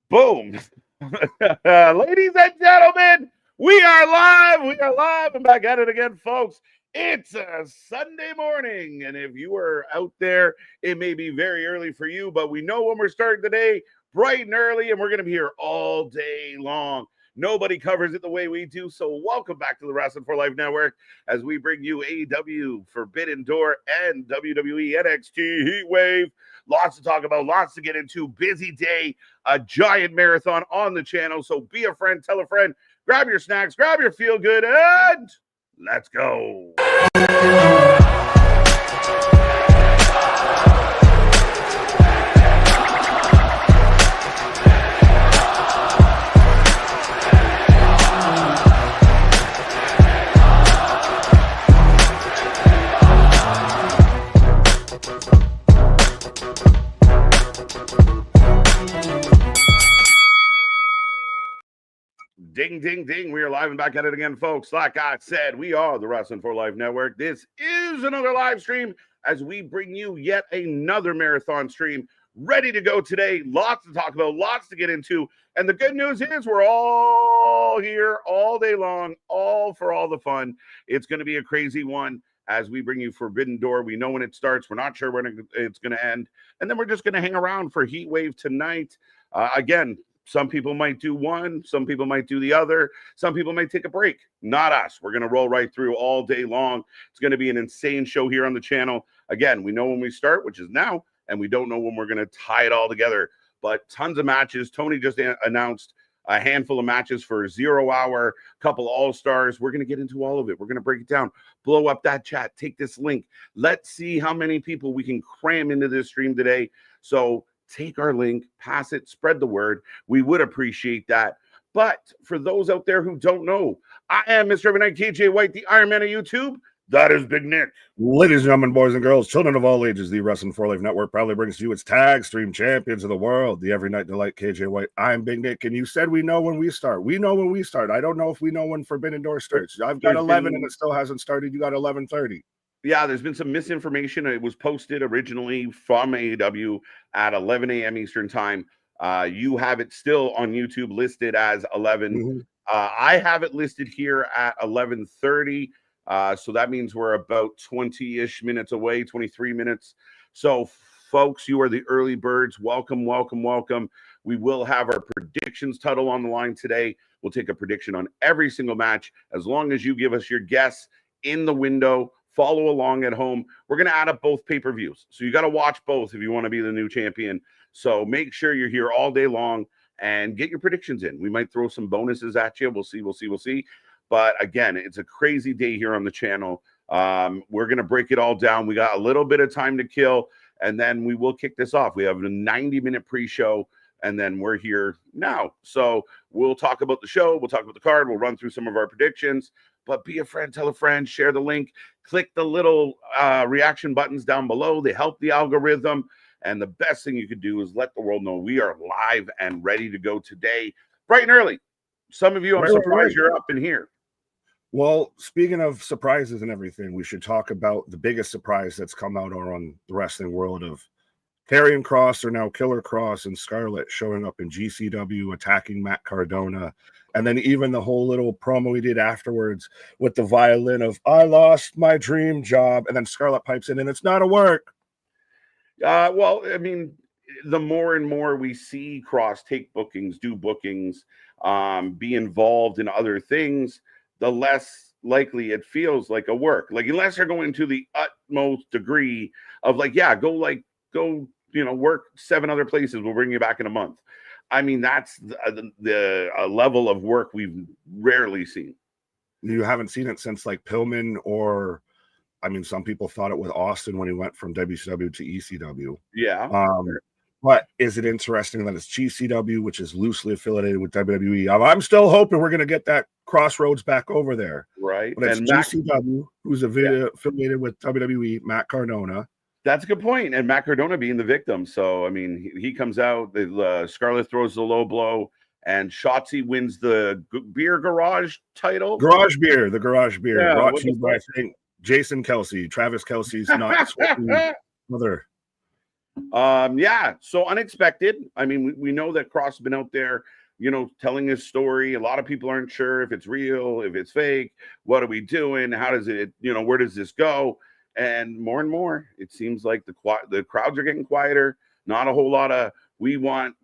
Boom. Ladies and gentlemen, we are live. We are live and back at it again, folks. It's a Sunday morning, and if you are out there, it may be very early for you, but we know when we're starting today, bright and early, and we're going to be here all day long. Nobody covers it the way we do, so welcome back to the Wrestling for Life Network as we bring you AEW, Forbidden Door, and WWE NXT Heatwave. Lots to talk about, lots to get into. Busy day, a giant marathon on the channel, so be a friend, tell a friend, grab your snacks, grab your feel good, and let's go. Ding, ding, ding. We are live and back at it again, folks. Like I said, we are the Wrestling for Life Network. This is another live stream as we bring you yet another marathon stream ready to go today. Lots to talk about, lots to get into. And the good news is we're all here all day long, all for all the fun. It's going to be a crazy one as we bring you Forbidden Door. We know when it starts. We're not sure when it's going to end. And then we're just going to hang around for Heatwave tonight. Again, some people might do one, some people might do the other, some people might take a break. Not us. We're going to roll right through all day long. It's going to be an insane show here on the channel. Again, we know when we start, which is now, and we don't know when we're going to tie it all together. But tons of matches. Tony just announced a handful of matches for 0 hour, couple all-stars. We're going to get into all of it. We're going to break it down, blow up that chat, take this link. Let's see how many people we can cram into this stream today. So take our link, pass it, spread the word. We would appreciate that. But for those out there who don't know, I am Mr. Every Night KJ White, the Iron Man of YouTube. That is Big Nick. Ladies and gentlemen, boys and girls, children of all ages, the Wrestling for Life Network proudly brings to you its tag stream champions of the world, the Every Night Delight KJ White. I'm Big Nick, and you said we know when we start. We know when we start. I don't know if we know when Forbidden Door starts. I've got 11 and it still hasn't started. You got 11:30. Yeah, there's been some misinformation. It was posted originally from AEW at 11 a.m. Eastern time. You have it still on YouTube listed as 11. Mm-hmm. I have it listed here at 11:30. So that means we're about 20-ish minutes away, 23 minutes. So, folks, you are the early birds. Welcome, welcome, welcome. We will have our predictions title on the line today. We'll take a prediction on every single match as long as you give us your guess in the window. Follow along at home. We're going to add up both pay-per-views. So you got to watch both if you want to be the new champion. So make sure you're here all day long and get your predictions in. We might throw some bonuses at you. We'll see. But again, it's a crazy day here on the channel. We're going to break it all down. We got a little bit of time to kill, and then we will kick this off. We have a 90-minute pre-show, and then we're here now. So we'll talk about the show. We'll talk about the card. We'll run through some of our predictions. But be a friend, tell a friend, share the link, click the little reaction buttons down below. They help the algorithm. And the best thing you could do is let the world know we are live and ready to go today, bright and early. Some of you, I'm surprised you're up in here. Well, speaking of surprises and everything, we should talk about the biggest surprise that's come out on the wrestling world of Karrion Kross, or now Killer Kross, and Scarlett showing up in GCW, attacking Matt Cardona. And then even the whole little promo he did afterwards with the violin of, I lost my dream job. And then Scarlett pipes in, and it's not a work. Well, I mean, the more and more we see Kross take bookings, do bookings, be involved in other things, the less likely it feels like a work. Like, unless they're going to the utmost degree of like, yeah, go, work 7 other places. We'll bring you back in a month. I mean, that's the level of work we've rarely seen. You haven't seen it since like Pillman, or, I mean, some people thought it was Austin when he went from WCW to ECW. Yeah. But is it interesting that it's GCW, which is loosely affiliated with WWE? I'm still hoping we're going to get that Crossroads back over there. Right. But it's GCW, who's affiliated with WWE, Matt Cardona. That's a good point. And Matt Cardona being the victim. So, I mean, he comes out, Scarlett throws the low blow, and Shotzi wins the beer garage title. The garage beer. Yeah, brought to you by, I think, Jason Kelsey. Travis Kelsey's not mother. Yeah, so unexpected. I mean, we know that Cross has been out there, telling his story. A lot of people aren't sure if it's real, if it's fake. What are we doing? How does it, where does this go? And more, it seems like the crowds are getting quieter. Not a whole lot of we want,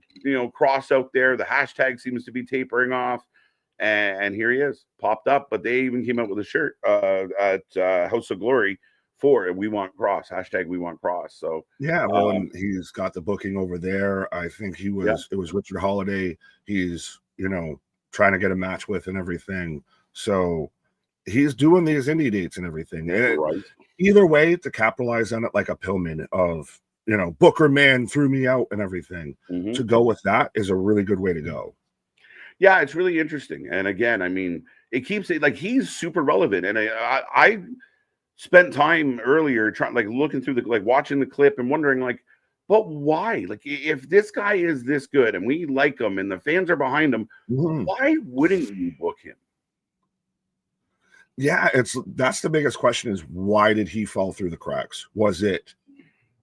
Cross out there. The hashtag seems to be tapering off. And here he is, popped up. But they even came out with a shirt at House of Glory for We Want Cross, hashtag We Want Cross. So yeah, well, and he's got the booking over there. I think it was Richard Holiday. He's trying to get a match with and everything. So he's doing these indie dates and everything. And right. Either way, to capitalize on it like a Pillman of Booker man threw me out and everything. To go with that is a really good way to go. Yeah, it's really interesting. And again, I mean, it keeps it like he's super relevant. And I spent time earlier looking through watching the clip and wondering but why? Like, if this guy is this good and we like him and the fans are behind him, why wouldn't you book him? Yeah, that's the biggest question is why did he fall through the cracks? Was it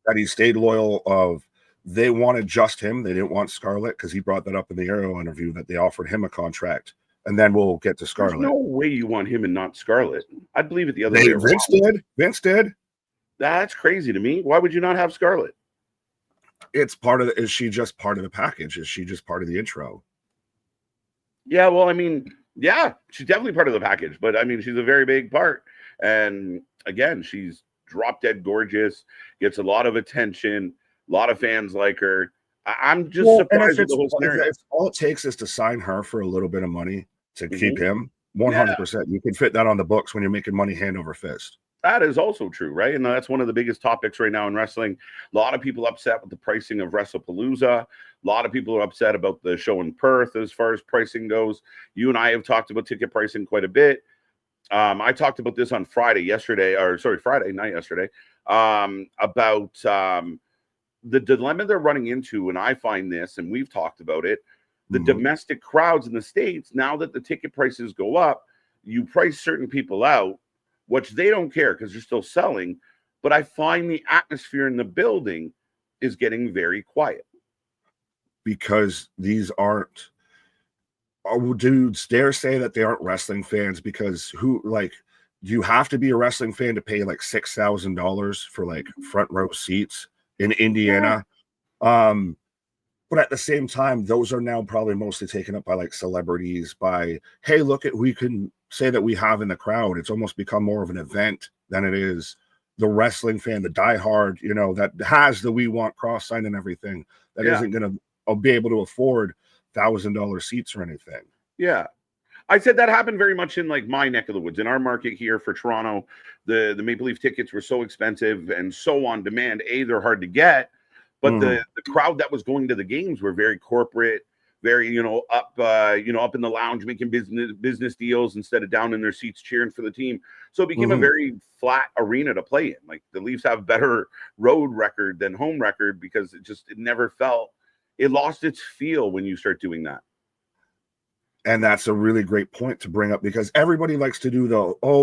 that he stayed loyal of they wanted just him? They didn't want Scarlett because he brought that up in the Arrow interview that they offered him a contract. And then we'll get to Scarlett. There's no way you want him and not Scarlett. I'd believe it the other way around. Vince did. That's crazy to me. Why would you not have Scarlett? Is she just part of the package? Is she just part of the intro? Yeah, well, I mean, yeah, she's definitely part of the package, but I mean, she's a very big part. And again, she's drop dead gorgeous, gets a lot of attention, a lot of fans like her. I'm just surprised with the whole scenario. If all it takes is to sign her for a little bit of money to keep him, 100%. You can fit that on the books when you're making money hand over fist. That is also true, right? And that's one of the biggest topics right now in wrestling. A lot of people upset with the pricing of WrestlePalooza. A lot of people are upset about the show in Perth as far as pricing goes. You and I have talked about ticket pricing quite a bit. I talked about this on Friday night yesterday, about the dilemma they're running into. And I find this, and we've talked about it, the domestic crowds in the States, now that the ticket prices go up, you price certain people out, which they don't care because they're still selling. But I find the atmosphere in the building is getting very quiet. Because these aren't, dudes dare say that they aren't wrestling fans because you have to be a wrestling fan to pay $6,000 for front row seats in Indiana. Yeah. But at the same time, those are now probably mostly taken up by celebrities, by, hey, look at we can say that we have in the crowd. It's almost become more of an event than it is the wrestling fan, the diehard, that has the We Want Cross sign and everything that isn't going to be able to afford $1,000 seats or anything. Yeah. I said that happened very much in my neck of the woods. In our market here for Toronto, the Maple Leaf tickets were so expensive and so on demand. They're hard to get, but the crowd that was going to the games were very corporate, very, up in the lounge, making business deals instead of down in their seats cheering for the team. So it became a very flat arena to play in. The Leafs have better road record than home record because it lost its feel when you start doing that. And that's a really great point to bring up because everybody likes to do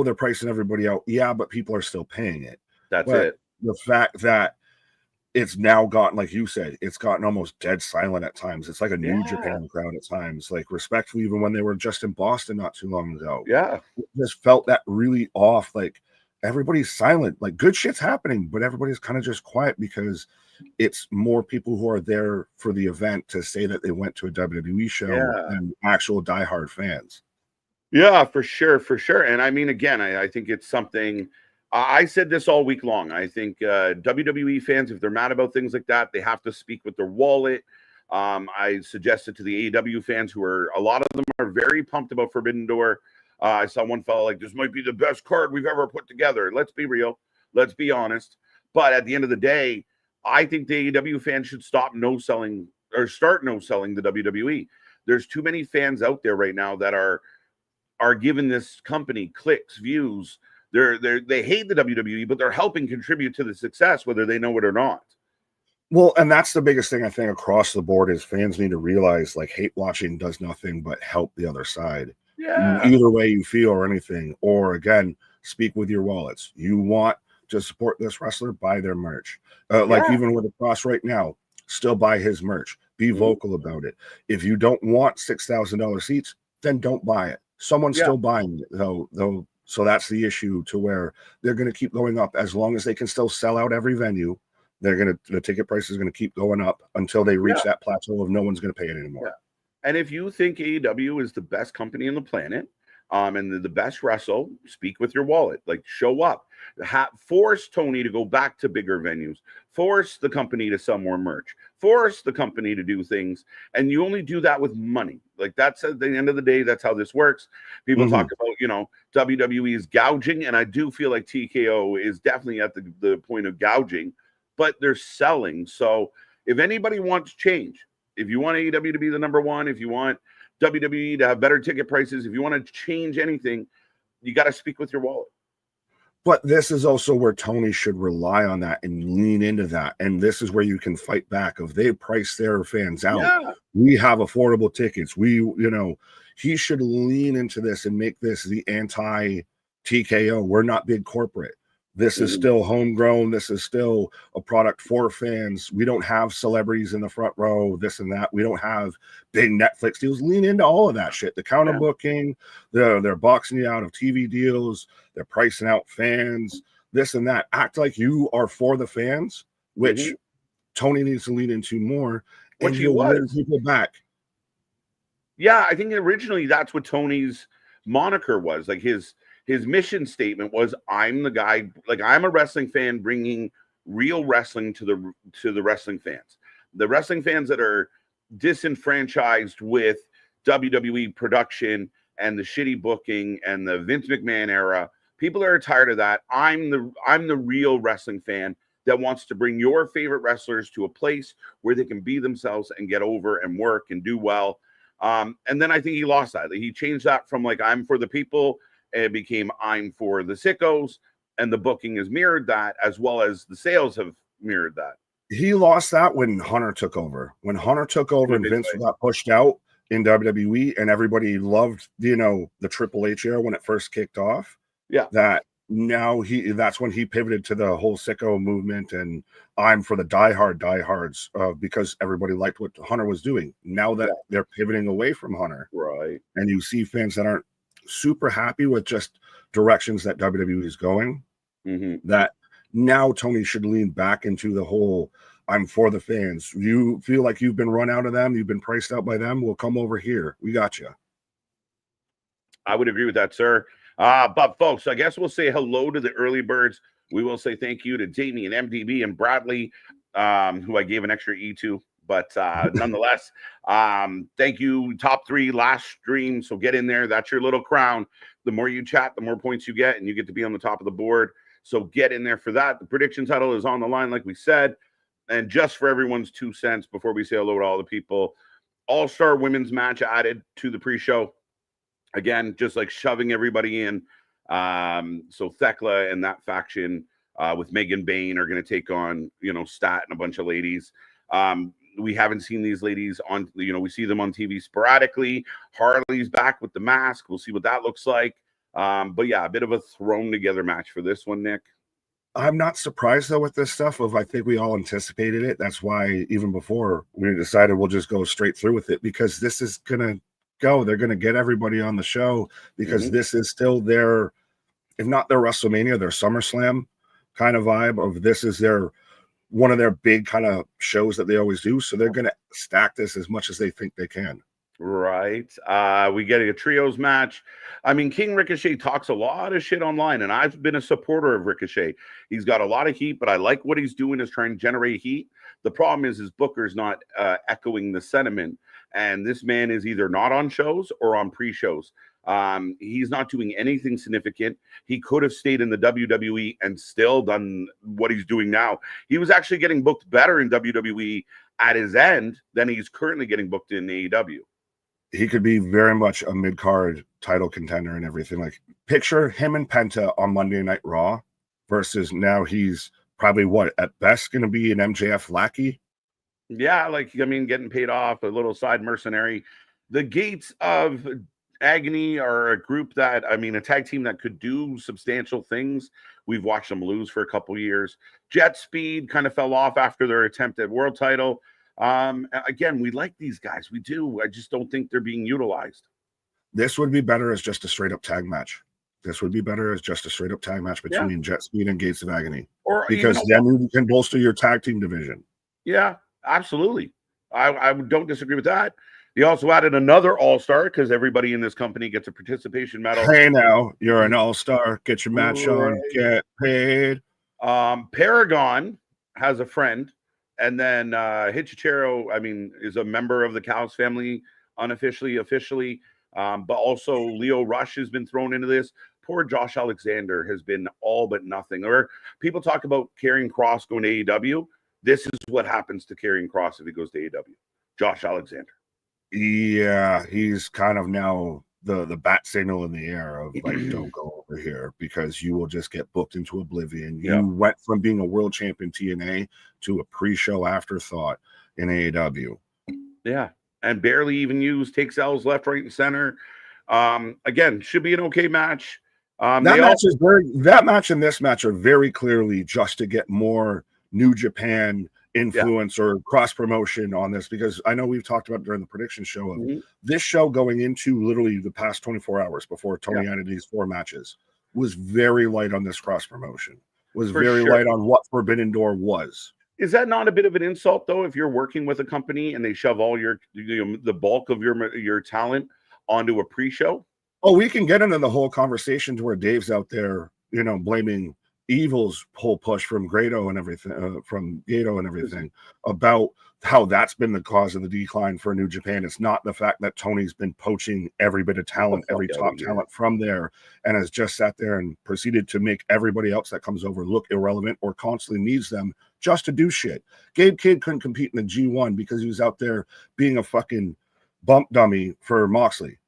they're pricing everybody out. Yeah, but people are still paying it. That's it. The fact that it's now gotten, like you said, it's gotten almost dead silent at times. It's like a New Japan crowd at times, respectfully, even when they were just in Boston not too long ago. Yeah. It just felt that really off. Everybody's silent. Good shit's happening, but everybody's kind of just quiet because it's more people who are there for the event to say that they went to a WWE show than actual diehard fans. Yeah, for sure. And I mean, again, I think it's something. I said this all week long. I think WWE fans, if they're mad about things like that, they have to speak with their wallet. I suggested to the AEW fans a lot of them are very pumped about Forbidden Door. I saw one fellow this might be the best card we've ever put together. Let's be real. Let's be honest. But at the end of the day, I think the AEW fans should start no selling the WWE. There's too many fans out there right now that are giving this company clicks, views. They hate the WWE, but they're helping contribute to the success, whether they know it or not. Well, and that's the biggest thing I think across the board is fans need to realize hate watching does nothing but help the other side. Yeah. Either way you feel or anything, or again, speak with your wallets. You want to support this wrestler, buy their merch. Like even with the Cross right now, still buy his merch. Be vocal about it. If you don't want $6,000 seats, then don't buy it. Someone's still buying it though. So that's the issue, to where they're going to keep going up as long as they can still sell out every venue. The ticket price is going to keep going up until they reach that plateau of no one's going to pay it anymore. Yeah. And if you think AEW is the best company on the planet, and the best wrestle, speak with your wallet. Like, show up. Force Tony to go back to bigger venues. Force the company to sell more merch. Force the company to do things. And you only do that with money. Like, that's at the end of the day, that's how this works. People talk about, WWE is gouging, and I do feel like TKO is definitely at the point of gouging, but they're selling. So if anybody wants change, if you want AEW to be the number one, if you want WWE to have better ticket prices, if you want to change anything, you got to speak with your wallet. But this is also where Tony should rely on that and lean into that. And this is where you can fight back. If they price their fans out, we have affordable tickets. He should lean into this and make this the anti-TKO. We're not big corporate. This is still homegrown. This is still a product for fans. We don't have celebrities in the front row, this and that. We don't have big Netflix deals. Lean into all of that shit. The counter booking, they're boxing you out of TV deals. They're pricing out fans, this and that. Act like you are for the fans, which Tony needs to lean into more. And you'll win people back. Yeah, I think originally that's what Tony's moniker was. Like his mission statement was, I'm the guy, like, I'm a wrestling fan bringing real wrestling to the wrestling fans. The wrestling fans that are disenfranchised with WWE production and the shitty booking and the Vince McMahon era. People are tired of that. I'm the real wrestling fan that wants to bring your favorite wrestlers to a place where they can be themselves and get over and work and do well. And then I think he lost that. He changed that from like, I'm for the people, it became I'm for the sickos, and the booking has mirrored that, as well as the sales have mirrored that. He lost that when Hunter took over. When Hunter took over and Vince got pushed out in WWE, and everybody loved, the Triple H era when it first kicked off. Yeah. That now that's when he pivoted to the whole sicko movement, and I'm for the diehards, because everybody liked what Hunter was doing. Now that they're pivoting away from Hunter. Right. And you see fans that aren't super happy with just directions that WWE is going, that now Tony should lean back into the whole I'm for the fans. You feel like you've been run out of them, you've been priced out by them, well, come over here, we got you. I would agree with that, sir. But folks, I guess we'll say hello to the early birds. We will say thank you to Jamie and MDB and Bradley, who I gave an extra E to. But nonetheless, thank you. Top 3 last stream. So get in there. That's your little crown. The more you chat, the more points you get, and you get to be on the top of the board. So get in there for that. The prediction title is on the line, like we said. And just for everyone's 2 cents before we say hello to all the people, All-Star women's match added to the pre-show. Again, just like shoving everybody in. So Thekla and that faction with Megan Bain are going to take on, Stat and a bunch of ladies. We haven't seen these ladies on, we see them on TV sporadically. Harley's back with the mask. We'll see what that looks like. But yeah, a bit of a thrown together match for this one, Nick. I'm not surprised though with this stuff. I think we all anticipated it. That's why even before we decided we'll just go straight through with it, because this is going to go. They're going to get everybody on the show, because this is still their, if not their WrestleMania, their SummerSlam kind of vibe of this is one of their big kind of shows that they always do. So they're going to stack this as much as they think they can. Right. We get a trios match. I mean, King Ricochet talks a lot of shit online, and I've been a supporter of Ricochet. He's got a lot of heat, but I like what he's doing is trying to generate heat. The problem is his booker's not echoing the sentiment, and this man is either not on shows or on pre-shows. He's not doing anything significant. He could have stayed in the WWE and still done what he's doing now. He was actually getting booked better in WWE at his end than he's currently getting booked in AEW. He could be very much a mid-card title contender and everything. Like, picture him and Penta on Monday Night Raw versus now he's probably at best going to be an MJF lackey. Yeah, getting paid off, a little side mercenary. The gates of Agony are a group that, I mean, a tag team that could do substantial things. We've watched them lose for a couple years. Jet Speed kind of fell off after their attempt at world title. Again, we like these guys. We do. I just don't think they're being utilized. This would be better as just a straight up tag match. This would be better as just a straight up tag match between Jet Speed and Gates of Agony. Or because then you can bolster your tag team division. Yeah, absolutely. I don't disagree with that. He also added another all-star because everybody in this company gets a participation medal. Hey, now you're an all-star. Get your match on. Get paid. Paragon has a friend, and then Hichichiro, I mean, is a member of the Cows family unofficially, officially. But also Leo Rush has been thrown into this. Poor Josh Alexander has been all but nothing. Or people talk about Karrion Kross going to AEW. This is what happens to Karrion Kross if he goes to AEW. Josh Alexander. Yeah, he's kind of now the bat signal in the air of like, don't go over here because you will just get booked into oblivion. You went from being a world champion TNA to a pre-show afterthought in AEW. Yeah, and barely even used, takes L's left, right, and center. Again, should be an okay match. That match and this match are very clearly just to get more New Japan influence or cross promotion on this, because I know we've talked about during the prediction show of this show going into literally the past 24 hours before Tony added these 4 matches was very light on this cross promotion, was very light on what Forbidden Door was. Is that not a bit of an insult though, if you're working with a company and they shove all your, the bulk of your talent onto a pre-show? Oh, we can get into the whole conversation to where Dave's out there, blaming Evil's whole push from Gato and everything, about how that's been the cause of the decline for New Japan. It's not the fact that Tony's been poaching every bit of talent, every top talent from there, and has just sat there and proceeded to make everybody else that comes over look irrelevant or constantly needs them just to do shit. Gabe Kidd couldn't compete in the G1 because he was out there being a fucking bump dummy for Moxley.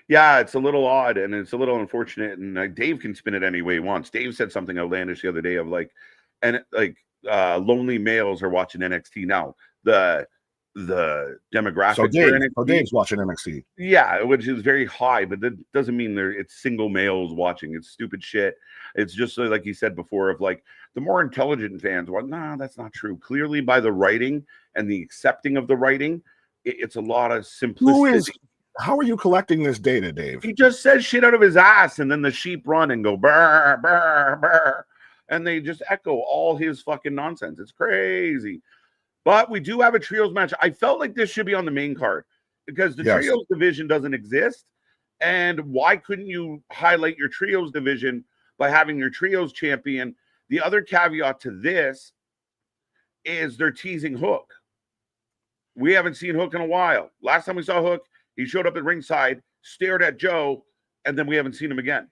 Yeah, it's a little odd and it's a little unfortunate. And Dave can spin it any way he wants. Dave said something outlandish the other day of lonely males are watching NXT now. The demographic. So Dave's watching NXT. Yeah, which is very high, but that doesn't mean it's single males watching. It's stupid shit. It's just like you said before of like the more intelligent fans. Well, no, that's not true. Clearly, by the writing and the accepting of the writing, it's a lot of simplicity. How are you collecting this data, Dave? He just says shit out of his ass, and then the sheep run and go burr, burr, burr, and they just echo all his fucking nonsense. It's crazy. But we do have a trios match. I felt like this should be on the main card because the trios division doesn't exist. And why couldn't you highlight your trios division by having your trios champion? The other caveat to this is they're teasing Hook. We haven't seen Hook in a while. Last time we saw Hook, he showed up at ringside, stared at Joe, and then we haven't seen him again.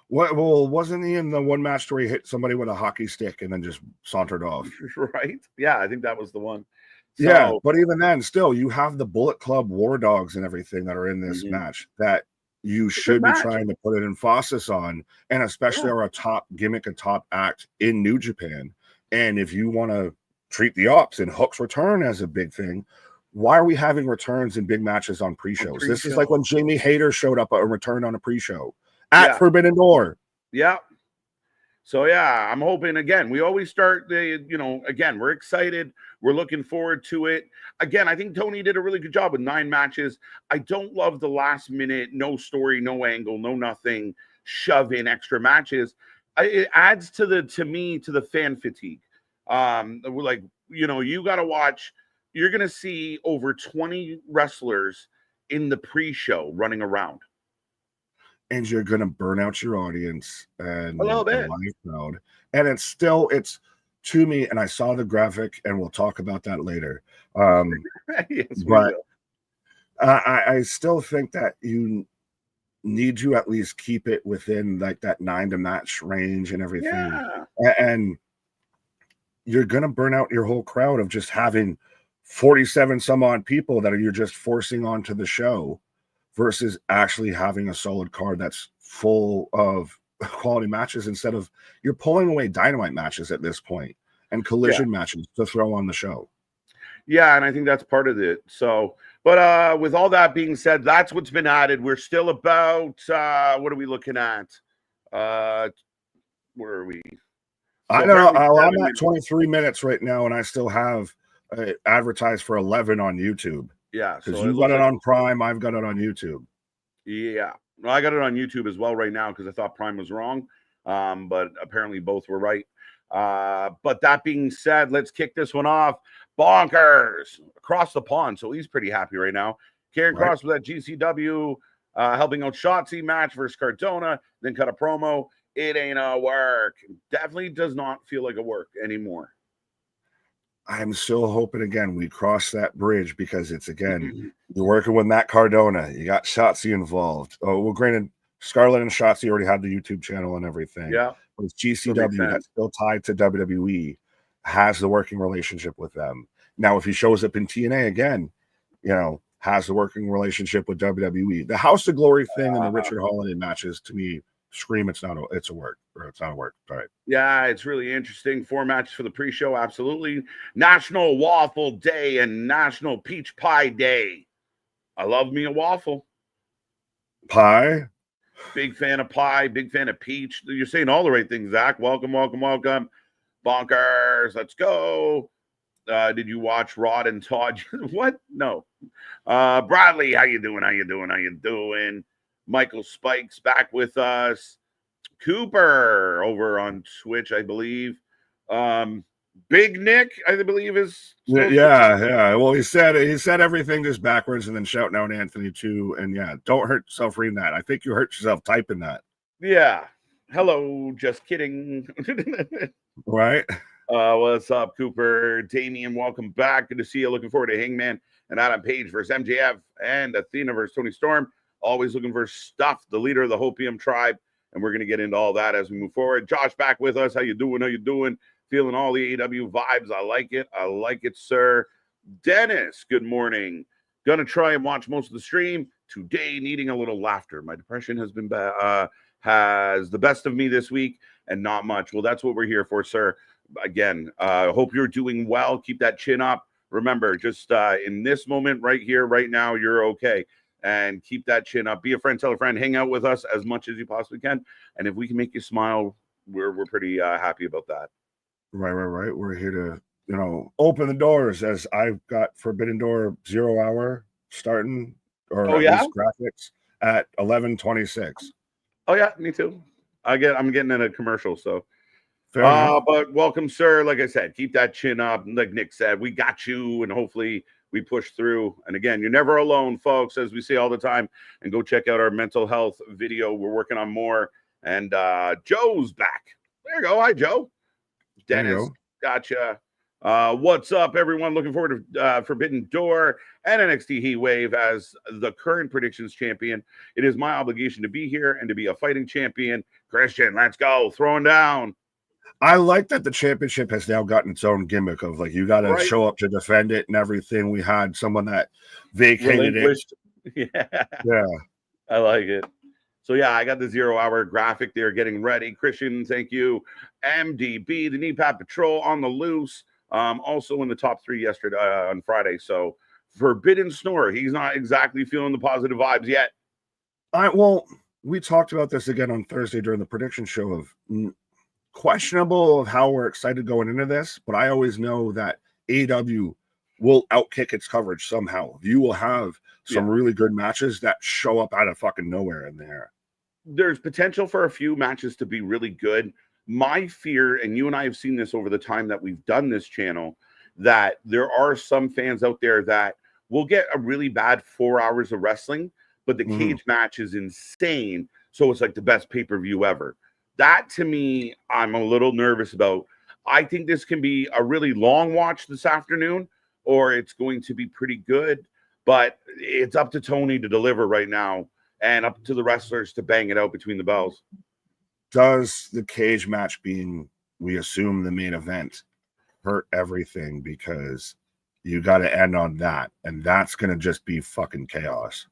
Well, wasn't he in the one match where he hit somebody with a hockey stick and then just sauntered off? Right? Yeah, I think that was the one. So, yeah, but even then, still, you have the Bullet Club War Dogs and everything that are in this match that you should be trying to put an emphasis on, and especially are a top gimmick, a top act in New Japan. And if you want to treat the Ops and Hook's return as a big thing, why are we having returns in big matches on pre-shows? This is like when Jamie Hayter showed up a return on a pre-show at Forbidden Door. Yeah. So, yeah, I'm hoping, again, we always start again, we're excited. We're looking forward to it. Again, I think Tony did a really good job with 9 matches. I don't love the last minute, no story, no angle, no nothing, shove in extra matches. It adds to the fan fatigue. You got to watch. You're going to see over 20 wrestlers in the pre-show running around. And you're going to burn out your audience and a little bit. Crowd. And it's to me, and I saw the graphic, and we'll talk about that later. Yes, but I still think that you need to at least keep it within like that 9 to match range and everything. Yeah. And you're going to burn out your whole crowd of just having 47 some odd people that you're just forcing onto the show versus actually having a solid card that's full of quality matches instead of you're pulling away Dynamite matches at this point and collision matches to throw on the show. Yeah, and I think that's part of it. So, but with all that being said, that's what's been added. We're still about what are we looking at? Where are we? I So don't know. apparently I'm 7 at minutes. 23 minutes right now, and I still have advertised for 11 on YouTube. Yeah, Because so you got it on Prime, I've got it on YouTube. Yeah, well, I got it on YouTube as well right now because I thought Prime was wrong, but apparently both were right. But that being said, let's kick this one off. Bonkers across the pond, so he's pretty happy right now. Karen Right. Cross with that GCW helping out Shotzi match versus Cardona, then cut a promo. It ain't a work. Definitely does not feel like a work anymore. I'm still hoping again we cross that bridge because it's again you're working with Matt Cardona. You got Shotzi involved. Oh, well, granted, Scarlett and Shotzi already had the YouTube channel and everything. Yeah, but it's GCW that's still tied to WWE, has the working relationship with them. Now, if he shows up in TNA again, has the working relationship with WWE. The House of Glory thing and the Richard Holiday matches to me scream it's not a work. Sorry. Yeah, it's really interesting. 4 matches for the pre-show, absolutely. National Waffle Day and National Peach Pie Day. I love me a waffle. Pie? Big fan of pie, big fan of peach. You're saying all the right things, Zach. Welcome. Bonkers, let's go. Did you watch Rod and Todd? What? No. Bradley, how you doing? Michael Spikes back with us. Cooper over on Twitch, I believe. Big Nick, I believe is yeah. Well, he said everything just backwards and then shouting out Anthony too. And yeah, don't hurt yourself reading that. I think you hurt yourself typing that. Yeah. Hello, just kidding. Right. What's up, Cooper? Damian, welcome back. Good to see you. Looking forward to Hangman and Adam Page versus MJF and Athena versus Tony Storm. Always looking for Stuff, the leader of the Hopium tribe. And we're going to get into all that as we move forward. Josh back with us. How you doing? Feeling all the AEW vibes. I like it, sir. Dennis, good morning. Gonna try and watch most of the stream. Today, needing a little laughter. My depression has been has the best of me this week and not much. Well, that's what we're here for, sir. Again, hope you're doing well. Keep that chin up. Remember, just in this moment right here, right now, you're okay. And keep that chin up. Be a friend, tell a friend, hang out with us as much as you possibly can. And if we can make you smile, we're pretty happy about that. Right. We're here to, open the doors as I've got Forbidden Door 0 hour starting, or at least graphics at 11:26. Oh yeah, me too. I'm getting in a commercial, so. But welcome, sir. Like I said, keep that chin up. Like Nick said, we got you, and hopefully we push through. And again, you're never alone, folks, as we say all the time. And go check out our mental health video. We're working on more. And Joe's back. There you go. Hi, Joe. Dennis, gotcha. What's up, everyone? Looking forward to Forbidden Door and NXT Heatwave as the current predictions champion. It is my obligation to be here and to be a fighting champion. Christian, let's go. Throwing down. I like that the championship has now gotten its own gimmick of like you got to show up to defend it and everything. We had someone that vacated it. Yeah, I like it. So yeah, I got the 0 hour graphic there getting ready. Christian, thank you. MDB, the Knee Pad Patrol on the loose. Also in the top 3 yesterday on Friday. So Forbidden Snore, he's not exactly feeling the positive vibes yet. Well, we talked about this again on Thursday during the prediction show of questionable of how we're excited going into this, but I always know that AEW will outkick its coverage somehow. You will have some really good matches that show up out of fucking nowhere in there. There's potential for a few matches to be really good. My fear, and you and I have seen this over the time that we've done this channel, that there are some fans out there that will get a really bad 4 hours of wrestling, but the cage match is insane. So it's like the best pay-per-view ever. That, to me, I'm a little nervous about. I think this can be a really long watch this afternoon, or it's going to be pretty good. But it's up to Tony to deliver right now and up to the wrestlers to bang it out between the bells. Does the cage match being, we assume, the main event hurt everything? Because you got to end on that, and that's going to just be fucking chaos.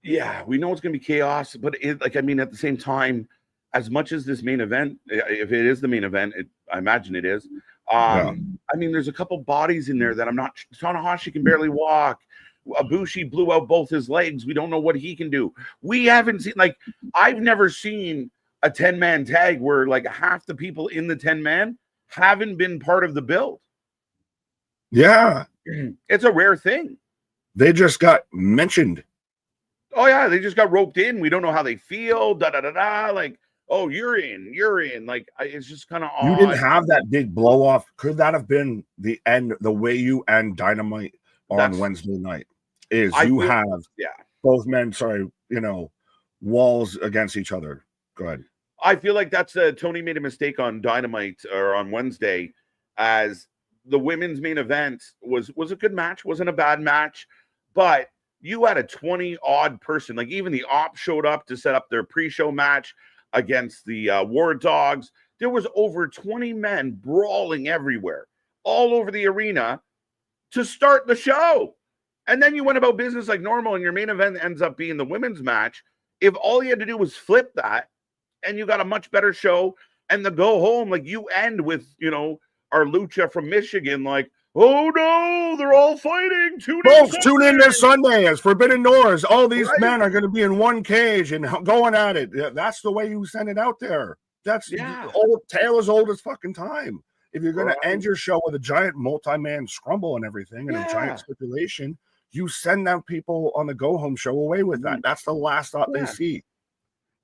Yeah, we know it's going to be chaos, but at the same time, as much as this main event, if it is the main event, I imagine it is, Yeah. I mean, there's a couple bodies in there that I'm not. Tanahashi can barely walk. Ibushi blew out both his legs. We don't know what he can do. We haven't seen, like, I've never seen a 10-man tag where like half the people in the 10-man haven't been part of the build. Yeah. It's a rare thing. They just got mentioned. Oh yeah, they just got roped in. We don't know how they feel. Da da da da. Like, oh, you're in. Like, it's just kind of odd. You didn't have that big blow off. Could that have been the end? The way you end Dynamite on Wednesday night is have both men. Sorry, walls against each other. Go ahead. I feel like that's Tony made a mistake on Dynamite or on Wednesday, as the women's main event was a good match, wasn't a bad match, but you had a 20-odd person, like even the Op showed up to set up their pre-show match against the War Dogs. There was over 20 men brawling everywhere, all over the arena to start the show. And then you went about business like normal, and your main event ends up being the women's match. If all you had to do was flip that, and you got a much better show, and the go home, like you end with, our Lucha from Michigan, like, oh no, they're all fighting. Tune in this Sunday as Forbidden Doors. All these men are going to be in one cage and going at it. That's the way you send it out there. That's old, tale as old as fucking time. If you're going to end your show with a giant multi-man scrumble and everything and a giant stipulation, you send them people on the go-home show away with that. That's the last thought they see.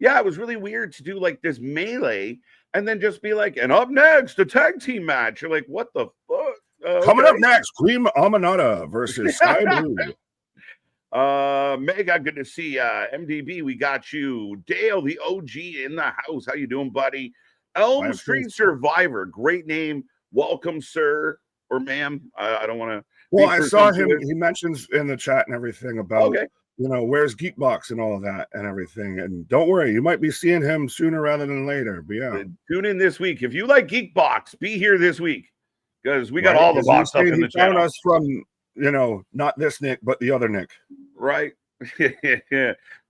Yeah, it was really weird to do like this melee and then just be like, and up next, a tag team match. You're like, what the fuck? Coming up next, Cream Amanada versus Sky Blue. Mega, good to see MDB. We got you. Dale, the OG in the house. How you doing, buddy? Elm Street Survivor. Great name. Welcome, sir or ma'am. I don't want to. Well, I saw him. He mentions in the chat and everything about, where's Geekbox and all of that and everything. And don't worry, you might be seeing him sooner rather than later. But yeah. Tune in this week. If you like Geekbox, be here this week, because we got all the box stuff in the channel. Found us from, not this Nick, but the other Nick. Right.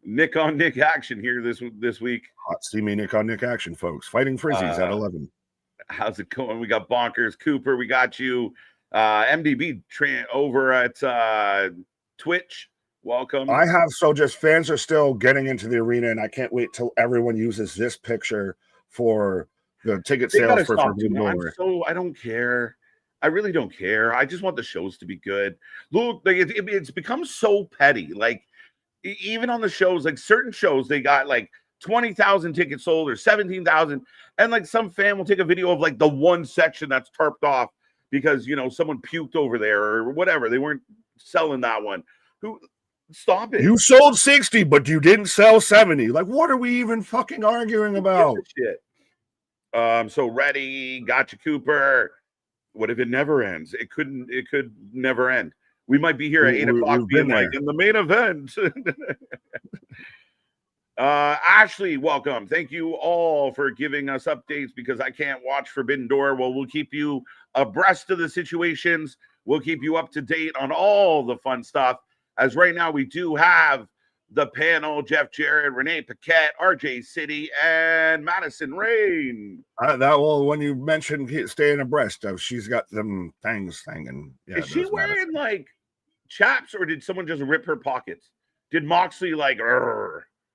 Nick on Nick action here this week. See me Nick on Nick action, folks. Fighting Frizzies at 11. How's it going? We got Bonkers Cooper. We got you. MDB over at Twitch. Welcome. Just fans are still getting into the arena, and I can't wait till everyone uses this picture for the ticket sales for Forbidden Door. I don't care. I really don't care. I just want the shows to be good. Look, like it's become so petty. Like even on the shows, like certain shows, they got like 20,000 tickets sold or 17,000, and like some fan will take a video of like the one section that's tarped off because someone puked over there or whatever. They weren't selling that one. Stop it. You sold 60, but you didn't sell 70. Like, what are we even fucking arguing about? Shit. So ready, gotcha, Cooper. What if it never ends? It could never end. We might be here at 8 o'clock being like in the main event. Ashley, welcome. Thank you all for giving us updates, because I can't watch Forbidden Door. Well, we'll keep you abreast of the situations. We'll keep you up to date on all the fun stuff. As right now, we do have the panel: Jeff Jarrett, Renee Paquette, RJ City, and Madison Rain. When you mentioned staying abreast of, she's got them things hanging. Yeah, is she wearing like chaps, or did someone just rip her pockets? Did Moxley like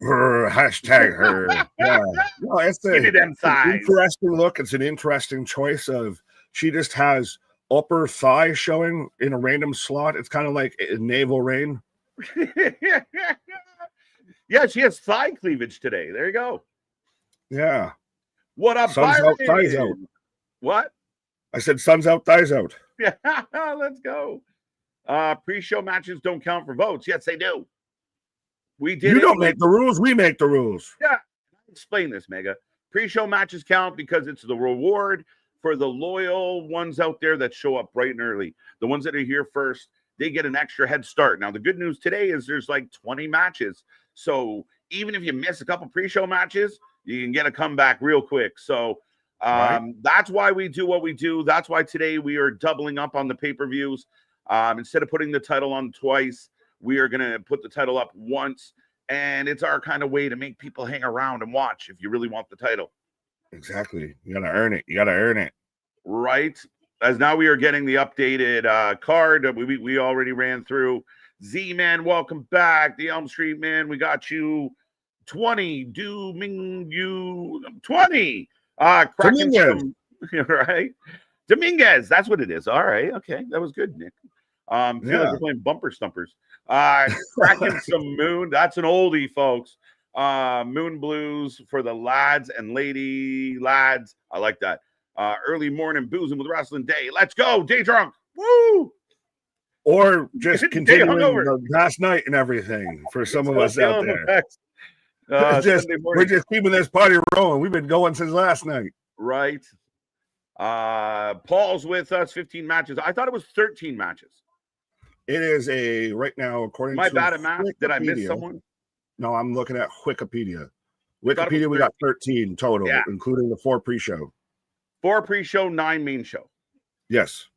hashtag her? Yeah. No, it's an interesting look. It's an interesting choice of, she just has upper thigh showing in a random slot. It's kind of like navel rain. Yeah, she has thigh cleavage today. There you go. Yeah. What up, Sun's out, thighs out. What? I said sun's out, thighs out. Yeah, let's go. Pre-show matches don't count for votes. Yes, they do. We did. You don't make the rules. We make the rules. Yeah. Explain this, Mega. Pre-show matches count because it's the reward for the loyal ones out there that show up bright and early. The ones that are here first, they get an extra head start. Now, the good news today is there's like 20 matches. So even if you miss a couple pre-show matches, you can get a comeback real quick. So that's why we do what we do. That's why today we are doubling up on the pay-per-views. Instead of putting the title on twice, we are going to put the title up once. And it's our kind of way to make people hang around and watch if you really want the title. Exactly. You got to earn it. You got to earn it. Right. as now we are getting the updated card that we already ran through. Z-Man, welcome back. The Elm Street Man, we got you. 20, you 20. Cracking some, right? Dominguez, that's what it is. All right, okay, that was good, Nick. Feel like we're playing bumper stumpers. Cracking some moon. That's an oldie, folks. Moon Blues for the lads and lads. I like that. Early morning boozing with Wrestling Day. Let's go, day drunk. Woo! Or just continuing the last night and everything for some of us out there. We're just keeping this party rolling. We've been going since last night. Right. Paul's with us. 15 matches. I thought it was 13 matches. It is right now, according to bad at math. Did I miss someone? No, I'm looking at Wikipedia. Wikipedia, we got 13 total, including the 4 pre-show. 4 pre-show, 9 main show. Yes.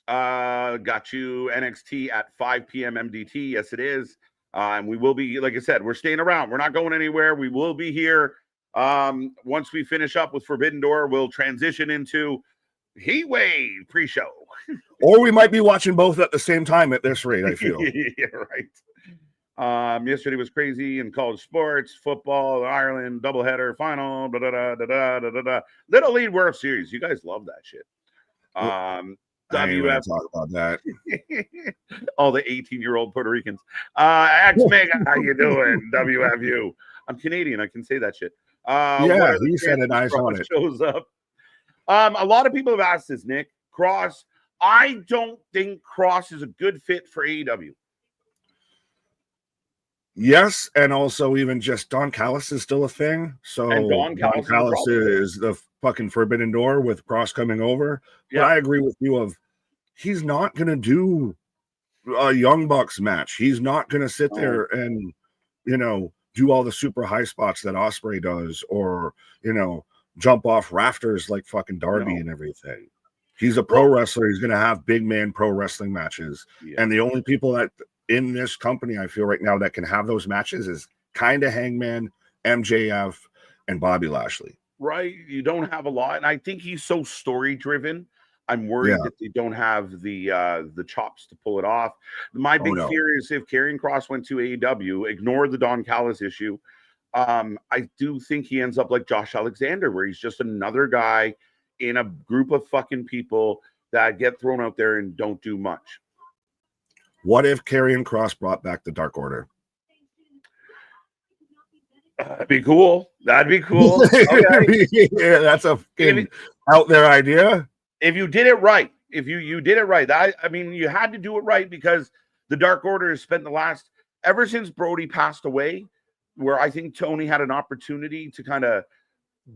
Got you NXT at 5 p.m. MDT. Yes, it is. And we will be, like I said, we're staying around. We're not going anywhere. We will be here. Once we finish up with Forbidden Door, we'll transition into Heatwave pre-show. Or we might be watching both at the same time at this rate, I feel. Yeah, right. Yesterday was crazy in college sports, football, Ireland, doubleheader, final, Little League World Series. You guys love that shit. WF, talk about that. All the 18-year-old Puerto Ricans. X-Mega, how you doing? WFU. I'm Canadian. I can say that shit. Yeah, he said it nice on it. Shows up. A lot of people have asked this, Nick. Cross. I don't think Cross is a good fit for AEW. Yes, and also even just Don Callis is still a thing. So Don Callis is the fucking Forbidden Door with Cross coming over. Yeah. But I agree with you he's not going to do a Young Bucks match. He's not going to sit there and, do all the super high spots that Ospreay does or, jump off rafters like fucking Darby and everything. He's a pro wrestler. He's going to have big man pro wrestling matches. Yeah. And the only people that in this company, I feel right now that can have those matches is kind of Hangman, MJF, and Bobby Lashley. Right. You don't have a lot. And I think he's so story driven. I'm worried that they don't have the chops to pull it off. My big fear is if Karrion Kross went to AEW, ignore the Don Callis issue. I do think he ends up like Josh Alexander, where he's just another guy in a group of fucking people that get thrown out there and don't do much. What if Karrion Kross brought back the Dark Order? That'd be cool. That'd be cool. Okay. Yeah, that's a out there idea. If you did it right, if you did it right, I mean, you had to do it right because the Dark Order has spent the last, ever since Brody passed away, where I think Tony had an opportunity to kind of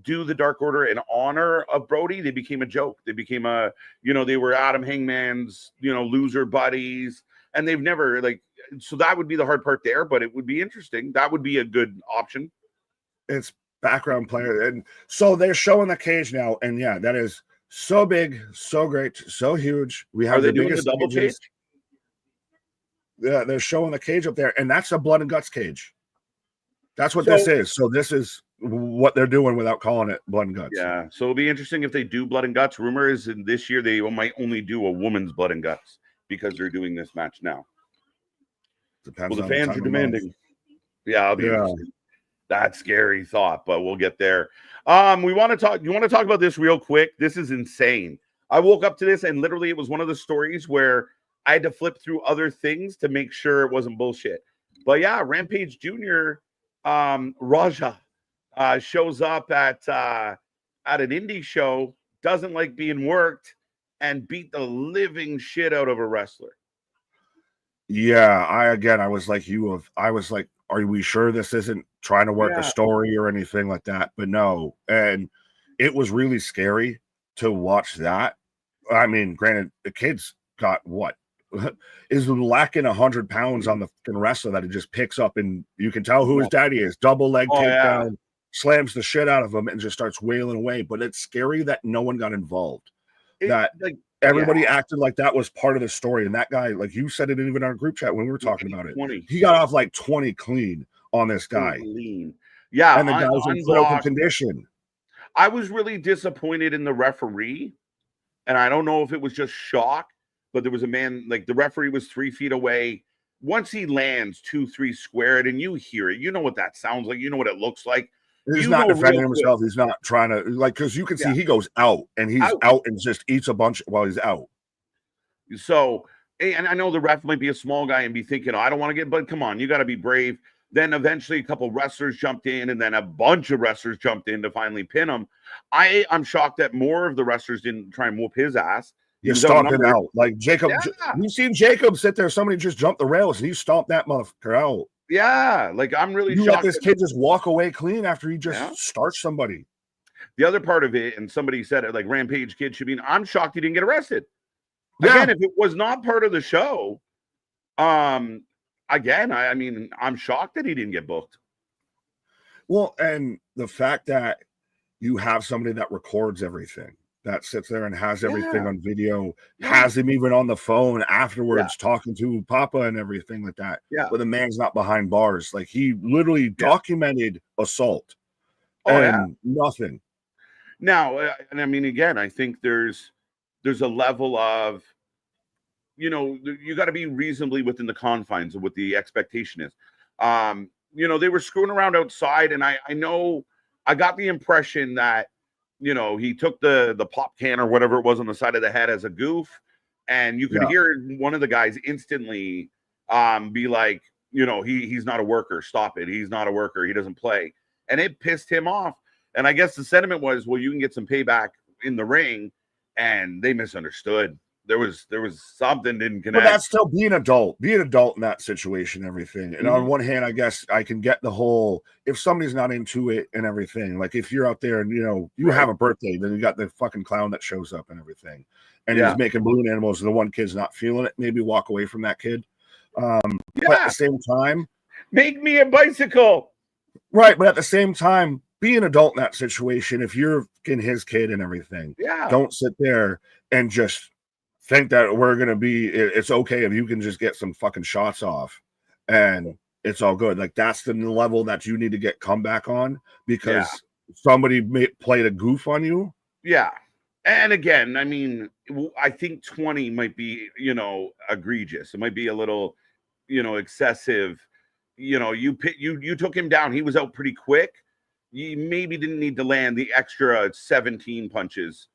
do the Dark Order in honor of Brody. They became a joke. They became they were Adam Hangman's, loser buddies. And they've never so that would be the hard part there, but it would be interesting. That would be a good option. It's background player. And so they're showing the cage now. And yeah, that is so big, so great, so huge. We have the biggest double cage. Yeah, they're showing the cage up there, and that's a blood and guts cage. That's what this is. So this is what they're doing without calling it blood and guts. Yeah. So it'll be interesting if they do blood and guts. Rumor is in this year they might only do a woman's blood and guts because they're doing this match now. Depends the fans are demanding. Yeah, I'll be interesting. That's scary thought, but we'll get there. We want to talk. You want to talk about this real quick? This is insane. I woke up to this and literally it was one of the stories where I had to flip through other things to make sure it wasn't bullshit. But yeah, Rampage Jr. Raja shows up at an indie show, doesn't like being worked, and beat the living shit out of a wrestler. Yeah, I was like are we sure this isn't trying to work a story or anything like that? But no. And it was really scary to watch that. I mean, granted, the kid's got what? Is lacking 100 pounds on the wrestler that it just picks up, and you can tell who his daddy is. Double leg takedown, slams the shit out of him, and just starts wailing away. But it's scary that no one got involved. Everybody acted like that was part of the story. And that guy, like you said it even in our group chat when we were talking about it, he got off like 20 clean on this guy. Clean. Yeah. And the guy was in broken condition. I was really disappointed in the referee and I don't know if it was just shock, but there was a man, like the referee was 3 feet away. Once he lands 2-3 squared, and you hear it, you know what that sounds like, you know what it looks like. He's You not know defending real quick. himself. He's not trying to, like, because you can see Yeah. he goes out and he's out and just eats a bunch while he's out. So, and I know the ref might be a small guy and be thinking, oh, I don't want to get, but come on, you got to be brave. Then eventually a couple wrestlers jumped in, and then a bunch of wrestlers jumped in to finally pin him. I'm shocked that more of the wrestlers didn't try and whoop his ass. You stomped him out. Like Jacob, Yeah. you've seen Jacob sit there. Somebody just jumped the rails and he stomped that motherfucker out. Yeah, like I'm really You shocked. let this kid just walk away clean after he just starts somebody. The other part of it, and somebody said it, like Rampage Kid should be, I'm shocked he didn't get arrested. Again, if it was not part of the show, again, I mean, I'm shocked that he didn't get booked. Well, and the fact that you have somebody that records everything, that sits there and has everything on video, has him even on the phone afterwards talking to Papa and everything like that. Yeah. But the man's not behind bars. Like he literally documented assault nothing. Now, and I mean, again, I think there's a level of, you got to be reasonably within the confines of what the expectation is. They were screwing around outside, and I know I got the impression that, he took the pop can or whatever it was on the side of the head as a goof, and you could hear one of the guys instantly be like, he's not a worker. Stop it. He's not a worker. He doesn't play. And it pissed him off. And I guess the sentiment was, well, you can get some payback in the ring, and they misunderstood. There was something didn't connect. But that's still being adult in that situation, everything. And on one hand, I guess I can get the whole, if somebody's not into it and everything, like if you're out there and you have a birthday, then you got the fucking clown that shows up and everything, and he's making balloon animals, and the one kid's not feeling it, maybe walk away from that kid. But at the same time, make me a bicycle. Right, but at the same time, be an adult in that situation. If you're his kid and everything, don't sit there and just think that we're going to be, it's okay if you can just get some fucking shots off and it's all good. Like that's the level that you need to get comeback on because somebody played a goof on you. Yeah. And again, I mean, I think 20 might be, egregious. It might be a little, excessive. You took him down. He was out pretty quick. You maybe didn't need to land the extra 17 punches,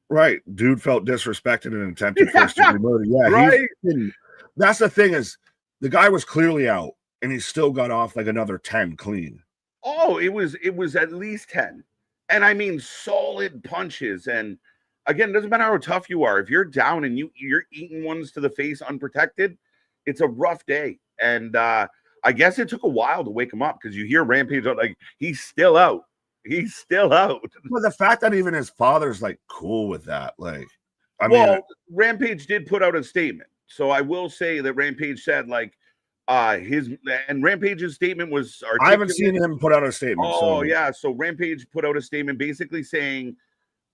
Right. Dude felt disrespected and attempted first-degree murder. Yeah, right. That's the thing is the guy was clearly out and he still got off like another 10 clean. Oh, it was at least 10. And I mean solid punches. And again, it doesn't matter how tough you are. If you're down and you're eating ones to the face unprotected, it's a rough day. And I guess it took a while to wake him up because you hear Rampage like he's still out. He's still out. But the fact that even his father's like cool with that, like, I mean, Rampage did put out a statement. So I will say that Rampage said like Rampage's statement was I haven't seen him put out a statement. Oh, yeah. So Rampage put out a statement basically saying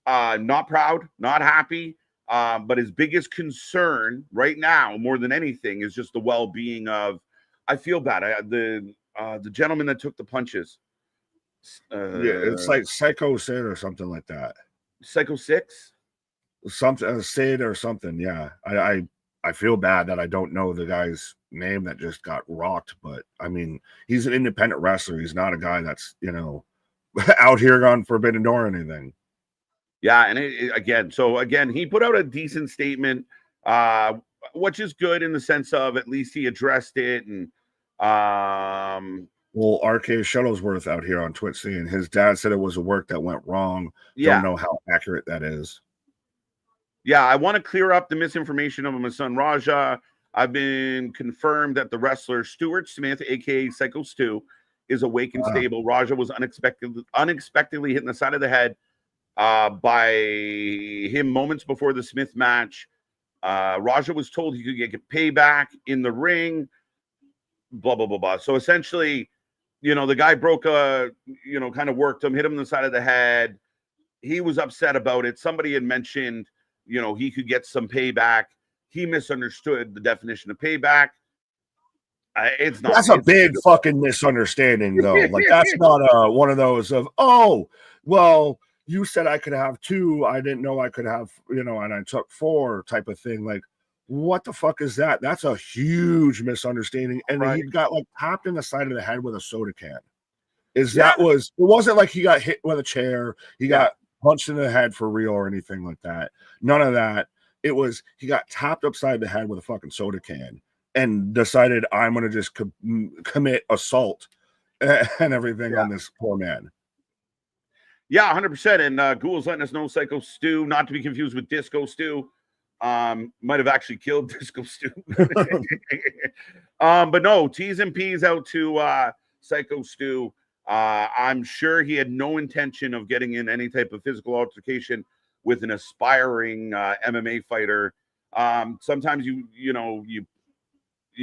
not proud, not happy, but his biggest concern right now, more than anything, is just the well-being of, I feel bad. The gentleman that took the punches. It's like Psycho Sid or something like that. Psycho 6? Something Sid or something. Yeah. I feel bad that I don't know the guy's name that just got rocked, but I mean, he's an independent wrestler. He's not a guy that's, out here on Forbidden Door or anything. Yeah. And again, he put out a decent statement, which is good in the sense of at least he addressed it. And, well, RK Shuttlesworth out here on Twitch saying his dad said it was a work that went wrong. Yeah. Don't know how accurate that is. Yeah, I want to clear up the misinformation of my son Raja. I've been confirmed that the wrestler Stuart Smith, aka Psycho Stu, is awake and stable. Raja was unexpectedly hit in the side of the head by him moments before the Smith match. Raja was told he could get payback in the ring. Blah blah blah blah. So essentially, the guy broke kind of worked him, hit him in the side of the head. He was upset about it. Somebody had mentioned, he could get some payback. He misunderstood the definition of payback. It's not. That's a big fucking misunderstanding, though. Like that's not one of those of, oh, well, you said I could have 2. I didn't know I could have, and I took 4 type of thing. Like, what the fuck is that? That's a huge misunderstanding. And Right. he got like tapped in the side of the head with a soda can. It wasn't like he got hit with a chair. He got punched in the head for real or anything like that. None of that. It was, he got tapped upside the head with a fucking soda can and decided, I'm going to just commit assault and everything on this poor man. Yeah, 100%. And Ghoul's letting us know Psycho Stu, not to be confused with Disco Stu, might have actually killed Disco Stu. But no, T's and P's out to Psycho Stu. I'm sure he had no intention of getting in any type of physical altercation with an aspiring MMA fighter. Sometimes you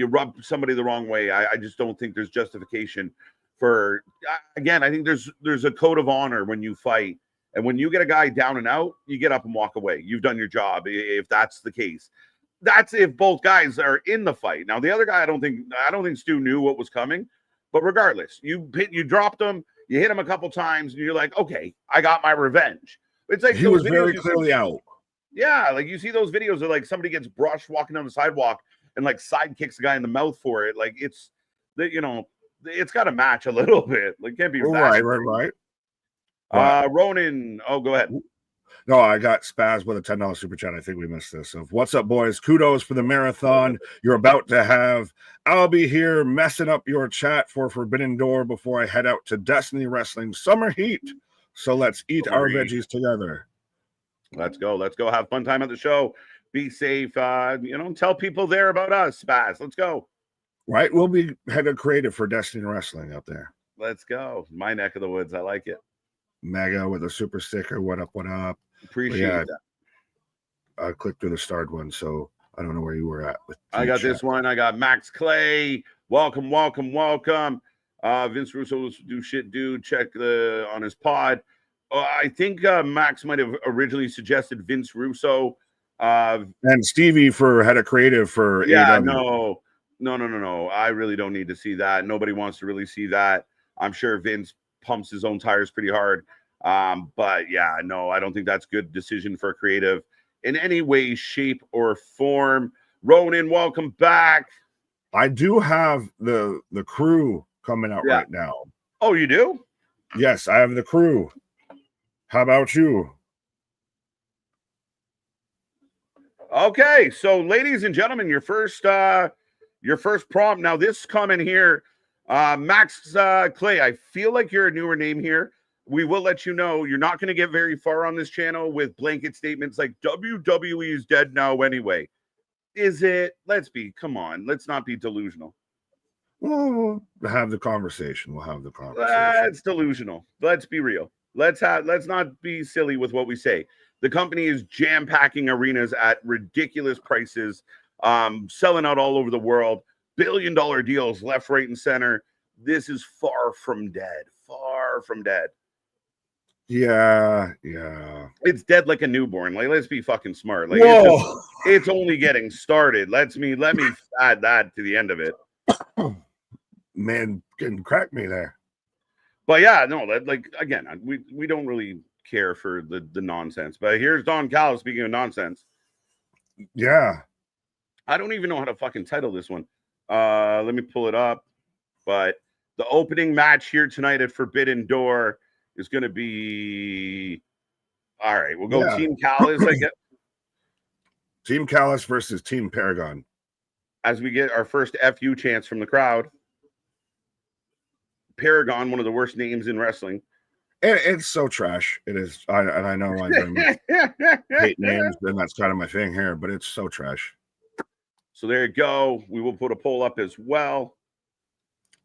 rub somebody the wrong way. I just don't think there's justification for. Again, I think there's a code of honor when you fight, and when you get a guy down and out, you get up and walk away. You've done your job. If that's the case, that's if both guys are in the fight. Now the other guy, I don't think Stu knew what was coming. But regardless, you dropped him, you hit him a couple times, and you're like, okay, I got my revenge. It's like he was very clearly out. Yeah, like you see those videos of like somebody gets brushed walking down the sidewalk and like side kicks the guy in the mouth for it. Like it's it's got to match a little bit. Like can't be right. Ronan, go ahead. No, I got Spaz with a $10 super chat. I think we missed this. Of what's up, boys? Kudos for the marathon you're about to have. I'll be here messing up your chat for Forbidden Door before I head out to Destiny Wrestling Summer Heat. So let's eat our veggies together. Let's go. Have fun time at the show. Be safe. Tell people there about us, Spaz. Let's go. Right. We'll be head of creative for Destiny Wrestling up there. Let's go. My neck of the woods. I like it. Mega with a super sticker. What up? Appreciate that. I clicked through the starred one, so I don't know where you were at. I got this one. I got Max Clay. Welcome. Vince Russo do shit, dude. Check on his pod. I think Max might have originally suggested Vince Russo. And Stevie for head of creative for AEW. No. I really don't need to see that. Nobody wants to really see that. I'm sure Vince pumps his own tires pretty hard. But yeah, no, I don't think that's good decision for creative in any way, shape, or form. Ronan, welcome back. I do have the crew coming out right now. Oh, you do? Yes, I have the crew. How about you? Okay, so ladies and gentlemen, your first prompt. Now this comment here, Max Clay, I feel like you're a newer name here. We will let you know you're not going to get very far on this channel with blanket statements like WWE is dead now anyway. Is it? Come on. Let's not be delusional. We'll have the conversation. That's delusional. Let's be real. Let's not be silly with what we say. The company is jam-packing arenas at ridiculous prices, selling out all over the world, billion-dollar deals left, right, and center. This is far from dead. Yeah. It's dead like a newborn. Like, let's be fucking smart. Like, it's only getting started. Let me add that to the end of it. Man, can crack me there. But yeah, no, again, we don't really care for the nonsense. But here's Don Callis speaking of nonsense. Yeah. I don't even know how to fucking title this one. Let me pull it up. But the opening match here tonight at Forbidden Door is going to be all right. We'll go Team Callis, I guess. Team Callis versus Team Paragon. As we get our first FU chance from the crowd. Paragon, one of the worst names in wrestling. It's so trash. It is. I know I very much hate names, and that's kind of my thing here, but it's so trash. So there you go. We will put a poll up as well.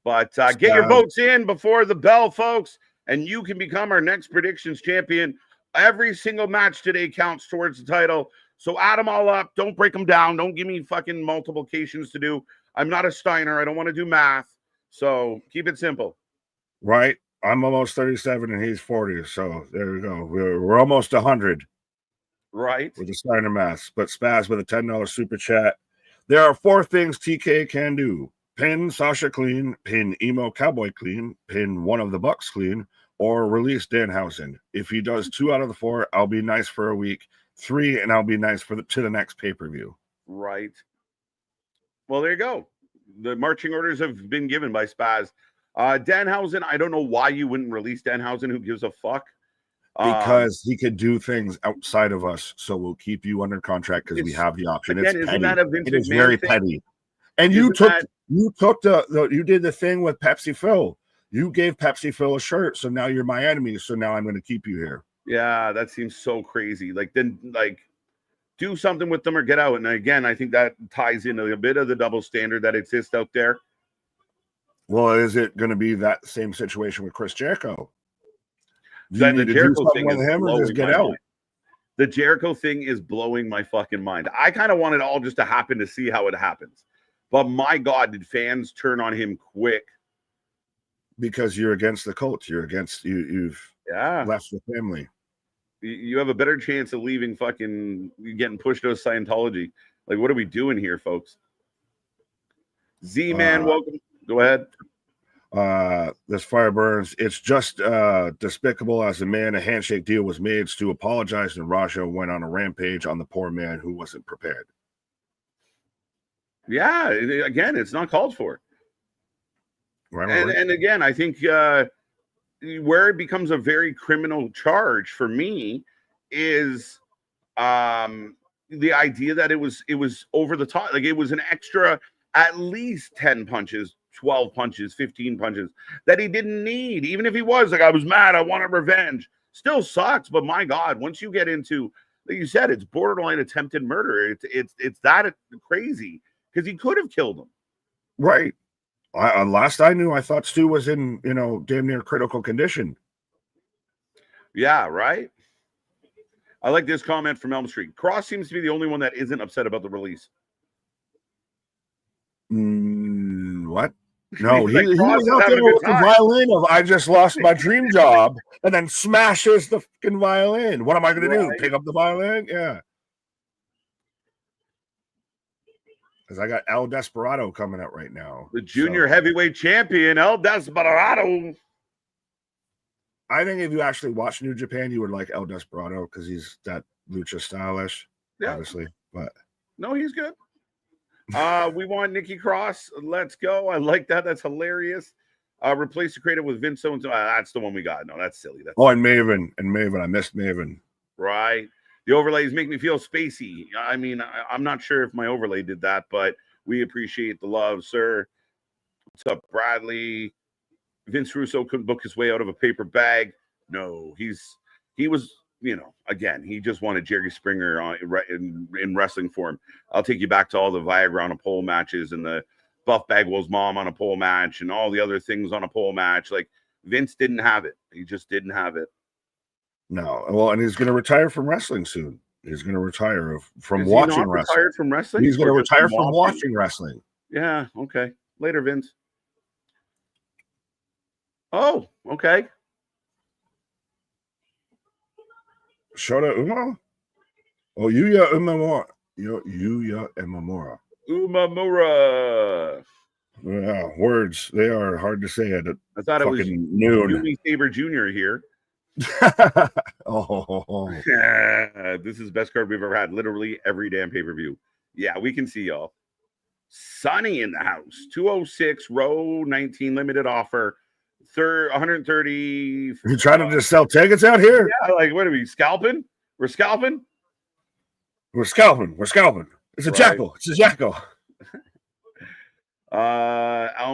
But get your votes in before the bell, folks, and you can become our next predictions champion. Every single match today counts towards the title. So add them all up. Don't break them down. Don't give me fucking multiplications to do. I'm not a Steiner. I don't want to do math. So keep it simple. Right. I'm almost 37 and he's 40. So there we go. We're almost 100. Right. With the Steiner math. But Spaz with a $10 super chat. There are 4 things TK can do. Pin Sasha clean, pin Emo Cowboy clean, pin one of the Bucks clean, or release Danhausen. If he does 2 out of the 4, I'll be nice for a week. 3, and I'll be nice to the next pay-per-view. Right. Well, there you go. The marching orders have been given by Spaz. Danhausen, I don't know why you wouldn't release Danhausen. Who gives a fuck? Because he could do things outside of us, so we'll keep you under contract because we have the option. Again, it's isn't petty. that a Vince It is McMahon very thing? petty. And you did the thing with Pepsi Phil. You gave Pepsi Phil a shirt, so now you're my enemy. So now I'm going to keep you here. Yeah, that seems so crazy. Then do something with them or get out. And again, I think that ties into a bit of the double standard that exists out there. Well, is it going to be that same situation with Chris Jericho? The Jericho thing is him or just get out? Mind. The Jericho thing is blowing my fucking mind. I kind of want it all just to happen to see how it happens. But my God, did fans turn on him quick? Because you're against the cult. You're against you've left the family. You have a better chance of leaving fucking getting pushed to Scientology. What are we doing here, folks? Z-Man, welcome. Go ahead. This fire burns. It's just despicable. As a man, a handshake deal was made. Stu apologized, and Raja went on a rampage on the poor man who wasn't prepared. Yeah, again, it's not called for. Right. And again, I think where it becomes a very criminal charge for me is the idea that it was over the top. It was an extra at least 10 punches, 12 punches, 15 punches that he didn't need. Even if he was I was mad, I wanted revenge. Still sucks, but my God, once you get into, like you said, it's borderline attempted murder. It's that crazy because he could have killed him. Right. Last I knew, I thought Stu was in, damn near critical condition. Yeah, right. I like this comment from Elm Street. Cross seems to be the only one that isn't upset about the release. What? No, he was out having there with the violin of "I just lost my dream job," and then smashes the fucking violin. What am I going to do? Pick up the violin? Yeah. Because I got El Desperado coming out right now. The junior heavyweight champion, El Desperado. I think if you actually watch New Japan, you would like El Desperado because he's that lucha stylish, obviously. But no, he's good. We want Nikki Cross. Let's go. I like that. That's hilarious. Replace the creative with Vince Owens. That's the one we got. No, that's silly. And Maven. I missed Maven. Right. The overlays make me feel spacey. I mean, I'm not sure if my overlay did that, but we appreciate the love, sir. What's up, Bradley? Vince Russo couldn't book his way out of a paper bag. No, he was, again, he just wanted Jerry Springer in wrestling form. I'll take you back to all the Viagra on a pole matches and the Buff Bagwell's mom on a pole match and all the other things on a pole match. Vince didn't have it. He just didn't have it. No. Well, and he's going to retire from wrestling soon. He's going to retire from watching wrestling. Retired from wrestling? He's going to retire from watching wrestling. Yeah. Okay. Later, Vince. Oh, okay. Shota Uma? Oh, Yuya Umamura. Yuya Umamura. Umamura. Yeah, words. They are hard to say at I thought it was noon. Yumi Saber Jr. here. Oh. This is the best card we've ever had. Literally every damn pay-per-view. Yeah, we can see y'all. Sunny in the house. 206 row 19 limited offer. 130. You trying to just sell tickets out here? Yeah, what are we scalping? We're scalping. We're scalping. It's a jackal. It's a jackal.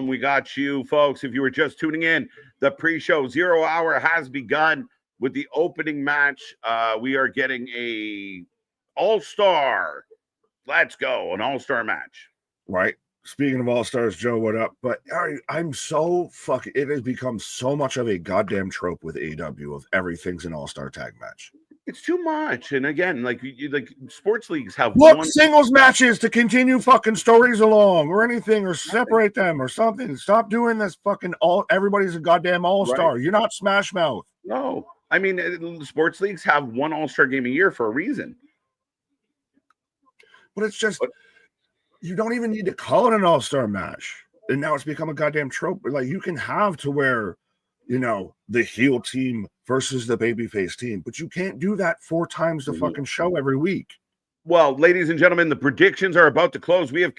We got you, folks. If you were just tuning in, the pre-show 0 hour has begun with the opening match. We are getting a all-star. Let's go, an all-star match. Right. Speaking of all-stars, Joe, what up? But I'm so fucking. It has become so much of a goddamn trope with AEW of everything's an all-star tag match. It's too much. And again, sports leagues have singles matches to continue fucking stories along or anything or separate them or something. Stop doing this fucking everybody's a goddamn all-star. Right. You're not Smash Mouth. No. I mean, sports leagues have one all-star game a year for a reason. But it's just you don't even need to call it an all-star match. And now it's become a goddamn trope. You can have to where the heel team versus the babyface team, but you can't do that 4 times the fucking show every week. Well, ladies and gentlemen, the predictions are about to close. We have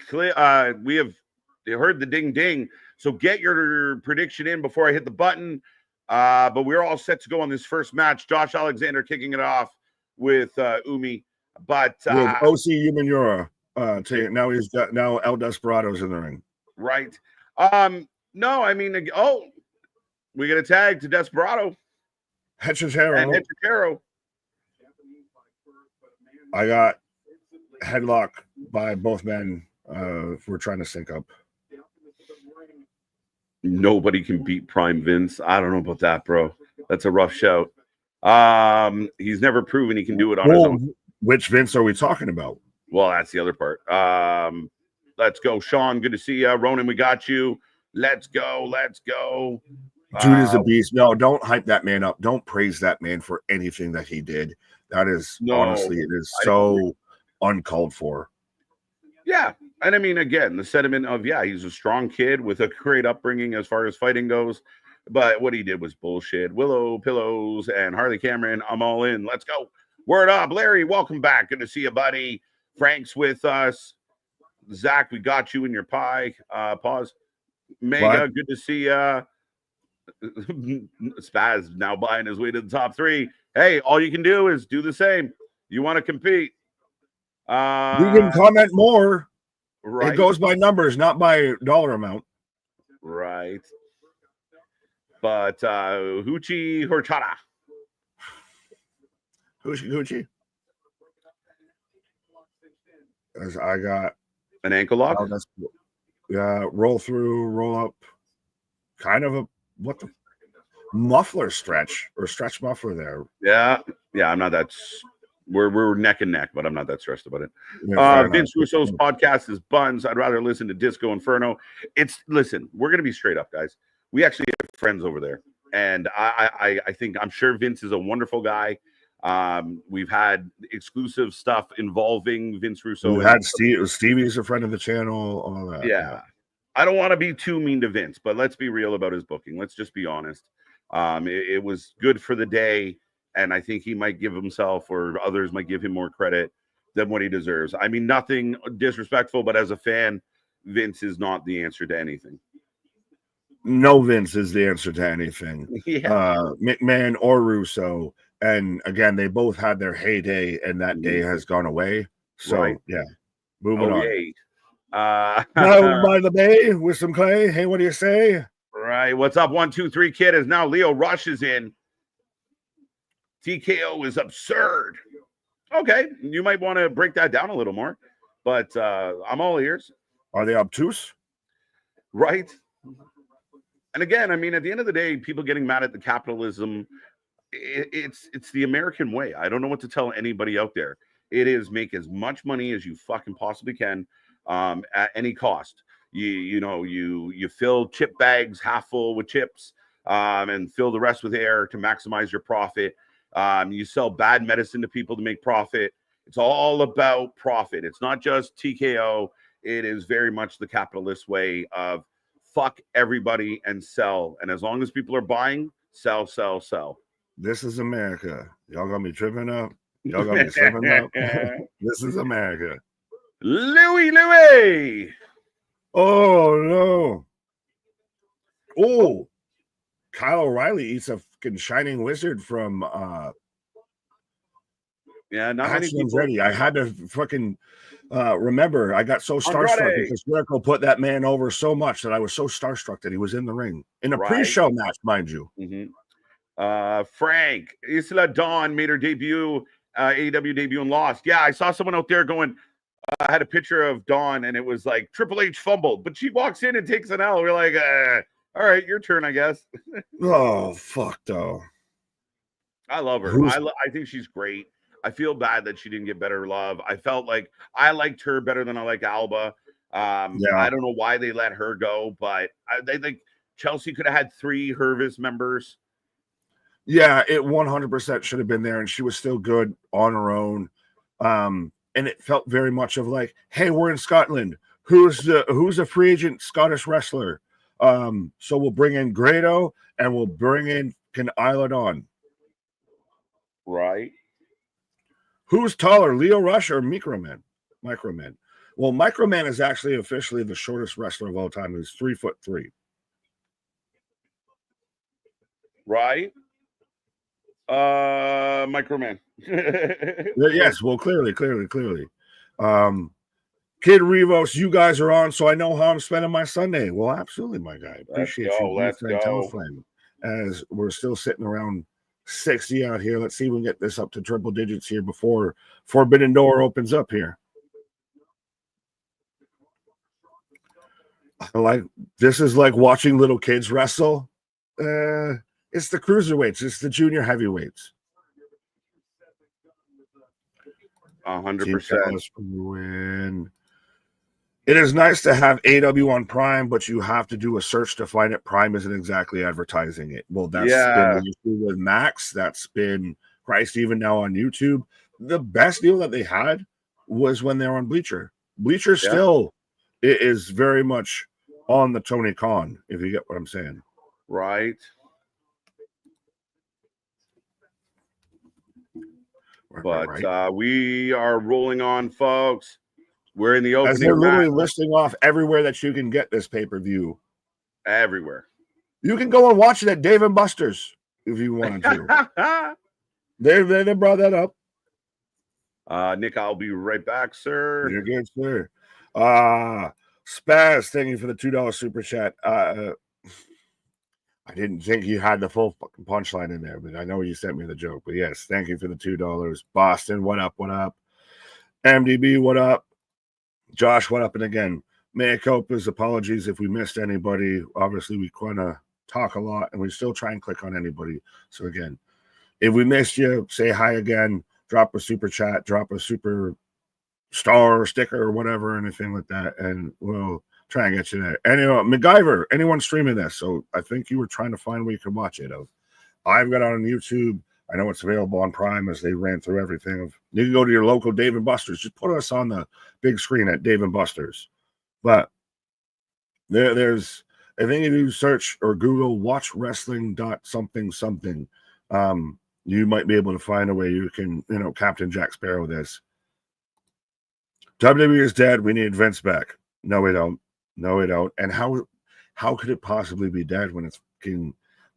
heard the ding ding, so get your prediction in before I hit the button. But we're all set to go on this first match. Josh Alexander kicking it off with Umi, but with OC Umanura now El Desperado's in the ring, right? No, I mean, we get a tag to Desperado. Hechicero. I got headlock by both men. We're trying to sync up. Nobody can beat Prime Vince. I don't know about that, bro. That's a rough shout. He's never proven he can do it on his own. Which Vince are we talking about? Well, that's the other part. Let's go, Sean. Good to see you. Ronan, we got you. Let's go. Dude is a beast. No, don't hype that man up. Don't praise that man for anything that he did. That is honestly, it is so uncalled for. Yeah. And I mean, again, the sentiment of, he's a strong kid with a great upbringing as far as fighting goes. But what he did was bullshit. Willow, Pillows, and Harley Cameron, I'm all in. Let's go. Word up. Larry, welcome back. Good to see you, buddy. Frank's with us. Zach, we got you in your pie. Pause. Mega, good to see you. Spaz now buying his way to the top 3. Hey, all you can do is do the same. You want to compete. You can comment more. Right. It goes by numbers, not by dollar amount. Right. But Hoochie Horchata. Hoochie. As I got an ankle lock. Roll through, roll up. Kind of a muffler stretch or stretch muffler there. Yeah. I'm not that. We're neck and neck, but I'm not that stressed about it. Vince Russo's podcast is buns. I'd rather listen to Disco Inferno. Listen, we're gonna be straight up, guys. We actually have friends over there, and I think I'm sure Vince is a wonderful guy. We've had exclusive stuff involving Vince Russo. We had Stevie's a friend of the channel. All that. Yeah. I don't want to be too mean to Vince, but let's be real about his booking. Let's just be honest. It was good for the day. And I think he might give himself or others might give him more credit than what he deserves. I mean, nothing disrespectful, but as a fan, Vince is not the answer to anything. No, Vince is the answer to anything. Yeah. McMahon or Russo. And again, they both had their heyday, and that day has gone away. So, moving on. Now by the bay with some clay. Hey, what do you say? Right. What's up? 1, 2, 3 kid is now Leo Rush is in. TKO is absurd. Okay, you might want to break that down a little more, but I'm all ears. Are they obtuse? Right. And again, I mean, at the end of the day, people getting mad at the capitalism, it's the American way. I don't know what to tell anybody out there. It is make as much money as you fucking possibly can at any cost. You fill chip bags half full with chips and fill the rest with air to maximize your profit. You sell bad medicine to people to make profit. It's all about profit. It's not just TKO. It is very much the capitalist way of fuck everybody and sell. And as long as people are buying, sell. This is America. Y'all gonna be tripping up. Y'all gonna be slipping up. This is America. Louis. Oh no. Oh, Kyle O'Reilly eats a fucking shining wizard from not many people. Ready. I had to fucking remember. I got so starstruck because Jericho put that man over so much that I was so starstruck that he was in the ring in a pre-show match, mind you. Mm-hmm. Frank Isla Dawn made her debut, AEW debut, and lost. Yeah, I saw someone out there going. I had a picture of Dawn, and it was like Triple H fumbled, but she walks in and takes an L. We're like, all right, your turn, I guess. Oh, fuck, though. I love her. I think she's great. I feel bad that she didn't get better love. I felt like I liked her better than I like Alba. I don't know why they let her go, but they think Chelsea could have had 3 Hervis members. Yeah, it 100% should have been there, and she was still good on her own. And it felt very much of like, hey, we're in Scotland. Who's a free agent Scottish wrestler? So we'll bring in Grado and we'll bring in Islandon. Right. Who's taller, Leo Rush or Microman? Well, Microman is actually officially the shortest wrestler of all time. He's 3'3". Right. Microman. Yes, well, clearly. Kid Rivos, you guys are on, so I know how I'm spending my Sunday. Well, absolutely, my guy. Appreciate you. Let's go. As we're still sitting around 60 out here. Let's see if we can get this up to triple digits here before Forbidden Door opens up here. This is like watching little kids wrestle. It's the cruiserweights. It's the junior heavyweights. 100%. Win. It is nice to have AEW on Prime, but you have to do a search to find it. Prime isn't exactly advertising it. Well, that's been the issue with Max. That's been Christ even now on YouTube. The best deal that they had was when they were on Bleacher. Bleacher still is very much on the Tony Khan, if you get what I'm saying. Right. But we are rolling on, folks. We're in the opening. As they're literally listing off everywhere that you can get this pay-per-view. Everywhere. You can go and watch it at Dave & Buster's if you wanted to. they brought that up. Nick, I'll be right back, sir. You're good, sir. Spaz, thank you for the $2 super chat. I didn't think you had the full fucking punchline in there, but I know you sent me the joke. But yes, thank you for the $2. Boston, what up? MDB, what up? Josh, what up? And again, mea culpas, apologies if we missed anybody. Obviously, we kind of talk a lot, and we still try and click on anybody. So again, if we missed you, say hi again. Drop a super chat, drop a super star sticker or whatever, anything like that, and we'll try and get you there. Anyway, MacGyver, anyone streaming this? So I think you were trying to find where you can watch it. I've got it on YouTube. I know it's available on Prime as they ran through everything. You can go to your local Dave & Buster's. Just put us on the big screen at Dave & Buster's. But there's, I think if you search or Google watch wrestling something, you might be able to find a way you can, Captain Jack Sparrow this. WWE is dead. We need Vince back. No, we don't. And how could it possibly be dead when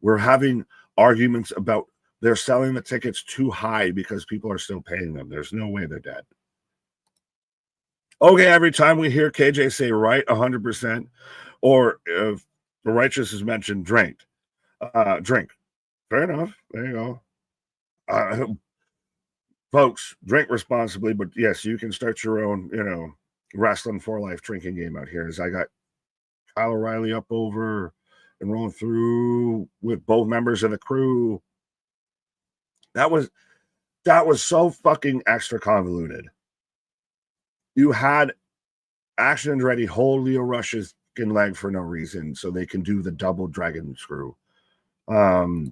we're having arguments about they're selling the tickets too high because people are still paying them. There's no way they're dead. Okay, every time we hear KJ say right, 100%, or if the righteous is mentioned, drink. Fair enough. There you go. Folks, drink responsibly, but yes, you can start your own, wrestling for life drinking game out here. As I got Kyle O'Reilly up over and rolling through with both members of the crew. That was so fucking extra convoluted. You had Action Ready hold Leo Rush's leg for no reason, so they can do the double dragon screw. WWE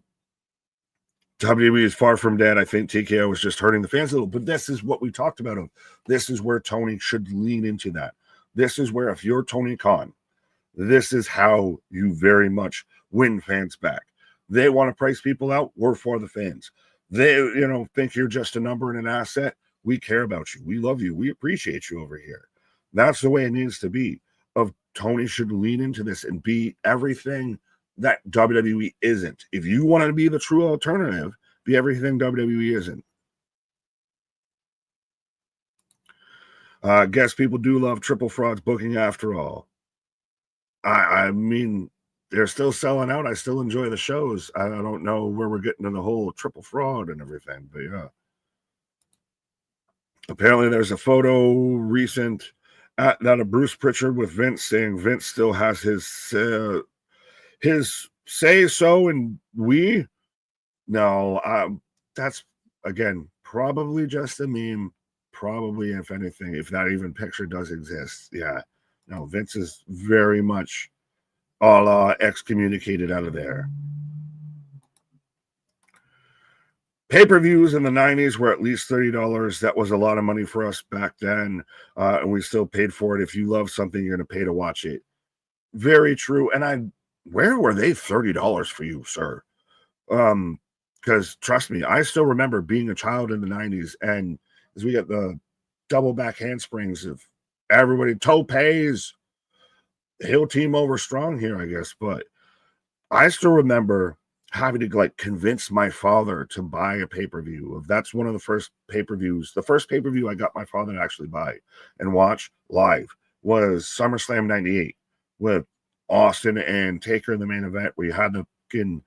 is far from dead. I think TKO was just hurting the fans a little, but this is what we talked about. This is where Tony should lean into that. This is where, if you're Tony Khan, this is how you very much win fans back. They want to price people out. We're for the fans. They, think you're just a number and an asset. We care about you. We love you. We appreciate you over here. That's the way it needs to be. Tony should lean into this and be everything that WWE isn't. If you want to be the true alternative, be everything WWE isn't. Guess people do love Triple Fraud's booking after all. I mean, they're still selling out. I still enjoy the shows. I don't know where we're getting to the whole Triple Fraud and everything, but yeah. Apparently there's a photo recent that of Bruce Pritchard with Vince saying Vince still has his say so, and that's again probably just a meme. Probably, if anything, if that even picture does exist. Yeah. No, Vince is very much all excommunicated out of there. Pay-per-views in the 90s were at least $30. That was a lot of money for us back then, and we still paid for it. If you love something, you're going to pay to watch it. Very true. And where were they $30 for you, sir? Because trust me, I still remember being a child in the 90s, and as we get the double back handsprings of everybody, topes, heel team over strong here, I guess. But I still remember having to like convince my father to buy a pay-per-view. That's one of the first pay-per-views. The first pay-per-view I got my father to actually buy and watch live was SummerSlam 98 with Austin and Taker in the main event. We had the fucking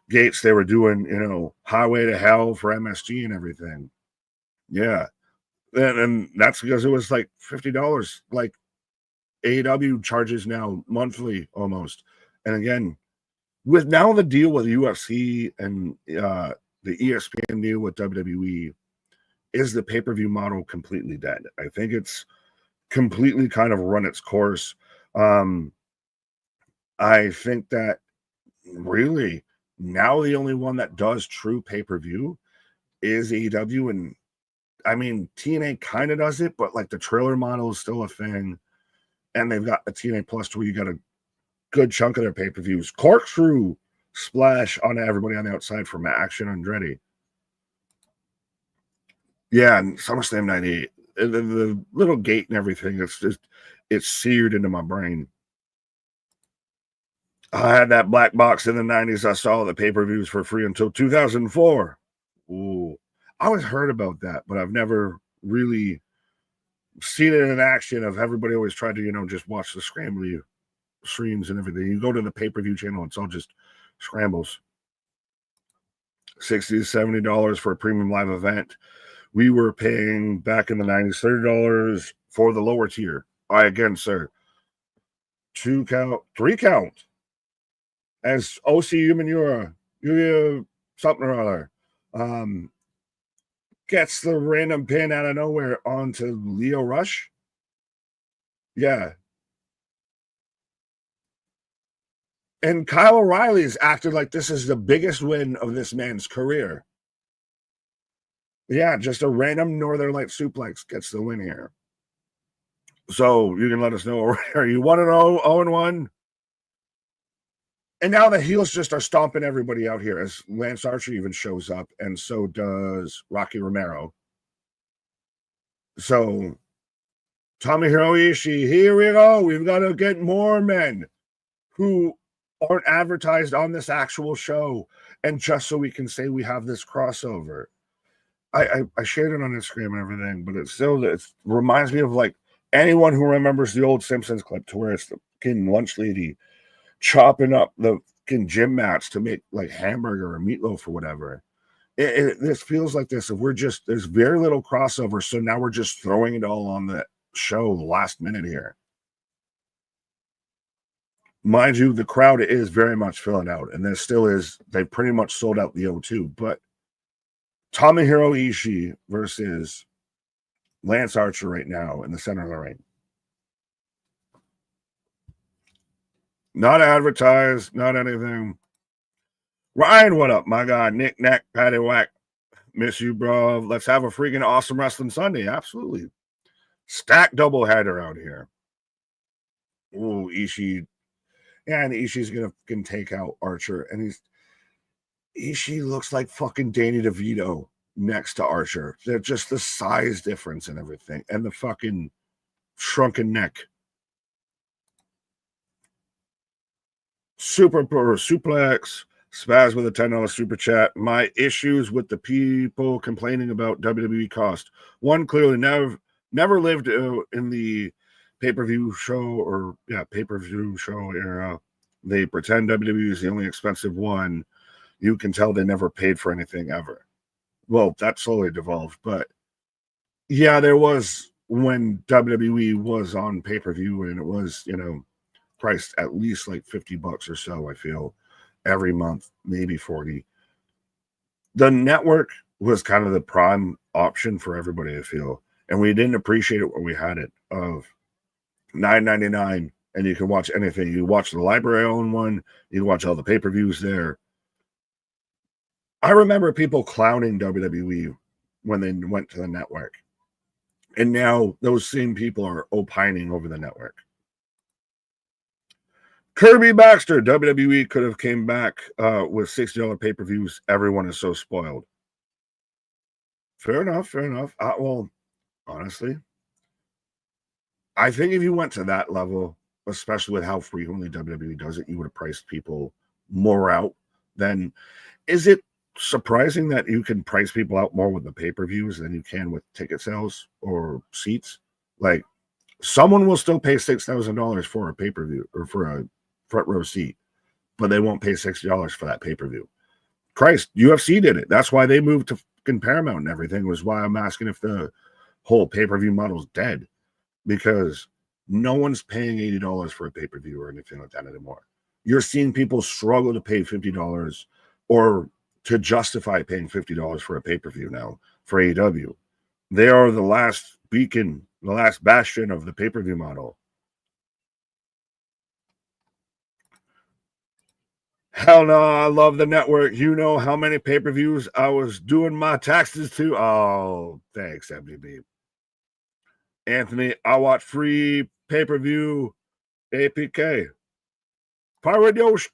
gates. They were doing, Highway to Hell for MSG and everything. Yeah. And that's because it was like $50, like AEW charges now monthly almost. And again, with now the deal with UFC and the ESPN deal with WWE, is the pay-per-view model completely dead? I think it's completely kind of run its course. I think that really now the only one that does true pay-per-view is AEW. And I mean, TNA kind of does it, but like the trailer model is still a thing. And they've got the TNA Plus where you got a good chunk of their pay-per-views. Corkscrew splash on everybody on the outside from Action Andretti. Yeah, and SummerSlam 98. The little gate and everything, it's seared into my brain. I had that black box in the 90s. I saw the pay-per-views for free until 2004. Ooh. I always heard about that, but I've never really seen it in action. Of everybody always tried to, just watch the scrambly streams and everything. You go to the pay-per-view channel, it's all just scrambles. $60 to $70 for a premium live event. We were paying back in the 90s $30 for the lower tier. Again, sir, 2 count, 3 count. As OC Human you're something or other. Gets the random pin out of nowhere onto Leo Rush. Yeah. And Kyle O'Reilly's acted like this is the biggest win of this man's career. Yeah, just a random Northern Light suplex gets the win here. So you can let us know, are you 1-0, 0-1? And now the heels just are stomping everybody out here as Lance Archer even shows up, and so does Rocky Romero. So Tomohiro Ishii, here we go. We've got to get more men who aren't advertised on this actual show, and just so we can say we have this crossover. I shared it on Instagram and everything, but it reminds me of like anyone who remembers the old Simpsons clip to where it's the fucking lunch lady chopping up the fucking gym mats to make like hamburger or meatloaf or whatever. This feels like this. If there's very little crossover, so now we're just throwing it all on the show the last minute here. Mind you, the crowd is very much filling out, and there still is. They pretty much sold out the O2, but Tomohiro Ishii versus Lance Archer right now in the center of the ring. Not advertised, not anything. Ryan, what up, my guy? Nick, Nack, Patty Whack. Miss you, bro. Let's have a freaking awesome wrestling Sunday. Absolutely. Stack doubleheader out here. Ooh, Ishii. Yeah, and Ishii's gonna take out Archer. And Ishii looks like fucking Danny DeVito next to Archer. They're just the size difference and everything. And the fucking shrunken neck. Super Pro Suplex. Spaz with a $10 super chat. My issues with the people complaining about WWE cost. One, clearly never lived in the pay-per-view show era. They pretend WWE is the only expensive one. You can tell they never paid for anything ever. Well, that slowly devolved, but yeah, there was when WWE was on pay-per-view and it was, priced at least like $50 or so, I feel, every month, maybe 40. The network was kind of the prime option for everybody, I feel. And we didn't appreciate it when we had it of $9.99, and you can watch anything. You watch the library own one, you can watch all the pay-per-views there. I remember people clowning WWE when they went to the network. And now those same people are opining over the network. Kirby Baxter, WWE could have came back with $60 pay-per-views. Everyone is so spoiled. Fair enough, fair enough. Well, honestly, I think if you went to that level, especially with how frequently WWE does it, you would have priced people more out. Then is it surprising that you can price people out more with the pay-per-views than you can with ticket sales or seats? Like, someone will still pay $6,000 for a pay-per-view or for a front row seat, but they won't pay $60 for that pay-per-view. Christ, UFC did it. That's why they moved to fucking Paramount and everything, was why I'm asking if the whole pay-per-view model's dead, because no one's paying $80 for a pay-per-view or anything like that anymore. You're seeing people struggle to pay $50 or to justify paying $50 for a pay-per-view now for AEW. They are the last beacon, the last bastion of the pay-per-view model. Hell no, I love the network. You know how many pay-per-views I was doing my taxes to? Oh, thanks, MDB. Anthony, I watch free pay-per-view APK. Pirate Yosh.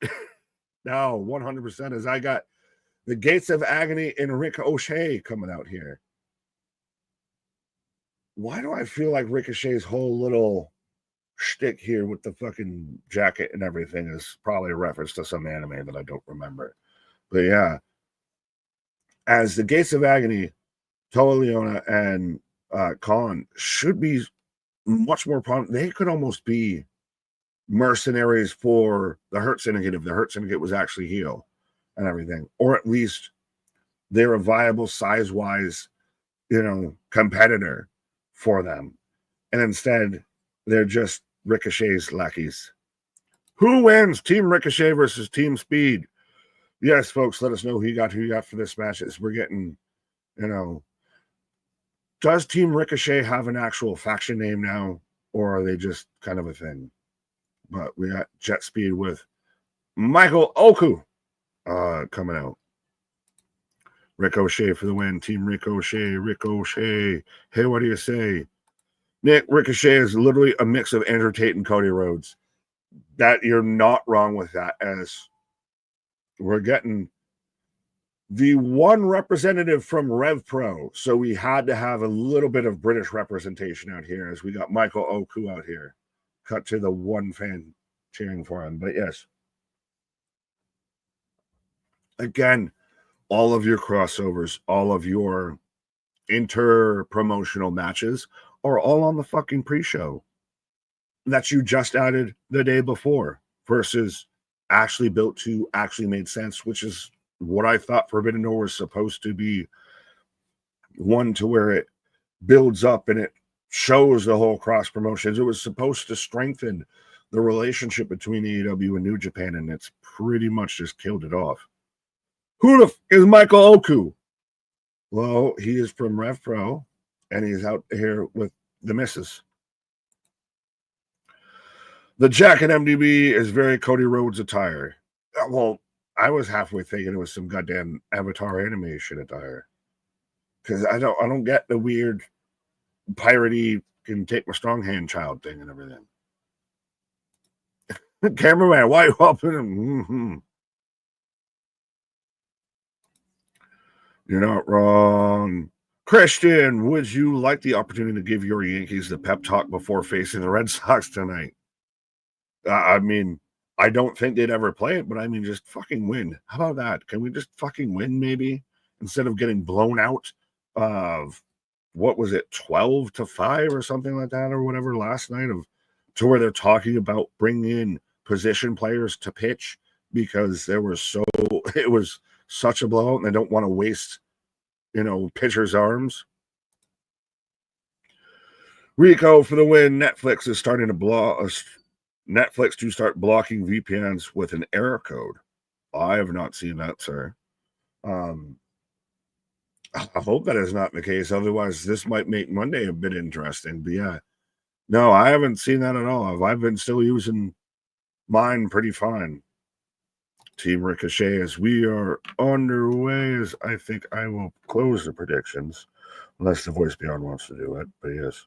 No, 100%, as I got the Gates of Agony and Ricochet coming out here. Why do I feel like Ricochet's whole little shtick here with the fucking jacket and everything is probably a reference to some anime that I don't remember? But yeah, as the Gates of Agony, Toa Leona and Khan should be much more prominent. They could almost be mercenaries for the Hurt Syndicate if the Hurt Syndicate was actually heel and everything, or at least they're a viable size-wise, competitor for them. And instead, they're just Ricochet's lackeys. Who wins? Team Ricochet versus Team Speed. Yes, folks, let us know who you got for this match. As we're getting, does Team Ricochet have an actual faction name now, or are they just kind of a thing? But we got Jet Speed with Michael Oku coming out. Ricochet for the win. Team Ricochet. Hey, what do you say? Nick, Ricochet is literally a mix of Andrew Tate and Cody Rhodes. That you're not wrong with that, as we're getting the one representative from Rev Pro. So we had to have a little bit of British representation out here, as we got Michael Oku out here. Cut to the one fan cheering for him. But yes, again, all of your crossovers, all of your inter-promotional matches are all on the fucking pre-show that you just added the day before versus actually built to actually made sense, which is what I thought Forbidden Door was supposed to be. One to where it builds up and it shows the whole cross promotions. It was supposed to strengthen the relationship between AEW and New Japan, and it's pretty much just killed it off. Who the f is Michael Oku? Well, he is from Rev Pro, and he's out here with the missus. The jacket MDB is very Cody Rhodes attire. Well, I was halfway thinking it was some goddamn Avatar animation attire, because I don't get the weird piratey can take my strong hand child thing and everything. Cameraman, why are you helping him? Mm-hmm. You're not wrong. Christian, would you like the opportunity to give your Yankees the pep talk before facing the Red Sox tonight? I mean, I don't think they'd ever play it, but I mean, just fucking win. How about that? Can we just fucking win, maybe? Instead of getting blown out of, what was it, 12-5 or something like that, or whatever last night, to where they're talking about bringing in position players to pitch because it was such a blowout and they don't want to waste, pitchers' arms. Rico for the win. Netflix is starting to Netflix to start blocking VPNs with an error code. I have not seen that, sir. I hope that is not the case. Otherwise, this might make Monday a bit interesting. But yeah, no, I haven't seen that at all. I've been still using mine pretty fine. Team Ricochet, as we are underway, as I think I will close the predictions, unless the voice beyond wants to do it. But yes.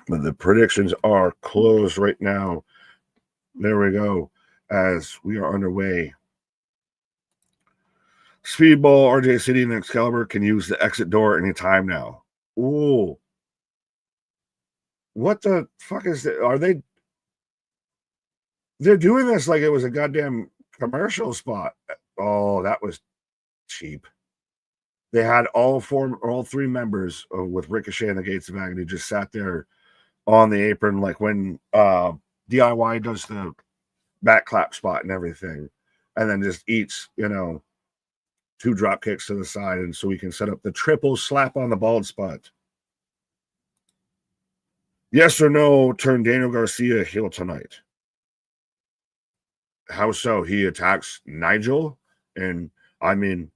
But the predictions are closed right now. There we go. As we are underway. Speedball, RJ City, and Excalibur can use the exit door anytime now. Ooh. What the fuck is that? They're doing this like it was a goddamn commercial spot. Oh, that was cheap. They had all three members with Ricochet and the Gates of Agony just sat there on the apron, like when DIY does the back clap spot and everything, and then just eats, 2 drop kicks to the side, and so we can set up the triple slap on the bald spot. Yes or no, turn Daniel Garcia heel tonight. How so? He attacks Nigel, and I mean,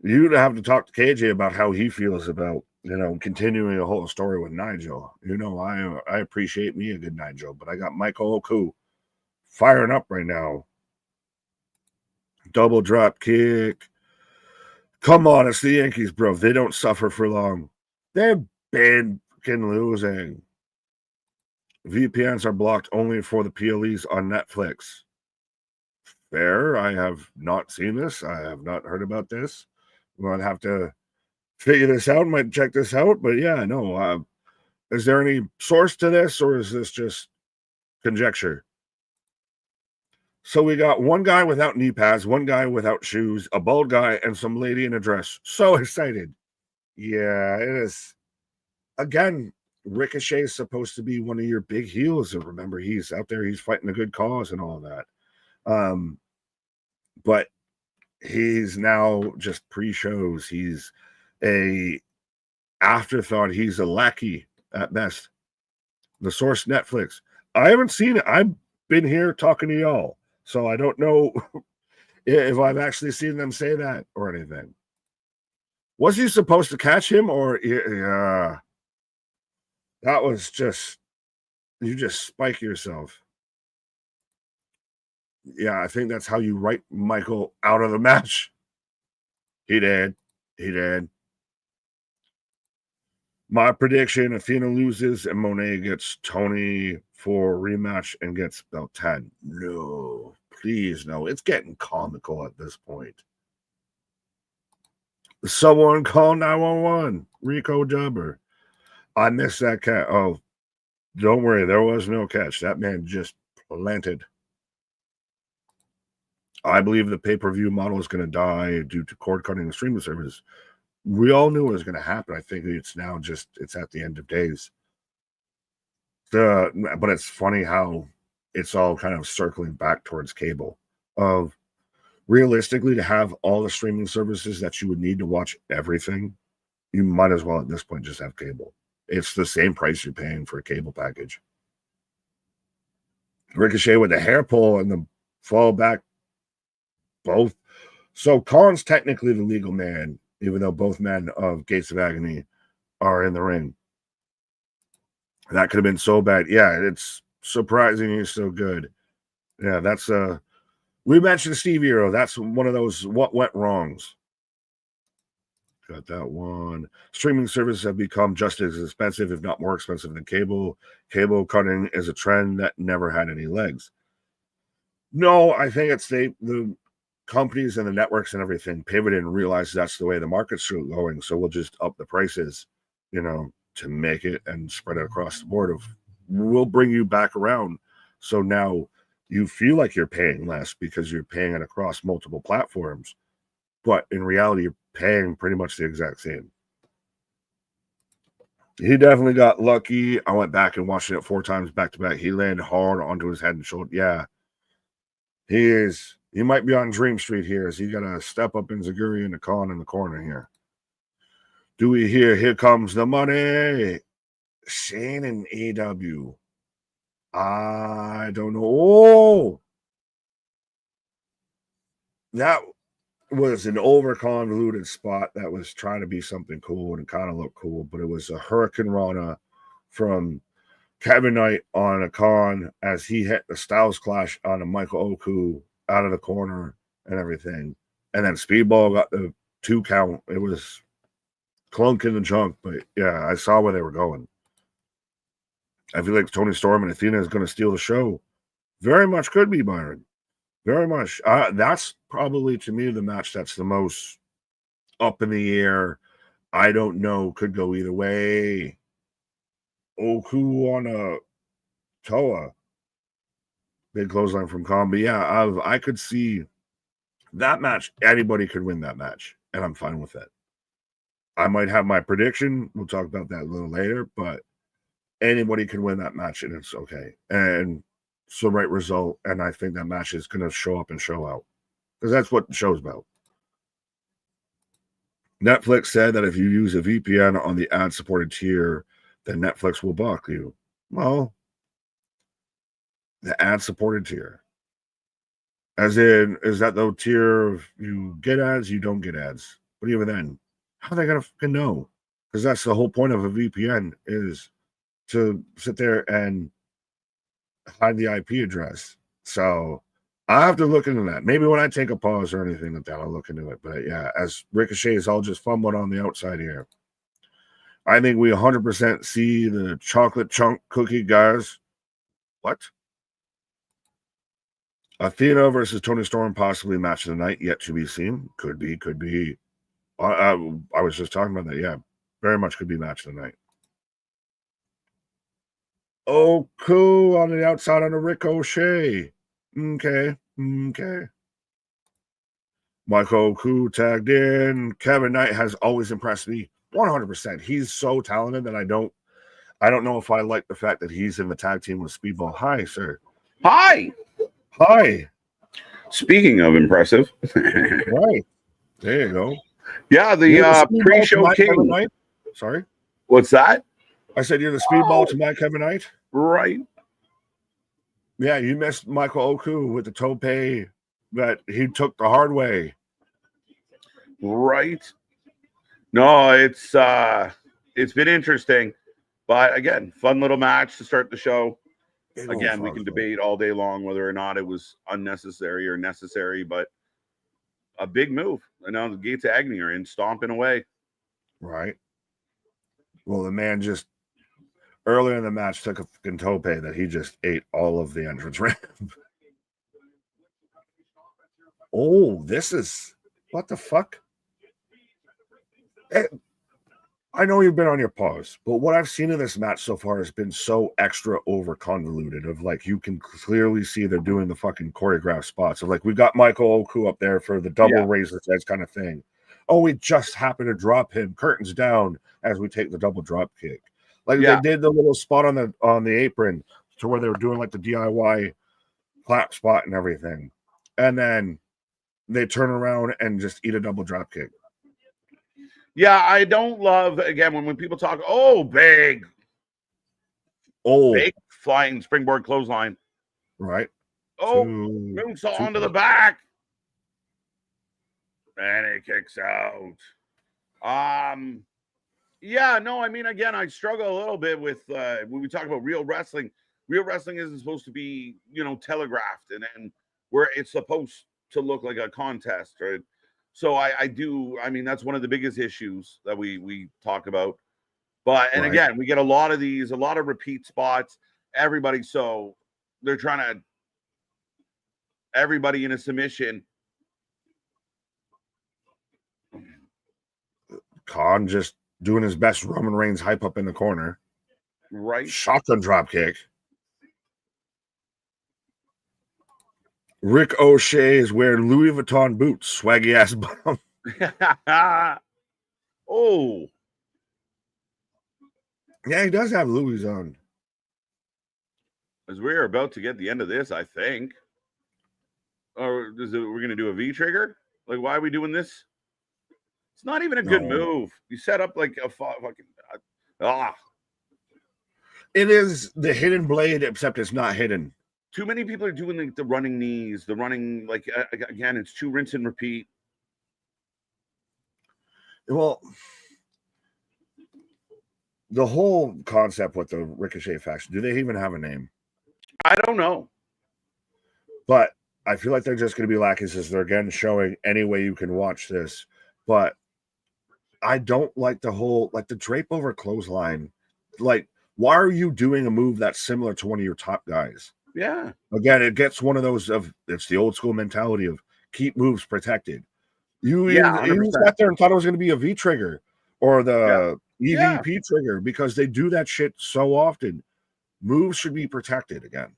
you'd have to talk to KJ about how he feels about, continuing a whole story with Nigel. I appreciate me a good Nigel, but I got Michael Oku firing up right now. Double drop kick. Come on, it's the Yankees, bro. They don't suffer for long. They've been fucking losing. VPNs are blocked only for the PLEs on Netflix. Fair. I have not seen this. I have not heard about this. We'll have to figure this out. Might check this out. But yeah, no. Is there any source to this, or is this just conjecture? So we got one guy without knee pads, one guy without shoes, a bald guy, and some lady in a dress. So excited. Yeah, it is. Again, Ricochet is supposed to be one of your big heels. And remember, he's out there, he's fighting a good cause and all that. But he's now just pre-shows. He's a afterthought. He's a lackey at best. The source, Netflix. I haven't seen it. I've been here talking to y'all, so I don't know if I've actually seen them say that or anything. Was he supposed to catch him, or yeah? That was just, you just spike yourself. Yeah, I think that's how you write Michael out of the match. He did. My prediction, Athena loses and Monet gets Tony for a rematch and gets belt 10. No, please, no. It's getting comical at this point. Someone call 911. Rico Jobber. I missed that catch. Oh, don't worry. There was no catch. That man just planted. I believe the pay-per-view model is going to die due to cord cutting and streaming service. We all knew it was going to happen. I think it's now just, it's at the end of days. But it's funny how it's all kind of circling back towards cable. Of realistically, to have all the streaming services that you would need to watch everything, you might as well at this point just have cable. It's the same price you're paying for a cable package. Ricochet with the hair pull and the fall back. Both. So Khan's technically the legal man, even though both men of Gates of Agony are in the ring. That could have been so bad. Yeah, it's surprising he's so good. Yeah, that's we mentioned Steve Hero. That's one of those what went wrongs. Got that one. Streaming services have become just as expensive, if not more expensive than cable. Cable cutting is a trend that never had any legs. No, I think it's the companies and the networks and everything pivoted and realized that's the way the market's going. So we'll just up the prices, to make it and spread it across the board. We'll bring you back around. So now you feel like you're paying less because you're paying it across multiple platforms. But in reality, you're paying pretty much the exact same. He definitely got lucky. I went back and watched it 4 times back to back. He landed hard onto his head and shoulder. Yeah. He might be on Dream Street here. Is he got to step up in Zaguri and the Khan in the corner here? Do we hear, here comes the money? Shane and AEW. I don't know. Oh! That was an over-convoluted spot that was trying to be something cool and kind of look cool, but it was a Hurricane Rana from Kevin Knight on a Khan as he hit the Styles Clash on a Michael Oku out of the corner and everything. And then Speedball got the 2 count. It was clunk in the junk, but yeah, I saw where they were going. I feel like Tony Storm and Athena is going to steal the show. Very much could be, Byron. Very much. That's probably, to me, the match that's the most up in the air. I don't know. Could go either way. Oku on a Toa. Big clothesline from Khan. But yeah, I could see that match. Anybody could win that match, and I'm fine with it. I might have my prediction. We'll talk about that a little later, but anybody can win that match, and it's okay. And it's the right result, and I think that match is going to show up and show out, because that's what the show's about. Netflix said that if you use a VPN on the ad-supported tier, then Netflix will block you. Well, the ad-supported tier. As in, is that the tier of you get ads, you don't get ads? But even then, how are they going to fucking know? Because that's the whole point of a VPN, is to sit there and hide the IP address. So I have to look into that. Maybe when I take a pause or anything like that, I'll look into it. But yeah, as Ricochet is all just fumbling on the outside here, I think we 100% see the chocolate chunk cookie guys. What? Athena versus Toni Storm, possibly match of the night, yet to be seen. Could be, could be. I was just talking about that. Yeah, very much could be match of the night. Oh, cool. On the outside on a Ricochet. Okay. Michael Oku tagged in. Kevin Knight has always impressed me 100%. He's so talented that I don't know if I like the fact that he's in the tag team with Speedball. Hi, sir. Hi. Speaking of impressive. Right. There you go. Yeah, the pre-show king. Sorry? What's that? I said you're the Speedball to my Kevin Knight? Right. Yeah, you missed Michael Oku with the tope that he took the hard way. Right. No, it's been interesting. But again, fun little match to start the show. Again, we can debate all day long whether or not it was unnecessary or necessary, but a big move. I know the gates of Agony are in, stomping away. Right. Well, the man just earlier in the match took a fucking tope that he just ate all of the entrance ramp. Oh, this is what the fuck? I know you've been on your pause, but what I've seen in this match so far has been so extra over convoluted. Of like, you can clearly see they're doing the fucking choreographed spots. Of like, we got Michael Oku up there for the double razor's edge kind of thing. Oh, we just happened to drop him curtains down as we take the double drop kick. Like they did the little spot on the apron to where they were doing like the DIY clap spot and everything, and then they turn around and just eat a double drop kick. Yeah, I don't love, again, when people talk, big flying springboard clothesline. Right. Moonsault onto the back. And it kicks out. Yeah, no, I mean, again, I struggle a little bit with when we talk about real wrestling. Real wrestling isn't supposed to be, telegraphed and where it's supposed to look like a contest, right? So I mean, that's one of the biggest issues that we talk about. But, and again, we get a lot of repeat spots, everybody. So they're trying to, everybody in a submission. Khan just doing his best Roman Reigns hype up in the corner. Right. Shotgun drop kick. Rick O'Shea is wearing Louis Vuitton boots. Swaggy ass bum. Oh. Yeah, he does have Louis on. As we're about to get the end of this, I think. Or we're going to do a V trigger? Like, why are we doing this? It's not even a good move. You set up like a fucking... It is the hidden blade, except it's not hidden. Too many people are doing like the running knees, the running, like, again, it's too rinse and repeat. Well, the whole concept with the Ricochet faction, do they even have a name? I don't know. But I feel like they're just going to be lacking since they're again showing any way you can watch this. But I don't like the whole, like the drape over clothesline. Like, why are you doing a move that's similar to one of your top guys? Yeah. Again, it gets one of those it's the old school mentality of keep moves protected. You Yeah, even 100%. sat there and thought it was going to be a V trigger or Yeah. the Yeah. EVP trigger because they do that shit so often. Moves should be protected again.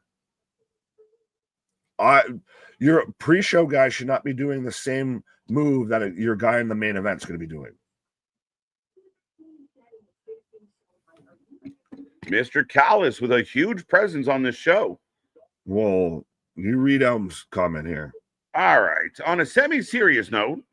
Your pre-show guy should not be doing the same move that your guy in the main event is going to be doing. Mr. Callis with a huge presence on this show. Well, you read Elm's comment here. All right. On a semi-serious note,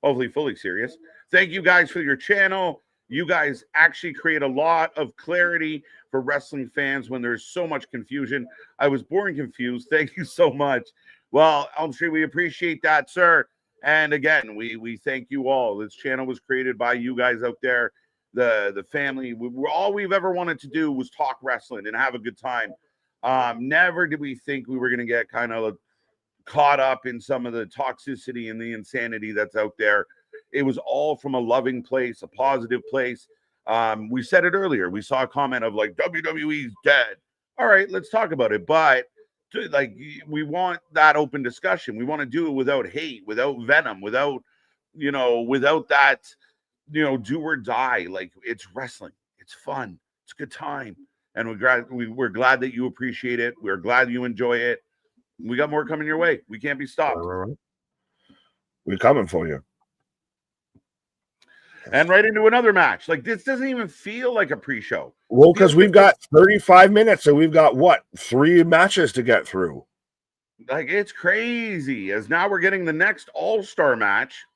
hopefully fully serious, thank you guys for your channel. You guys actually create a lot of clarity for wrestling fans when there's so much confusion. I was born confused. Thank you so much. Well, Elm Street, we appreciate that, sir. And again, we thank you all. This channel was created by you guys out there, the family. All we've ever wanted to do was talk wrestling and have a good time. Never did we think we were going to get kind of caught up in some of the toxicity and the insanity that's out there. It was all from a loving place, a positive place. We said it earlier. We saw a comment of like WWE's dead. All right, let's talk about it. But like, we want that open discussion. We want to do it without hate, without venom, without that, do or die. Like, it's wrestling. It's fun. It's a good time. And we're glad that you appreciate it. We're glad you enjoy it. We got more coming your way. We can't be stopped. We're coming for you. And right into another match. Like, this doesn't even feel like a pre-show. Well, because we've got 35 minutes and we've got, 3 matches to get through. Like, it's crazy. As now we're getting the next all-star match.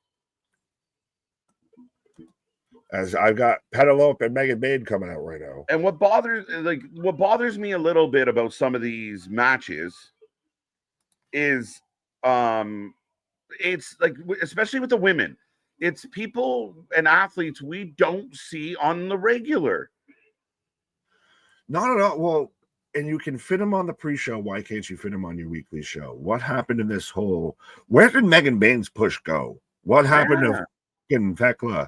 As I've got Penelope and Megan Bain coming out right now. And what bothers me a little bit about some of these matches is it's like, especially with the women, it's people and athletes we don't see on the regular. Not at all. Well, and you can fit them on the pre-show. Why can't you fit them on your weekly show? What happened in this whole? Where did Megan Bain's push go? What happened to fucking Thekla?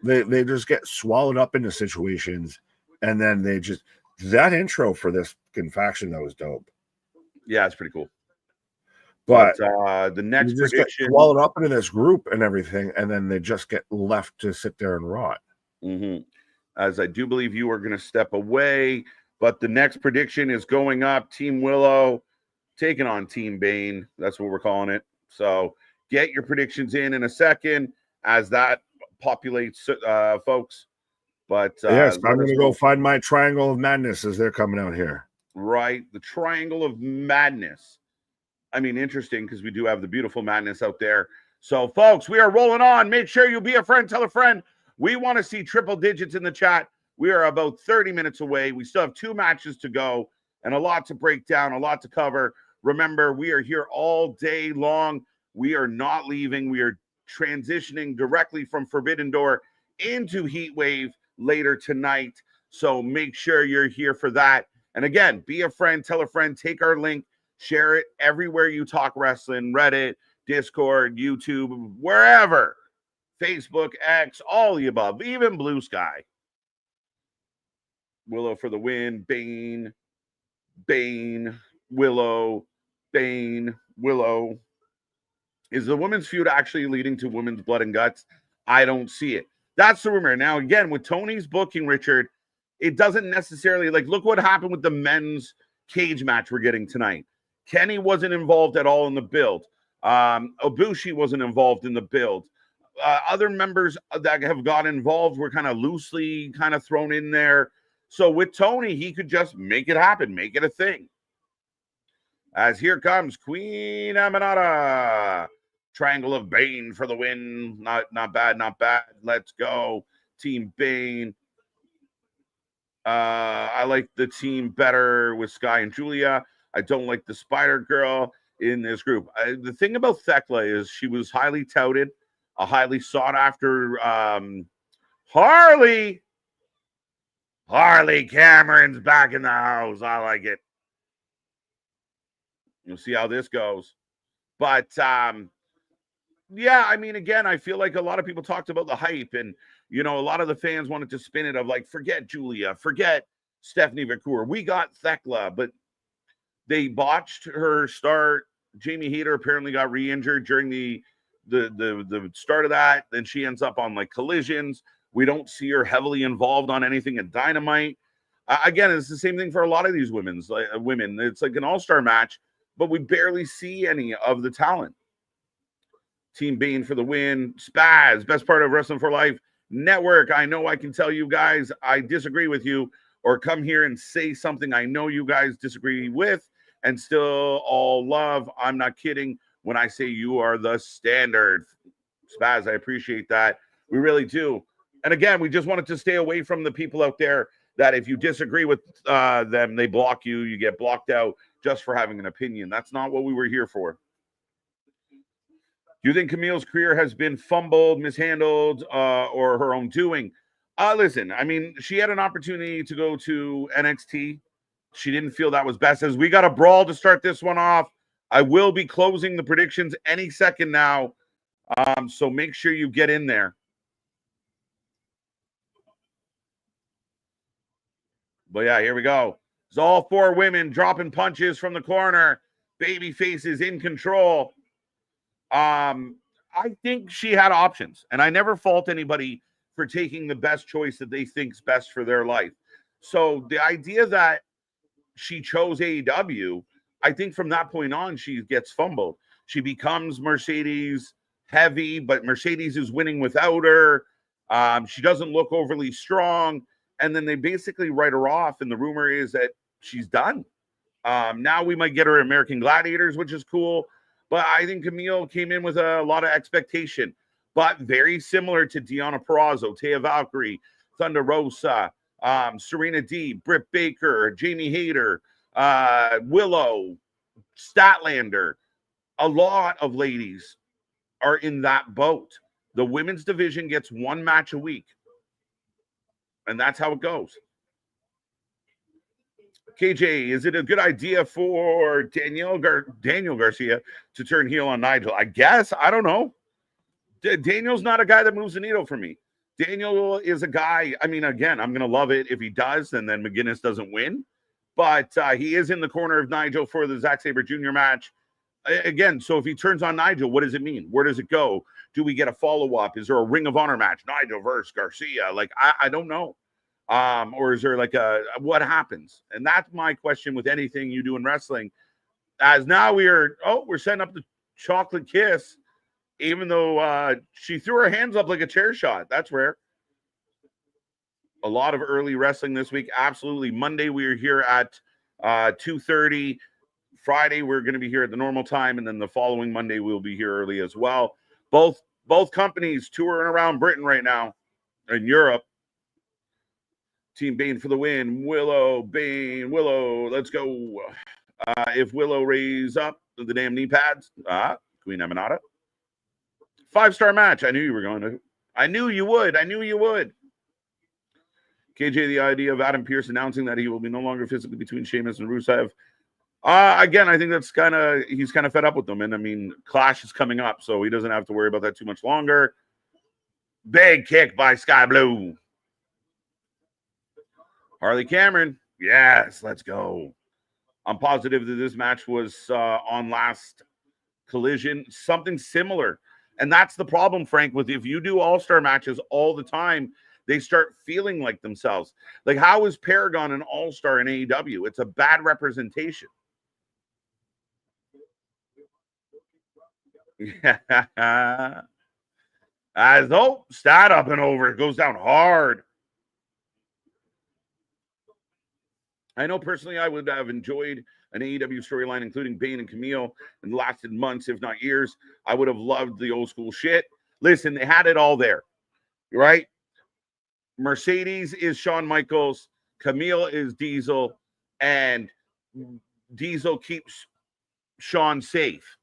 They just get swallowed up into situations, and then that intro for this faction that was dope. Yeah, it's pretty cool. But the next you just prediction, get swallowed up into this group and everything, and then they just get left to sit there and rot. Mm-hmm. As I do believe you are going to step away, but the next prediction is going up. Team Willow taking on Team Bane. That's what we're calling it. So get your predictions in a second as that populates, folks. But yes, I'm going to go find my Triangle of Madness as they're coming out here. Right, the Triangle of Madness. I mean, interesting, because we do have the beautiful madness out there. So, folks, we are rolling on. Make sure you be a friend, tell a friend. We want to see triple digits in the chat. We are about 30 minutes away. We still have 2 matches to go and a lot to break down, a lot to cover. Remember, we are here all day long. We are not leaving. We are transitioning directly from Forbidden Door into Heatwave later tonight. So make sure you're here for that. And again, be a friend, tell a friend, take our link, share it everywhere you talk wrestling, Reddit, Discord, YouTube, wherever. Facebook, X, all the above, even Blue Sky. Willow for the win. Bane, Willow, Bane, Willow. Is the women's feud actually leading to women's blood and guts? I don't see it. That's the rumor. Now, again, with Tony's booking, Richard, it doesn't necessarily, like, look what happened with the men's cage match we're getting tonight. Kenny wasn't involved at all in the build. Ibushi wasn't involved in the build. Other members that have got involved were kind of loosely kind of thrown in there. So with Tony, he could just make it happen, make it a thing. As here comes Queen Aminata. Triangle of Bane for the win. Not bad, not bad. Let's go. Team Bane. I like the team better with Sky and Julia. I don't like the Spider Girl in this group. The thing about Thekla is she was highly touted, a highly sought after Harley Cameron's back in the house. I like it. You'll see how this goes. But yeah, I mean, again, I feel like a lot of people talked about the hype, and a lot of the fans wanted to spin it of like, forget Julia, forget Stephanie Vacour. We got Thekla, but They botched her start. Jamie Hayter apparently got re-injured during the start of that. Then she ends up on like collisions. We don't see her heavily involved on anything at Dynamite. Again, it's the same thing for a lot of these women. It's like an all-star match, but we barely see any of the talent. Team Bane for the win. Spaz, best part of Wrestling for Life Network. I know I can tell you guys I disagree with you, or come here and say something I know you guys disagree with, and still all love. I'm not kidding when I say you are the standard. Spaz, I appreciate that. We really do. And again, we just wanted to stay away from the people out there that if you disagree with them, they block you. You get blocked out just for having an opinion. That's not what we were here for. Do you think Camille's career has been fumbled, mishandled, or her own doing? Listen, I mean, she had an opportunity to go to NXT. She didn't feel that was best. As we got a brawl to start this one off, I will be closing the predictions any second now. So make sure you get in there. But yeah, here we go. It's all four women dropping punches from the corner. Baby faces in control. I think she had options, and I never fault anybody for taking the best choice that they think's best for their life. So the idea that she chose AEW, I think from that point on, she gets fumbled. She becomes Mercedes heavy, but Mercedes is winning without her. She doesn't look overly strong. And then they basically write her off. And the rumor is that she's done. Now we might get her American Gladiators, which is cool. But I think Camille came in with a lot of expectation. But very similar to Deonna Purrazzo, Taya Valkyrie, Thunder Rosa, Serena D, Britt Baker, Jamie Hayter, Willow, Statlander. A lot of ladies are in that boat. The women's division gets one match a week. And that's how it goes. KJ, is it a good idea for Daniel Garcia to turn heel on Nigel? I guess. I don't know. Daniel's not a guy that moves the needle for me. Daniel is a guy, I mean, again, I'm going to love it if he does, and then McInness doesn't win. But he is in the corner of Nigel for the Zack Sabre Jr. match. Again, so if he turns on Nigel, what does it mean? Where does it go? Do we get a follow-up? Is there a Ring of Honor match? Nigel versus Garcia? Like, I don't know. Or is there like what happens? And that's my question with anything you do in wrestling. As now we're setting up the chocolate kiss, even though she threw her hands up like a chair shot. That's rare. A lot of early wrestling this week. Absolutely. Monday, we are here at 2:30. Friday, we're going to be here at the normal time. And then the following Monday, we'll be here early as well. Both companies touring around Britain right now and Europe. Team Bane for the win. Willow, Bane, Willow. Let's go. If Willow raise up the damn knee pads. Queen Emanata. 5-star match. I knew you were going to. I knew you would. KJ, the idea of Adam Pearce announcing that he will be no longer physically between Sheamus and Rusev. Again, I think that's he's kind of fed up with them. And I mean, Clash is coming up, so he doesn't have to worry about that too much longer. Big kick by Sky Blue. Harley Cameron. Yes, let's go. I'm positive that this match was on last Collision, something similar. And that's the problem, Frank, with if you do all-star matches all the time, they start feeling like themselves. Like, how is Paragon an all-star in AEW? It's a bad representation. As stat up and over. It goes down hard. I know personally I would have enjoyed an AEW storyline, including Bane and Camille, and lasted months, if not years. I would have loved the old school shit. Listen, they had it all there, right? Mercedes is Shawn Michaels, Camille is Diesel, and Diesel keeps Shawn safe,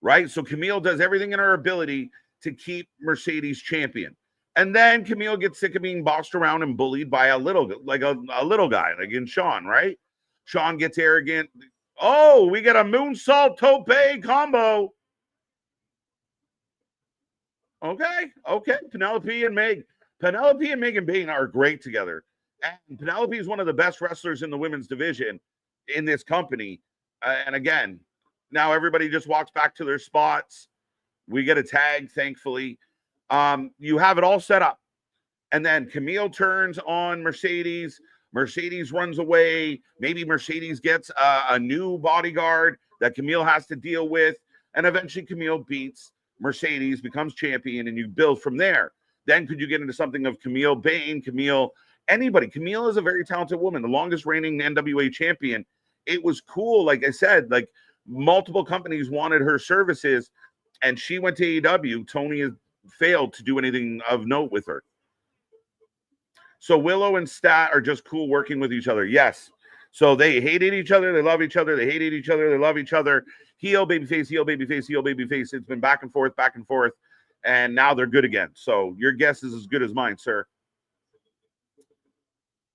right? So Camille does everything in her ability to keep Mercedes champion. And then Camille gets sick of being bossed around and bullied by a little guy, like in Shawn, right? Shawn gets arrogant. Oh, we get a moonsault tope combo. Okay. Penelope and Megan Bayne are great together. And Penelope is one of the best wrestlers in the women's division in this company. And again, now everybody just walks back to their spots. We get a tag, thankfully. You have it all set up. And then Camille turns on Mercedes. Mercedes runs away. Maybe Mercedes gets a new bodyguard that Camille has to deal with. And eventually Camille beats Mercedes, becomes champion, and you build from there. Then could you get into something of Camille Bane, Camille, anybody? Camille is a very talented woman, the longest reigning NWA champion. It was cool. Like I said, like multiple companies wanted her services, and she went to AEW. Tony has failed to do anything of note with her. So Willow and Stat are just cool working with each other. Yes. So they hated each other. They love each other. They hated each other. They love each other. Heel, babyface, heel, babyface, heel, babyface. It's been back and forth, back and forth. And now they're good again. So your guess is as good as mine, sir.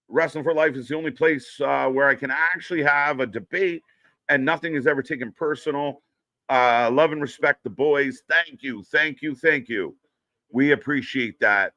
Wrestling for Life is the only place where I can actually have a debate and nothing is ever taken personal. Love and respect the boys. Thank you. Thank you. Thank you. We appreciate that.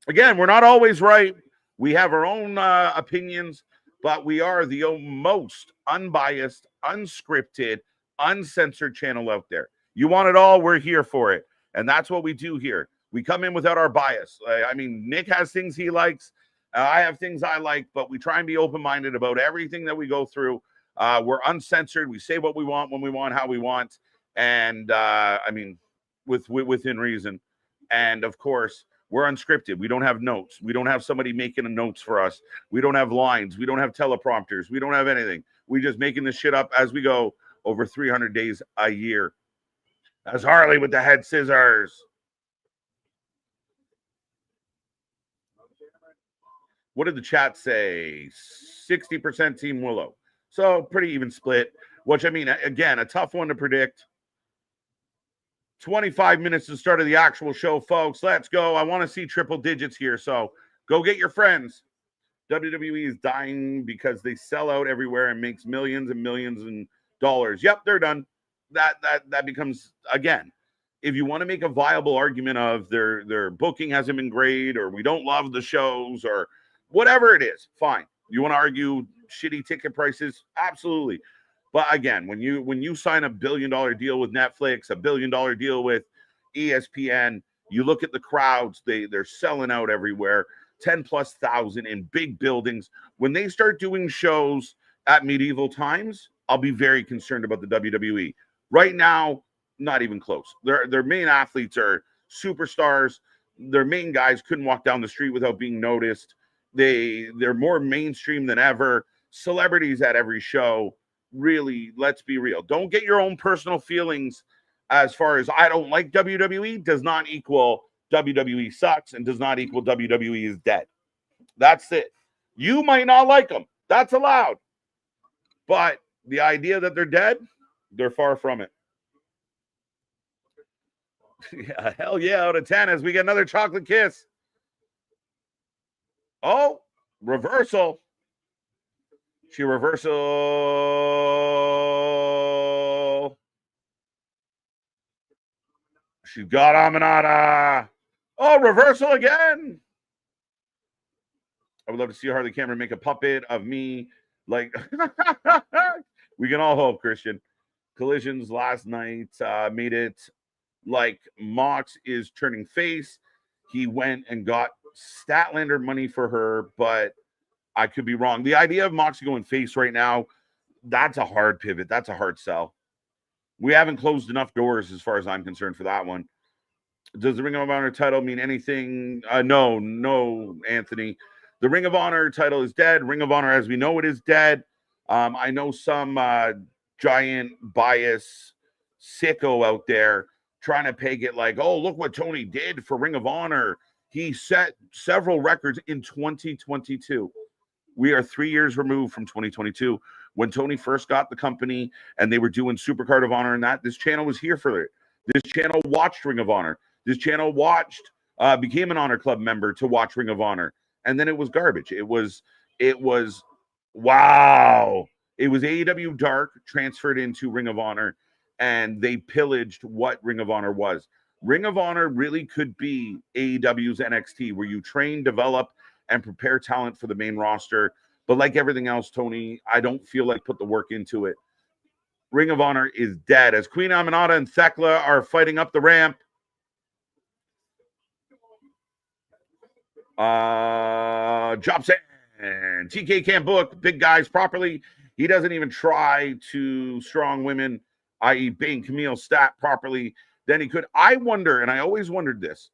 Again, we're not always right. We have our own opinions, but we are the most unbiased, unscripted, uncensored channel out there. You want it all, we're here for it. And that's what we do here. We come in without our bias. I mean, Nick has things he likes. I have things I like, but we try and be open-minded about everything that we go through. We're uncensored. We say what we want, when we want, how we want. And, I mean, within reason. And, of course, we're unscripted. We don't have notes. We don't have somebody making notes for us. We don't have lines. We don't have teleprompters. We don't have anything. We just making this shit up as we go over 300 days a year. That's Harley with the head scissors. What did the chat say? 60% Team Willow. So pretty even split, which I mean, again, a tough one to predict. 25 minutes to the start of the actual show, folks. Let's go. I want to see triple digits here. So go get your friends. WWE is dying because they sell out everywhere and makes millions and millions and dollars. Yep, they're done. That becomes, again, if you want to make a viable argument of their booking hasn't been great, or we don't love the shows, or whatever it is, fine. You want to argue shitty ticket prices? Absolutely. But again, when you sign $1 billion deal with Netflix, $1 billion deal with ESPN, you look at the crowds, they're selling out everywhere, 10,000+ in big buildings. When they start doing shows at medieval times, I'll be very concerned about the WWE. Right now, not even close. Their main athletes are superstars. Their main guys couldn't walk down the street without being noticed. They're more mainstream than ever. Celebrities at every show. Really, let's be real. Don't get your own personal feelings as far as I don't like WWE does not equal WWE sucks and does not equal WWE is dead. That's it. You might not like them. That's allowed. But the idea that they're dead, they're far from it. Yeah, hell yeah, out of 10 as we get another chocolate kiss. Oh, reversal. She reversal. She got Aminata. Oh, reversal again. I would love to see Harley Cameron make a puppet of me. Like, we can all hope, Christian. Collisions last night made it like Mox is turning face. He went and got Statlander money for her, but I could be wrong. The idea of Moxie going face right now, that's a hard pivot. That's a hard sell. We haven't closed enough doors as far as I'm concerned for that one. Does the Ring of Honor title mean anything? No, Anthony. The Ring of Honor title is dead. Ring of Honor, as we know it, is dead. I know some giant bias sicko out there trying to peg it like, oh, look what Tony did for Ring of Honor. He set several records in 2022. We are 3 years removed from 2022 when Tony first got the company and they were doing Supercard of Honor and that. This channel was here for it. This channel watched Ring of Honor. This channel became an Honor Club member to watch Ring of Honor. And then it was garbage. It was wow. It was AEW Dark transferred into Ring of Honor, and they pillaged what Ring of Honor was. Ring of Honor really could be AEW's NXT, where you train, develop, and prepare talent for the main roster. But like everything else, Tony, I don't feel like put the work into it. Ring of Honor is dead. As Queen Aminata and Thekla are fighting up the ramp. Drops in. And TK can't book big guys properly. He doesn't even try to strong women, i.e. Bane Camille stat properly. Then he could. I wonder, and I always wondered this,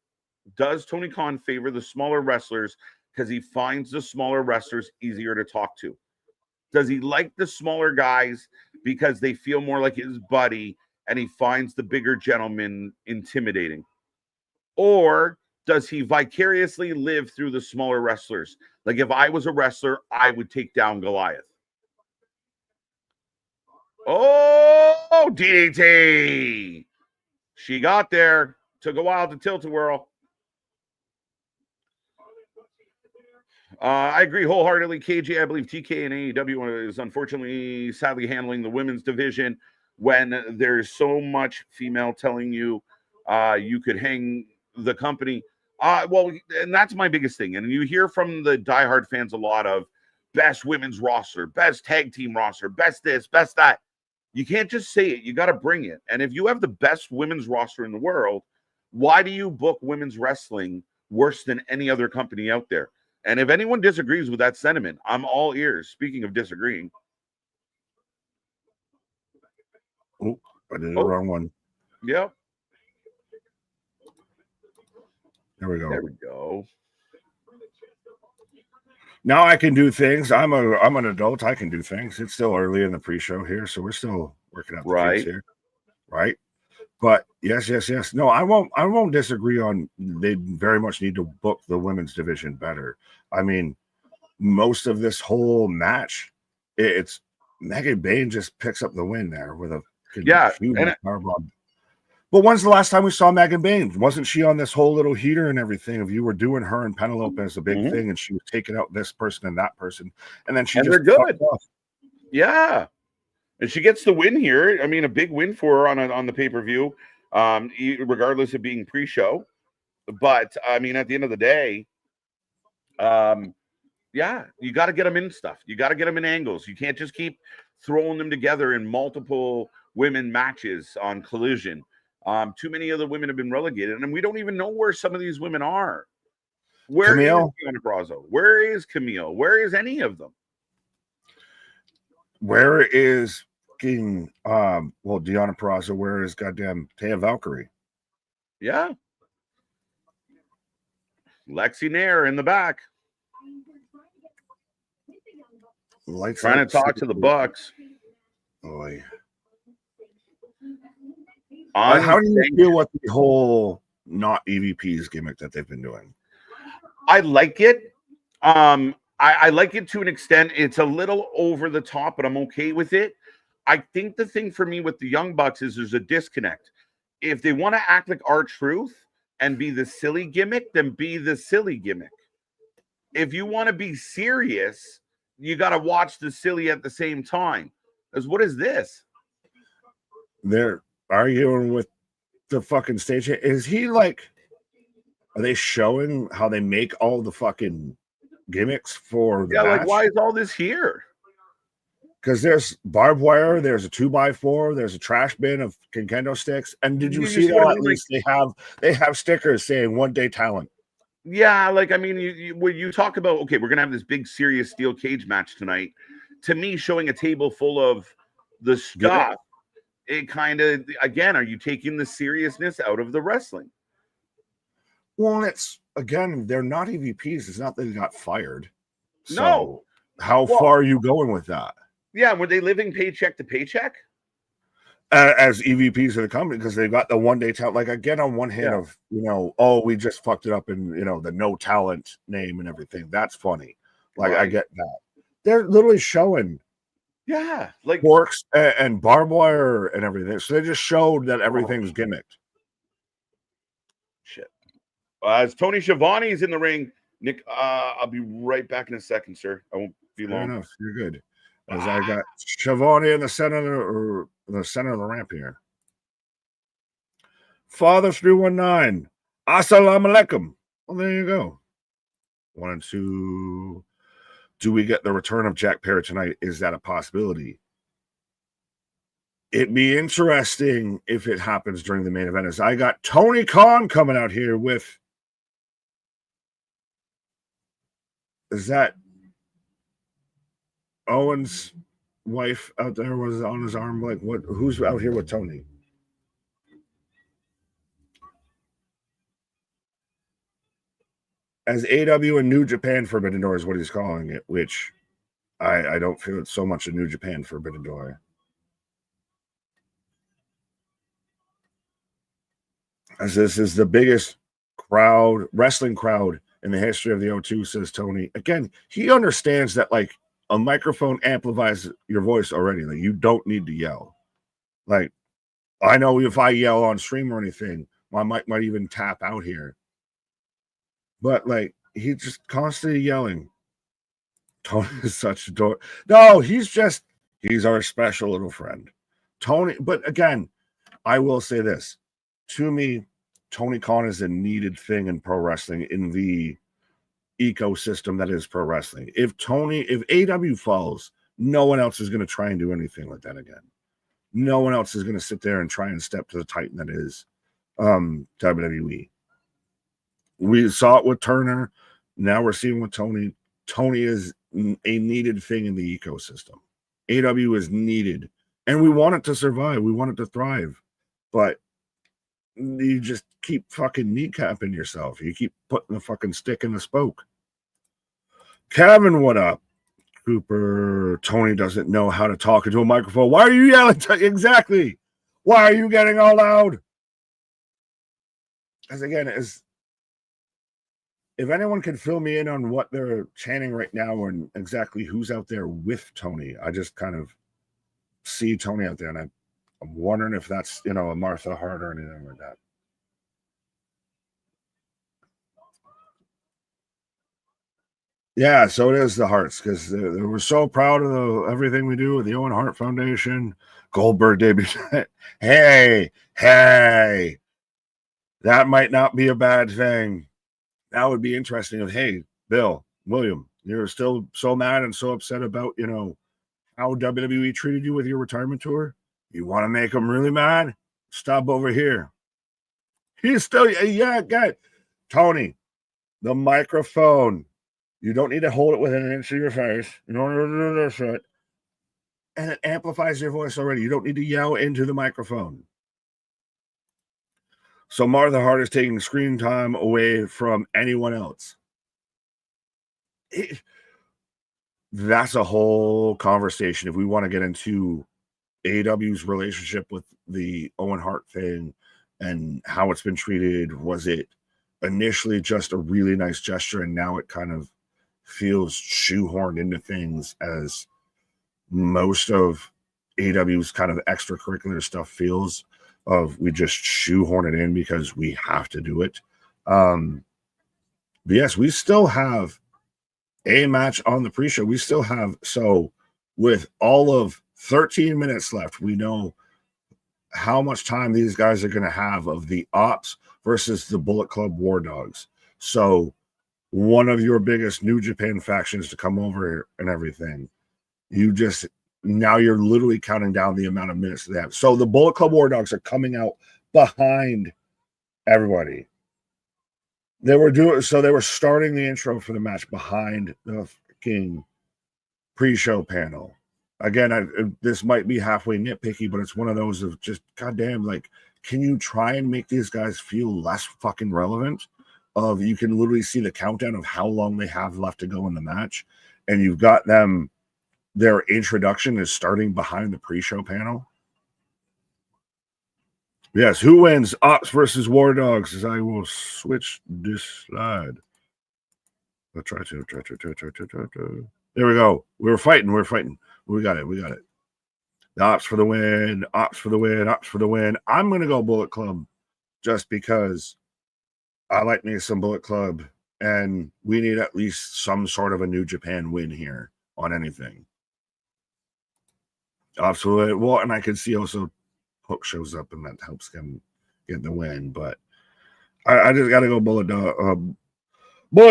does Tony Khan favor the smaller wrestlers because he finds the smaller wrestlers easier to talk to? Does he like the smaller guys because they feel more like his buddy and he finds the bigger gentlemen intimidating? Or does he vicariously live through the smaller wrestlers? Like if I was a wrestler, I would take down Goliath. Oh, DDT. She got there. Took a while to tilt-a-whirl. I agree wholeheartedly. KJ, I believe TK and AEW is unfortunately, sadly handling the women's division when there's so much female telling you you could hang the company. Well, and that's my biggest thing. And you hear from the diehard fans a lot of best women's roster, best tag team roster, best this, best that. You can't just say it. You got to bring it. And if you have the best women's roster in the world, why do you book women's wrestling worse than any other company out there? And if anyone disagrees with that sentiment, I'm all ears. Speaking of disagreeing. Oh, I did the wrong one. Yep. There we go. There we go. Now I can do things. I'm an adult. I can do things. It's still early in the pre-show here, so we're still working out the kinks here. Right. But yes. No, I won't disagree on they very much need to book the women's division better. I mean, most of this whole match, it's Megan Bain just picks up the win there with a huge powerbomb. But when's the last time we saw Megan Bain? Wasn't she on this whole little heater and everything? If you were doing her and Penelope as a big thing, and she was taking out this person and that person, and then they're good. Yeah, and she gets the win here. I mean, a big win for her on the pay-per-view, regardless of being pre-show. But I mean, at the end of the day, you got to get them in stuff. You got to get them in angles. You can't just keep throwing them together in multiple women matches on Collision. Too many of the women have been relegated, and we don't even know where some of these women are. Where Camille? is Deonna Purrazzo? Where is Camille? Where is any of them? Where is Deonna Purrazzo? Where is goddamn Taya Valkyrie? Yeah. Lexi Nair in the back. Trying to talk to the Bucks. Boy. How do you feel with the whole not EVPs gimmick that they've been doing? I like it. I like it to an extent. It's a little over the top, but I'm okay with it. I think the thing for me with the Young Bucks is there's a disconnect. If they want to act like R-Truth and be the silly gimmick, then be the silly gimmick. If you want to be serious, you got to watch the silly at the same time. Because what is this? They're arguing with the fucking stage. Is he like, are they showing how they make all the fucking gimmicks for the match? Like, why is all this here? Because there's barbed wire, there's a 2x4, there's a trash bin of Kendo sticks. And did you see that? At least they have stickers saying 1 day talent. Yeah, like, I mean, when you talk about, okay, we're gonna have this big serious steel cage match tonight. To me, showing a table full of the stuff, it kind of, again, are you taking the seriousness out of the wrestling? Well, it's, again, they're not EVPs. It's not that they got fired. So no. How far are you going with that? Yeah, were they living paycheck to paycheck? As EVPs of the company, because they've got the 1 day talent. Like, again, on one hand of, we just fucked it up in, the no talent name and everything. That's funny. Like, I get that. They're literally showing like forks and barbed wire and everything. So they just showed that everything's gimmicked. Shit. As Tony Schiavone's in the ring, Nick, I'll be right back in a second, sir. I won't be long. Fair enough. You're good. As I got Schiavone in the center of the ramp here. Father 319. Assalamu alaikum. Well, there you go. 1 and 2. Do we get the return of Jack Perry tonight? Is that a possibility? It'd be interesting if it happens during the main event. As I got Tony Khan coming out here with, is that Owen's wife out there? Was on his arm? Like, what? Who's out here with Tony? As AEW and New Japan Forbidden Door is what he's calling it, which I don't feel it's so much a New Japan Forbidden Door. As this is the biggest wrestling crowd in the history of the O2, says Tony. Again, he understands that like a microphone amplifies your voice already. Like you don't need to yell. Like I know if I yell on stream or anything, my mic might even tap out here. But like he's just constantly yelling. Tony is such a dork. No, he's our special little friend. Tony, but again, I will say this. To me, Tony Khan is a needed thing in pro wrestling in the ecosystem that is pro wrestling. If AEW falls, no one else is going to try and do anything like that again. No one else is going to sit there and try and step to the titan that is WWE. We saw it with Turner. Now we're seeing with Tony. Tony is a needed thing in the ecosystem. AEW is needed. And we want it to survive. We want it to thrive. But you just keep fucking kneecapping yourself. You keep putting the fucking stick in the spoke. Kevin, what up? Cooper, Tony doesn't know how to talk into a microphone. Why are you yelling? Exactly. Why are you getting all loud? As again, if anyone can fill me in on what they're chanting right now and exactly who's out there with Tony, I just kind of see Tony out there and I'm wondering if that's, a Martha Hart or anything like that. Yeah, so it is the Hearts because we're so proud of everything we do with the Owen Hart Foundation. Goldberg debut. Hey, that might not be a bad thing. That would be interesting. Hey, Bill, William, you're still so mad and so upset about, how WWE treated you with your retirement tour. You want to make them really mad? Stop over here. He's still, guy. Tony, the microphone. You don't need to hold it within an inch of your face. You don't need to do this shit. And it amplifies your voice already. You don't need to yell into the microphone. So Martha Hart is taking screen time away from anyone else. That's a whole conversation if we want to get into AEW's relationship with the Owen Hart thing and how it's been treated. Was it initially just a really nice gesture and now it kind of feels shoehorned into things, as most of AEW's kind of extracurricular stuff feels, of we just shoehorn it in because we have to do it. But yes, we still have a match on the pre-show. We still have, so with all of 13 minutes left, we know how much time these guys are going to have of the Ops versus the Bullet Club War Dogs. So one of your biggest New Japan factions to come over and everything. Now you're literally counting down the amount of minutes they have. So the Bullet Club War Dogs are coming out behind everybody. They were starting the intro for the match behind the fucking pre-show panel. Again, this might be halfway nitpicky, but it's one of those of just, goddamn, like, can you try and make these guys feel less fucking relevant? You can literally see the countdown of how long they have left to go in the match, and you've got them. Their introduction is starting behind the pre-show panel. Yes, who wins? Ops versus War Dogs. As I will switch this slide. I'll try to. There we go. We're fighting. We got it. The Ops for the win. Ops for the win. I'm going to go Bullet Club just because I like me some Bullet Club, and we need at least some sort of a New Japan win here on anything. Absolutely. Well, and I can see also Hook shows up, and that helps him get the win. But I just got to go Bullet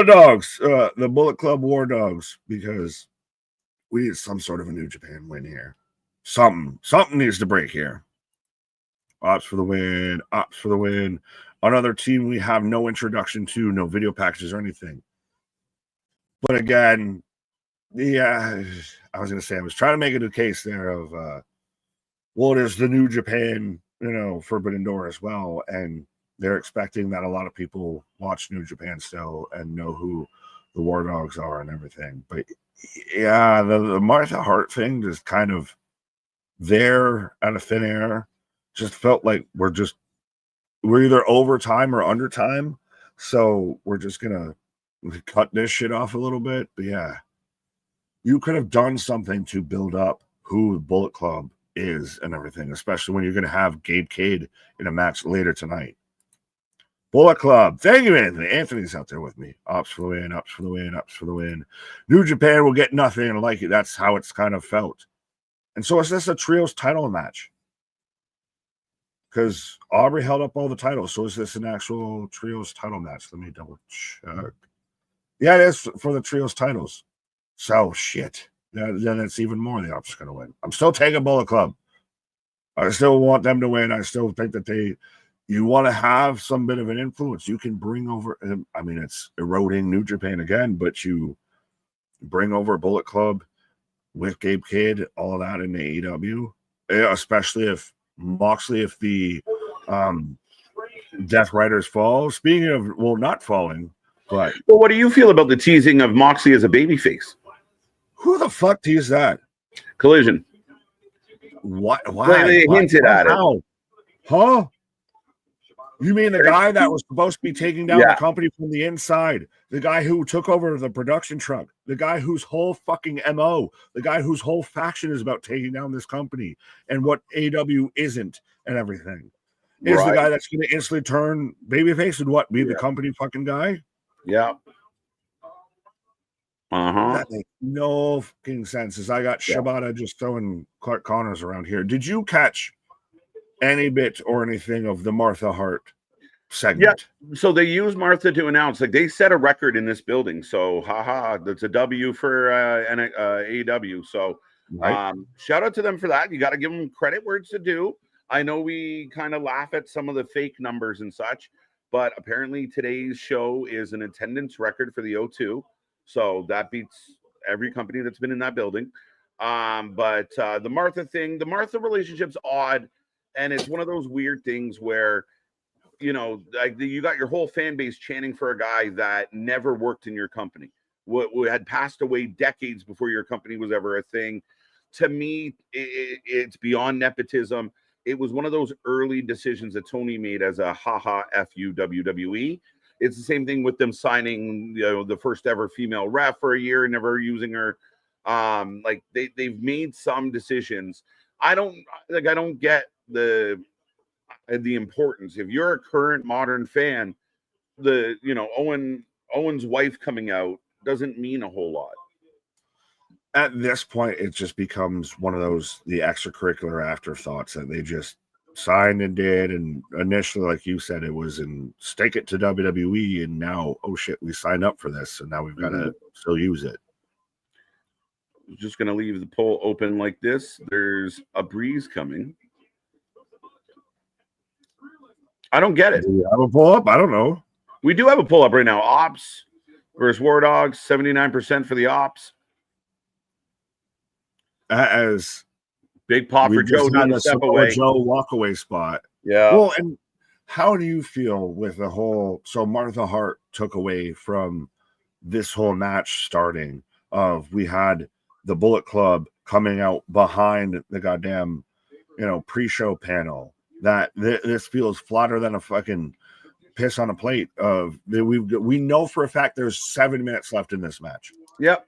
Dogs, the Bullet Club War Dogs, because we need some sort of a New Japan win here. something needs to break here. Ops for the win. Ops for the win. Another team we have no introduction to, no video packages or anything. But again, yeah, I was going to say, I was trying to make it a case there of, well, it is the New Japan, Forbidden Door as well. And they're expecting that a lot of people watch New Japan still and know who the War Dogs are and everything. But yeah, the Martha Hart thing just kind of there out of thin air. Just felt like we're either over time or under time. So we're just going to cut this shit off a little bit. But yeah, you could have done something to build up who the Bullet Club is and everything, especially when you're going to have Gabe Cade in a match later tonight. Bullet Club. Thank you, Anthony. Anthony's out there with me. Ops for the win, ops for the win, ops for the win. New Japan will get nothing like it. That's how it's kind of felt. And so is this a trios title match? Because Aubrey held up all the titles. So is this an actual trios title match? Let me double check. Yeah, it is for the trios titles. So shit. Then it's even more the Ops going to win. I'm still taking Bullet Club. I still want them to win. I still think that you want to have some bit of an influence. You can bring over, I mean, it's eroding New Japan again, but you bring over Bullet Club with Gabe Kidd, all of that in the AEW, especially if Moxley, if the Death Riders fall. Speaking of, well, not falling, but. Well, what do you feel about the teasing of Moxley as a babyface? Who the fuck teased that? Collision. What? Why? They hinted at it. Huh? You mean the guy that was supposed to be taking down the company from the inside? The guy who took over the production truck? The guy whose whole fucking MO? The guy whose whole faction is about taking down this company and what AEW isn't and everything? Is the guy that's going to instantly turn babyface and what? Be the company fucking guy? Yeah. That makes no fucking sense. As I got Shibata just throwing Clark Connors around here. Did you catch any bit or anything of the Martha Hart segment? Yeah. So they used Martha to announce, like, they set a record in this building. So, that's a W for AEW. So, shout out to them for that. You got to give them credit where it's due. I know we kind of laugh at some of the fake numbers and such, but apparently today's show is an attendance record for the O2. So that beats every company that's been in that building. But the Martha thing, the Martha relationship's odd. And it's one of those weird things where, like you got your whole fan base chanting for a guy that never worked in your company, who had passed away decades before your company was ever a thing. To me, it's beyond nepotism. It was one of those early decisions that Tony made as a haha F-U WWE. It's the same thing with them signing, the first ever female ref for a year and never using her. Like they've made some decisions. I don't get the importance. If you're a current modern fan, Owen's wife coming out doesn't mean a whole lot. At this point, it just becomes one of the extracurricular afterthoughts that they just signed and did. And initially, like you said, it was in stake it to WWE, and now, oh shit, we signed up for this, and now we've got to still use it. Just going to leave the poll open like this. There's a breeze coming. I don't get it. Do we have a pull up? I don't know. We do have a pull up right now. Ops versus War Dogs, 79% for the Ops. As big pop for Joe doing the step away. Joe walk away spot. Yeah. Well, and how do you feel with the whole? So Martha Hart took away from this whole match starting of we had the Bullet Club coming out behind the goddamn, pre-show panel. That this feels flatter than a fucking piss on a plate. We know for a fact there's 7 minutes left in this match. Yep.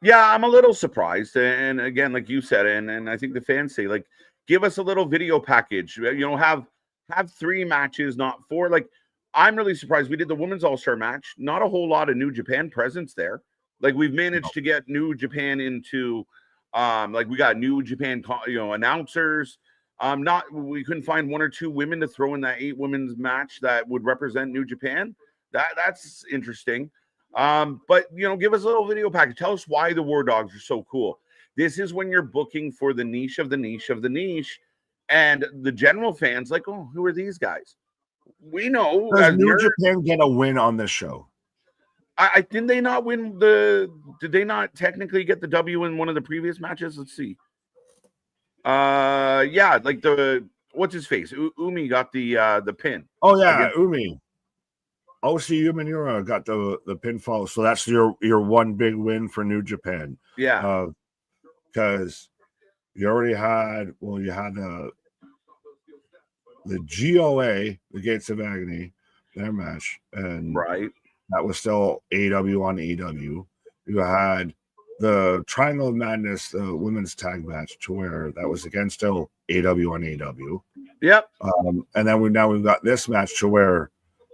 Yeah, I'm a little surprised. And again, like you said, and I think the fans say, like, give us a little video package. Have 3 matches, not 4. Like, I'm really surprised. We did the Women's All-Star match. Not a whole lot of New Japan presence there. Like, we've managed to get New Japan into, we got New Japan, announcers. We couldn't find 1 or 2 women to throw in that 8 women's match that would represent New Japan. That's interesting. But give us a little video package. Tell us why the War Dogs are so cool. This is when you're booking for the niche of the niche of the niche, and the general fans like, oh, who are these guys? We know. Does New Japan get a win on this show? I didn't they not win the? Did they not technically get the W in one of the previous matches? Let's see. Yeah, like the what's his face? Umi got the pin. Oh yeah, Umi. OC Uminura got the pinfall, so that's your one big win for New Japan. Yeah, because you already had you had the GOA, the Gates of Agony, their match, and right. That was still AEW on AEW. You had the Triangle of Madness, the women's tag match, to where that was again still AEW on AEW. Yep. And then we've got this match to where,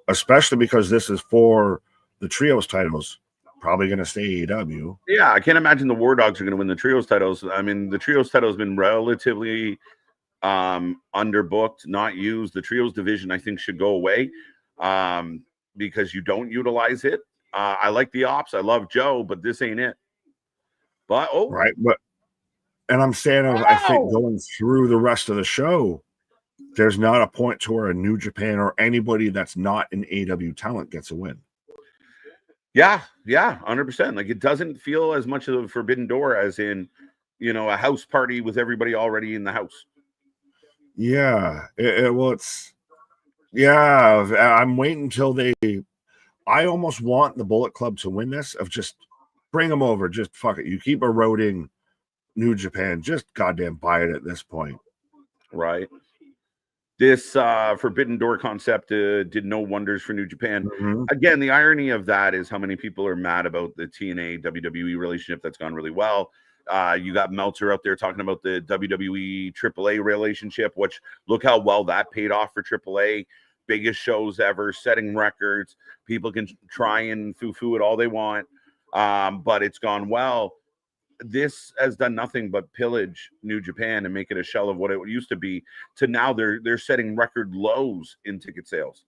especially because this is for the trios titles, probably going to stay AEW. Yeah, I can't imagine the War Dogs are going to win the trios titles. I mean, the trios title has been relatively underbooked, not used. The trios division, I think, should go away. Because you don't utilize it. I like the ops. I love Joe, but this ain't it. But right, and I'm saying, I think going through the rest of the show, there's not a point to where a New Japan or anybody that's not an AEW talent gets a win. Yeah, 100%. Like, it doesn't feel as much of a forbidden door as in, a house party with everybody already in the house. Yeah, I'm waiting until I almost want the Bullet Club to win this, of just bring them over. Just fuck it. You keep eroding New Japan. Just goddamn buy it at this point. Right. This Forbidden Door concept did no wonders for New Japan. Mm-hmm. Again, the irony of that is how many people are mad about the TNA WWE relationship that's gone really well. You got Meltzer out there talking about the WWE AAA relationship, which look how well that paid off for AAA. Biggest shows ever, setting records. People can try and foo-foo it all they want, but it's gone well. This has done nothing but pillage New Japan and make it a shell of what it used to be. To now, they're setting record lows in ticket sales.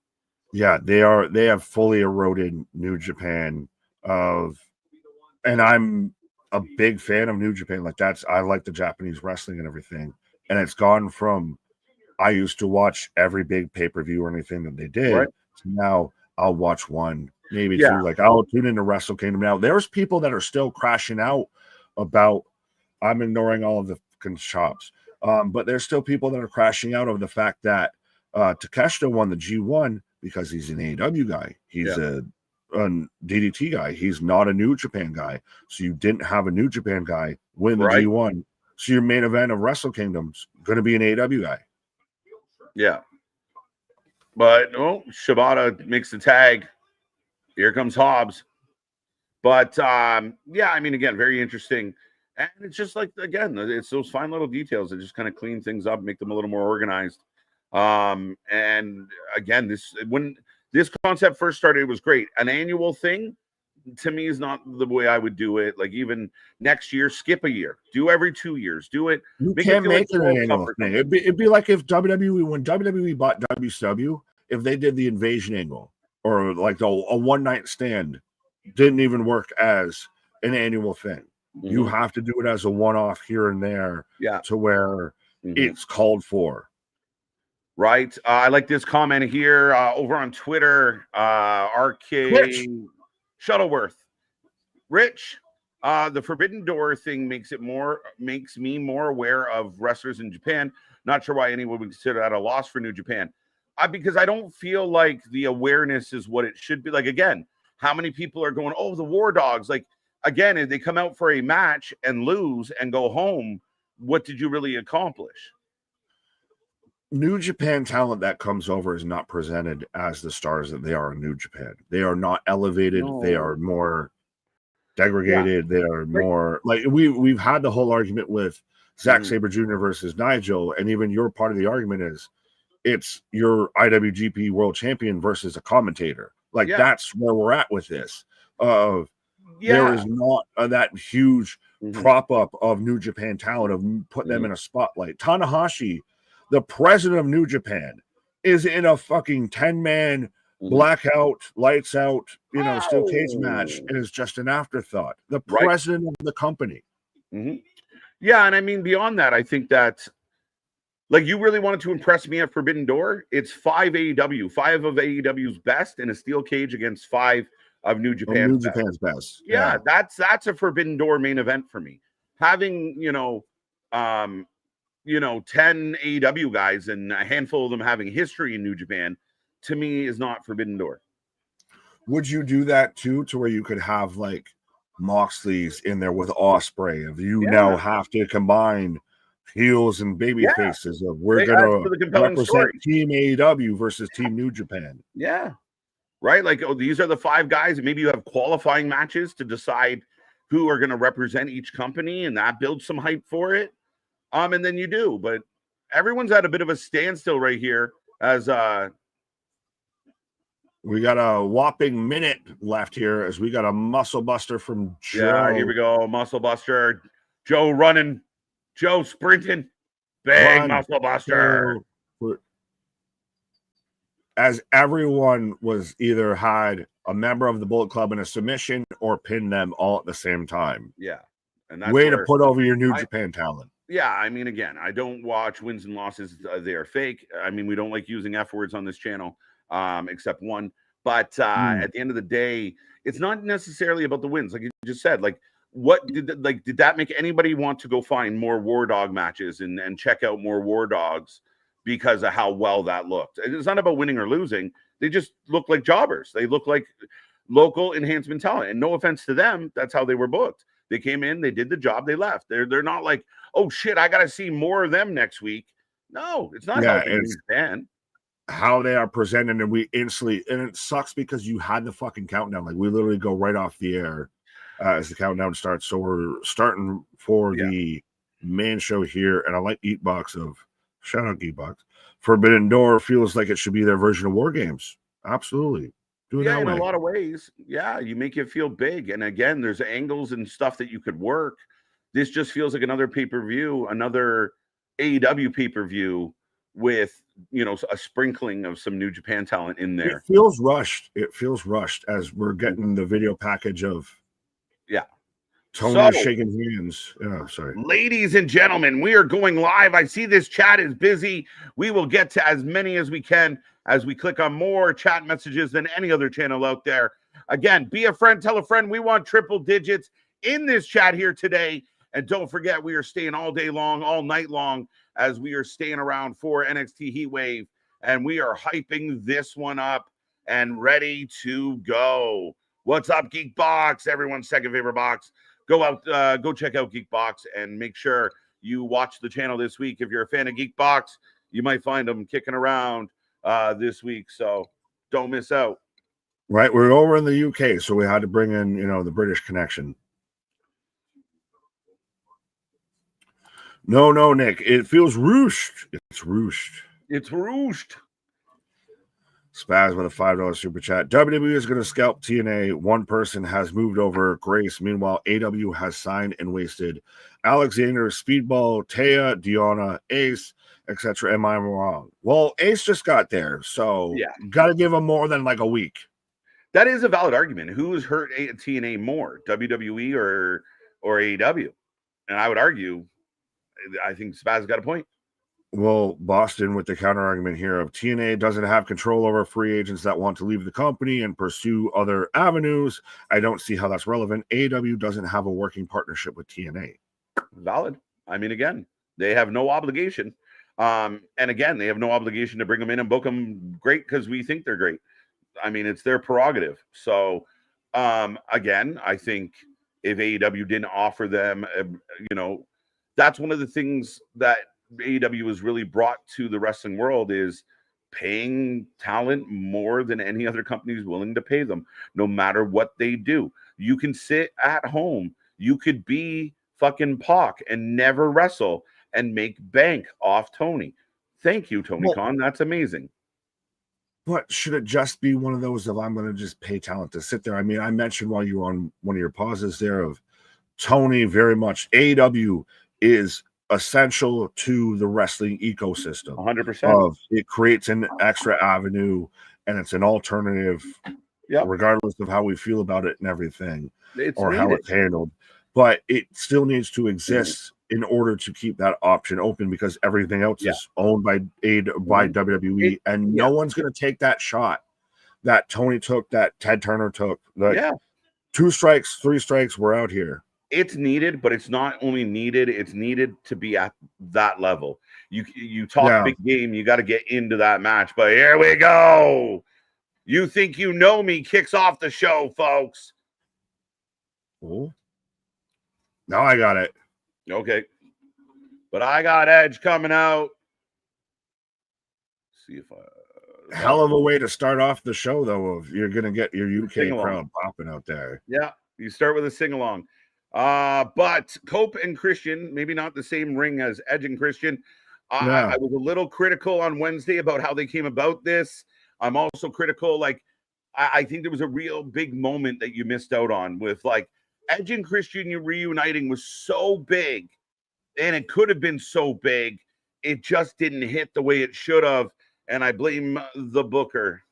Yeah, they are. They have fully eroded New Japan. And I'm a big fan of New Japan. I like the Japanese wrestling and everything. And it's gone from, I used to watch every big pay-per-view or anything that they did. Right. So now I'll watch one, maybe two. Like, I'll tune into Wrestle Kingdom now. There's people that are still crashing out about, I'm ignoring all of the chops, but there's still people that are crashing out of the fact that Takeshita won the G1 because he's an AEW guy. He's a DDT guy. He's not a New Japan guy. So you didn't have a New Japan guy win the G1. So your main event of Wrestle Kingdom's going to be an AEW guy. Yeah. But Shibata makes the tag. Here comes Hobbs. But I mean, again, very interesting. And it's just like, again, it's those fine little details that just kind of clean things up, make them a little more organized. And again, when this concept first started, it was great. An annual thing to me is not the way I would do it. Like, even next year, skip a year, do every 2 years, do it. You can't make it an annual thing. It'd be like if when WWE bought WCW, if they did the invasion angle, or like a one night stand, didn't even work as an annual thing. Mm-hmm. You have to do it as a one-off here and there, to where it's called for. Right. I like this comment here over on Twitter. RK Shuttleworth. Rich, the Forbidden Door thing makes me more aware of wrestlers in Japan. Not sure why anyone would consider that a loss for New Japan. Because I don't feel like the awareness is what it should be. Like, again, how many people are going, the War Dogs? Like, again, if they come out for a match and lose and go home, what did you really accomplish? New Japan talent that comes over is not presented as the stars that they are in New Japan. They are not elevated. No. They are more degraded. They are more like we've had the whole argument with Zack Sabre Jr. versus Nigel, and even your part of the argument is it's your IWGP World Champion versus a commentator. Like, that's where we're at with this. There is not that huge prop up of New Japan talent, of putting them in a spotlight. Tanahashi, the president of New Japan, is in a fucking 10-man blackout, lights out, steel cage match, and is just an afterthought. The president of the company. Yeah, and I mean beyond that, I think that like you really wanted to impress me at Forbidden Door. It's 5 AEW, 5 of AEW's best in a steel cage against 5 of New Oh, Japan's New best. Japan's best. Yeah, that's a Forbidden Door main event for me. Having 10 AEW guys and a handful of them having history in New Japan, to me, is not Forbidden Door. Would you do that too, to where you could have like Moxley's in there with Ospreay? If you now have to combine heels and baby faces of we're gonna represent story. Team AEW versus Team New Japan. Yeah. Right? Like, oh, these are the 5 guys, and maybe you have qualifying matches to decide who are going to represent each company, and that builds some hype for it. And then you do, but everyone's at a bit of a standstill right here as we got a whopping minute left here as we got a muscle buster from Joe. Yeah, here we go. Muscle buster. Joe running. Joe sprinting. Bang, muscle buster. As everyone was either had a member of the Bullet Club in a submission or pinned them all at the same time. Yeah. And that's way to put over your New Japan talent. Yeah, I mean, again, I don't watch wins and losses. They are fake. I mean, we don't like using F words on this channel, except one. But at the end of the day, it's not necessarily about the wins. Like you just said, like, what did that make anybody want to go find more War Dog matches and check out more War Dogs because of how well that looked? It's not about winning or losing. They just look like jobbers. They look like local enhancement talent. And no offense to them, that's how they were booked. They came in, they did the job, they left. They're not like, oh shit, I got to see more of them next week. No, it's not how they are presented, and we instantly, and it sucks because you had the fucking countdown. Like we literally go right off the air as the countdown starts. So we're starting for the main show here, and I like Geekbox of shout out Geekbox. Forbidden Door feels like it should be their version of War Games. Absolutely. In a lot of ways. Yeah, you make it feel big. And again, there's angles and stuff that you could work. This just feels like another pay-per-view, another AEW pay-per-view with, a sprinkling of some New Japan talent in there. It feels rushed. It feels rushed as we're getting the video package of Tony shaking hands. Yeah, sorry. Ladies and gentlemen, we are going live. I see this chat is busy. We will get to as many as we can as we click on more chat messages than any other channel out there. Again, be a friend, tell a friend. We want triple digits in this chat here today. And don't forget, we are staying all day long, all night long, as we are staying around for NXT Heatwave. And we are hyping this one up and ready to go. What's up, Geekbox? Everyone's second favorite box. Go out, go check out Geekbox and make sure you watch the channel this week. If you're a fan of Geekbox, you might find them kicking around this week. So don't miss out. Right. We're over in the UK, so we had to bring in, the British connection. No, Nick. It feels ruched. It's ruched. It's ruched. Spaz with a $5 super chat. WWE is going to scalp TNA. One person has moved over Grace. Meanwhile, AW has signed and wasted Alexander, Speedball, Taya, Deonna, Ace, etc. Am I wrong? Well, Ace just got there, so got to give him more than like a week. That is a valid argument. Who's hurt TNA more, WWE or AEW? And I would argue, I think Spaz got a point. Well, Boston with the counter argument here of TNA doesn't have control over free agents that want to leave the company and pursue other avenues. I don't see how that's relevant. AEW doesn't have a working partnership with TNA. Valid. I mean, again, they have no obligation. And again, they have no obligation to bring them in and book them great because we think they're great. I mean, it's their prerogative. So, again, I think if AEW didn't offer them, that's one of the things that AEW has really brought to the wrestling world is paying talent more than any other company is willing to pay them, no matter what they do. You can sit at home. You could be fucking Pac and never wrestle and make bank off Tony. Thank you, Tony Khan. That's amazing. But should it just be one of those of I'm going to just pay talent to sit there? I mean, I mentioned while you were on one of your pauses there of Tony very much. AEW is essential to the wrestling ecosystem. 100%. It creates an extra avenue and it's an alternative, regardless of how we feel about it and everything, how it's handled. But it still needs to exist in order to keep that option open because everything else is owned by WWE, and no one's going to take that shot that Tony took, that Ted Turner took. Like, 2 strikes, 3 strikes, we're out here. It's needed, but it's not only needed, it's needed to be at that level. You talk big game, you got to get into that match. But here we go. You Think You Know Me kicks off the show, folks. Ooh. Now I got it. Okay. But I got Edge coming out. See if hell of a way to start off the show, though, if you're going to get your UK crowd popping out there. Yeah, you start with a sing-along. But Cope and Christian, maybe not the same ring as Edge and Christian. I was a little critical on Wednesday about how they came about this. I'm also critical, like, I think there was a real big moment that you missed out on with, like, Edge and Christian reuniting was so big, and it could have been so big. It just didn't hit the way it should have, and I blame the booker.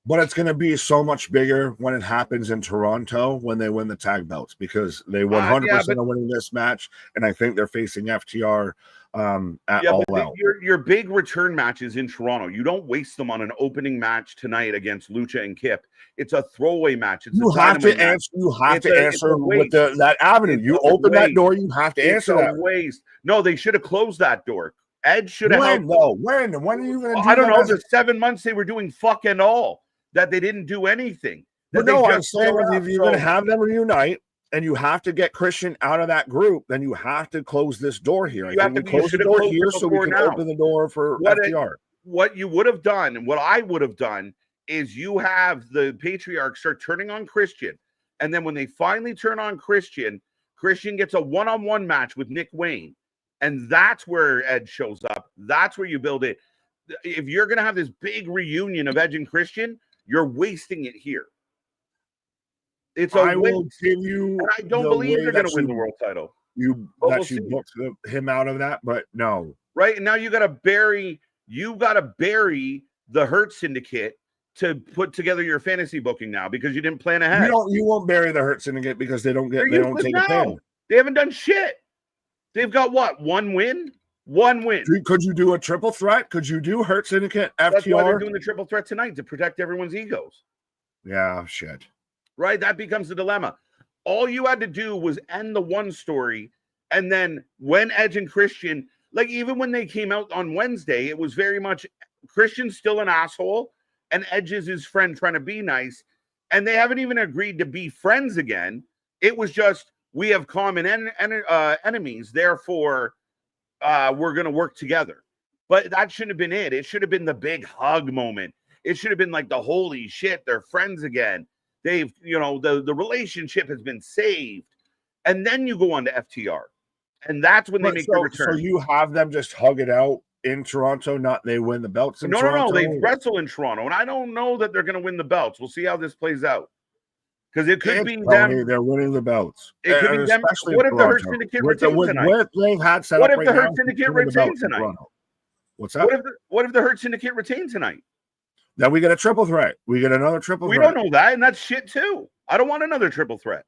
But it's going to be so much bigger when it happens in Toronto when they win the tag belts, because they 100% are winning this match, and I think they're facing FTR at All Out. Your big return matches in Toronto, you don't waste them on an opening match tonight against Lucha and Kip. It's a throwaway match. You have to answer. You have to answer with that avenue. You open that door. You have to answer that. Waste. No, they should have closed that door. Edge should have helped. When are you going to do I don't know. The 7 months they were doing fuck and all, that they didn't do anything. But no, I'm saying if you're going to have them reunite and you have to get Christian out of that group, then you have to close this door here. I think we close the door here so we can open the door for FTR. What you would have done, and what I would have done, is you have the Patriarch start turning on Christian. And then when they finally turn on Christian, Christian gets a one-on-one match with Nick Wayne. And that's where Edge shows up. That's where you build it. If you're going to have this big reunion of Edge and Christian, you're wasting it here. It's a I will give you. And I don't believe they're going to win the world title. You booked him out of that, but no. Right, and now you got to bury the Hurt Syndicate to put together your fantasy booking now because you didn't plan ahead. You won't bury the Hurt Syndicate because they don't take a pin. They haven't done shit. They've got what? One win. Could you do a triple threat? Could you do Hurt Syndicate, FTR? That's why they're doing the triple threat tonight, to protect everyone's egos. Yeah, shit. Right? That becomes the dilemma. All you had to do was end the one story, and then when Edge and Christian, like even when they came out on Wednesday, it was very much Christian's still an asshole, and Edge is his friend trying to be nice, and they haven't even agreed to be friends again. It was just, we have common enemies, therefore we're going to work together. But that shouldn't have been it. It should have been the big hug moment. It should have been like the holy shit, they're friends again. They've, the relationship has been saved. And then you go on to FTR. And that's when they make the return. So you have them just hug it out in Toronto, not they win the belts in Toronto? No. They wrestle in Toronto. And I don't know that they're going to win the belts. We'll see how this plays out. Because it could be them. They're winning the belts. It could be them. What if the Hurt Syndicate retains tonight? What they've had set up right now. What if the Hurt Syndicate retains tonight? What's that? What if the Hurt Syndicate retains tonight? Then we get a triple threat. We get another triple threat. We don't know that, and that's shit too. I don't want another triple threat.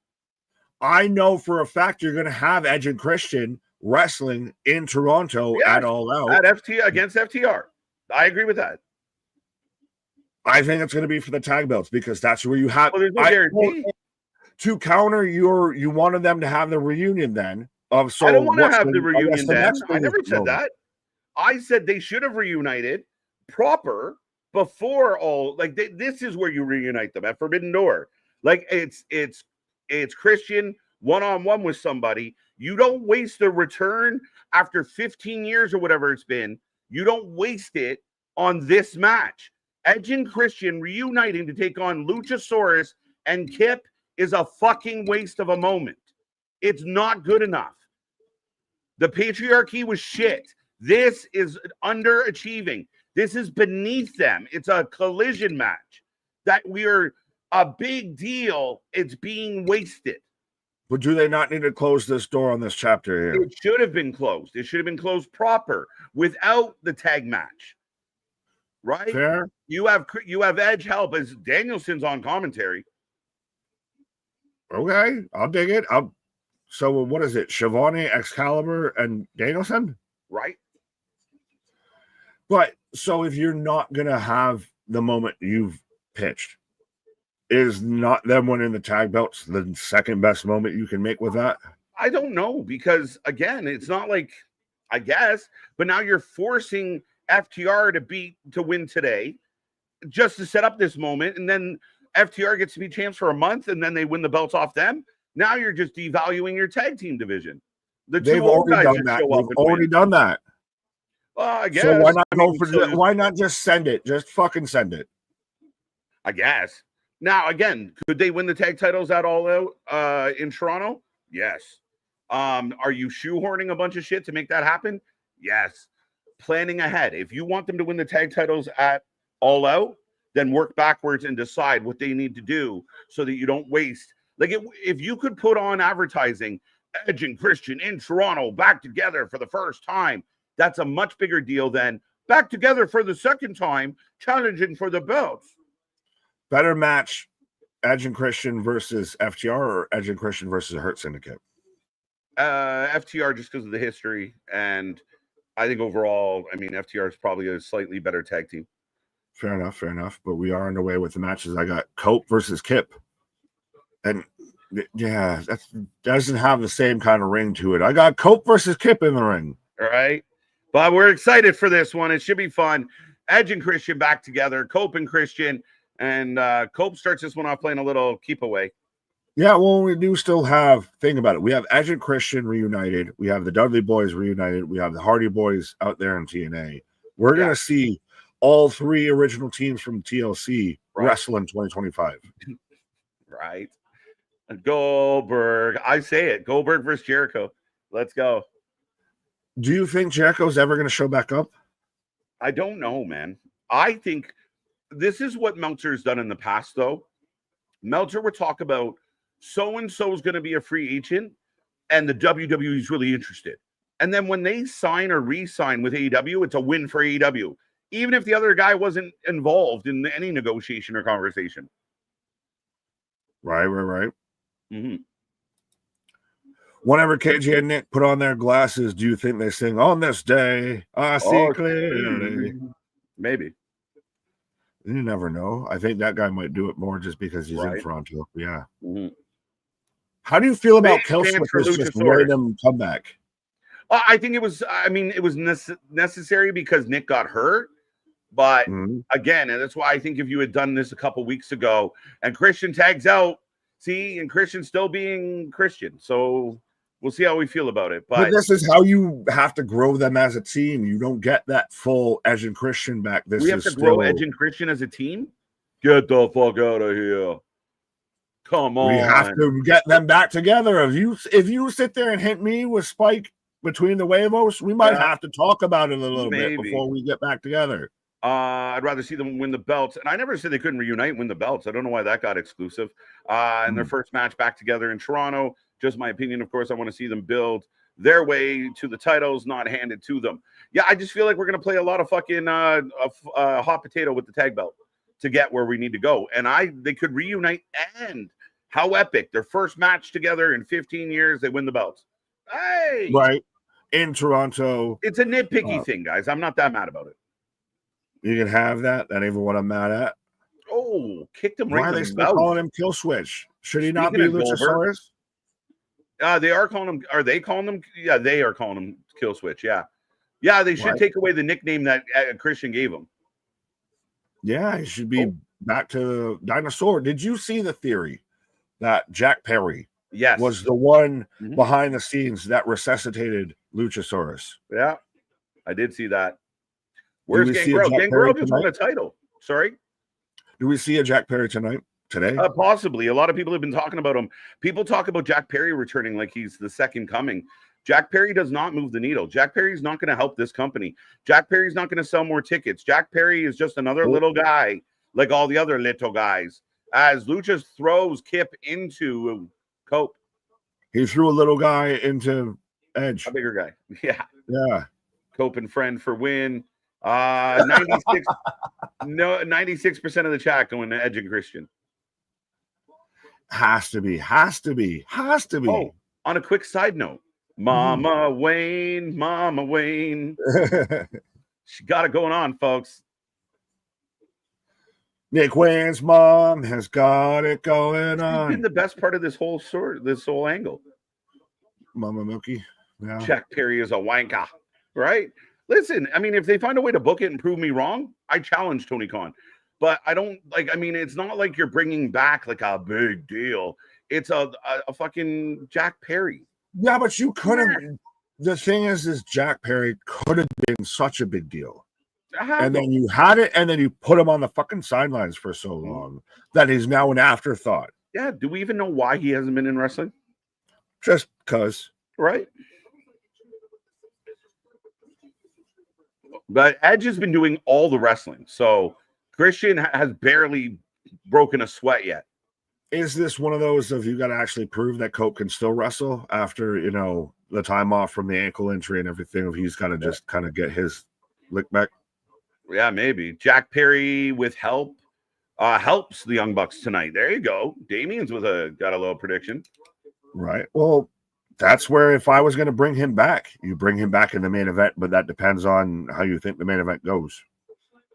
I know for a fact you're going to have Edge and Christian wrestling in Toronto at All Out. Against FTR. I agree with that. I think it's going to be for the tag belts because that's where you have. Well, there's no guarantee. To counter you wanted them to have the reunion then. I don't want to have the reunion then. I never said that. I said they should have reunited proper before all. Like this is where you reunite them at Forbidden Door. Like it's Christian one-on-one with somebody. You don't waste the return after 15 years or whatever it's been. You don't waste it on this match. Edge and Christian reuniting to take on Luchasaurus and Kip is a fucking waste of a moment. It's not good enough. The patriarchy was shit. This is underachieving. This is beneath them. It's a collision match. That we are a big deal. It's being wasted. But do they not need to close this door on this chapter here? It should have been closed. It should have been closed proper without the tag match. Right? Fair. You have Edge help as Danielson's on commentary. Okay, I'll dig it. So what is it? Shivani, Excalibur, and Danielson? Right. But so if you're not gonna have the moment you've pitched, is not them winning the tag belts the second best moment you can make with that? I don't know, because again, it's not like, I guess, but now you're forcing FTR to win today just to set up this moment, and then FTR gets to be champs for a month, and then they win the belts off them. Now you're just devaluing your tag team division. They've already done that. They've already done that. Well, I guess. So why not why not just send it? Just fucking send it. I guess. Now, again, could they win the tag titles at All Out in Toronto? Yes. Are you shoehorning a bunch of shit to make that happen? Yes. Planning ahead. If you want them to win the tag titles at All Out, then work backwards and decide what they need to do so that you don't waste. Like, if you could put on advertising, Edge and Christian in Toronto back together for the first time, that's a much bigger deal than back together for the second time, challenging for the belts. Better match, Edge and Christian versus FTR, or Edge and Christian versus the Hurt Syndicate? FTR, just because of the history, and I think overall, I mean, FTR is probably a slightly better tag team. Fair enough. But we are underway with the matches. I got Cope versus Kip, and yeah, that doesn't have the same kind of ring to it. I got Cope versus Kip in the ring. All right, but we're excited for this one. It should be fun. Edge and Christian back together. Cope and Christian, and Cope starts this one off playing a little keep away. Yeah, well, we do still have, think about it. We have Edge and Christian reunited. We have the Dudley Boys reunited. We have the Hardy Boys out there in TNA. We're going to see all three original teams from TLC wrestle in 2025. Right. Goldberg. I say it. Goldberg versus Jericho. Let's go. Do you think Jericho's ever going to show back up? I don't know, man. I think this is what Meltzer's done in the past, though. Meltzer would talk about so-and-so is going to be a free agent, and the WWE is really interested. And then when they sign or re-sign with AEW, it's a win for AEW, even if the other guy wasn't involved in any negotiation or conversation. Right. Mm-hmm. Whenever KJ and Nick put on their glasses, do you think they sing "On This Day I See Clearly"? Maybe. You never know. I think that guy might do it more just because he's in Toronto. Yeah. Mm-hmm. How do you feel about Killswitch's just random comeback? I think it was necessary because Nick got hurt. But again, and that's why I think if you had done this a couple weeks ago and Christian tags out, and Christian's still being Christian. So we'll see how we feel about it. But this is how you have to grow them as a team. You don't get that full Edge and Christian back. We have to grow Edge and Christian as a team? Get the fuck out of here. Come on. We have to get them back together. If you sit there and hit me with Spike between the huevos, we might have to talk about it a little bit before we get back together. I'd rather see them win the belts. And I never said they couldn't reunite and win the belts. I don't know why that got exclusive. And their first match back together in Toronto. Just my opinion, of course. I want to see them build their way to the titles, not handed to them. Yeah, I just feel like we're going to play a lot of fucking hot potato with the tag belt to get where we need to go. And they could reunite, and how epic. Their first match together in 15 years, they win the belts. Hey! Right. In Toronto. It's a nitpicky thing, guys. I'm not that mad about it. You can have that. That ain't even what I'm mad at. Oh, kicked him right. Why are they still calling him Kill Switch? Should he not be Luchasaurus? They are calling him. Are they calling him? Yeah, they are calling him Kill Switch. Yeah. They should take away the nickname that Christian gave him. Yeah, he should be back to Dinosaur. Did you see the theory that Jack Perry was the one behind the scenes that resuscitated Luchasaurus? Yeah, I did see that. Where's Gangrel? Gangrel just won a title. Sorry? Do we see a Jack Perry today? Possibly. A lot of people have been talking about him. People talk about Jack Perry returning like he's the second coming. Jack Perry does not move the needle. Jack Perry's not going to help this company. Jack Perry's not going to sell more tickets. Jack Perry is just another little guy like all the other little guys. As Lucha throws Kip into Cope. He threw a little guy into Edge. A bigger guy. Yeah. Yeah. Cope and friend for win. 96% of the chat going to Edge and Christian. Has to be. Oh, on a quick side note, Mama Wayne, she got it going on, folks. Nick Wayne's mom has got it going on. Been the best part of this whole angle. Mama Milky. Yeah. Jack Perry is a wanker, right? Listen, I mean, if they find a way to book it and prove me wrong, I challenge Tony Khan. But I don't like. I mean, it's not like you're bringing back like a big deal. It's a fucking Jack Perry. Yeah, but you could have. The thing is Jack Perry could have been such a big deal. And then you had it, and then you put him on the fucking sidelines for so long that he's now an afterthought. Yeah, do we even know why he hasn't been in wrestling? Just because. Right. But Edge has been doing all the wrestling, so Christian has barely broken a sweat yet. Is this one of those of you got to actually prove that Cope can still wrestle after, the time off from the ankle injury and everything? If he's got to just kind of get his lick back? Yeah, maybe. Jack Perry with help helps the Young Bucks tonight. There you go. Damien's got a little prediction. Right. Well, that's where if I was going to bring him back, you bring him back in the main event, but that depends on how you think the main event goes.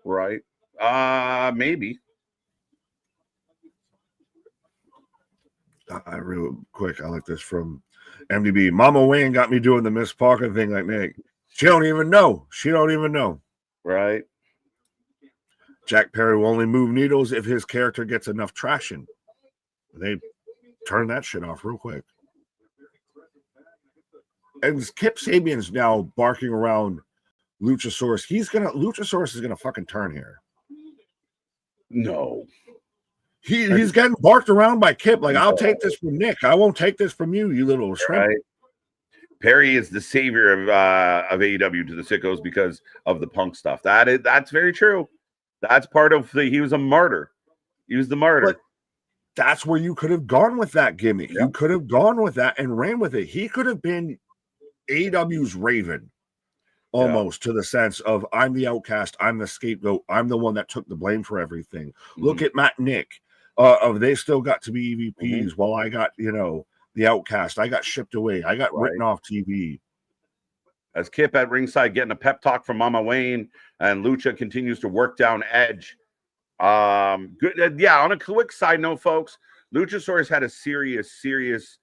Right. Maybe. Real quick, I like this from MDB. Mama Wayne got me doing the Miss Parker thing like Nick. She don't even know. Right. Jack Perry will only move needles if his character gets enough traction. They turn that shit off real quick. And Kip Sabian's now barking around Luchasaurus. Luchasaurus is gonna fucking turn here. No. He's getting barked around by Kip. Like, I'll take this from Nick. I won't take this from you, you little shrimp. Right. Perry is the savior of AEW to the sickos because of the Punk stuff. That's very true. That's part of he was a martyr. He was the martyr. But that's where you could have gone with that gimmick. Yep. You could have gone with that and ran with it. He could have been AEW's Raven, almost, to the sense of, I'm the outcast, I'm the scapegoat, I'm the one that took the blame for everything. Mm-hmm. Look at Matt and Nick. They still got to be EVPs while I got, the outcast. I got shipped away. I got written off TV. As Kip at ringside getting a pep talk from Mama Wayne, and Lucha continues to work down Edge. Good. Yeah, on a quick side note, folks, Luchasaurus had a serious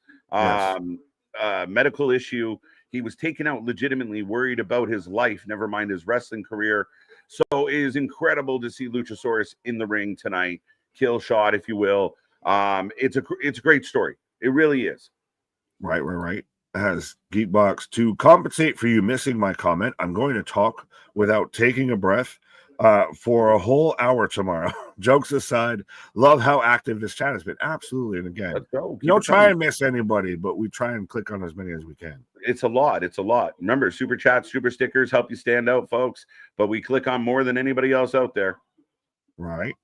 medical issue. He was taken out legitimately worried about his life, never mind his wrestling career. So it is incredible to see Luchasaurus in the ring tonight. Kill shot, if you will. It's a great story. It really is. Right. As Geekbox, to compensate for you missing my comment, I'm going to talk without taking a breath for a whole hour tomorrow. Jokes aside, love how active this chat has been. Absolutely. And again, don't try and miss anybody, but we try and click on as many as we can. It's a lot. Remember, super chats, super stickers help you stand out, folks. But we click on more than anybody else out there. Right.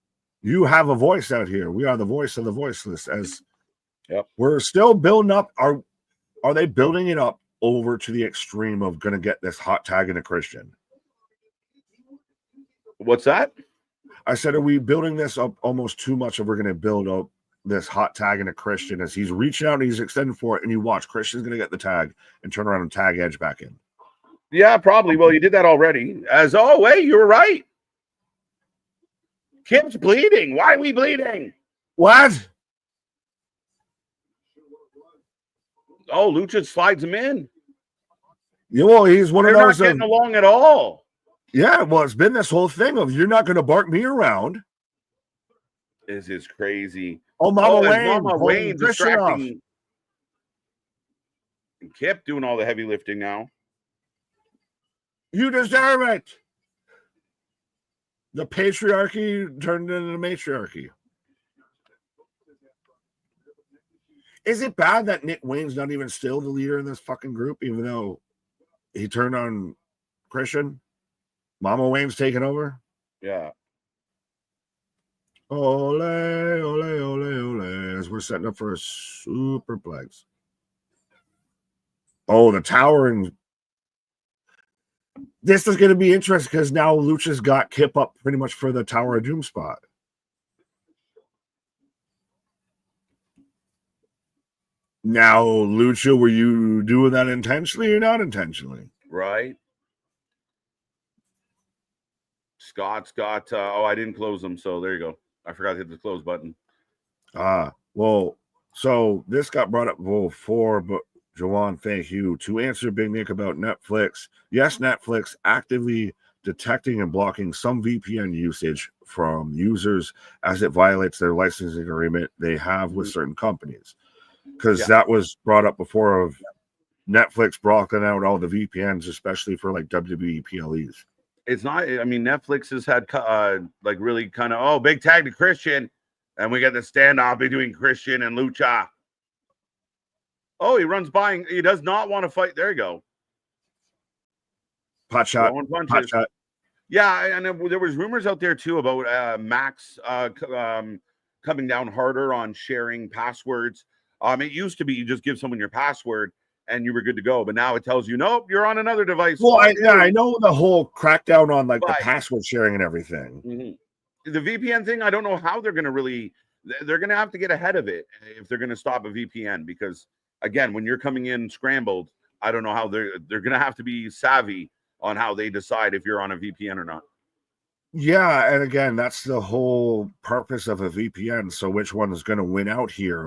You have a voice out here. We are the voice of the voiceless. As we're still building up. Are they building it up over to the extreme of going to get this hot tag in a Christian? What's that? I said, are we building this up almost too much, or we're going to build up this hot tag in a Christian as he's reaching out and he's extending for it, and you watch Christian's going to get the tag and turn around and tag Edge back in? Yeah, probably. Well, you did that already. Wait, you were right. Kip's bleeding. Why are we bleeding? What? Oh, Lucha slides him in. Yeah, well, he's one of those. They're not getting along at all. Yeah, well, it's been this whole thing of, you're not going to bark me around. This is crazy. Oh, Mama Wayne distracting. And Kip doing all the heavy lifting now. You deserve it. The patriarchy turned into the matriarchy. Is it bad that Nick Wayne's not even still the leader in this fucking group, even though he turned on Christian? Mama Wayne's taking over? Yeah. Ole, ole, ole, ole, as we're setting up for a superplex. Oh, the towering. This is going to be interesting because now Lucha's got Kip up pretty much for the Tower of Doom spot. Now, Lucha, were you doing that intentionally or not intentionally? Right. Scott's got, I didn't close them. So there you go. I forgot to hit the close button. Well, so this got brought up before, but Jawan, thank you. To answer Big Nick about Netflix, yes, Netflix actively detecting and blocking some VPN usage from users as it violates their licensing agreement they have with certain companies. Because that was brought up before of Netflix blocking out all the VPNs, especially for like WWE PLEs. It's not, I mean, Netflix has had like really kind of, big tag to Christian. And we get the standoff between Christian and Lucha. Oh, he runs by. He does not want to fight. There you go. Pot shot. Pot shot. Yeah, and there was rumors out there too about Max coming down harder on sharing passwords. It used to be you just give someone your password and you were good to go, but now it tells you, nope, you're on another device. Well, I know the whole crackdown on like the password sharing and everything. Mm-hmm. The VPN thing, I don't know how they're going to they're going to have to get ahead of it if they're going to stop a VPN, because again, when you're coming in scrambled, I don't know how they're going to have to be savvy on how they decide if you're on a VPN or not. Yeah, and again, that's the whole purpose of a VPN. So which one is going to win out here?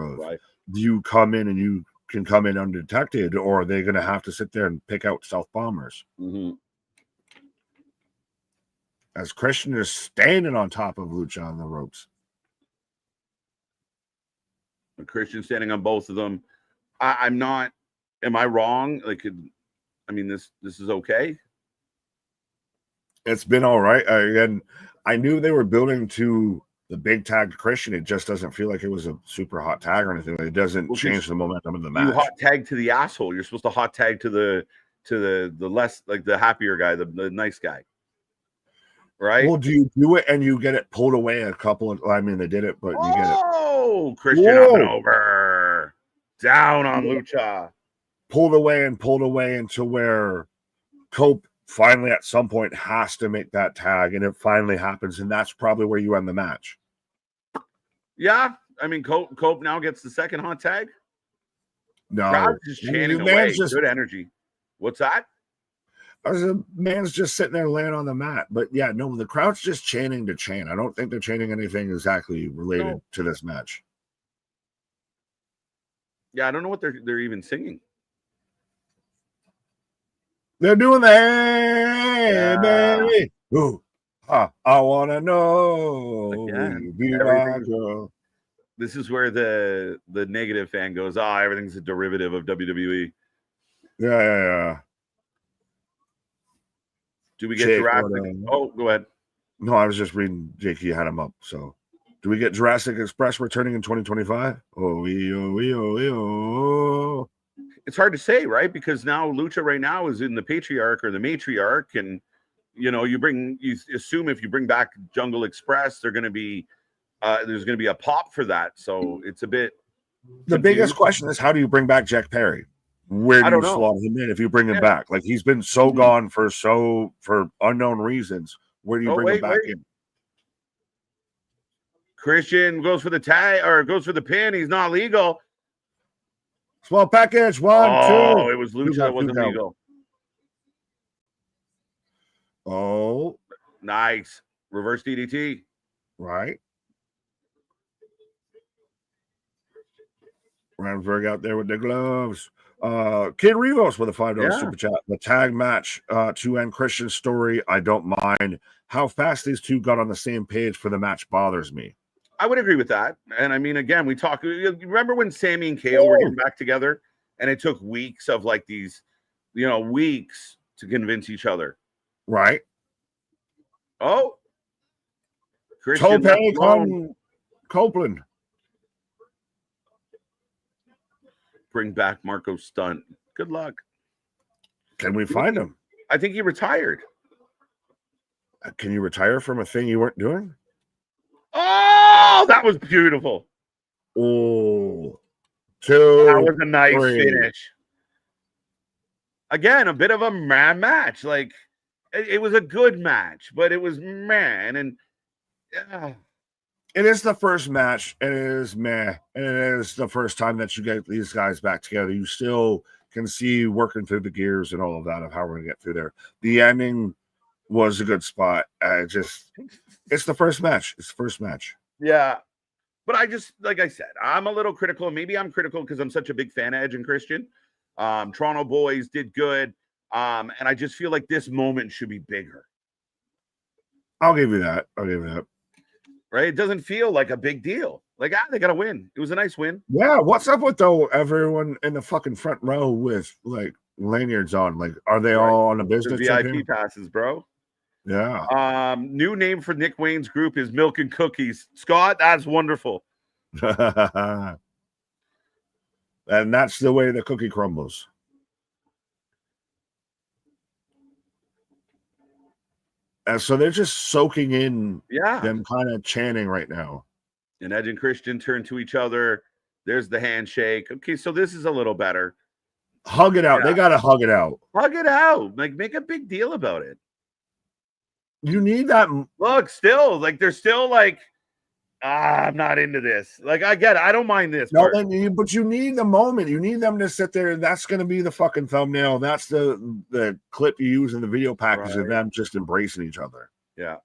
Do you come in and you can come in undetected, or are they going to have to sit there and pick out stealth bombers? Mm-hmm. As Christian is standing on top of Lucha on the ropes. Christian standing on both of them. I'm not. Am I wrong? Like, I mean, this is okay. It's been all right. Again, I knew they were building to the big tag Christian. It just doesn't feel like it was a super hot tag or anything. It doesn't change the momentum of the match. You hot tag to the asshole. You're supposed to hot tag to the less, like, the happier guy, the nice guy. Right? Well, do you do it and you get it pulled away a couple of? I mean, they did it, but you get it. Oh, Christian up and over, down on Lucha, pulled away into where Cope finally at some point has to make that tag, and it finally happens, and that's probably where you end the match. Yeah, I mean, Cope now gets the second hot tag. No, crowd's just chanting away. Good energy. What's that? The man's just sitting there laying on the mat. But yeah, no, the crowd's just chanting to chant. I don't think they're chanting anything exactly related to this match. Yeah, I don't know what they're even singing. They're doing the hey, baby. Ooh, I want to know. Be my girl. This is where the negative fan goes, everything's a derivative of WWE. Yeah. Do we get Jurassic? Go ahead. No, I was just reading. Jake, you had him up. So, do we get Jurassic Express returning in 2025? It's hard to say, right? Because now Lucha right now is in the patriarch or the matriarch, and you assume if you bring back Jungle Express, there's going to be a pop for that. So it's a bit. The biggest question is, how do you bring back Jack Perry? Where do you slot him in if you bring him back? Like, he's been so gone for unknown reasons. Where do you bring him back in? Christian goes for the tag or goes for the pin. He's not legal. Small package. 1, 2. Oh, it was Lucha that wasn't legal. Oh, nice. Reverse DDT. Right. Ramsberg out there with the gloves. Kid Rivos with a $5 super chat. The tag match to end Christian's story, I don't mind. How fast these two got on the same page for the match bothers me. I would agree with that. And I mean, again, remember when Sammy and KO were getting back together, and it took weeks of like these, weeks to convince each other. Right. Oh, Christian Copeland. Bring back Marco Stunt. Good luck. Can we find him? I think he retired. Can you retire from a thing you weren't doing? Oh, that was beautiful. Oh, 2. That was a nice finish. Again, a bit of a match. Like, it was a good match, but it was and It is the first match, and it is meh, and it is the first time that you get these guys back together. You still can see working through the gears and all of that of how we're going to get through there. The ending was a good spot. It's the first match. It's the first match. Yeah. But I just, like I said, I'm a little critical. Maybe I'm critical because I'm such a big fan of Edge and Christian. Toronto boys did good. And I just feel like this moment should be bigger. I'll give you that. I'll give you that. Right? It doesn't feel like a big deal. Like, they got to win. It was a nice win. Yeah. What's up with, though, everyone in the fucking front row with, like, lanyards on? Like, are they all on a business VIP trip here? passes, bro. Yeah. New name for Nick Wayne's group is Milk and Cookies. Scott, that's wonderful. And that's the way the cookie crumbles. And so they're just soaking in them kind of chanting right now. And Edge and Christian turn to each other. There's the handshake. Okay, so this is a little better. Hug it out. Yeah. They got to hug it out. Hug it out. Like, make a big deal about it. You need that. Look, still, like, they're still like, I'm not into this. Like, I get it. I don't mind this. No, but you need the moment. You need them to sit there. That's going to be the fucking thumbnail. That's the clip you use in the video package of them just embracing each other. Yeah.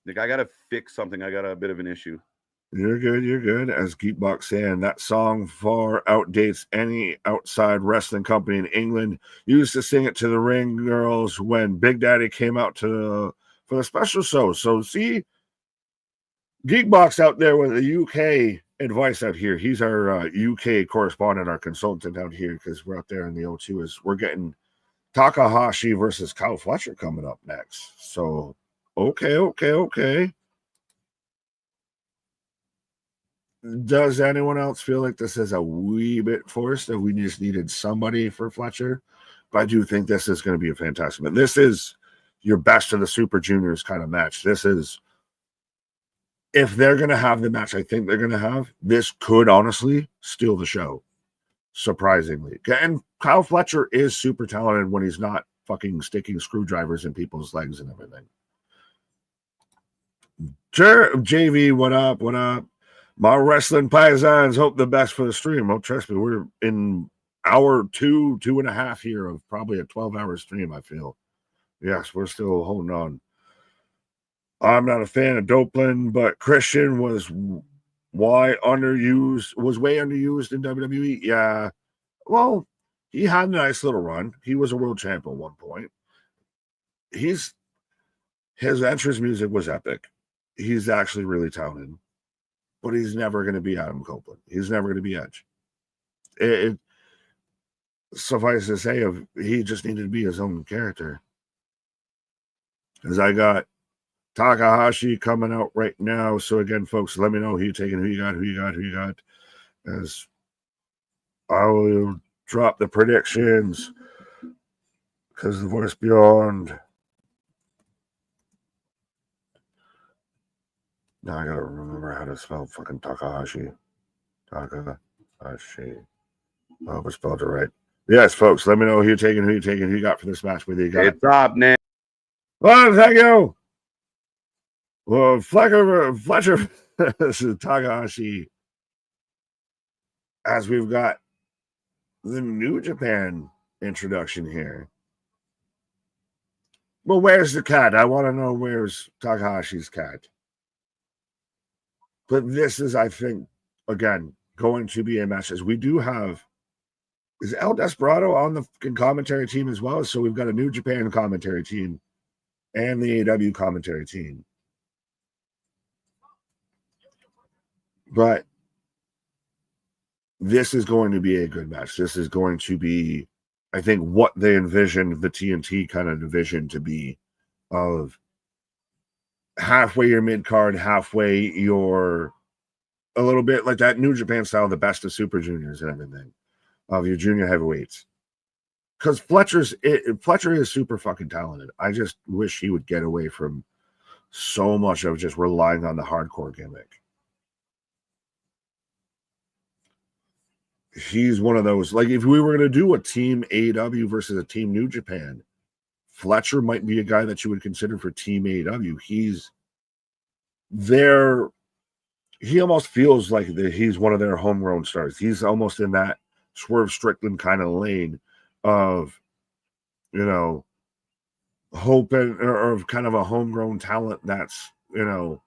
Like, I got to fix something. I got a bit of an issue. You're good. You're good. As Geekbox saying, that song far outdates any outside wrestling company in England. Used to sing it to the ring girls when Big Daddy came out for the special show. So see, Geekbox out there with the UK advice out here. He's our UK correspondent, our consultant out here, because we're out there in the O2. Is we're getting Takahashi versus Kyle Fletcher coming up next. So okay. Does anyone else feel like this is a wee bit forced? That we just needed somebody for Fletcher? But I do think this is going to be a fantastic match. This is your best of the Super Juniors kind of match. This is, if they're going to have the match I think they're going to have, this could honestly steal the show, surprisingly. And Kyle Fletcher is super talented when he's not fucking sticking screwdrivers in people's legs and everything. Sure, JV, what up? What up? My wrestling paisans hope the best for the stream. Oh, trust me, we're in hour 2.5 here of probably a 12-hour stream, I feel. Yes, we're still holding on. I'm not a fan of Dopelin, but Christian was way underused in WWE. Yeah. Well, he had a nice little run. He was a world champ at one point. His entrance music was epic. He's actually really talented. But he's never going to be Adam Copeland. He's never going to be Edge. It suffice to say, he just needed to be his own character. As I got Takahashi coming out right now. So again, folks, let me know who you taking, who you got. As I will drop the predictions because the voice beyond. Now I gotta remember how to spell fucking Takahashi. Takahashi. I hope I spelled it right. Yes, folks, let me know who you taking, who you got for this match. Whether you got it's up, Nick. Well, thank you. Well, Fletcher this is Takahashi. As we've got the New Japan introduction here. Well, where's the cat? I want to know where's Takahashi's cat. But this is, I think, again, going to be a match. As we do have, is El Desperado on the commentary team as well? So we've got a New Japan commentary team and the AEW commentary team. But this is going to be a good match. This is going to be, I think, what they envisioned the TNT kind of division to be, of halfway your mid-card, halfway your, a little bit like that New Japan style, the best of Super Juniors and everything, of your junior heavyweights. Because Fletcher is super fucking talented. I just wish he would get away from so much of just relying on the hardcore gimmick. He's one of those, like, if we were going to do a team AEW versus a team New Japan, Fletcher might be a guy that you would consider for team AEW. He's he almost feels like he's one of their homegrown stars. He's almost in that Swerve Strickland kind of lane of, you know, hoping or of kind of a homegrown talent that's, you know,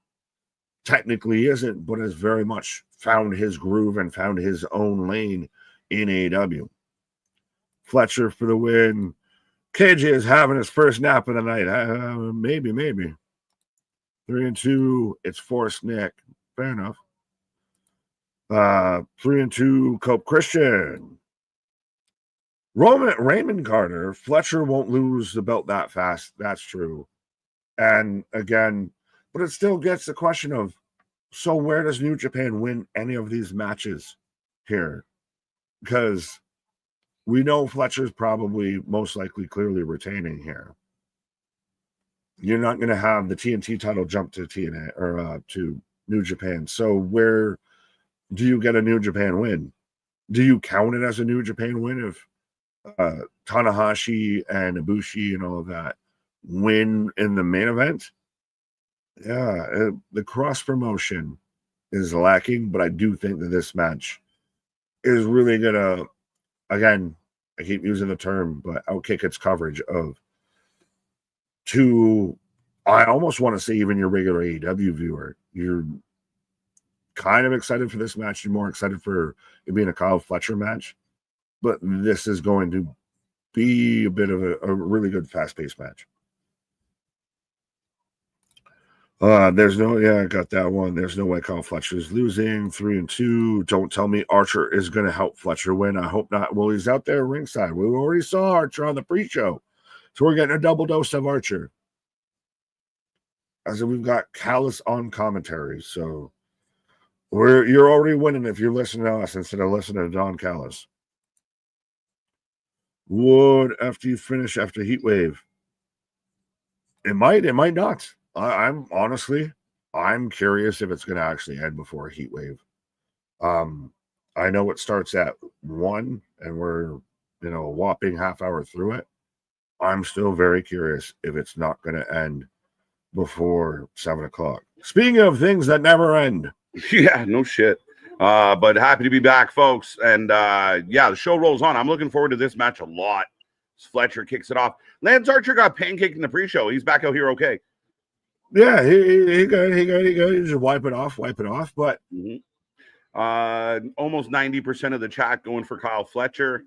technically isn't, but has very much found his groove and found his own lane in AEW. Fletcher for the win. KJ is having his first nap of the night. Maybe. 3-2. It's forced Nick. Fair enough. 3-2. Cope Christian. Raymond Carter. Fletcher won't lose the belt that fast. That's true. And again, but it still gets the question of, so where does New Japan win any of these matches here? Because we know Fletcher's probably most likely clearly retaining here. You're not going to have the TNT title jump to TNA or to New Japan. So where do you get a New Japan win? Do you count it as a New Japan win if Tanahashi and Ibushi and all of that win in the main event? Yeah, the cross promotion is lacking, but I do think that this match is really going to, again, I keep using the term, but outkick its coverage of I almost want to say even your regular AEW viewer. You're kind of excited for this match. You're more excited for it being a Kyle Fletcher match, but this is going to be a bit of a really good fast-paced match. I got that one. There's no way Kyle Fletcher's losing. 3-2. Don't tell me Archer is going to help Fletcher win. I hope not. Well, he's out there ringside. We already saw Archer on the pre-show. So we're getting a double dose of Archer. As we've got Callis on commentary. So you're already winning if you're listening to us instead of listening to Don Callis. Would after you finish after Heatwave? It might not. I'm curious if it's going to actually end before Heatwave. I know it starts at 1 and we're, a whopping half hour through it. I'm still very curious if it's not going to end before 7 o'clock. Speaking of things that never end. Yeah, no shit. But happy to be back, folks. And the show rolls on. I'm looking forward to this match a lot. Fletcher kicks it off. Lance Archer got pancaked in the pre-show. He's back out here okay. Yeah, he just wipe it off. But almost 90% of the chat going for Kyle Fletcher.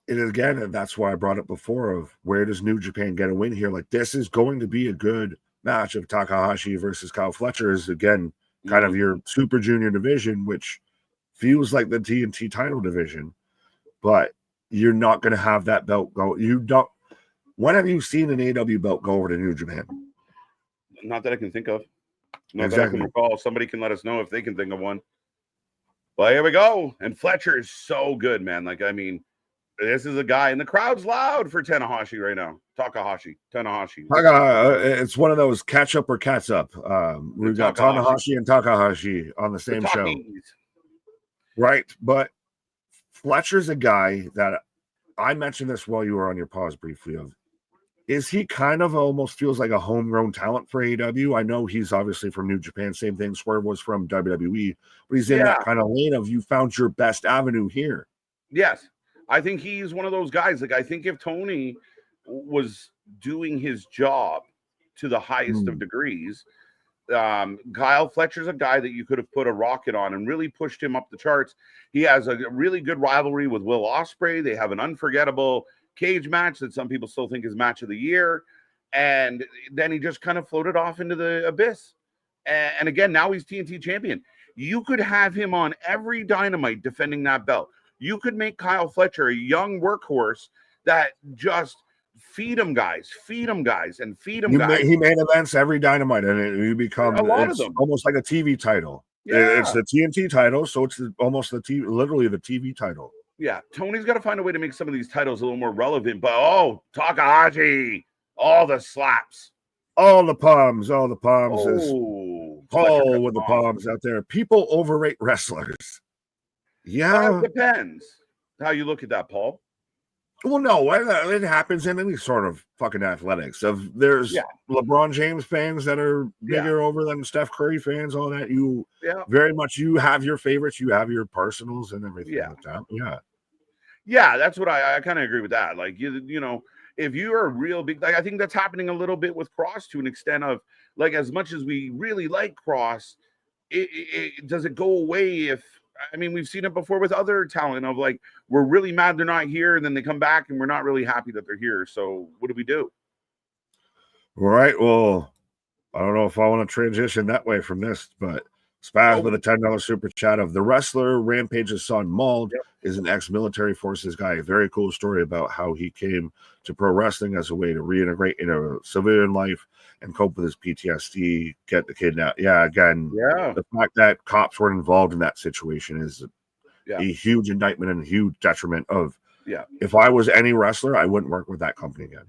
And that's why I brought it before of where does New Japan get a win here? Like, this is going to be a good match of Takahashi versus Kyle Fletcher is, again, kind of your Super Junior division, which feels like the TNT title division. But you're not going to have that belt go. When have you seen an AEW belt go over to New Japan? Not that I can think of. Exactly. That I can recall. Somebody can let us know if they can think of one. Well, here we go. And Fletcher is so good, man. This is a guy, and the crowd's loud for Tanahashi right now. Tanahashi. It's one of those catch up or cats up. We've got Tanahashi and Takahashi on the same show. Right. But Fletcher's a guy that I mentioned this while you were on your pause briefly of, is he kind of almost feels like a homegrown talent for AEW? I know he's obviously from New Japan. Same thing. Swerve was from WWE, but he's in that kind of lane of you found your best avenue here. Yes. I think he's one of those guys. I think if Tony was doing his job to the highest of degrees, Kyle Fletcher's a guy that you could have put a rocket on and really pushed him up the charts. He has a really good rivalry with Will Ospreay. They have an unforgettable cage match that some people still think is match of the year. And then he just kind of floated off into the abyss. And again, now he's TNT champion. You could have him on every Dynamite defending that belt. You could make Kyle Fletcher a young workhorse that just feed him guys. He main events every Dynamite, and you become almost like a TV title. Yeah. It's the TNT title, so it's almost literally the TV title. Yeah, Tony's got to find a way to make some of these titles a little more relevant. But Takahashi, all the slaps, all the palms. Paul with the palms out there. People overrate wrestlers. Yeah, it depends how you look at that, Paul. Well, no, it happens in any sort of fucking athletics. There's LeBron James fans that are bigger over than Steph Curry fans, all that. You very much you have your favorites, you have your personals and everything like that. Yeah, that's what I kind of agree with that. Like you know, if you're a real big, like I think that's happening a little bit with Cross to an extent of like as much as we really like Cross, does it go away if I mean we've seen it before with other talent of like we're really mad they're not here, and then they come back and we're not really happy that they're here. So what do we do? All right. Well, I don't know if I want to transition that way from this, but Spaz with a $10 super chat of the wrestler Rampage's son Mauled is an ex-military forces guy. A very cool story about how he came to pro wrestling as a way to reintegrate into civilian life and cope with his PTSD, get the kid out. Yeah, again, the fact that cops were involved in that situation is a huge indictment and a huge detriment of if I was any wrestler, I wouldn't work with that company again.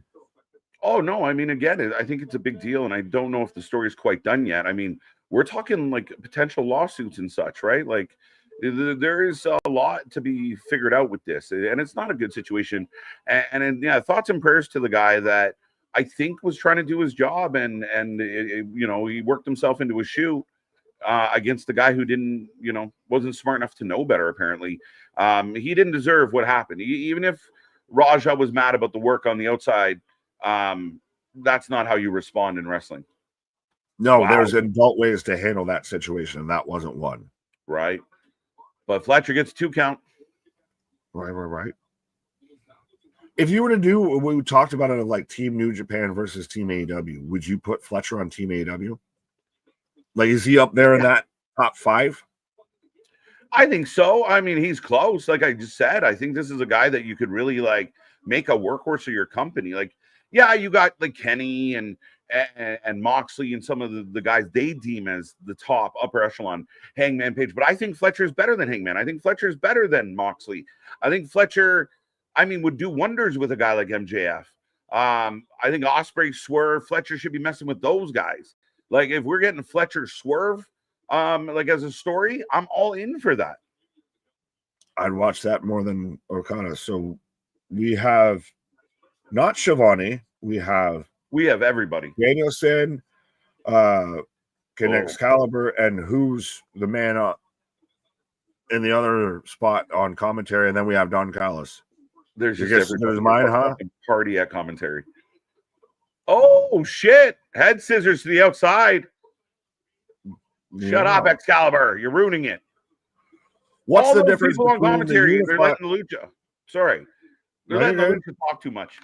Oh, no. I mean, again, I think it's a big deal, and I don't know if the story is quite done yet. I mean, we're talking like potential lawsuits and such, right? Like, there is a lot to be figured out with this, and it's not a good situation. And thoughts and prayers to the guy that I think was trying to do his job, and you know, he worked himself into a shoot against the guy who didn't, you know, wasn't smart enough to know better. Apparently, he didn't deserve what happened. Even if Raja was mad about the work on the outside. That's not how you respond in wrestling. No, there's adult ways to handle that situation, and that wasn't one. Right. But Fletcher gets 2 count. Right. If you were to do what we talked about it like Team New Japan versus Team AEW, would you put Fletcher on Team AEW? Like, is he up there in that top 5? I think so. I mean, he's close. Like I just said, I think this is a guy that you could really like make a workhorse of your company. Like, yeah, you got like Kenny and Moxley and some of the guys they deem as the top upper echelon Hangman Page. But I think Fletcher is better than Hangman. I think Fletcher is better than Moxley. I think Fletcher, I mean, would do wonders with a guy like MJF. I think Ospreay, Swerve, Fletcher should be messing with those guys. Like if we're getting Fletcher Swerve, like as a story, I'm all in for that. I'd watch that more than Okada. So we have not Shivani. We have everybody. Danielson, Excalibur, and who's the man up in the other spot on commentary, and then we have Don Callis. There's mine, huh? Party at commentary. Oh shit! Head scissors to the outside. Shut up, Excalibur! You're ruining it. What's all the difference people on commentary? They're letting the Lucha. Sorry, they're letting the Lucha talk too much.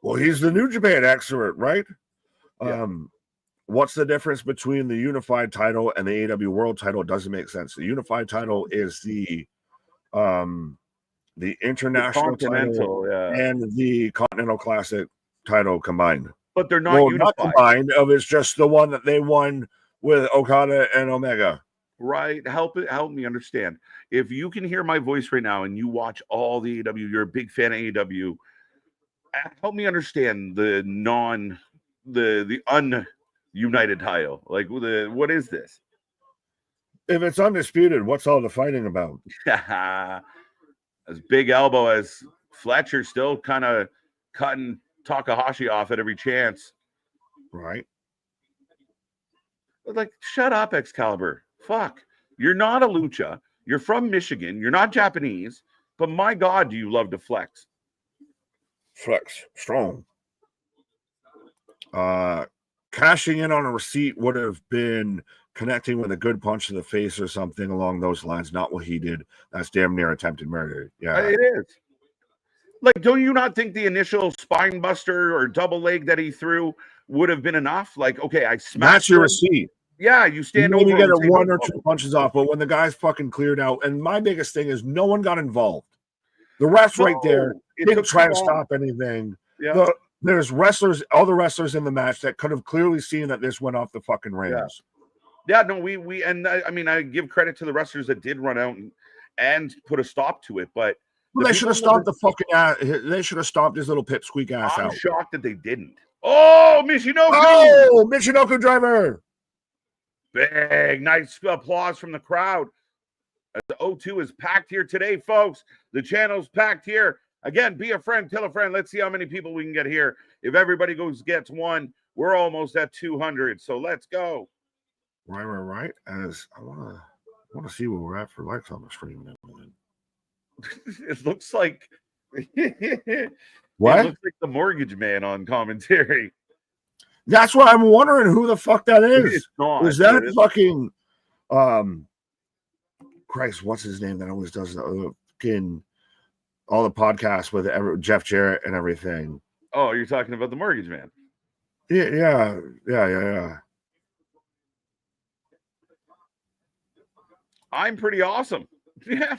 Well, he's the New Japan expert, right? What's the difference between the unified title and the AEW World title? It doesn't make sense. The unified title is the international title and the Continental Classic title combined. But they're not unified. Not combined. It's just the one that they won with Okada and Omega. Right. Help me understand. If you can hear my voice right now and you watch all the AEW, you're a big fan of AEW. Help me understand the ununited title. Like what is this? If it's undisputed, what's all the fighting about? As Big Elbow as Fletcher still kind of cutting Takahashi off at every chance. Right. Like, shut up, Excalibur. Fuck. You're not a lucha. You're from Michigan. You're not Japanese. But my God, do you love to flex? Flex. Strong. Cashing in on a receipt would have been connecting with a good punch to the face or something along those lines. Not what he did. That's damn near attempted murder. Yeah. It is. Like, don't you not think the initial spine buster or double leg that he threw would have been enough? Like, okay, I smashed. That's your receipt. Yeah, you stand over. You get it 1 or 2 punches off, but when the guy's fucking cleared out, and my biggest thing is no one got involved. The refs right there didn't try to stop anything. Yeah. There's wrestlers, other wrestlers in the match that could have clearly seen that this went off the fucking rails. Yeah, no, we and I mean, I give credit to the wrestlers that did run out and put a stop to it, but they should have stopped the fucking ass. They should have stopped his little pipsqueak ass out. I'm shocked that they didn't. Oh, Michinoku! Oh, Michinoku driver! Big, nice applause from the crowd. The O2 is packed here today, folks. The channel's packed here Again, be a friend, tell a friend. Let's see how many people we can get here. If everybody gets one, we're almost at 200. So let's go. Right. As I want to see where we're at for likes on the stream. It looks like what? It looks like the mortgage man on commentary. That's what I'm wondering who the fuck that is. It's not. Is that fucking Christ, what's his name that always does fucking all the podcasts with Jeff Jarrett and everything? Oh, you're talking about the mortgage man. Yeah. I'm pretty awesome. Yeah.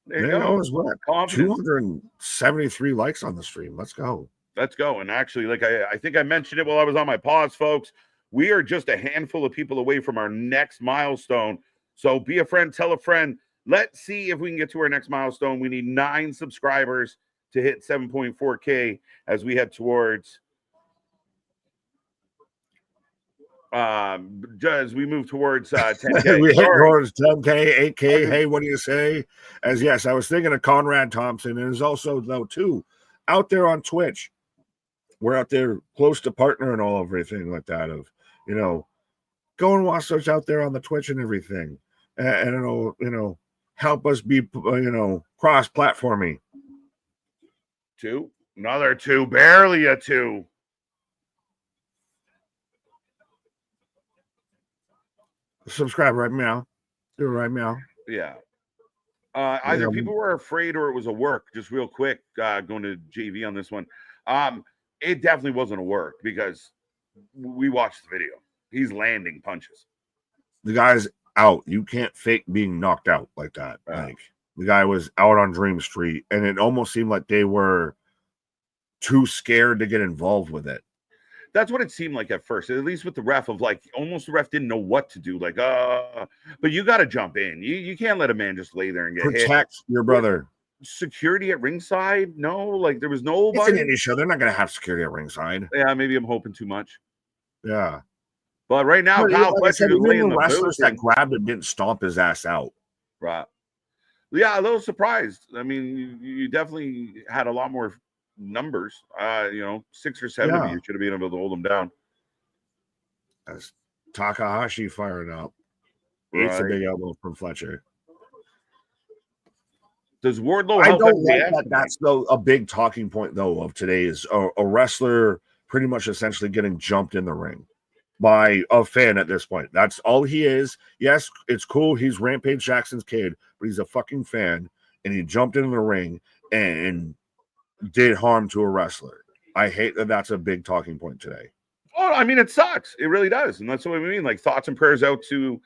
There you go. What? 273 likes on the stream. Let's go. Let's go. And actually, like I think I mentioned it while I was on my pause, folks. We are just a handful of people away from our next milestone. So be a friend, tell a friend. Let's see if we can get to our next milestone. We need 9 subscribers to hit 7.4K as we head towards as we move towards 10K. We head towards 10K, 8K. Hey, what do you say? As yes, I was thinking of Conrad Thompson, and there's also though too out there on Twitch. We're out there close to partner and all everything like that. Of go and watch us out there on the Twitch and everything, and it'll help us be cross-platforming. 2, another 2, barely a 2. Subscribe right now. Do it right now. Yeah. Either people were afraid or it was a work. Just real quick, going to JV on this one. It definitely wasn't a work because we watched the video. He's landing punches. The guy's out. You can't fake being knocked out like that. Like the guy was out on Dream Street, and it almost seemed like they were too scared to get involved with it. That's what it seemed like at first, at least with the ref, of like almost the ref didn't know what to do. Like, but you got to jump in. You can't let a man just lay there and get protect your brother. Security at ringside? No, like there was nobody. It's an indie show. They're not going to have security at ringside. Yeah, maybe I'm hoping too much. Yeah, but right now, Kyle Fletcher is laying the wrestlers that grabbed him didn't stomp his ass out. Right. Yeah, a little surprised. I mean, you definitely had a lot more numbers. 6 or 7 of you should have been able to hold them down. As Takahashi fired up. It's a big elbow from Fletcher. Does Wardlow? I don't like that. That's a big talking point though of today is a wrestler pretty much essentially getting jumped in the ring by a fan at this point. That's all he is. Yes, it's cool. He's Rampage Jackson's kid, but he's a fucking fan, and he jumped in the ring and did harm to a wrestler. I hate that. That's a big talking point today. Oh, I mean, it sucks. It really does, and that's what we mean. Like thoughts and prayers out to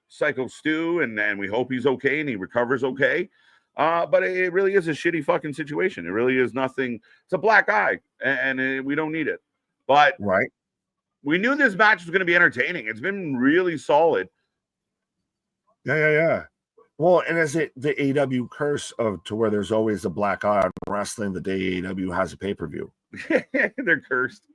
Psycho Stu, and we hope he's okay and he recovers okay. But it really is a shitty fucking situation. It really is nothing. It's a black eye, and we don't need it. But we knew this match was going to be entertaining. It's been really solid. Yeah. Well, and is it the AEW curse to where there's always a black eye on wrestling the day AEW has a pay-per-view? They're cursed.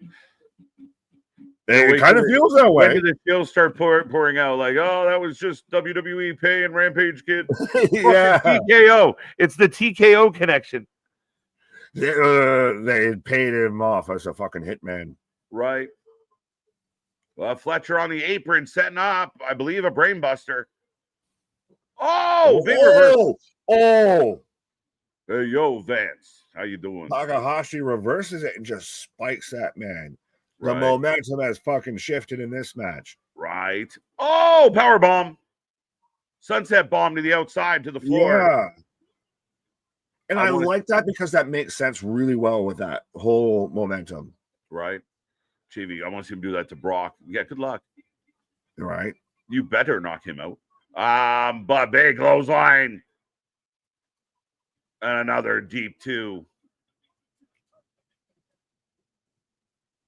It kind of feels that way. When did the show start pouring out? Like, oh, that was just WWE paying Rampage Kid. Yeah. TKO. It's the TKO connection. They paid him off as a fucking hitman. Right. Well, Fletcher on the apron setting up, I believe, a brainbuster. Oh, big reverse. Oh. Hey, yo, Vance. How you doing? Takahashi reverses it and just spikes that man. The momentum has fucking shifted in this match. Right. Oh, power bomb. Sunset bomb to the outside to the floor. Yeah. And I like that because that makes sense really well with that whole momentum. Right. Chibi, I want to see him do that to Brock. Yeah, good luck. Right. You better knock him out. But big clothesline. And another deep 2.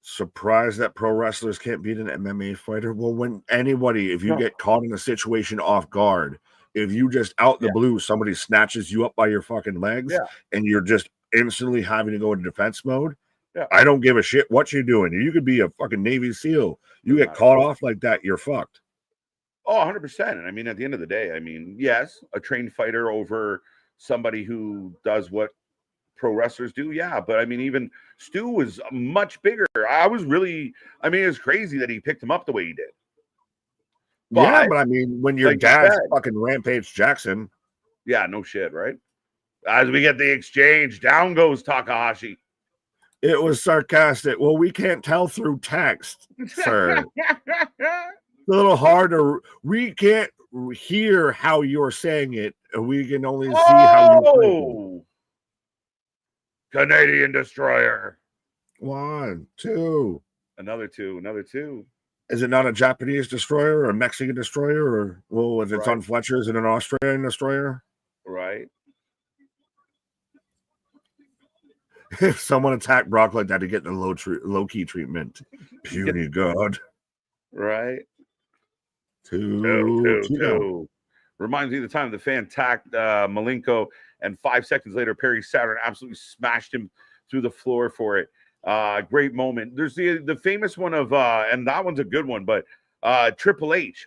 Surprised that pro wrestlers can't beat an MMA fighter. Well, when anybody, if you get caught in a situation off guard, if you just out the blue, somebody snatches you up by your fucking legs and you're just instantly having to go into defense mode. Yeah. I don't give a shit what you're doing. You could be a fucking Navy SEAL. You get caught off like that, you're fucked. Oh, 100%. And I mean, at the end of the day, I mean, yes, a trained fighter over somebody who does what pro wrestlers do. Yeah, but I mean, even Stu was much bigger. I mean, it's crazy that he picked him up the way he did. Yeah, but I mean, when your like you dad's said, fucking Rampage Jackson. yeah, no shit, right? As we get the exchange, down goes Takahashi. It was sarcastic. Well, we can't tell through text, sir. It's a little hard to. We can't hear how you're saying it. We can only see how you. Canadian Destroyer. 1, 2. Another two. Is it not a Japanese destroyer or a Mexican destroyer? Or, well, if it's on Fletcher, is it an Australian destroyer? Right. If someone attacked Brock like that to get the low-key treatment. Puny God. Right. Two. Reminds me of the time the fan attacked Malenko, and 5 seconds later, Perry Saturn absolutely smashed him through the floor for it. Great moment. There's the famous one of, and that one's a good one, but Triple H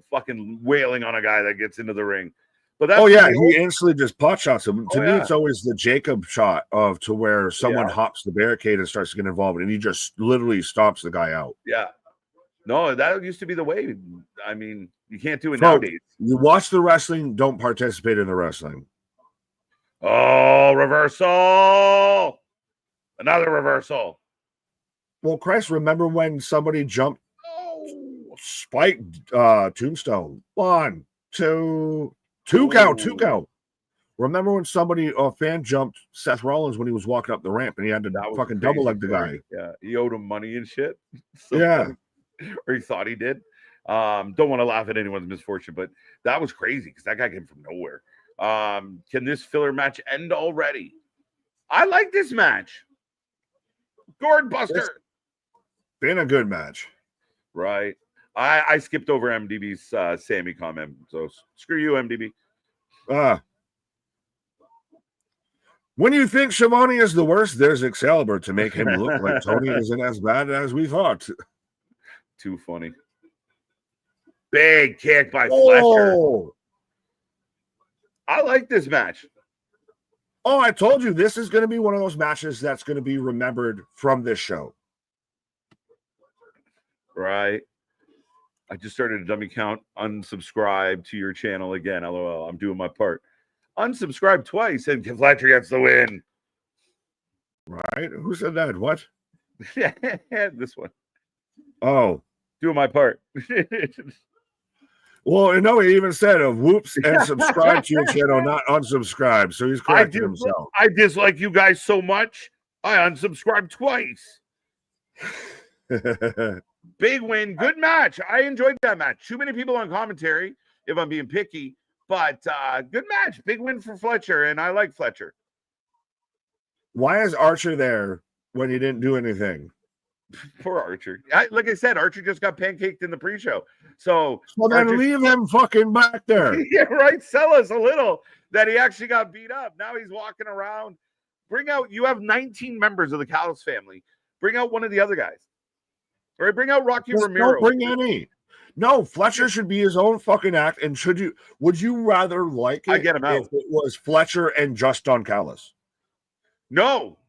fucking wailing on a guy that gets into the ring. But that's he instantly just pot shots him. To me, it's always the Jacob shot to where someone hops the barricade and starts to get involved, and he just literally stops the guy out. Yeah. No, that used to be the way. I mean, you can't do it nowadays. You watch the wrestling, don't participate in the wrestling. Oh, reversal. Another reversal. Well, Christ, remember when somebody jumped Spike Tombstone? 1, 2, 2 count, 2 count. Remember when a fan jumped Seth Rollins when he was walking up the ramp and he had to fucking double leg the guy? Yeah, he owed him money and shit. Or he thought he did. Don't want to laugh at anyone's misfortune, but that was crazy because that guy came from nowhere. Can this filler match end already? I like this match. Gourd Buster. It's been a good match. Right. I skipped over MDB's Sammy comment, so screw you, MDB. When you think Shivani is the worst, there's Excalibur to make him look like Tony isn't as bad as we thought. Too funny. Big kick by Fletcher. I like this match. Oh, I told you this is going to be one of those matches that's going to be remembered from this show. Right. I just started a dummy count. Unsubscribe to your channel again. LOL. I'm doing my part. Unsubscribe twice and Fletcher gets the win. Right? Who said that? What? This one. Oh. Doing my part. Well, no, he even said whoops and subscribe to your channel, not unsubscribe. So he's correcting himself. I dislike you guys so much. I unsubscribed twice. Big win. Good match. I enjoyed that match. Too many people on commentary, if I'm being picky. But good match. Big win for Fletcher, and I like Fletcher. Why is Archer there when he didn't do anything? Poor Archer. Like I said, Archer just got pancaked in the pre-show. So then leave him fucking back there. Yeah, right. Sell us a little that he actually got beat up. Now he's walking around. You have 19 members of the Callis family. Bring out one of the other guys. All right, bring out Rocky Romero. Don't bring any. No, Fletcher should be his own fucking act. And would you rather like it I get him out. if it was Fletcher and just Don Callis? No.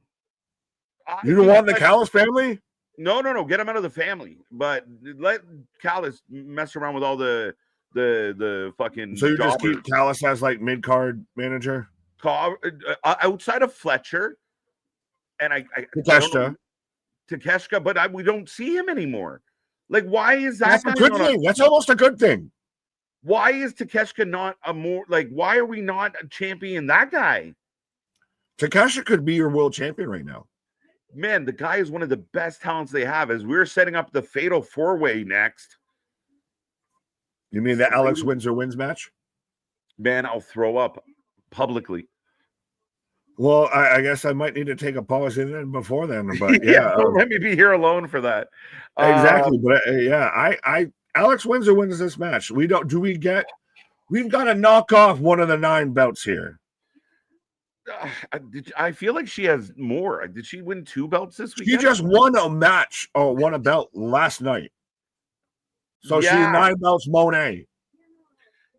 You don't want the Callis family? No. Get him out of the family. But let Callis mess around with all the fucking. So you just keep Callis as like mid-card manager? Outside of Fletcher. And Takeshka, but we don't see him anymore. Like, why is that? That's a good thing. That's almost a good thing. Why is Takeshka not why are we not championing that guy? Takeshka could be your world champion right now. Man, the guy is one of the best talents they have. As we're setting up the fatal 4-way next. You mean the Alex Windsor wins match? Man, I'll throw up publicly. Well, I guess I might need to take a pause in it before then, but yeah, don't let me be here alone for that. Exactly, but I Alex Windsor wins this match. We've got to knock off one of the 9 belts here. I feel like she has more. Did she win 2 belts this week? She just won a match or won a belt last night. So she's 9 belts Monet.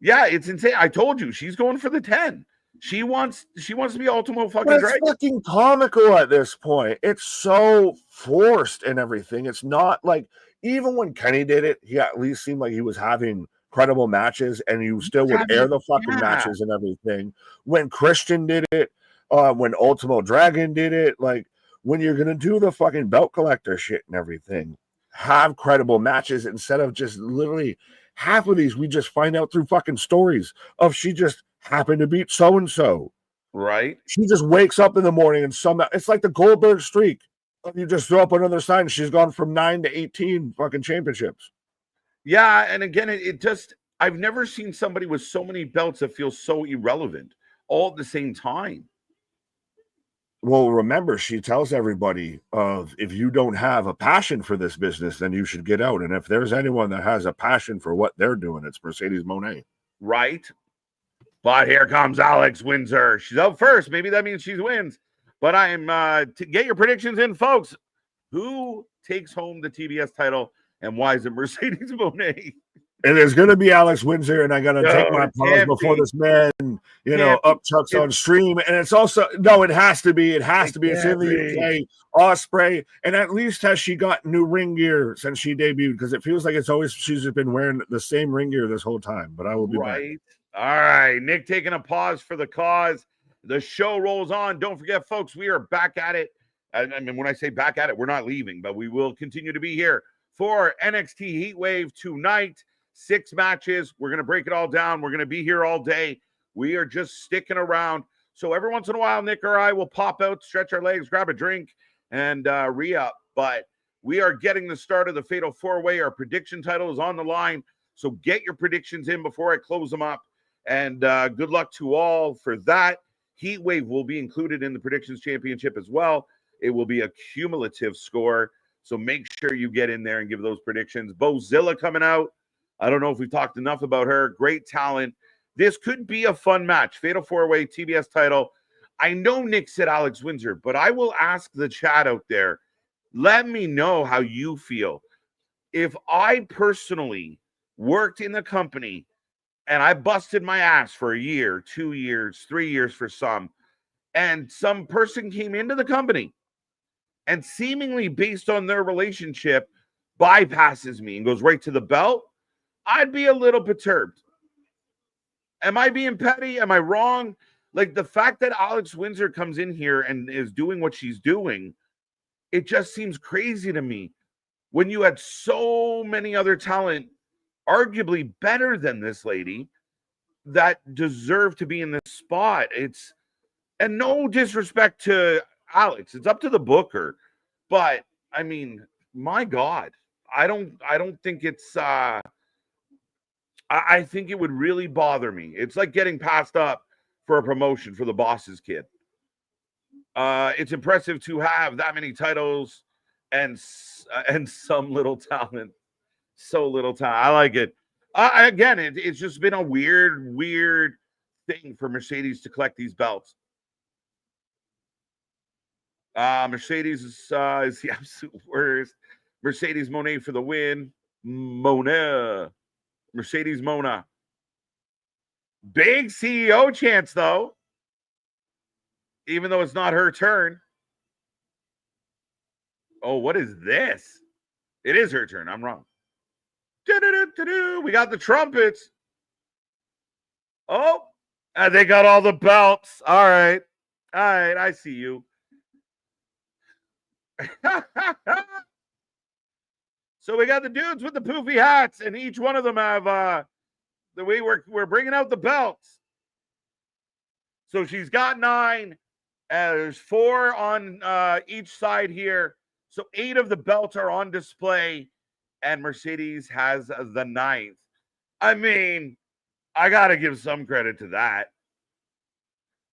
Yeah, it's insane. I told you she's going for the 10. She wants to be Ultimo fucking But it's Dragon. fucking comical at this point. It's so forced and everything. It's not like, even when Kenny did it, he at least seemed like he was having credible matches, and you still would air the fucking matches and everything. When Christian did it, when Ultimo Dragon did it, like, when you're gonna do the fucking belt collector shit and everything, have credible matches instead of just literally half of these we just find out through fucking stories of she just happened to beat so and so. Right. She just wakes up in the morning and somehow it's like the Goldberg streak. You just throw up another sign. She's gone from 9 to 18 fucking championships. Yeah, and again, it just, I've never seen somebody with so many belts that feels so irrelevant all at the same time. Well, remember, she tells everybody of, if you don't have a passion for this business, then you should get out. And if there's anyone that has a passion for what they're doing, it's Mercedes Moné. Right. But here comes Alex Windsor. She's out first. Maybe that means she wins. But I am to get your predictions in, folks. Who takes home the TBS title, and why is it Mercedes Moné? And there's going to be Alex Windsor, and I got to take my pause before this man, up chucks on stream. And it's also, no, it has to be. It has to be. It's in the UK. Ospreay. And at least has she got new ring gear since she debuted? Because it feels like it's always, she's just been wearing the same ring gear this whole time. But I will be back. All right. Nick taking a pause for the cause. The show rolls on. Don't forget, folks, we are back at it. I mean, when I say back at it, we're not leaving, but we will continue to be here for NXT Heatwave tonight. 6 matches. We're going to break it all down. We're going to be here all day. We are just sticking around. So every once in a while, Nick or I will pop out, stretch our legs, grab a drink, and re-up. But we are getting the start of the Fatal 4-Way. Our prediction title is on the line. So get your predictions in before I close them up. And good luck to all for that. Heatwave will be included in the Predictions Championship as well. It will be a cumulative score. So make sure you get in there and give those predictions. Bozilla coming out. I don't know if we've talked enough about her. Great talent. This could be a fun match. Fatal 4-Way, TBS title. I know Nick said Alex Windsor, but I will ask the chat out there. Let me know how you feel. If I personally worked in the company and I busted my ass for a year, 2 years, 3 years for some, and some person came into the company and seemingly based on their relationship bypasses me and goes right to the belt, I'd be a little perturbed. Am I being petty? Am I wrong? Like, the fact that Alex Windsor comes in here and is doing what she's doing, it just seems crazy to me. When you had so many other talent, arguably better than this lady, that deserve to be in this spot. And no disrespect to Alex, it's up to the booker. But I mean, my God, I don't think it's I think it would really bother me. It's like getting passed up for a promotion for the boss's kid. It's impressive to have that many titles and some little talent. So little talent. I like it. Again, it's just been a weird thing for Mercedes to collect these belts. Mercedes is the absolute worst. Mercedes Moné for the win. Mercedes Mona. Big CEO chance, though. Even though it's not her turn. Oh, what is this? It is her turn. I'm wrong. We got the trumpets. Oh, and they got all the belts. All right. I see you. So we got the dudes with the poofy hats, and each one of them have the way we're bringing out the belts. So she's got 9. There's 4 on each side here. So 8 of the belts are on display, and Mercedes has the 9th. I mean, I got to give some credit to that.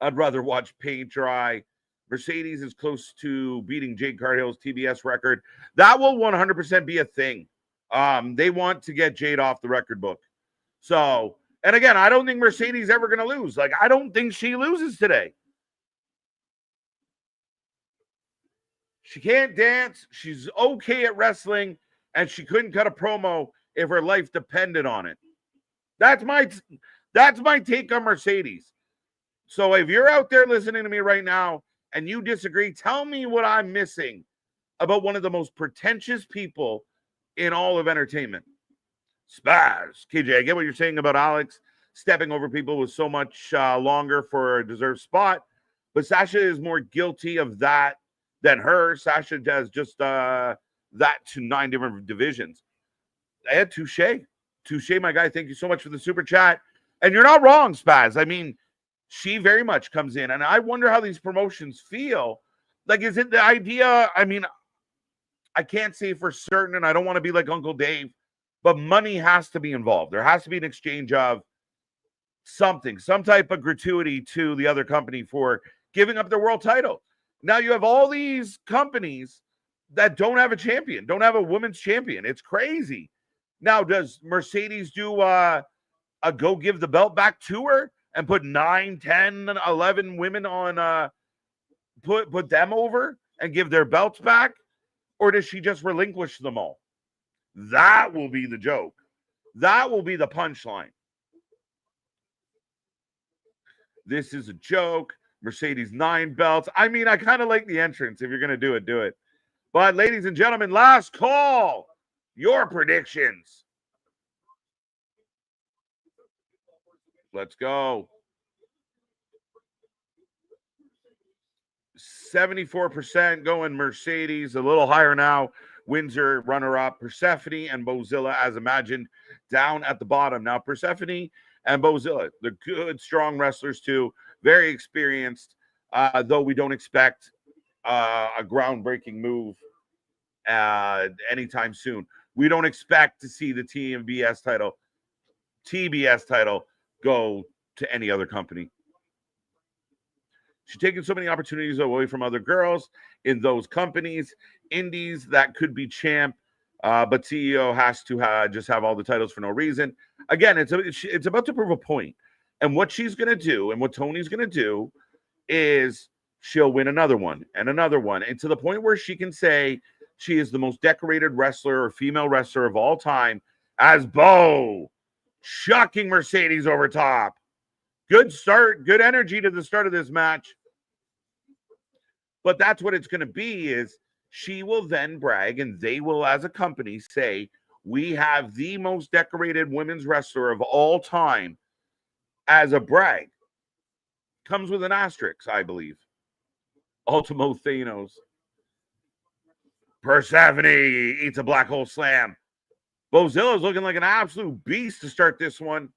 I'd rather watch paint dry. Mercedes is close to beating Jade Cargill's TBS record. That will 100% be a thing. They want to get Jade off the record book. So, and again, I don't think Mercedes ever going to lose. Like, I don't think she loses today. She can't dance. She's okay at wrestling, and she couldn't cut a promo if her life depended on it. That's my take on Mercedes. So if you're out there listening to me right now and you disagree, tell me what I'm missing about one of the most pretentious people in all of entertainment. Spaz. KJ, I get what you're saying about Alex stepping over people with so much longer for a deserved spot, but Sasha is more guilty of that than her. Sasha does just that to 9 different divisions. I had touche. Touche, my guy. Thank you so much for the super chat. And you're not wrong, Spaz. I mean, she very much comes in, and I wonder how these promotions feel. Like, is it the idea? I mean, I can't say for certain, and I don't want to be like Uncle Dave, but money has to be involved. There has to be an exchange of something, some type of gratuity to the other company for giving up their world title. Now you have all these companies that don't have a champion, don't have a women's champion. It's crazy. Now, does Mercedes do a go give the belt back to her and put 9, 10, 11 women on put them over and give their belts back? Or does she just relinquish them all? That will be the joke. That will be the punchline. This is a joke. Mercedes 9 belts. I mean, I kind of like the entrance. If you're going to do it, do it. But ladies and gentlemen, last call. Your predictions. Let's go. 74% going Mercedes, a little higher now. Windsor runner-up, Persephone and Bozilla as imagined down at the bottom. Now Persephone and Bozilla, they're good, strong wrestlers too, very experienced, though we don't expect a groundbreaking move anytime soon. We don't expect to see the TBS title go to any other company. She's taking so many opportunities away from other girls in those companies, indies that could be champ, but CEO has to just have all the titles for no reason. Again, it's about to prove a point. And what she's going to do and what Tony's going to do is she'll win another one and another one. And to the point where she can say she is the most decorated wrestler or female wrestler of all time as Bo chucking Mercedes over top. Good start, good energy to the start of this match. But that's what it's going to be is she will then brag and they will, as a company, say, we have the most decorated women's wrestler of all time as a brag. Comes with an asterisk, I believe. Ultimo Thanos. Persephone eats a black hole slam. Bozilla's looking like an absolute beast to start this one.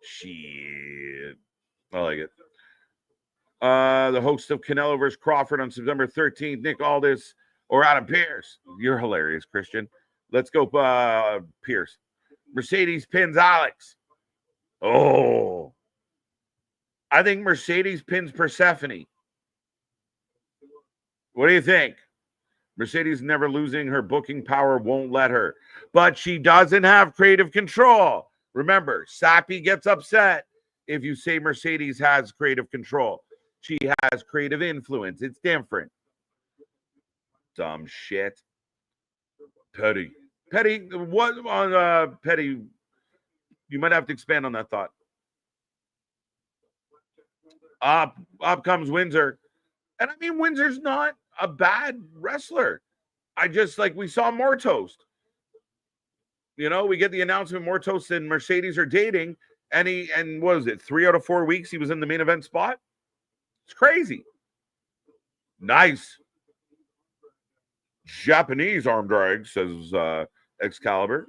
Shit. I like it. The host of Canelo vs. Crawford on September 13th, Nick Aldis or Adam Pearce. You're hilarious, Christian. Let's go, Pearce. Mercedes pins Alex. Oh. I think Mercedes pins Persephone. What do you think? Mercedes never losing her booking power won't let her. But she doesn't have creative control. Remember, Sappy gets upset if you say Mercedes has creative control. She has creative influence. It's different. Dumb shit. Petty. What on Petty? You might have to expand on that thought. Up comes Windsor. And I mean, Windsor's not a bad wrestler. I just, like, we saw Mortos. You know, we get the announcement Mortos and Mercedes are dating. And what was it? 3 out of 4 weeks he was in the main event spot? It's crazy. Nice. Japanese arm drag, says Excalibur.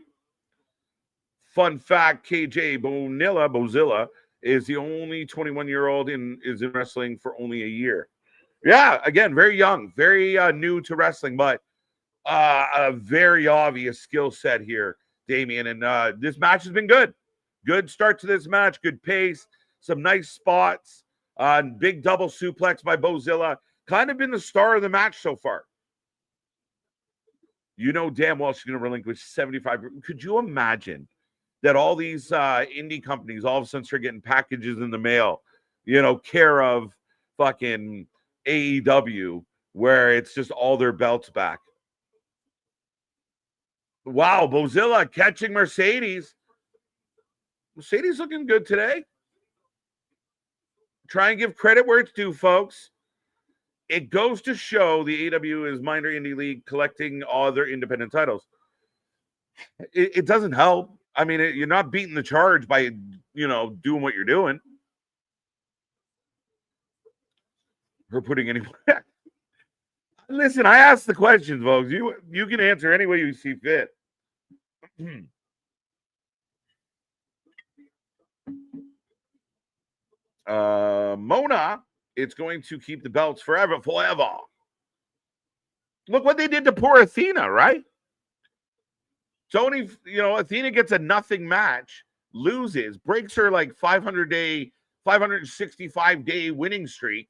Fun fact, KJ Bozilla is the only 21-year-old is in wrestling for only a year. Yeah, again, very young, very new to wrestling, but a very obvious skill set here, Damian. And this match has been good. Good start to this match, good pace, some nice spots. Big double suplex by Bozilla. Kind of been the star of the match so far. You know damn well she's going to relinquish 75. Could you imagine that all these indie companies all of a sudden start getting packages in the mail, you know, care of fucking AEW, where it's just all their belts back? Wow, Bozilla catching Mercedes. Mercedes looking good today. Try and give credit where it's due, folks. It goes to show the AEW is minor indie league collecting all their independent titles. It doesn't help. I mean, you're not beating the charge by, doing what you're doing. Her putting any. Listen, I asked the questions, folks. You can answer any way you see fit. Mona, it's going to keep the belts forever. Look what they did to poor Athena, right? Tony, Athena gets a nothing match, loses, breaks her like 565-day winning streak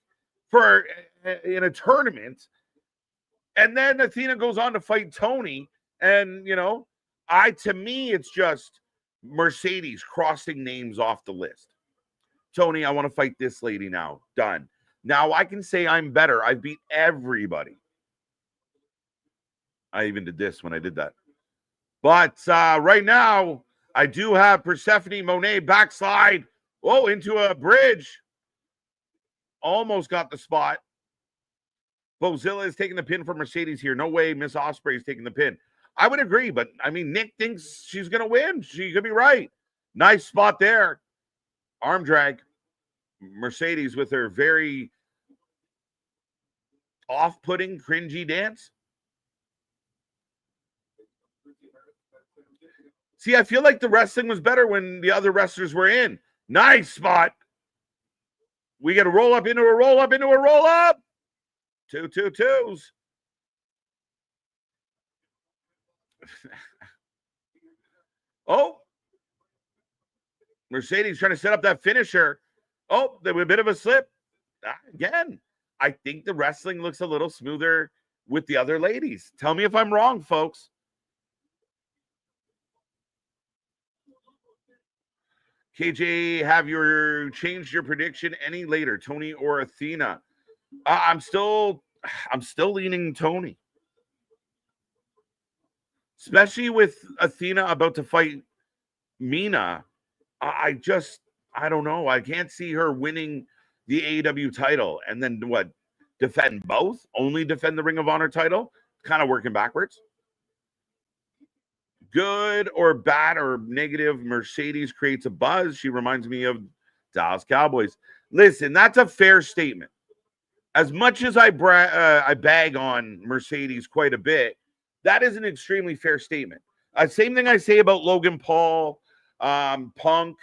in a tournament. And then Athena goes on to fight Tony. And, to me, it's just Mercedes crossing names off the list. Tony, I want to fight this lady now. Done. Now I can say I'm better. I beat everybody. I even did this when I did that. But right now, I do have Persephone Monet backslide. Oh, into a bridge. Almost got the spot. Bozilla is taking the pin for Mercedes here. No way Miss Ospreay is taking the pin. I would agree, but I mean, Nick thinks she's going to win. She could be right. Nice spot there. Arm drag. Mercedes with her very off-putting, cringy dance. See, I feel like the wrestling was better when the other wrestlers were in. Nice spot. We get a roll up into a roll up into a roll up. 2 2-2s. Oh. Mercedes trying to set up that finisher. Oh, there was a bit of a slip. Again, I think the wrestling looks a little smoother with the other ladies. Tell me if I'm wrong, folks. KJ, have you changed your prediction any later, Tony or Athena? I'm still leaning Tony, especially with Athena about to fight Mina. I don't know. I can't see her winning the AEW title and then what? Defend both? Only defend the Ring of Honor title? Kind of working backwards. Good or bad or negative, Mercedes creates a buzz. She reminds me of Dallas Cowboys. Listen, that's a fair statement. As much as I bag on Mercedes quite a bit, that is an extremely fair statement. Same thing I say about Logan Paul, Punk.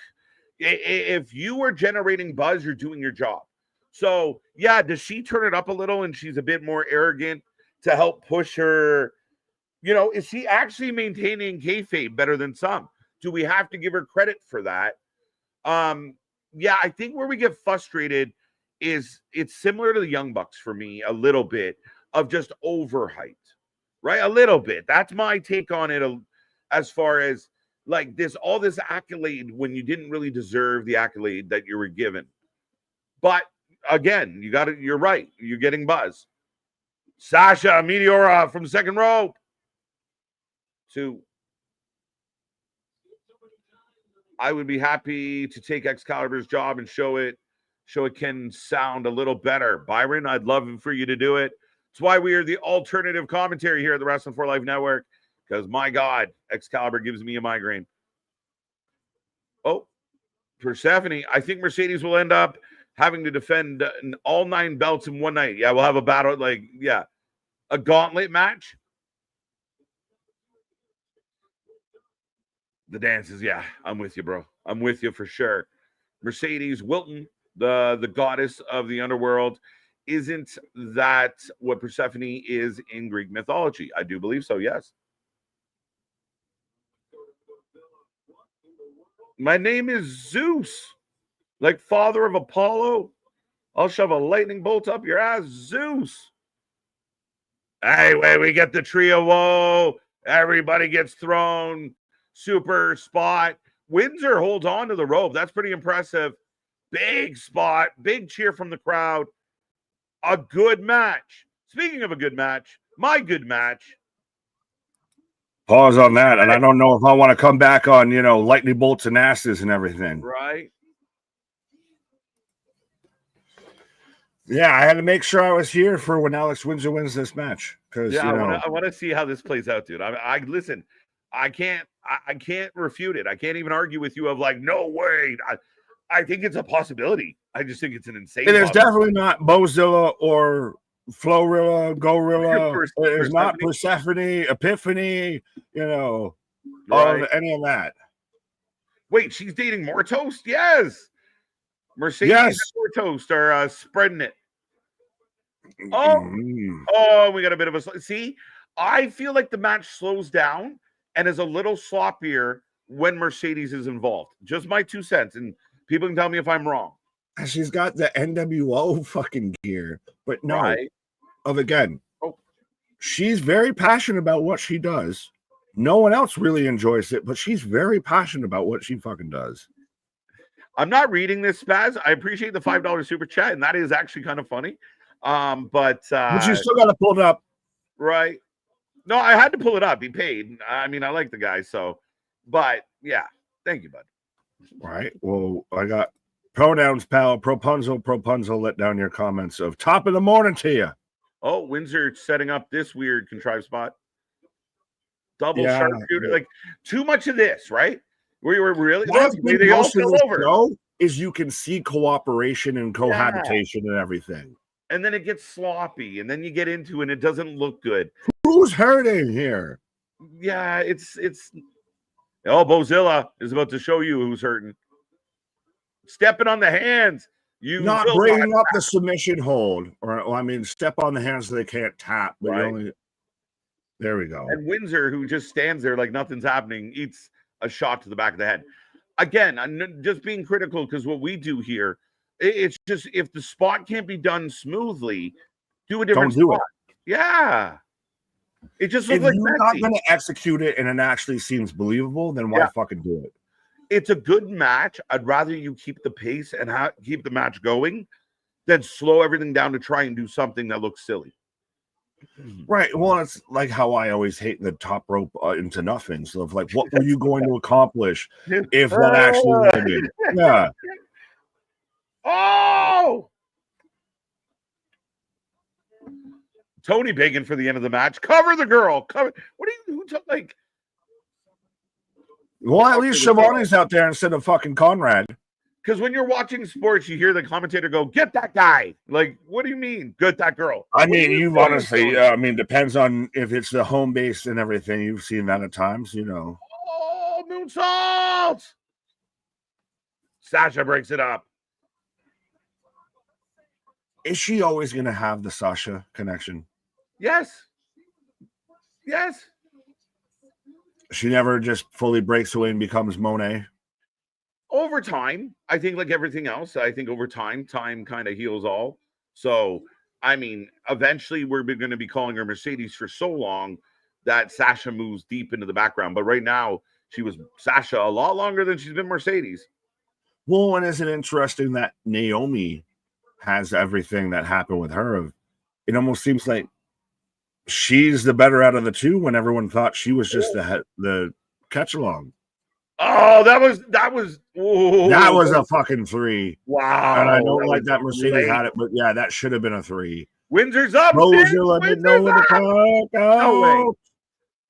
If you are generating buzz, you're doing your job. So, yeah, does she turn it up a little and she's a bit more arrogant to help push her? Is she actually maintaining kayfabe better than some? Do we have to give her credit for that? Yeah, I think where we get frustrated is it's similar to the Young Bucks for me, a little bit of just overhyped, right? A little bit. That's my take on it as far as like all this accolade when you didn't really deserve the accolade that you were given. But again, you're right. You're getting buzz. Sasha Meteora from second row. 2. I would be happy to take Excalibur's job and show it can sound a little better. Byron, I'd love for you to do it. It's why we are the alternative commentary here at the Wrestling for Life Network, because my God, Excalibur gives me a migraine. Oh, Persephone. I think Mercedes will end up having to defend all 9 belts in one night. Yeah, we'll have a battle, a gauntlet match. The dances, yeah, I'm with you, bro. I'm with you for sure. Mercedes Wilton, the goddess of the underworld, isn't that what Persephone is in Greek mythology? I do believe so, yes. My name is Zeus, like father of Apollo. I'll shove a lightning bolt up your ass, Zeus. Anyway, we get the trio. Whoa, everybody gets thrown. Super spot. Windsor holds on to the rope. That's pretty impressive. Big spot. Big cheer from the crowd. A good match. Speaking of a good match, my good match. Pause on that. And I don't know if I want to come back on, lightning bolts and asses and everything. Right. Yeah, I had to make sure I was here for when Alex Windsor wins this match. Because I want to see how this plays out, dude. I listen. I can't refute it. I can't even argue with you of like, no way. I think it's a possibility. I just think it's an insane. It is definitely not Bozilla or Florilla, Gorilla. It is not Persephone, Epiphany, right. any of that. Wait, she's dating Mortos? Yes. Mercedes and Mortos are spreading it. Oh, we got a bit of a... See, I feel like the match slows down and is a little sloppier when Mercedes is involved. Just my 2 cents. And people can tell me if I'm wrong. She's got the NWO fucking gear. But no. Right. She's very passionate about what she does. No one else really enjoys it, but she's very passionate about what she fucking does. I'm not reading this, Spaz. I appreciate the $5 super chat, and that is actually kind of funny. But you still got to pull it up. Right. No, I had to pull it up. He paid. I mean, I like the guy, so. But, yeah. Thank you, bud. All right. Well, I got pronouns, pal. Propunzel, let down your comments of top of the morning to you. Oh, Windsor setting up this weird contrived spot. Double sharpshooter. Like, too much of this, right? We were really... They all fell over. Is you can see cooperation and cohabitation and everything. And then it gets sloppy, and then you get into it, and it doesn't look good. Who's hurting here? Yeah, it's... Oh, Bozilla is about to show you who's hurting. Stepping on the hands. You not bringing up the submission hold, step on the hands so they can't tap. But right. There we go. And Windsor, who just stands there like nothing's happening, eats a shot to the back of the head. Again, I'm just being critical because what we do here, it's just if the spot can't be done smoothly, do a different spot. Yeah. It just looks like you're not going to execute it and it actually seems believable, then why fucking do it? It's a good match. I'd rather you keep the pace and keep the match going than slow everything down to try and do something that looks silly. Right. Well, it's like how I always hate the top rope into nothing. So, what were you going to accomplish if that actually ended? Yeah. Oh! Tony begging for the end of the match. Cover the girl. Cover. What are you? Like? Well, at least Shivani's out there instead of fucking Conrad. Because when you're watching sports, you hear the commentator go, "Get that guy." Like, what do you mean? Get that girl. I mean, you've honestly, depends on if it's the home base and everything. You've seen that at times, Oh, moonsault! Sasha breaks it up. Is she always going to have the Sasha connection? Yes. Yes. She never just fully breaks away and becomes Monet. Over time, I think like everything else, I think over time kind of heals all. So, I mean, eventually we're going to be calling her Mercedes for so long that Sasha moves deep into the background. But right now, she was Sasha a lot longer than she's been Mercedes. Well, and isn't it interesting that Naomi has everything that happened with her? It almost seems like she's the better out of the two when everyone thought she was just the catch-along. Oh, that was a fucking 3. Wow. And I don't like that Mercedes had it, but yeah, that should have been a 3. Windsor's up. Rosilla didn't know where to come. No way.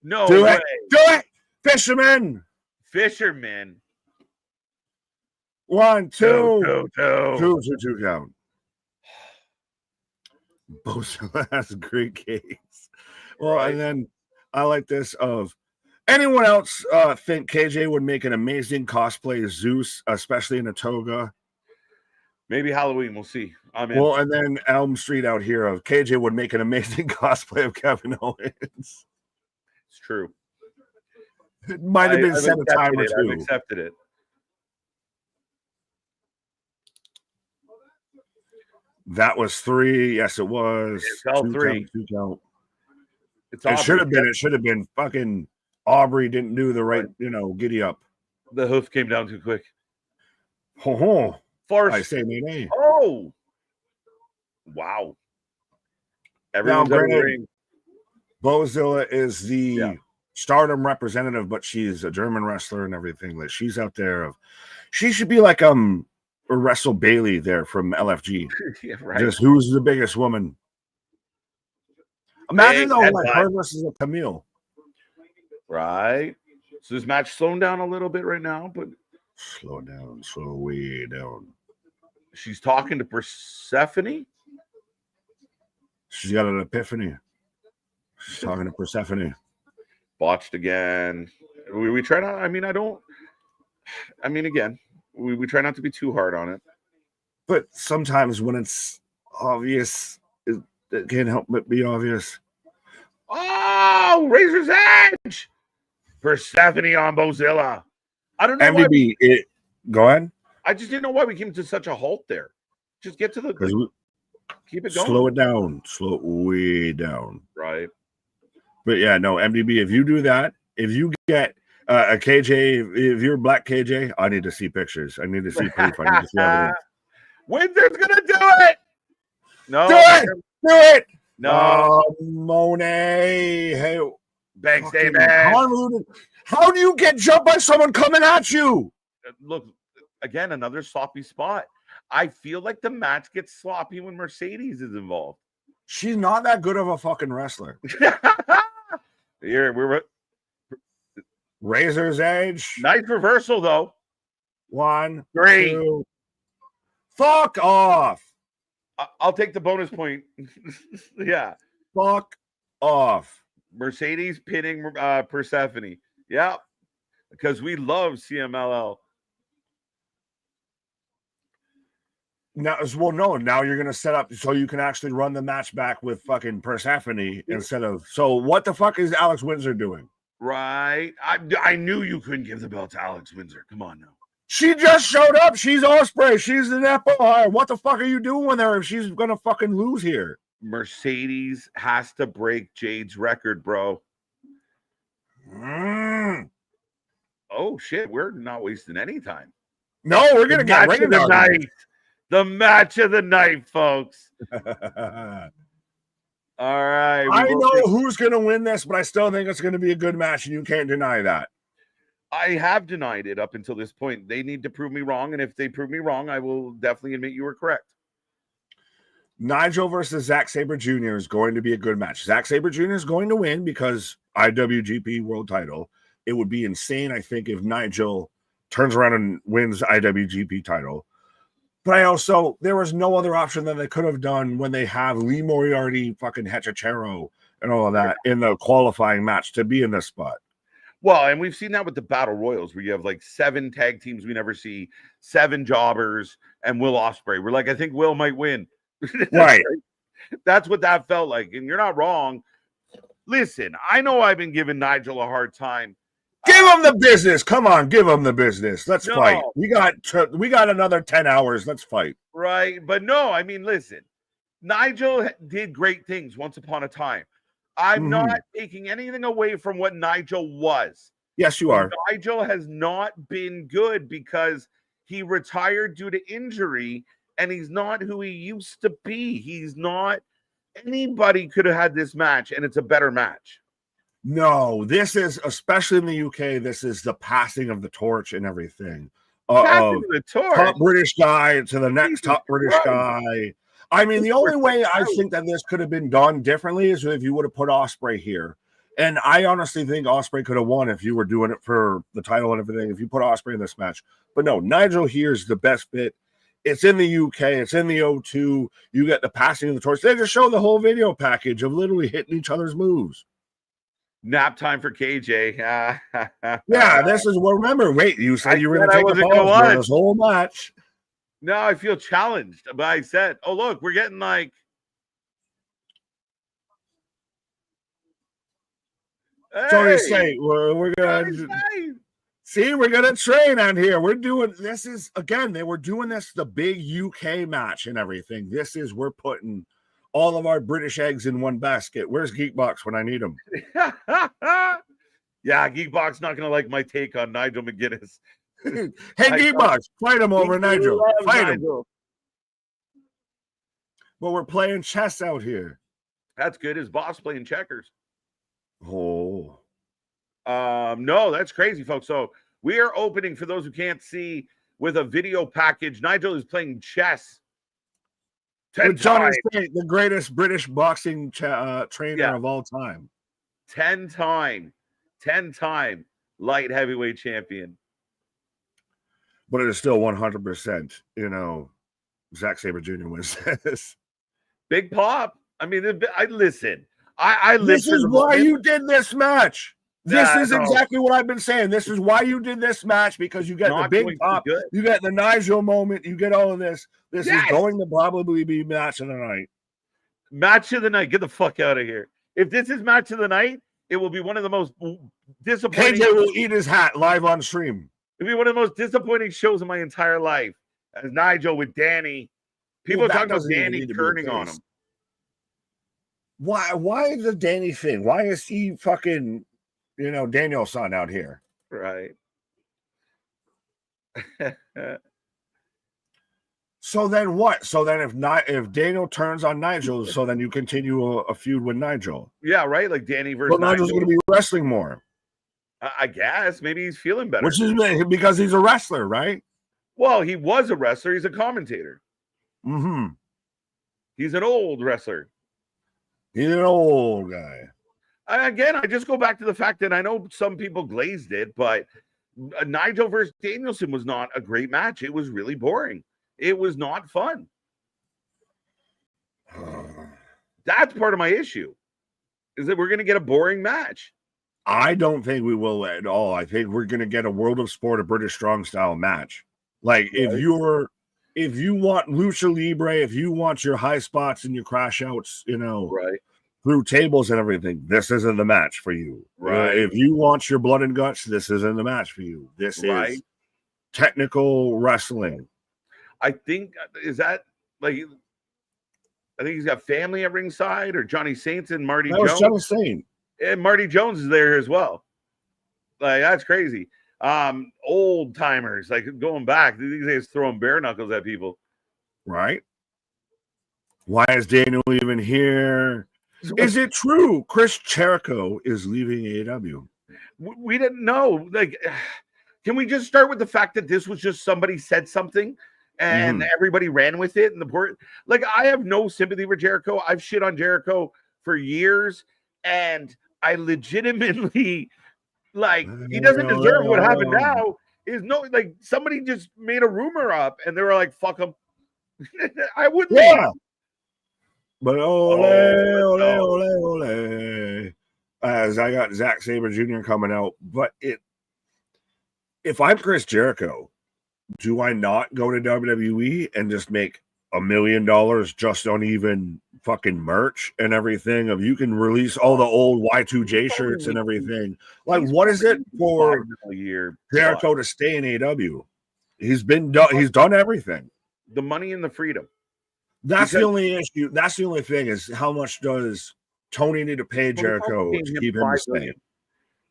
No Do way. It. Do it. Fisherman. 1, 2. 2 count. Bozilla has a great case. Well, right. And then I like this of anyone else think KJ would make an amazing cosplay of Zeus, especially in a toga? Maybe Halloween. We'll see. I'm in. Well, and then Elm Street out here of KJ would make an amazing cosplay of Kevin Owens. It's true. It might have been said a time or two. I've accepted it. That was 3. Yes, it was. It fell 3. 2 count. It should have been. It should have been. Fucking Aubrey didn't do the right, giddy up. The hoof came down too quick. Ho. Farce. I say nay. Oh. Wow. Everyone's now, granted, Bozilla is the Stardom representative, but she's a German wrestler and everything. Like she's out there. She should be like Wrestle Bailey there from LFG. Yeah, right. Just who's the biggest woman? Imagine though, like her versus a Camille. Right. So this match slowing down a little bit right now, but slow way down. She's talking to Persephone. She's got an epiphany. She's talking to Persephone. Botched again. We try not. Again, we try not to be too hard on it. But sometimes when it's obvious, it can't help but be obvious. Oh, Razor's Edge! Persephone on Bozilla. I don't know. MVP, go ahead. I just didn't know why we came to such a halt there. Just get to the. Keep it going. Slow it down. Slow it way down. Right. But yeah, no, MDB, if you do that, if you get a KJ, if you're Black KJ, I need to see pictures. I need to see proof. I need to see evidence. Windsor's going to do it. No. Do it. No. Monet. Hey. Banks Davis. How do you get jumped by someone coming at you? Look, again, another sloppy spot. I feel like the match gets sloppy when Mercedes is involved. She's not that good of a fucking wrestler. Here, we're Razor's Edge. Nice reversal, though. 1, 3. 2. Fuck off. I'll take the bonus point. Yeah. Fuck off. Mercedes pinning Persephone. Yeah. Because we love CMLL. Now you're going to set up so you can actually run the match back with fucking Persephone instead of. So what the fuck is Alex Windsor doing? Right. I knew you couldn't give the belt to Alex Windsor. Come on now. She just showed up. She's Osprey. She's the Nepo. What the fuck are you doing with her if she's going to fucking lose here? Mercedes has to break Jade's record, bro. Oh, shit. We're not wasting any time. No, we're going to get right into night. The match of the night, folks. All right. I know who's going to win this, but I still think it's going to be a good match, and you can't deny that. I have denied it up until this point. They need to prove me wrong, and if they prove me wrong, I will definitely admit you were correct. Nigel versus Zack Sabre Jr. is going to be a good match. Zack Sabre Jr. is going to win because IWGP World Title. It would be insane, I think, if Nigel turns around and wins IWGP title. But there was no other option that they could have done when they have Lee Moriarty, fucking Hechicero, and all of that in the qualifying match to be in this spot. Well, and we've seen that with the Battle Royals where you have like 7 tag teams we never see, 7 jobbers, and Will Ospreay. We're like, I think Will might win. Right. That's what that felt like. And you're not wrong. Listen, I know I've been giving Nigel a hard time. Give him the business. Come on, give him the business. Let's fight. We got another 10 hours. Let's fight. Right. But no, I mean, listen, Nigel did great things once upon a time. I'm not taking anything away from what Nigel was. Yes, you are. Nigel has not been good because he retired due to injury, and he's not who he used to be. He's not. Anybody could have had this match, and it's a better match. No, this is, especially in the UK, this is the passing of the torch and everything. The torch. Top British guy to the next top British guy. I mean, the only way I think that this could have been done differently is if you would have put Ospreay here. And I honestly think Ospreay could have won if you were doing it for the title and everything, if you put Ospreay in this match. But no, Nigel here is the best bit. It's in the UK. It's in the O2. You get the passing of the torch. They just show the whole video package of literally hitting each other's moves. Nap time for KJ. Yeah, this is what. Remember, wait, you said you were going to take a pause for this whole match. No, I feel challenged. But I said, oh, look, we're getting like. So you say we're going to see, we're going to train on here. We're doing this is again, they were doing this the big UK match and everything. This is we're putting all of our British eggs in one basket. Where's Geekbox when I need him? Yeah, Geekbox not going to like my take on Nigel McInness. Hey, Geekbox, fight him over Nigel. Fight him. Well, we're playing chess out here. That's good. His boss playing checkers. Oh. No, that's crazy, folks. So we are opening, for those who can't see, with a video package. Nigel is playing chess. With Johnny Saint, the greatest British boxing trainer of all time. 10-time light heavyweight champion. But it is still 100%, Zack Sabre Jr. wins this. Big pop. I mean, I listen. I This is why you did this match. This is exactly what I've been saying. This is why you did this match, because you get the big pop, you get the Nigel moment, you get all of this. This is going to probably be match of the night. Match of the night. Get the fuck out of here. If this is match of the night, it will be one of the most disappointing. KJ will eat his hat live on stream. It'll be one of the most disappointing shows of my entire life. As Nigel with Danny. People are talking about Danny turning on him. Why the Danny thing? Why is he fucking, Danielson out here? Right. So then what? So then if Daniel turns on Nigel, so then you continue a feud with Nigel. Yeah, right? Like Danny versus Nigel's going to be wrestling more. I guess. Maybe he's feeling better. Which is because he's a wrestler, right? Well, he was a wrestler. He's a commentator. Mm-hmm. He's an old wrestler. He's an old guy. Again, I just go back to the fact that I know some people glazed it, but Nigel versus Danielson was not a great match. It was really boring. It was not fun. That's part of my issue, is that we're going to get a boring match. I don't think we will at all. I think we're going to get a World of Sport, a British Strong Style match. Like, if you want Lucha Libre, if you want your high spots and your crash outs, right, through tables and everything, this isn't the match for you. Right. If you want your blood and guts, this isn't the match for you. This is technical wrestling. I think, is that like, I think he's got family at ringside, or Johnny Saints and Marty Jones. Johnny Saint. And Marty Jones is there as well. Like, that's crazy. Old timers, like going back, these days throwing bare knuckles at people. Right. Why is Daniel even here? Is it true Chris Jericho is leaving AEW? We didn't know. Like, can we just start with the fact that this was just somebody said something and everybody ran with it? And like, I have no sympathy for Jericho. I've shit on Jericho for years, and I legitimately, like, he doesn't deserve what happened now. Like, somebody just made a rumor up and they were like, fuck him. I wouldn't. Yeah. But ole. As I got Zack Sabre Jr. coming out. But if I'm Chris Jericho, do I not go to WWE and just make $1 million just on even fucking merch and everything? Of you can release all the old Y2J shirts and everything. Like, what is it for Jericho to stay in AEW? He's done everything. The money and the freedom. That's the only issue. That's the only thing, is how much does Tony need to pay Jericho to keep him staying?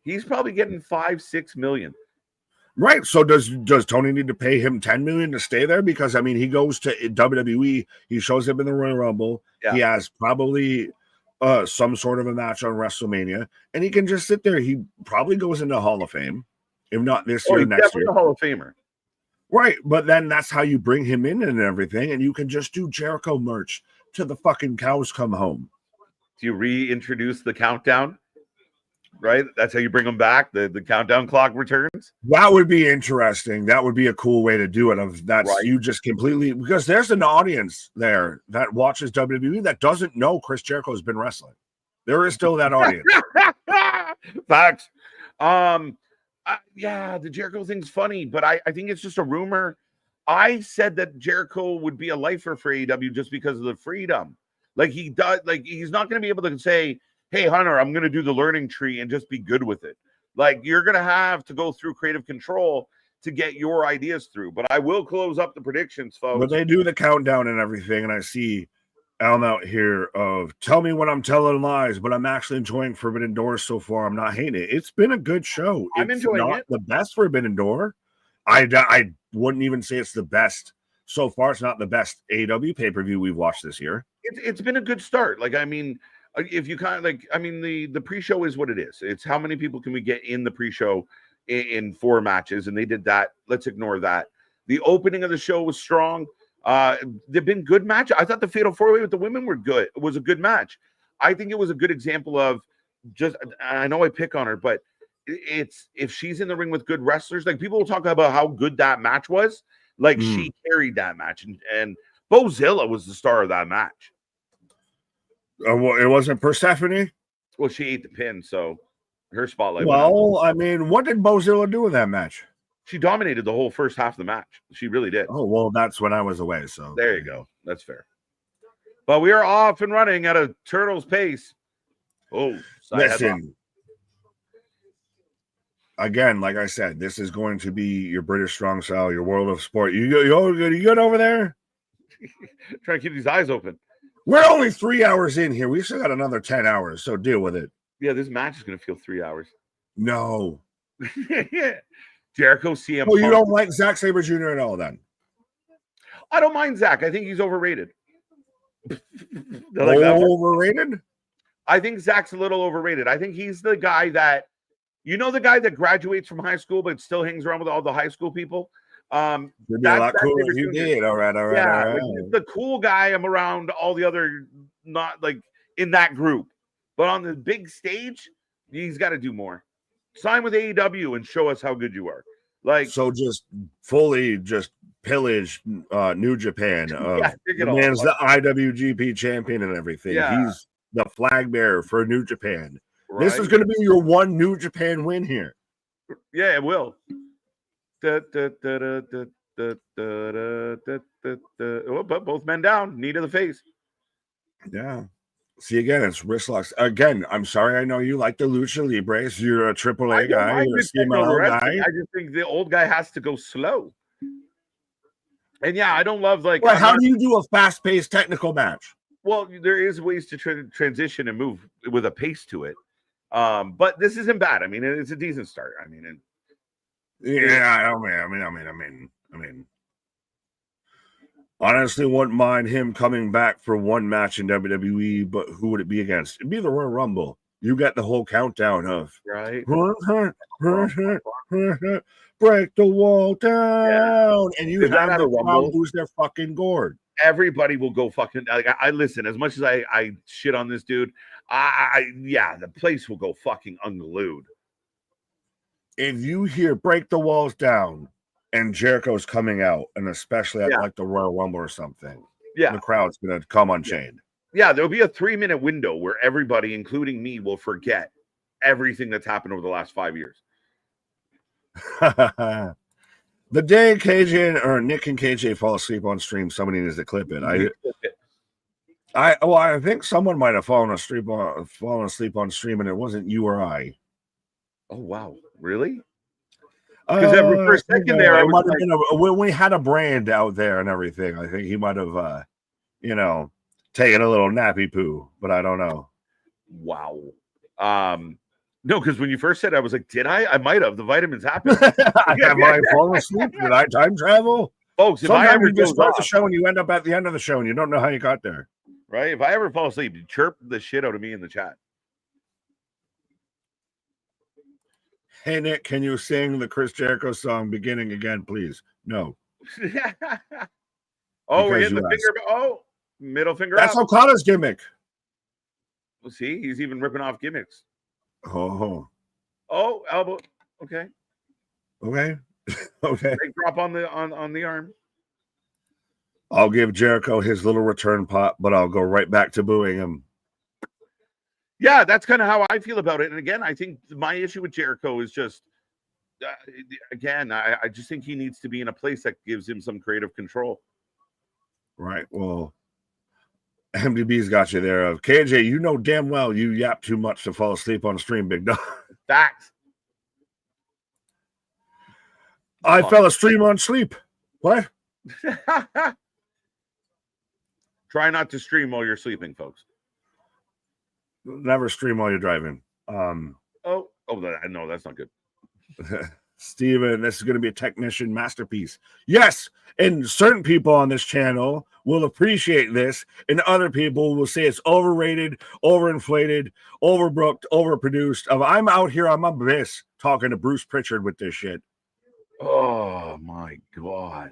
He's probably getting $5-6 million. Right. So does Tony need to pay him $10 million to stay there? Because, I mean, he goes to WWE, he shows up in the Royal Rumble, he has probably some sort of a match on WrestleMania, and he can just sit there. He probably goes into Hall of Fame, if not this year, next year. A Hall of Famer. Right, but then that's how you bring him in and everything, and you can just do Jericho merch till the fucking cows come home. Do you reintroduce the countdown? Right, that's how you bring them back. The countdown clock returns. That would be interesting. That would be a cool way to do it. You just completely, because there's an audience there that watches WWE that doesn't know Chris Jericho has been wrestling. There is still that audience. Facts. Yeah, the Jericho thing's funny, but I think it's just a rumor. I said that Jericho would be a lifer for AEW just because of the freedom. Like, he does, like, he's not going to be able to say, hey, Hunter, I'm going to do the learning tree and just be good with it. Like, you're going to have to go through creative control to get your ideas through. But I will close up the predictions, folks. But they do the countdown and everything, and I see Alan out here of, tell me when I'm telling lies, but I'm actually enjoying Forbidden Door so far. I'm not hating it. It's been a good show. I'm enjoying it. The best Forbidden Door. I wouldn't even say it's the best. So far, it's not the best AEW pay-per-view we've watched this year. It's been a good start. Like, I mean, if you kind of like, I mean, the pre-show is what it is. It's how many people can we get in the pre-show in 4 matches, and they did that. Let's ignore that. The opening of the show was strong. There've been good matches. I thought the Fatal 4-Way with the women were good. It was a good match. I think it was a good example of just. I know I pick on her, but it's if she's in the ring with good wrestlers, like people will talk about how good that match was. Like she carried that match, and Bozilla was the star of that match. Well, it wasn't Persephone. Well, she ate the pin, so her spotlight. Well, I mean, what did Bozilla do in that match? She dominated the whole first half of the match. She really did. Oh, well, that's when I was away. So there you go. That's fair. But we are off and running at a turtle's pace. Oh, listen. Again, like I said, this is going to be your British strong style, your world of sport. You good over there? Trying to keep these eyes open. We're only 3 hours in here. We still got another 10 hours, so deal with it. Yeah, this match is going to feel 3 hours. No. Jericho, CM. Oh, you don't like Zack Sabre Jr. at all, then? I don't mind Zack. I think he's overrated. Overrated? I think Zack's a little overrated. I think he's the guy that, the guy that graduates from high school but still hangs around with all the high school people. It'd be a lot cooler if you did. All right. Yeah, like the cool guy. I'm around all the other, not like in that group, but on the big stage, he's got to do more. Sign with AEW and show us how good you are. Like, so just fully just pillage New Japan. The man's the IWGP champion and everything. Yeah. He's the flag bearer for New Japan. Right. This is going to be your one New Japan win here. Yeah, it will. But both men down, knee to the face. Yeah. See, again, it's wrist locks. Again, I'm sorry. I know you like the Lucha Libres. You're a AAA guy. You're a CMLL guy. I just think the old guy has to go slow. And yeah, I don't love like. Well, how do you do a fast-paced technical match? Well, there is ways to transition and move with a pace to it. But this isn't bad. I mean, it's a decent start. I mean, I mean, honestly, wouldn't mind him coming back for one match in WWE, but who would it be against? It'd be the Royal Rumble. You got the whole countdown of right. Break the wall down, and you have the crowd lose their fucking gourd. Everybody will go fucking. Like, I listen as much as I shit on this dude. The place will go fucking unglued. If you hear "Break the Walls Down" and Jericho's coming out, and especially at like the Royal Rumble or something, the crowd's gonna come unchained. Yeah, there'll be a 3-minute window where everybody, including me, will forget everything that's happened over the last 5 years. The day KJ or Nick and KJ fall asleep on stream, somebody needs to clip it. I think someone might have fallen asleep on stream, and it wasn't you or I. Oh wow, really? Because for a second there, I was like, when we had a brand out there and everything, I think he might have, taken a little nappy poo, but I don't know. Wow. No, because when you first said it, I was like, did I? I might have. The vitamins happened. Have I fallen asleep? Did I time travel? Folks, if I ever just start the show and you end up at the end of the show and you don't know how you got there. Right? If I ever fall asleep, chirp the shit out of me in the chat. Hey, Nick, can you sing the Chris Jericho song beginning again, please? No. We're hitting the finger. Oh, middle finger. That's Okada's gimmick. Well, see, he's even ripping off gimmicks. Oh, elbow. Okay. Big drop on the arm. I'll give Jericho his little return pop, but I'll go right back to booing him. Yeah, that's kind of how I feel about it. And again, I think my issue with Jericho is just, I just think he needs to be in a place that gives him some creative control. Right. Well, MDB's got you there. KJ, you know damn well you yap too much to fall asleep on the stream, big dog. Facts. I fell asleep on sleep. What? Try not to stream while you're sleeping, folks. Never stream while you're driving. No, that's not good. Steven, this is going to be a technician masterpiece. Yes, and certain people on this channel will appreciate this, and other people will say it's overrated, overinflated, overbooked, overproduced. I'm out here on my bliss talking to Bruce Pritchard with this shit. Oh my God.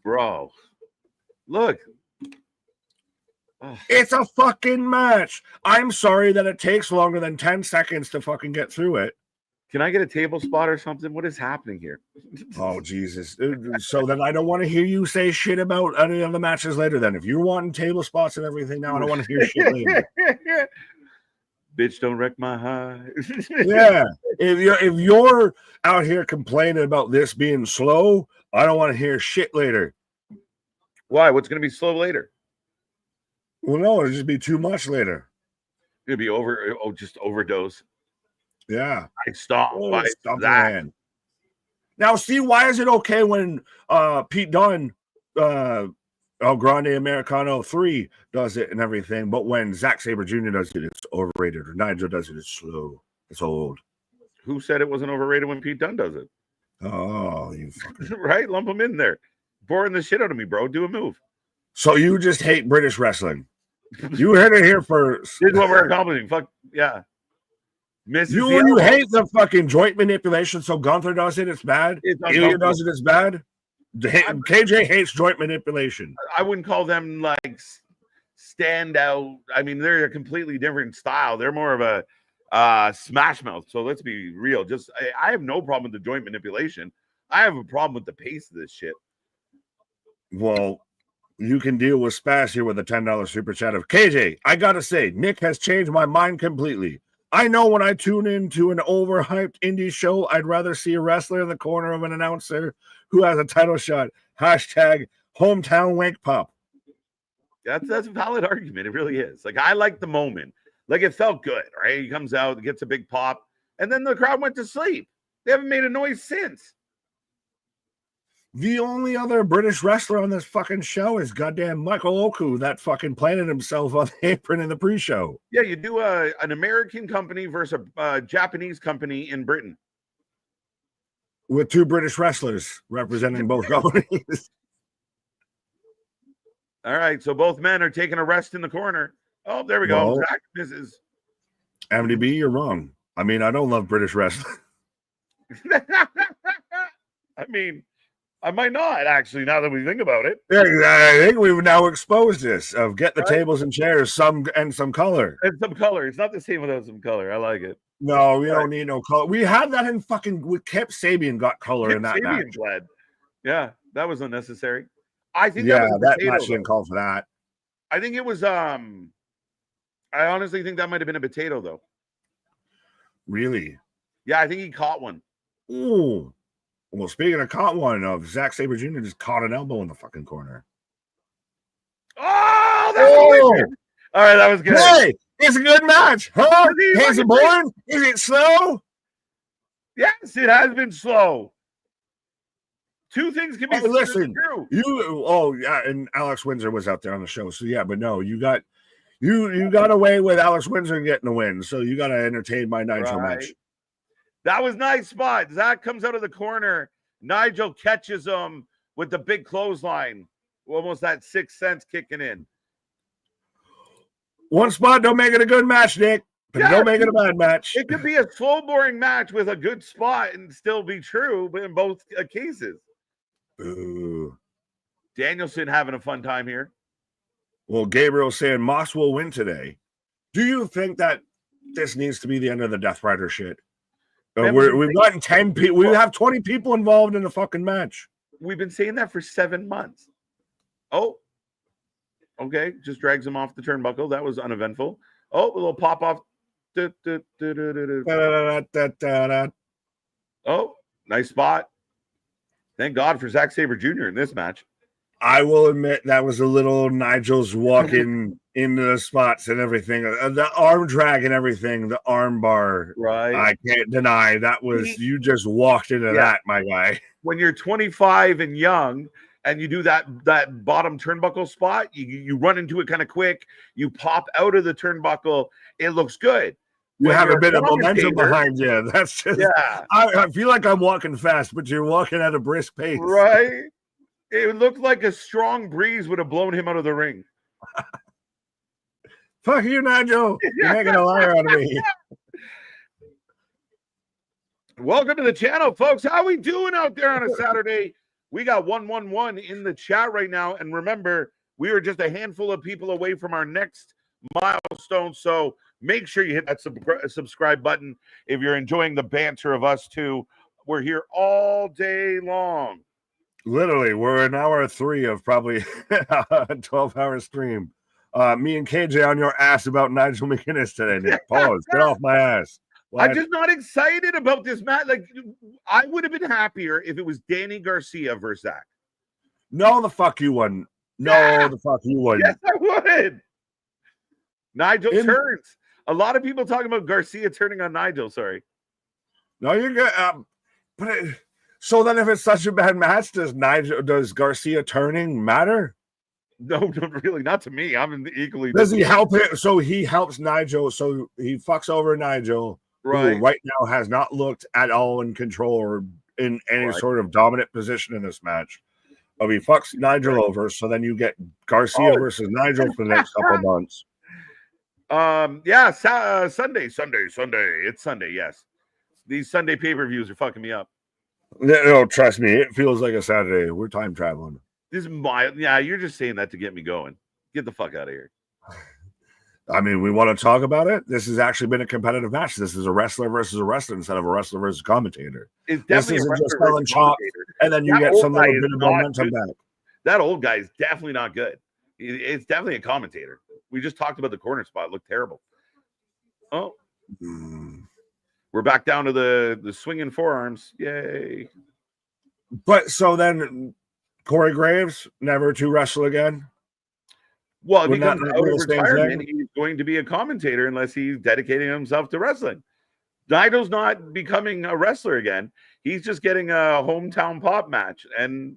Bro. Look. It's a fucking match. I'm sorry that it takes longer than 10 seconds to fucking get through it. Can I get a table spot or something? What is happening here? Oh, Jesus. So then I don't want to hear you say shit about any of the matches later then. If you're wanting table spots and everything now, I don't want to hear shit later. Bitch, don't wreck my high. Yeah. If you're out here complaining about this being slow, I don't want to hear shit later. Why? What's going to be slow later? Well, no, it'll just be too much later. It'll be just overdose. Yeah. I stop by that. Now, see, why is it okay when Pete Dunne, El Grande Americano 3 does it and everything, but when Zack Sabre Jr. does it, it's overrated, or Nigel does it, it's slow, it's old. Who said it wasn't overrated when Pete Dunne does it? Oh, you fucking... Right? Lump him in there. Boring the shit out of me, bro. Do a move. So you just hate British wrestling. You heard it here first. This is what we're accomplishing. Fuck, yeah. You hate the fucking joint manipulation, so Gunther does it, it's bad. Ilya does it, it's bad. KJ hates joint manipulation. I wouldn't call them like standout. I mean, they're a completely different style. They're more of a smash mouth. So let's be real. I have no problem with the joint manipulation. I have a problem with the pace of this shit. Well, you can deal with Spaz here with a $10 super chat of KJ. I gotta say, Nick has changed my mind completely. I know when I tune into an overhyped indie show, I'd rather see a wrestler in the corner of an announcer who has a title shot. Hashtag hometown wank pop. That's a valid argument. It really is. Like, I like the moment. Like, it felt good, right? He comes out, gets a big pop, and then the crowd went to sleep. They haven't made a noise since. The only other British wrestler on this fucking show is goddamn Michael Oku that fucking planted himself on the apron in the pre-show. Yeah, you do an American company versus a Japanese company in Britain. With two British wrestlers representing both companies. All right, so both men are taking a rest in the corner. Oh, there we go. Well, Zach misses. MDB, you're wrong. I mean, I don't love British wrestling. I mean, I might not, actually, now that we think about it. Yeah, I think we've now exposed this of get the tables and chairs, some color. And some color. It's not the same without some color. I like it. No, we don't need no color. We had that in fucking with Kip Sabian got color in that Sabian match. bled. Yeah, that was unnecessary. I think that match didn't call for that. I think it was I honestly think that might have been a potato though. Really? Yeah, I think he caught one. Ooh. Well, speaking of caught one, Zack Sabre Jr. just caught an elbow in the fucking corner. Oh, that's all right, that was good. Hey, it's a good match, huh? Is it boring? Is it slow? Yes, it has been slow. Two things can be true. Yeah, and Alex Windsor was out there on the show. So yeah, but no, you got away with Alex Windsor getting the win. So you got to entertain my Nigel match. That was nice spot. Zach comes out of the corner. Nigel catches him with the big clothesline. Almost that 6 cents kicking in. One spot don't make it a good match, Nick. But don't make it a bad match. It could be a slow, boring match with a good spot and still be true, but in both cases. Ooh. Danielson having a fun time here. Well, Gabriel saying Moss will win today. Do you think that this needs to be the end of the Death Rider shit? We've gotten 10 people. We have 20 people involved in the fucking match. We've been saying that for 7 months. Oh, okay. Just drags him off the turnbuckle. That was uneventful. Oh, a little pop off. Oh, nice spot. Thank God for Zack Sabre Jr. in this match. I will admit that was a little Nigel's walking into the spots and everything. The arm drag and everything, the arm bar. Right. I can't deny that was, you just walked into that, my guy. When you're 25 and young and you do that bottom turnbuckle spot, you run into it kind of quick. You pop out of the turnbuckle. It looks good. You have you're a bit of commentator, momentum behind you. That's just, yeah, I feel like I'm walking fast, but you're walking at a brisk pace. right? It looked like a strong breeze would have blown him out of the ring. Fuck you, Nigel. You're making a liar out of me. Welcome to the channel, folks. How we doing out there on a Saturday? We got 111 in the chat right now. And remember, we are just a handful of people away from our next milestone. So make sure you hit that subscribe button if you're enjoying the banter of us two. We're here all day long. Literally, we're in hour 3 of probably a 12-hour stream. Me and KJ on your ass about Nigel McInness today, Nick. Pause. Get off my ass. What? I'm just not excited about this match. Like, I would have been happier if it was Danny Garcia versus Zach. No, the fuck you wouldn't. No, the fuck you wouldn't. Yes, I would. Nigel turns. A lot of people talking about Garcia turning on Nigel. Sorry. No, you're good. So then, if it's such a bad match, does Garcia turning matter? No, really, not to me. I'm equally. Does he help it? So he helps Nigel. So he fucks over Nigel, right? Who right now has not looked at all in control or in any sort of dominant position in this match. But he fucks Nigel over. So then you get Garcia versus Nigel for the next couple of months. Yeah, Sunday. It's Sunday. Yes, these Sunday pay-per-views are fucking me up. No, trust me, it feels like a Saturday. We're time traveling. This is yeah, you're just saying that to get me going. Get the fuck out of here. I mean, we want to talk about it. This has actually been a competitive match. This is a wrestler versus a wrestler instead of a wrestler versus a commentator. It's definitely this isn't just selling chop, and then you get some little bit of momentum back. That old guy is definitely not good. It's definitely a commentator. We just talked about the corner spot. It looked terrible. Oh. We're back down to the swinging forearms. Yay. But so then Corey Graves never to wrestle again? Well, if he comes out of retirement, he's going to be a commentator unless he's dedicating himself to wrestling. Nigel's not becoming a wrestler again. He's just getting a hometown pop match. And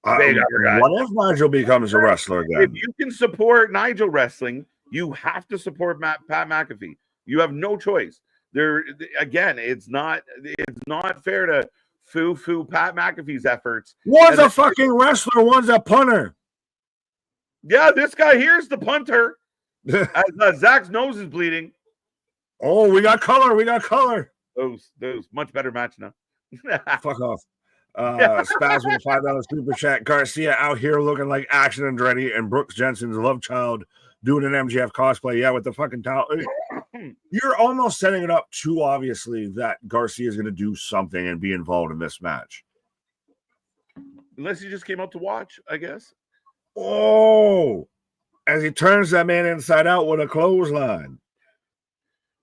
what if Nigel becomes a wrestler again? If you can support Nigel wrestling, you have to support Pat McAfee. You have no choice. There again, it's not fair to foo Pat McAfee's efforts. One's a fucking wrestler, one's a punter. Yeah, this guy here's the punter. As Zach's nose is bleeding. Oh, we got color. Those much better match now. Fuck off. Spaz with a $5 super chat. Garcia out here looking like Action Andretti and Brooks Jensen's love child doing an MGF cosplay. Yeah, with the fucking towel. You're almost setting it up too obviously that Garcia is going to do something and be involved in this match. Unless he just came out to watch, I guess. Oh, as he turns that man inside out with a clothesline.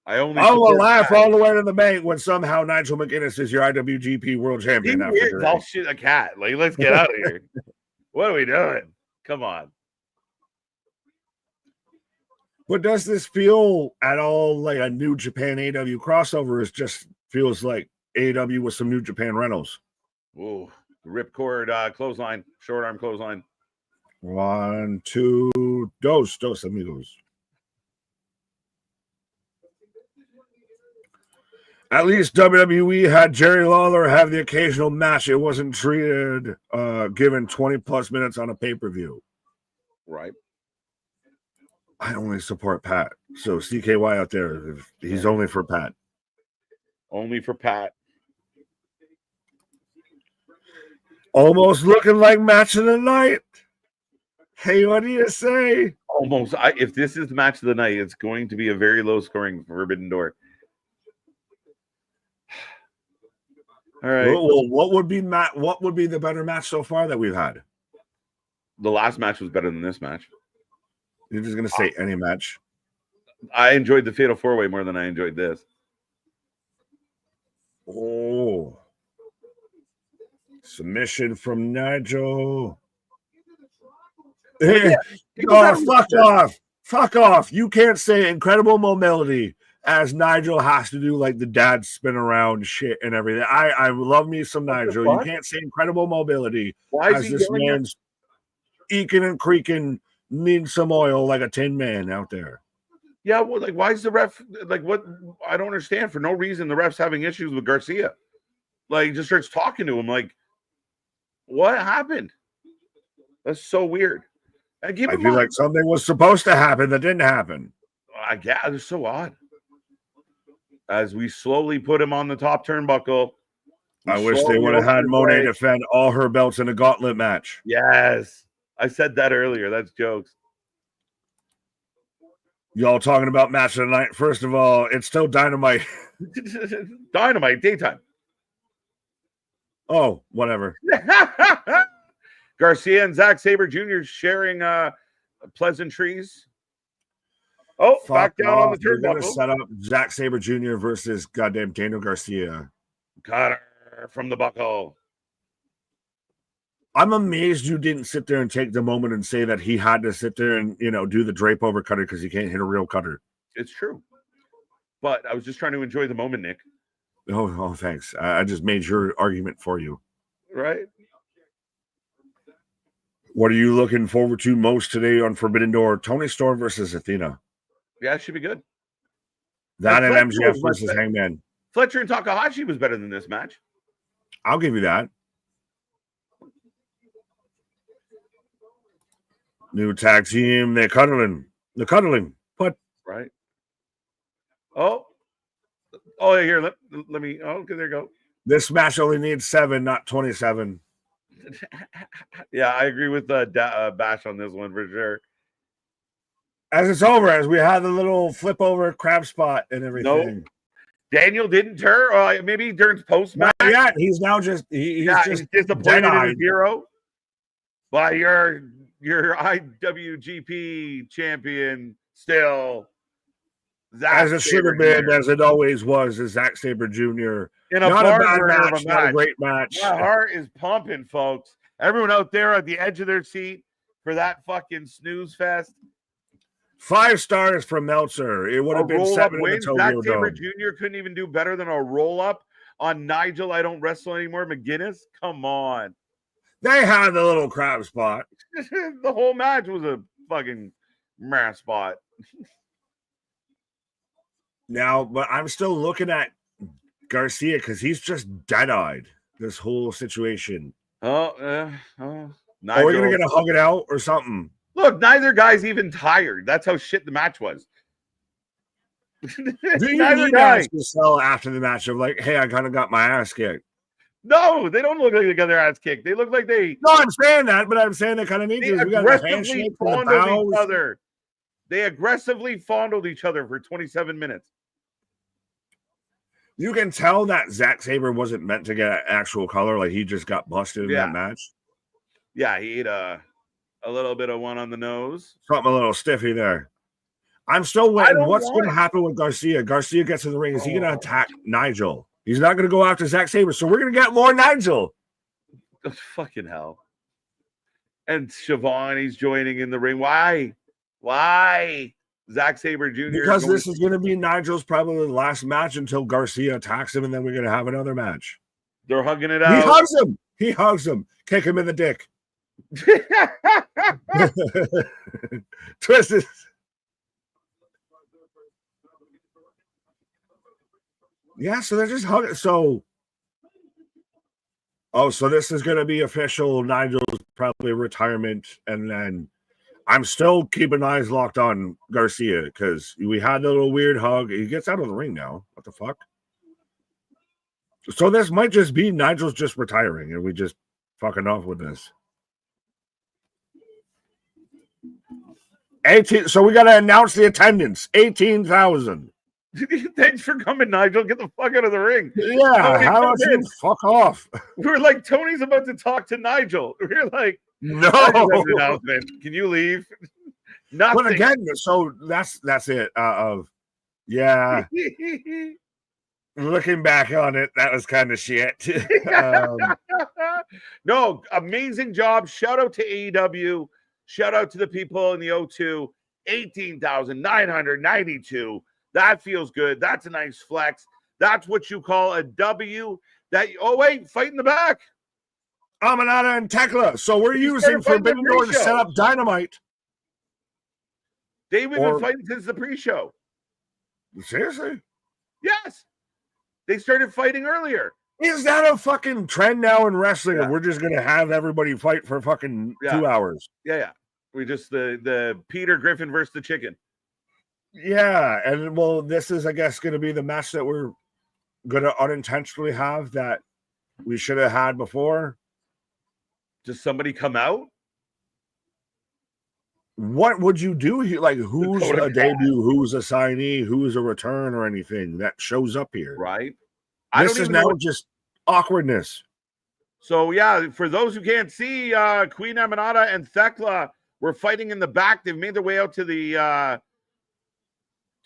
I will laugh all the way to the bank when somehow Nigel McInness is your IWGP World Champion. I'll shit a cat. Like, let's get out of here. What are we doing? Come on. But does this feel at all like a New Japan AEW crossover? It just feels like AEW with some New Japan rentals. Ooh, ripcord clothesline, short arm clothesline. 1, 2, dos amigos. At least WWE had Jerry Lawler have the occasional match. It wasn't treated given 20 plus minutes on a pay-per-view. Right. I only support Pat. So CKY out there, he's only for Pat. Only for Pat. Almost looking like match of the night. Hey, what do you say? Almost. If this is the match of the night, it's going to be a very low scoring Forbidden Door. All right. Well, what would be the better match so far that we've had? The last match was better than this match. You're just gonna say any match? I enjoyed the Fatal 4-Way more than I enjoyed this. Oh, submission from Nigel. Hey, fuck off! You can't say incredible mobility as Nigel has to do like the dad spin around shit and everything. I love me some Nigel. You can't say incredible mobility. Why is this man's eking and creaking, needs some oil like a tin man out there. Yeah, well, like, why is the ref like what? I don't understand. For no reason, the ref's having issues with Garcia. Like, just starts talking to him. Like, what happened? That's so weird. And keep I in feel mind, like something was supposed to happen that didn't happen. I guess it's so odd. As we slowly put him on the top turnbuckle, I wish they would have had Monet defend all her belts in a gauntlet match. Yes, I said that earlier. That's jokes. Y'all talking about match of the night. First of all, it's still Dynamite. Dynamite, daytime. Oh, whatever. Garcia and Zack Sabre Jr. sharing pleasantries. Oh, back down on the We're going to turnbuckle. set up Zack Sabre Jr. versus goddamn Daniel Garcia. Got her from the buckle. I'm amazed you didn't sit there and take the moment and say that he had to sit there and, do the drape over cutter because he can't hit a real cutter. It's true. But I was just trying to enjoy the moment, Nick. Oh, thanks. I just made your argument for you. Right? What are you looking forward to most today on Forbidden Door? Tony Storm versus Athena. Yeah, it should be good. That and MJF versus Hangman. Fletcher and Takahashi was better than this match. I'll give you that. New tag team. They're cuddling. But right. Oh, here. Let me. Oh, okay, there you go. This match only needs 7, not 27. Yeah, I agree with Bash on this one for sure. As it's over, as we had the little flip over crab spot and everything. Nope. Daniel didn't turn. Maybe he turns post match. Not yet. He's now just he's disappointed in his hero. By your IWGP champion still. As it should have been, as it always was, is Zack Sabre Jr. In a not a bad match, not a great match. My heart is pumping, folks. Everyone out there at the edge of their seat for that fucking snooze fest. 5 stars from Meltzer. It would have been 7 in the Tokyo Sabre Dome. Jr. couldn't even do better than a roll-up on Nigel. I don't wrestle anymore. McInness, come on. They had the little crab spot. The whole match was a fucking meh spot. Now, but I'm still looking at Garcia because he's just dead-eyed this whole situation. Nigel. Are we going to get a hug it out or something? Look, neither guy's even tired. That's how shit the match was. Do you need to sell after the match of like, hey, I kind of got my ass kicked? No, they don't look like they got their ass kicked. They look like they. No, I'm saying that, but I'm saying they kind of need to. We got a handshake for the bows. Each other. They aggressively fondled each other for 27 minutes. You can tell that Zack Sabre wasn't meant to get actual color. Like he just got busted in that match. Yeah, he ate a little bit of one on the nose. Something a little stiffy there. I'm still waiting. What's going to happen with Garcia? Garcia gets in the ring. Is he going to attack Nigel? He's not going to go after Zack Sabre. So we're going to get more Nigel. Oh, fucking hell. And Shivani's joining in the ring. Why? Zack Sabre Jr. Because this is going to be Nigel's probably the last match until Garcia attacks him, and then we're going to have another match. They're hugging it out. He hugs him. Kick him in the dick. Twisted. Yeah, so they're just hugging. So this is going to be official. Nigel's probably retirement, and then I'm still keeping eyes locked on Garcia because we had a little weird hug. He gets out of the ring now. What the fuck? So this might just be Nigel's just retiring, and we just fucking off with this. 18. So we got to announce the attendance. 18,000. Thanks for coming, Nigel. Get the fuck out of the ring. Yeah, how about you fuck off? We're like, Tony's about to talk to Nigel. We're like, no. Can you leave? Nothing. But again, so that's it. Yeah. Looking back on it, that was kind of shit. No, amazing job. Shout out to AEW. Shout out to the people in the O2. 18,992. That feels good. That's a nice flex. That's what you call a W. Fight in the back. Amanada and Tekla. So we're using Forbidden Door to set up Dynamite. They've been fighting since the pre-show. Seriously? Yes. They started fighting earlier. Is that a fucking trend now in wrestling? Yeah. We're just gonna have everybody fight for fucking 2 hours. Yeah. We just the Peter Griffin versus the chicken. Yeah, and well, this is, I guess, gonna be the match that we're gonna unintentionally have that we should have had before. Does somebody come out? What would you do here? Like, who's a debut, who's a signee, who's a return, or anything that shows up here? Right. This is now just awkwardness. So yeah, for those who can't see, Queen Aminata and Thekla were fighting in the back. They've made their way out to the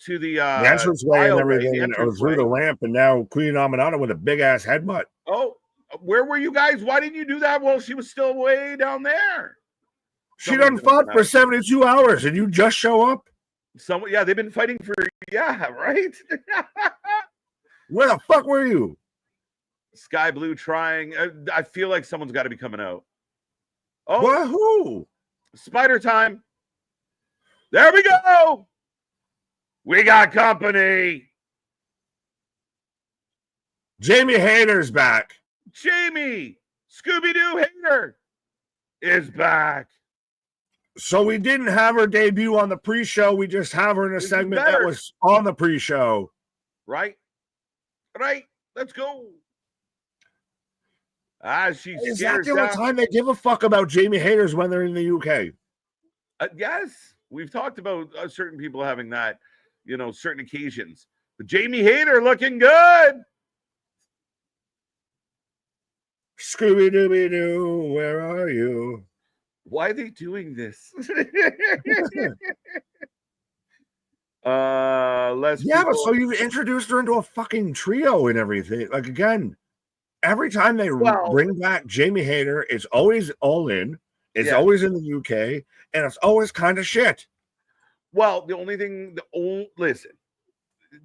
entranceway and everything, or through the ramp, and now Queen Aminata with a big ass headbutt. Oh, where were you guys? Why didn't you do that while she was still way down there? She done fought for 72 hours, and you just show up? Yeah, they've been fighting for, right? Where the fuck were you? Sky Blue trying. I feel like someone's got to be coming out. Oh, what? Who? Spider time. There we go. We got company. Jamie Hayter's back. Jamie, Scooby-Doo Hayter is back. So we didn't have her debut on the pre-show. We just have her in a segment that was on the pre-show. Right. Let's go. She is that the only time they give a fuck about Jamie Hayter's when they're in the UK? Yes. We've talked about certain people having that, certain occasions. But Jamie Hayter looking good. Scooby-Dooby-Doo, where are you? Why are they doing this? But so you've introduced her into a fucking trio and everything. Like, again, every time they bring back Jamie Hayter, it's always all in. It's always in the UK, and it's always kind of shit. Well, listen,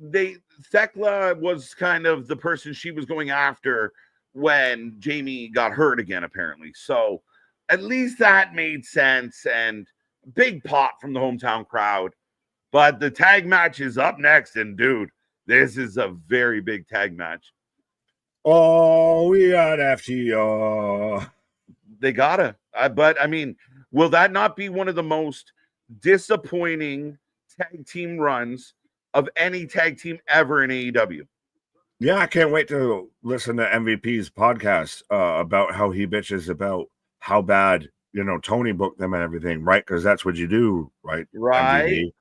Thekla was kind of the person she was going after when Jamie got hurt again, apparently. So at least that made sense, and big pop from the hometown crowd. But the tag match is up next, and dude, this is a very big tag match. Oh, we got FTR. They gotta. But I mean, will that not be one of the most disappointing tag team runs of any tag team ever in AEW? Yeah, I can't wait to listen to MVP's podcast about how he bitches about how bad, Tony booked them and everything, right? Because that's what you do, right? Right.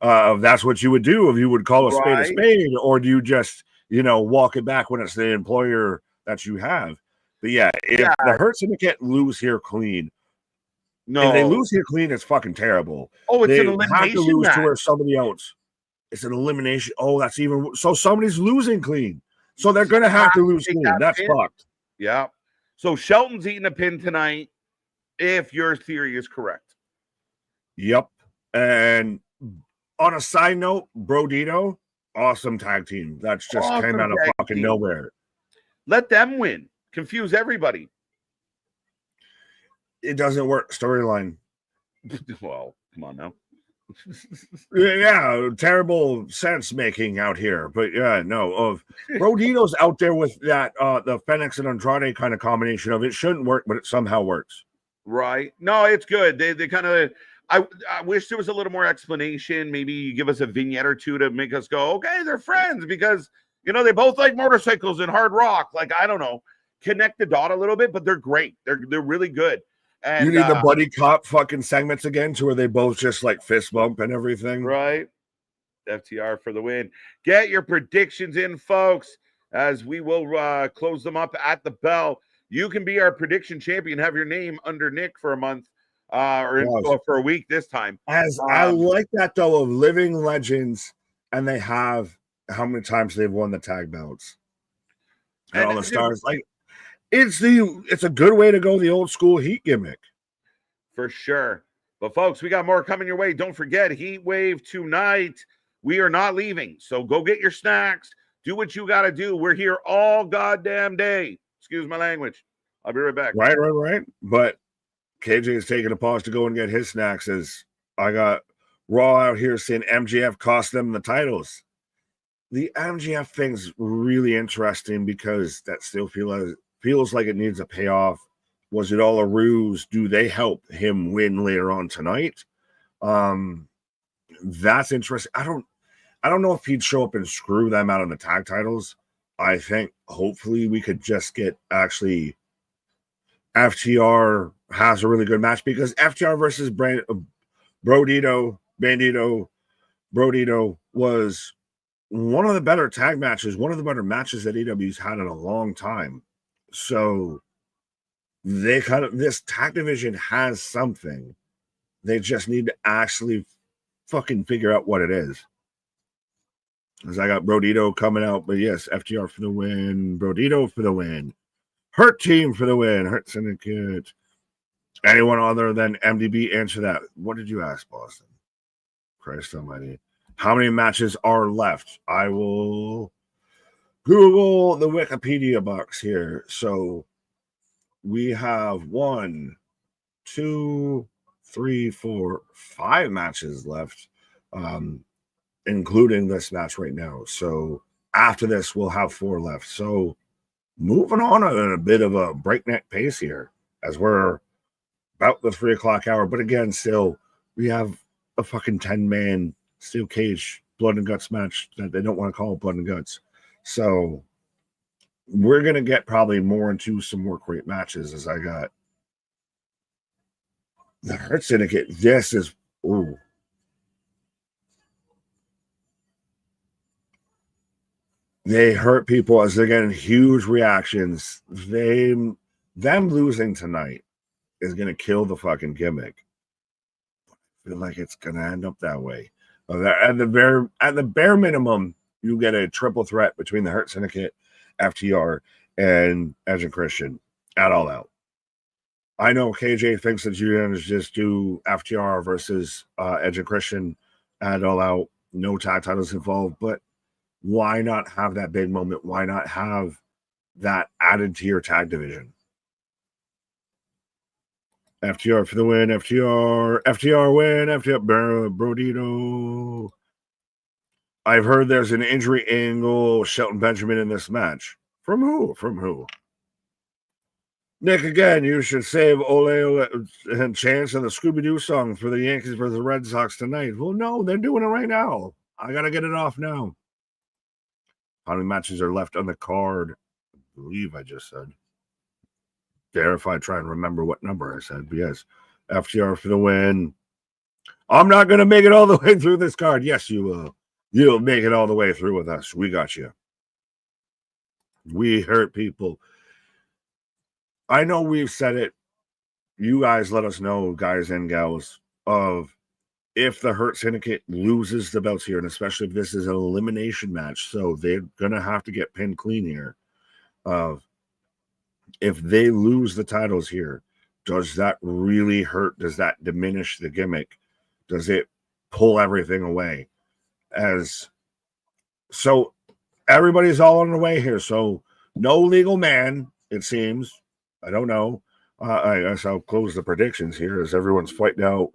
That's what you would do if you would call a spade, or do you just, walk it back when it's the employer that you have? But if the Hurt Syndicate lose here clean, if they lose here clean, it's fucking terrible. Oh, it's they an elimination have to lose match. to where somebody else. It's an elimination. Oh, that's even so. Somebody's losing clean, so they're gonna have to lose clean. That's fucked. Yeah. So Shelton's eating a pin tonight, if your theory is correct. Yep. And on a side note, Brodito, awesome tag team. That's just came out of fucking nowhere. Let them win. Confuse everybody. It doesn't work. Storyline. Well, come on now. Terrible sense making out here. But Brodito's out there with that the Fenix and Andrade kind of combination of it shouldn't work, but it somehow works. Right. No, it's good. They kind of I wish there was a little more explanation. Maybe you give us a vignette or two to make us go, okay, they're friends because they both like motorcycles and hard rock. Like, I don't know, connect the dot a little bit, but they're great. They're really good. And you need the buddy cop fucking segments again to where they both just like fist bump and everything. Right. FTR for the win. Get your predictions in, folks, as we will close them up at the bell. You can be our prediction champion, have your name under Nick for a month or for a week this time. As I like that, though, of living legends, and they have how many times they've won the tag belts. And all the stars. Like, it's a good way to go the old school Heat gimmick. For sure. But folks, we got more coming your way. Don't forget, Heatwave tonight. We are not leaving. So go get your snacks. Do what you got to do. We're here all goddamn day. Excuse my language. I'll be right back. Right. But KJ is taking a pause to go and get his snacks as I got Raw out here saying MJF cost them the titles. The MJF thing's really interesting because that still feels like it needs a payoff. Was it all a ruse? Do they help him win later on tonight? That's interesting. I don't know if he'd show up and screw them out of the tag titles. I think hopefully we could just get actually FTR has a really good match because FTR versus Bandito was one of the better tag matches, one of the better matches that AEW's had in a long time. So this tag division has something. They just need to actually fucking figure out what it is. Because I got Brodito coming out, but yes, FTR for the win, Brodito for the win, Hurt Team for the win, Hurt Syndicate. Anyone other than MDB answer that? What did you ask, Boston? Christ almighty. How many matches are left? I will Google the Wikipedia box here. So we have 1, 2, 3, 4, 5 matches left, including this match right now. So after this, we'll have 4 left. So moving on at a bit of a breakneck pace here as we're about the 3 o'clock hour. But again, still, we have a fucking 10-man steel cage blood and guts match that they don't want to call blood and guts. So we're going to get probably more into some more great matches as I got the Hurt Syndicate. This is, ooh. They hurt people as they're getting huge reactions. Them losing tonight is going to kill the fucking gimmick. I feel like it's going to end up that way. At the bare minimum, you get a triple threat between the Hurt Syndicate, FTR, and Edge and Christian at All Out. I know KJ thinks that you can just do FTR versus Edge and Christian at All Out, no tag titles involved, but why not have that big moment? Why not have that added to your tag division? FTR for the win, FTR win, FTR Brodito. I've heard there's an injury angle, Shelton Benjamin in this match. From who? Nick, again, you should save Ole and Chance and the Scooby-Doo song for the Yankees versus the Red Sox tonight. Well, no, they're doing it right now. I got to get it off now. How many matches are left on the card? I believe I just said. There, if I try and remember what number I said. But yes, FTR for the win. I'm not going to make it all the way through this card. Yes, you will. You'll make it all the way through with us. We got you. We hurt people. I know we've said it. You guys let us know, guys and gals, of if the Hurt Syndicate loses the belts here, and especially if this is an elimination match, so they're going to have to get pinned clean here. If they lose the titles here, does that really hurt? Does that diminish the gimmick? Does it pull everything away? So everybody's all on the way here. So no legal man, it seems. I don't know. I guess I'll close the predictions here as everyone's fighting out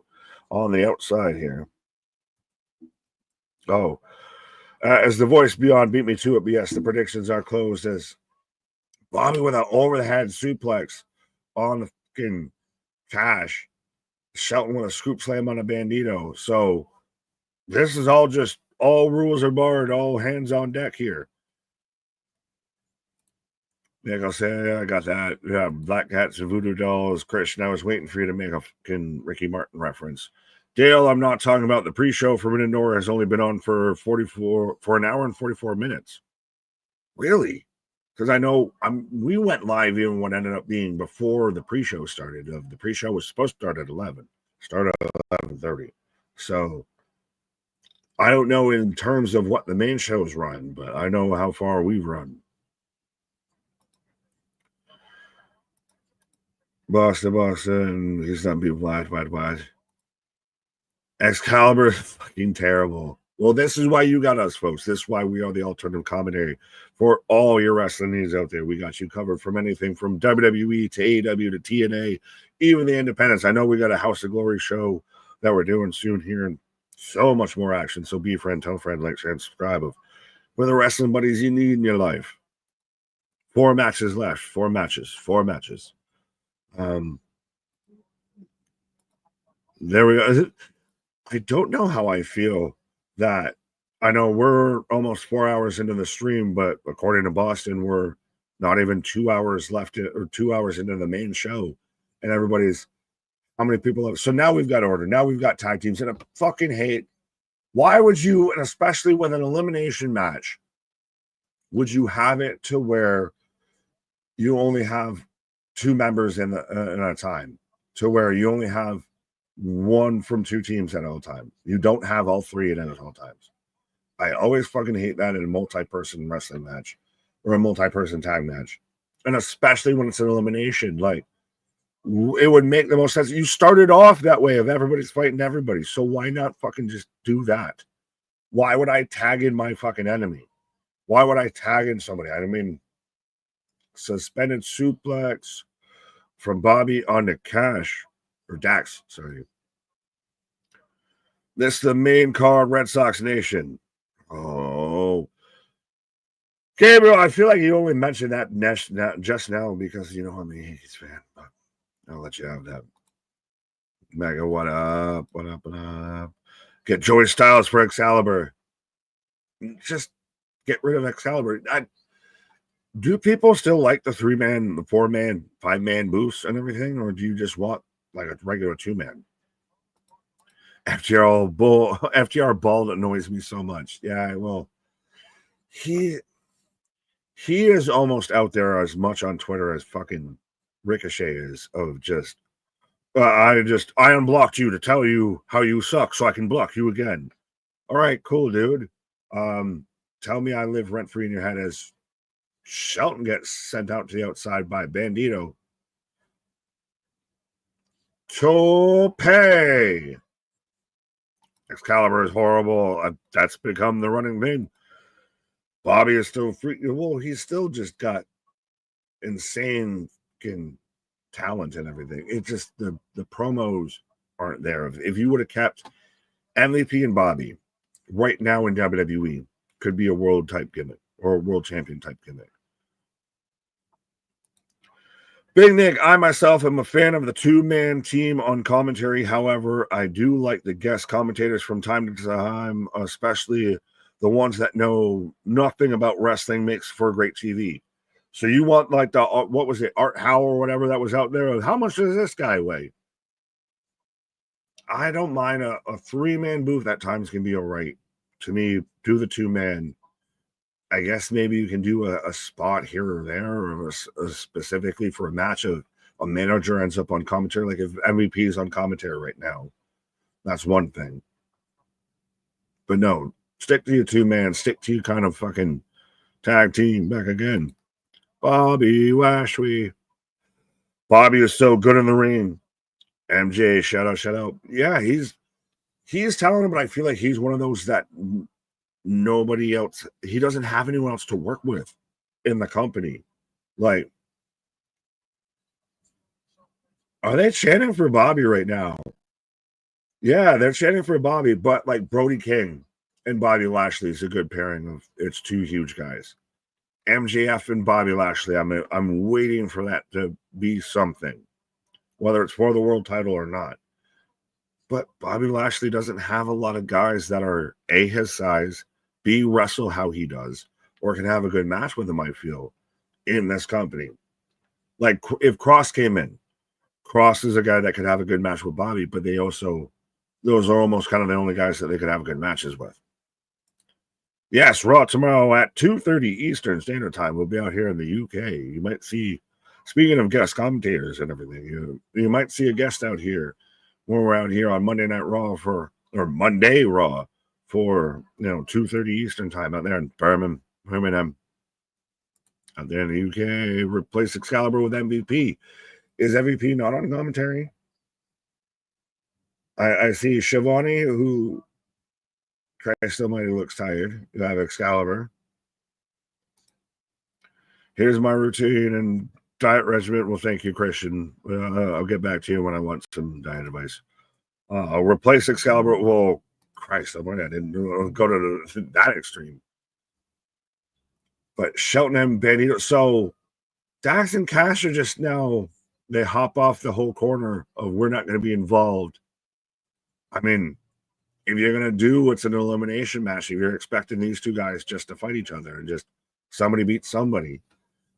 on the outside here. Oh, as the voice beyond beat me to it, but yes, the predictions are closed as Bobby with an over-the-head suplex on the fucking Cash. Shelton with a scoop slam on a Bandito. So this is all just, all rules are barred, all hands on deck here. Nick, I'll say, I got that. Yeah, Black Cats and Voodoo Dolls. Christian, I was waiting for you to make a fucking Ricky Martin reference. Dale, I'm not talking about the pre-show for Forbidden Door has only been on for an hour and 44 minutes. Really? Because I know we went live even what ended up being before the pre-show started. The pre-show was supposed to start at 11. Start at 11:30. So I don't know in terms of what the main shows run, but I know how far we've run. Boston. He's not being black. Excalibur is fucking terrible. Well, this is why you got us, folks. This is why we are the alternative commentary for all your wrestling needs out there. We got you covered from anything from WWE to AEW to TNA, even the independents. I know we got a House of Glory show that we're doing soon here So much more action. So be a friend, tell a friend, like, share, and subscribe. We're the wrestling buddies you need in your life. 4 matches left. 4 matches. 4 matches. There we go. I don't know how I feel that I know we're almost 4 hours into the stream, but according to Boston, we're not even 2 hours left or 2 hours into the main show. And everybody's how many people have so now we've got order. Now we've got tag teams. And I fucking hate why would you, and especially with an elimination match, would you have it to where you only have 2 members in a time, to where you only have 1 from 2 teams at all times. You don't have all 3 at all times. I always fucking hate that in a multi-person wrestling match or a multi-person tag match. And especially when it's an elimination, like it would make the most sense. You started off that way of everybody's fighting everybody. So why not fucking just do that? Why would I tag in my fucking enemy? Why would I tag in somebody? I mean, suspended suplex from Bobby on the Cash or Dax, sorry. This is the main card, Red Sox Nation. Oh, Gabriel, I feel like you only mentioned that just now because you know I'm a Yankees fan. But I'll let you have that. Mega, what up? What up? What up? Get Joey Styles for Excalibur. Just get rid of Excalibur. Do people still like the 3-man, the 4-man, 5-man boosts and everything, or do you just want like a regular 2-man? FTR bald annoys me so much. Yeah, well, he is almost out there as much on Twitter as fucking Ricochet is of just I unblocked you to tell you how you suck so I can block you again. All right, cool, dude. Tell me I live rent free in your head as Shelton gets sent out to the outside by Bandito. Tope. Excalibur is horrible. That's become the running thing. Bobby is still free. Well, he's still just got insane talent and everything. It's just the promos aren't there. If you would have kept MVP and Bobby right now in WWE, could be a world type gimmick or a world champion type gimmick. Big Nick, I myself am a fan of the 2-man team on commentary. However, I do like the guest commentators from time to time, especially the ones that know nothing about wrestling makes for great TV. So you want like the, what was it, Art Howe or whatever that was out there? How much does this guy weigh? I don't mind a 3-man booth at times can be all right. To me, do the 2-man. I guess maybe you can do a spot here or there, or specifically for a match of a manager ends up on commentary. Like if MVP is on commentary right now, that's one thing. But no, stick to your 2-man, stick to your kind of fucking tag team back again. Bobby Lashley. Bobby is so good in the ring. MJ, shout out. Yeah, he's talented, but I feel like he's one of those that nobody else, he doesn't have anyone else to work with in the company. Like, are they chanting for Bobby right now? Yeah, they're chanting for Bobby, but like Brody King and Bobby Lashley is a good pairing of it's 2 huge guys. MJF and Bobby Lashley, I'm waiting for that to be something, whether it's for the world title or not. But Bobby Lashley doesn't have a lot of guys that are A, his size, B, wrestle how he does, or can have a good match with him, I feel, in this company. Like, if Cross came in, Cross is a guy that could have a good match with Bobby, but those are almost kind of the only guys that they could have good matches with. Yes, Raw tomorrow at 2:30 Eastern Standard Time. We'll be out here in the UK. You might see, speaking of guest commentators and everything, you might see a guest out here when we're out here on Monday Night Raw Monday Raw for 2:30 Eastern Time out there in Birmingham. Out there in the UK, replace Excalibur with MVP. Is MVP not on commentary? I see Shivani, who Christ Almighty looks tired. You have Excalibur. Here's my routine and diet regimen. Well, thank you, Christian. I'll get back to you when I want some diet advice. I'll replace Excalibur. Well, Christ, I didn't go to that extreme. But Shelton and Bandito. So Dax and Cash are just now, they hop off the whole corner of we're not going to be involved. I mean, if you're going to do what's an elimination match, if you're expecting these two guys just to fight each other and just somebody beat somebody.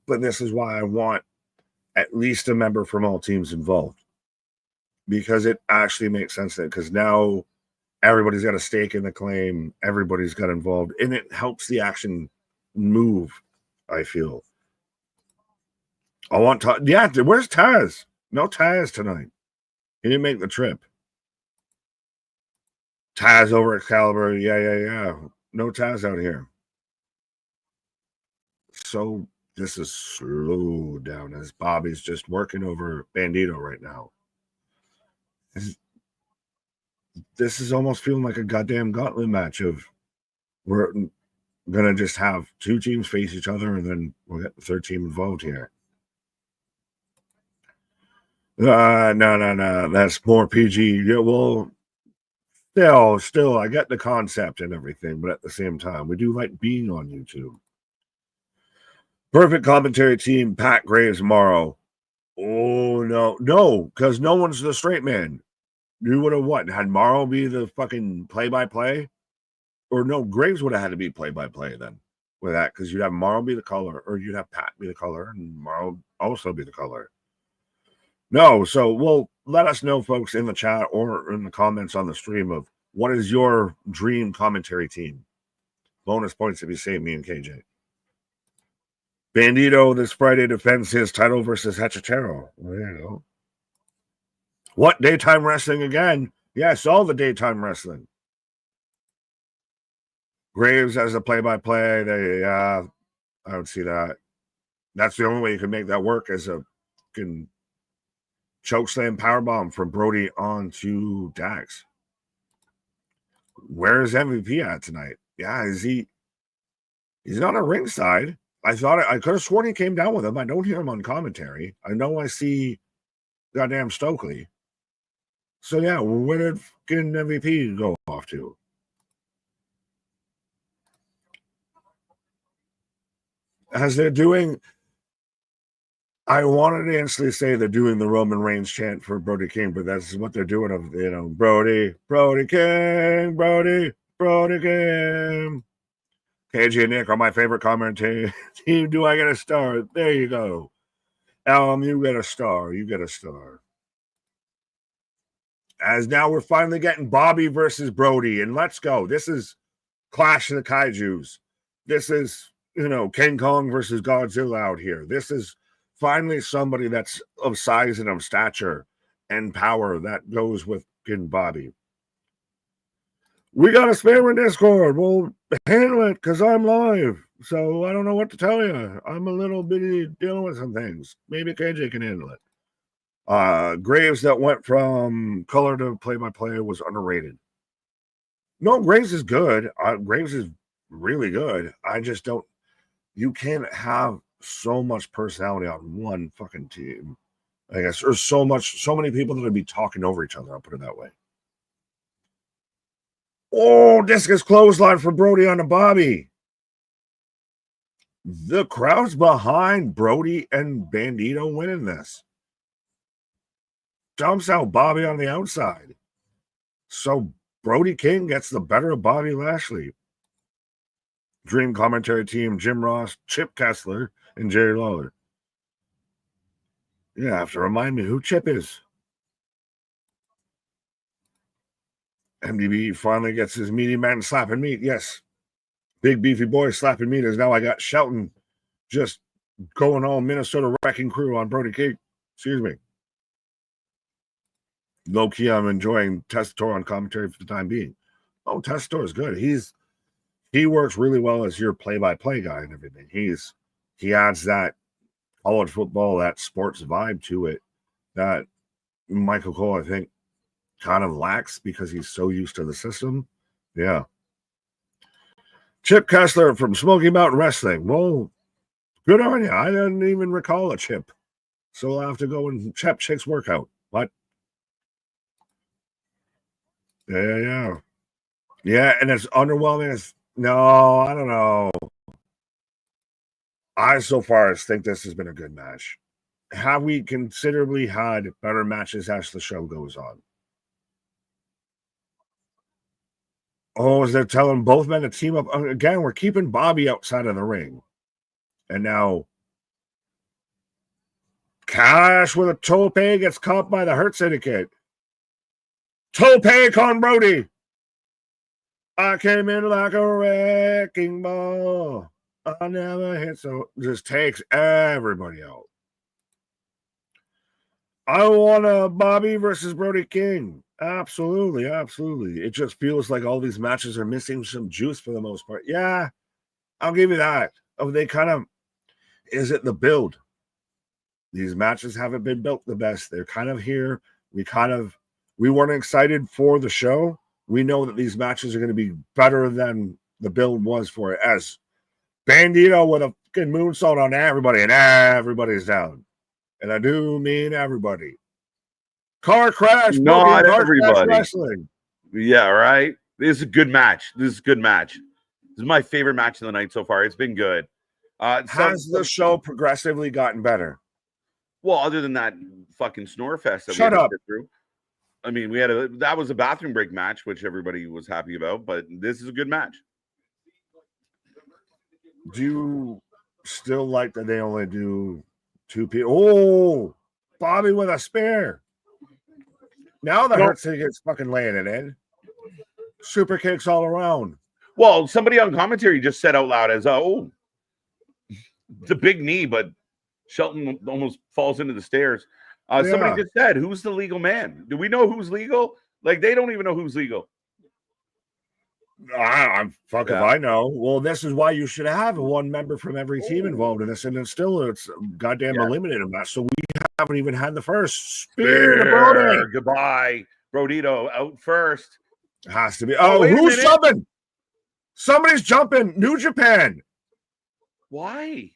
But this is why I want at least a member from all teams involved. Because it actually makes sense then. Because now everybody's got a stake in the claim. Everybody's got involved. And it helps the action move, I feel. I want to, yeah, where's Taz? No Taz tonight. He didn't make the trip. Taz over at Excalibur. Yeah. No Taz out here. So this is slow down as Bobby's just working over Bandito right now. This is almost feeling like a goddamn gauntlet match of we're gonna just have two teams face each other and then we'll get the third team involved here. No. That's more PG. Yeah, well, still, I get the concept and everything, but at the same time, we do like being on YouTube. Perfect commentary team, Pat Graves, Morrow. Oh, no, because no one's the straight man. You would have what? Had Morrow be the fucking play-by-play? Or no, Graves would have had to be play-by-play then with that, because you'd have Morrow be the color, or you'd have Pat be the color, and Morrow also be the color. No, so well, let us know, folks, in the chat or in the comments on the stream of what is your dream commentary team. Bonus points if you save me and KJ. Bandito this Friday defends his title versus Hechicero. Well, there you go. What, daytime wrestling again? Yes, all the daytime wrestling. Graves as a play-by-play. I would see that. That's the only way you can make that work, as a fucking chokeslam powerbomb from Brody on to Dax. Where is MVP at tonight? Yeah, he's not at ringside. I could have sworn he came down with him. I don't hear him on commentary. I know I see goddamn Stokely. So yeah, where did fucking MVP go off to? As they're doing, I wanted to instantly say they're doing the Roman Reigns chant for Brody King, but that's what they're doing of, Brody King. KJ and Nick are my favorite commentary team. Do I get a star? There you go. You get a star. You get a star. As now we're finally getting Bobby versus Brody, and let's go. This is Clash of the Kaijus. This is, King Kong versus Godzilla out here. This is finally somebody that's of size and of stature and power that goes with Bobby. We got a spammer in Discord. We'll handle it because I'm live. So I don't know what to tell you. I'm a little bitty dealing with some things. Maybe KJ can handle it. Graves that went from color to play-by-play was underrated. No, Graves is good. Graves is really good. I just don't. You can't have so much personality on one fucking team, I guess. Or so many people that would be talking over each other. I'll put it that way. Oh, discus clothesline for Brody on to Bobby. The crowd's behind Brody and Bandito winning this. Dumps out Bobby on the outside. So Brody King gets the better of Bobby Lashley. Dream commentary team, Jim Ross, Chip Kessler, and Jerry Lawler. You have to remind me who Chip is. MDB finally gets his meaty man slapping meat. Yes. Big beefy boy slapping meat is now I got Shelton just going all Minnesota wrecking crew on Brody King. Excuse me. Low key, I'm enjoying Testator on commentary for the time being. Oh, Testator is good. He works really well as your play-by-play guy and everything. He adds that college football, that sports vibe to it that Michael Cole, I think, kind of lacks because he's so used to the system. Yeah. Chip Kessler from Smoky Mountain Wrestling. Well, good on you. I didn't even recall a Chip. So I'll have to go and check Chick's workout. What? Yeah. Yeah, and it's underwhelming. No, I don't know. I so far as think this has been a good match. Have we considerably had better matches as the show goes on? Oh, is they're telling both men to team up again? We're keeping Bobby outside of the ring, and now Cash with a tope gets caught by the Hurt Syndicate. Tope con Brody. I came in like a wrecking ball. I never hit, so just takes everybody out. I want a Bobby versus Brody King. Absolutely. It just feels like all these matches are missing some juice for the most part. Yeah, I'll give you that. Oh, they kind of, is it the build? These matches haven't been built the best. They're kind of here. We weren't excited for the show. We know that these matches are going to be better than the build was for it. As Bandito with a fucking moonsault on everybody, and everybody's down. And I do mean everybody. Car crash, Not car everybody. crash wrestling. Yeah, right. This is a good match. This is my favorite match of the night so far. It's been good. Has the show progressively gotten better? Well, other than that fucking snore fest that Shut we had up. to sit through. I mean, that was a bathroom break match, which everybody was happy about, but this is a good match. Do you still like that they only do 2 people? Oh, Bobby with a spear. Now the Hurt Syndicate fucking laying it in. Super kicks all around. Well, somebody on commentary just said out loud as, oh, it's a big knee, but Shelton almost falls into the stairs. Somebody just said, who's the legal man? Do we know who's legal? Like, they don't even know who's legal. If I know. Well, this is why you should have one member from every team involved in this, and then still it's goddamn eliminated match. So we haven't even had the first spear to Brody. Goodbye, Brodito out first. Has to be. Oh, who's jumping? Somebody's jumping. New Japan. Why?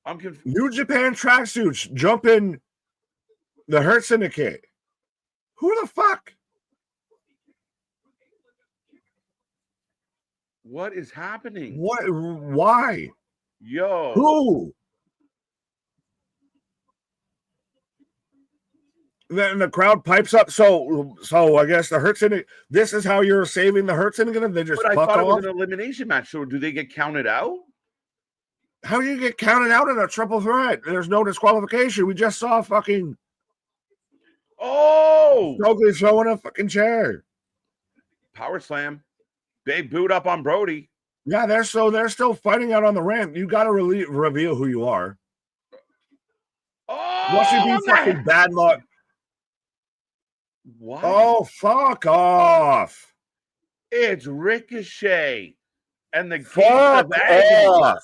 I'm confused. New Japan tracksuits jumping the Hurt Syndicate. Who the fuck? What is happening? What? Why? Yo. Who? Then the crowd pipes up. So I guess the Hurt Syndicate. This is how you're saving the Hurt Syndicate. They just. But I thought it was an elimination match. So do they get counted out? How do you get counted out in a triple threat? There's no disqualification. We just saw fucking. Oh. Stokely throwing a fucking chair. Power slam. Big boot up on Brody. Yeah, they're still fighting out on the ramp. You got to reveal who you are. Oh, what should be fucking bad luck? What? Oh, fuck off! It's Ricochet and the fuck off.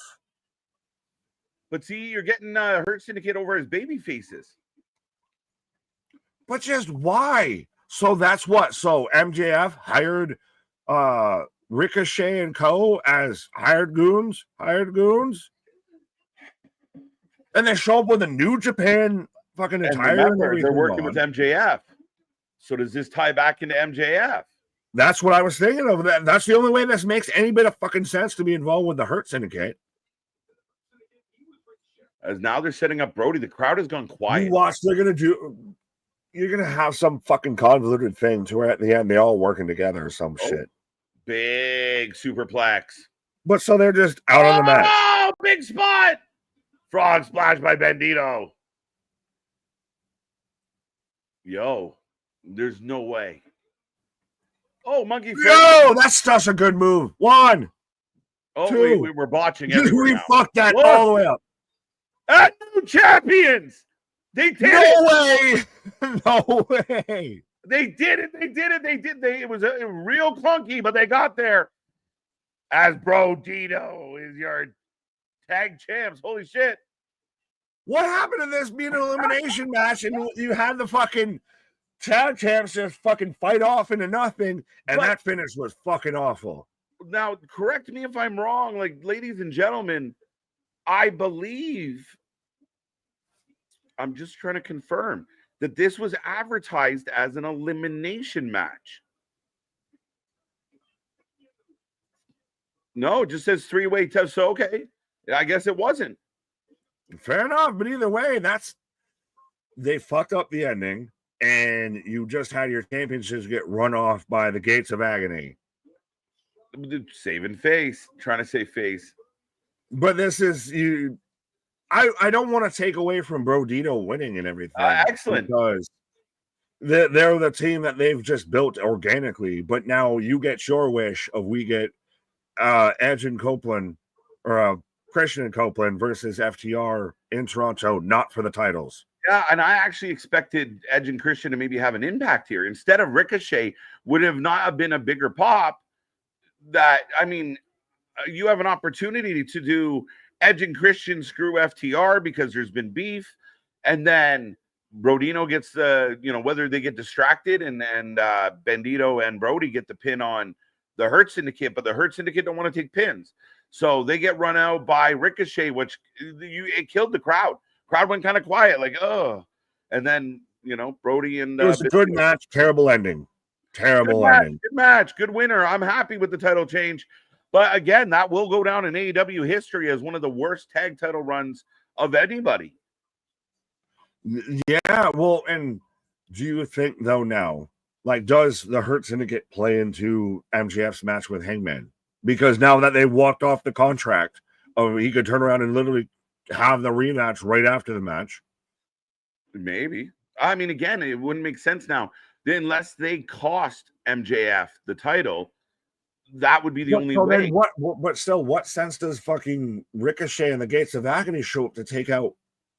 But see, you're getting Hurt Syndicate over his baby faces. But just why? So that's what. So MJF hired Ricochet and Co. as hired goons, and they show up with a New Japan fucking attire. Remember, they're working with MJF. So does this tie back into MJF? That's what I was thinking of. That's the only way this makes any bit of fucking sense to be involved with the Hurt Syndicate. As now they're setting up Brody. The crowd has gone quiet. You watch, you're gonna have some fucking convoluted thing to where at the end they all working together or some shit. Big superplex. But so they're just out on the mat. Oh, big spot. Frog splash by Bandito. Yo, there's no way. Oh, monkey. Yo, that's such a good move. 1. Oh, 2. we were botching it. We fucked that all the way up. And new champions. They did it. No way. They did it. It was a real clunky, but they got there. As Brodito is your tag champs. Holy shit. What happened to this being an elimination match and you had the fucking tag champs just fucking fight off into nothing, and that finish was fucking awful. Now, correct me if I'm wrong, like, ladies and gentlemen, I believe, I'm just trying to confirm that this was advertised as an elimination match. No, it just says 3-way test. So, okay. I guess it wasn't. Fair enough. But either way, they fucked up the ending, and you just had your championships get run off by the Gates of Agony. Saving face, trying to save face. But this is you. I don't want to take away from Brodito winning and everything. Excellent. Because they're the team that they've just built organically. But now you get your wish of we get Edge and Copeland or Christian and Copeland versus FTR in Toronto, not for the titles. Yeah, and I actually expected Edge and Christian to maybe have an impact here. Instead of Ricochet, would have not been a bigger pop. That, I mean, you have an opportunity to do Edge and Christian screw FTR because there's been beef, and then Brodino gets the, whether they get distracted and Bandito and Brody get the pin on the Hurt Syndicate, but the Hurt Syndicate don't want to take pins. So they get run out by Ricochet, which it killed the crowd. Crowd went kind of quiet, like, oh. And then, Brody and... it was a good match, terrible ending. Terrible ending. Good match, good winner. I'm happy with the title change. But again, that will go down in AEW history as one of the worst tag title runs of anybody. Yeah, well, and do you think, though, now, like, does the Hurt Syndicate play into MJF's match with Hangman? Because now that they walked off the contract, he could turn around and literally have the rematch right after the match. Maybe. I mean, again, it wouldn't make sense now. Unless they cost MJF the title, that would be the only way. But still, what sense does fucking Ricochet and the Gates of Agony show up to take out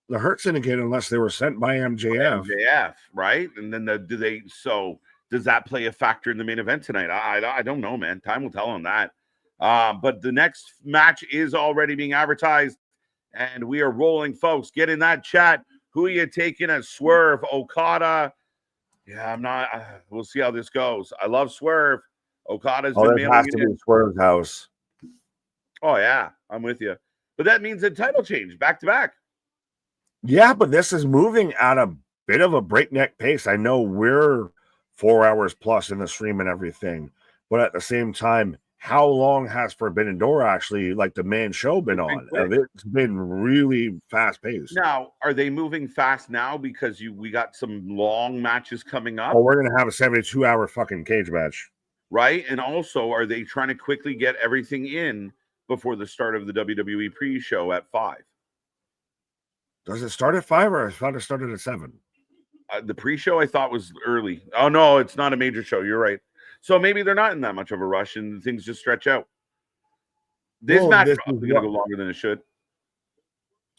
the Hurt Syndicate unless they were sent by MJF? MJF, right? And then does that play a factor in the main event tonight? I don't know, man. Time will tell on that. But the next match is already being advertised, and we are rolling, folks. Get in that chat. Who are you taking as Swerve? Okada? Yeah, I'm not. We'll see how this goes. I love Swerve. Okada's been mailing has to be Swerve's house. Oh, yeah. I'm with you. But that means a title change back to back. Yeah, but this is moving at a bit of a breakneck pace. I know we're 4 hours plus in the stream and everything, but at the same time, how long has Forbidden Door actually, like the main show, been on? It's been really fast paced. Now, are they moving fast now because we got some long matches coming up? Oh, we're gonna have a 72-hour fucking cage match, right? And also, are they trying to quickly get everything in before the start of the WWE pre-show at 5? Does it start at 5 or I thought it started at 7? The pre-show I thought was early. Oh no, it's not a major show. You're right. So maybe they're not in that much of a rush and things just stretch out. This match is probably going to go longer than it should.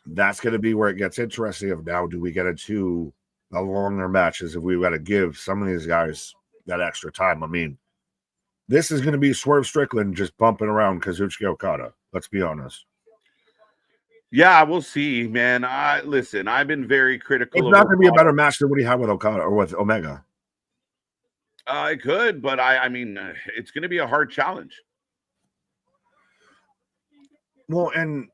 That's going to be where it gets interesting. Of now, do we get into the longer matches if we've got to give some of these guys that extra time? I mean, this is going to be Swerve Strickland just bumping around Kazuchika Okada. Let's be honest. Yeah, we'll see, man. Listen, I've been very critical. It's not going to be a better match than what he had with Okada or with Omega. It could, but I mean, it's going to be a hard challenge. Well, and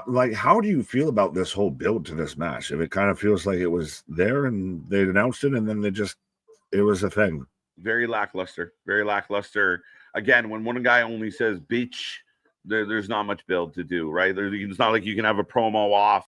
like, how do you feel about this whole build to this match? If it kind of feels like it was there and they announced it and then it was a thing. Very lackluster. Very lackluster. Again, when one guy only says "bitch," there's not much build to do, right? It's not like you can have a promo off.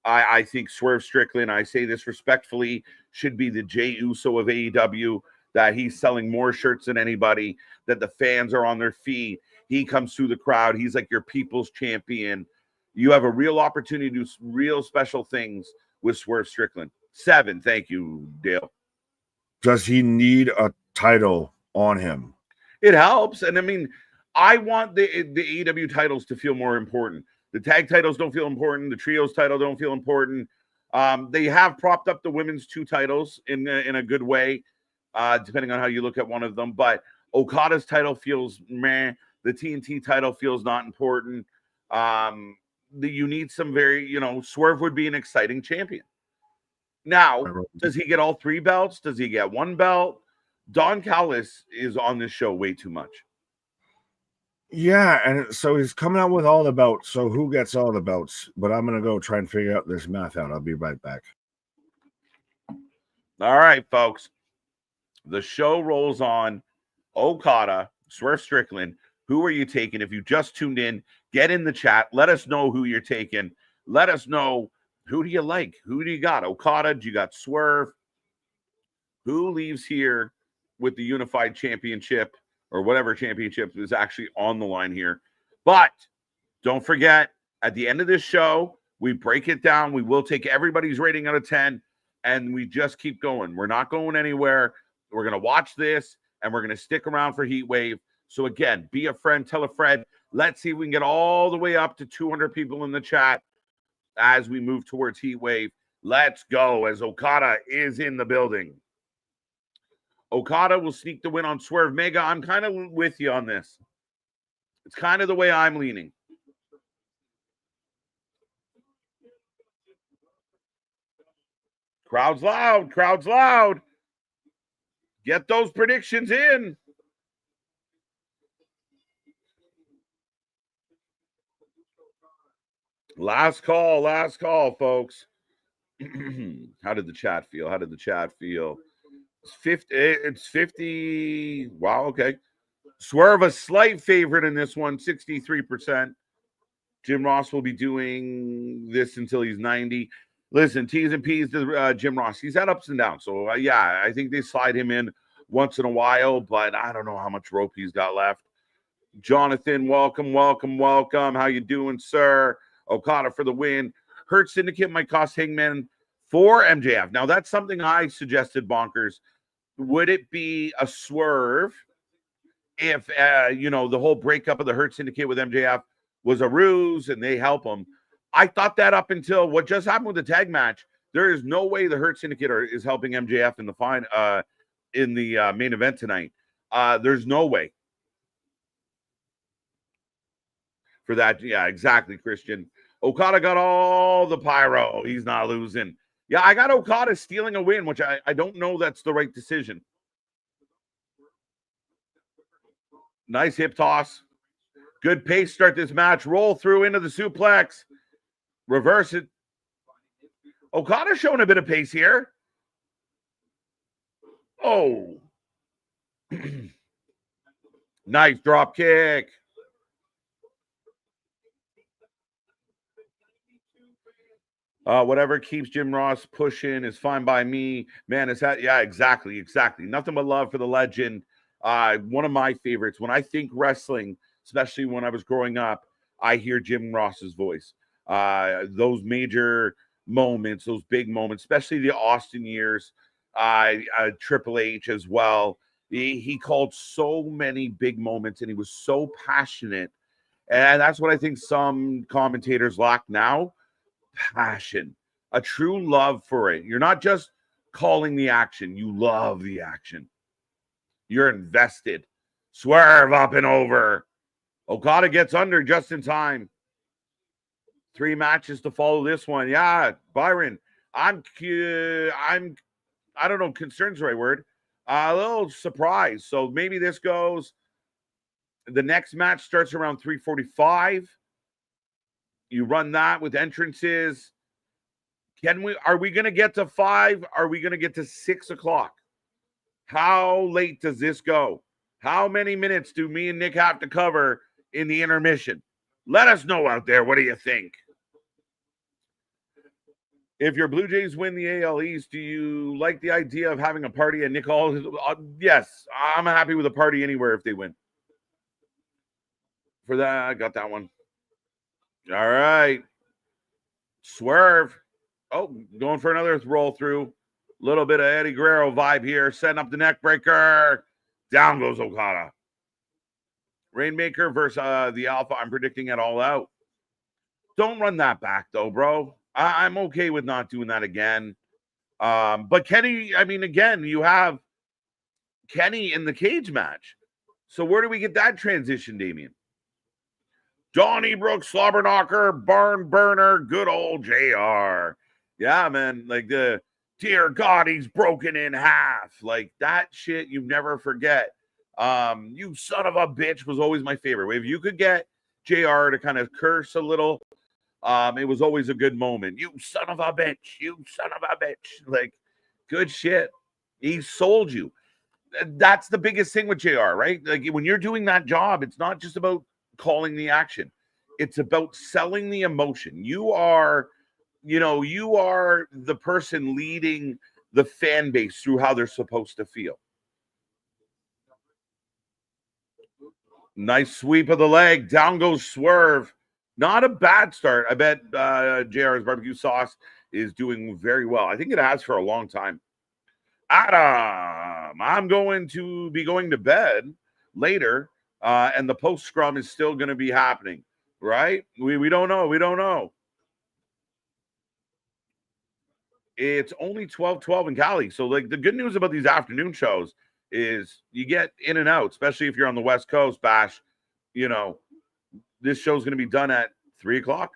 I think Swerve Strickland, I say this respectfully, should be the Jey Uso of AEW. That he's selling more shirts than anybody, that the fans are on their feet. He comes through the crowd. He's like your people's champion. You have a real opportunity to do real special things with Swerve Strickland. 7. Thank you, Dale. Does he need a title on him? It helps. And I mean, I want the AEW titles to feel more important. The tag titles don't feel important. The trios title don't feel important. They have propped up the women's 2 titles in a good way. Depending on how you look at one of them. But Okada's title feels meh. The TNT title feels not important. You need some Swerve would be an exciting champion. Now, does he get all 3 belts? Does he get 1 belt? Don Callis is on this show way too much. Yeah, and so he's coming out with all the belts. So who gets all the belts? But I'm going to go try and figure out this math out. I'll be right back. All right, folks. The show rolls on. Okada, Swerve Strickland Who are you taking? If you just tuned in, get in the chat. Let us know who you're taking. Let us know, who do you like? Who do you got? Okada? Do you got Swerve? Who leaves here with the unified championship or whatever championship is actually on the line here? But don't forget, at the end of this show, we break it down. We will take everybody's rating out of 10, and we just keep going. We're not going anywhere. We're going to watch this, and we're going to stick around for Heatwave. So again, be a friend, tell a friend. Let's see if we can get all the way up to 200 people in the chat as we move towards Heatwave. Let's go, as Okada is in the building. Okada will sneak the win on Swerve. Mega, I'm kind of with you on this. It's kind of the way I'm leaning. Crowd's loud. Crowd's loud. Get those predictions in. Last call, folks. How did the chat feel? It's 50. Wow, okay. Swerve a slight favorite in this one, 63%. Jim Ross will be doing this until he's 90. Listen, T's and P's to Jim Ross. He's had ups and downs. So, yeah, I think they slide him in once in a while, but I don't know how much rope he's got left. Jonathan, welcome. How you doing, sir? Okada for the win. Hurt Syndicate might cost Hangman for MJF. Now, that's something I suggested, Bonkers. Would it be a swerve if, the whole breakup of the Hurt Syndicate with MJF was a ruse and they help him? I thought that up until what just happened with the tag match. There is no way the Hurt Syndicate is helping MJF in the main event tonight. There's no way. For that, yeah, exactly, Christian. Okada got all the pyro. He's not losing. Yeah, I got Okada stealing a win, which I don't know that's the right decision. Nice hip toss. Good pace start this match. Roll through into the suplex. Reverse it. Okada's showing a bit of pace here. Oh. Nice drop kick. Whatever keeps Jim Ross pushing is fine by me. Man, is that? Yeah, exactly. Nothing but love for the legend. One of my favorites. When I think wrestling, especially when I was growing up, I hear Jim Ross's voice. Those major moments, those big moments, especially the Austin years, Triple H as well. He called so many big moments, and he was so passionate. And that's what I think some commentators lack now. Passion, a true love for it. You're not just calling the action, you love the action. You're invested. Swerve up and over. Okada gets under just in time. 3 matches to follow this one. Yeah, Byron, I don't know, concerned's the right word. A little surprised. So maybe this goes. The next match starts around 3:45. You run that with entrances. Are we going to get to 5? Are we going to get to 6 o'clock? How late does this go? How many minutes do me and Nick have to cover in the intermission? Let us know out there. What do you think? If your Blue Jays win the AL East, do you like the idea of having a party at Nick Hall? Yes, I'm happy with a party anywhere if they win. For that, I got that one. All right. Swerve. Oh, going for another roll through. Little bit of Eddie Guerrero vibe here. Setting up the neck breaker. Down goes Okada. Rainmaker versus the Alpha. I'm predicting it all out. Don't run that back, though, bro. I'm okay with not doing that again. But Kenny, I mean, again, you have Kenny in the cage match. So where do we get that transition, Damien? Donnie Brooks, slobber knocker, barn burner, good old JR. Yeah, man. Like dear God, he's broken in half. Like that shit you never forget. You son of a bitch was always my favorite. If you could get JR to kind of curse a little, it was always a good moment. You son of a bitch. You son of a bitch. Like, good shit. He sold you. that's the biggest thing with JR, right? Like when you're doing that job, it's not just about calling the action. It's about selling the emotion. You are the person leading the fan base through how they're supposed to feel. Nice sweep of the leg. Down goes Swerve. Not a bad start. I bet JR's barbecue sauce is doing very well. I think it has for a long time. Adam, I'm going to be going to bed later, and the post scrum is still going to be happening, right? We don't know. We don't know. It's only 12:12 in Cali. So, like, the good news about these afternoon shows is you get in and out, especially if you're on the West Coast, Bash. You know, this show's going to be done at 3 o'clock.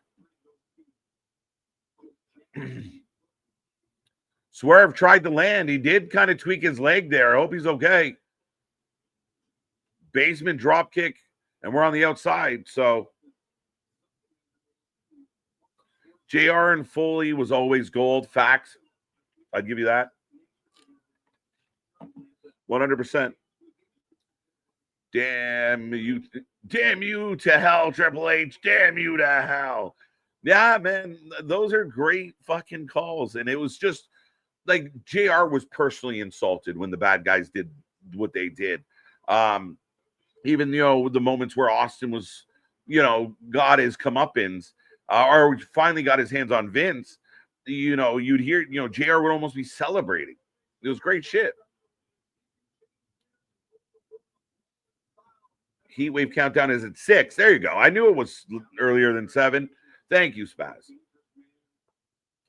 Swerve tried to land. He did kind of tweak his leg there. I hope he's okay. Basement drop kick, and we're on the outside. So JR and Foley was always gold. Facts. I'd give you that. 100%. Damn you to hell, Triple H. Damn you to hell. Yeah, man, those are great fucking calls. And it was just like JR was personally insulted when the bad guys did what they did. Even, the moments where Austin was, got his comeuppance, or finally got his hands on Vince, you'd hear, JR would almost be celebrating. It was great shit. Heatwave countdown is at 6. There you go. I knew it was earlier than 7. Thank you, Spaz.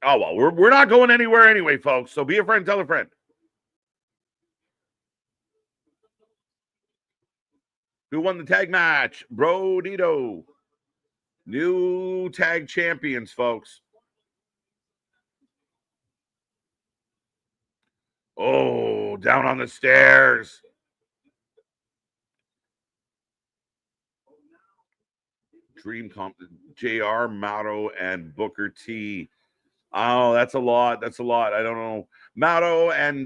Oh, well, we're not going anywhere anyway, folks. So be a friend, tell a friend. Who won the tag match? Brodito. New tag champions, folks. Oh, down on the stairs. Dream Comp, JR, Mato, and Booker T. Oh, that's a lot. That's a lot. I don't know. Mato and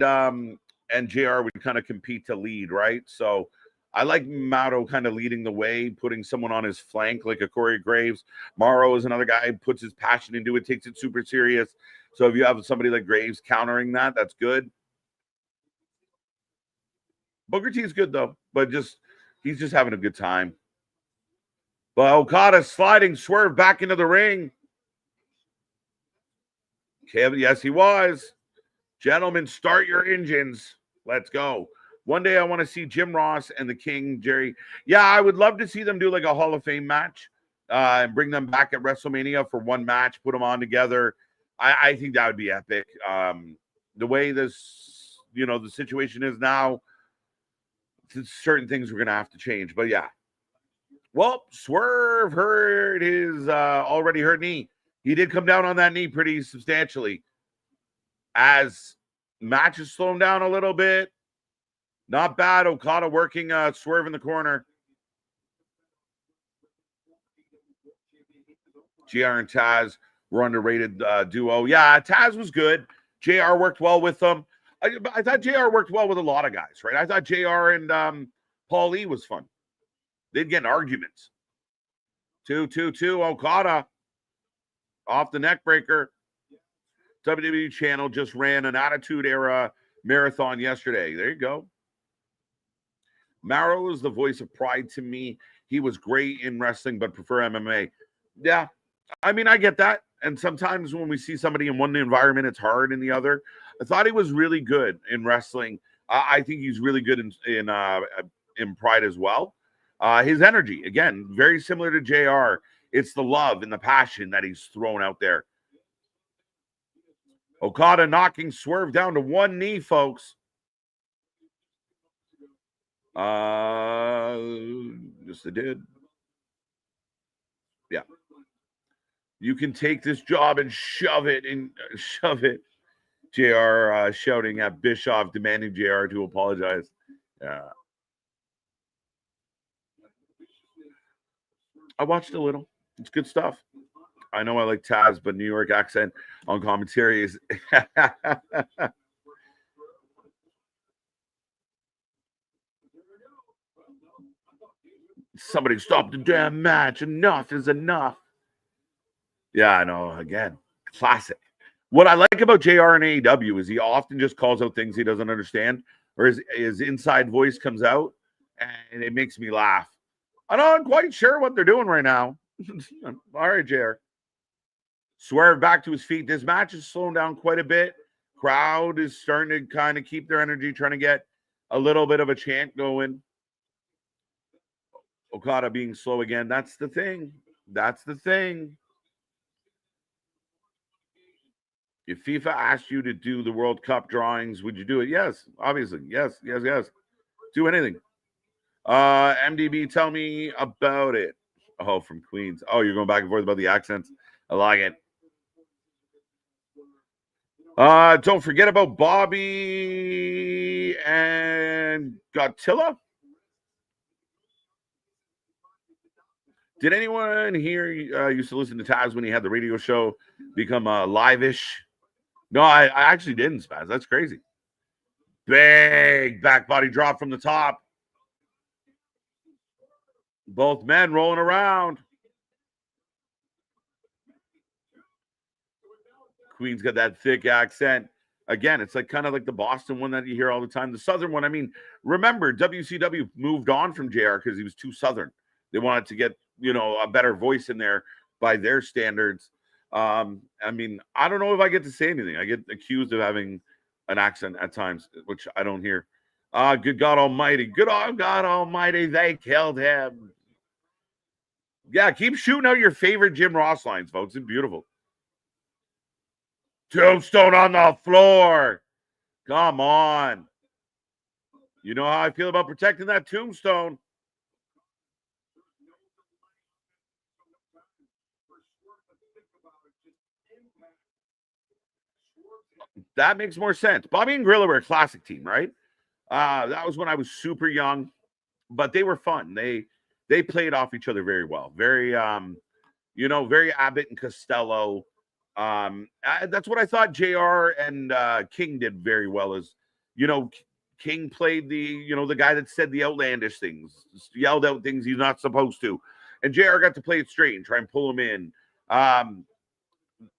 JR would kind of compete to lead, right? So I like Mato kind of leading the way, putting someone on his flank like a Corey Graves. Morrow is another guy who puts his passion into it, takes it super serious. So if you have somebody like Graves countering that, that's good. Booker T is good though, but he's just having a good time. But Okada sliding Swerve back into the ring. Kevin, yes, he was. Gentlemen, start your engines. Let's go. One day I want to see Jim Ross and the King, Jerry. Yeah, I would love to see them do like a Hall of Fame match and bring them back at WrestleMania for one match, put them on together. I think that would be epic. The way this, the situation is now, certain things we're going to have to change. But yeah. Well, Swerve hurt his already hurt knee. He did come down on that knee pretty substantially. As match is slowing down a little bit. Not bad. Okada working Swerve in the corner. JR and Taz were underrated duo. Yeah, Taz was good. JR worked well with them. I thought JR worked well with a lot of guys, right? I thought JR and Paul Lee was fun. They'd get in arguments. 2-2-2 Okada off the neck breaker. WWE channel just ran an Attitude Era marathon yesterday. There you go. Maro is the voice of pride to me. He was great in wrestling, but prefer MMA. Yeah, I mean, I get that. And sometimes when we see somebody in one environment, it's hard in the other. I thought he was really good in wrestling. I think he's really good in pride as well. His energy, again, very similar to JR. It's the love and the passion that he's thrown out there. Okada knocking Swerve down to one knee, folks. Yes, they did. Yeah. You can take this job and shove it. JR shouting at Bischoff, demanding JR to apologize. Yeah. I watched a little. It's good stuff. I know I like Taz, but New York accent on commentary is Somebody stop the damn match. Enough is enough. Yeah, I know. Again, classic. What I like about JR and AEW is he often just calls out things he doesn't understand, or his inside voice comes out, and it makes me laugh. I'm not quite sure what they're doing right now. All right, JR. Swerve back to his feet. This match is slowing down quite a bit. Crowd is starting to kind of keep their energy, trying to get a little bit of a chant going. Okada being slow again. That's the thing. That's the thing. If FIFA asked you to do the World Cup drawings, would you do it? Yes, obviously. Yes. Do anything. MDB, tell me about it. Oh, from Queens. Oh, you're going back and forth about the accents. I like it. Don't forget about Bobby and Godzilla. Did anyone here used to listen to Taz when he had the radio show become live-ish? No, I actually didn't, Spaz. That's crazy. Big back body drop from the top. Both men rolling around. Queen's got that thick accent. Again, it's like kind of like the Boston one that you hear all the time. The Southern one, I mean, remember, WCW moved on from JR because he was too Southern. They wanted to get, a better voice in there by their standards. I mean, I don't know if I get to say anything. I get accused of having an accent at times, which I don't hear. Good God Almighty. Good God Almighty, they killed him. Yeah, keep shooting out your favorite Jim Ross lines, folks. It's beautiful. Tombstone on the floor. Come on. You know how I feel about protecting that tombstone. That makes more sense. Bobby and Gorilla were a classic team, right? That was when I was super young, but they were fun. They played off each other very well. Very very Abbott and Costello. That's what I thought JR and King did very well. Is King played the guy that said the outlandish things, yelled out things he's not supposed to, and JR got to play it straight and try and pull him in.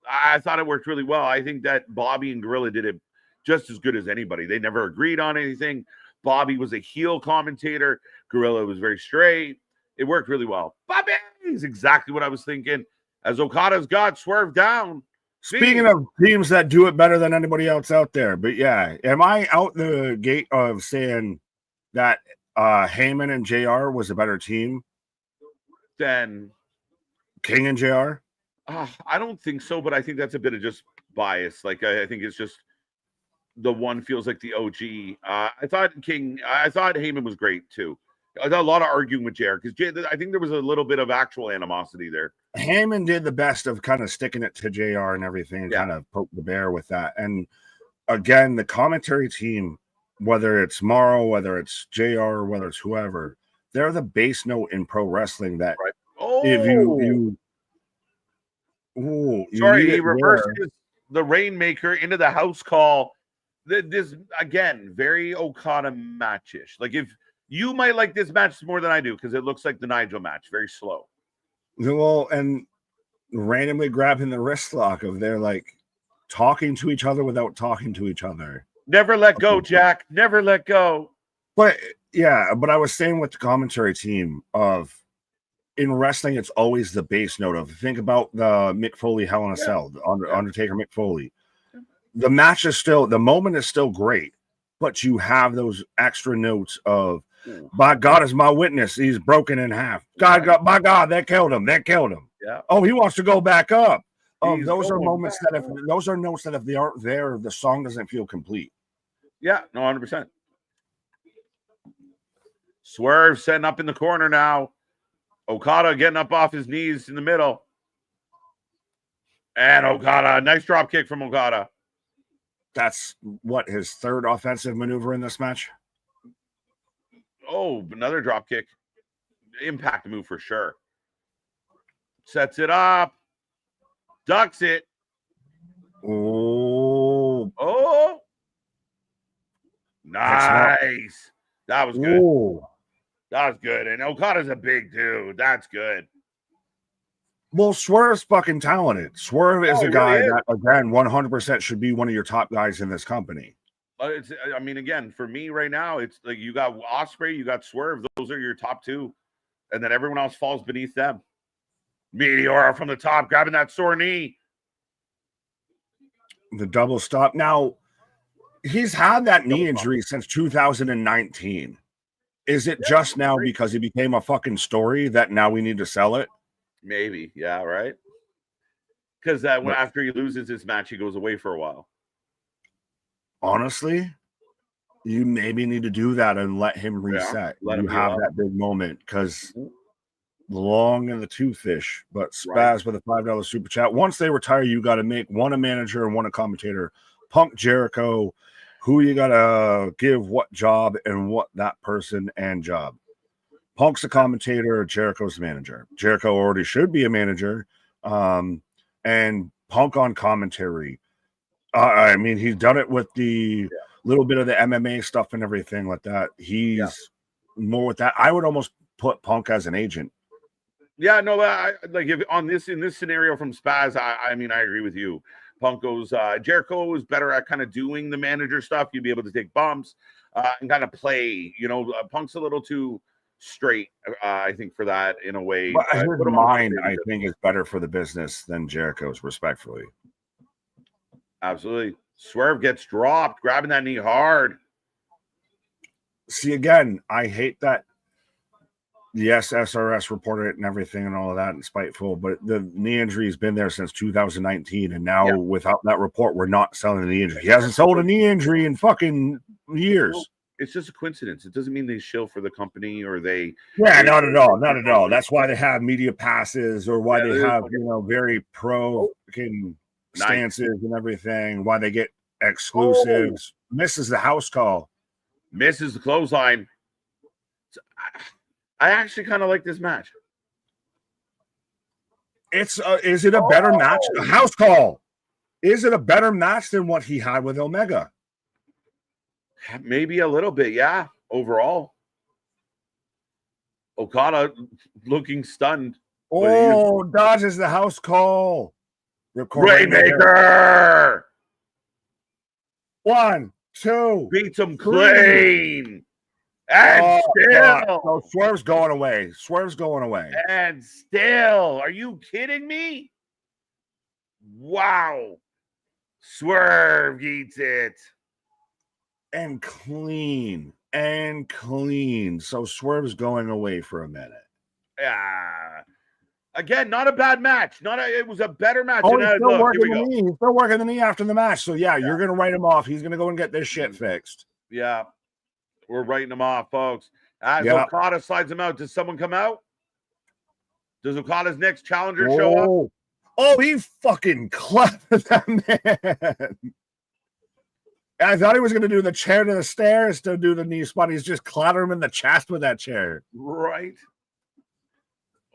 I thought it worked really well. I think that Bobby and Gorilla did it just as good as anybody. They never agreed on anything. Bobby was a heel commentator. Gorilla was very straight. It worked really well. Bobby is exactly what I was thinking. As Okada's got swerved down. Speaking of teams that do it better than anybody else out there, but yeah, am I out the gate of saying that Heyman and JR was a better team than King and JR? I don't think so, but I think that's a bit of just bias. Like I think it's just the one feels like the OG. I thought Heyman was great too. I thought a lot of arguing with JR because I think there was a little bit of actual animosity there. Heyman did the best of kind of sticking it to JR and everything and kind of poke the bear with that. And again, the commentary team, whether it's Morrow, whether it's JR, whether it's whoever, they're the base note in pro wrestling that if you sorry, he reverses the Rainmaker into the house call. This again, very Okada matchish. Like if you might like this match more than I do because it looks like the Nigel match, very slow. Well, and randomly grabbing the wrist lock of they're like talking to each other without talking to each other. Never let go, Jack. Never let go. But yeah, but I was saying with the commentary team of in wrestling, it's always the base note of think about the Mick Foley Hell in a Cell, Undertaker Mick Foley. The match is still, the moment is still great, but you have those extra notes of, by God is my witness, he's broken in half. My God, that killed him. Yeah. Oh, he wants to go back up. Those are moments that those are notes that if they aren't there, the song doesn't feel complete. Yeah, no, 100%. Swerve setting up in the corner now. Okada getting up off his knees in the middle. And Okada, nice drop kick from Okada. That's what, his third offensive maneuver in this match? Oh, another drop kick. Impact move for sure. Sets it up. Ducks it. Oh. Nice. That was good. Ooh. That's good. And Okada's a big dude. That's good. Well, Swerve's fucking talented. Swerve is a guy really that, again, 100% should be one of your top guys in this company. It's, I mean, again, for me right now, it's like you got Ospreay, you got Swerve. Those are your top two. And then everyone else falls beneath them. Meteor from the top, grabbing that sore knee. The double stop. Now, he's had that knee injury since 2019. Is it just now because he became a fucking story that now we need to sell it? Maybe. Yeah, right? Because after he loses this match, he goes away for a while. Honestly, you maybe need to do that and let him reset. Let him have that big moment because long in the tooth-ish. But Spaz with a $5 super chat. Once they retire, you got to make one a manager and one a commentator. Punk, Jericho, who you got to give what job and what that person and job. Punk's a commentator, Jericho's the manager. Jericho already should be a manager. And Punk on commentary. I mean, he's done it with the little bit of the MMA stuff and everything like that. He's more with that. I would almost put Punk as an agent. Yeah, no, like if in this scenario from Spaz, I mean, I agree with you. Punk goes, Jericho is better at kind of doing the manager stuff. You'd be able to take bumps and kind of play. You know, Punk's a little too straight, I think, for that in a way. But his mind, I think, is better for the business than Jericho's, respectfully. Absolutely. Swerve gets dropped, grabbing that knee hard. See, again, I hate that. Yes, SRS reported it and everything and all of that and spiteful, but the knee injury has been there since 2019. And now without that report, we're not selling the knee injury. He hasn't sold a knee injury in fucking years. It's just a coincidence. It doesn't mean they shill for the company or they. Yeah, not at all. Not at all. That's why they have media passes or why they have, very pro stances and everything, why they get exclusives. Misses the house call. Misses the clothesline. I actually kind of like this match. Is it a better match? A house call. Is it a better match than what he had with Omega? Maybe a little bit, yeah. Overall, Okada looking stunned. Oh, dodges the house call. Rainmaker. 1, 2. Beats him clean. And still. So Swerve's going away. And still. Are you kidding me? Wow. Swerve eats it. And clean. So Swerve's going away for a minute. Yeah. Again, not a bad match. It was a better match. Oh, he's still working the knee. He's still working the knee after the match. So you're going to write him off. He's going to go and get this shit fixed. Yeah. We're writing him off, folks. As Okada slides him out, does someone come out? Does Okada's next challenger show up? Oh, he fucking clapped that man. I thought he was going to do the chair to the stairs to do the knee spot. He's just clattering him in the chest with that chair. Right.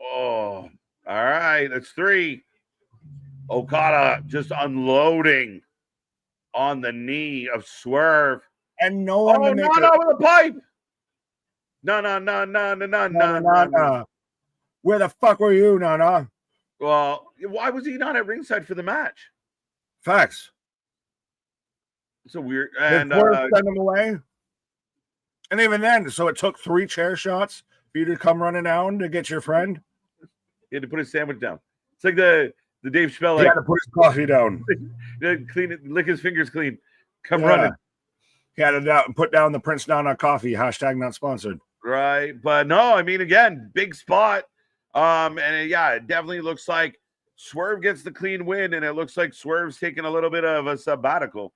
Oh, all right. That's 3. Okada just unloading on the knee of Swerve. And no one with a pipe. No. Where the fuck were you, no? Well, why was he not at ringside for the match? Facts. It's a weird. And send him away. And even then, so it took 3 chair shots for you to come running down to get your friend. He had to put his sandwich down. It's like the Dave Chappelle. He had to put his coffee down. Clean it, lick his fingers clean. Come running. He had to put down the Prince Down on coffee. # not sponsored. Right. But no, I mean, again, big spot. And it definitely looks like Swerve gets the clean win, and it looks like Swerve's taking a little bit of a sabbatical.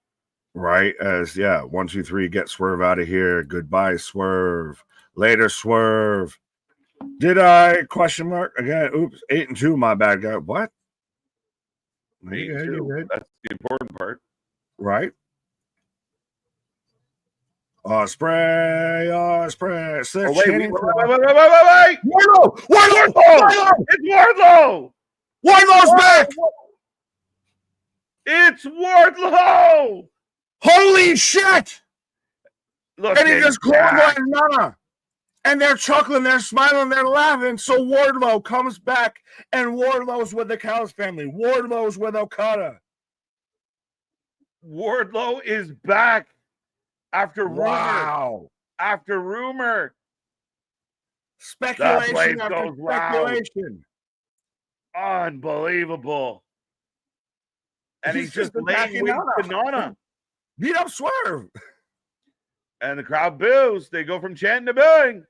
Right. As 1, 2, 3, get Swerve out of here. Goodbye, Swerve. Later, Swerve. Did I ? Again, oops, 8 and 2, my bad guy. What? 8 and 2. That's the important part. Right. Spray. So wait. Wardlow! It's Wardlow! Wardlow's back! It's Wardlow! Holy shit! Look, And he just clotheslined Nana. And they're chuckling, they're smiling, they're laughing. So Wardlow comes back, and Wardlow's with the Callis family. Wardlow's with Okada. Wardlow is back after rumor. Wow. After rumor. Speculation after speculation. Loud. Unbelievable. And he's just laying with Nana. Beat up Swerve. And the crowd boos. They go from chanting to booing.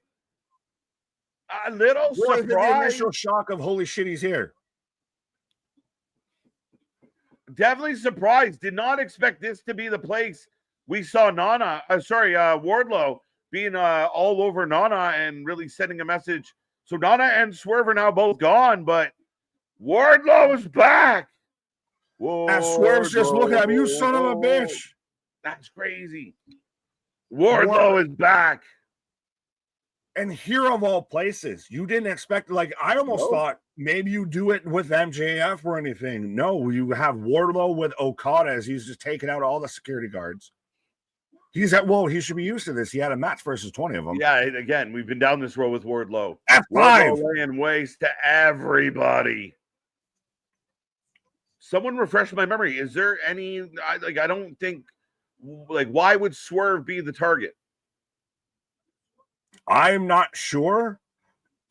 A little surprise. The initial shock of holy shit, he's here. Definitely surprised. Did not expect this to be the place we saw Wardlow being all over Nana and really sending a message. So Nana and Swerve are now both gone, but Wardlow is back. Whoa, and Swerve's just looking at him, you son of a bitch. That's crazy. Wardlow is back. And here of all places, you didn't expect, like, I almost thought maybe you do it with MJF or anything. No, you have Wardlow with Okada as he's just taking out all the security guards. He should be used to this. He had a match versus 20 of them. Yeah, again, we've been down this road with Wardlow. F5. Wardlow laying waste to everybody. Someone refresh my memory. Is there any, I don't think, why would Swerve be the target? I'm not sure.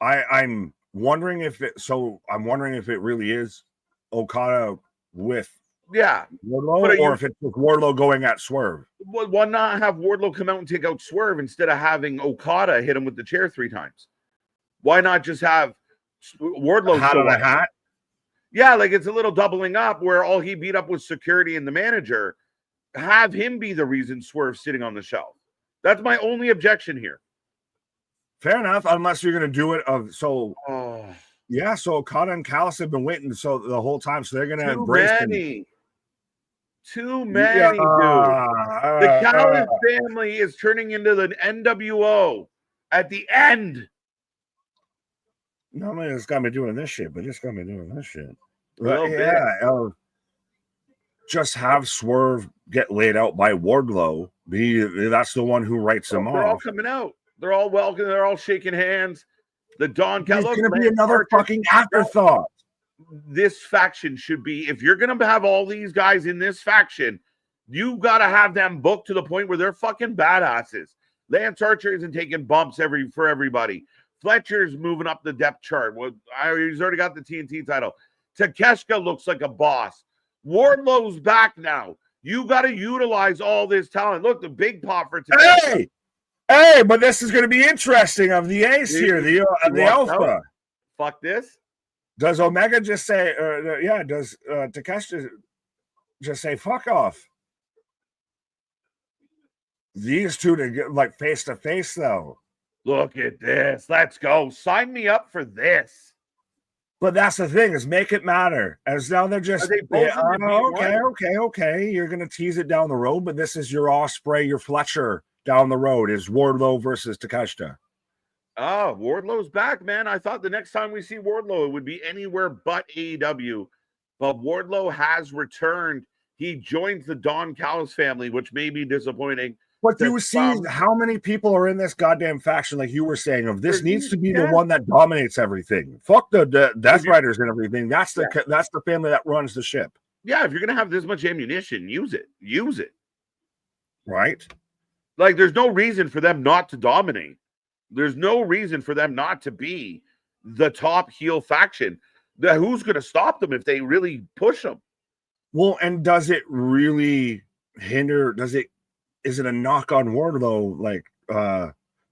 I'm wondering if it really is Okada with Wardlow, or if it's with Wardlow going at Swerve. Why not have Wardlow come out and take out Swerve instead of having Okada hit him with the chair 3 times? Why not just have Wardlow hat on a hat? Yeah, it's a little doubling up where all he beat up was security and the manager. Have him be the reason Swerve's sitting on the shelf. That's my only objection here. Fair enough, unless you're going to do it So Okada and Callis have been waiting the whole time, so they're going to embrace him. Too many, dude. The Callis family is turning into the NWO at the end. Not only it's got me doing this shit, but it's got me doing this shit. Just have Swerve get laid out by Wardlow. That's the one who writes him off. They're all coming out. They're all welcome. They're all shaking hands. The Don Callis. It's going to be another fucking afterthought. This faction should be, if you're going to have all these guys in this faction, you got to have them booked to the point where they're fucking badasses. Lance Archer isn't taking bumps for everybody. Fletcher's moving up the depth chart. He's already got the TNT title. Takeshita looks like a boss. Wardlow's back now. You got to utilize all this talent. Look, the big pop for today. Hey, but this is going to be interesting of the ace here, the alpha. Fuck this. Does Omega just say, does Takeshita just say, fuck off? These two to get face to face, though. Look at this. Let's go. Sign me up for this. But that's the thing, is make it matter. As now they're just okay. You're gonna tease it down the road, but this is your Ospreay, your Fletcher down the road is Wardlow versus Takeshita. Oh, Wardlow's back, man. I thought the next time we see Wardlow, it would be anywhere but AEW. But Wardlow has returned. He joins the Don Callis family, which may be disappointing. But you see how many people are in this goddamn faction, like you were saying, of this needs to be the one that dominates everything. Fuck the Death Riders and everything. That's the family that runs the ship. Yeah, if you're gonna have this much ammunition, use it. Use it. Right? There's no reason for them not to dominate. There's no reason for them not to be the top heel faction. Who's gonna stop them if they really push them? Well, and does it really hinder? Is it a knock on Wardlow, like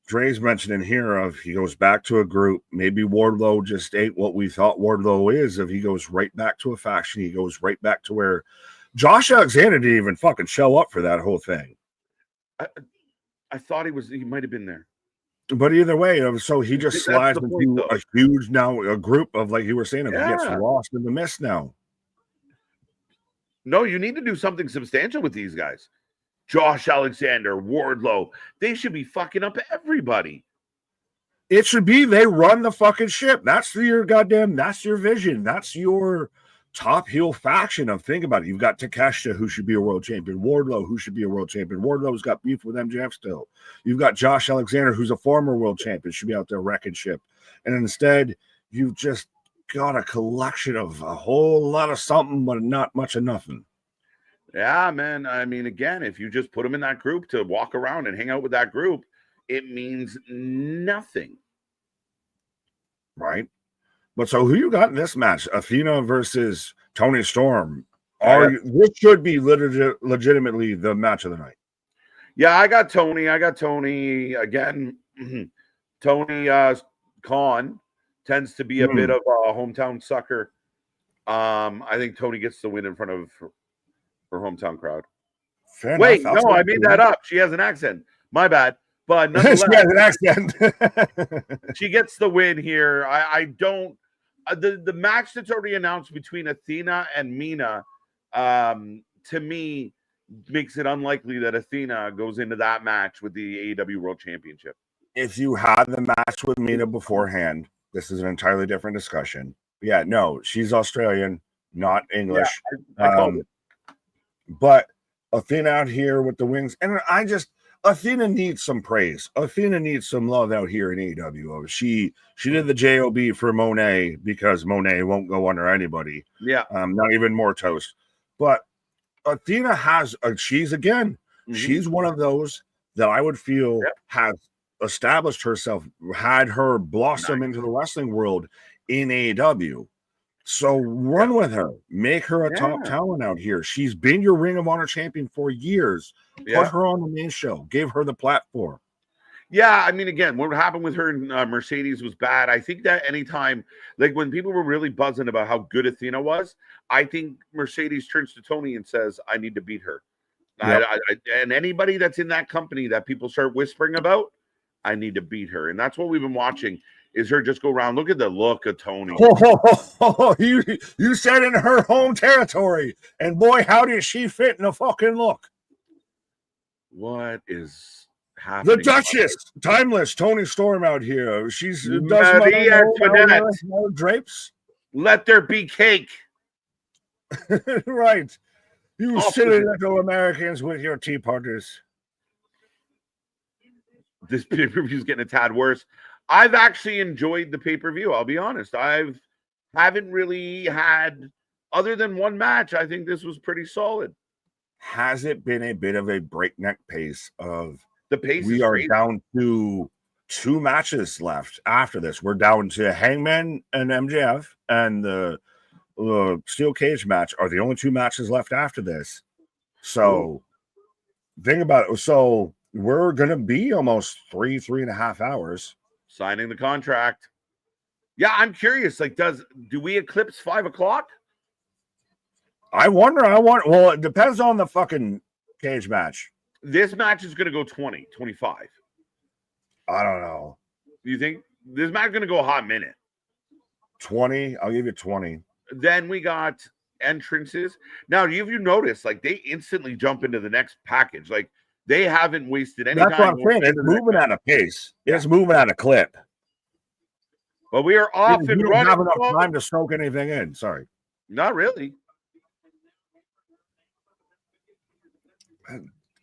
Dre's mentioning here, he goes back to a group. Maybe Wardlow just ain't what we thought Wardlow is. If he goes right back to a faction, he goes right back to where Josh Alexander didn't even fucking show up for that whole thing. I thought he might have been there. But either way, so he just slides into a huge a group of, like you were saying, he gets lost in the mist now. No, you need to do something substantial with these guys. Josh Alexander, Wardlow, they should be fucking up everybody. It should be they run the fucking ship. That's your vision. That's your top heel faction of, think about it. You've got Takeshita, who should be a world champion. Wardlow, who should be a world champion. Wardlow's got beef with MJF still. You've got Josh Alexander, who's a former world champion, should be out there wrecking ship. And instead, you've just got a collection of a whole lot of something, but not much of nothing. Yeah, man. I mean, again, if you just put them in that group to walk around and hang out with that group, it means nothing. Right? But so who you got in this match? Athena versus Toni Storm. This should be legitimately the match of the night. Yeah, I got Tony. Again. Tony Khan tends to be a bit of a hometown sucker. I think Tony gets the win in front of her hometown crowd. Wait, no, I made that up. She has an accent. My bad. But nonetheless, she has an accent. She gets the win here. I don't. The match that's already announced between Athena and Mina, to me, makes it unlikely that Athena goes into that match with the AEW World Championship. If you had the match with Mina beforehand, this is an entirely different discussion. Yeah, no, she's Australian, not English. Yeah, I called it. But Athena out here with the wings, and Athena needs some praise. Athena needs some love out here in AEW. She did the JOB for Monet because Monet won't go under anybody. Yeah. Not even more toast. But Athena has, she's one of those that I would feel has established herself, had her blossom into the wrestling world in AEW. So run with her, make her a top talent out here. She's been your Ring of Honor champion for years. Put her on the main show, give her the platform. Yeah, I mean, again, what happened with her and Mercedes was bad. I think that anytime, like when people were really buzzing about how good Athena was, I think Mercedes turns to Tony and says, I need to beat her. Yep. And anybody that's in that company that people start whispering about, I need to beat her. And that's what we've been watching, is her just go around. Look at the look of Tony. You said in her home territory. And boy, how did she fit in the fucking look. What is happening? The Duchess, timeless Toni Storm out here. She's Maria Antoinette. Drapes. Let there be cake. Right. You silly little Americans with your tea parties. This pay-per-view is getting a tad worse. I've actually enjoyed the pay-per-view. I'll be honest. Haven't really had, other than one match, I think this was pretty solid. Has it been a bit of a breakneck pace of the pace? We are down to 2 matches left after this. We're down to Hangman and MJF, and the steel cage match are the only 2 matches left after this. So think about it. So we're gonna be almost 3.5 hours signing the contract. Yeah, I'm curious. Like, do we eclipse 5 o'clock? I wonder. Well, it depends on the fucking cage match. This match is gonna go 20, 25. I don't know. Do you think this match is gonna go a hot minute? 20. I'll give you 20. Then we got entrances. Now, have you noticed? Like, they instantly jump into the next package. Like, they haven't wasted any time. That's what I'm saying. It's moving at a pace. It's moving at a clip. But we are off and running. You don't have enough time to soak anything in. Sorry. Not really.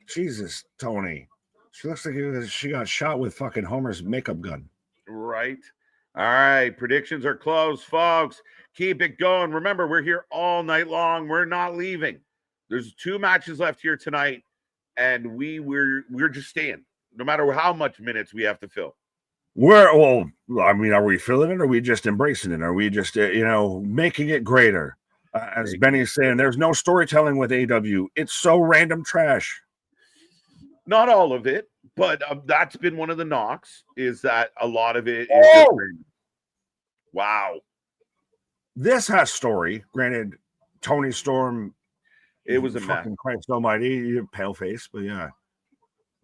Jesus, Tony. She looks like she got shot with fucking Homer's makeup gun. Right. All right. Predictions are closed, folks. Keep it going. Remember, we're here all night long. We're not leaving. There's 2 matches left here tonight, and we're just staying, no matter how much minutes we have to fill. Are we filling it, or are we just embracing it? Are we just, making it greater? As Benny's saying, there's no storytelling with AEW. It's so random trash. Not all of it, but that's been one of the knocks, is that a lot of it is just random. Wow. This has story. Granted, Toni Storm, it was a mess. Christ almighty, pale face, but yeah.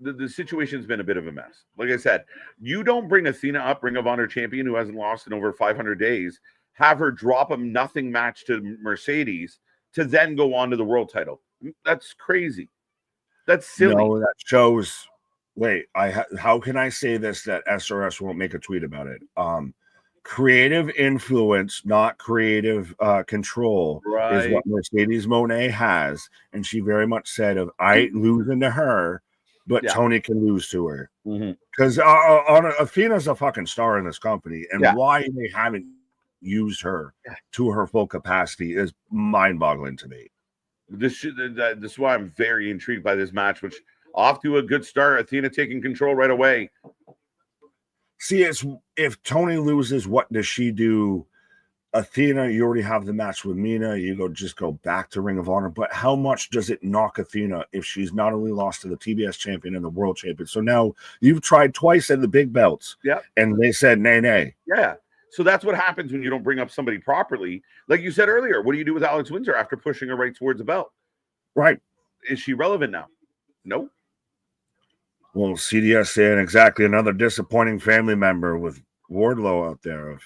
The situation's been a bit of a mess. Like I said, you don't bring Athena up, Ring of Honor champion who hasn't lost in over 500 days, have her drop a nothing match to Mercedes to then go on to the world title. That's crazy. That's silly. No, that shows. Wait, how can I say this that SRS won't make a tweet about it? creative influence, not creative control, is what Mercedes Moné has. And she very much said, "Of I ain't losing to her, but Tony can lose to her." Because Athena's a fucking star in this company, and why they haven't used her to her full capacity is mind-boggling to me. This is why I'm very intrigued by this match, which off to a good start. Athena taking control right away. See, it's if Tony loses, what does she do? Athena, you already have the match with Mina. You just go back to Ring of Honor. But how much does it knock Athena if she's not only lost to the TBS champion and the world champion? So now you've tried twice at the big belts. And they said nay. So that's what happens when you don't bring up somebody properly. Like you said earlier, what do you do with Alex Windsor after pushing her right towards the belt? Right. Is she relevant now? No. Well, CDS saying exactly another disappointing family member with Wardlow out there.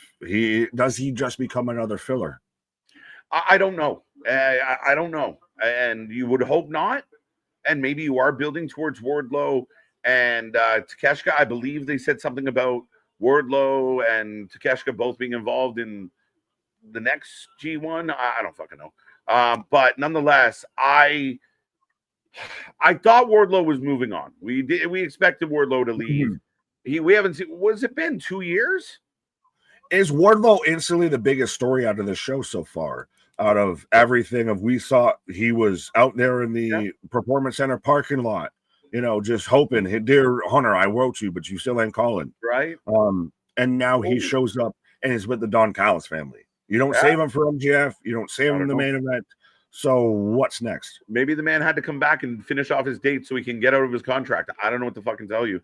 Does he just become another filler? I don't know. I don't know. And you would hope not. And maybe you are building towards Wardlow and Takeshita. I believe they said something about Wardlow and Takeshita both being involved in the next G1. I don't fucking know. But nonetheless, I thought Wardlow was moving on. We expected Wardlow to leave. We haven't seen. What's it been? 2 years? Is Wardlow instantly the biggest story out of the show so far? Out of everything we saw, he was out there in the Performance Center parking lot, just hoping, "Hey, dear Hunter, I wrote you, but you still ain't calling." Right. And now he shows up and is with the Don Callis family. You don't save him for MJF. You don't save him in the main event. So what's next? Maybe the man had to come back and finish off his date so he can get out of his contract. I don't know what to fucking tell you.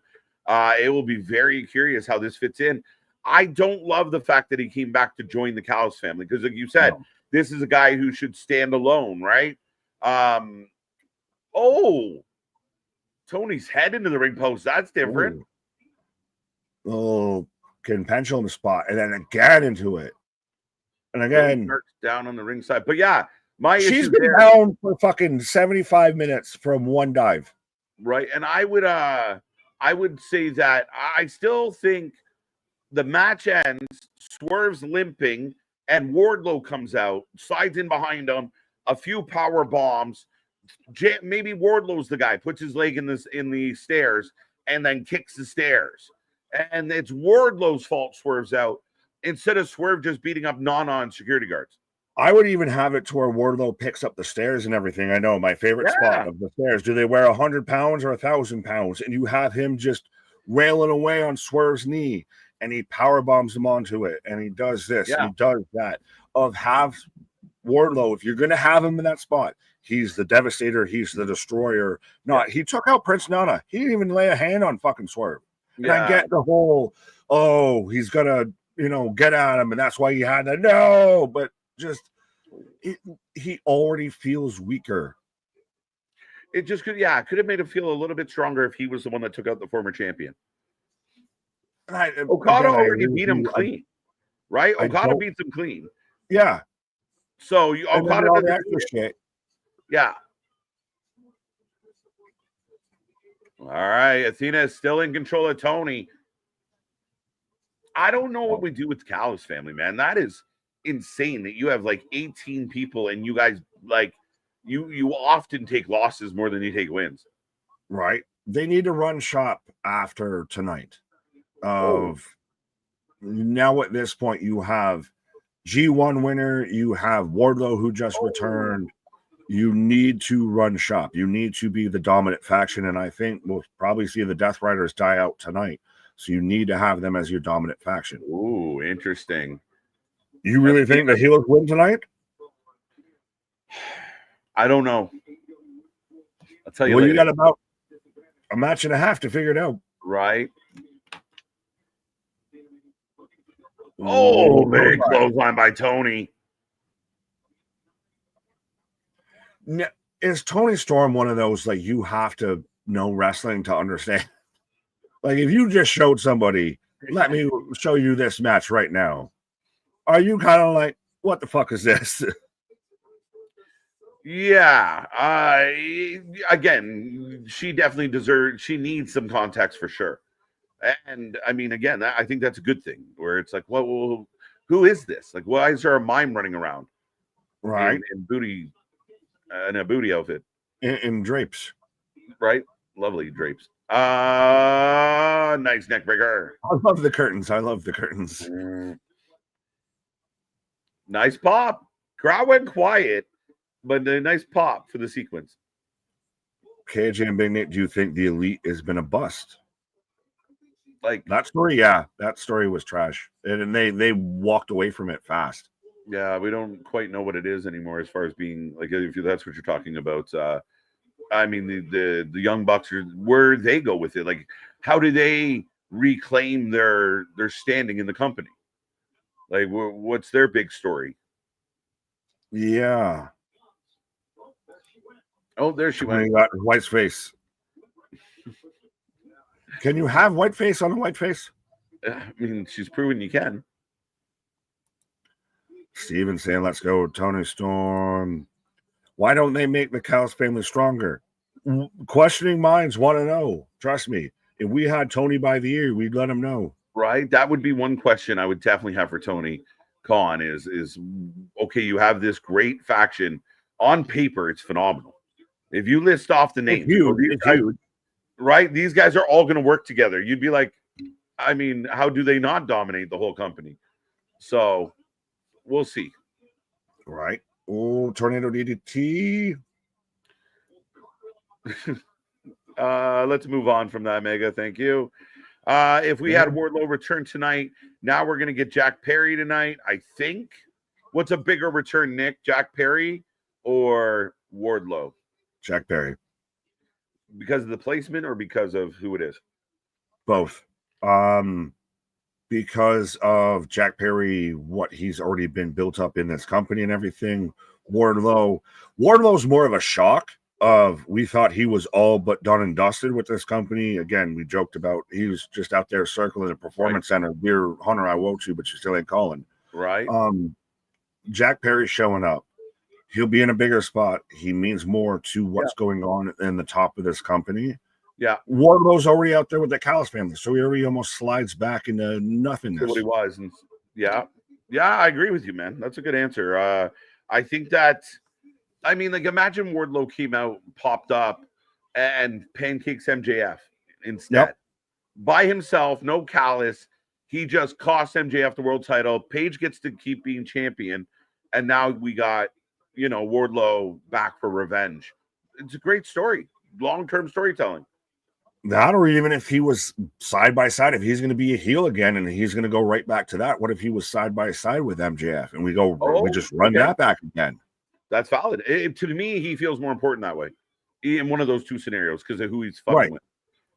It will be very curious how this fits in. I don't love the fact that he came back to join the Callis family because, like you said, this is a guy who should stand alone, right? Tony's head into the ring post. That's different. Can pendulum spot and then again into it. And again, down on the ringside. But yeah, she's been down for fucking 75 minutes from one dive. Right. And I would say that I still think the match ends, Swerve's limping, and Wardlow comes out, slides in behind him, a few power bombs. Maybe Wardlow's the guy, puts his leg in the stairs, and then kicks the stairs. And it's Wardlow's fault Swerve's out, instead of Swerve just beating up Nana security guards. I would even have it to where Wardlow picks up the stairs and everything. I know my favorite spot of the stairs. Do they wear 100 pounds or 1,000 pounds? And you have him just railing away on Swerve's knee, and he power bombs him onto it, and he does this, and he does that. Have Wardlow, if you're going to have him in that spot, he's the Devastator, he's the Destroyer. He took out Prince Nana. He didn't even lay a hand on fucking Swerve. And I get the whole, he's gonna, get at him, and that's why he had that. No, but just he already feels weaker. It just could have made him feel a little bit stronger if he was the one that took out the former champion. Okada already beat him clean, right? Okada beats him clean. Yeah. So Okada does extra shit. Yeah. All right, Athena is still in control of Tony. I don't know what we do with the Callis family, man. That is insane that you have like 18 people and you guys you often take losses more than you take wins. Right. They need to run shop after tonight. Now at this point you have G1 winner, you have Wardlow who just returned. You need to run shop. You need to be the dominant faction, and I think we'll probably see the Death Riders die out tonight. So you need to have them as your dominant faction. Ooh, interesting. You really think the heels win tonight? I don't know. I'll tell you later. You got about a match and a half to figure it out. Right. Big clothesline by Tony. Now, is Tony Storm one of those you have to know wrestling to understand? If you just showed somebody, let me show you this match right now, are you kind of like, what the fuck is this? Yeah. Again, she definitely she needs some context for sure. And I mean, again, I think that's a good thing. Where it's like, well, who is this? Like, why is there a mime running around, right? in a booty outfit, In drapes. right? Lovely drapes. Nice neck breaker. I love the curtains. I love the curtains. Nice pop. Crowd went quiet, but a nice pop for the sequence. KJ and Big Nick, do you think the Elite has been a bust? Like that story, yeah, that story was trash, and they walked away from it fast. Yeah, we don't quite know what it is anymore as far as being like if that's what you're talking about. I mean, the Young Bucks, where they go with it, like how do they reclaim their standing in the company? Like, what's their big story? Yeah. Oh, there she went. Got White's face. Can you have white face on a white face? I mean, she's proven you can. Steven saying, let's go, Tony Storm. Why don't they make the Callis family stronger? Questioning minds want to know. Trust me. If we had Tony by the ear, we'd let him know. Right? That would be one question I would definitely have for Tony Khan is okay, you have this great faction. On paper, it's phenomenal. If you list off the names, it's huge. Right? These guys are all going to work together. You'd be like, I mean, how do they not dominate the whole company? So we'll see. Right. Oh, Tornado DDT. Let's move on from that, Mega. Thank you. If we had Wardlow return tonight, now we're going to get Jack Perry tonight, I think. What's a bigger return, Nick? Jack Perry or Wardlow? Jack Perry. Because of the placement or because of who it is? Both. Because of Jack Perry, what he's already been built up in this company and everything. Wardlow's more of a shock of we thought he was all but done and dusted with this company. Again, we joked about he was just out there circling the performance center. Dear Hunter, I want you, but you still ain't calling. Right. Jack Perry showing up. He'll be in a bigger spot. He means more to what's going on in the top of this company. Yeah. Wardlow's already out there with the Callis family, so he already almost slides back into nothingness. What he was. And yeah, I agree with you, man. That's a good answer. I think that, I mean, like, imagine Wardlow came out, popped up, and pancakes MJF instead. By himself, no Callis. He just cost MJF the world title. Paige gets to keep being champion. And now we got, Wardlow back for revenge. It's a great story. Long-term storytelling. That, or even if he was side by side, if he's going to be a heel again and he's going to go right back to that, what if he was side by side with MJF and we just run that back again? That's valid. To me, he feels more important that way in one of those two scenarios because of who he's fucking with.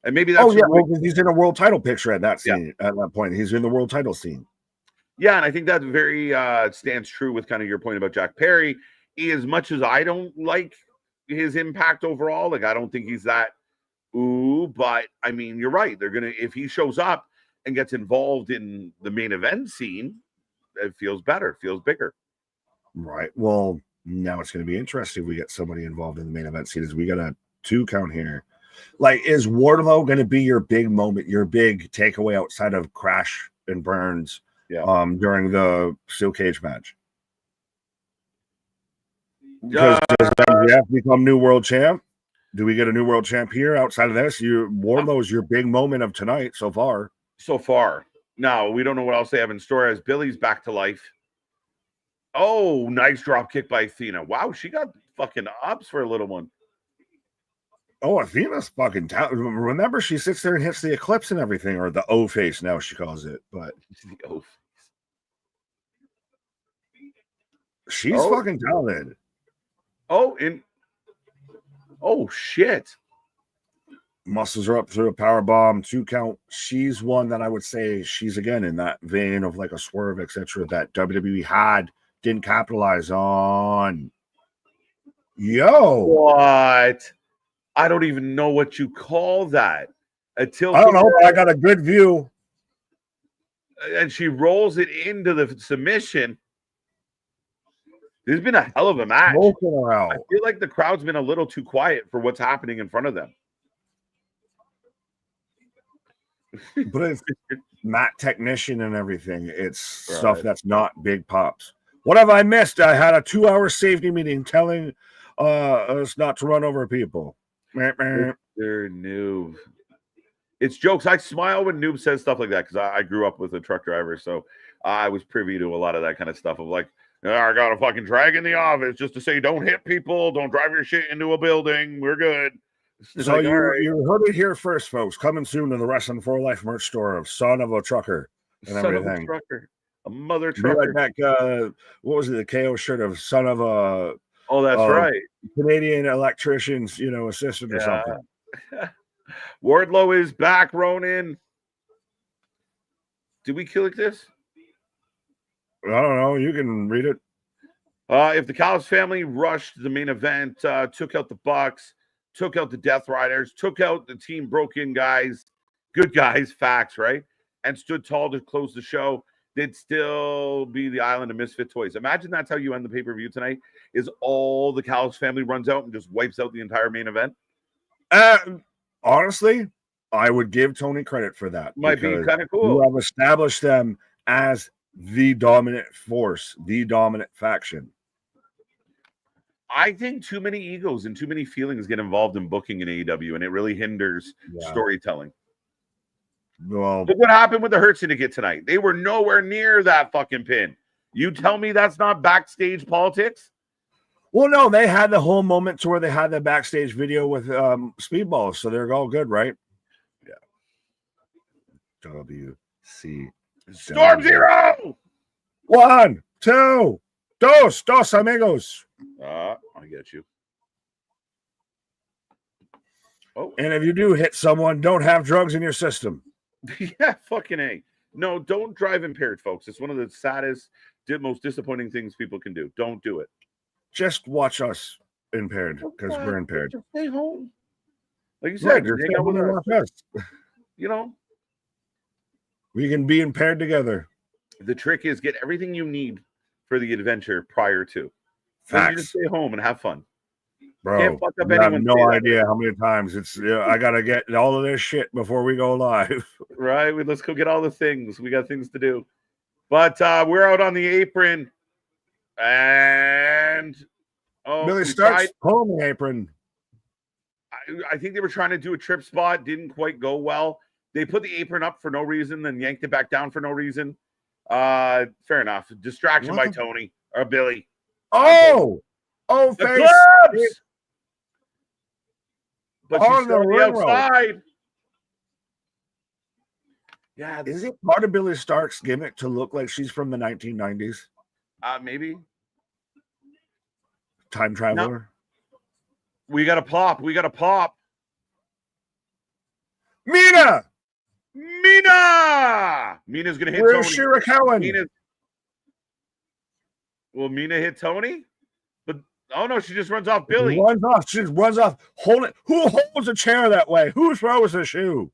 And maybe that's he's in a world title picture at that scene. At that point, he's in the world title scene. Yeah, and I think that very stands true with kind of your point about Jack Perry. As much as I don't like his impact overall, like I don't think he's that. But I mean, you're right. They're gonna, if he shows up and gets involved in the main event scene, it feels better, feels bigger. Right. Well, now it's going to be interesting. We get somebody involved in the main event scene. As we got a 2 count here. Like, is Wardlow going to be your big moment, your big takeaway outside of Crash and Burns? During the steel cage match? Because does MJF become new world champ? Do we get a new world champ here outside of this? Wardlow is your big moment of tonight so far. So far. Now, we don't know what else they have in store as Billy's back to life. Oh, nice drop kick by Athena. Wow, she got fucking ups for a little one. Oh, Athena's fucking talented. Remember, she sits there and hits the eclipse and everything, or the O face now she calls it. But the O face. She's fucking talented. Oh, shit. Muscles are up through a power bomb, 2 count. She's one that I would say she's again in that vein of like a Swerve, etc. that WWE didn't capitalize on. What? I don't even know what you call that. I don't know, but I got a good view. And she rolls it into the submission. This has been a hell of a match. I feel like the crowd's been a little too quiet for what's happening in front of them. But it's Matt technician and everything. It's Right. stuff that's not big pops. What have I missed? I had a 2-hour safety meeting telling us not to run over people. They're Noob. It's jokes. I smile when Noob says stuff like that because I grew up with a truck driver, so I was privy to a lot of that kind of stuff of like, I got a fucking drag in the office just to say don't hit people, don't drive your shit into a building. We're good. So like, you heard it here first, folks. Coming soon to the Wrestling for Life merch store of Son of a Trucker and Son everything. Of a trucker. A mother trucker. Like that, what was it? The KO shirt of Son of a. Oh, that's right. Canadian electrician's, assistant or something. Wardlow is back, Ronan. Did we click this? I don't know. You can read it. If the Callis family rushed the main event, took out the Bucks, took out the Death Riders, took out the Team Broken guys, good guys, facts, right? And stood tall to close the show, they'd still be the island of misfit toys. Imagine that's how you end the pay-per-view tonight, is all the Callis family runs out and just wipes out the entire main event. Honestly, I would give Tony credit for that. Might be kind of cool. You have established them as the dominant force, the dominant faction. I think too many egos and too many feelings get involved in booking in AEW, and it really hinders storytelling. Well, look what happened with the Hurt Syndicate tonight. They were nowhere near that fucking pin. You tell me that's not backstage politics? Well, no, they had the whole moment to where they had the backstage video with Speedballs, so they're all good, right? Yeah. WC. Storm Zero! 1, 2, dos amigos. I get you. Oh. And if you do hit someone, don't have drugs in your system. Yeah, fucking A. No, don't drive impaired, folks. It's one of the saddest, most disappointing things people can do. Don't do it. Just watch us impaired because we're impaired. Just stay home. Like you said, hang out with us. We can be impaired together. The trick is get everything you need for the adventure prior to. Facts. You just stay home and have fun. Bro, can't fuck up I have anyone. No idea how many times I gotta get all of this shit before we go live. Right, let's go get all the things. We got things to do. But we're out on the apron, and Billy Starks pulling the apron. I think they were trying to do a trip spot, didn't quite go well. They put the apron up for no reason, then yanked it back down for no reason. Fair enough. Distraction by Tony or Billy. Oh, the face. Clubs! But she's on on the outside. Yeah. Is it part of Billy Stark's gimmick to look like she's from the 1990s? Maybe. Time traveler. No. We got to pop. Mina! Mina's going to hit Where's Tony. Shirakawa? Will Mina hit Tony? But no, she just runs off Billy. She runs off. Hold it. Who holds a chair that way? Who throws a shoe?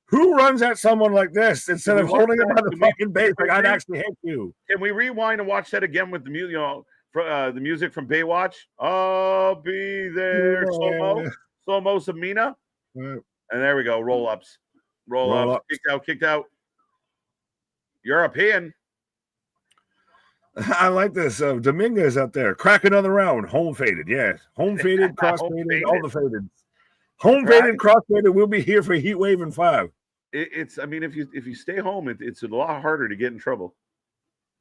Who runs at someone like this instead of holding it by the fucking base like I'd actually hit you? Can we rewind and watch that again with the music, the music from Baywatch? I'll be there. Slow-mo, Mina. And there we go. Roll-ups. Kicked out. European. I like this. Dominguez up there. Crack another round. Home faded. Yes. Home faded, cross faded, all the faded. Home faded, cross faded. We'll be here for Heatwave in 5. If you stay home, it's a lot harder to get in trouble.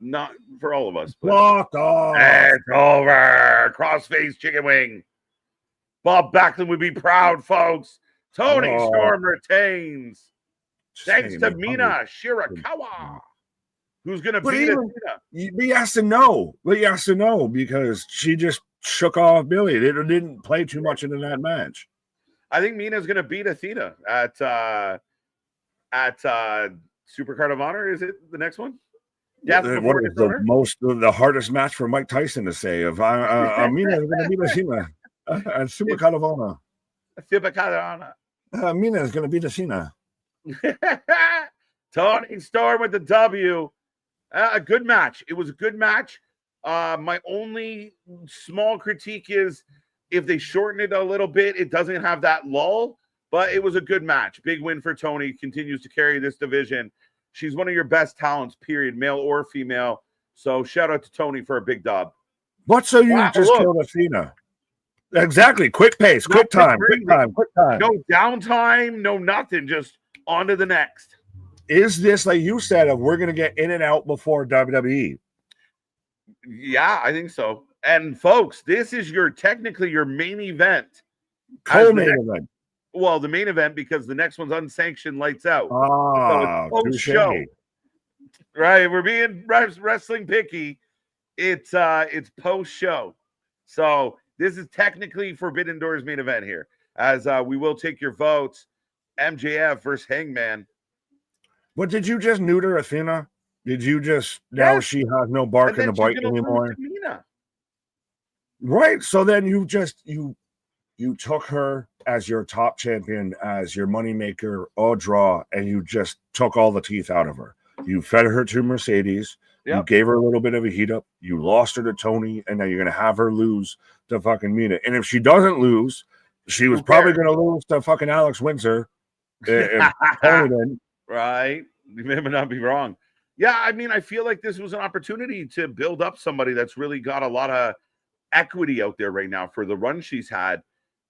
Not for all of us. Block off. It's over. Crossface chicken wing. Bob Backlund would be proud, folks. Tony Storm retains. Thanks to Mina Shirakawa. Who's going to beat Athena? But he has to know. Because she just shook off Billy. It didn't play too much into that match. I think Mina's going to beat Athena at Supercard of Honor. Is it the next one? Yeah, what is the hardest match for Mike Tyson to say? If Mina is going to beat Athena at Supercard of Honor. Mina is going to beat Athena. Tony Storm with the W. A good match. It was a good match. My only small critique is if they shorten it a little bit, it doesn't have that lull. But it was a good match. Big win for Tony. Continues to carry this division. She's one of your best talents, period, male or female. So shout out to Tony for a big dub. What? So you just killed Athena? Exactly. Quick pace, quick time. No downtime, no nothing. Just on to the next. Is this, like you said, we're going to get in and out before WWE? Yeah, I think so. And folks, this is technically your main event. Co-main event. Well, the main event, because the next one's unsanctioned lights out. Ah, so it's post-show. Right. We're being wrestling picky. It's post-show. So this is technically Forbidden Doors main event here. As we will take your votes. MJF versus Hangman. But did you just neuter Athena? Did you just now she has no bark in the bite anymore? Right. So then you took her as your top champion, as your moneymaker, all draw, and you just took all the teeth out of her. You fed her to Mercedes. Yep. You gave her a little bit of a heat up. You lost her to Tony, and now you're going to have her lose to fucking Mina. And if she doesn't lose, she was probably going to lose to fucking Alex Windsor. Right. You may not be wrong. Yeah, I mean, I feel like this was an opportunity to build up somebody that's really got a lot of equity out there right now for the run she's had.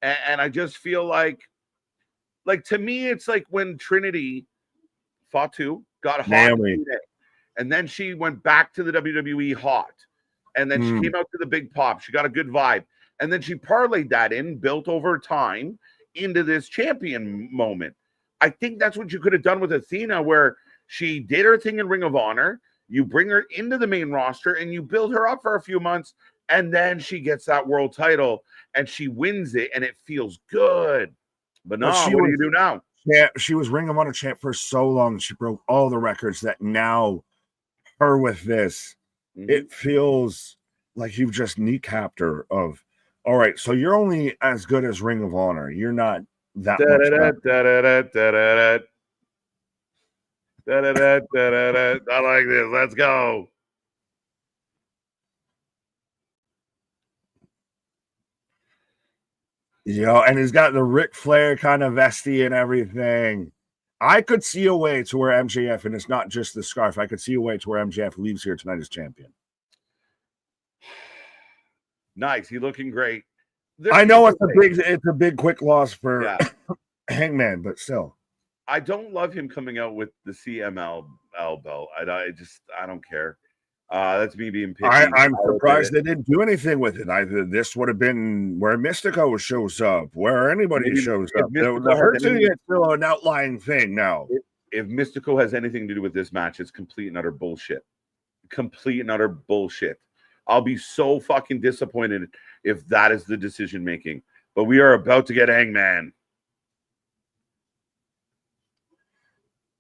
And I just feel like to me, it's like when Trinity Fatu got hot and then she went back to the WWE hot. And then she came out to the big pop. She got a good vibe. And then she parlayed that built over time into this champion moment. I think that's what you could have done with Athena, where she did her thing in Ring of Honor. You bring her into the main roster and you build her up for a few months. And then she gets that world title and she wins it and it feels good. But no, what do you do now? Yeah, she was Ring of Honor champ for so long. She broke all the records that now her with this, it feels like you've just kneecapped her of, all right, so you're only as good as Ring of Honor. You're not that much. I like this. Let's go. And he's got the Ric Flair kind of vesty and everything. I could see a way to where MJF, and it's not just the scarf, I could see a way to where MJF leaves here tonight as champion. Nice. He's looking great. I know it's a big quick loss for Hangman, but still. I don't love him coming out with the CML belt. I don't care. That's me being picky. I'm surprised they didn't do anything with it. Either this would have been where Mystico shows up, where anybody shows up. The Hurt City is still an outlying thing now. If Mystico has anything to do with this match, it's complete and utter bullshit. Complete and utter bullshit. I'll be so fucking disappointed if that is the decision making. But we are about to get Hangman.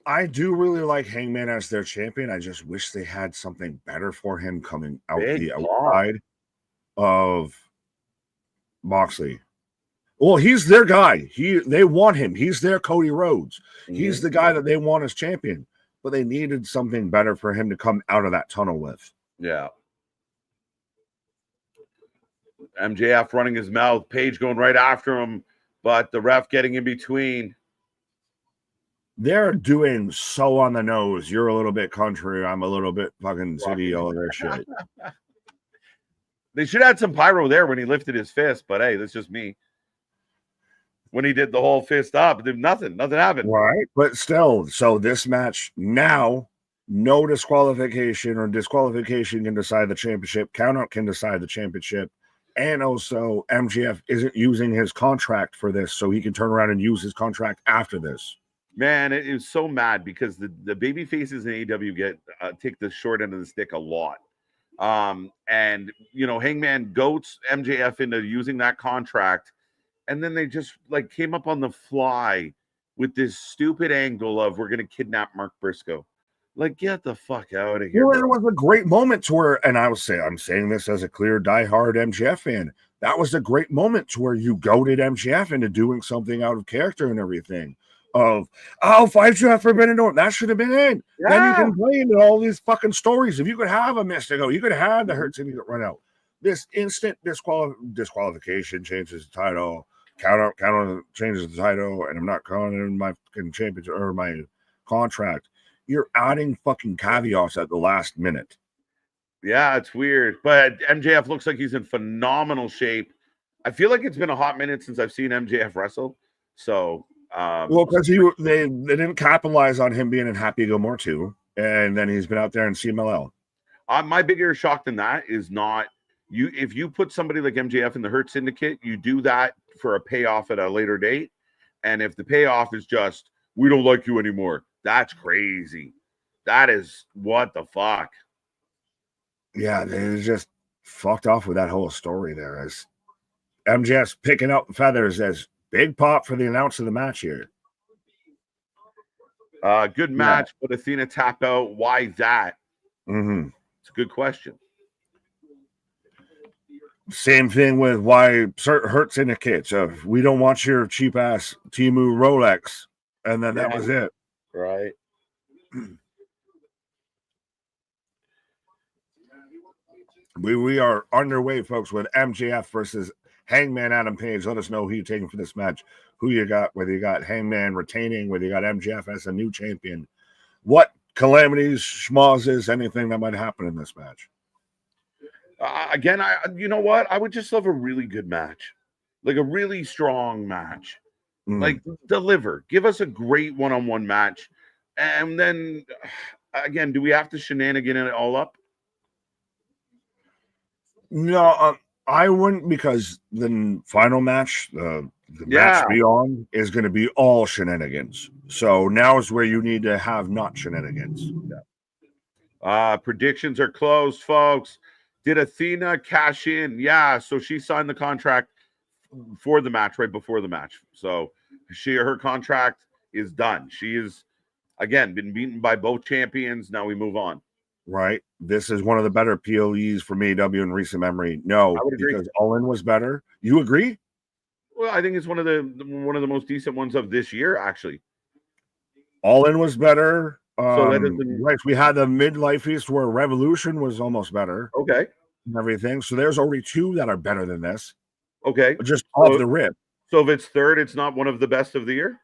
I do really like Hangman as their champion. I just wish they had something better for him coming out the outside of Moxley. Well, he's their guy. They want him. He's their Cody Rhodes. He's the guy that they want as champion. But they needed something better for him to come out of that tunnel with. Yeah. MJF running his mouth. Paige going right after him. But the ref getting in between. They're doing so on the nose. You're a little bit country. I'm a little bit fucking city, all their shit. They should have had some pyro there when he lifted his fist, but hey, that's just me. When he did the whole fist up, nothing happened. Right, but still, so this match now, no disqualification, or disqualification can decide the championship. Countout can decide the championship. And also, MJF isn't using his contract for this, so he can turn around and use his contract after this. Man, it was so mad because the baby faces in AEW take the short end of the stick a lot. And Hangman goats MJF into using that contract, and then they just came up on the fly with this stupid angle of we're gonna kidnap Mark Briscoe. Get the fuck out of here. Well, it was a great moment to where, and I'm saying this as a clear diehard MJF fan. That was a great moment to where you goaded MJF into doing something out of character and everything. I'll fight you at Forbidden Door. That should have been in. Yeah. Then you can play into all these fucking stories. If you could have a Mystico, you could have the Hurt City run out. This instant disqualification changes the title. count on changes the title, and I'm not counting in my fucking championship or my contract. You're adding fucking caveats at the last minute. Yeah, it's weird. But MJF looks like he's in phenomenal shape. I feel like it's been a hot minute since I've seen MJF wrestle. So, well, because they didn't capitalize on him being in Happy Gilmore too, and then he's been out there in CMLL. My bigger shock than that is not you. If you put somebody like MJF in the Hurt Syndicate, you do that for a payoff at a later date. And if the payoff is just, we don't like you anymore, that's crazy. That is what the fuck. Yeah, they just fucked off with that whole story there. As MJF's picking up feathers as big pop for the announce of the match here. Good match, but Athena tap out. Why that? Mm-hmm. It's a good question. Same thing with why Hurt Syndicates of we don't want your cheap ass Temu Rolex, and then that was it. Right. We are underway, folks, with MJF versus Hangman Adam Page. Let us know who you're taking for this match. Who you got, whether you got Hangman retaining, whether you got MJF as a new champion. What calamities, schmozzes, anything that might happen in this match? Again, you know what? I would just love a really good match. Like a really strong match. Like deliver. Give us a great one-on-one match. And then, again, do we have to shenanigan it all up? No, I wouldn't, because the final match, the match beyond, is going to be all shenanigans. So now is where you need to have not shenanigans. Predictions are closed, folks. Did Athena cash in? Yeah, so she signed the contract for the match right before the match. So her contract is done. She is, again, been beaten by both champions. Now we move on. Right. This is one of the better PLEs from AEW in recent memory. No, I would agree. Because All In was better. You agree? Well, I think it's one of the most decent ones of this year, actually. All In was better. So that doesn't... Right. We had the midlife East where Revolution was almost better. Okay. And everything. So there's already two that are better than this. Okay. Just off the rip. So if it's third, it's not one of the best of the year?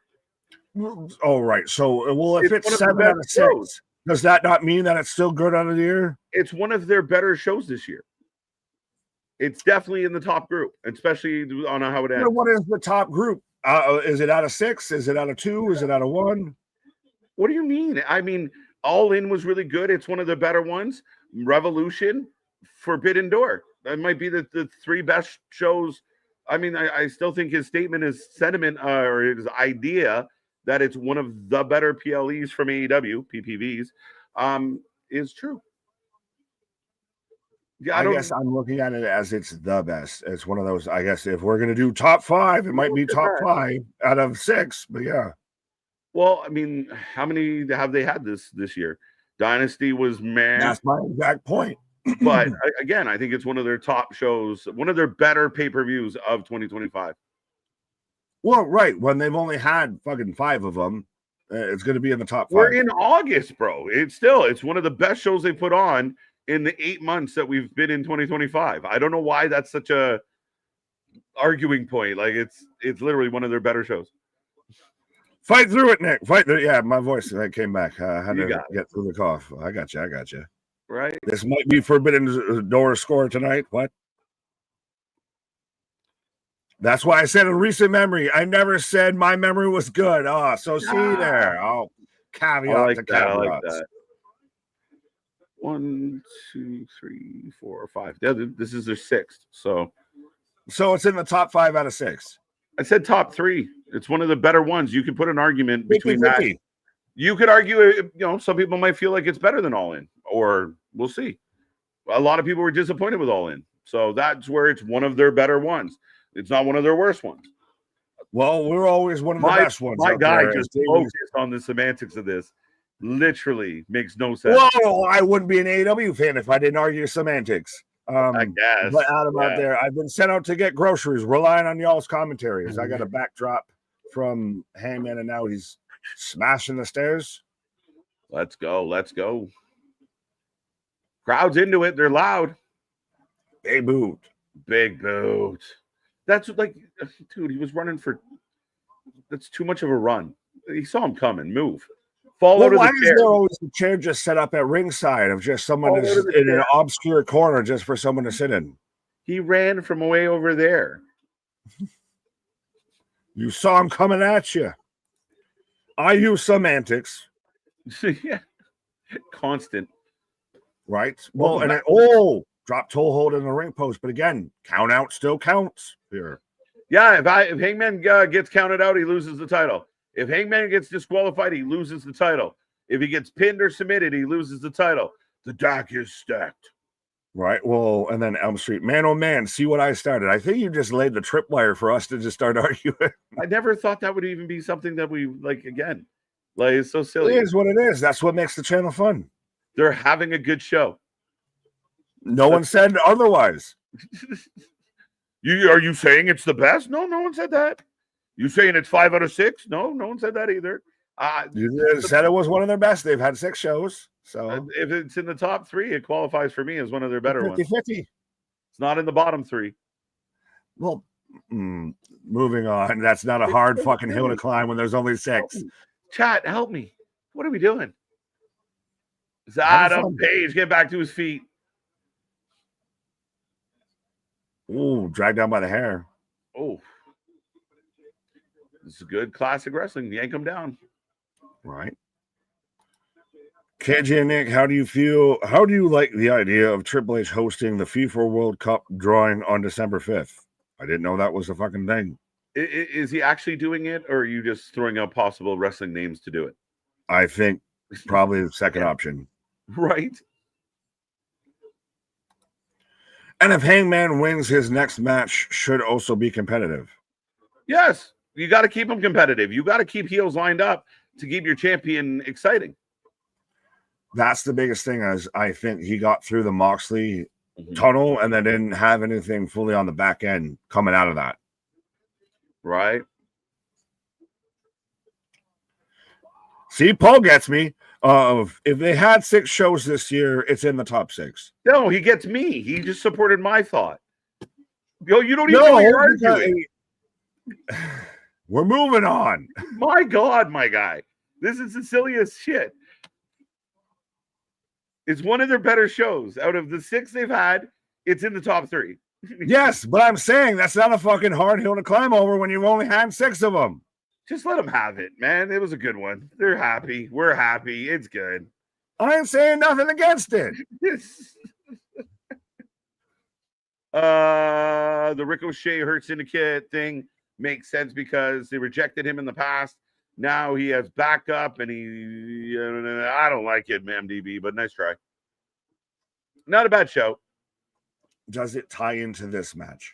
Oh, right. So, well, if it's 7 out of 6, does that not mean that it's still good out of the year? It's one of their better shows this year. It's definitely in the top group, especially on how it ends. What is the top group? Is it out of 6? Is it out of 2? Is it out of 1? What do you mean? I mean, All In was really good. It's one of the better ones. Revolution, Forbidden Door. That might be the three best shows. I mean, I still think his statement, his sentiment, or his idea that it's one of the better PLEs from AEW, PPVs, is true. Yeah, I guess I'm looking at it as it's the best. It's one of those, I guess, if we're going to do top 5, it might be top 5 out of 6, but yeah. Well, I mean, how many have they had this year? Dynasty was man. That's my exact point. But again, I think it's one of their top shows, one of their better pay-per-views of 2025. Well, right. When they've only had fucking 5 of them, it's going to be in the top 5. We're in August, bro. It's one of the best shows they put on in the 8 months that we've been in 2025. I don't know why that's such a arguing point. Like it's literally one of their better shows. Fight through it, Nick. Fight through. Yeah, my voice came back. I had to get through the cough. I got you. Right. This might be Forbidden Door score tonight. What? That's why I said in recent memory. I never said my memory was good. So see there. Oh, caveat to caveat. I like that. 1, 2, 3, 4, 5. This is their 6th. So it's in the top 5 out of 6. I said top 3. It's one of the better ones. You could put an argument between 50-50. that. You could argue, some people might feel like it's better than All In, or we'll see. A lot of people were disappointed with All In. So that's where it's one of their better ones. It's not one of their worst ones. Well, we're always one of the best ones. My guy just focused on the semantics of this. Literally makes no sense. Well, I wouldn't be an AEW fan if I didn't argue semantics. I guess. But Adam out there, I've been sent out to get groceries, relying on y'all's commentaries. I got a backdrop from Hangman, and now he's smashing the stairs. Let's go. Crowd's into it. They're loud. Big boot. That's like, dude, he was running for. That's too much of a run. He saw him coming. Move. Fall Well, out of why the is chair. there always a chair just set up at ringside of just someone is in an obscure corner just for someone to sit in? He ran from way over there. You saw him coming at you. I use semantics. Yeah. Constant. Right? Well, and then, drop toe hold in the ring post. But again, count out still counts here. Yeah, if Hangman gets counted out, he loses the title. If Hangman gets disqualified, he loses the title. If he gets pinned or submitted, he loses the title. The deck is stacked. Right. Well, and then Elm Street, man, oh man, see what I started. I think you just laid the tripwire for us to just start arguing. I never thought that would even be something that we like again. Like, it's so silly. It is what it is. That's what makes the channel fun. They're having a good show. No one said otherwise. Are you saying it's the best? No, no one said that. You saying it's 5 out of 6? No, no one said that either. You said it was one of their best. They've had 6 shows. So if it's in the top 3, it qualifies for me as one of their better 50-50. ones. It's not in the bottom 3. Well, moving on. That's not a hard fucking hill to climb when there's only 6. Chat, help me. What are we doing? It's Adam Page. Get back to his feet. Ooh, dragged down by the hair. Oh. This is good classic wrestling. Yank him down. Right. KJ and Nick, how do you feel? How do you like the idea of Triple H hosting the FIFA World Cup drawing on December 5th? I didn't know that was a fucking thing. Is he actually doing it, or are you just throwing out possible wrestling names to do it? I think probably the second option. Right. And if Hangman wins, his next match should also be competitive. Yes. You got to keep them competitive. You got to keep heels lined up to keep your champion exciting. That's the biggest thing, as I think he got through the Moxley tunnel and then didn't have anything fully on the back end coming out of that. Right. See, Paul gets me. If they had 6 shows this year, it's in the top 6. No, he gets me. He just supported my thought. Yo, you don't even know you're arguing. We're moving on. My God, my guy. This is the silliest shit. It's one of their better shows. Out of the 6 they've had, it's in the top 3. Yes, but I'm saying that's not a fucking hard hill to climb over when you've only had 6 of them. Just let them have it, man. It was a good one. They're happy. We're happy. It's good. I ain't saying nothing against it. The Ricochet Hurt Syndicate thing makes sense because they rejected him in the past. Now he has backup, and I don't like it, MDB, but nice try. Not a bad show. Does it tie into this match?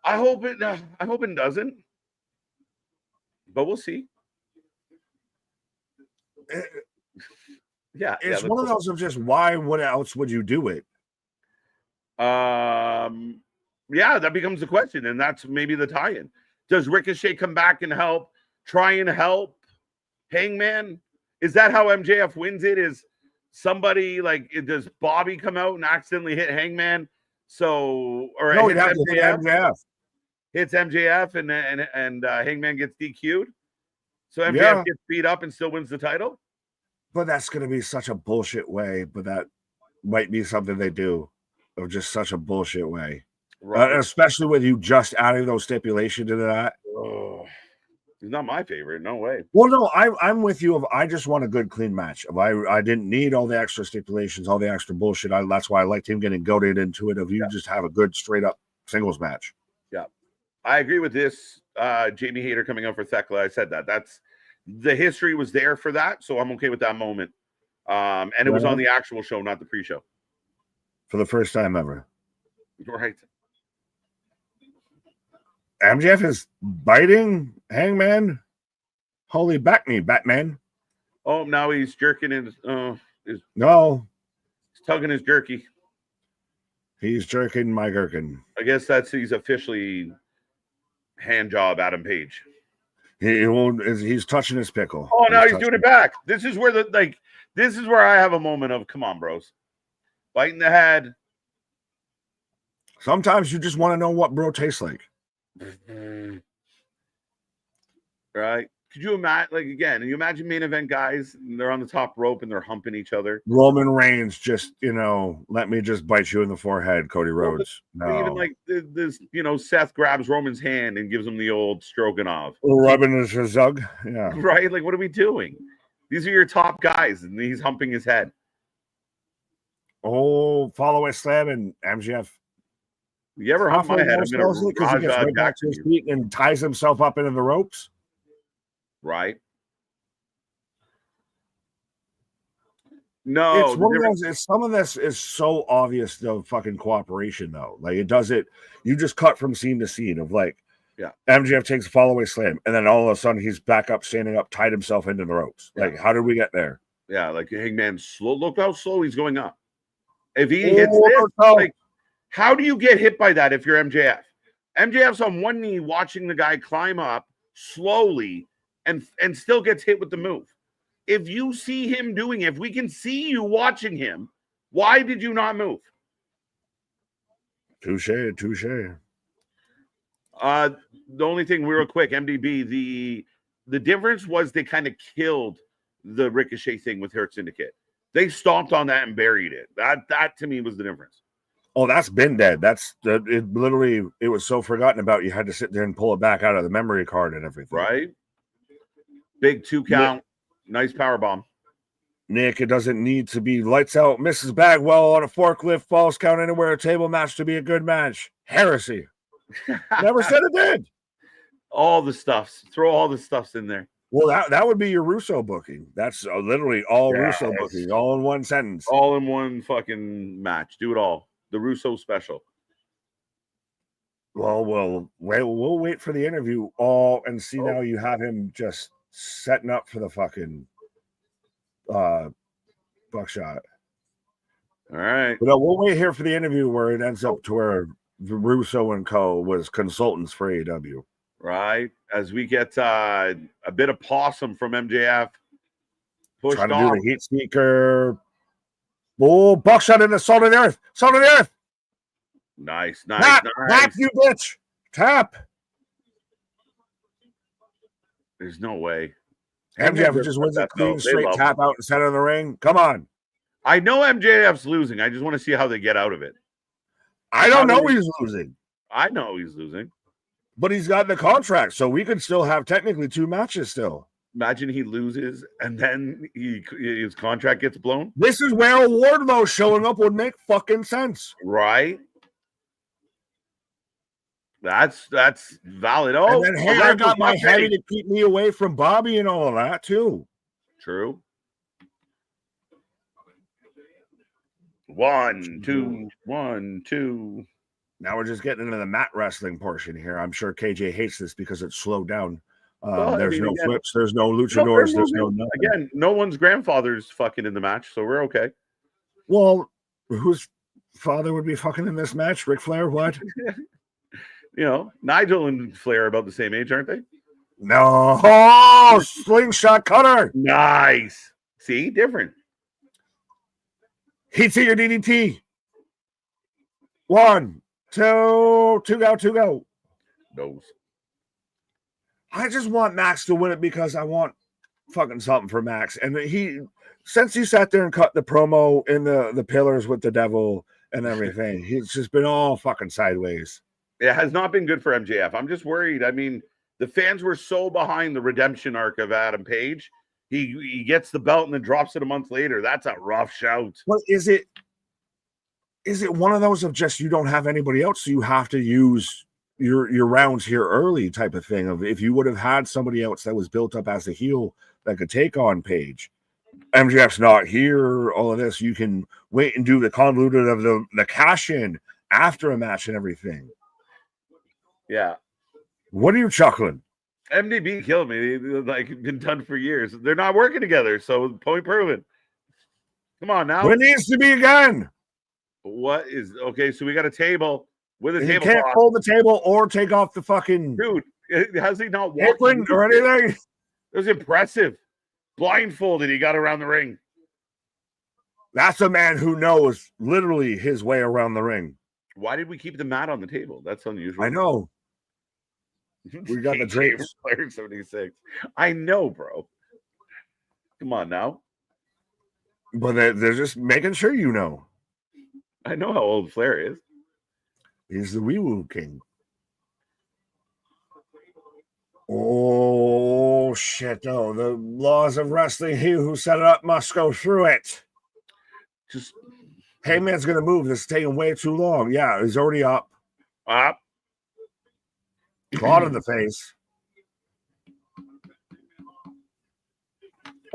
I hope it doesn't, but we'll see. It's one of those of just why? What else would you do it? Yeah, that becomes the question, and that's maybe the tie-in. Does Ricochet come back and try and help Hangman? Is that how MJF wins it? Is somebody does Bobby come out and accidentally hit Hangman? No, he'd have to hit MJF. Hits MJF and Hangman gets DQ'd. So MJF gets beat up and still wins the title. But that's going to be such a bullshit way. But that might be something they do, of just such a bullshit way. Right. Especially with you just adding those stipulations into that. Oh, he's not my favorite. No way. Well, no, I'm with you. I just want a good, clean match. I didn't need all the extra stipulations, all the extra bullshit. That's why I liked him getting goaded into it. Just have a good, straight up singles match. Yeah, I agree with this. Jamie Hayter coming out for Thekla. I said that. That's the history was there for that, so I'm okay with that moment. And it was on the actual show, not the pre-show. For the first time ever. Right. MJF is biting Hangman. Holy back me, Batman. Oh, now he's jerking his no. He's tugging his jerky. He's jerking my gherkin. I guess he's officially hand job Adam Page. He's touching his pickle. Oh, now he's doing it back. This is where this is where I have a moment of, come on, bros. Biting the head. Sometimes you just want to know what bro tastes like. Right? Could you imagine, like, again, you imagine main event guys, and they're on the top rope and they're humping each other. Roman Reigns just, let me just bite you in the forehead, Cody Rhodes. No. Even like this, Seth grabs Roman's hand and gives him the old stroking off. Rubbing his zug. Yeah. Right? Like, what are we doing? These are your top guys, and he's humping his head. Oh, follow-away slam and MJF. You ever hump my head? I'm going to because he gets right back to his feet and ties himself up into the ropes. Right. No, it's one of those. Some of this is so obvious, though. Fucking cooperation, though. Like it does it. You just cut from scene to scene of like, yeah. MJF takes a follow-away slam, and then all of a sudden he's back up, standing up, tied himself into the ropes. Yeah. Like, how did we get there? Yeah, like Hangman. Look how slow he's going up. If he hits this, like, how do you get hit by that if you're MJF? MJF's on one knee watching the guy climb up slowly and still gets hit with the move. If you see him doing it, if we can see you watching him, why did you not move? Touche. The only thing real quick, MDB, the difference was they kind of killed the Ricochet thing with Hurt Syndicate. They stomped on that and buried it. That to me was the difference. Oh, that's been dead. It literally, it was so forgotten about. You had to sit there and pull it back out of the memory card and everything. Right? Big 2 count. Nice power bomb. Nick, it doesn't need to be lights out. Mrs. Bagwell on a forklift, falls count anywhere, a table match to be a good match. Heresy. Never said it did. All the stuffs. Throw all the stuffs in there. Well, that would be your Russo booking. That's literally all Russo booking, all in one sentence. All in one fucking match. Do it all. The Russo special. Well, we'll wait for the interview and see now you have him just setting up for the fucking buckshot. All right. But we'll wait here for the interview where it ends up to where Russo and Co. was consultants for AEW. Right. As we get a bit of possum from MJF. Trying to do the heat seeker. Oh, buckshot in the salt of the earth. Salt of the earth. Nice. Tap, you bitch. Tap. There's no way. MJF just wins a clean straight tap out in the center of the ring. Come on. I know MJF's losing. I just want to see how they get out of it. I don't know he's losing. I know he's losing. But he's got the contract, so we could still have technically 2 matches still. Imagine he loses and then his contract gets blown. This is where Wardlow showing up would make fucking sense. Right? That's valid. Oh, and then hey, I got my heavy to keep me away from Bobby and all of that too. True. 1, 2, 1, 2. Now we're just getting into the mat wrestling portion here. I'm sure KJ hates this because it's slowed down. There's no flips, there's no luchadors, there's no nothing. Again, no one's grandfather's fucking in the match, so we're okay. Well, whose father would be fucking in this match? Ric Flair? What? Nigel and Flair are about the same age, aren't they? No. Oh, slingshot cutter. Nice. See, different. Heat to your DDT. 1, 2 go. Nose. I just want Max to win it because I want fucking something for Max. And since he sat there and cut the promo in the pillars with the devil and everything, he's just been all fucking sideways. It has not been good for MJF. I'm just worried. I mean, the fans were so behind the redemption arc of Adam Page. He gets the belt and then drops it a month later. That's a rough shout. Well, is it one of those of just you don't have anybody else, so you have to use your rounds here early type of thing? Of if you would have had somebody else that was built up as a heel that could take on Page, MJF's not here, all of this, you can wait and do the convoluted of the cash in after a match and everything. Yeah. What are you chuckling? MDB killed me. Like, been done for years. They're not working together, so point proven. Come on now. What needs to be again? What is okay? So we got a table with a table. You can't hold the table or take off the fucking dude. Has he not walked or anything? It was impressive. Blindfolded, he got around the ring. That's a man who knows literally his way around the ring. Why did we keep the mat on the table? That's unusual. I know. We got the drapes. Player 76. I know, bro. Come on now. But they're just making sure you know. I know how old Flair is. He's the Wee Woo King. Oh, shit. No, the laws of wrestling, he who set it up must go through it. Just Hangman's going to move. This is taking way too long. Yeah, he's already up. up. Clawed in the face.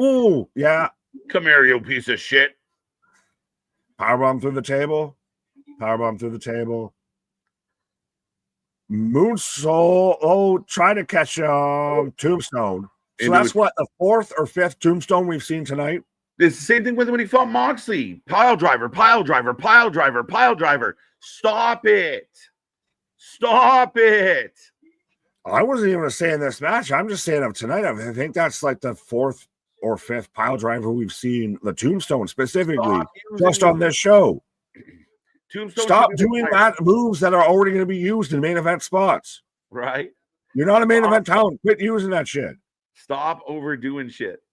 Ooh, yeah. Come here, you piece of shit. Powerbomb through the table. Powerbomb through the table. Moonsault. Oh, try to catch Tombstone. So that's what, the fourth or fifth Tombstone we've seen tonight? It's the same thing with when he fought Moxley. Pile driver, pile driver, pile driver, pile driver. Stop it. Stop it. I wasn't even saying this match. I'm just saying of tonight. I think that's like the fourth or fifth pile driver we've seen, the Tombstone specifically, just on this show. Tombstone, stop doing that moves that are already going to be used in main event spots. Right? You're not a main event talent. Quit using that shit. Stop overdoing shit.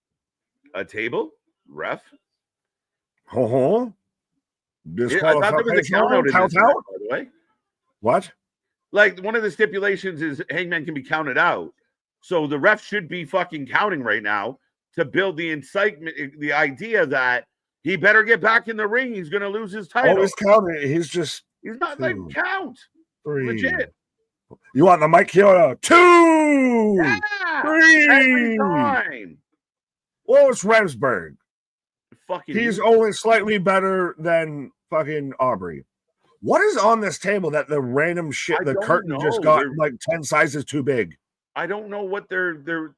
A table? Ref? Uh-huh. I thought there was a count out in this match, by the way. What? Like, one of the stipulations is Hangman can be counted out. So the ref should be fucking counting right now to build the incitement, the idea that he better get back in the ring. He's going to lose his title. Oh, he's counting. He's not like count. 3. Legit. You want the mic here? 2. Yeah. 3. Every time. Well, it's Remsburg. Fucking he's only slightly better than fucking Aubrey. What is on this table that the random shit, the curtain just got like 10 sizes too big? I don't know what they're.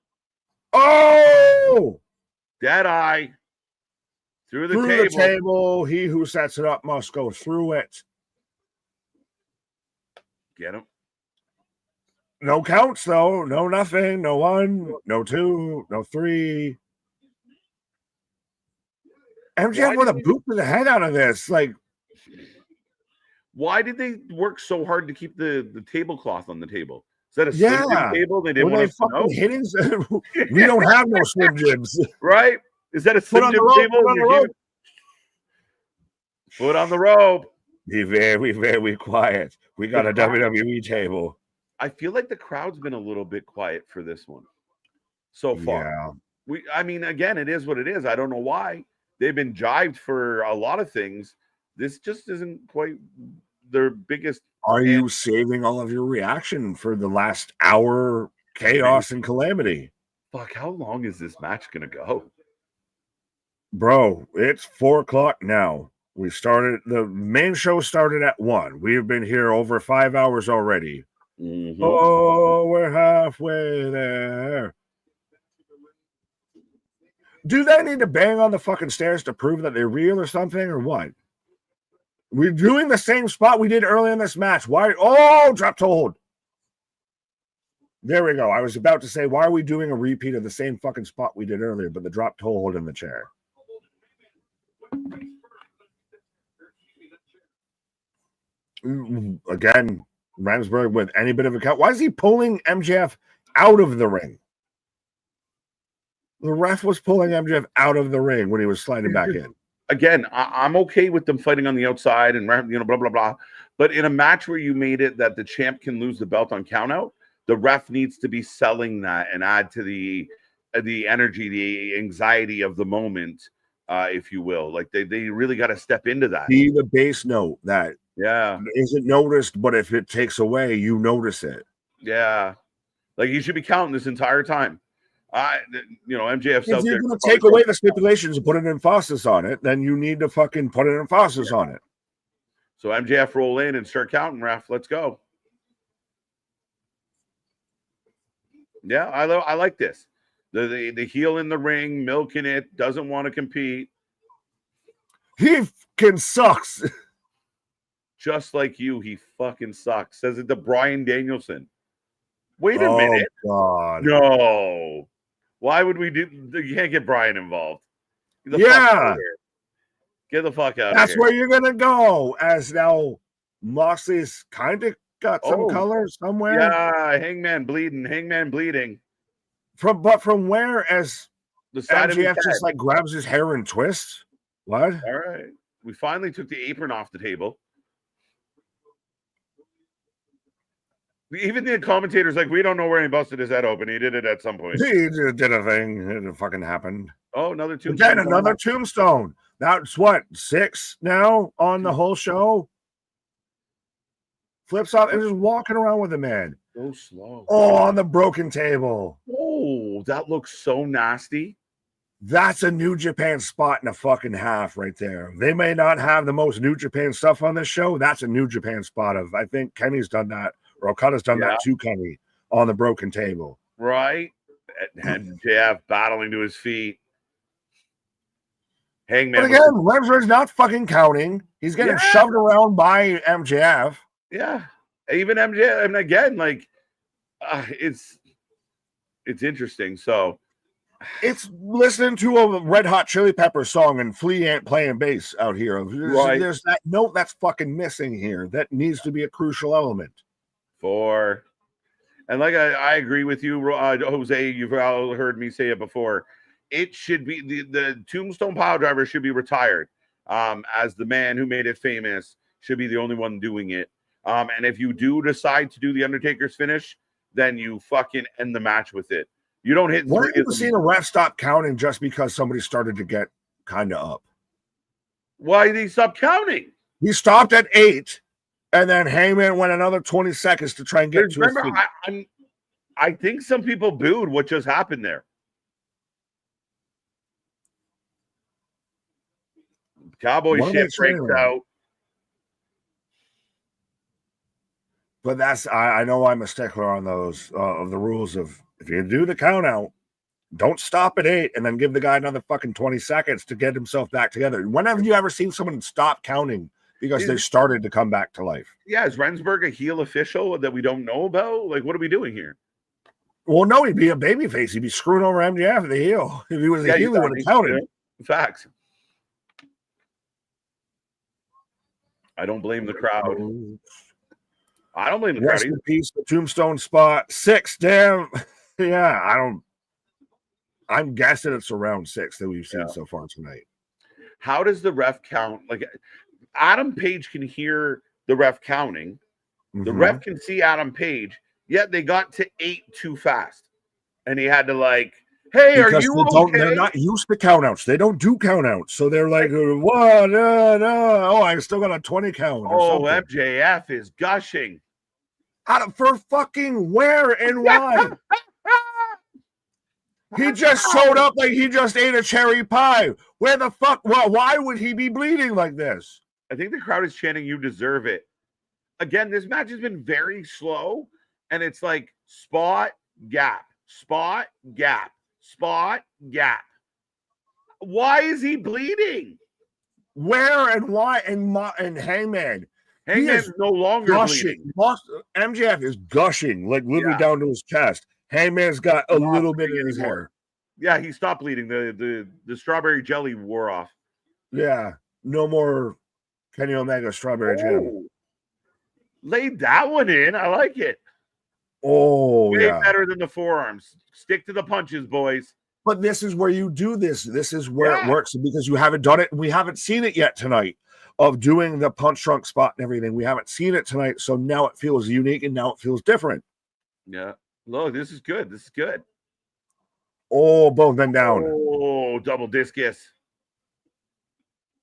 Oh! Dead eye. Through the table. He who sets it up must go through it. Get him. No counts, though. No nothing. No 1. No 2. No 3. MJF with a boot to the head out of this. Like, why did they work so hard to keep the tablecloth on the table? Is that a Slim Jim table? They didn't want to know. Hitting? We don't have no Slim Jims. Right? Is that a Slim Jim table? Put on the rope. Be very, very quiet. We got a WWE table. I feel like the crowd's been a little bit quiet for this one so far. Yeah. I mean, again, it is what it is. I don't know why. They've been jived for a lot of things. This just isn't quite their biggest. Are you saving all of your reaction for the last hour chaos and calamity? Fuck, how long is this match going to go? Bro, it's 4:00 now. We started, the main show started at 1. We've been here over 5 hours already. Mm-hmm. Oh, we're halfway there. Do they need to bang on the fucking stairs to prove that they're real or something, or what? We're doing the same spot we did earlier in this match. Why? Oh, drop to hold. There we go. I was about to say, why are we doing a repeat of the same fucking spot we did earlier, but the drop to hold in the chair? Again, Remsburg with any bit of a count. Why is he pulling MJF out of the ring? The ref was pulling MJF out of the ring when he was sliding back in. Again, I'm okay with them fighting on the outside and blah blah blah. But in a match where you made it that the champ can lose the belt on countout, the ref needs to be selling that and add to the energy, the anxiety of the moment, if you will. Like they really got to step into that. Be the base note that isn't noticed, but if it takes away, you notice it. Yeah, like you should be counting this entire time. MJF. If you're going to take away the stipulations and put an emphasis on it, then you need to fucking put an emphasis on it. So MJF roll in and start counting, ref. Let's go. Yeah, I like this. The heel in the ring, milking it, doesn't want to compete. He fucking sucks. Just like you, he fucking sucks. Says it to Bryan Danielson. Wait a minute. God. No. Why would we do? You can't get Bryan involved. Get the fuck out of here. Get the fuck out of here. That's where you're going to go. As now Moxley's kind of got some color somewhere. Yeah, Hangman bleeding. From where, as The side MJF of his just head. like grabs his hair and twists? What? All right. We finally took the apron off the table. Even the commentators like, we don't know where he busted his head open. He did it at some point. He just did a thing. It fucking happened. Oh, another tombstone. Again, another tombstone. That's what, 6 now on the whole show? Flips off and just walking around with the man. So slow. Oh, on the broken table. Oh, that looks so nasty. That's a New Japan spot and a fucking half right there. They may not have the most New Japan stuff on this show. That's a New Japan spot of, I think Kenny's done that, or Okada's done that to Kenny on the broken table. Right. And MJF battling to his feet. Hangman. But again, Lesnar's not fucking counting. He's getting shoved around by MJF. Yeah. Even MJF. And again, like, it's interesting. So it's listening to a Red Hot Chili Pepper song and Flea ain't playing bass out here. There's that note that's fucking missing here that needs to be a crucial element. And like I agree with you, Jose. You've all heard me say it before. It should be the Tombstone Pile Driver should be retired. As the man who made it famous should be the only one doing it. And if you do decide to do the Undertaker's finish, then you fucking end the match with it. You don't hit. When have you seen a ref stop counting just because somebody started to get kind of up? Why did he stop counting? He stopped at 8, and then Heyman went another 20 seconds to try and get to his feet. I think some people booed what just happened there. Cowboy shit breaks out. But I know I'm a stickler on those of the rules of, if you do the count out, don't stop at 8 and then give the guy another fucking 20 seconds to get himself back together. When have you ever seen someone stop counting because they started to come back to life? Yeah, is Rensburg a heel official that we don't know about? Like, what are we doing here? Well, no, he'd be a babyface. He'd be screwing over MJF at the heel. If he was a heel, he would have counted. Facts. I don't blame the crowd. I don't blame the crowd. Rest in peace, the Tombstone spot. 6, damn. Yeah, I'm guessing it's around 6 that we've seen so far tonight. How does the ref count? Like, Adam Page can hear the ref counting. The ref can see Adam Page, yet they got to 8 too fast. And he had to like, hey, because are you okay? They're not used to countouts. They don't do countouts. So they're like, what? Oh, I still got a 20 count. Oh, MJF is gushing. For fucking where and why? He just showed up like he just ate a cherry pie. Where the fuck? Well, why would he be bleeding like this? I think the crowd is chanting, you deserve it. Again, this match has been very slow. And it's like spot, gap, spot, gap, spot, gap. Why is he bleeding? Where and why? And Hangman. Hangman's no longer gushing. MJF is gushing, like literally down to his chest. Hangman's got a little bit in his hair. Yeah, he stopped bleeding. The strawberry jelly wore off. Yeah, no more Kenny Omega strawberry jam. Laid that one in. I like it. Oh, way better than the forearms. Stick to the punches, boys. But this is where you do this. This is where it works because you haven't done it. We haven't seen it yet tonight of doing the punch drunk spot and everything. We haven't seen it tonight. So now it feels unique and now it feels different. Yeah. Look, this is good. This is good. Oh, both men down. Oh, double discus.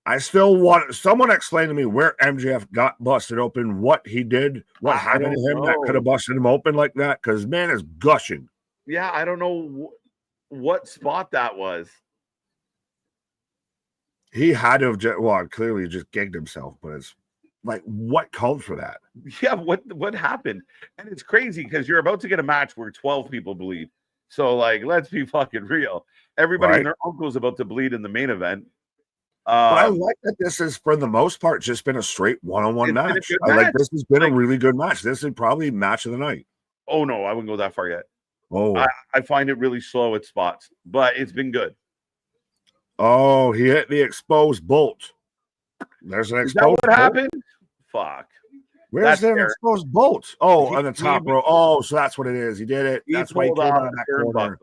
I still want someone explain to me where MJF got busted open, what he did, what happened to him that could have busted him open like that. Because man is gushing. Yeah, I don't know what spot that was. He had to have clearly just gigged himself, but it's like, what called for that? Yeah, what happened? And it's crazy because you're about to get a match where 12 people bleed. So, like, let's be fucking real. Everybody and their uncle's about to bleed in the main event. But I like that this is, for the most part, just been a straight one-on-one match. Like this has been a really good match. This is probably match of the night. Oh, no, I wouldn't go that far yet. Oh, I find it really slow at spots, but it's been good. Oh, he hit the exposed bolt. There's an exposed bolt. What happened? Fuck. Where's their exposed bolt? Oh, on the top row. Oh, so that's what it is. He did it. That's why he came out of that corner.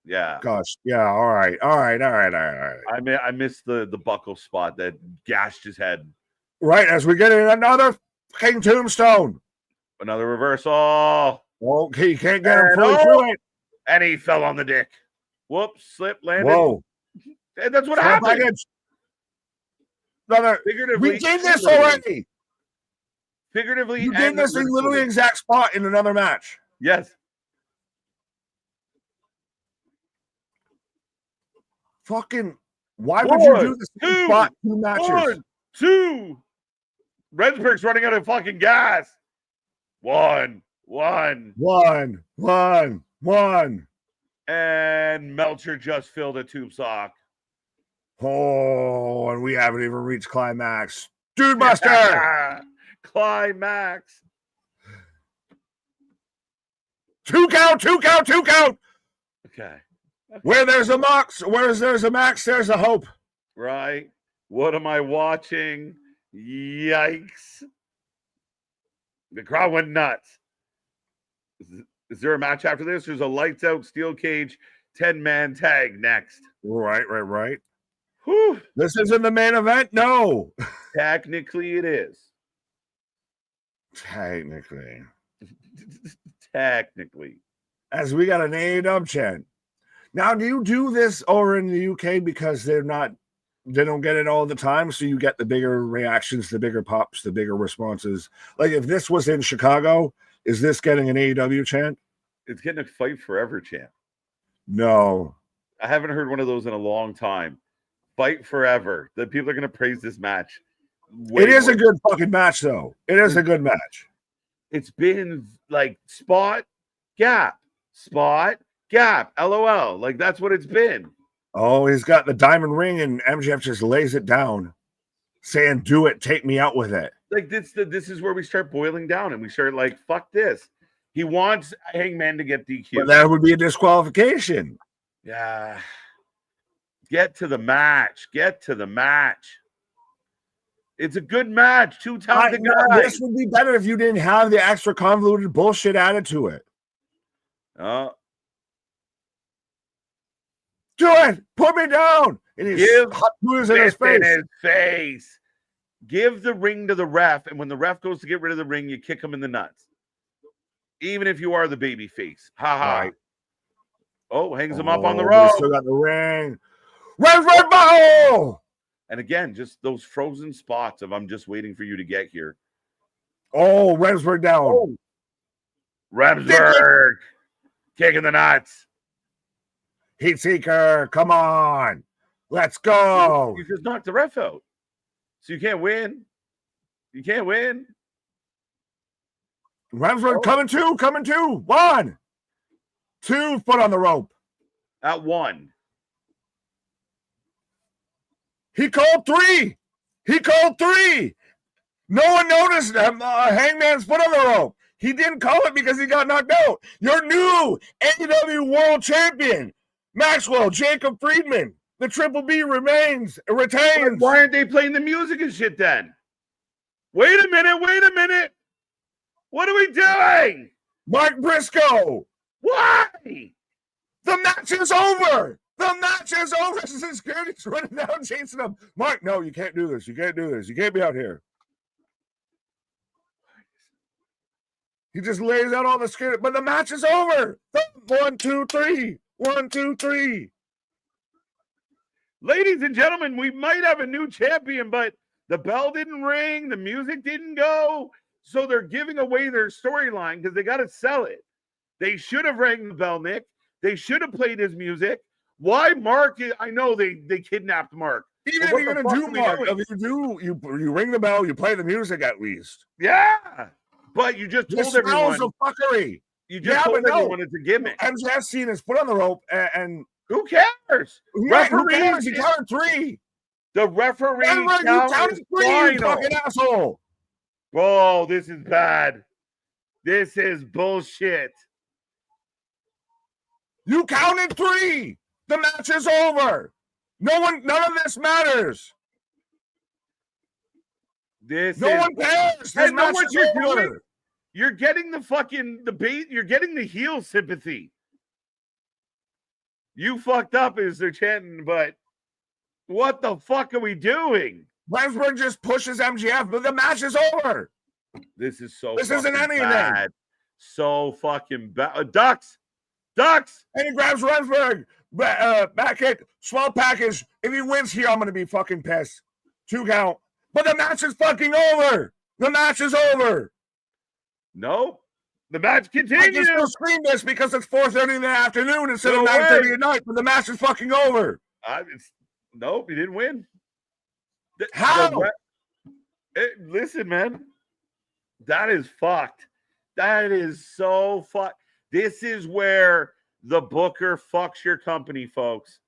Yeah. Gosh. Yeah. All right. I missed the buckle spot that gashed his head. Right. As we get in another King Tombstone. Another reversal. Oh, he can't get him fully through it. And he fell on the dick. Whoops. Slip, landed. Whoa. And that's what happened. We did this already. Figuratively, you did this in literally exact spot in another match. Yes. Fucking, why would you do this spot 2 matches? 1, 2. Rensburg's running out of fucking gas. 1. And Melcher just filled a tube sock. Oh, and we haven't even reached climax. Dude Buster! Climax. 2 count. Okay. Where there's a max, there's a hope. Right. What am I watching? Yikes. The crowd went nuts. Is there a match after this? There's a lights out steel cage 10-man tag next. Right. Whew. This isn't the main event? No. Technically, it is. Technically. As we got an AEW chant. Now, do you do this over in the UK because they don't get it all the time, so you get the bigger reactions, the bigger pops, the bigger responses? Like, if this was in Chicago, is this getting an AEW chant? It's getting a Fight Forever chant. No. I haven't heard one of those in a long time. Fight Forever. The people are going to praise this match. It is a good fucking match, though. It is a good match. It's been like spot, gap. LOL. Like, that's what it's been. Oh, he's got the diamond ring, and MJF just lays it down, saying, "Do it. Take me out with it." Like, this is where we start boiling down, and we start like, fuck this. He wants Hangman to get DQ. But that would be a disqualification. Yeah. Get to the match. It's a good match. 2 talented guys. This would be better if you didn't have the extra convoluted bullshit added to it. Oh. Do it. Put me down. And he's hot in his face. Give the ring to the ref, and when the ref goes to get rid of the ring, you kick him in the nuts. Even if you are the baby face. Ha ha. Right. Oh, hangs him up on the rope. Still got the ring. Red ball. And again, just those frozen spots of I'm just waiting for you to get here. Oh, Remsburg down. Oh. Remsburg kicking the nuts. Heat Seeker, come on. Let's go. You just knocked the ref out. So you can't win. Remsburg coming two. 1, 2, foot on the rope. At 1. He called 3. No one noticed Hangman's foot on the rope. He didn't call it because he got knocked out. Your new AEW World Champion, Maxwell Jacob Friedman. The Triple B retains. Why aren't they playing the music and shit then? Wait a minute. What are we doing? Mark Briscoe. Why? The match is over. Security's running down, chasing him. Mark, no, you can't do this. You can't be out here. He just lays out all the security, but the match is over. 1, 2, 3. 1, 2, 3. Ladies and gentlemen, we might have a new champion, but the bell didn't ring. The music didn't go. So they're giving away their storyline because they got to sell it. They should have rang the bell, Nick. They should have played his music. Why Mark? I know they kidnapped Mark. Even if you're going to do Mark, if you ring the bell, you play the music at least. Yeah. But you just told everyone. This smells of fuckery. You just told everyone it's a gimmick. MJF seen his foot on the rope, and who cares? Referees, he counted 3. The referee counted 3, you fucking asshole. Oh, this is bad. This is bullshit. You counted 3. The match is over. None of this matters. No one cares. I know what you're doing. You're getting the fucking debate. You're getting the heel sympathy. You fucked up, as they're chanting, but what the fuck are we doing? Rensburg just pushes MGF, but the match is over. This is so. This isn't anything. Bad. So fucking bad. Ducks. And he grabs Rensburg. Back kick, small package. If he wins here, I'm gonna be fucking pissed. 2 count. But the match is fucking over. The match is over. Nope. The match continues. I can still scream this because it's 4:30 in the afternoon instead of 9:30 at night, but the match is fucking over. Nope, he didn't win. How? Listen, man. That is fucked. That is so fucked. This is where the booker fucks your company, folks.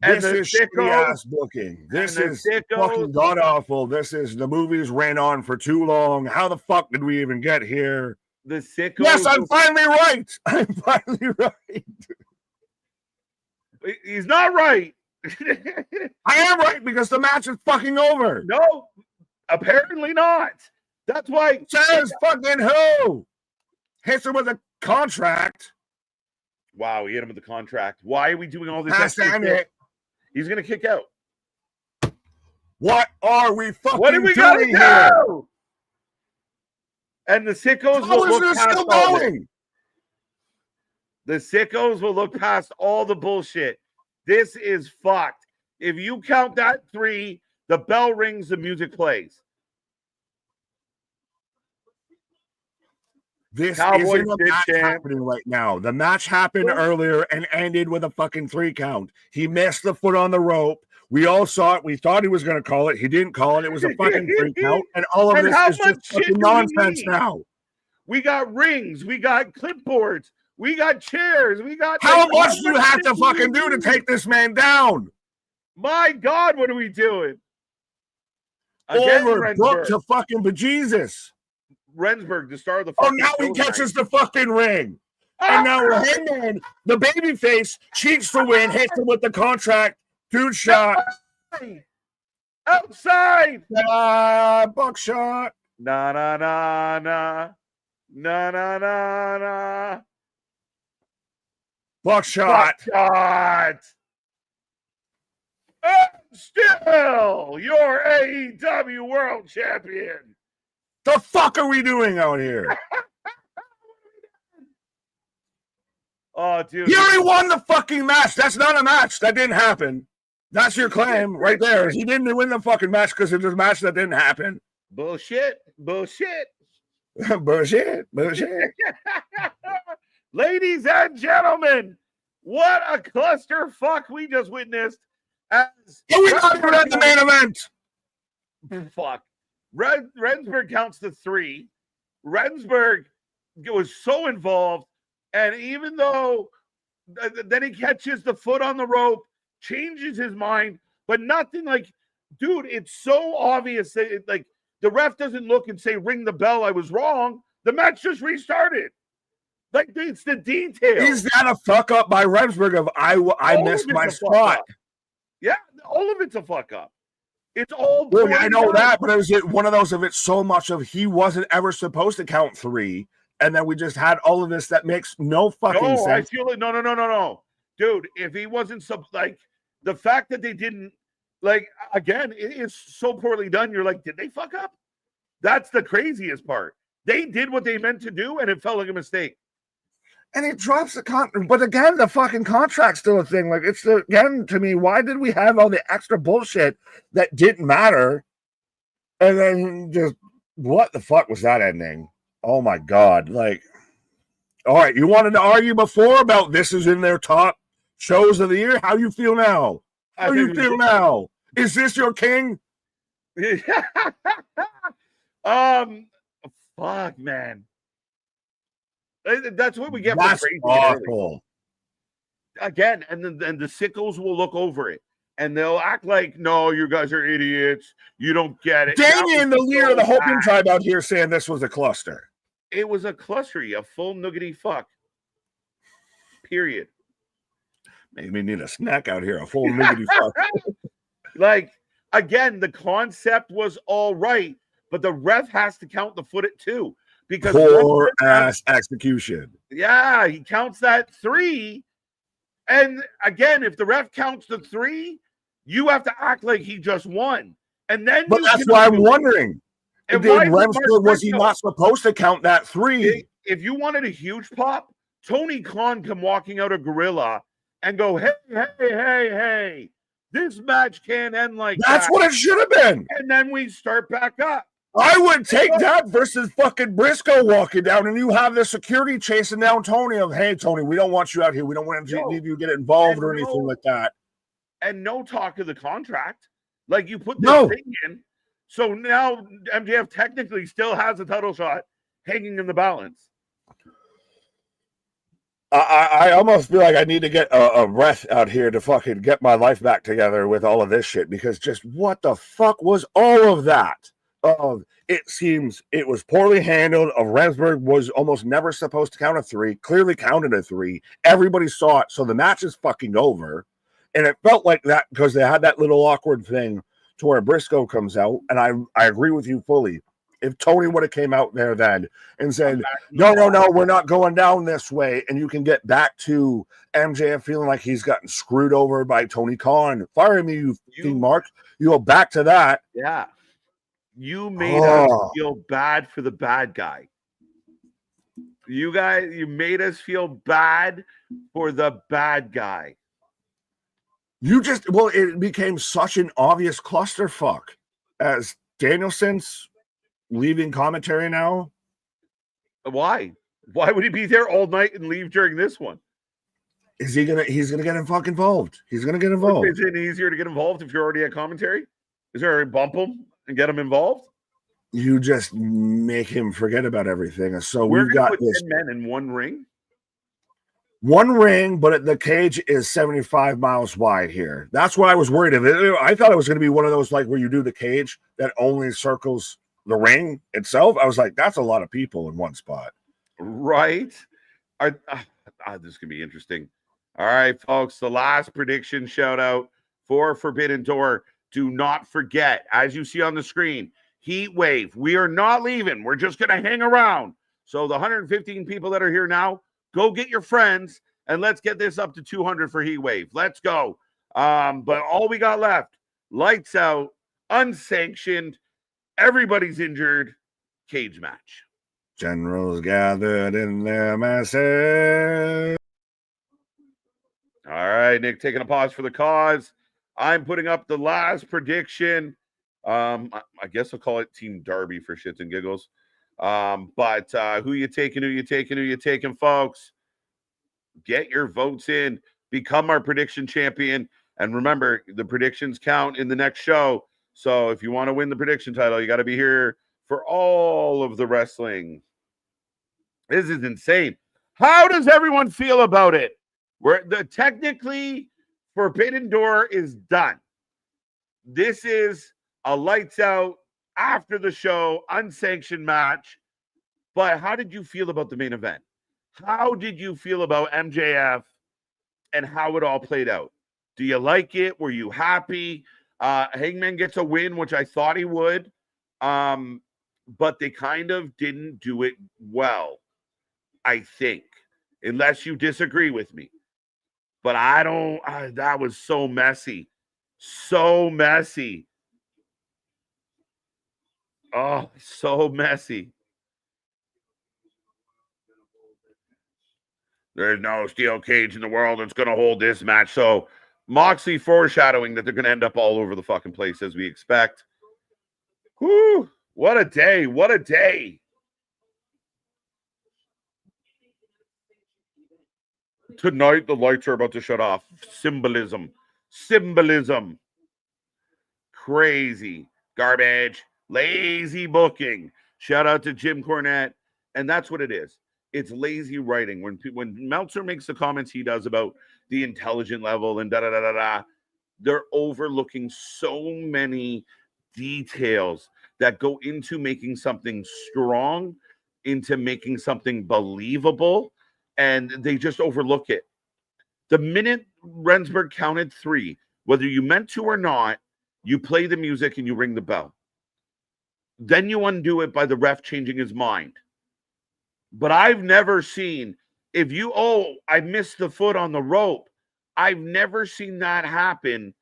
And this is shitty-ass booking. This is fucking god-awful. The movies ran on for too long. How the fuck did we even get here? The sickos. Yes, I'm finally right. I'm finally right. He's not right. I am right because the match is fucking over. No, apparently not. That's why. Says fucking who? Hits him with a contract. Wow, he hit him with the contract. Why are we doing all this? He's going to kick out. What are we fucking what are we doing here? Do? And the sickos will look past still going? The sickos will look past all the bullshit. This is fucked. If you count that 3, the bell rings, the music plays. This isn't a match happening right now. The match happened earlier and ended with a fucking 3 count. He missed the foot on the rope. We all saw it. We thought he was going to call it. He didn't call it. It was a fucking 3 count. And all of this is just fucking nonsense now. We got rings. We got clipboards. We got chairs. We got. How much do you have to fucking do to take this man down? My God, what are we doing? Overbooked to fucking bejesus. Rensburg, the star of the. Now he catches the fucking ring. And now Hangman, the babyface, cheats to win, hits him with the contract. Dude shot. Outside. Buckshot. Na. Buckshot. And still your AEW World Champion. The fuck are we doing out here? Oh, dude. He already won the fucking match. That's not a match. That didn't happen. That's your claim right there. He didn't win the fucking match because it was a match that didn't happen. Bullshit. Bullshit. Ladies and gentlemen, what a clusterfuck we just witnessed. We got at the main event. Fuck. Rensburg counts to 3. Rensburg was so involved, and even though then he catches the foot on the rope, changes his mind, but nothing like, dude, it's so obvious that the ref doesn't look and say, ring the bell, I was wrong. The match just restarted. Like, it's the detail. Is that a fuck up by Rensburg of I missed my spot? Yeah, all of it's a fuck up. It's all. Well, I know that, but is it one of those of it's so much of he wasn't ever supposed to count 3, and then we just had all of this that makes no fucking sense. I feel it. No, dude. If he wasn't the fact that they didn't again, it is so poorly done. You're like, did they fuck up? That's the craziest part. They did what they meant to do, and it felt like a mistake. And it drops the contract. But again, the fucking contract's still a thing. Like, it's again, to me, why did we have all the extra bullshit that didn't matter? And then just, what the fuck was that ending? Oh my God. Like, all right, you wanted to argue before about this is in their top shows of the year. How you feel now? How you feel now? Is this your king? Fuck, man. That's what we get. That's for crazy awful. Again, and then the sickos will look over it and they'll act like, no, you guys are idiots. You don't get it. Damien, the leader of the Hopium tribe out here, saying this was a cluster. It was a clustery, a full nuggety fuck. Period. Maybe we need a snack out here, a full nuggety fuck. again, the concept was all right, but the ref has to count the foot at 2 because poor ass execution. Yeah, he counts that 3. And again, if the ref counts the 3, you have to act like he just won. And then but that's why I'm wondering. And was he not supposed to count that 3? If you wanted a huge pop, Tony Khan come walking out of Gorilla and go, hey, this match can't end like that. That's what it should have been. And then we start back up. I would take that versus fucking Briscoe walking down, and you have the security chasing down Tony of, hey, Tony, we don't want you out here. We don't want you to get involved or anything like that. And no talk of the contract. Like, you put this thing in. So now MJF technically still has a title shot hanging in the balance. I almost feel like I need to get a breath out here to fucking get my life back together with all of this shit, because just what the fuck was all of that? It seems it was poorly handled. Remsburg was almost never supposed to count a 3, clearly counted a 3. Everybody saw it, so the match is fucking over. And it felt like that because they had that little awkward thing to where Briscoe comes out, and I agree with you fully. If Tony would have came out there then and said, no, we're not going down this way, and you can get back to MJF feeling like he's gotten screwed over by Tony Khan. Fire me, you Mark. You go back to that. Yeah. You made us feel bad for the bad guy. You made us feel bad for the bad guy. It became such an obvious clusterfuck as Danielson's leaving commentary now. Why would he be there all night and leave during this one? He's gonna get fucking involved. He's gonna get involved. Is it easier to get involved if you're already at commentary? Is there a bump him and get him involved? You just make him forget about everything. So we've got put this 10 men in one ring. One ring, but the cage is 75 miles wide here. That's what I was worried of. I thought it was going to be one of those like where you do the cage that only circles the ring itself. I was like, that's a lot of people in one spot. Right. This is going to be interesting. All right, folks, the last prediction shout out for Forbidden Door. Do not forget, as you see on the screen, Heatwave. We are not leaving. We're just going to hang around. So the 115 people that are here now, go get your friends and let's get this up to 200 for Heatwave. Let's go. But all we got left, lights out, unsanctioned, everybody's injured, cage match. Generals gathered in their masses. All right, Nick, taking a pause for the cause. I'm putting up the last prediction. I guess I'll call it Team Darby for shits and giggles. But who you taking, folks? Get your votes in. Become our prediction champion. And remember, the predictions count in the next show. So if you want to win the prediction title, you got to be here for all of the wrestling. This is insane. How does everyone feel about it? Technically, Forbidden Door is done. This is a lights out after the show, unsanctioned match. But how did you feel about the main event? How did you feel about MJF and how it all played out? Do you like it? Were you happy? Hangman gets a win, which I thought he would. But they kind of didn't do it well, I think, unless you disagree with me. But I don't, that was so messy. So messy. Oh, so messy. There's no steel cage in the world that's going to hold this match. So Moxley foreshadowing that they're going to end up all over the fucking place as we expect. Whew, what a day. What a day. Tonight, the lights are about to shut off. Symbolism. Crazy. Garbage. Lazy booking. Shout out to Jim Cornette. And that's what it is. It's lazy writing. When Meltzer makes the comments he does about the intelligent level and da-da-da-da-da, they're overlooking so many details that go into making something strong, into making something believable, and they just overlook it. The minute Remsburg counted 3, whether you meant to or not, You play the music and you ring the bell. Then you undo it by the ref changing his mind. But I've never seen, I missed the foot on the rope. I've never seen that happen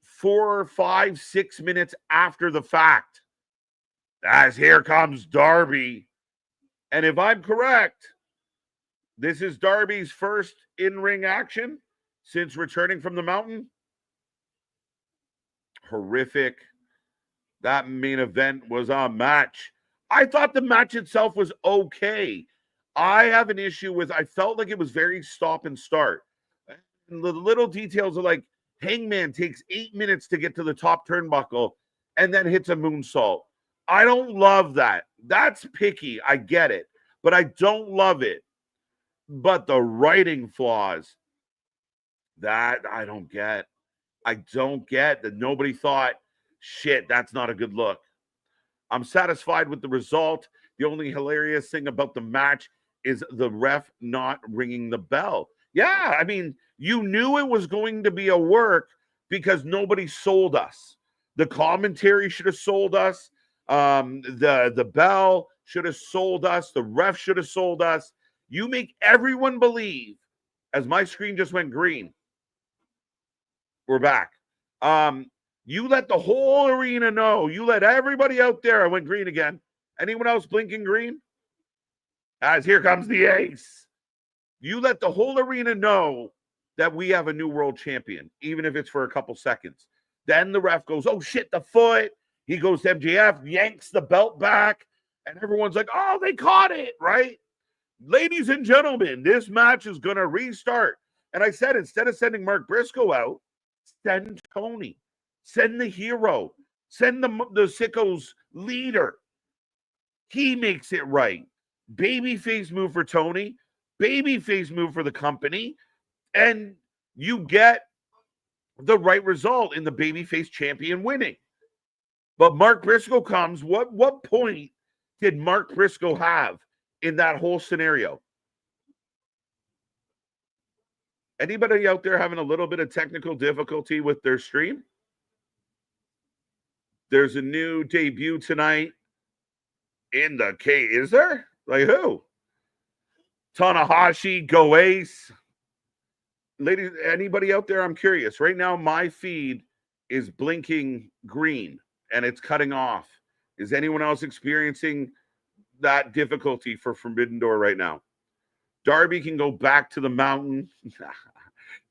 4, 5, 6 minutes after the fact. As here comes Darby. And if I'm correct, this is Darby's first in-ring action since returning from the mountain. Horrific. That main event was a match. I thought the match itself was okay. I have an issue with, I felt like it was very stop and start. And the little details are like, Hangman takes 8 minutes to get to the top turnbuckle and then hits a moonsault. I don't love that. That's picky. I get it. But I don't love it. But the writing flaws, that I don't get. I don't get that nobody thought, shit, that's not a good look. I'm satisfied with the result. The only hilarious thing about the match is the ref not ringing the bell. Yeah, I mean, you knew it was going to be a work because nobody sold us. The commentary should have sold us. The bell should have sold us. The ref should have sold us. You make everyone believe, as my screen just went green. We're back. You let the whole arena know. You let everybody out there. I went green again. Anyone else blinking green? As here comes the ace. You let the whole arena know that we have a new world champion, even if it's for a couple seconds. Then the ref goes, oh shit, the foot. He goes to MJF, yanks the belt back, and everyone's like, oh, they caught it, right? Ladies and gentlemen, this match is going to restart. And I said, instead of sending Mark Briscoe out, send Tony. Send the hero. Send the Sicko's leader. He makes it right. Babyface move for Tony. Babyface move for the company. And you get the right result in the babyface champion winning. But Mark Briscoe comes. What point did Mark Briscoe have in that whole scenario? Anybody out there having a little bit of technical difficulty with their stream? There's a new debut tonight in the K. Is there? Like who? Tanahashi, Go Ace. Ladies, anybody out there? I'm curious. Right now, my feed is blinking green and it's cutting off. Is anyone else experiencing that difficulty for Forbidden Door right now? Darby can go back to the mountain.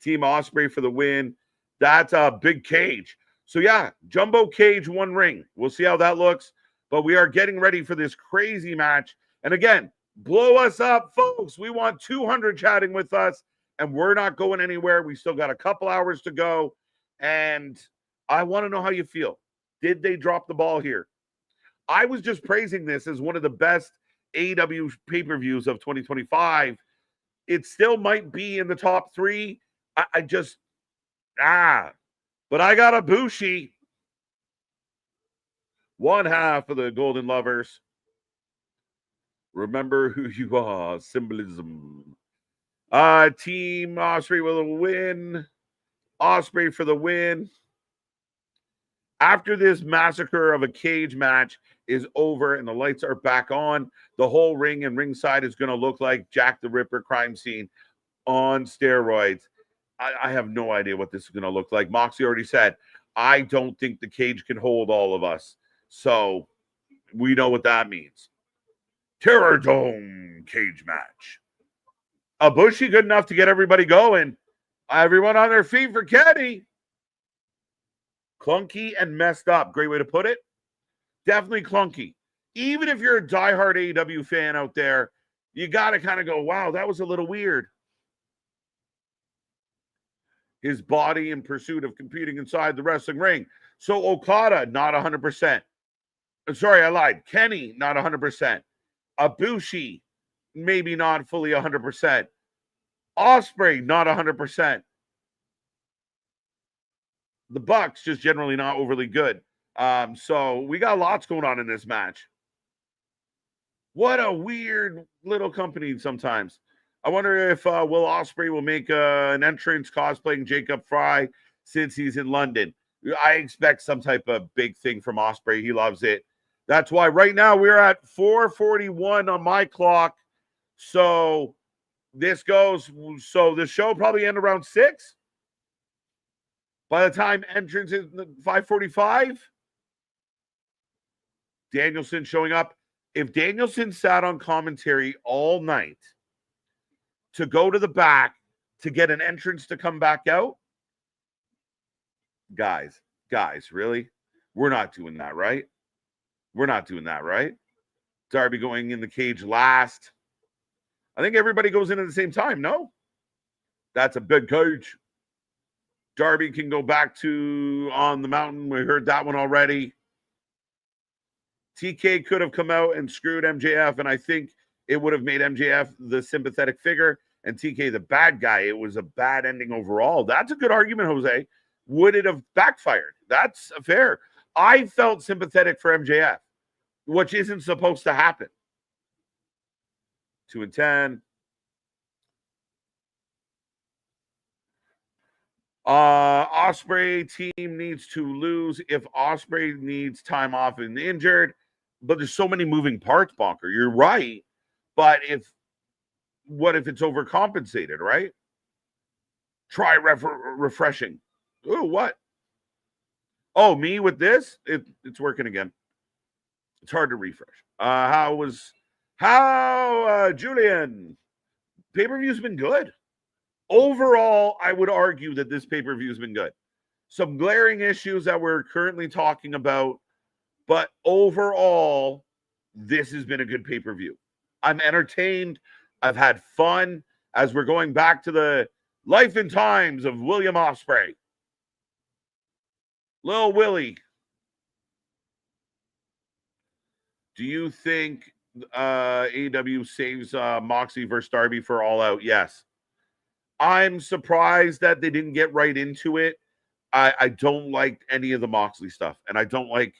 Team Ospreay for the win. That's a big cage. So yeah, jumbo cage, one ring. We'll see how that looks. But we are getting ready for this crazy match. And again, blow us up, folks. We want 200 chatting with us. And we're not going anywhere. We still got a couple hours to go. And I want to know how you feel. Did they drop the ball here? I was just praising this as one of the best AEW pay-per-views of 2025. It still might be in the top 3. But I got a Bushi. One half of the Golden Lovers. Remember who you are. Symbolism. Team Ospreay will win. Ospreay for the win. After this massacre of a cage match is over and the lights are back on, the whole ring and ringside is going to look like Jack the Ripper crime scene on steroids. I have no idea what this is going to look like. Moxley already said, I don't think the cage can hold all of us. So we know what that means. Terror Dome cage match. Ibushi good enough to get everybody going. Everyone on their feet for Kenny. Clunky and messed up. Great way to put it. Definitely clunky. Even if you're a diehard AEW fan out there, you got to kind of go, wow, that was a little weird. His body in pursuit of competing inside the wrestling ring. So Okada, not 100%. Sorry, I lied. Kenny, not 100%. Ibushi, maybe not fully 100%. Ospreay, not 100%. The Bucks just generally not overly good. So we got lots going on in this match. What a weird little company sometimes. I wonder if Will Ospreay will make an entrance cosplaying Jacob Fry since he's in London. I expect some type of big thing from Ospreay. He loves it. That's why right now we're at 4:41 on my clock. So this goes. So the show probably end around 6. By the time entrance is 5:45, Danielson showing up. If Danielson sat on commentary all night to go to the back to get an entrance to come back out, guys, really? We're not doing that, right? We're not doing that, right? Darby going in the cage last. I think everybody goes in at the same time, no? That's a big cage. Darby can go back to on the mountain. We heard that one already. TK could have come out and screwed MJF, and I think it would have made MJF the sympathetic figure and TK the bad guy. It was a bad ending overall. That's a good argument, Jose. Would it have backfired? That's fair. I felt sympathetic for MJF, which isn't supposed to happen. 2 and 10. Ospreay team needs to lose if Ospreay needs time off and injured. But there's so many moving parts, Bonker. You're right. But what if it's overcompensated, right? Try refreshing. Ooh, what? Oh, me with this? It's working again. It's hard to refresh. Julian? Pay-per-view's been good. Overall, I would argue that this pay-per-view has been good. Some glaring issues that we're currently talking about, but overall, this has been a good pay-per-view. I'm entertained. I've had fun as we're going back to the life and times of William Ospreay. Lil Willie. Do you think AEW saves Moxley versus Darby for All Out? Yes. I'm surprised that they didn't get right into it. I don't like any of the Moxley stuff. And I don't like,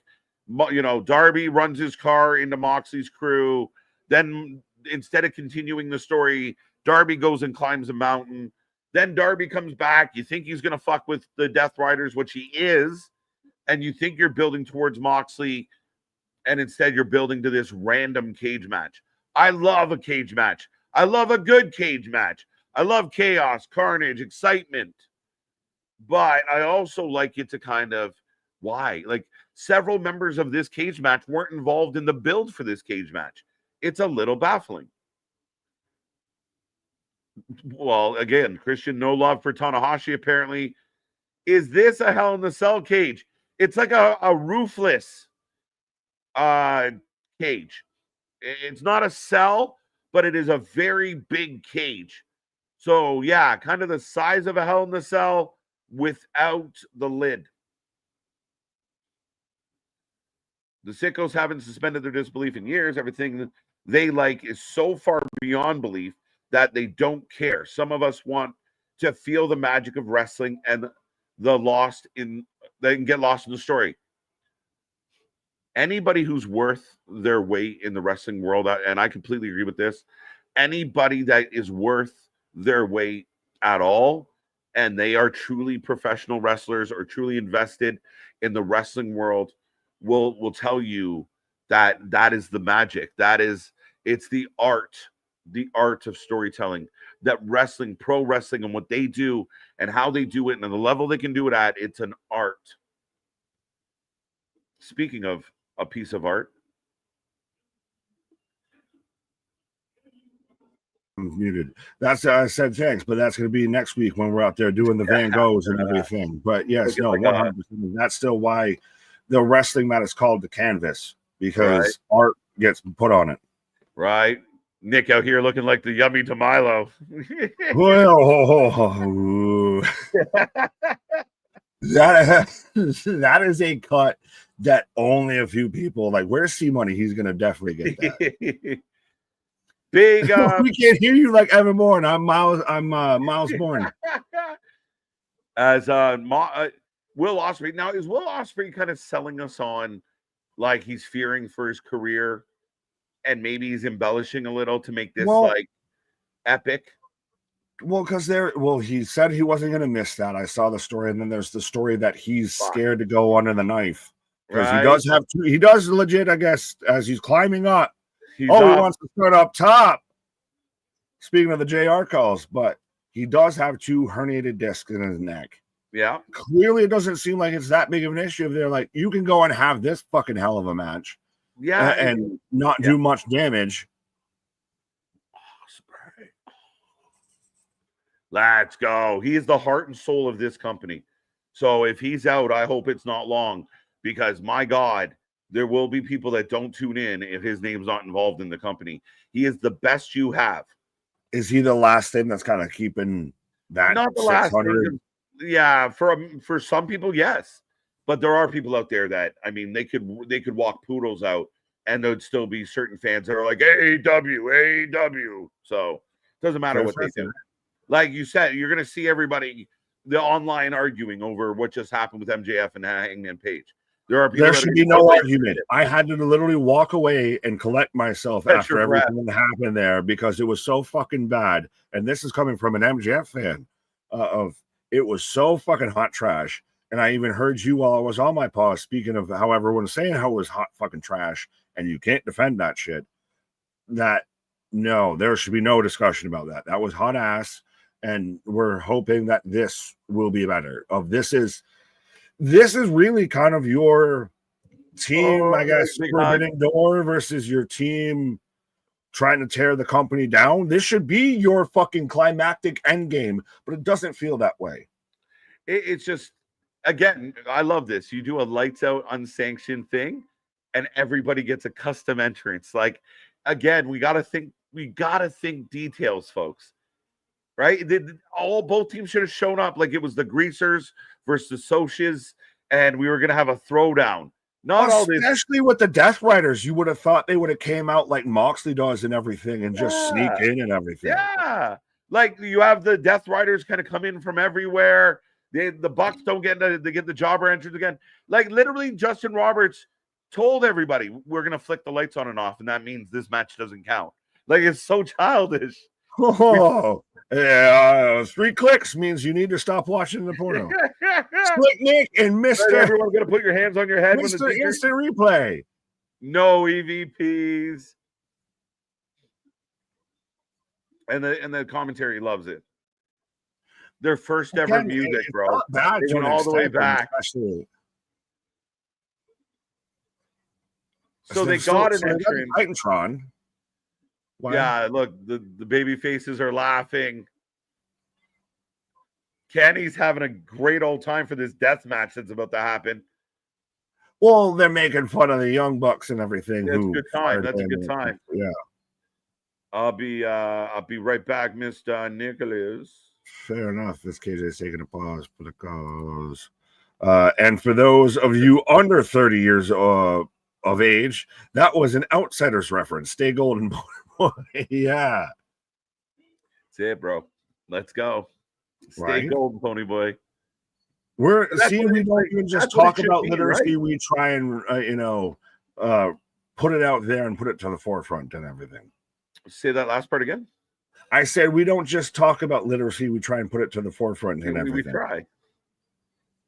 Darby runs his car into Moxley's crew. Then instead of continuing the story, Darby goes and climbs a mountain. Then Darby comes back. You think he's going to fuck with the Death Riders, which he is. And you think you're building towards Moxley. And instead you're building to this random cage match. I love a cage match. I love a good cage match. I love chaos, carnage, excitement. But I also like it to kind of, why? Like several members of this cage match weren't involved in the build for this cage match. It's a little baffling. Well, again, Christian, no love for Tanahashi, apparently. Is this a Hell in the Cell cage? It's like a roofless cage. It's not a cell, but it is a very big cage. So, yeah, kind of the size of a Hell in the Cell without the lid. The sickos haven't suspended their disbelief in years. Everything they like is so far beyond belief that they don't care. Some of us want to feel the magic of wrestling and they can get lost in the story. Anybody who's worth their weight in the wrestling world, and I completely agree with this, anybody that is worth their weight at all, and they are truly professional wrestlers or truly invested in the wrestling world, will tell you that is the magic. It's the art of storytelling. That wrestling, pro wrestling, and what they do and how they do it and the level they can do it at, it's an art. Speaking of a piece of art. I'm muted. That's I said thanks, but that's going to be next week when we're out there doing the Van Goghs and everything. But yes, no, 100%. That's still why the wrestling mat is called the canvas, because art gets put on it. Right. Nick out here looking like the yummy Tamilo. That is a cut that only a few people like. Where's C Money? He's gonna definitely get that. Big. We can't hear you like Evan Bourne. I'm Miles Bourne. As Will Ospreay. Now, is Will Ospreay kind of selling us on like he's fearing for his career, and maybe he's embellishing a little to make this like epic? Well, because he said he wasn't going to miss that. I saw the story, and then there's the story that he's scared to go under the knife because Right. he does legit, I guess, as he's climbing up. He up. wants to start up top. Speaking of the JR calls, but he does have 2 herniated discs in his neck. Yeah. Clearly, it doesn't seem like it's that big of an issue. They're like, you can go and have this fucking hell of a match. Yeah. And not do much damage. Let's go. He is the heart and soul of this company. So if he's out, I hope it's not long because, my God, there will be people that don't tune in if his name's not involved in the company. He is the best you have. Is he the last thing that's kind of keeping that? Not the last thing. Yeah, for some people, yes. But there are people out there that, I mean, they could walk poodles out and there'd still be certain fans that are like, AEW. So it doesn't matter what they do. Like you said, you're going to see everybody, the online arguing over what just happened with MJF and Hangman Page. There should be no argument. I had to literally walk away and collect myself after everything that happened there because it was so fucking bad. And this is coming from an MJF fan it was so fucking hot trash. And I even heard you while I was on my pause speaking of how everyone was saying how it was hot fucking trash and you can't defend that shit. No, there should be no discussion about that. That was hot ass. And we're hoping that this will be better. This is really kind of your team, I guess, Forbidden Door versus your team trying to tear the company down. This should be your fucking climactic end game, but it doesn't feel that way. It's just, again, I love this. You do a lights out unsanctioned thing and everybody gets a custom entrance. Like, again, we got to think details, folks. Right? Both teams should have shown up like it was the Greasers versus the Socias, and we were going to have a throwdown. Especially with the Death Riders, you would have thought they would have came out like Moxley does and everything and just sneak in and everything. Yeah. Like you have the Death Riders kind of come in from everywhere. The Bucks don't get the jobber entrance again. Like literally Justin Roberts told everybody we're going to flick the lights on and off, and that means this match doesn't count. Like it's so childish. Oh, yeah, 3 clicks means you need to stop watching the porno. Slick Nick and Mr. Everyone's gonna put your hands on your head. Mr. Instant Replay. No EVPs. And the commentary loves it. Their first ever music, bro. Bad they went all the way back. Especially. So they got an entrance. Titantron. Wow. Yeah, look, the baby faces are laughing. Kenny's having a great old time for this death match that's about to happen. Well, they're making fun of the Young Bucks and everything. That's a good time. That's a good time. Yeah. I'll be right back, Mr. Nicholas. Fair enough. This KJ's taking a pause for the cause. And for those of you under 30 years of age, that was an Outsiders reference. Stay golden. Yeah. That's it, bro. Let's go. Stay golden, pony boy. We don't even just talk about literacy. Right? We try and put it out there and put it to the forefront and everything. Say that last part again. I said we don't just talk about literacy. We try and put it to the forefront and everything. We try.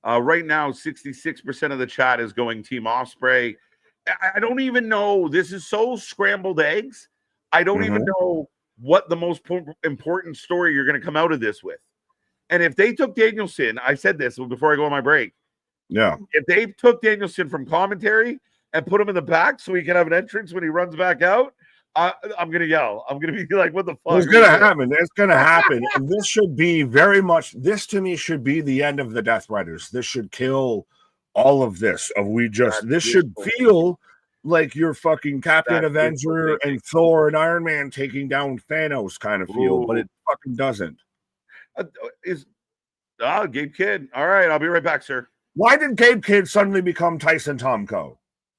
Right now, 66% of the chat is going Team Ospreay. I don't even know. This is so scrambled eggs. I don't even know what the most important story you're going to come out of this with. And if they took Danielson, I said this before I go on my break. Yeah. If they took Danielson from commentary and put him in the back so he can have an entrance when he runs back out, I'm going to yell. I'm going to be like, what the fuck? It's going to happen. It's going to happen. And this should be this to me should be the end of the Death Riders. This should kill all of this. This should feel like your fucking Captain Avenger and Thor and Iron Man taking down Thanos kind of feel, but it fucking doesn't. Gabe Kidd. All right, I'll be right back, sir. Why did Gabe Kidd suddenly become Tyson Tomko?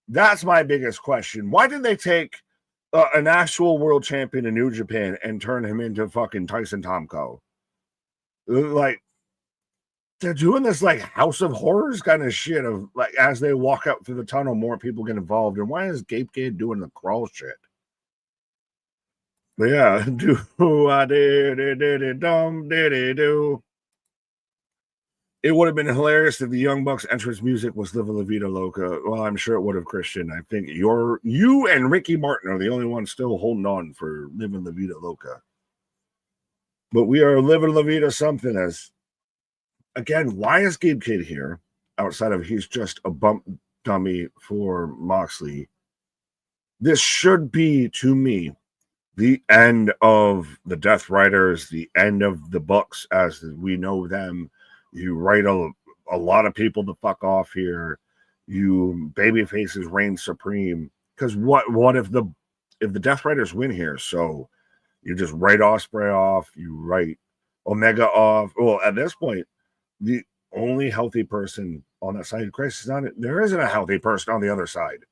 That's my biggest question. Why did they take an actual world champion in New Japan and turn him into fucking Tyson Tomko? Like, they're doing this like House of Horrors kind of shit of like as they walk out through the tunnel, more people get involved. And why is Gabe Kidd doing the crawl shit? But yeah, do. It would have been hilarious if the Young Bucks entrance music was Live La Vida Loca. Well, I'm sure it would have, Christian. I think you and Ricky Martin are the only ones still holding on for Living La Vida Loca. But we are living La Vida something as, again, why is Gabe Kidd here? Outside of he's just a bump dummy for Moxley. This should be, to me, the end of the Death Riders, the end of the Bucks as we know them. You write a lot of people to fuck off here. You baby faces reign supreme. Because what if the Death Riders win here? So you just write Ospreay off. You write Omega off. Well, at this point, the only healthy person on that side of Christ is on it. There isn't a healthy person on the other side.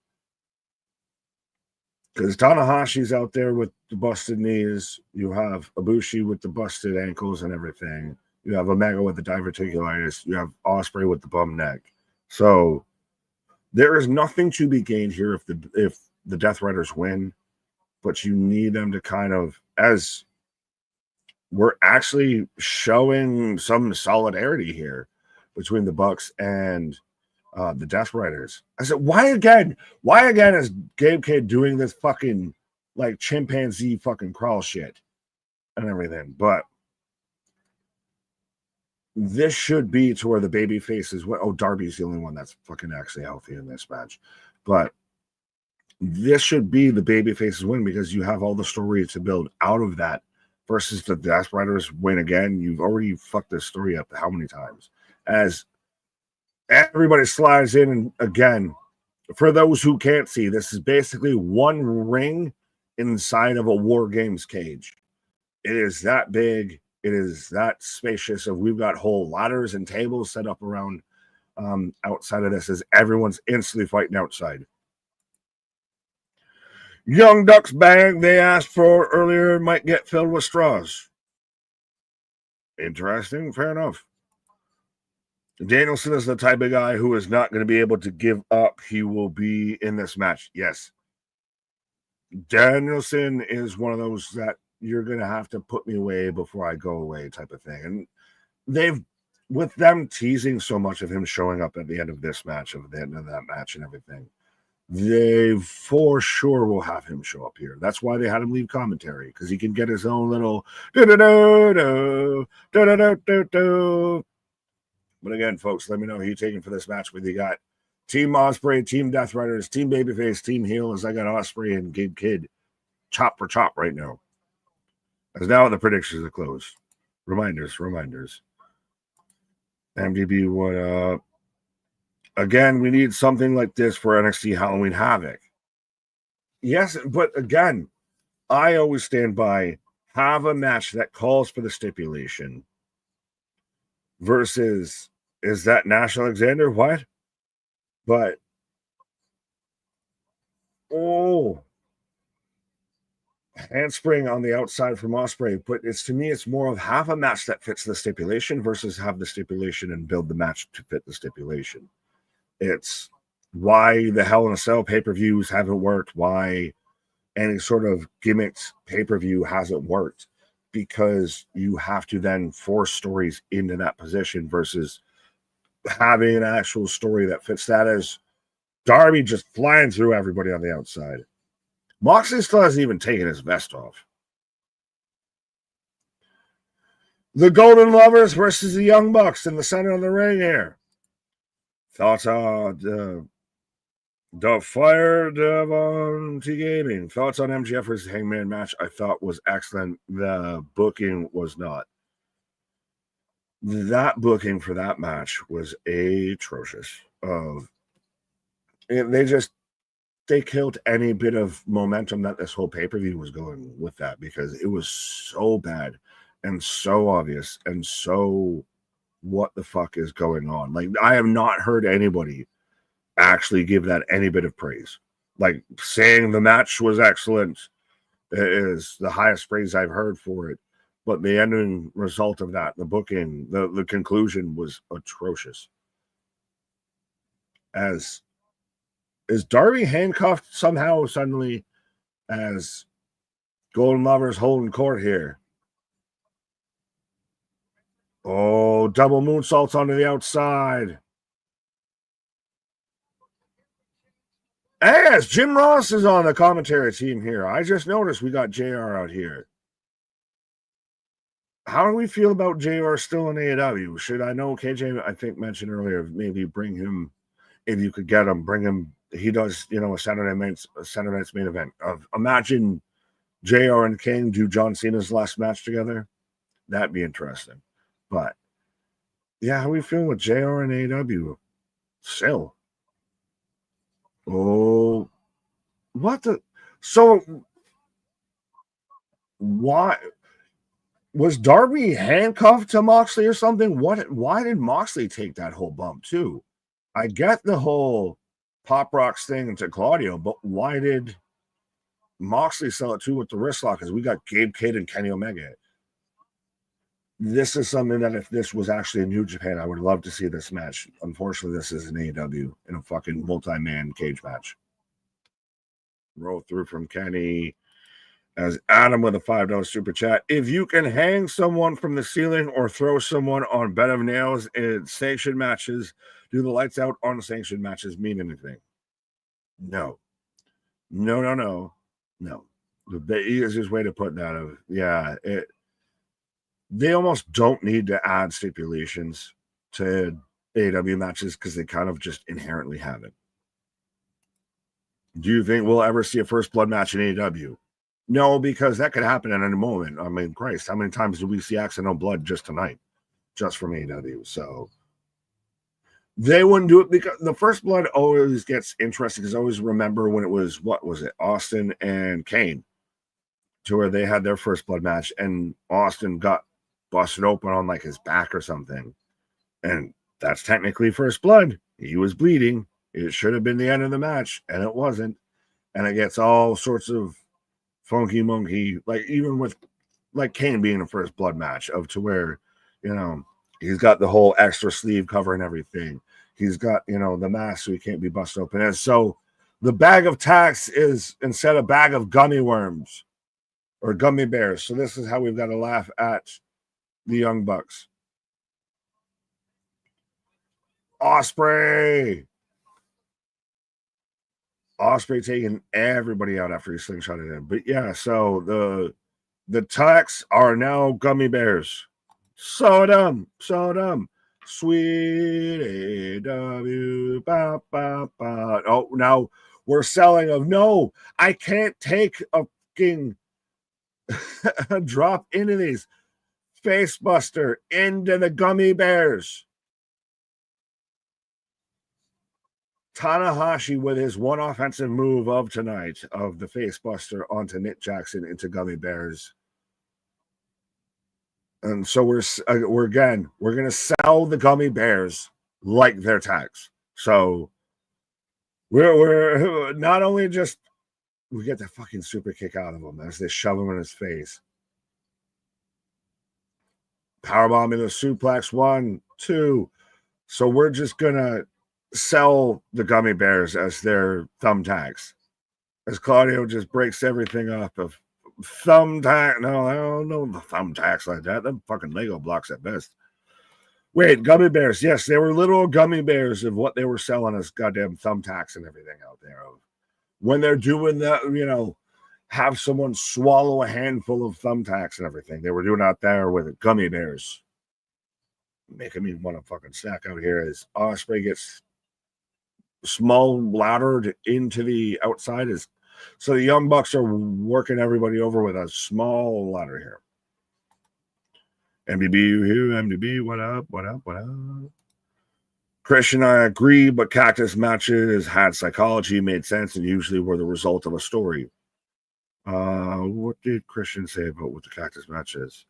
Because Tanahashi's out there with the busted knees. You have Ibushi with the busted ankles and everything. You have Omega with the diverticulitis. You have Ospreay with the bum neck. So there is nothing to be gained here if the Death Riders win, but you need them to kind of, as we're actually showing some solidarity here between the Bucks and the Death Riders. I said, why again? Why again is Gabe Kidd doing this fucking like chimpanzee fucking crawl shit and everything? But this should be to where the baby faces. Oh, Darby's the only one that's fucking actually healthy in this match. But this should be the baby faces win because you have all the story to build out of that versus the Death Riders win again. You've already fucked this story up how many times? As everybody slides in, and again, for those who can't see, this is basically one ring inside of a War Games cage. It is that big. It is that spacious. Of we've got whole ladders and tables set up around outside of this as everyone's instantly fighting outside. Young Ducks bag they asked for earlier might get filled with straws. Interesting. Fair enough. Danielson is the type of guy who is not going to be able to give up. He will be in this match. Yes. Danielson is one of those that you're going to have to put me away before I go away type of thing. And they've, with them teasing so much of him showing up at the end of this match, at the end of that match and everything, they for sure will have him show up here. That's why they had him leave commentary, because he can get his own little do-do-do-do, But again, folks, let me know who you're taking for this match. Whether you got Team Ospreay, Team Death Riders, Team Babyface, Team Heel, as I got Ospreay and Gabe Kidd chop for chop right now. As now the predictions are closed. Reminders. MDB, what again, we need something like this for NXT Halloween Havoc. Yes, but again, I always stand by have a match that calls for the stipulation versus, is that Nash Alexander? What? But, handspring on the outside from Ospreay. But to me, it's more of have a match that fits the stipulation versus have the stipulation and build the match to fit the stipulation. It's why the Hell in a Cell pay-per-views haven't worked, why any sort of gimmicked pay-per-view hasn't worked, because you have to then force stories into that position versus having an actual story that fits that, as Darby just flying through everybody on the outside. Moxley still hasn't even taken his vest off. The Golden Lovers versus the Young Bucks in the center of the ring here. Thoughts on the Fire Devon T Gaming. Thoughts on MJF versus Hangman match? I thought was excellent. The booking was not. That booking for that match was atrocious. They killed any bit of momentum that this whole pay-per-view was going with that, because it was so bad and so obvious and so what the fuck is going on. Like, I have not heard anybody actually give that any bit of praise. Like, saying the match was excellent is the highest praise I've heard for it. But the ending result of that, the booking, the conclusion was atrocious. Is Darby handcuffed somehow suddenly as Golden Lovers holding court here. Oh, double moonsaults onto the outside. As Jim Ross is on the commentary team here. I just noticed we got JR out here. How do we feel about JR still in AEW? Should I know KJ, I think, mentioned earlier, maybe bring him, if you could get him, bring him. He does, a Saturday night's main event. Imagine JR and King do John Cena's last match together. That'd be interesting. But yeah, how we feeling with JR and AEW? Still. Oh, what the? So, why was Darby handcuffed to Moxley or something? Why did Moxley take that whole bump too? I get the whole Pop Rocks thing to Claudio, but why did Moxley sell it too with the wrist lock? Because we got Gabe Kidd and Kenny Omega. This is something that if this was actually in New Japan, I would love to see this match. Unfortunately, this is an AEW in a fucking multi-man cage match. Roll through from Kenny as Adam with a $5 super chat. If you can hang someone from the ceiling or throw someone on bed of nails in sanctioned matches, do the lights out on sanctioned matches mean anything? No. No. The easiest way to put that they almost don't need to add stipulations to AEW matches because they kind of just inherently have it. Do you think we'll ever see a first blood match in AEW? No, because that could happen at any moment. I mean, Christ, how many times did we see accidental blood just tonight, just from AEW? So they wouldn't do it because the first blood always gets interesting because I always remember when it was, Austin and Kane, to where they had their first blood match and Austin got busted open on like his back or something. And that's technically first blood. He was bleeding. It should have been the end of the match, and it wasn't. And it gets all sorts of funky monkey, like even with like Kane being the first blood match of to where, he's got the whole extra sleeve covering everything. He's got, the mask so he can't be busted open. And so the bag of tacks is instead a bag of gummy worms or gummy bears. So this is how we've got to laugh at the Young Bucks. Osprey taking everybody out after he slingshotted him. But yeah, so the tacks are now gummy bears. So dumb. Sweet AW. Ba, ba, ba. Oh, now we're selling of no, I can't take a fucking drop into these. Face buster into the gummy bears. Tanahashi with his one offensive move of tonight of the face buster onto Nick Jackson into gummy bears. And so we're going to sell the gummy bears like their tags. So we're not only just we get the fucking super kick out of him as they shove him in his face. Powerbomb in the suplex, 1, 2. So we're just gonna sell the gummy bears as their thumbtacks. As Claudio just breaks everything up of thumbtack. No, I don't know the thumbtacks like that. Them fucking Lego blocks at best. Wait, gummy bears. Yes, they were little gummy bears of what they were selling as goddamn thumbtacks and everything out there. When they're doing that, have someone swallow a handful of thumbtacks and everything. They were doing out there with gummy bears. Making me want to fucking snack out here as Osprey gets small laddered into the outside. So the Young Bucks are working everybody over with a small ladder here. MDB, you here? MDB, what up? Christian, I agree, but Cactus matches had psychology, made sense, and usually were the result of a story. What did Christian say about what the Cactus match is?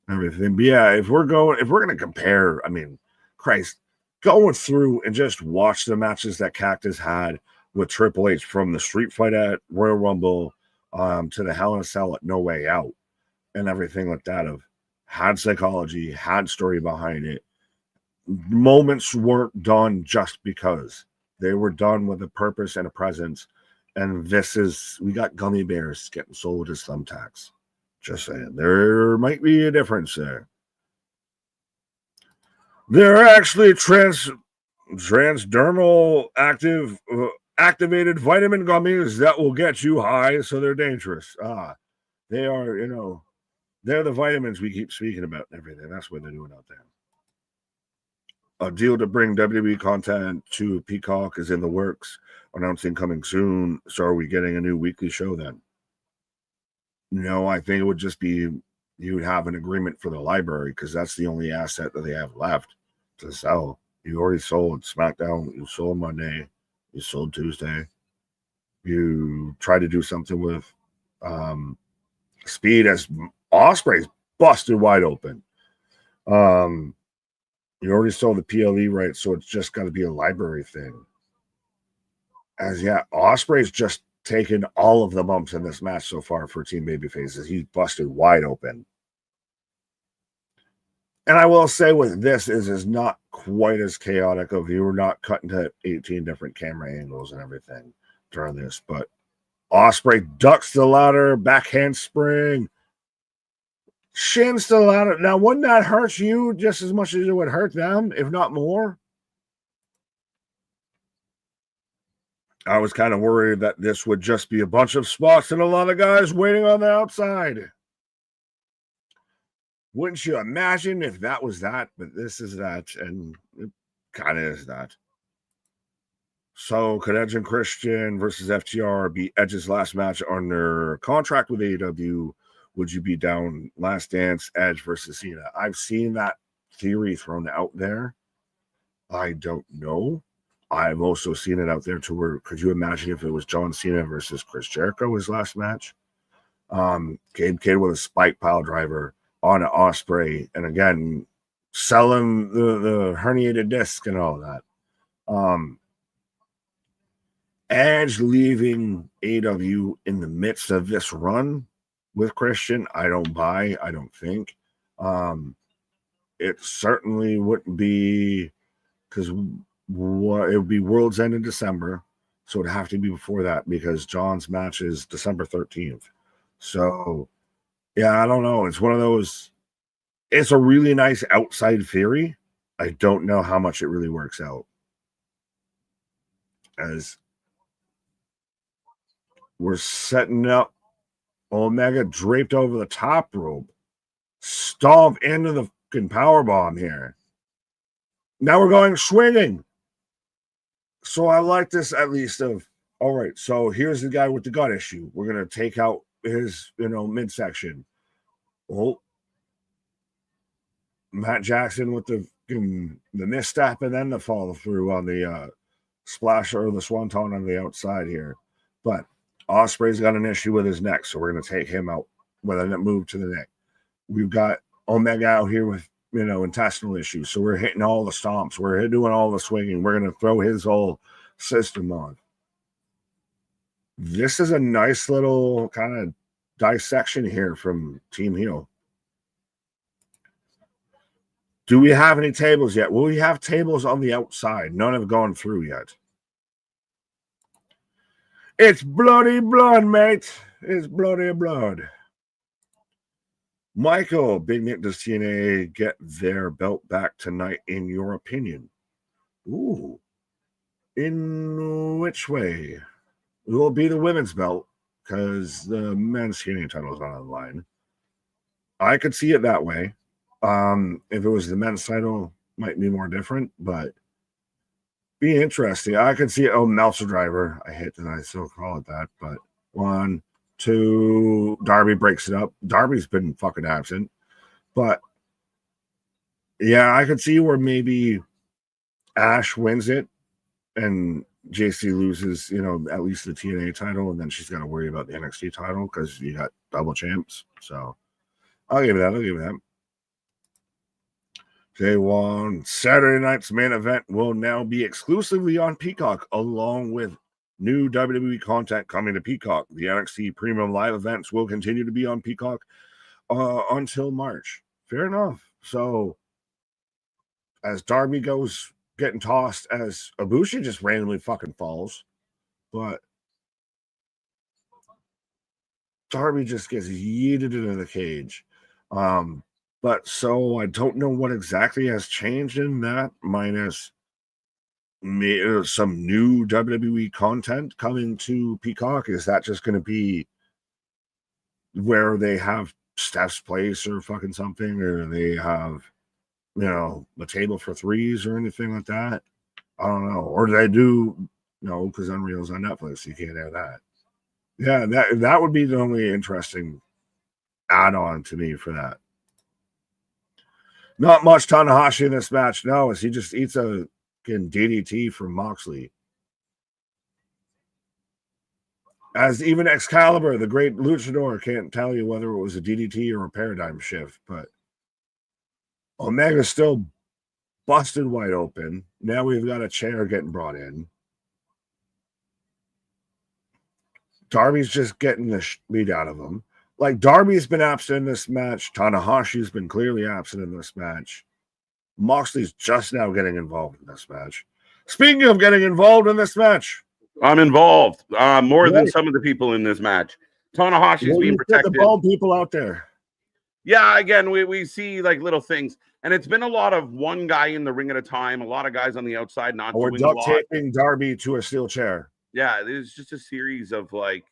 Everything. But yeah, if we're going to compare, I mean, Christ, going through and just watch the matches that Cactus had with Triple H from the street fight at Royal Rumble to the Hell in a Cell at No Way Out and everything like that of had psychology, had story behind it. Moments weren't done just because. They were done with a purpose and a presence. And we got gummy bears getting sold as thumbtacks. Just saying, there might be a difference there. They're actually transdermal activated vitamin gummies that will get you high, so they're dangerous. They are, they're the vitamins we keep speaking about and everything. That's what they're doing out there. A deal to bring WWE content to Peacock is in the works. Announcing coming soon. So are we getting a new weekly show then? No, I think it would just be you would have an agreement for the library because that's the only asset that they have left to sell. You already sold SmackDown. You sold Monday. You sold Tuesday. You try to do something with Speed as Ospreay's busted wide open. You already sold the PLE right, so it's just got to be a library thing. Ospreay's just taken all of the bumps in this match so far for Team Babyfaces. He's busted wide open. And I will say with this is not quite as chaotic of you were not cutting to 18 different camera angles and everything during this, but Ospreay ducks the ladder, backhand spring, shins to the ladder. Now, wouldn't that hurt you just as much as it would hurt them, if not more? I was kind of worried that this would just be a bunch of spots and a lot of guys waiting on the outside. Wouldn't you imagine if that was that? But this is that, and it kind of is that. So could Edge and Christian versus FTR be Edge's last match on their contract with AEW? Would you be down Last Dance, Edge versus Cena? I've seen that theory thrown out there. I don't know. I've also seen it out there to where, could you imagine if it was John Cena versus Chris Jericho, his last match? Gabe Kidd with a spike pile driver on an Ospreay, and again, selling the herniated disc and all that. Edge leaving AEW in the midst of this run with Christian, I don't buy. I don't think. It certainly wouldn't be, because it would be World's End in December, so it'd have to be before that because John's match is December 13th. So, yeah, I don't know. It's one of those. It's a really nice outside theory. I don't know how much it really works out. As we're setting up Omega draped over the top rope, stomp into the fucking powerbomb here. Now we're going swinging. So I like this at least of, all right, so here's the guy with the gut issue. We're going to take out his, midsection. Oh, Matt Jackson with the misstep and then the follow through on the splash or the swanton on the outside here. But Ospreay's got an issue with his neck, so we're going to take him out with a move to the neck. We've got Omega out here with, intestinal issues, so we're hitting all the stomps. We're doing all the swinging. We're going to throw his whole system on. This is a nice little kind of dissection here from Team Heel. Do we have any tables yet? Well, we have tables on the outside. None have gone through yet. It's bloody blood, mate. It's bloody blood. Michael, Big Nick, does TNA get their belt back tonight, in your opinion? Ooh. In which way? It will be the women's belt, because the men's TNA title is not on the line. I could see it that way. If it was the men's title, might be more different, but be interesting. I could see it. Oh, Meltzer driver. I hate that I still call it that, but 1, 2, Darby breaks it up. Darby's been fucking absent, but yeah, I could see where maybe Ash wins it and JC loses, at least the TNA title, and then she's got to worry about the NXT title because you got double champs. So I'll give it that. Day one, Saturday night's main event will now be exclusively on Peacock, along with new WWE content coming to Peacock. The NXT Premium Live events will continue to be on Peacock until March. Fair enough. So, as Darby goes getting tossed, as Ibushi just randomly fucking falls, but Darby just gets yeeted into the cage. But so I don't know what exactly has changed in that, minus some new WWE content coming to Peacock. Is that just going to be where they have Steph's place or fucking something, or they have, the table for threes or anything like that? I don't know. Or do they do, because Unreal's on Netflix, so you can't have that. Yeah, that would be the only interesting add-on to me for that. Not much Tanahashi in this match, no, as he just eats a DDT from Moxley. As even Excalibur, the great luchador, can't tell you whether it was a DDT or a paradigm shift, but Omega's still busted wide open. Now we've got a chair getting brought in. Darby's just getting the beat out of him. Like, Darby's been absent in this match. Tanahashi's been clearly absent in this match. Moxley's just now getting involved in this match. Speaking of getting involved in this match, I'm involved more than some of the people in this match. Tanahashi's being protected. The bald people out there. Yeah, again, we see like little things, and it's been a lot of one guy in the ring at a time. A lot of guys on the outside not doing a lot. We're duct taping Darby to a steel chair. Yeah, there's just a series of like,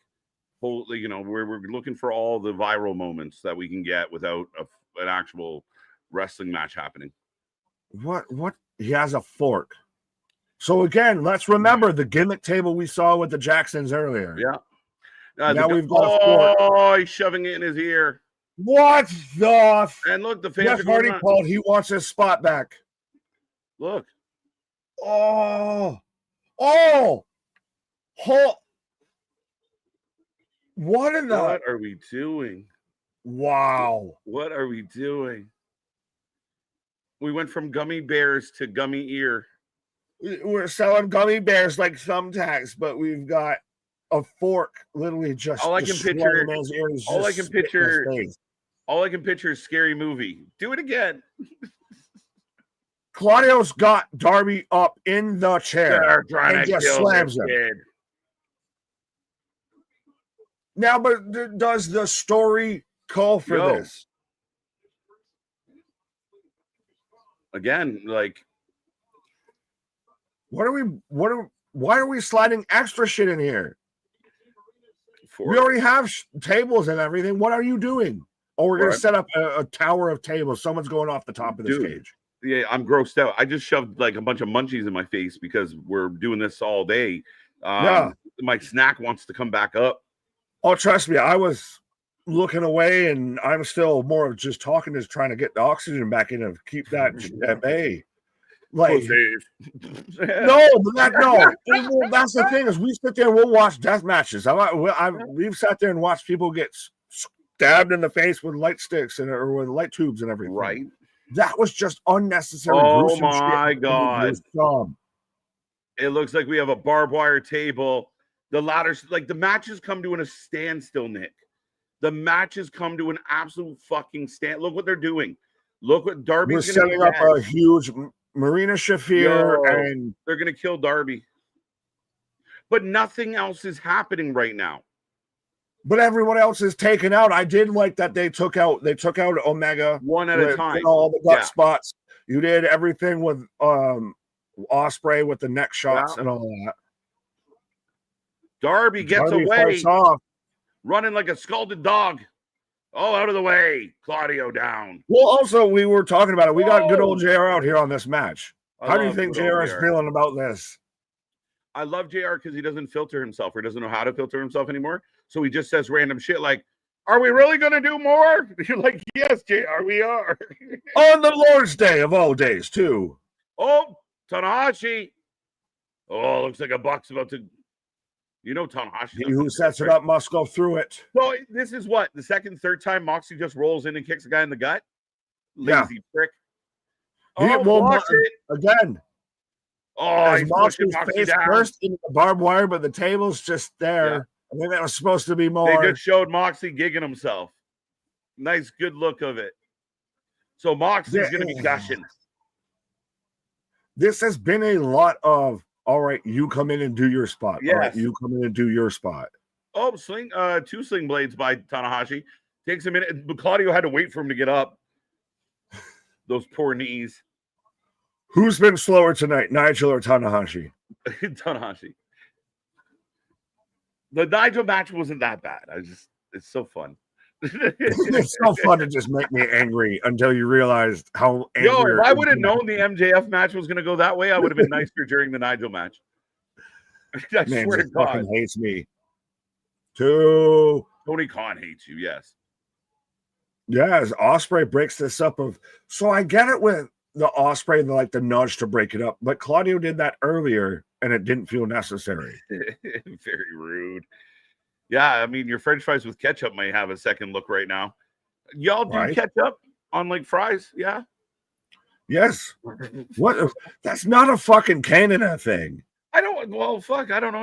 we're looking for all the viral moments that we can get without an actual wrestling match happening. What? He has a fork. So again, let's remember the gimmick table we saw with the Jacksons earlier. Yeah. Now we've got a fork. Oh, he's shoving it in his ear. What the? And look, the fans Jeff Hardy called. He wants his spot back. Look. Oh. What are we doing? Wow. What are we doing? We went from gummy bears to gummy ear. We're selling gummy bears like thumbtacks, but we've got a fork literally just all I can picture is Scary Movie. Do it again. Claudio's got Darby up in the chair and just slams him. Now, but does the story call for this? Again, like, why are we sliding extra shit in here? We already have tables and everything. What are you doing? Oh, we're going to set up a tower of tables. Someone's going off the top of this cage. Yeah, I'm grossed out. I just shoved like a bunch of munchies in my face because we're doing this all day. My snack wants to come back up. Oh, trust me, I was looking away, and I'm still more of just talking, just trying to get the oxygen back in and keep that at bay. Like, no. That's the thing is, we sit there and we'll watch death matches. We've sat there and watched people get stabbed in the face with light sticks or with light tubes and everything. Right. That was just unnecessary. Oh my God! It looks like we have a barbed wire table. The ladders, like the matches come to a standstill, Nick. The matches come to an absolute fucking stand. Look what they're doing. Look what Darby's We're setting up a huge Marina Shafir, and they're going to kill Darby. But nothing else is happening right now. But everyone else is taken out. I did like that they took out Omega one at a time. All the gut spots. You did everything with Ospreay with the neck shots and all that. Darby gets away, running like a scalded dog. Oh, out of the way. Claudio down. Well, also, we were talking about it. We got good old JR out here on this match. How do you think JR is feeling about this? I love JR because he doesn't filter himself or doesn't know how to filter himself anymore. So he just says random shit like, are we really going to do more? You're like, yes, JR, we are. On the Lord's Day of all days, too. Oh, Tanahashi. Oh, looks like a buck's about to... Tanahashi. He who sets it up must go through it. So this is what? The second, third time Moxley just rolls in and kicks a guy in the gut? Lazy prick. Watch it. Again. Oh, he's Moxley's face first into the barbed wire, but the table's just there. Yeah. I think that was supposed to be more. They just showed Moxley gigging himself. Nice, good look of it. So Moxley's going to be gushing. This has been a lot of, all right, you come in and do your spot. Yes. All right, you come in and do your spot. Oh, two sling blades by Tanahashi. Takes a minute, but Claudio had to wait for him to get up. Those poor knees. Who's been slower tonight, Nigel or Tanahashi? Tanahashi. The Nigel match wasn't that bad. It's so fun. It's so fun to just make me angry until you realized how angry. Yo, if I would have known the MJF match was going to go that way, I would have been nicer during the Nigel match. I swear to God. Fucking hates me. Too. Tony Khan hates you, yes. Yeah, as Ospreay breaks this up so I get it with the Ospreay and the nudge to break it up, but Claudio did that earlier and it didn't feel necessary. Very rude. Yeah, I mean, your French fries with ketchup may have a second look right now. Y'all do ketchup on fries? Yeah. Yes. What? That's not a fucking Canada thing. I don't know.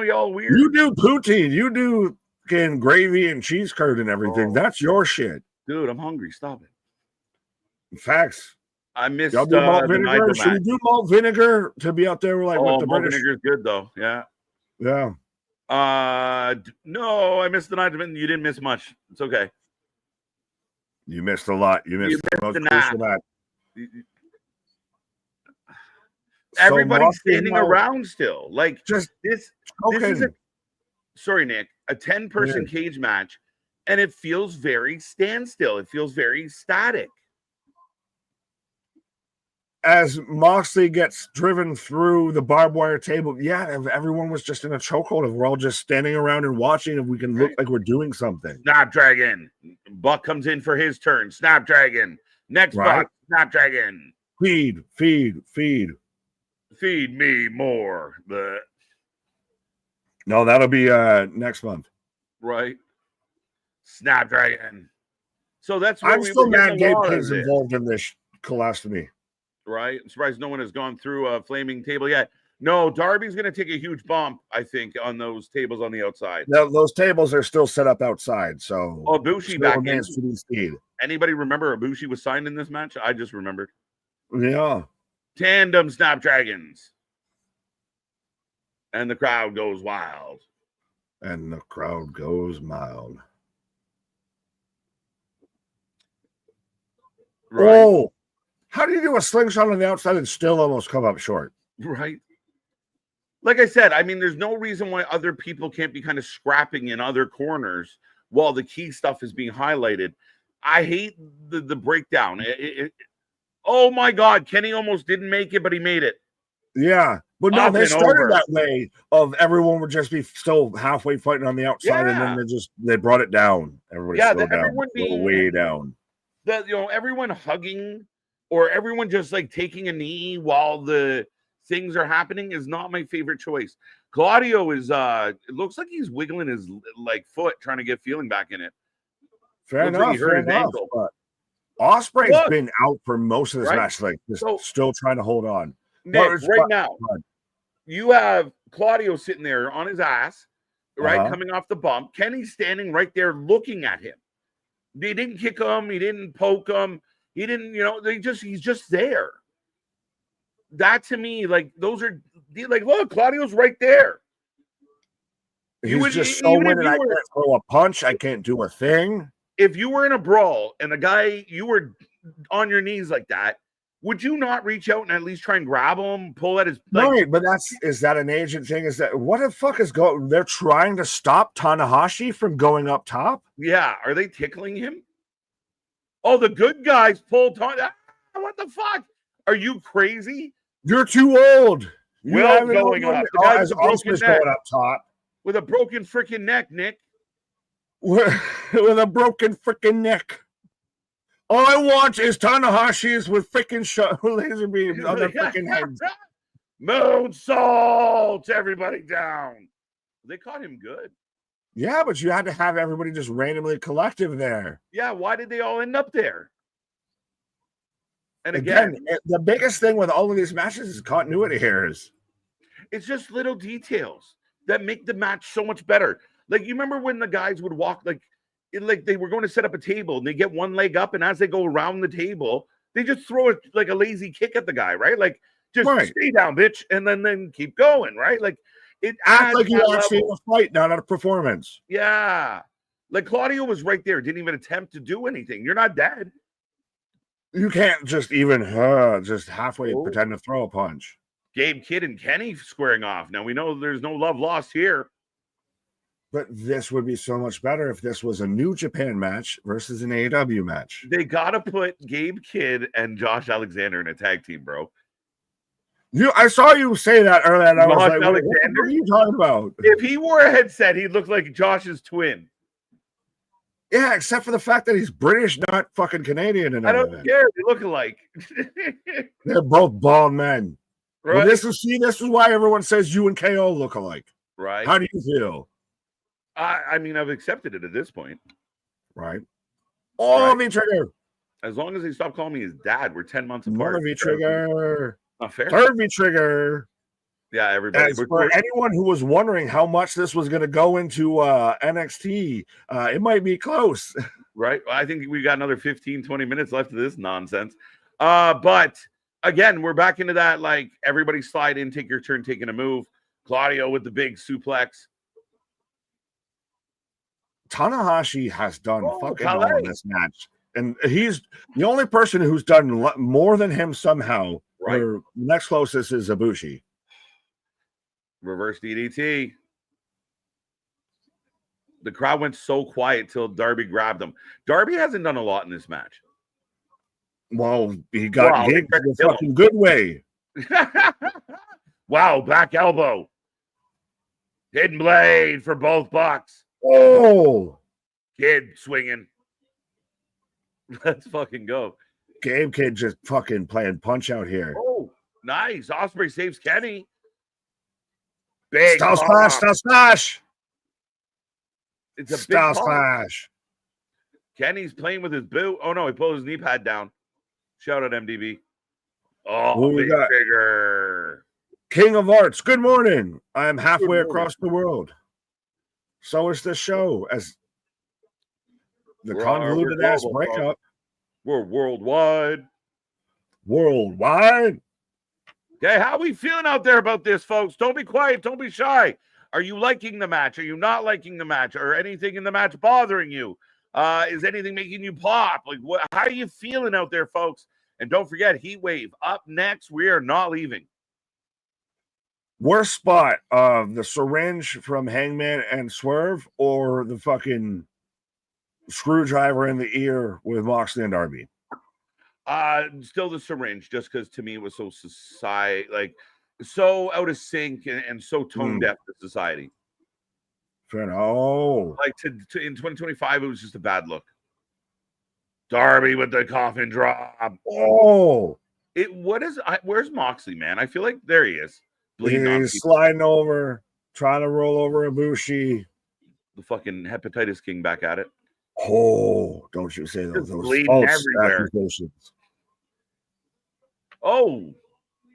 Y'all weird. You do poutine. You do gravy and cheese curd and everything. That's your shit. Dude, I'm hungry. Stop it. Facts. I missed y'all do malt vinegar. Should we do malt vinegar to be out there with the malt British? Vinegar is good though. Yeah. Yeah. No, I missed the Nigel. You didn't miss much. It's okay. You missed a lot. You missed the most crucial match. Everybody's standing around still. Just this is Nick, a 10-person cage match, and it feels very standstill. It feels very static. As Moxley gets driven through the barbed wire table, if everyone was just in a chokehold, if we're all just standing around and watching, if we can look like we're doing something. Snapdragon. Buck comes in for his turn. Snapdragon. Next Buck. Snapdragon. Feed. Feed me more. No, that'll be next month. Right. Snapdragon. So that's I'm still mad Gabe Kidd's involved in this colostomy. Right. I'm surprised no one has gone through a flaming table yet. No, Darby's going to take a huge bump, I think, on those tables on the outside. No, those tables are still set up outside. So Ibushi back in. Anybody remember Ibushi was signed in this match? I just remembered. Yeah. Tandem Snapdragons. And the crowd goes wild. And the crowd goes mild. Right. Oh, how do you do a slingshot on the outside and still almost come up short? Right. Like I said, I mean, there's no reason why other people can't be kind of scrapping in other corners while the key stuff is being highlighted. I hate the breakdown. Oh my God, Kenny almost didn't make it, but he made it. Yeah. But no, they started that way of everyone would just be still halfway fighting on the outside, and then they brought it down. Everybody slowed down, way down. Everyone hugging or everyone just taking a knee while the things are happening is not my favorite choice. Claudio is it looks like he's wiggling his foot trying to get feeling back in it. Fair enough. He hurt his ankle. But Ospreay's been out for most of this match, still trying to hold on. Nick, right now, you have Claudio sitting there on his ass, right, coming off the bump. Kenny's standing right there looking at him. They didn't kick him. He didn't poke him. He didn't, he's just there. That to me, those are look, Claudio's right there. He's just so winning. I can't throw a punch. I can't do a thing. If you were in a brawl and the guy, you were on your knees like that, would you not reach out and at least try and grab him, pull at his right? But is that an agent thing? Is that what the fuck is going? They're trying to stop Tanahashi from going up top. Yeah, are they tickling him? Oh, the good guys pulled Tanahashi. What the fuck? Are you crazy? You're too old. Will going up. The guy with a broken neck. Going up top with a broken freaking neck, Nick. With a broken freaking neck. All I want is Tanahashi's with freaking laser beams on their freaking heads. Moonsault! Everybody down. They caught him good. Yeah, but you had to have everybody just randomly collective there. Yeah, why did they all end up there? And again, the biggest thing with all of these matches is continuity errors. It's just little details that make the match so much better. You remember when the guys would walk they were going to set up a table and they get one leg up, and as they go around the table, they just throw it a lazy kick at the guy, right? Just stay down, bitch, and then keep going, right? It Act adds like you that actually in level. a fight, not at a performance. Yeah. Like Claudio was right there, didn't even attempt to do anything. You're not dead. You can't just even just halfway Oh. pretend to throw a punch. Gabe Kidd and Kenny squaring off. Now we know there's no love lost here. But this would be so much better if this was a New Japan match versus an AEW match. They gotta put Gabe Kidd and Josh Alexander in a tag team, bro. I saw you say that earlier, and I was Josh like, what are you talking about? If he wore a headset, he'd look like Josh's twin. Yeah, except for the fact that he's British, not fucking Canadian. And I don't care. They look alike. They're both bald men. Right? Well, this is why everyone says you and KO look alike. Right. How do you feel? I mean, I've accepted it at this point. Right. Oh, Right. V-Trigger. As long as he stopped calling me his dad, we're 10 months apart. Another V-Trigger. Not fair. Third V-Trigger. Yeah, everybody. As for anyone who was wondering how much this was going to go into NXT, it might be close. Right. Well, I think we got another 15, 20 minutes left of this nonsense. But again, we're back into that. Like, everybody slide in, take your turn, taking a move. Claudio with the big suplex. Tanahashi has done fucking Calais. well in this match. And he's the only person who's done more than him somehow. Right. The next closest is Ibushi. Reverse DDT. The crowd went so quiet till Darby grabbed him. Darby hasn't done a lot in this match. Well, he got gigged the fucking good way. Wow, back elbow. Hidden blade for both Bucks. Oh, Kid swinging. Let's fucking go. Gabe Kidd just fucking playing punch out here. Oh, nice. Ospreay saves Kenny. Big Style splash, style splash. It's a style big splash. Kenny's playing with his boot. Oh no, he pulled his knee pad down. Shout out MDB. Oh, Who we big got? trigger. King of Arts. Good morning. I am halfway across the world. So is this show as the convoluted ass breakup. We're worldwide. Worldwide. Okay, how are we feeling out there about this, folks? Don't be quiet. Don't be shy. Are you liking the match? Are you not liking the match? Or anything in the match bothering you? Is anything making you pop? Like, how are you feeling out there, folks? And don't forget, Heatwave. Up next, we are not leaving. Worst spot of the syringe from Hangman and Swerve or the fucking screwdriver in the ear with Moxley and Darby? Still the syringe, just because to me it was so so out of sync and so tone deaf to society. Like in 2025, it was just a bad look. Darby with the coffin drop. Oh, where's Moxley, man? I feel like there he is. He's sliding over, trying to roll over Ibushi. The fucking hepatitis king back at it. Oh, don't you say those everywhere. Accusations. Oh,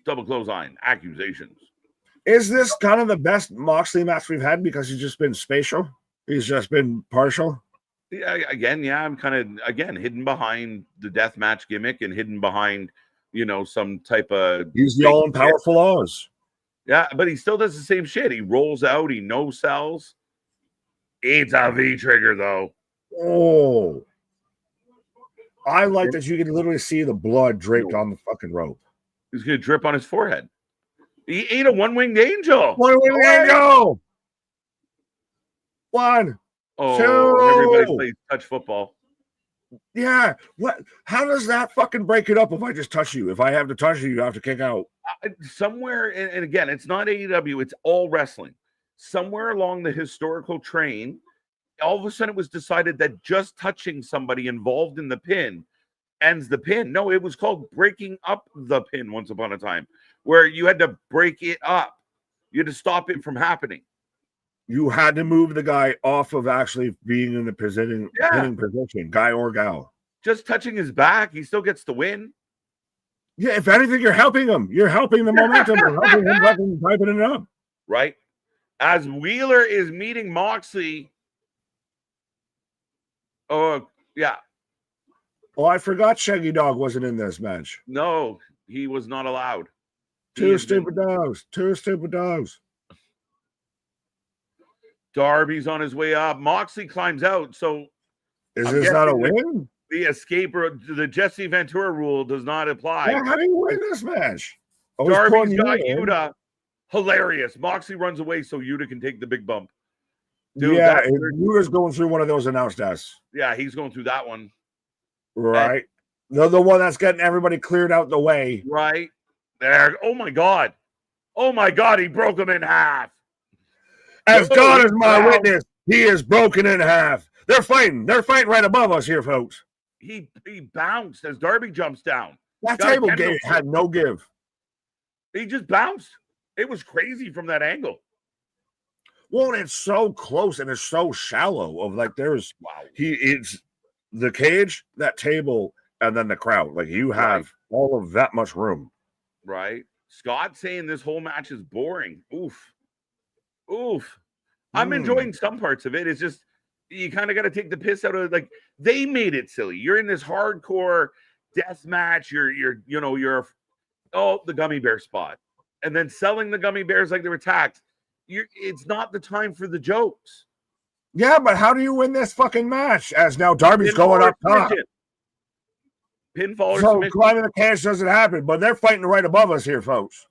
double clothesline accusations. Is this kind of the best Moxley match we've had because he's just been spatial? He's just been partial? Yeah, again, I'm kind of hidden behind the death match gimmick and hidden behind, some type of. He's the all-powerful Oz. Yeah, but he still does the same shit. He rolls out, he no-sells. It's a V-trigger, though. Oh. I like that you can literally see the blood draped on the fucking rope. He's going to drip on his forehead. He ate a one-winged angel. One-winged angel. One. Oh, two. Everybody plays touch football. Yeah. What? How does that fucking break it up if I just touch you? If I have to touch you, you have to kick out. Somewhere, and again, it's not AEW, it's all wrestling. Somewhere along the historical train, all of a sudden it was decided that just touching somebody involved in the pin ends the pin. No, it was called breaking up the pin once upon a time, where you had to break it up. You had to stop it from happening. You had to move the guy off of actually being in the pinning position, guy or gal. Just touching his back, he still gets the win. Yeah, if anything, you're helping him. You're helping the momentum. You're helping him fucking typing it up. Right. As Wheeler is meeting Moxley. Oh, yeah. Oh, I forgot Shaggy Dog wasn't in this match. No, he was not allowed. Two stupid dogs. Darby's on his way up. Moxley climbs out. So Is I'm this not a guessing win? the escape or the Jesse Ventura rule does not apply. Yeah, how do you win this match? Oh, he's Darby's pulling got you in. Yuta. Hilarious. Moxley runs away so Yuta can take the big bump. Dude, Yeah, Yuta's going through one of those announced deaths. Yeah, he's going through that one. Right. The one that's getting everybody cleared out the way. Right. There. Oh my God. Oh my God, he broke him in half. As God is my witness, he is broken in half. They're fighting. They're fighting right above us here, folks. He bounced as Darby jumps down. That table had no give. He just bounced. It was crazy from that angle. Well, it's so close and it's so shallow. Of like, there's it's the cage, that table, and then the crowd. Like you have all of that much room. Right. Scott saying this whole match is boring. Oof. I'm enjoying some parts of it. It's just you kind of got to take the piss out of it. Like they made it silly. You're in this hardcore death match. You're the gummy bear spot, and then selling the gummy bears like they were taxed. It's not the time for the jokes. Yeah, but how do you win this fucking match? As now Darby's going up top. Pinfall or so submission. Climbing the cage doesn't happen, but they're fighting right above us here, folks.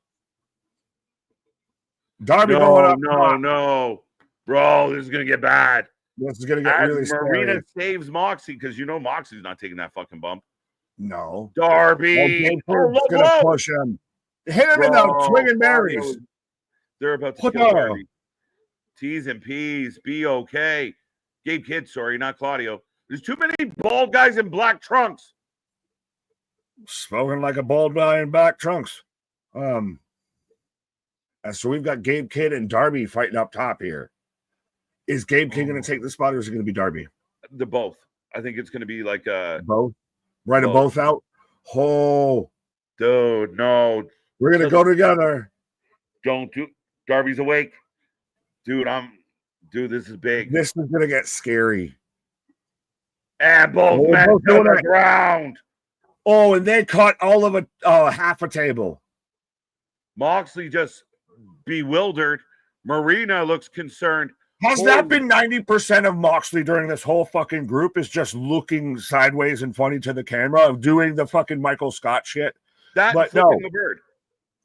Darby going up. No. Bro, this is going to get bad. This is going to get really scary. Marina saves Moxie because Moxie's not taking that fucking bump. No. Darby. Going to push him. Hit him in the swinging berries. They're about to kill Darby. T's and P's. Be okay. Gabe Kidd, sorry, not Claudio. There's too many bald guys in black trunks. Spoken like a bald guy in black trunks. So we've got Gabe Kidd and Darby fighting up top here. Is Gabe Kidd going to take the spot, or is it going to be Darby? The both. I think it's going to be like both. Right, them both out. Oh, dude, no. We're going to go together. Don't do. Darby's awake, dude. This is big. This is going to get scary. And both men on the ground. Oh, and they caught all of half a table. Moxley just bewildered. Marina looks concerned. Has that been 90% of Moxley during this whole fucking group is just looking sideways and funny to the camera of doing the fucking Michael Scott shit? But no. The bird.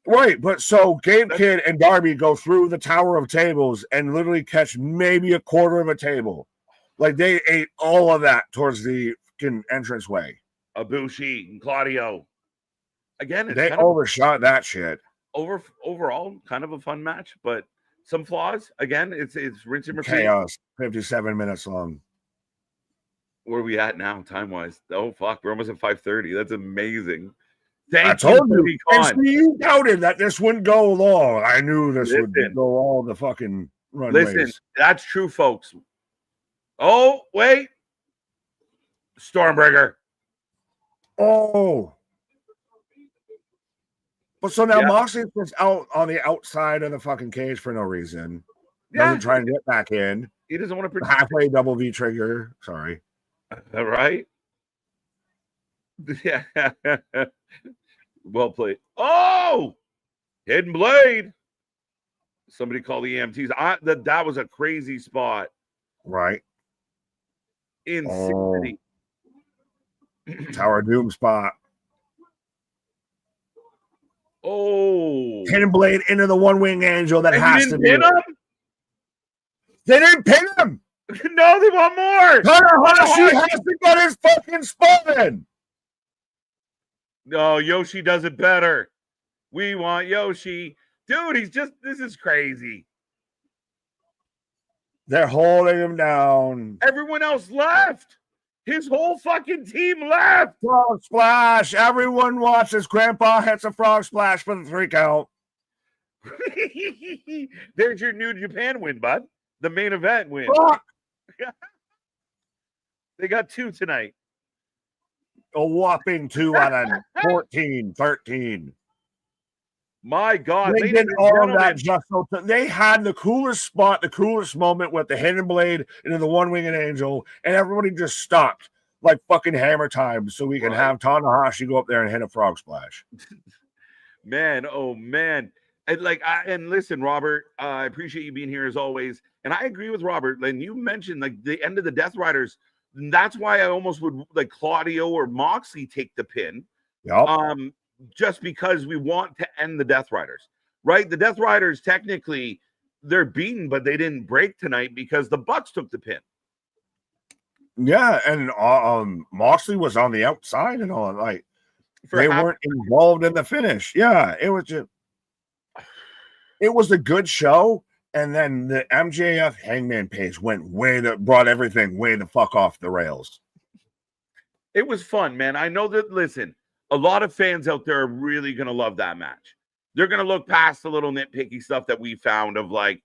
Right, but so Gabe Kidd and Darby go through the tower of tables and literally catch maybe a quarter of a table. Like they ate all of that towards the fucking entranceway. Ibushi and Claudio. Again, they overshot that shit. Overall, kind of a fun match, but some flaws. Again, it's rinse and repeat. Chaos. 57 minutes long. Where are we at now, time wise? Oh fuck, we're almost at 5:30. That's amazing. I told you. And you doubted that this wouldn't go long. I knew this would go all the fucking runways. Listen, that's true, folks. Oh wait, Stormbreaker. Oh. But so now Moxley's just out on the outside of the fucking cage for no reason. Doesn't try and get back in. He doesn't want to halfway double V trigger. Sorry. All right. Yeah. Well played. Oh, Hidden Blade. Somebody call the EMTs. That was a crazy spot. Right. Insanity. Tower of Doom spot. Oh. Hidden Blade into the one wing angel that has to be. Him? They didn't pin him. No, they want more. Tanahashi has to get his fucking spot in. No, Yoshi does it better. We want Yoshi. Dude, this is crazy. They're holding him down. Everyone else left. His whole fucking team left. Frog splash. Everyone watches. Grandpa hits a frog splash for the 3 count. There's your New Japan win, bud. The main event win. They got 2 tonight. A whopping 2 out of 14, 13. My God. They did all of that just so they had the coolest spot, the coolest moment with the Hidden Blade into the one-winged angel, and everybody just stopped like fucking hammer time so we can have Tanahashi go up there and hit a frog splash. Man, oh man. And listen, Robert, I appreciate you being here as always. And I agree with Robert. And you mentioned like the end of the Death Riders. That's why I almost would like Claudio or Moxley take the pin. Yep. Just because we want to end the Death Riders, right? The Death Riders, technically, they're beaten, but they didn't break tonight because the Bucks took the pin. Yeah, and Moxley was on the outside and all. Like they weren't involved in the finish. Yeah, it was a good show. And then the MJF Hangman page brought everything way the fuck off the rails. It was fun, man. I know that, listen, a lot of fans out there are really going to love that match. They're going to look past the little nitpicky stuff that we found of like,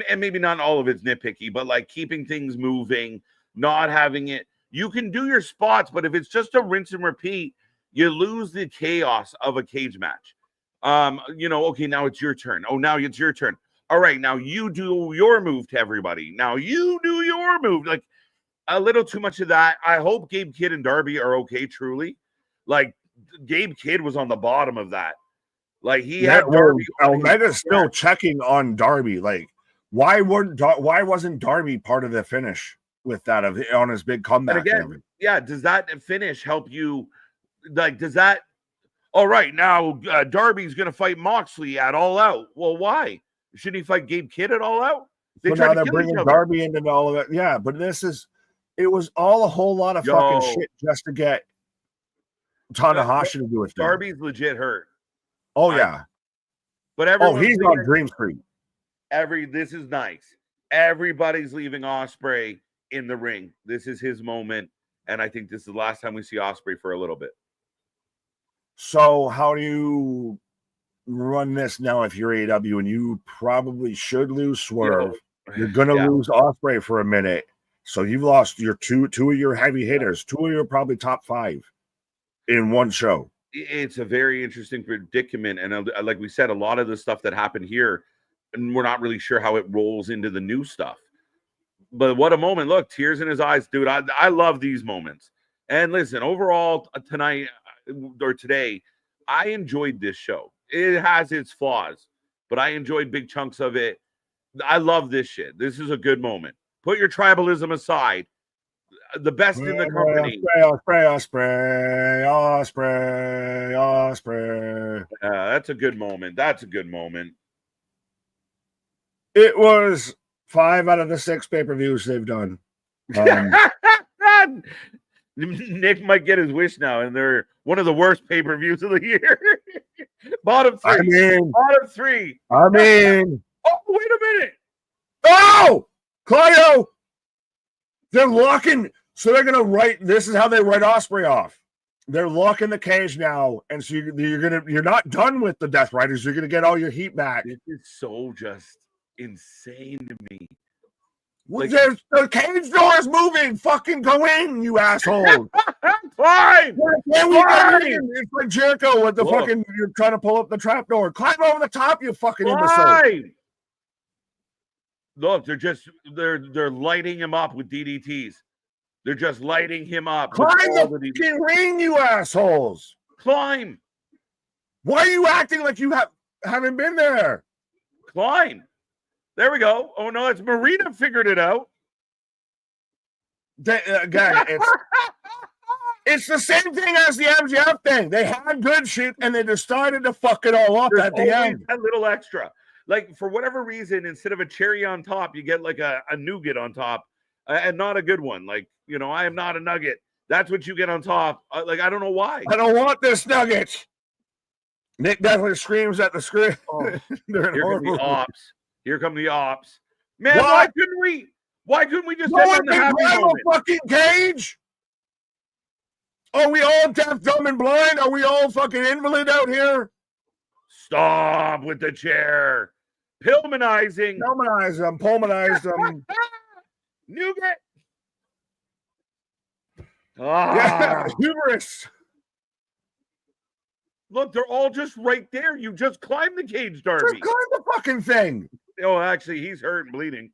and maybe not all of it's nitpicky, but like keeping things moving, not having it. You can do your spots, but if it's just a rinse and repeat, you lose the chaos of a cage match. Okay, now it's your turn. Oh, now it's your turn. All right, now you do your move to everybody. Now you do your move. Like a little too much of that. I hope Gabe Kidd and Darby are okay, truly. Like Gabe Kidd was on the bottom of that. Like he had Darby. Almeda's still checking on Darby. Like, why wasn't Darby part of the finish with that on his big comeback? And again, yeah, does that finish help you? Like, does that? All right, now Darby's going to fight Moxley at All Out. Well, why? Shouldn't he fight Gabe Kidd at All Out? So now they're bringing Darby into all of it. Yeah, but it was all a whole lot of fucking shit just to get Tanahashi to do it. Darby's legit hurt. Oh, yeah. But he's on Dream Street. This is nice. Everybody's leaving Ospreay in the ring. This is his moment. And I think this is the last time we see Ospreay for a little bit. So how do you run this now if you're AEW, and you probably should lose Swerve? You're going to lose Ospreay for a minute. So you've lost your two of your heavy hitters, two of your probably top 5 in one show. It's a very interesting predicament. And like we said, a lot of the stuff that happened here, and we're not really sure how it rolls into the new stuff. But what a moment. Look, tears in his eyes, dude. I love these moments. And listen, overall tonight or today, I enjoyed this show. It has its flaws, but I enjoyed big chunks of it. I love this shit. This is a good moment. Put your tribalism aside. The best in the company. Ospreay. That's a good moment. It was 5 out of the 6 pay-per-views they've done. Nick might get his wish now, and they're one of the worst pay-per-views of the year. Bottom 3. Bottom 3. I mean. Oh, wait a minute. Oh! Claudio! They're locking. So they're going to write. This is how they write Ospreay off. They're locking the cage now. And so you're not done with the Death Riders. You're going to get all your heat back. This is so just insane to me. Like, the cage door is moving. Fucking go in, you asshole. Climb! It's like Jericho with the fucking, you're trying to pull up the trap door. Climb over the top, you fucking imbecile. Look, they're lighting him up with DDTs. They're just lighting him up. Climb the fucking ring, you assholes. Climb. Why are you acting like you haven't been there? Climb. There we go. Oh, no, it's Marina figured it out. Again, it's the same thing as the MJF thing. They had good shit, and they decided to fuck it all up at the end. A little extra. Like, for whatever reason, instead of a cherry on top, you get like a nougat on top, and not a good one. Like, I am not a nugget. That's what you get on top. Like, I don't know why. I don't want this nugget. Nick definitely screams at the screen. Oh, here come the ops. Here come the ops. Man, why couldn't we just get in the happy moment? A fucking cage? Are we all deaf, dumb, and blind? Are we all fucking invalid out here? Stop with the chair. Pulmanize them. Nougat. Yeah, hubris. Look, they're all just right there. You just climb the cage, Darby. Just climb the fucking thing. Oh, actually, he's hurt and bleeding.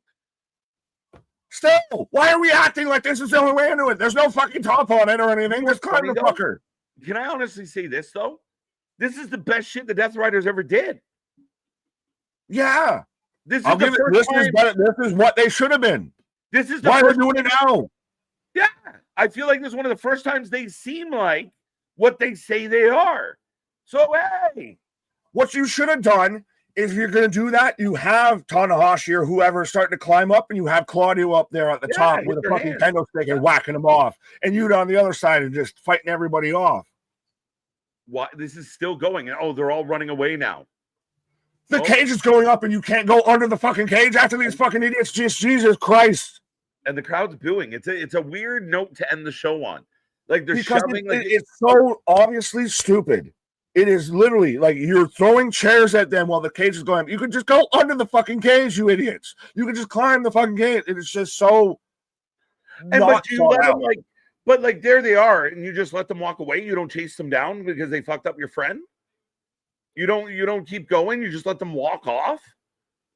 Still, why are we acting like this is the only way into it? There's no fucking top on it or anything. Just climb the fucker. Can I honestly say this, though? This is the best shit the Death Riders ever did. Yeah. This is I'll the give it. first This time. is better. This is what they should have been. This is the Why first they're doing it now. Yeah, I feel like this is one of the first times they seem like what they say they are. So, hey. What you should have done, if you're going to do that, you have Tanahashi or whoever starting to climb up, and you have Claudio up there at the top with a fucking kendo stick and whacking them off, and you on the other side and just fighting everybody off. Why? This is still going. Oh, they're all running away now. The cage is going up, and you can't go under the fucking cage after these fucking idiots. Just Jesus Christ. And the crowd's booing. It's a weird note to end the show on. Like they're because shoving. It's so obviously stupid. It is literally like you're throwing chairs at them while the cage is going. You could just go under the fucking cage, you idiots. You could just climb the fucking cage. It's just so. But you let them but there they are, and you just let them walk away. You don't chase them down because they fucked up your friend. You don't keep going. You just let them walk off.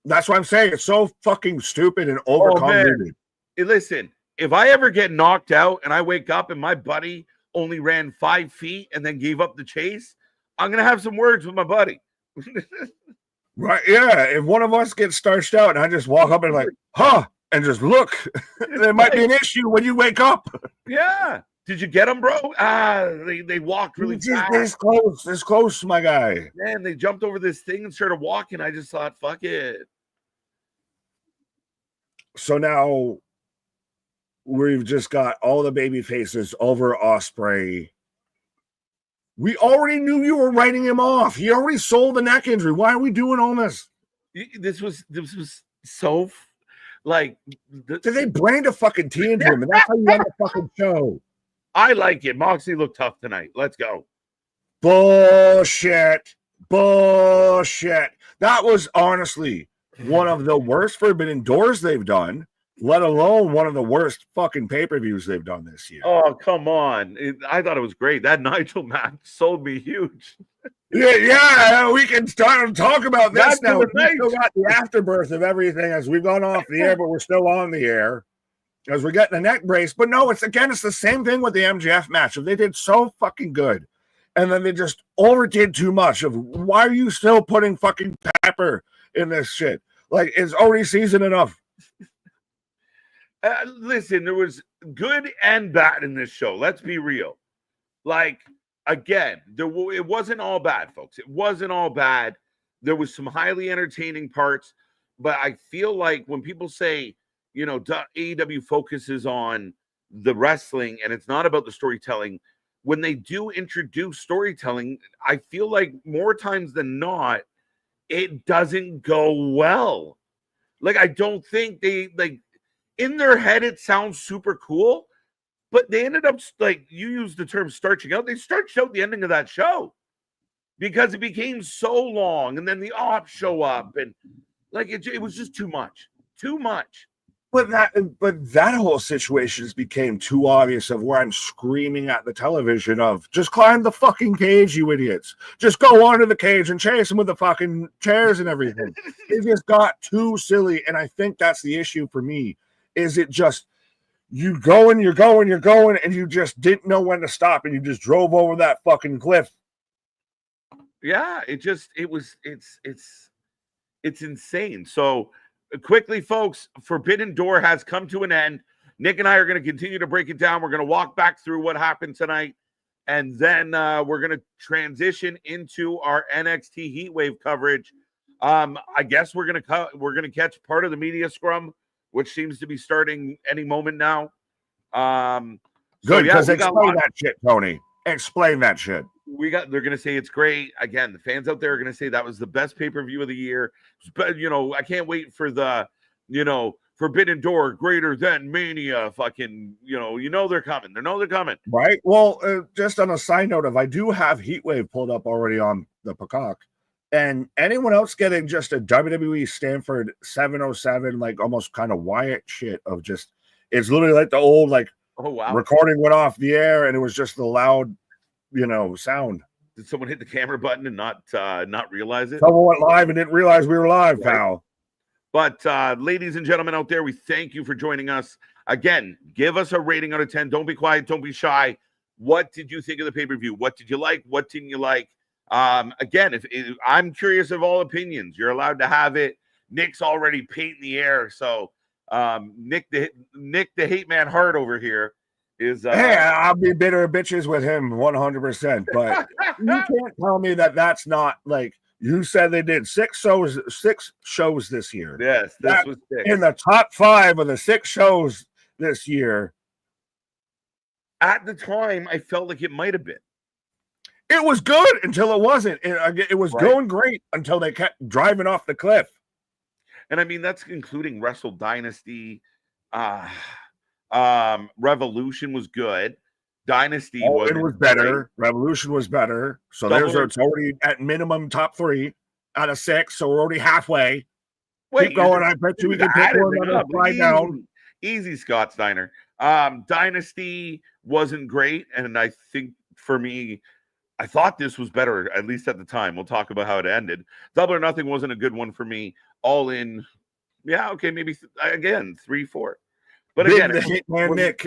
That's what I'm saying. It's so fucking stupid and overcomplicated. Hey, listen, if I ever get knocked out and I wake up and my buddy only ran 5 feet and then gave up the chase, I'm gonna have some words with my buddy. Right? Yeah. If one of us gets starched out and I just walk up and like, and just look, there might be an issue when you wake up. Yeah. Did you get them, bro? They walked really fast. This close, my guy. Man, they jumped over this thing and started walking. I just thought, fuck it. So now we've just got all the baby faces over Ospreay. We already knew you were writing him off. He already sold the neck injury. Why are we doing all this? This was so like. Did they brand a fucking T into him? And that's how you end the fucking show. I like it. Moxley looked tough tonight. Let's go. Bullshit. That was honestly one of the worst Forbidden Doors they've done, let alone one of the worst fucking pay-per-views they've done this year. Oh, come on. I thought it was great. That Nigel match sold me huge. Yeah, we can start to talk about this now. We still got the afterbirth of everything as we've gone off the air, but we're still on the air. As we're getting a neck brace. But no, it's the same thing with the MJF match. They did so fucking good. And then they just overdid too much of why are you still putting fucking pepper in this shit? Like, it's already seasoned enough. Listen, there was good and bad in this show. Let's be real. Like, again, it wasn't all bad, folks. It wasn't all bad. There was some highly entertaining parts. But I feel like when people say, AEW focuses on the wrestling and it's not about the storytelling. When they do introduce storytelling, I feel like more times than not, it doesn't go well. Like, I don't think in their head, it sounds super cool, but they ended up, like, you used the term starching out. They starched out the ending of that show because it became so long, and then the ops show up, and like, it was just too much. But that whole situation just became too obvious of where I'm screaming at the television of just climb the fucking cage, you idiots. Just go onto the cage and chase them with the fucking chairs and everything. It just got too silly. And I think that's the issue for me is it just, you're going, and you just didn't know when to stop. And you just drove over that fucking cliff. Yeah, it's insane. So, quickly, folks, Forbidden Door has come to an end. Nick and I are going to continue to break it down. We're going to walk back through what happened tonight, and then we're going to transition into our NXT Heatwave coverage. I guess we're going to catch part of the media scrum, which seems to be starting any moment now. Good, because explain that shit, Tony. Explain that shit. They're going to say it's great. Again, the fans out there are going to say that was the best pay-per-view of the year. But, I can't wait for the, Forbidden Door greater than Mania fucking, they're coming. They're coming. Right. Well, just on a side note I do have Heatwave pulled up already on the Peacock. And anyone else getting just a WWE Stanford 707, like almost kind of Wyatt shit of just, it's literally like the old, like, oh, wow, recording went off the air and it was just the loud, sound. Did someone hit the camera button and not realize it? Someone went live and didn't realize we were live, pal. But ladies and gentlemen out there, we thank you for joining us. Again, give us a rating out of 10. Don't be quiet. Don't be shy. What did you think of the pay-per-view? What did you like? What didn't you like? Again, if I'm curious of all opinions, you're allowed to have it. Nick's already painting the air, so Nick the hate man Hart over here is. Hey, I'll be bitter bitches with him 100%. But you can't tell me that that's not like you said they did six shows this year. Yes, this was 6 in the top 5 of the 6 shows this year. At the time, I felt like it might have been. It was good until it wasn't. It was going great until they kept driving off the cliff. And I mean, that's including Wrestle Dynasty. Revolution was good. Dynasty was better. Great. Revolution was better. So it's already at minimum top 3 out of 6. So we're already halfway. Wait, keep going. I bet you we can pick one slide down. Easy, Scott Steiner. Dynasty wasn't great, and I think for me, I thought this was better, at least at the time. We'll talk about how it ended. Double or Nothing wasn't a good one for me. All in, yeah, okay, maybe again 3-4. But again, Nick.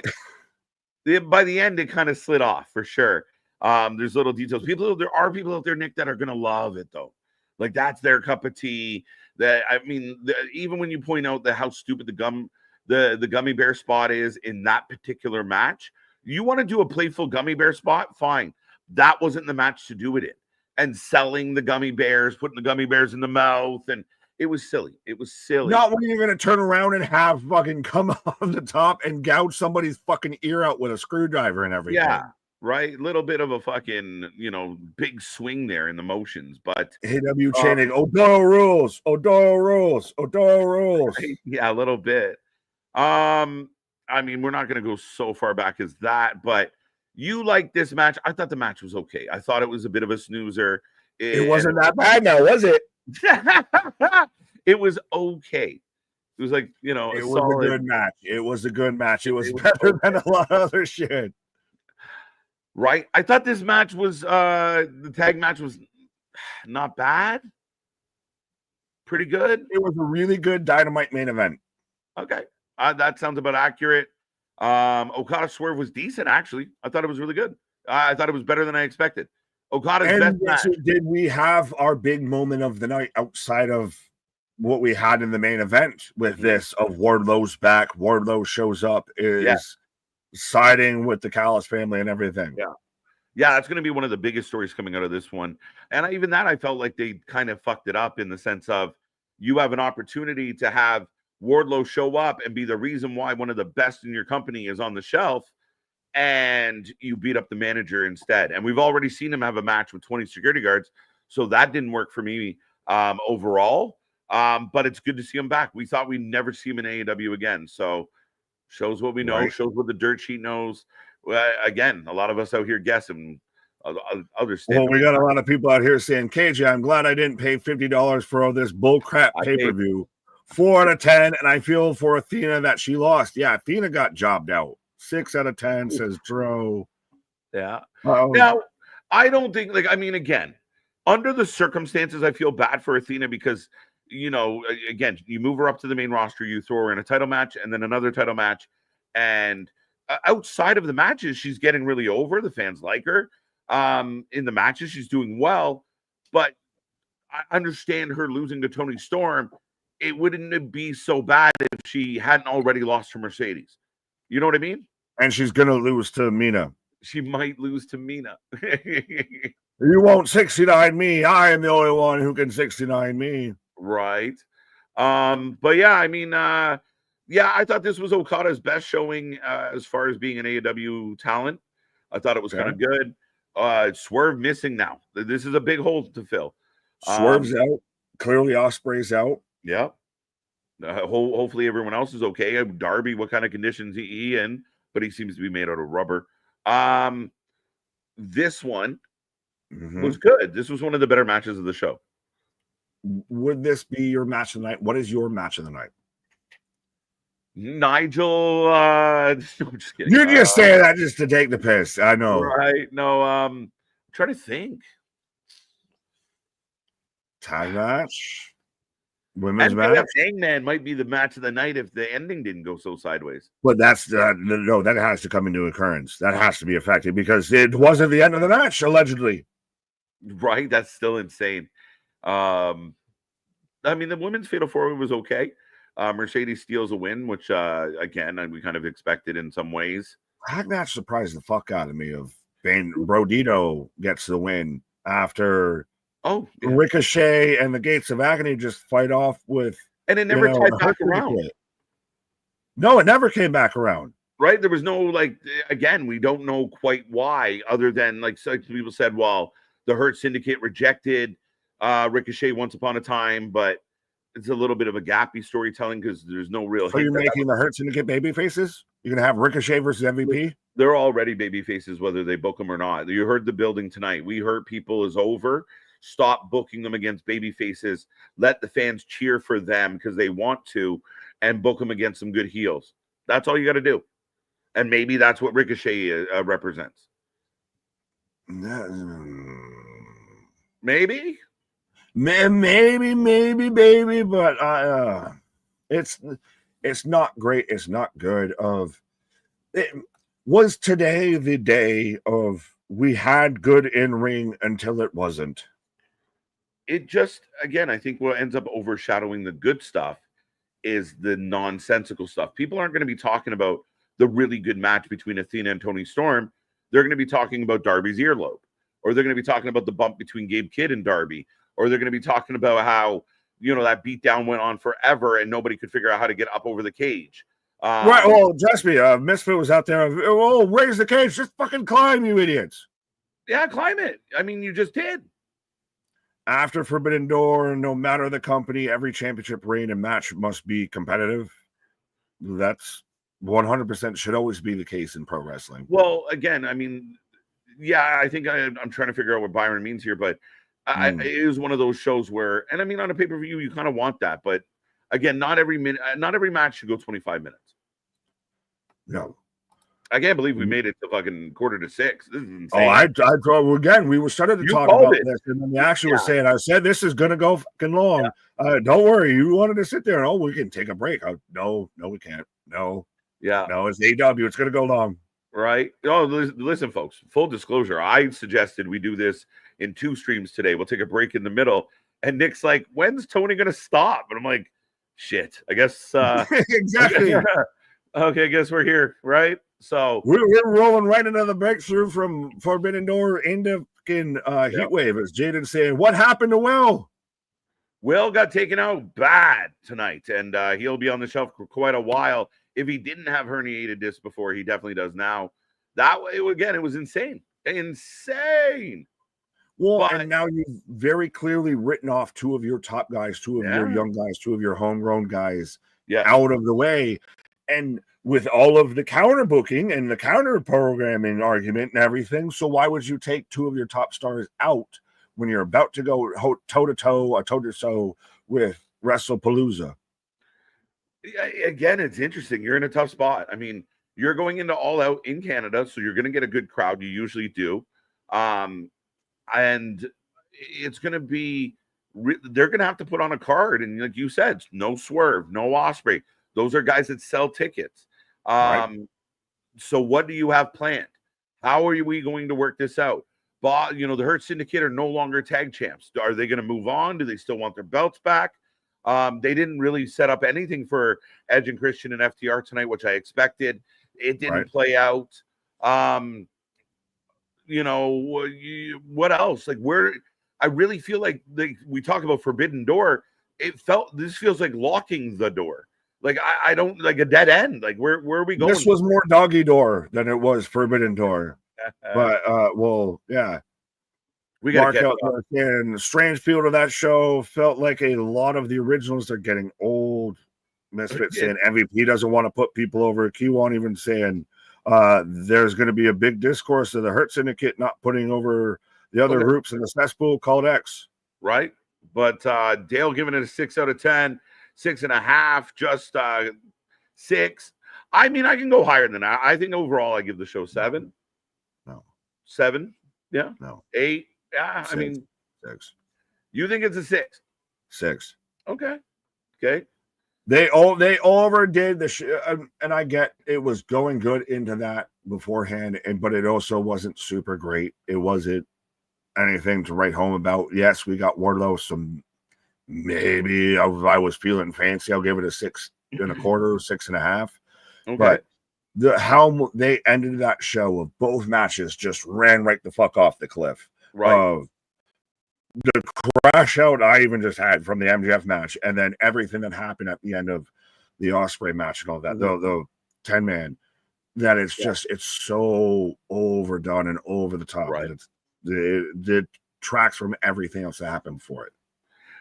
By the end, it kind of slid off for sure. There's little details. There are people out there, Nick, that are gonna love it though. Like that's their cup of tea. That I mean, even when you point out how stupid the gummy bear spot is in that particular match, you want to do a playful gummy bear spot, fine. That wasn't the match to do it in. And selling the gummy bears, putting the gummy bears in the mouth, and it was silly. It was silly. Not when you're going to turn around and have fucking come on the top and gouge somebody's fucking ear out with a screwdriver and everything. Yeah, right? Little bit of a fucking, big swing there in the motions. But AEW chanting, O'Doyle rules, O'Doyle rules, O'Doyle rules. Right? Yeah, a little bit. I mean, we're not going to go so far back as that, but you like this match. I thought the match was okay. I thought it was a bit of a snoozer. It wasn't that bad now, was it? It was okay. It was like, it was a good match. It was a good match. It was better than a lot of other shit. Right? I thought this match was, the tag match was not bad. Pretty good. It was a really good Dynamite main event. Okay. That sounds about accurate. Okada Swerve was decent, actually. I thought it was really good. I thought it was better than I expected. Okada's best match. Did we have our big moment of the night outside of what we had in the main event with this of Wardlow's back? Wardlow shows up, is siding with the Callis family and everything. Yeah, that's going to be one of the biggest stories coming out of this one. And I felt like they kind of fucked it up in the sense of you have an opportunity to have Wardlow show up and be the reason why one of the best in your company is on the shelf, and you beat up the manager instead. And we've already seen him have a match with 20 security guards, so that didn't work for me overall. But it's good to see him back. We thought we'd never see him in AEW again, so shows what we know, shows what the dirt sheet knows. Again, a lot of us out here guessing. Well, we got a lot of people out here saying, KJ, I'm glad I didn't pay $50 for all this bullcrap pay-per-view. 4 out of 10, and I feel for Athena that she lost. Yeah, Athena got jobbed out. 6 out of 10, says Dro. Yeah. Now, I don't think, again, under the circumstances, I feel bad for Athena because, again, you move her up to the main roster, you throw her in a title match, and then another title match, and outside of the matches, she's getting really over. The fans like her. In the matches, she's doing well, but I understand her losing to Toni Storm. It wouldn't be so bad if she hadn't already lost her Mercedes. You know what I mean? And she's going to lose to Mina. She might lose to Mina. You won't 69 me. I am the only one who can 69 me. Right. But yeah, I mean, I thought this was Okada's best showing as far as being an AEW talent. I thought it was kind of good. Swerve missing now. This is a big hole to fill. Swerve's out. Clearly Ospreay's out. Yeah. Hopefully everyone else is okay. Darby, what kind of conditions he in? But he seems to be made out of rubber. This one was good. This was one of the better matches of the show. Would this be your match of the night? What is your match of the night? Nigel, just kidding. You're just saying that just to take the piss. I know. Right. No, I'm trying to think. Tag match. Women's match. Hangman might be the match of the night if the ending didn't go so sideways. But that's no, that has to come into occurrence. That has to be affected because it wasn't the end of the match, allegedly. Right? That's still insane. I mean, the women's fatal four-way was okay. Mercedes steals a win, which again we kind of expected in some ways. That match surprised the fuck out of me. Of Brodito gets the win after Ricochet and the Gates of Agony just fight off with, and it never tied back around. No, it never came back around. Right? There was no, like, again, we don't know quite why, other than like some people said, well, the Hurt Syndicate rejected Ricochet once upon a time, but it's a little bit of a gappy storytelling because there's no real. So you're making the Hurt Syndicate baby faces? You're gonna have Ricochet versus MVP? They're already baby faces, whether they book them or not. You heard the building tonight. We Hurt People is over. Stop booking them against baby faces. Let the fans cheer for them because they want to, and book them against some good heels. That's all you got to do. And maybe that's what Ricochet represents. Maybe, baby, but it's not great. It's not good. Was today the day of we had good in ring until it wasn't? It just, again, I think what ends up overshadowing the good stuff is the nonsensical stuff. People aren't going to be talking about the really good match between Athena and Toni Storm. They're going to be talking about Darby's earlobe, or they're going to be talking about the bump between Gabe Kidd and Darby, or they're going to be talking about how, you know, that beatdown went on forever and nobody could figure out how to get up over the cage. Right. Well, trust me, Misfit was out there. Oh, raise the cage. Just fucking climb, you idiots. Yeah, climb it. I mean, you just did. After Forbidden Door, no matter the company, every championship reign and match must be competitive. That's 100% should always be the case in pro wrestling. Well, again, I mean, yeah, I think I'm trying to figure out what Byron means here, but it is one of those shows where, and I mean, on a pay-per-view, you kind of want that, but again, not every match should go 25 minutes. No. I can't believe we made it to fucking 5:45. This is insane. Oh, I again, we were started to talk about this, and then we actually were saying, I said, this is going to go fucking long. Yeah. Don't worry. You wanted to sit there. Oh, we can take a break. No, we can't. No. Yeah. No, it's AEW. It's going to go long. Right. Oh, listen, folks, full disclosure. I suggested we do this in 2 streams today. We'll take a break in the middle. And Nick's like, when's Tony going to stop? And I'm like, shit, I guess. Exactly. Okay, I guess we're here. Right. So we're rolling right into the breakthrough from Forbidden Door into Heatwave. As Jaden saying, what happened to Will? Will got taken out bad tonight, and he'll be on the shelf for quite a while. If he didn't have herniated disc before, he definitely does now. That way, again, it was insane. Insane. Well, and now you've very clearly written off 2 of your top guys, 2 of your young guys, 2 of your homegrown guys out of the way. And with all of the counter booking and the counter programming argument and everything, so why would you take 2 of your top stars out when you're about to go toe-to-toe with WrestlePalooza? Again, it's interesting. You're in a tough spot. I mean, you're going into All Out in Canada, so you're going to get a good crowd. You usually do. And it's going to be they're going to have to put on a card. And like you said, no Swerve, no Ospreay. Those are guys that sell tickets. So what do you have planned? How are we going to work this out? You know, the Hurt Syndicate are no longer tag champs. Are they going to move on? Do they still want their belts back? They didn't really set up anything for Edge and Christian and FTR tonight, which I expected. It didn't play out. You know, what else? Like, where I really feel like we talk about Forbidden Door. This feels like locking the door. Like, I don't, like a dead end. Like, where are we going? This was more doggy door than it was Forbidden Door. But well, yeah. We got Mark out there, and strange feel to that show felt like a lot of the originals are getting old. Misfit saying MVP doesn't want to put people over. Kiwan even saying there's going to be a big discourse of the Hurt Syndicate not putting over the other groups in the cesspool called X. Right. But Dale giving it a 6 out of 10, 6.5, just 6. I mean, I can go higher than that. I think overall I give the show 7. No. 7. Yeah. No. 8. Yeah. 6. I mean, 6. You think it's a 6? 6. Okay. They overdid the and I get it was going good into that beforehand, but it also wasn't super great. It wasn't anything to write home about. Yes, we got Wardlow. Some maybe if I was feeling fancy, I'll give it a 6.25, 6.5. Okay. But how they ended that show of both matches just ran right the fuck off the cliff. Right. The crash out I even just had from the MJF match, and then everything that happened at the end of the Ospreay match and all that, the 10-man, that it's just, it's so overdone and over the top. Right. It tracks from everything else that happened before it.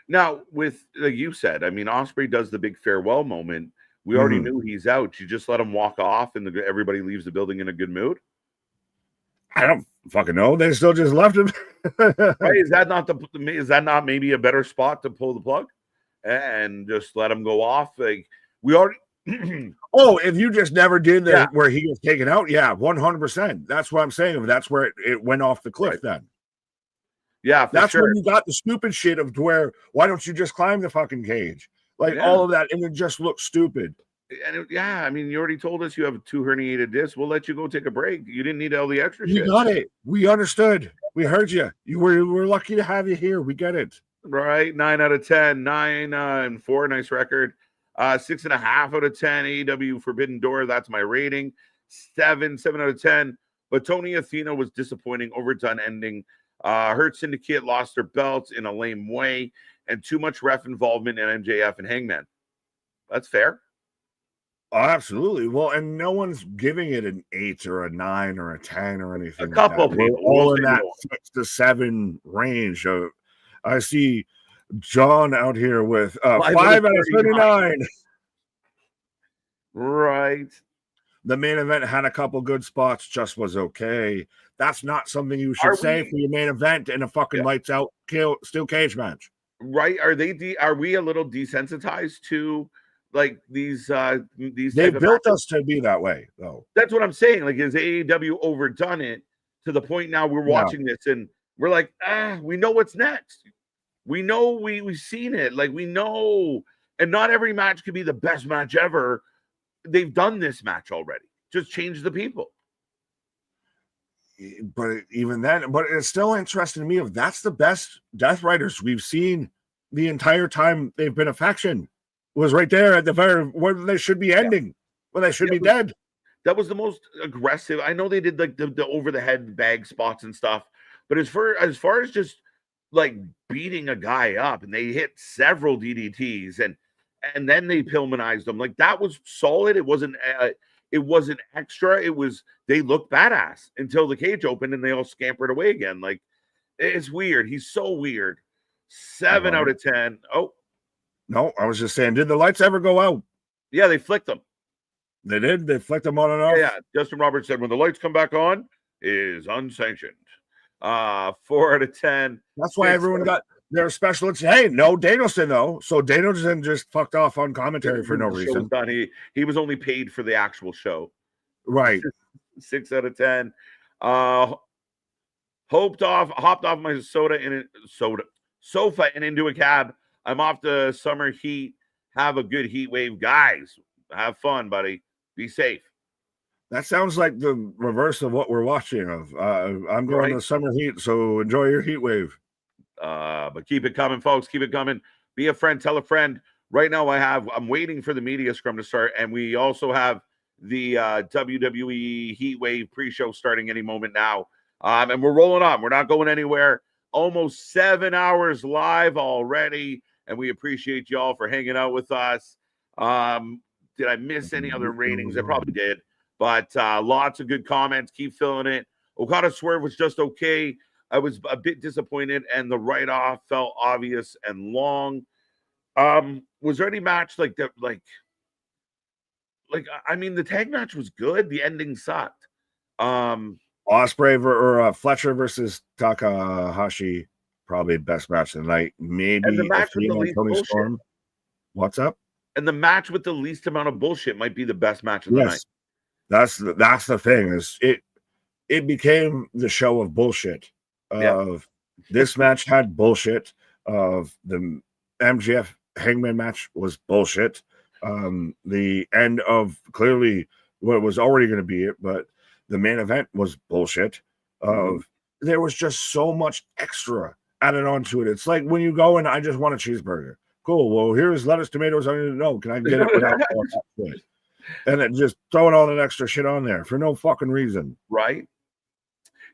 Now, with like you said, I mean, Ospreay does the big farewell moment. We already knew he's out. You just let him walk off, and everybody leaves the building in a good mood. I don't fucking know. They still just left him. Right? Is that not maybe a better spot to pull the plug and just let him go off? Like we already. Oh, if you just never did that where he was taken out, 100%. That's what I'm saying. That's where it went off the cliff. Then, that's when you got the stupid shit of where why don't you just climb the fucking cage? Like all of that, and it just looks stupid. And I mean, you already told us you have 2 herniated discs. We'll let you go take a break. You didn't need all the extra shit. We got it. We understood. We heard you. We're lucky to have you here. We get it. Right. 9 out of 10. 9 and 4. Nice record. 6.5 out of 10. AEW Forbidden Door. That's my rating. 7 out of 10. But Tony Athena was disappointing. Overdone ending. Hurt Syndicate lost their belts in a lame way. And too much ref involvement in MJF and Hangman. That's fair. Oh, absolutely. Well, and no one's giving it an 8 or a 9 or a 10 or anything. A couple like that. people. We're all in that 6 to 7 range. I see John out here with 5 out of 39. Right. The main event had a couple good spots, just was okay. That's not something you should say for your main event in a fucking lights out steel cage match. Right. Are we a little desensitized to like these they built us to be that way, though. That's what I'm saying. Like, is AEW overdone it to the point now we're watching this and we're like, we know what's next. We know we've seen it. Like, we know, and not every match could be the best match ever. They've done this match already. Just change the people. But even then, but it's still interesting to me if that's the best Death Riders we've seen the entire time they've been a faction. Was right there at the very where they should be ending, when they should be dead. That was the most aggressive. I know they did like the over the head bag spots and stuff, but as far as just like beating a guy up, and they hit several DDTs and then they Pillmanized them, like that was solid. It wasn't extra. It was, they looked badass until the cage opened and they all scampered away again. Like, it's weird. He's so weird. 7 out of 10. Oh. No, I was just saying, did the lights ever go out? Yeah, they flicked them. They did? They flicked them on and off? Yeah. Justin Roberts said, when the lights come back on, is unsanctioned. 4 out of 10. That's why everyone got their special. Hey, no Danielson, though. So Danielson just fucked off on commentary for no reason. He was only paid for the actual show. Right. 6 out of 10. Hopped off my sofa and into a cab. I'm off the summer heat. Have a good heat wave, guys. Have fun, buddy. Be safe. That sounds like the reverse of what we're watching. I'm going to summer heat, so enjoy your heat wave. But keep it coming, folks. Keep it coming. Be a friend. Tell a friend. Right now, I'm waiting for the media scrum to start, and we also have the WWE Heatwave pre-show starting any moment now. And we're rolling on. We're not going anywhere. Almost 7 hours live already. And we appreciate y'all for hanging out with us. Did I miss any other ratings? I probably did. But lots of good comments. Keep filling it. Okada Swerve was just okay. I was a bit disappointed, and the write-off felt obvious and long. Was there any match like that? Like I mean, the tag match was good. The ending sucked. Ospreay or Fletcher versus Takahashi. Probably best match of the night. Maybe and the match with the least bullshit. Storm. What's up? And the match with the least amount of bullshit might be the best match of the night. That's the thing. Is it became the show of bullshit. This match had bullshit. Of the MJF Hangman match was bullshit. The end of clearly what was already going to be it, but the main event was bullshit. there was just so much extra added onto it. It's like when you go and I just want a cheeseburger. Cool. Well, here's lettuce, tomatoes, onion. No, can I get it without all that shit? And then just throwing all that extra shit on there for no fucking reason. Right.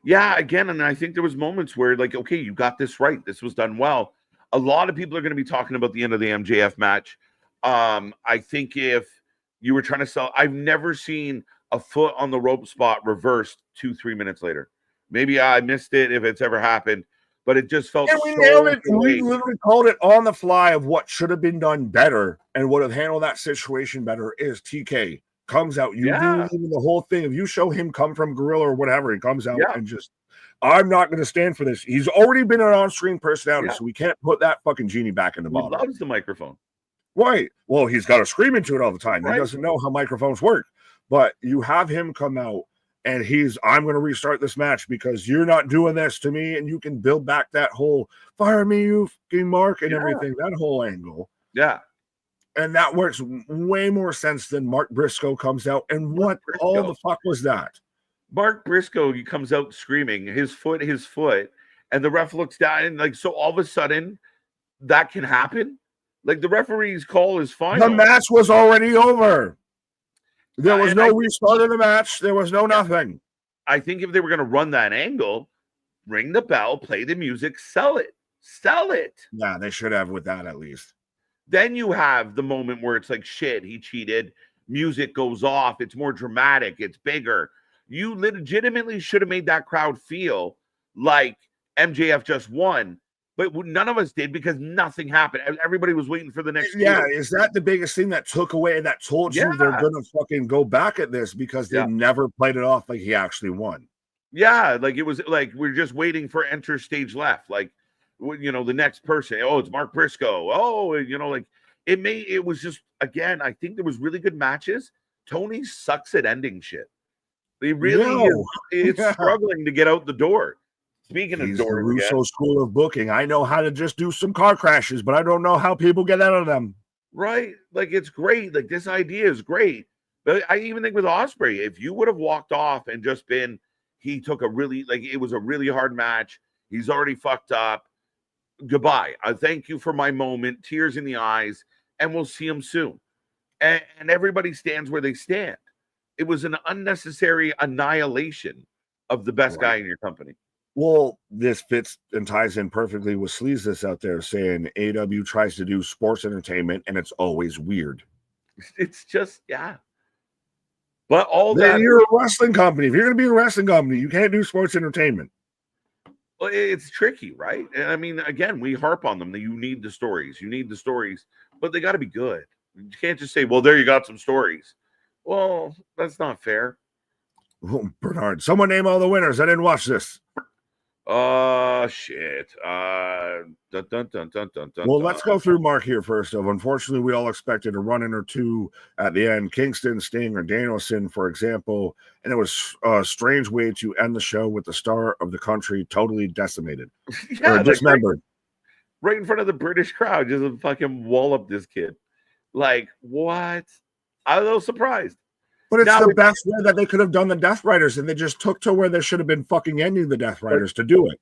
Yeah, again, and I think there was moments where, like, okay, you got this right. This was done well. A lot of people are going to be talking about the end of the MJF match. I think if you were trying to sell, I've never seen a foot on the rope spot reversed 2-3 minutes later. Maybe I missed it if it's ever happened, but it just felt we nailed it. We literally called it on the fly of what should have been done better and would have handled that situation better is TK comes out. You do even the whole thing. If you show him come from Gorilla or whatever, he comes out and just, I'm not going to stand for this. He's already been an on-screen personality, so we can't put that fucking genie back in the bottle. He loves the microphone. Right. Well, he's got to scream into it all the time. He doesn't know how microphones work. But you have him come out and I'm going to restart this match because you're not doing this to me, and you can build back that whole fire me, you fucking Mark, and everything, that whole angle. Yeah. And that works way more sense than Mark Briscoe comes out. And what all the fuck was that? Mark Briscoe, he comes out screaming, his foot, and the ref looks down, and like, so all of a sudden that can happen. Like, the referee's call is final. The match was already over. There was no restart of the match. There was no nothing. I think if they were going to run that angle, ring the bell, play the music, sell it. Yeah, they should have with that at least. Then you have the moment where it's like, shit, he cheated. Music goes off. It's more dramatic. It's bigger. You legitimately should have made that crowd feel like MJF just won. But none of us did because nothing happened. Everybody was waiting for the next. Yeah, is that the biggest thing that took away and that told you they're going to fucking go back at this because they never played it off like he actually won? Yeah, like it was like we're just waiting for enter stage left. Like, you know, the next person. Oh, it's Mark Briscoe. Oh, you know, like it was just, again, I think there was really good matches. Tony sucks at ending shit. He really is struggling to get out the door. Speaking of doors, the Russo school of booking. I know how to just do some car crashes, but I don't know how people get out of them. Right? Like, it's great. Like, this idea is great. But I even think with Ospreay, if you would have walked off and just been, he took a really, like, it was a really hard match. He's already fucked up. Goodbye. I thank you for my moment. Tears in the eyes, and we'll see him soon. And everybody stands where they stand. It was an unnecessary annihilation of the best guy in your company. Well, this fits and ties in perfectly with Sleazus out there saying AEW tries to do sports entertainment and it's always weird. It's just, But all that. You're a wrestling company. If you're going to be a wrestling company, you can't do sports entertainment. Well, it's tricky, right? And I mean, again, we harp on them that you need the stories. But they got to be good. You can't just say, well, there you got some stories. Well, that's not fair. Oh, Bernard, someone name all the winners. I didn't watch this. Shit. Well, let's go through Mark here first. Unfortunately, we all expected a run-in or two at the end. Kingston, Sting, or Danielson, for example. And it was a strange way to end the show with the star of the country totally decimated. Or dismembered. Right in front of the British crowd, just fucking wallop this kid. Like, what? I was a little surprised. But it's the best way that they could have done the Death Riders, and they just took to where they should have been fucking ending the Death Riders to do it.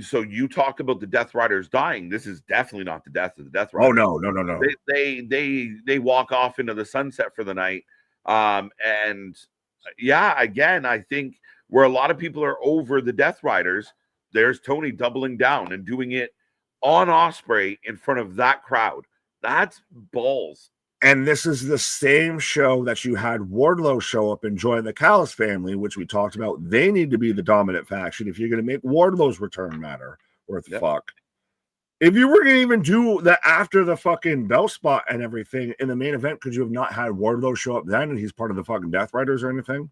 So you talk about the Death Riders dying. This is definitely not the death of the Death Riders. Oh no. They walk off into the sunset for the night. And again, I think where a lot of people are over the Death Riders, there's Tony doubling down and doing it on Ospreay in front of that crowd. That's balls. And this is the same show that you had Wardlow show up and join the Callis family, which we talked about. They need to be the dominant faction if you're going to make Wardlow's return matter worth fuck. If you were going to even do that after the fucking bell spot and everything in the main event, could you have not had Wardlow show up then and he's part of the fucking Death Riders or anything?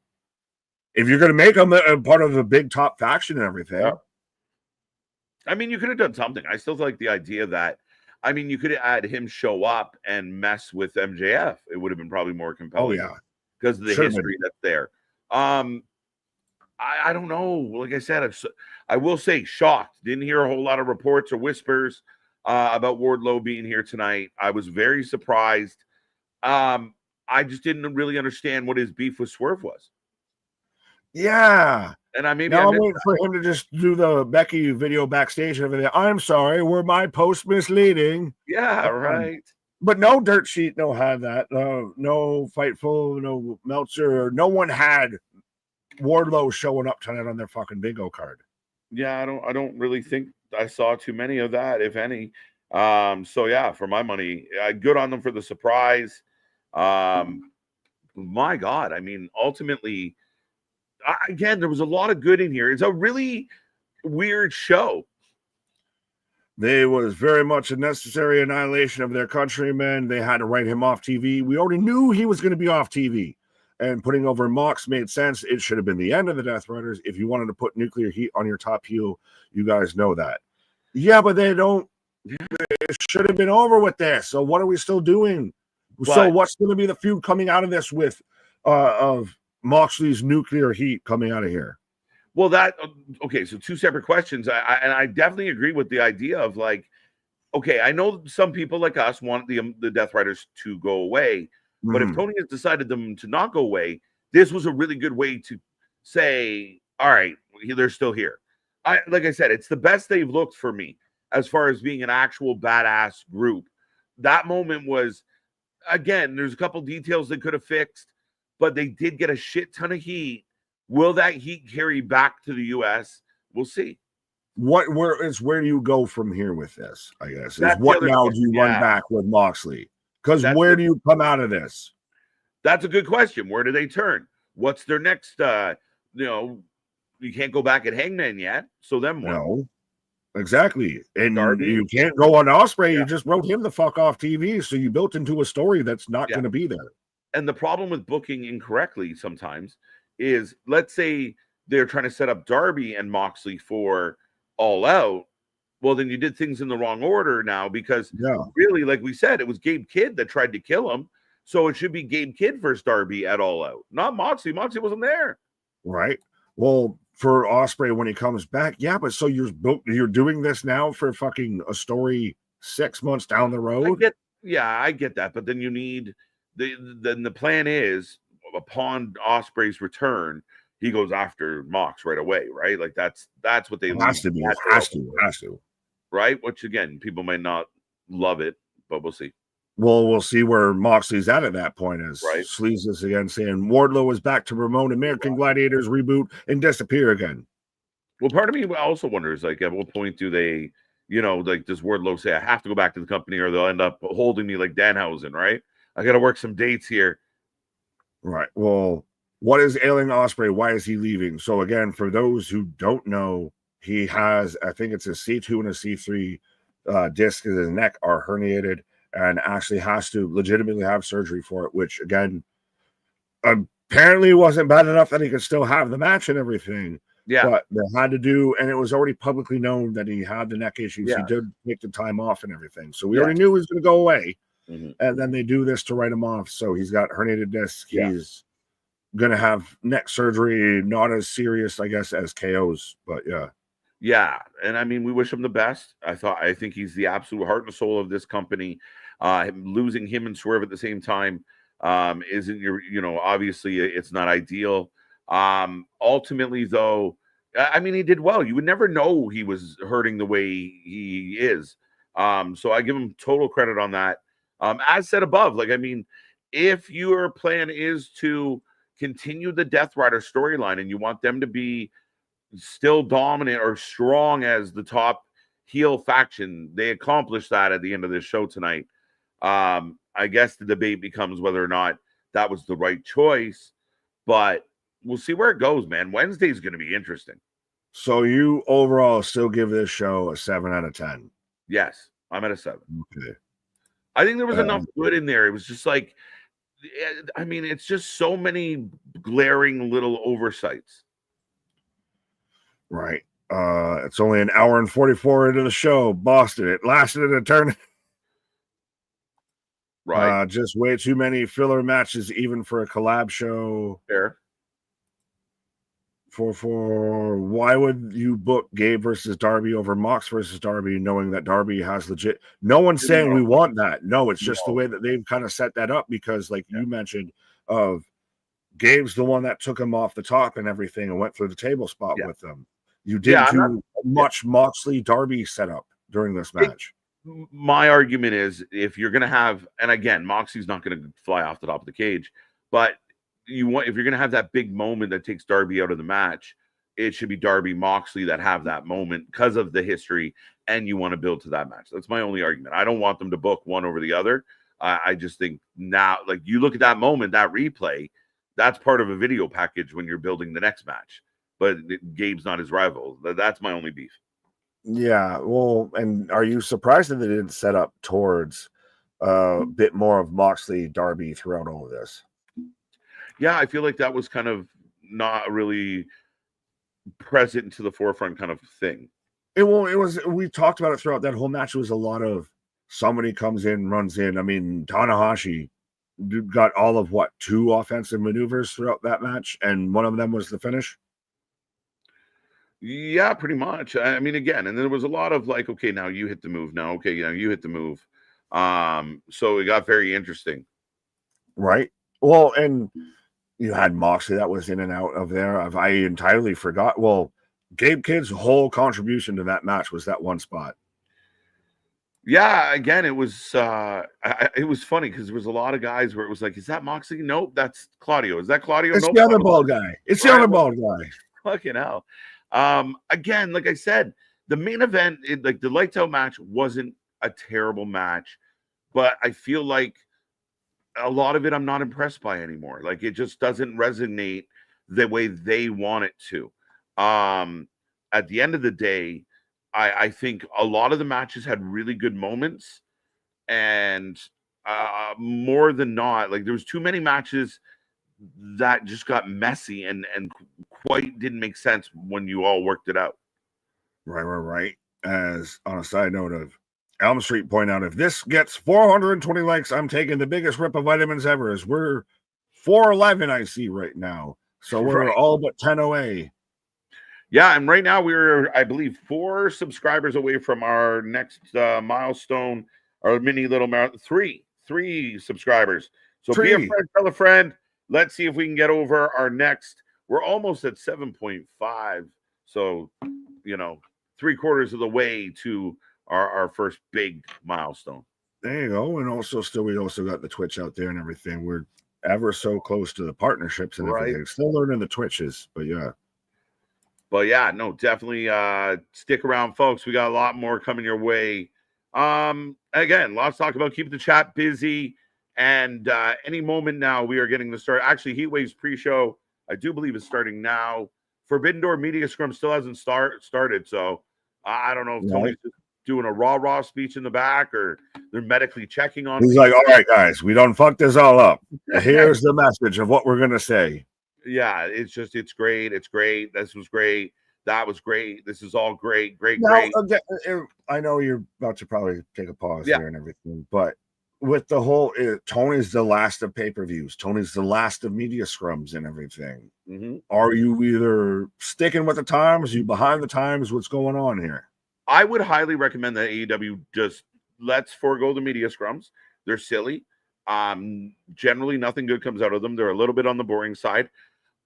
If you're going to make him a part of the big top faction and everything. Yeah. I mean, you could have done something. I still like the idea that, I mean, you could have had him show up and mess with MJF. It would have been probably more compelling. Oh, yeah. Because of the history that's there. I don't know. Like I said, I will say shocked. Didn't hear a whole lot of reports or whispers about Wardlow being here tonight. I was very surprised. I just didn't really understand what his beef with Swerve was. Yeah. And I now I'm missed waiting for him to just do the Becky video backstage and everything. I'm sorry, were my posts misleading? Yeah, right. But no dirt sheet, no had that. No Fightful, no Meltzer. No one had Wardlow showing up tonight on their fucking bingo card. Yeah, I don't really think I saw too many of that, if any. So yeah, for my money, good on them for the surprise. My God, I mean, ultimately, again, there was a lot of good in here. It's a really weird show. They was very much a necessary annihilation of their countrymen. They had to write him off TV. We already knew he was going to be off TV. And putting over Mox made sense. It should have been the end of the Death Riders. If you wanted to put nuclear heat on your top heel, you guys know that. Yeah, but they don't. It should have been over with this. So what are we still doing? So what's going to be the feud coming out of this with of Moxley's nuclear heat coming out of here? Well, okay. So two separate questions. I definitely agree with the idea of like, okay, I know some people like us want the Death Riders to go away, but if Tony has decided them to not go away, this was a really good way to say, all right, they're still here. Like I said, it's the best they've looked for me as far as being an actual badass group. That moment was, again, there's a couple details they could have fixed, but they did get a shit ton of heat. Will that heat carry back to the U.S.? We'll see. Where do you go from here with this? I guess is what now do you run back with Moxley? Because where do you come out of this? That's a good question. Where do they turn? What's their next? You can't go back at Hangman yet. So then what? No, exactly. And you can't go on Ospreay. Yeah. You just wrote him the fuck off TV. So you built into a story that's not going to be there. And the problem with booking incorrectly sometimes is, let's say they're trying to set up Darby and Moxley for All Out. Well, then you did things in the wrong order now, because really, like we said, it was Gabe Kidd that tried to kill him. So it should be Gabe Kidd versus Darby at All Out, not Moxley. Moxley wasn't there. Right. Well, for Ospreay when he comes back, but so you're doing this now for fucking a story 6 months down the road? I get that. But then you need the plan is, upon Ospreay's return, he goes after Mox right away, right? Like that's what they has to. Right? Which again, people might not love it, but we'll see. Well, we'll see where Moxley's at that point, as Sleaze is again saying Wardlow is back to Ramon American Gladiators reboot and disappear again. Well, part of me also wonders, like, at what point do they, like, does Wardlow say I have to go back to the company, or they'll end up holding me like Danhausen, right? I got to work some dates here. Right. Well, what is ailing Ospreay? Why is he leaving? So again, for those who don't know, he has, I think it's a C2 and a C3 disc in his neck are herniated, and actually has to legitimately have surgery for it, which again, apparently wasn't bad enough that he could still have the match and everything. Yeah. But they had to do, and it was already publicly known that he had the neck issues. Yeah. He did take the time off and everything. So we already knew he was going to go away. And then they do this to write him off. So he's got herniated disc. He's going to have neck surgery, not as serious, I guess, as KO's, but yeah. Yeah. And I mean, we wish him the best. I think he's the absolute heart and soul of this company. Losing him and Swerve at the same time isn't obviously it's not ideal. Ultimately, though, I mean, he did well. You would never know he was hurting the way he is. So I give him total credit on that. As said above, like, I mean, if your plan is to continue the Death Rider storyline and you want them to be still dominant or strong as the top heel faction, they accomplished that at the end of this show tonight. I guess the debate becomes whether or not that was the right choice, but we'll see where it goes, man. Wednesday's going to be interesting. So you overall still give this show a 7 out of 10? Yes, I'm at a 7. Okay. I think there was enough good in there. It was just like, I mean, it's just so many glaring little oversights. Right. It's only an hour and 44 into the show. Boston. It lasted an eternity. Right. Just way too many filler matches, even for a collab show. Fair. For why would you book Gabe versus Darby over Mox versus Darby, knowing that Darby has legit? No one's saying we want that. No, it's just the way that they've kind of set that up, because, like you mentioned, of Gabe's the one that took him off the top and everything and went through the table spot with them. You didn't do much Moxley Darby setup during this match. My argument is, if you're going to have, and again, Moxley's not going to fly off the top of the cage, but if you're going to have that big moment that takes Darby out of the match, it should be Darby Moxley that have that moment because of the history, and you want to build to that match. That's my only argument. I don't want them to book one over the other. I just think now, like, you look at that moment, that replay, that's part of a video package when you're building the next match. But Gabe's not his rival. That's my only beef. Yeah, well, and are you surprised that they didn't set up towards a bit more of Moxley Darby throughout all of this? Yeah, I feel like that was kind of not really present to the forefront kind of thing. It was. We talked about it throughout that whole match. It was a lot of somebody comes in, runs in. I mean, Tanahashi got all of 2 offensive maneuvers throughout that match, and one of them was the finish. Yeah, pretty much. I mean, again, and there was a lot of like, okay, now you hit the move. Now, okay, you hit the move. So it got very interesting. Right. Well, and you had Moxley that was in and out of there. I entirely forgot. Well, Gabe Kidd's whole contribution to that match was that one spot. Yeah, again, it was funny because there was a lot of guys where it was like, is that Moxley? Nope, that's Claudio. Is that Claudio? It's nope, the other bald guy. It's the other bald guy. Fucking hell. Again, like I said, the main event, like the lights out match, wasn't a terrible match, but I feel like a lot of it I'm not impressed by anymore. Like, it just doesn't resonate the way they want it to. At the end of the day, I think a lot of the matches had really good moments, and more than not, like, there was too many matches that just got messy and quite didn't make sense when you all worked it out. Right. As on a side note of Elm Street point out, if this gets 420 likes, I'm taking the biggest rip of vitamins ever. As we're 411, I see right now. So we're all but 10 away. Yeah, and right now we're, I believe, 4 subscribers away from our next milestone, our mini little marathon. 3 subscribers. So be a friend, tell a friend. Let's see if we can get over our next. We're almost at 7.5. So, 3/4 of the way to our first big milestone. There you go. And also we also got the Twitch out there and everything. We're ever so close to the partnerships and everything. Still learning the Twitches, but yeah. But yeah, no, definitely stick around, folks. We got a lot more coming your way. Again, lots to talk about. Keep the chat busy. And any moment now, we are getting the start. Actually, Heatwave's pre-show, I do believe, is starting now. Forbidden Door Media Scrum still hasn't started. So I don't know if Tony's just doing a raw speech in the back, or they're medically checking on. He's like, all right, guys, we don't fuck this all up. Here's the message of what we're going to say. Yeah, it's great. It's great. This was great. That was great. This is all great. Great. I know you're about to probably take a pause there and everything, but with the whole, Tony's the last of pay-per-views. Tony's the last of media scrums and everything. Mm-hmm. Are you either sticking with the times? Are you behind the times? What's going on here? I would highly recommend that AEW just let's forego the media scrums. They're silly. Generally, nothing good comes out of them. They're a little bit on the boring side.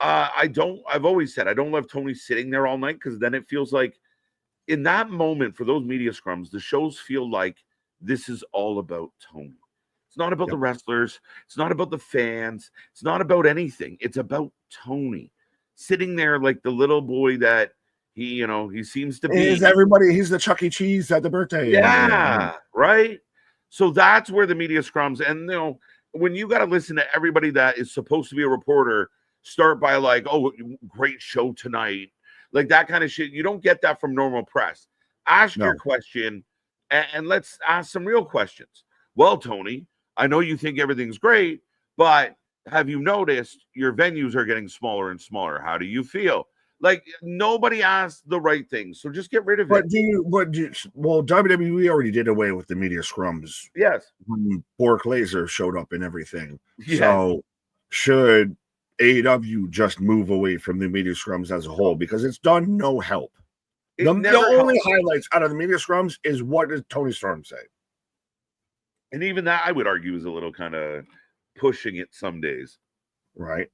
I've always said I don't love Tony sitting there all night, because then it feels like in that moment for those media scrums, the shows feel like this is all about Tony. It's not about the wrestlers. It's not about the fans. It's not about anything. It's about Tony sitting there like the little boy that he seems to be. Is everybody? He's the Chuck E. Cheese at the birthday. Yeah, right. So that's where the media scrums, and when you got to listen to everybody that is supposed to be a reporter start by like, oh, great show tonight, like that kind of shit. You don't get that from normal press. Ask your question, and let's ask some real questions. Well, Tony, I know you think everything's great, but have you noticed your venues are getting smaller and smaller? How do you feel? Like, nobody asked the right things, so just get rid of it. Well, WWE already did away with the media scrums. Yes. When Bork Laser showed up and everything. Yeah. So should AEW just move away from the media scrums as a whole, because it's done no help. The only highlights out of the media scrums is what does Tony Storm say? And even that, I would argue, is a little kind of pushing it some days. Right.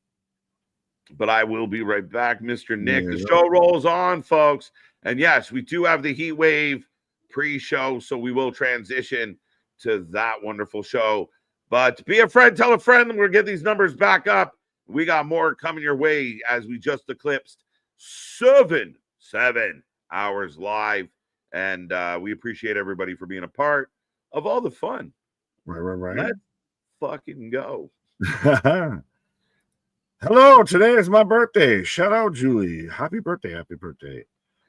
But I will be right back, Mr. Nick. The Yeah. show rolls on, folks. And yes, we do have the Heatwave pre-show, so we will transition to that wonderful show. But be a friend, tell a friend, and we'll get these numbers back up. We got more coming your way as we just eclipsed 7 hours live. And we appreciate everybody for being a part of all the fun. Right. Let's fucking go. Hello, today is my birthday. Shout out, Julie. Happy birthday.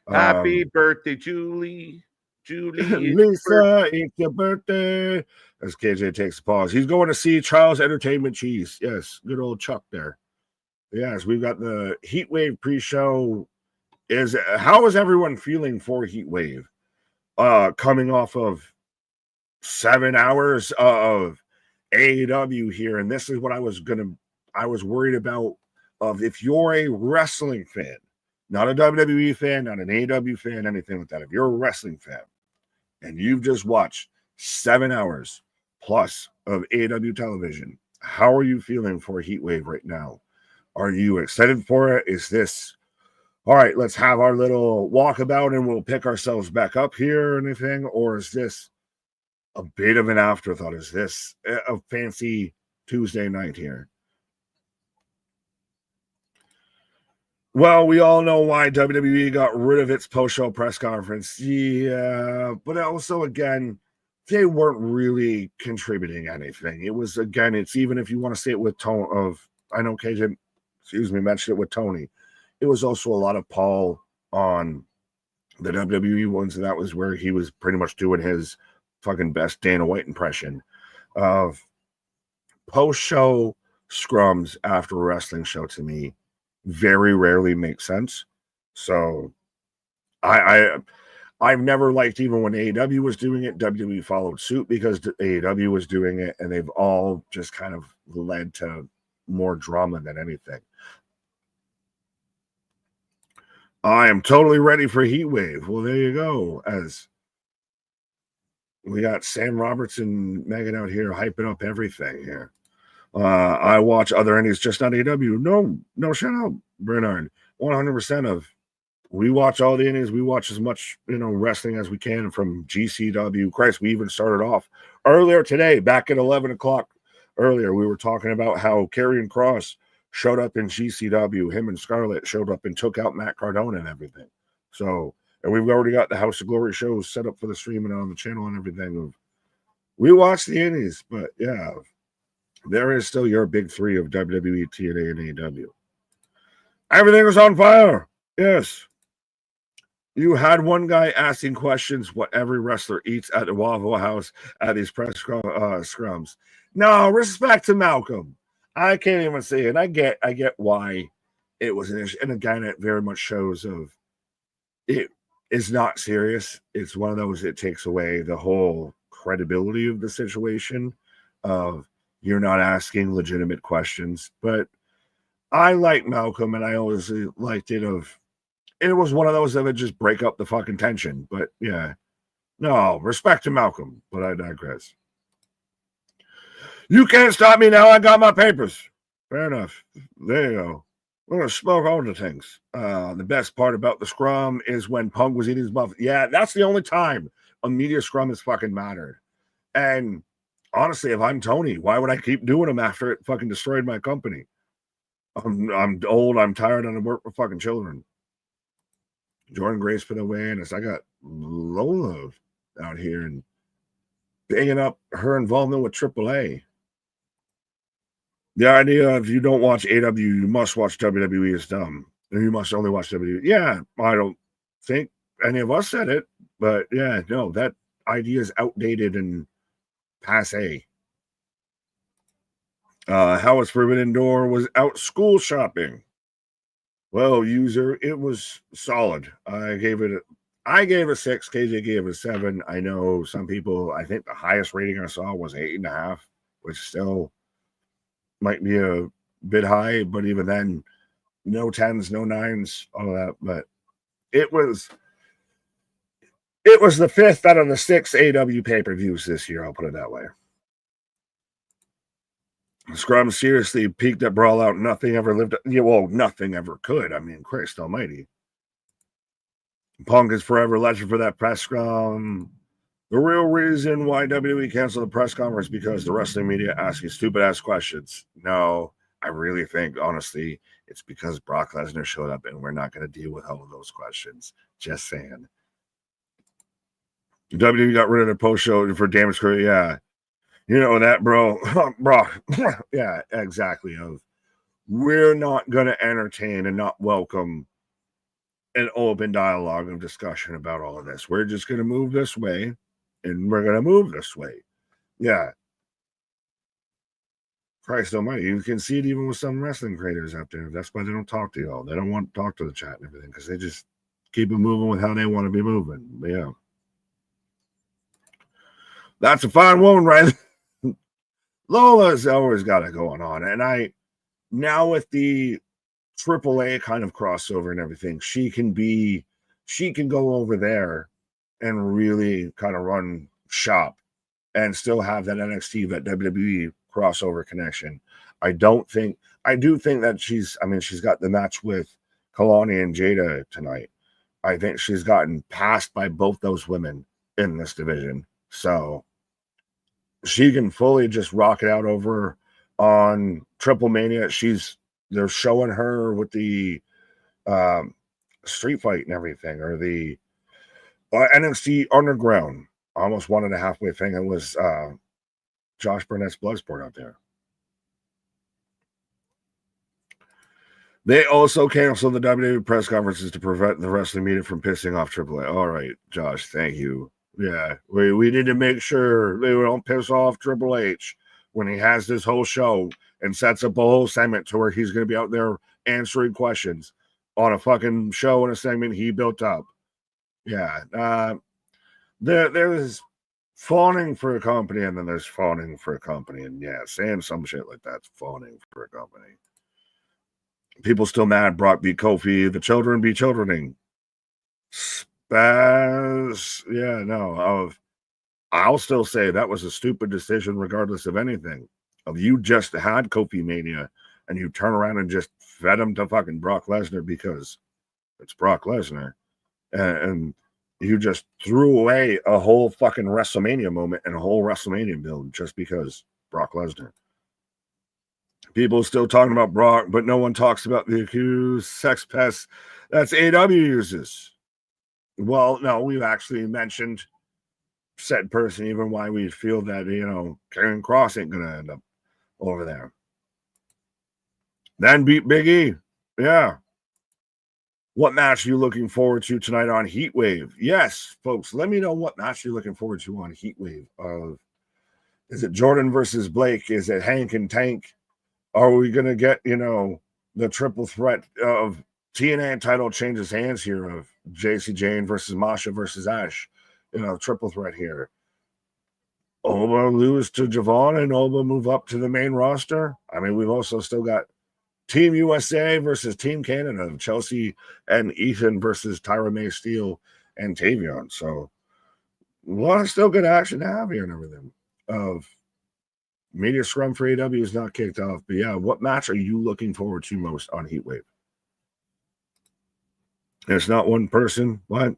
Happy birthday, Julie. Lisa, it's your birthday. As KJ takes a pause, he's going to see Charles Entertainment Cheese. Yes, good old Chuck there. Yes, we've got the Heatwave pre-show. How is everyone feeling for Heatwave? Coming off of 7 hours of AEW here, and this is what I was worried about. Of if you're a wrestling fan, not a WWE fan, not an AEW fan, anything like that. If you're a wrestling fan and you've just watched 7 hours plus of AEW television, how are you feeling for Heatwave right now? Are you excited for it? Is this all right? Let's have our little walkabout and we'll pick ourselves back up here or anything, or is this a bit of an afterthought? Is this a fancy Tuesday night here? Well, we all know why WWE got rid of its post-show press conference. Yeah, but also, again, they weren't really contributing anything. It was, again, it's even if you want to say it with tone of, I know KJ, mentioned it with Tony. It was also a lot of Paul on the WWE ones, and that was where he was pretty much doing his fucking best Dana White impression of post-show scrums after a wrestling show. To me, very rarely makes sense. So I've never liked, even when AEW was doing it, WWE followed suit because AEW was doing it, and they've all just kind of led to more drama than anything. I am totally ready for Heatwave. Well, there you go. As we got Sam Roberts and Megan out here hyping up everything here. I watch other indies, just not AEW. No, shout out, Bernard. 100% of we watch all the indies. We watch as much, wrestling as we can from GCW. Christ, we even started off earlier today, back at 11 o'clock earlier. We were talking about how Karrion Kross showed up in GCW. Him and Scarlett showed up and took out Matt Cardona and everything. So, and we've already got the House of Glory shows set up for the streaming on the channel and everything. We watch the indies, but yeah, there is still your big three of WWE, TNA, and AEW. Everything is on fire. Yes. You had one guy asking questions what every wrestler eats at the Waffle House at these press scrums. No, respect to Malcolm. I can't even say it. I get why it was an issue. And again, it very much shows of it is not serious. It's one of those, it takes away the whole credibility of the situation of you're not asking legitimate questions. But I like Malcolm, and I always liked it it was one of those that would just break up the fucking tension. But yeah, no, respect to Malcolm, but I digress. You can't stop me now. I got my papers. Fair enough. There you go. We're going to smoke all the things. The best part about the scrum is when Punk was eating his muffin. Yeah, that's the only time a media scrum has fucking mattered. And honestly, if I'm Tony, why would I keep doing them after it fucking destroyed my company? I'm old. I'm tired, and I work with fucking children. Jordan Grace for the awareness. I got Lola out here and banging up her involvement with AAA. The idea of you don't watch AEW, you must watch WWE is dumb. And you must only watch WWE. Yeah, I don't think any of us said it, but yeah, no, that idea is outdated and passe. How was Forbidden Door was out school shopping. Well, user, it was solid. I gave it a 6. KJ gave it a 7. I know some people, I think the highest rating I saw was 8.5, which still might be a bit high, but even then, no 10s, no 9s, all of that. But it was the 5th out of the 6 AEW pay-per-views this year, I'll put it that way. Scrum seriously peaked at Brawl Out. Nothing ever lived. Yeah, well, nothing ever could. I mean, Christ almighty. Punk is forever legend for that press scrum. The real reason why WWE canceled the press conference is because the wrestling media asking stupid ass questions. No, I really think, honestly, it's because Brock Lesnar showed up and we're not going to deal with all of those questions. Just saying. WWE got rid of their post show for Damage Crew. Yeah. You know that, bro. Bro. Yeah, exactly. We're not going to entertain and not welcome an open dialogue of discussion about all of this. We're just going to move this way, and we're going to move this way. Yeah. Christ almighty. You can see it even with some wrestling creators out there. That's why they don't talk to y'all. They don't want to talk to the chat and everything because they just keep it moving with how they want to be moving. But yeah. That's a fine woman, right? Lola's always got it going on. And now with the AAA kind of crossover and everything, she can go over there and really kind of run shop and still have that NXT, that WWE crossover connection. I do think that she's got the match with Kalani and Jada tonight. I think she's gotten passed by both those women in this division. So she can fully just rock it out over on Triple Mania. They're showing her with the street fight and everything, or the NXT Underground, almost 1.5 way thing. It was Josh Burnett's Bloodsport out there. They also canceled the WWE press conferences to prevent the wrestling media from pissing off AAA. All right, Josh, thank you. Yeah, we need to make sure they don't piss off Triple H when he has this whole show and sets up a whole segment to where he's going to be out there answering questions on a fucking show and a segment he built up. Yeah, there's fawning for a company, and then there's fawning for a company, and yeah, saying some shit like that's fawning for a company. People still mad Brock beat Kofi. The children be childrening. Spaz. Yeah, no. I'll still say that was a stupid decision, regardless of anything. Of you just had Kofi Mania, and you turn around and just fed him to fucking Brock Lesnar because it's Brock Lesnar, and you just threw away a whole fucking WrestleMania moment and a whole WrestleMania build just because Brock Lesnar. People still talking about Brock, but no one talks about the accused sex pest that's AEW uses. Well, no, we've actually mentioned said person, even why we feel that, Karrion Kross ain't going to end up over there. Then beat Big E. Yeah. What match are you looking forward to tonight on Heatwave? Yes, folks, let me know what match you're looking forward to on Heatwave. Is it Jordan versus Blake? Is it Hank and Tank? Are we going to get, the triple threat of TNA title changes hands here of JC Jane versus Masha versus Ash? Triple threat here. Oba lose to Javon and Oba move up to the main roster. I mean, we've also still got Team USA versus Team Canada. Chelsea and Ethan versus Tyra May Steele and Tavion. So a lot of still good action to have here and everything. Media Scrum for AEW is not kicked off. But yeah, what match are you looking forward to most on Heatwave? It's not one person. What?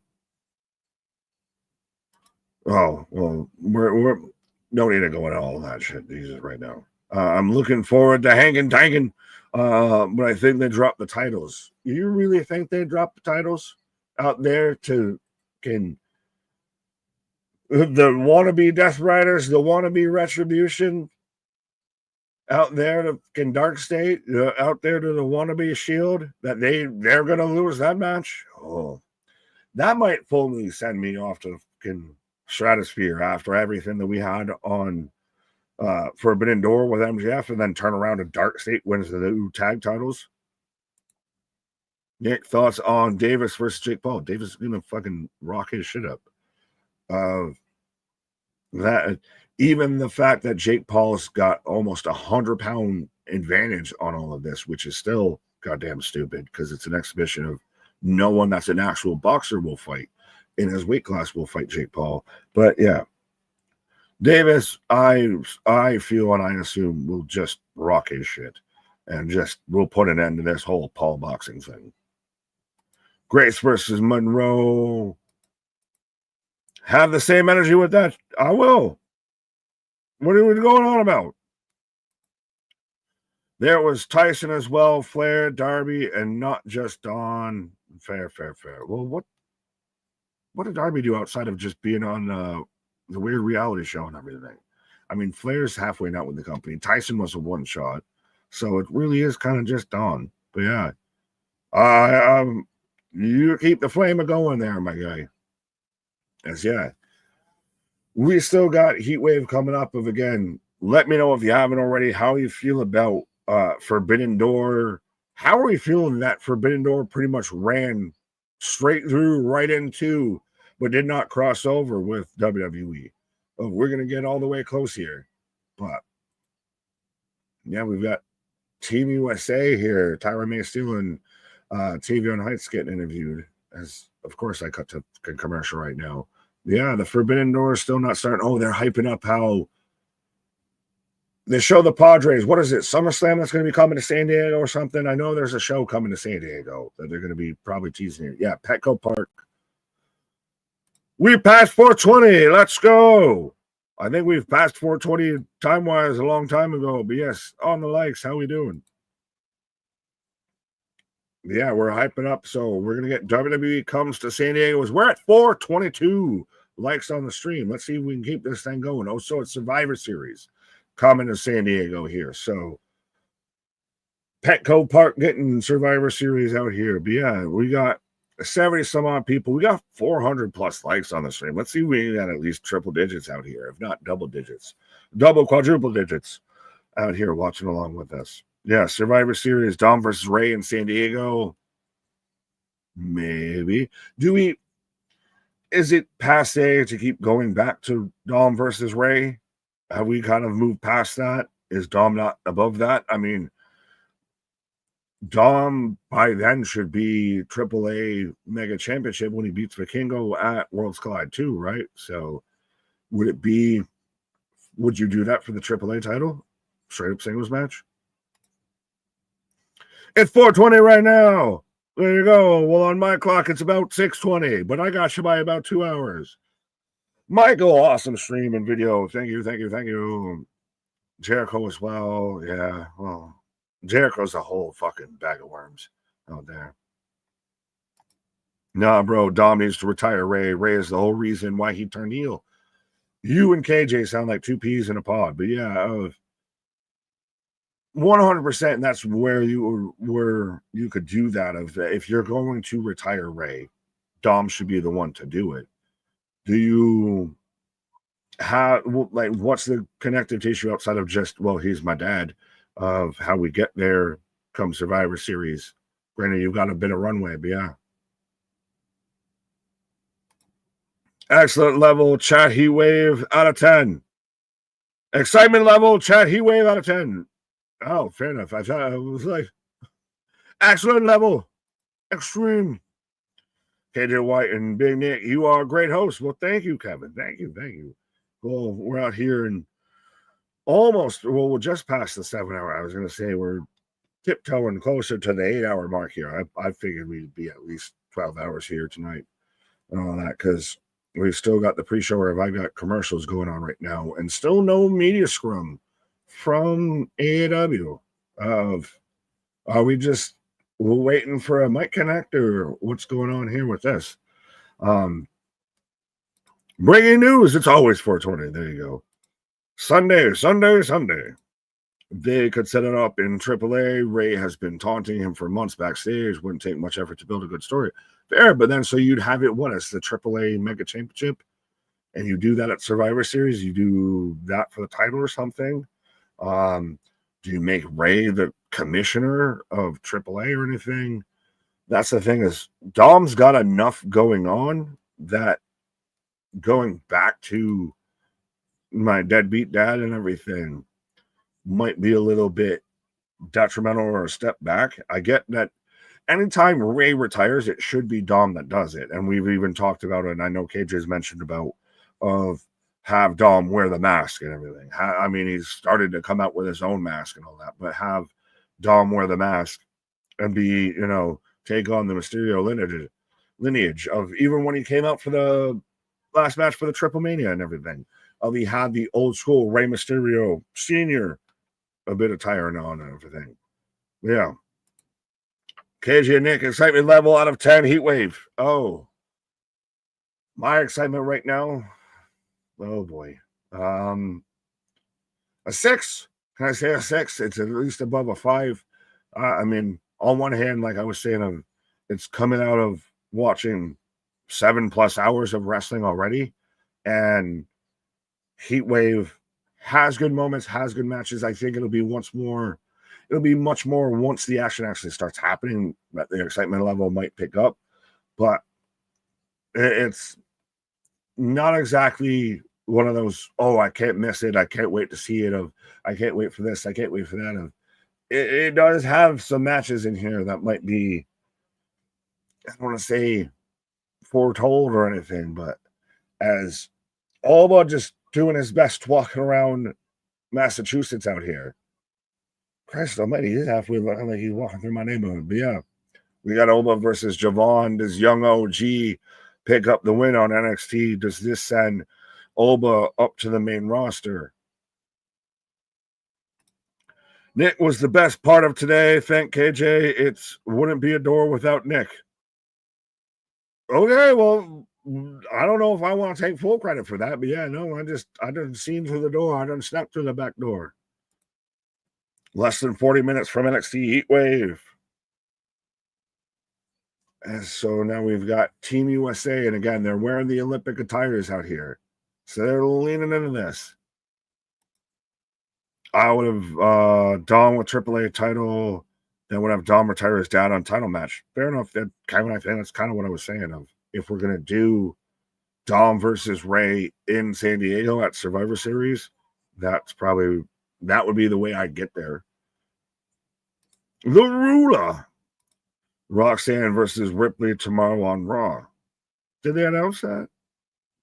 Oh, well, we're no need to go into all that shit. Jesus, right now. I'm looking forward to hanging, tanking. But I think they dropped the titles. You really think they dropped the titles out there to the wannabe Death Riders, the wannabe Retribution out there to Dark State, out there to the wannabe Shield, that they're gonna lose that match? Oh, that might fully send me off to fucking stratosphere after everything that we had on Forbidden Door with MJF, and then turn around and Dark State wins the new tag titles. Nick, thoughts on Davis versus Jake Paul? Davis is gonna fucking rock his shit up. That even the fact that Jake Paul's got almost 100-pound advantage on all of this, which is still goddamn stupid because it's an exhibition of no one that's an actual boxer will fight in his weight class will fight Jake Paul. But yeah, Davis, I feel and I assume will just rock his shit and just will put an end to this whole Paul boxing thing. Grace versus Monroe. Have the same energy with that? I will. What are we going on about? There was Tyson as well, Flair, Darby, and not just Don. Fair. Well, what did Darby do outside of just being on the weird reality show and everything? I mean, Flair's halfway out with the company. Tyson was a one shot, so it really is kind of just Don. But yeah, you keep the flame going there, my guy. As yeah, we still got Heatwave coming up. Of again, let me know if you haven't already how you feel about Forbidden Door. How are you feeling that Forbidden Door pretty much ran straight through right into, but did not cross over with WWE? Oh, we're gonna get all the way close here, but yeah, we've got Team USA here. Tyra May Steele and Tavion Heights getting interviewed. As of course, I cut to a commercial right now. Yeah, the Forbidden Door is still not starting. Oh, they're hyping up how they show the Padres. What is it? SummerSlam that's going to be coming to San Diego or something? I know there's a show coming to San Diego that they're going to be probably teasing it. Yeah, Petco Park. We passed 420. Let's go. I think we've passed 420 time-wise a long time ago. But yes, on the likes, how we doing? Yeah, we're hyping up. So we're going to get WWE comes to San Diego. We're at 422 likes on the stream. Let's see if we can keep this thing going. Oh, so it's Survivor Series coming to San Diego here. So Petco Park getting Survivor Series out here. But yeah, we got 70 some odd people. We got 400 plus likes on the stream. Let's see if we got at least triple digits out here, if not double digits, quadruple digits out here watching along with us. Yeah, Survivor Series, Dom versus Ray in San Diego. Maybe. Is it passe to keep going back to Dom versus Ray? Have we kind of moved past that? Is Dom not above that? I mean, Dom by then should be AAA Mega Championship when he beats Vikingo at Worlds Collide 2, right? So would you do that for the AAA title? Straight up singles match? It's 420 right now. There you go. Well, on my clock, it's about 620, but I got you by about 2 hours. Michael, awesome stream and video. Thank you. Jericho as well. Yeah, well, Jericho's a whole fucking bag of worms out there. Nah, bro, Dom needs to retire Ray. Ray is the whole reason why he turned heel. You and KJ sound like two peas in a pod, but yeah, 100%. And that's where you could do that. If you're going to retire Ray, Dom should be the one to do it. Do you have what's the connective tissue outside of just, well, he's my dad, of how we get there come Survivor Series? Granted, you've got a bit of runway, but yeah. Excellent level, chat Heatwave out of 10. Excitement level, chat Heatwave out of 10. Oh, fair enough. I thought it was like excellent level, extreme. KJ White and Big Nick, you are a great host. Well, thank you, Kevin. Thank you. Well, we're out here and we're just past the 7 hour. I was going to say we're tiptoeing closer to the 8 hour mark here. I figured we'd be at least 12 hours here tonight and all that, because we've still got the pre-show where I've got commercials going on right now and still no media scrum from AEW. Are we just waiting for a mic connect, or what's going on here with this? Breaking news. It's always 420. There you go. Sunday. They could set it up in AAA. Ray has been taunting him for months backstage. Wouldn't take much effort to build a good story. Fair, but then so you'd have it, what, as the AAA Mega Championship, and you do that at Survivor Series. You do that for the title or something. Do you make Ray the commissioner of AAA or anything? That's the thing, is Dom's got enough going on that going back to my deadbeat dad and everything might be a little bit detrimental or a step back. I get that anytime Ray retires, it should be Dom that does it. And we've even talked about it, and I know KJ's mentioned about of have Dom wear the mask and everything. I mean, he's started to come out with his own mask and all that, but have Dom wear the mask and be, take on the Mysterio lineage of even when he came out for the last match for the Triple Mania and everything. He had the old school Rey Mysterio Sr. a bit of tiring on and everything. Yeah. KJ and Nick, excitement level out of 10, Heatwave. Oh. My excitement right now, oh boy. A 6. Can I say a 6? It's at least above a 5. I mean, on one hand, like I was saying, it's coming out of watching 7+ hours of wrestling already, and Heatwave has good moments, has good matches. I think it'll be much more once the action actually starts happening that the excitement level might pick up. But it's not exactly one of those, oh, I can't miss it, I can't wait to see it, I can't wait for this, I can't wait for that. It does have some matches in here that might be, I don't want to say foretold or anything, but as Alba just doing his best walking around Massachusetts out here. Christ almighty, he's halfway like he's walking through my neighborhood. But yeah, we got Alba versus Javon, this young OG, pick up the win on NXT. Does this send Alba up to the main roster? Nick was the best part of today. Thank KJ. It wouldn't be a door without Nick. Okay, well, I don't know if I want to take full credit for that, but yeah, no, I done seen through the door. I done snuck through the back door. Less than 40 minutes from NXT Heatwave. And so now we've got Team USA, and again, they're wearing the Olympic attires out here. So they're leaning into this. I would have Dom with AAA title, then would have Dom retire his dad on title match. Fair enough. I think that's kind of what I was saying of if we're gonna do Dom versus Ray in San Diego at Survivor Series, that would be the way I get there. The Ruler. Roxanne versus Ripley tomorrow on Raw. Did they announce that?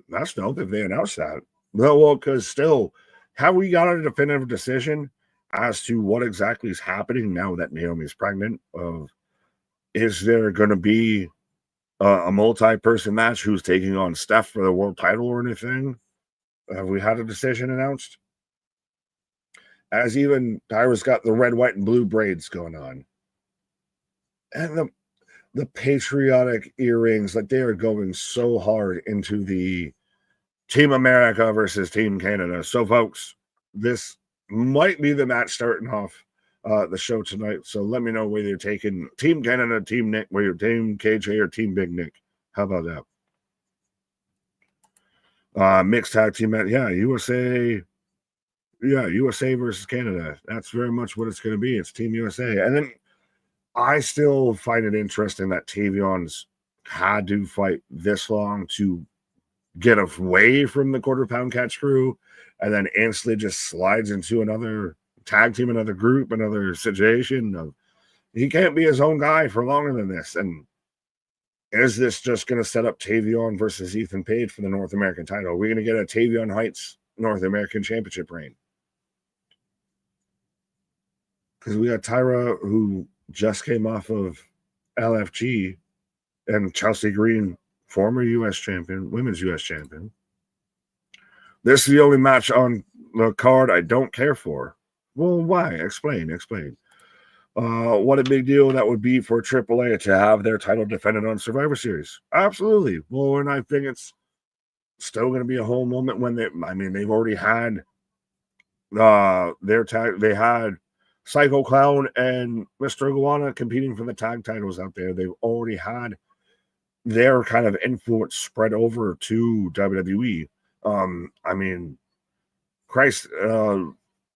That's dope if they announced that. No, well, because still, have we got a definitive decision as to what exactly is happening now that Naomi's pregnant? Is there going to be a multi-person match who's taking on Steph for the world title or anything? Have we had a decision announced? As even Tyra's got the red, white, and blue braids going on. And the patriotic earrings, like they are going so hard into the Team America versus Team Canada. So, folks, this might be the match starting off the show tonight. So let me know whether you're taking Team Canada, Team Nick, whether you're Team KJ or Team Big Nick. How about that? Mixed tag team match. Yeah, USA. Yeah, USA versus Canada. That's very much what it's going to be. It's Team USA. And then I still find it interesting that Tavion's had to fight this long to get away from the quarter pound catch crew and then instantly just slides into another tag team, another group, another situation. He can't be his own guy for longer than this. And is this just going to set up Tavion versus Ethan Page for the North American title? Are we going to get a Tavion Heights North American Championship reign? Because we got Tyra, who just came off of LFG, and Chelsea Green, former U.S. champion, women's U.S. champion. This is the only match on the card I don't care for. Well, why? Explain. What a big deal that would be for AAA to have their title defended on Survivor Series. Absolutely. Well, and I think it's still going to be a whole moment when they've already had their tag. They had Psycho Clown and Mr. Iguana competing for the tag titles out there. They've already had their kind of influence spread over to WWE.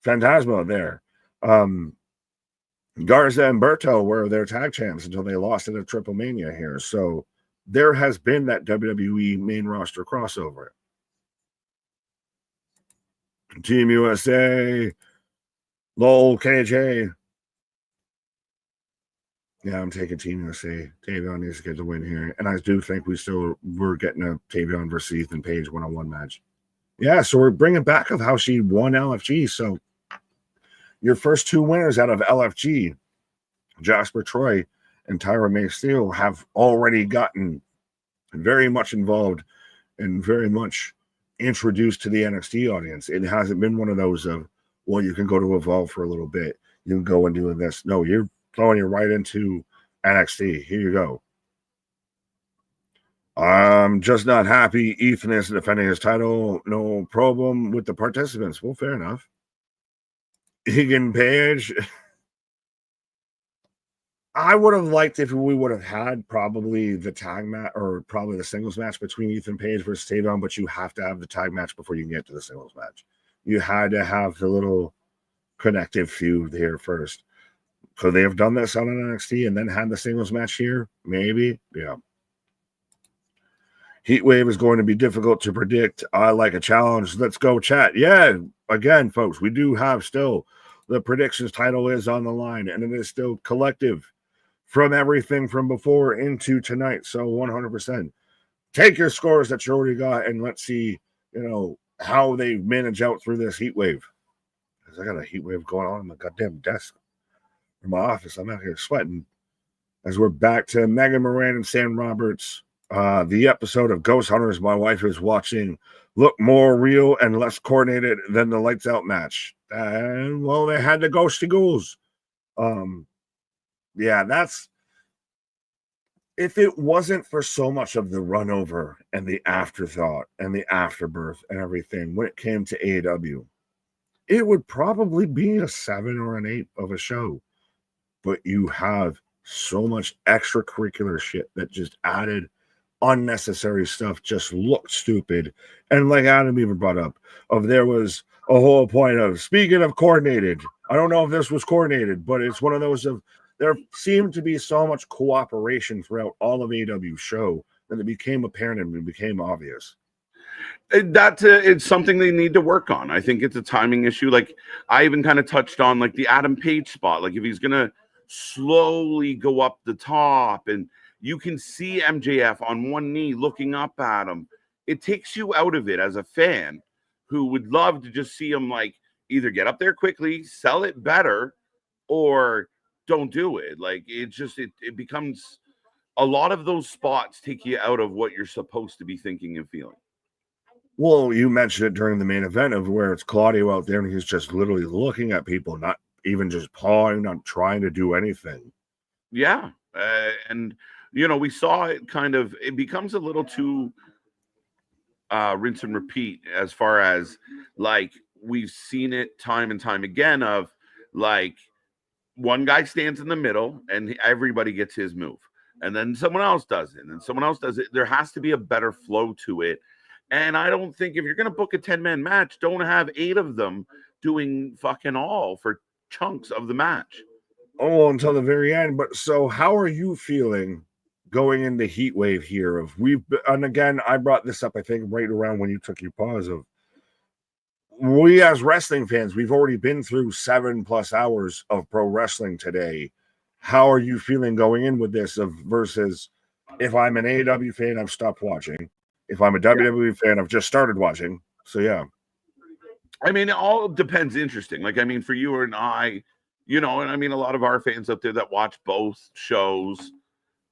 Phantasma there. Garza and Berto were their tag champs until they lost at a Triple Mania here. So there has been that WWE main roster crossover. Team USA, LOL, KJ. Yeah, I'm taking Team USA. Tavion needs to get the win here. And I do think we're getting a Tavion versus Ethan Page one-on-one match. Yeah, so we're bringing back of how she won LFG. So your first two winners out of LFG, Jasper Troy and Tyra May Steele, have already gotten very much involved and very much introduced to the NXT audience. It hasn't been one of those of, well, you can go to Evolve for a little bit. You can go and do this. No, you're throwing you right into NXT. Here you go. I'm just not happy Ethan is defending his title. No problem with the participants. Well, fair enough. Egan Page. I would have liked if we would have had probably the tag match or probably the singles match between Ethan Page versus Tavon, but you have to have the tag match before you can get to the singles match. You had to have the little connective feud here first. Could they have done this on NXT and then had the singles match here? Maybe. Yeah. Heatwave is going to be difficult to predict. I like a challenge. Let's go chat. Yeah, again, folks, we do have still the predictions title is on the line, and it is still collective from everything from before into tonight. So 100%. Take your scores that you already got, and let's see, how they manage out through this Heatwave. Because I got a Heatwave going on my goddamn desk in my office. I'm out here sweating. As we're back to Megan Moran and Sam Roberts. The episode of Ghost Hunters my wife is watching look more real and less coordinated than the Lights Out match. And well, they had the ghosty ghouls. Yeah, that's if it wasn't for so much of the run over and the afterthought and the afterbirth and everything when it came to AEW, it would probably be a 7 or an 8 of a show. But you have so much extracurricular shit that just added unnecessary stuff, just looked stupid. And like Adam even brought up, there was a whole point of, speaking of coordinated, I don't know if this was coordinated, but it's one of those of, there seemed to be so much cooperation throughout all of AEW's show that it became apparent and it became obvious. It's something they need to work on. I think it's a timing issue. Like I even kind of touched on like the Adam Page spot. Like if he's going to slowly go up the top and you can see MJF on one knee looking up at him, it takes you out of it as a fan who would love to just see him like either get up there quickly, sell it better, or don't do it. Like it becomes a lot of those spots take you out of what you're supposed to be thinking and feeling. Well, you mentioned it during the main event of where it's Claudio out there and he's just literally looking at people, not even just pawing, not trying to do anything. Yeah. And we saw it it becomes a little too rinse and repeat as far as like we've seen it time and time again of like one guy stands in the middle and everybody gets his move and then someone else does it and then someone else does it. There has to be a better flow to it. And I don't think if you're going to book a 10-man match, don't have 8 of them doing fucking all for chunks of the match. Oh, until the very end. But so how are you feeling going into Heatwave here? And again, I brought this up, I think, right around when you took your pause of we as wrestling fans, we've already been through 7+ hours of pro wrestling today. How are you feeling going in with this versus if I'm an AEW fan, I've stopped watching. If I'm a WWE fan, I've just started watching. So, yeah. I mean, it all depends. Interesting. Like, I mean, for you and I, and I mean, a lot of our fans out there that watch both shows,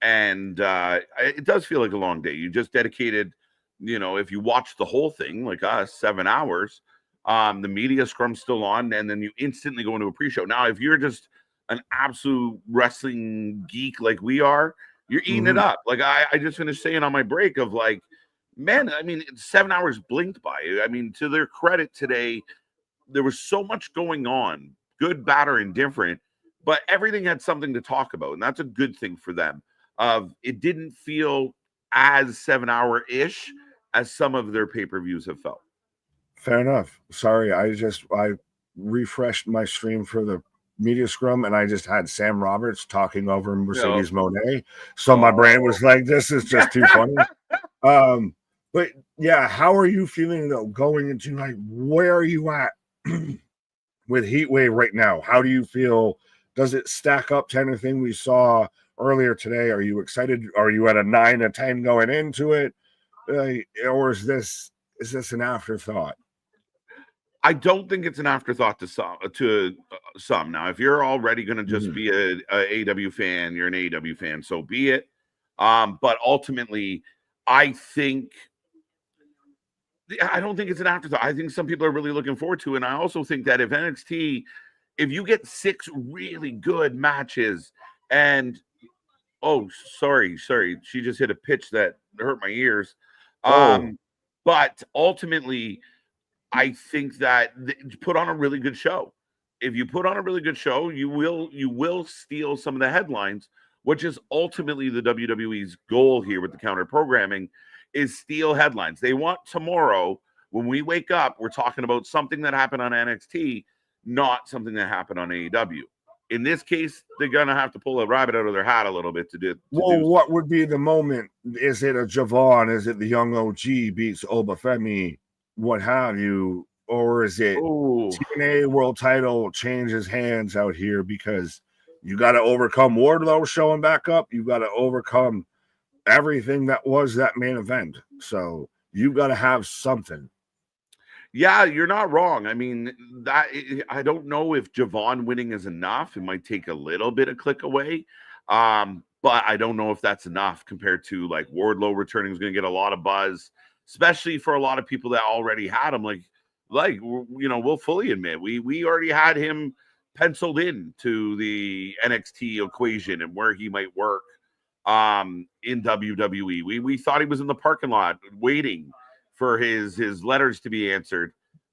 and it does feel like a long day. You just dedicated, if you watch the whole thing, like us, 7 hours, the media scrum's still on, and then you instantly go into a pre-show. Now, if you're just an absolute wrestling geek like we are, you're eating it up. Like I just finished saying on my break of like, man, I mean, 7 hours blinked by. I mean, to their credit today, there was so much going on, good, bad, or indifferent, but everything had something to talk about. And that's a good thing for them. It didn't feel as 7-hour-ish as some of their pay-per-views have felt. Fair enough. Sorry, I refreshed my stream for the media scrum and I just had Sam Roberts talking over Mercedes Moné. So my brain was like, this is just too funny. But yeah, how are you feeling though going into like where are you at with Heatwave right now? How do you feel? Does it stack up to anything we saw earlier today? Are you excited? Are you at a 9 or 10 going into it? Or is this is this an afterthought? I don't think it's an afterthought to some. Now, if you're already going to just be a AEW fan, you're an AEW fan, so be it. But ultimately, I don't think it's an afterthought. I think some people are really looking forward to it. And I also think that if NXT, if you get 6 really good matches and sorry, she just hit a pitch that hurt my ears. But ultimately, I think that put on a really good show. If you put on a really good show, you will steal some of the headlines, which is ultimately the WWE's goal here with the counter programming, is steal headlines. They want tomorrow, when we wake up, we're talking about something that happened on NXT, not something that happened on AEW. In this case, they're going to have to pull a rabbit out of their hat a little bit to do. What would be the moment? Is it a Javon? Is it the young OG beats Obafemi? What have you? Or is it TNA world title changes hands out here? Because you got to overcome Wardlow showing back up. You got to overcome everything that was that main event. So you got to have something. Yeah, you're not wrong. I mean, I don't know if Javon winning is enough. It might take a little bit of click away. But I don't know if that's enough compared to like Wardlow returning is going to get a lot of buzz, especially for a lot of people that already had him. Like we'll fully admit we already had him penciled in to the NXT equation and where he might work in WWE. We thought he was in the parking lot waiting for his letters to be answered.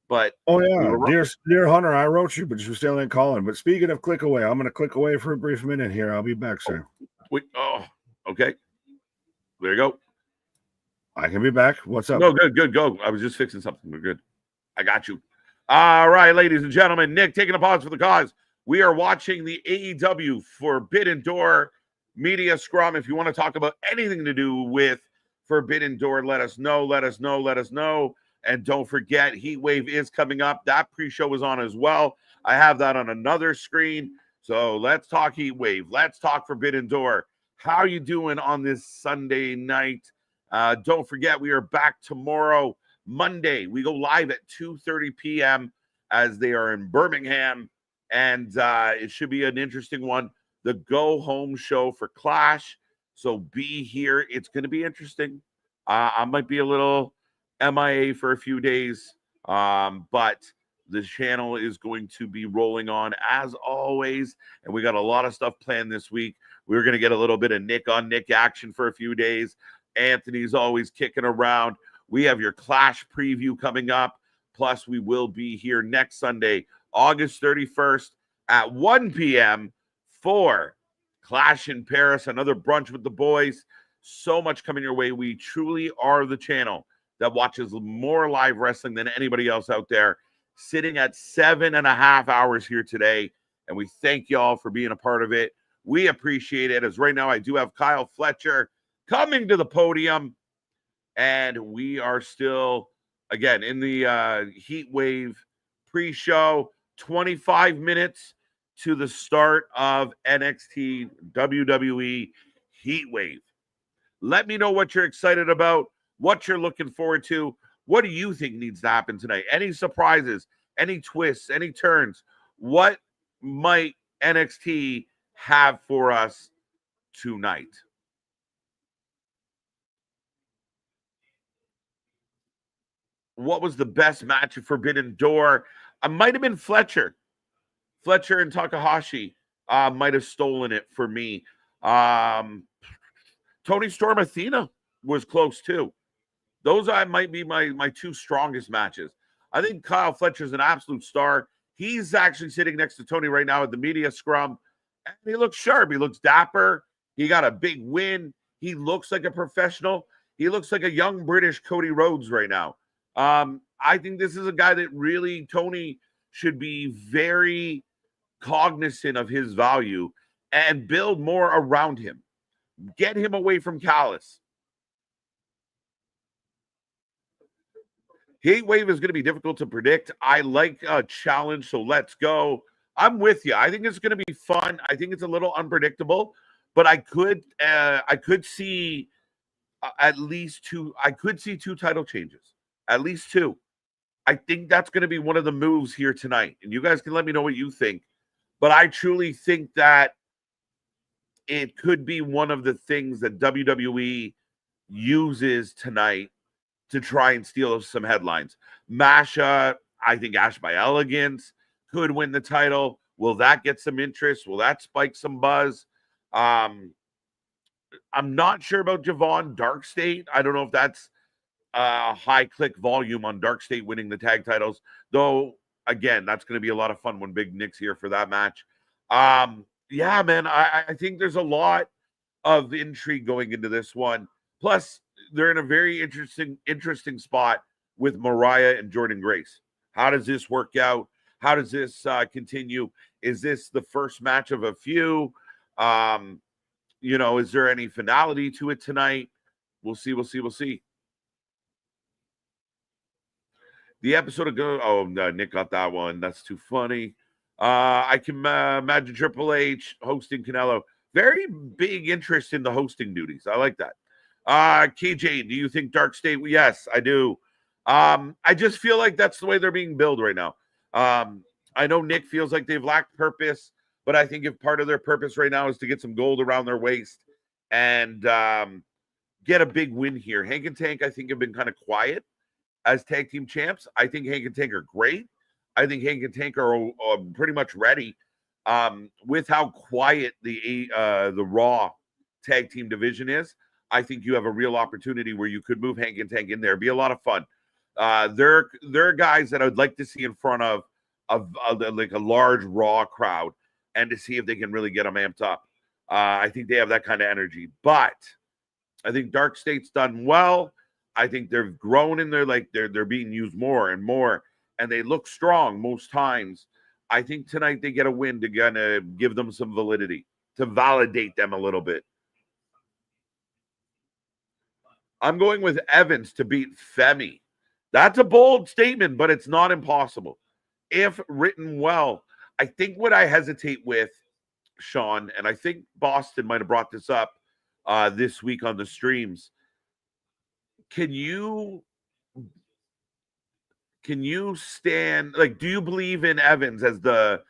But dear Hunter, I wrote you, but you still ain't calling. But speaking of click away, I'm going to click away for a brief minute here. I'll be back, sir. Okay. There you go. I can be back. What's up? No, good. Go. I was just fixing something. We're good. I got you. All right, ladies and gentlemen. Nick taking a pause for the cause. We are watching the AEW Forbidden Door media scrum. If you want to talk about anything to do with Forbidden Door, let us know. And don't forget, Heatwave is coming up. That pre-show is on as well. I have that on another screen. So let's talk Heatwave. Let's talk Forbidden Door. How are you doing on this Sunday night? Don't forget, we are back tomorrow, Monday. We go live at 2:30 p.m. as they are in Birmingham. And it should be an interesting one. The go-home show for Clash. So be here. It's going to be interesting. I might be a little MIA for a few days, but the channel is going to be rolling on as always. And we got a lot of stuff planned this week. We're going to get a little bit of Nick on Nick action for a few days. Anthony's always kicking around. We have your Clash preview coming up. Plus, we will be here next Sunday, August 31st at 1 p.m. for Clash in Paris, another brunch with the boys. So much coming your way. We truly are the channel that watches more live wrestling than anybody else out there, sitting at 7.5 hours here today. And we thank y'all for being a part of it. We appreciate it. As right now, I do have Kyle Fletcher coming to the podium. And we are still, again, in the Heatwave pre-show, 25 minutes to the start of NXT WWE Heatwave. Let me know what you're excited about, what you're looking forward to. What do you think needs to happen tonight? Any surprises, any twists, any turns? What might NXT have for us tonight? What was the best match of Forbidden Door? It might have been Fletcher. Fletcher and Takahashi might have stolen it for me. Tony Storm Athena was close too. Those might be my two strongest matches. I think Kyle Fletcher's an absolute star. He's actually sitting next to Tony right now at the media scrum. And he looks sharp. He looks dapper. He got a big win. He looks like a professional. He looks like a young British Cody Rhodes right now. I think this is a guy that really Tony should be very cognizant of his value and build more around him. Get him away from Callis. Heatwave is going to be difficult to predict. I like a challenge, so let's go. I'm with you. I think it's going to be fun. I think it's a little unpredictable, but I could see at least two. I could see two title changes. At least 2. I think that's going to be one of the moves here tonight. And you guys can let me know what you think. But I truly think that it could be one of the things that WWE uses tonight to try and steal some headlines. Masha, I think Ash by Elegance could win the title. Will that get some interest? Will that spike some buzz? I'm not sure about Javon Dark State. I don't know if that's high click volume on Dark State winning the tag titles, though. Again, that's going to be a lot of fun when Big Nick's here for that match. Yeah, man, I think there's a lot of intrigue going into this one. Plus, they're in a very interesting spot with Mariah and Jordan Grace. How does this work out? How does this continue? Is this the first match of a few? Is there any finality to it tonight? We'll see. The episode ago, no, Nick got that one. That's too funny. I can imagine Triple H hosting Canelo. Very big interest in the hosting duties. I like that. KJ, do you think Dark State? Yes, I do. I just feel like that's the way they're being billed right now. I know Nick feels like they've lacked purpose, but I think if part of their purpose right now is to get some gold around their waist and get a big win here. Hank and Tank, I think, have been kind of quiet as tag team champs. I think Hank and Tank are great. I think Hank and Tank are pretty much ready. With how quiet the Raw tag team division is, I think you have a real opportunity where you could move Hank and Tank in there. It'd be a lot of fun. They're guys that I'd like to see in front of like a large Raw crowd and to see if they can really get them amped up. I think they have that kind of energy. But I think Dark State's done well. I think they've grown in there, like they're being used more and more, and they look strong most times. I think tonight they get a win to kind of give them some validity, to validate them a little bit. I'm going with Evans to beat Femi. That's a bold statement, but it's not impossible. If written well, I think what I hesitate with, Sean, and I think Boston might have brought this up this week on the streams. Can you stand, like, do you believe in Evans as the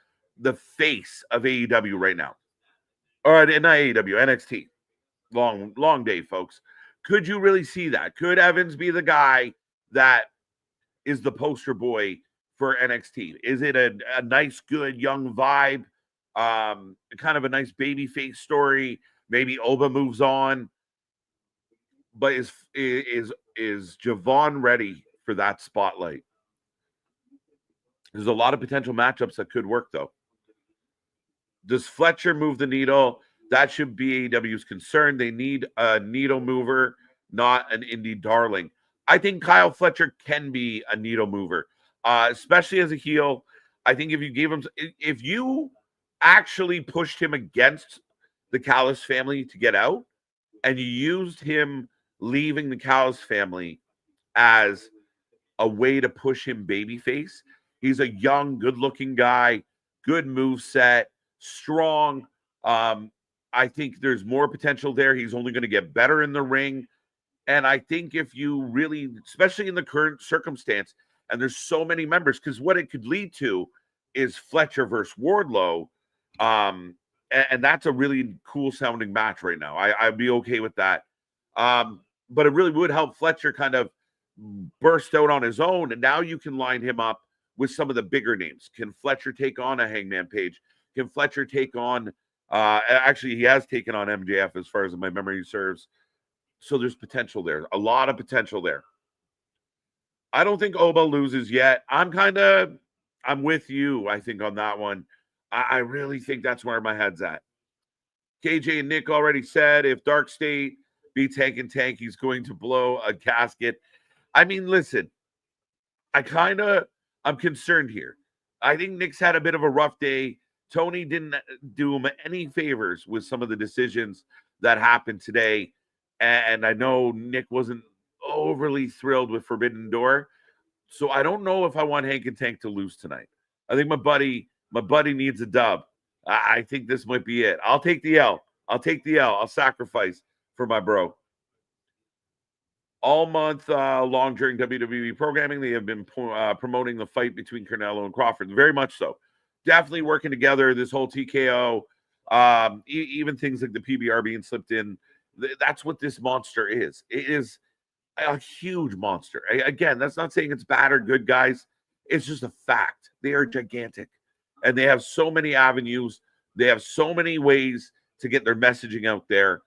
face of AEW right now? Or not AEW, NXT. Long day, folks. Could you really see that? Could Evans be the guy that is the poster boy for NXT? Is it a nice, good, young vibe? Kind of a nice baby face story. Maybe Oba moves on. But is Javon ready for that spotlight? There's a lot of potential matchups that could work, though. Does Fletcher move the needle? That should be AEW's concern. They need a needle mover, not an indie darling. I think Kyle Fletcher can be a needle mover, especially as a heel. I think if you actually pushed him against the Callis family to get out, and you used him leaving the Callis family as a way to push him babyface. He's a young, good-looking guy, good move set, strong. I think there's more potential there. He's only going to get better in the ring. And I think if you really, especially in the current circumstance, and there's so many members, because what it could lead to is Fletcher versus Wardlow. And that's a really cool sounding match right now. I'd be okay with that. But it really would help Fletcher kind of burst out on his own. And now you can line him up with some of the bigger names. Can Fletcher take on a Hangman Page? Can Fletcher take on, actually, he has taken on MJF as far as my memory serves. So there's potential there. A lot of potential there. I don't think Oba loses yet. I'm with you, I think, on that one. I really think that's where my head's at. KJ and Nick already said if Dark State beats Hank and Tank, he's going to blow a gasket. I mean, listen, I'm concerned here. I think Nick's had a bit of a rough day. Tony didn't do him any favors with some of the decisions that happened today. And I know Nick wasn't overly thrilled with Forbidden Door. So I don't know if I want Hank and Tank to lose tonight. I think my buddy needs a dub. I think this might be it. I'll take the L. I'll sacrifice for my bro. All month long during WWE programming, they have been promoting the fight between Canelo and Crawford. Very much so. Definitely working together. This whole TKO, even things like the PBR being slipped in. That's what this monster is. It is a huge monster. Again, that's not saying it's bad or good, guys. It's just a fact. They are gigantic, and they have so many avenues. They have so many ways to get their messaging out there.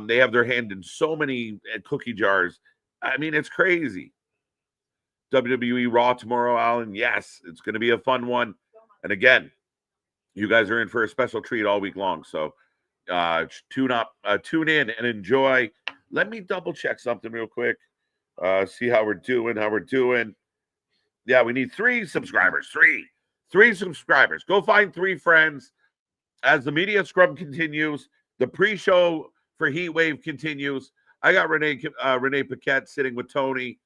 They have their hand in so many cookie jars. I mean, it's crazy. WWE Raw tomorrow, Alan. Yes, it's going to be a fun one. And again, you guys are in for a special treat all week long. So tune in and enjoy. Let me double check something real quick. See how we're doing. Yeah, we need 3 subscribers. Three subscribers. Go find 3 friends. As the media scrum continues, the pre-show for Heatwave continues. I got Renee Paquette sitting with Tony.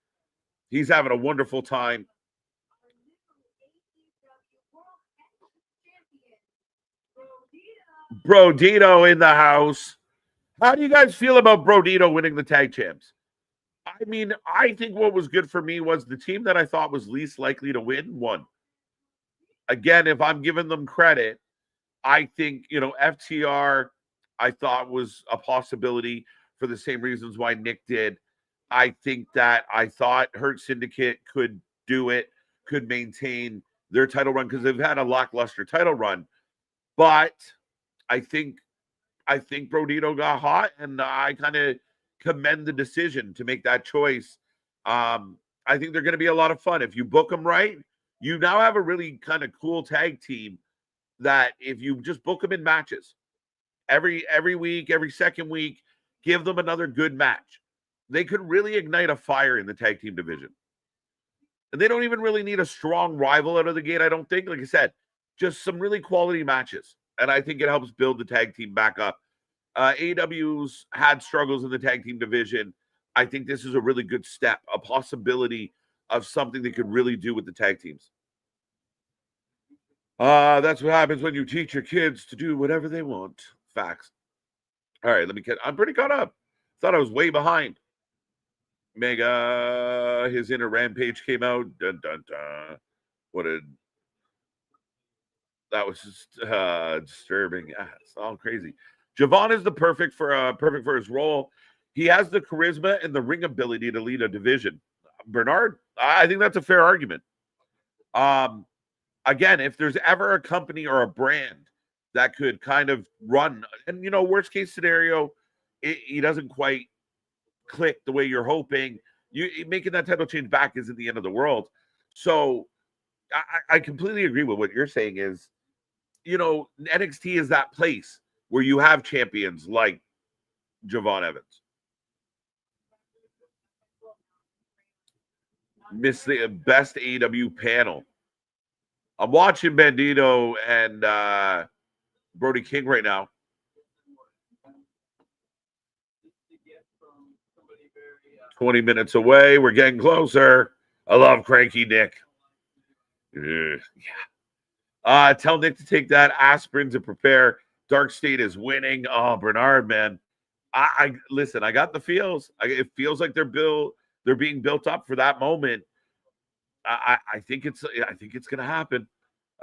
He's having a wonderful time. Brodito in the house. How do you guys feel about Brodito winning the tag champs? I mean, I think what was good for me was the team that I thought was least likely to win won. Again, if I'm giving them credit, I think, FTR, I thought was a possibility for the same reasons why Nick did. I think that I thought Hurt Syndicate could do it, could maintain their title run because they've had a lackluster title run. But I think Brodito got hot, and I kind of commend the decision to make that choice. I think they're going to be a lot of fun. If you book them right, you now have a really kind of cool tag team that if you just book them in matches every week, every second week, give them another good match, they could really ignite a fire in the tag team division. And they don't even really need a strong rival out of the gate, I don't think. Like I said, just some really quality matches. And I think it helps build the tag team back up. AEW's had struggles in the tag team division. I think this is a really good step, a possibility of something they could really do with the tag teams. That's what happens when you teach your kids to do whatever they want. Facts. All right, I'm pretty caught up. Thought I was way behind. Mega, his inner rampage came out. Dun, dun, dun. That was just disturbing. Yeah, it's all crazy. Javon is the perfect for his role. He has the charisma and the ring ability to lead a division. Bernard, I think that's a fair argument. Again, if there's ever a company or a brand that could kind of run, and worst case scenario, he doesn't quite click the way you're hoping. You making that title change back isn't the end of the world. So I completely agree with what you're saying. Is NXT is that place where you have champions like Javon Evans. Miss the best AEW panel. I'm watching Bandito and Brody King right now. "20 minutes away. We're getting closer." I love Cranky Nick. Yeah. Tell Nick to take that aspirin to prepare. Dark State is winning. Oh, Bernard, man. I listen, I got the feels. It feels like they're being built up for that moment. I think it's gonna happen.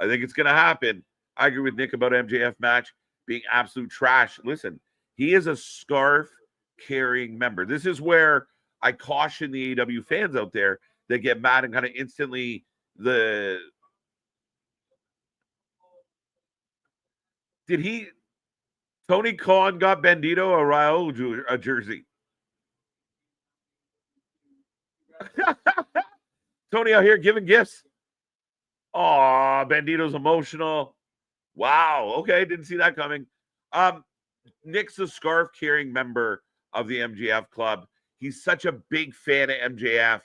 I think it's gonna happen. I agree with Nick about MJF match being absolute trash. Listen, he is a scarf carrying member. This is where I caution the AEW fans out there that get mad and kind of instantly Tony Khan got Bandito a Raul jersey. Tony out here giving gifts. Oh, Bandito's emotional. Wow. Okay, didn't see that coming. Nick's a scarf carrying member of the MJF club. He's such a big fan of MJF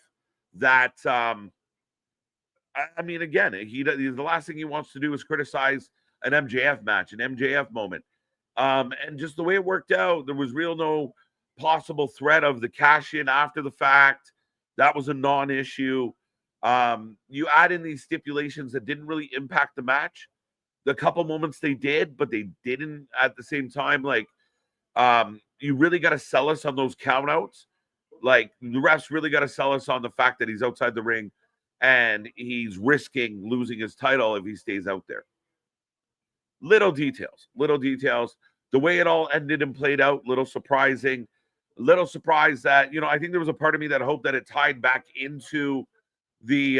that I mean, again, the last thing he wants to do is criticize an MJF match, an MJF moment. And just the way it worked out, there was no possible threat of the cash in after the fact. That was a non-issue. You add in these stipulations that didn't really impact the match. The couple moments they did, but they didn't at the same time. Like, you really got to sell us on those countouts. Like, the refs really got to sell us on the fact that he's outside the ring and he's risking losing his title if he stays out there. Little details. The way it all ended and played out, little surprising. Little surprised that, I think there was a part of me that hoped that it tied back into the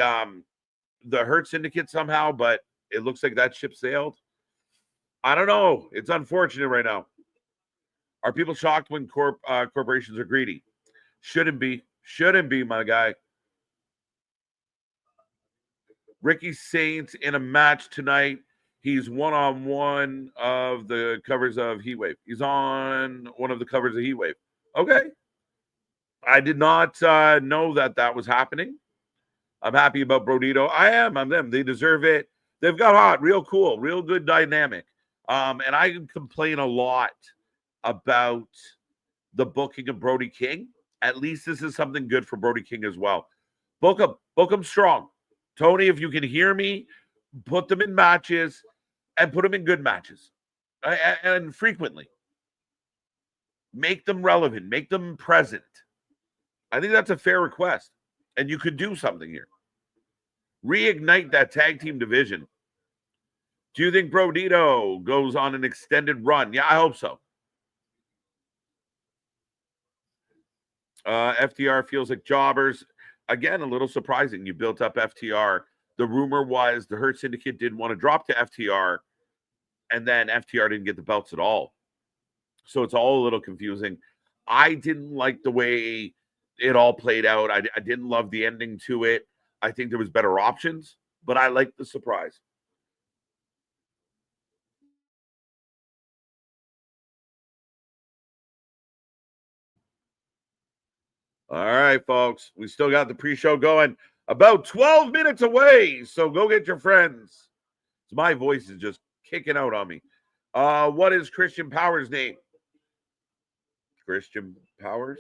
Hurt Syndicate somehow, but it looks like that ship sailed. I don't know. It's unfortunate right now. Are people shocked when corporations are greedy? Shouldn't be, my guy. Ricky Saints in a match tonight. He's one-on-one of the covers of Heatwave. He's on one of the covers of Heatwave. Okay. I did not know that was happening. I'm happy about Brodito. I'm them. They deserve it. They've got hot, real cool, real good dynamic. And I complain a lot about the booking of Brody King. At least this is something good for Brody King as well. Book him strong. Tony, if you can hear me, put them in matches and put them in good matches and frequently. Make them relevant. Make them present. I think that's a fair request. And you could do something here. Reignite that tag team division. Do you think Brodito goes on an extended run? Yeah, I hope so. FTR feels like jobbers. Again, a little surprising. You built up FTR. The rumor was the Hurt Syndicate didn't want to drop to FTR, and then FTR didn't get the belts at all. So it's all a little confusing. I didn't like the way it all played out. I didn't love the ending to it. I think there was better options, but I liked the surprise. All right, folks. We still got the pre-show going. About 12 minutes away, so go get your friends. My voice is just kicking out on me. What is Christian Powers' name? Christian Powers?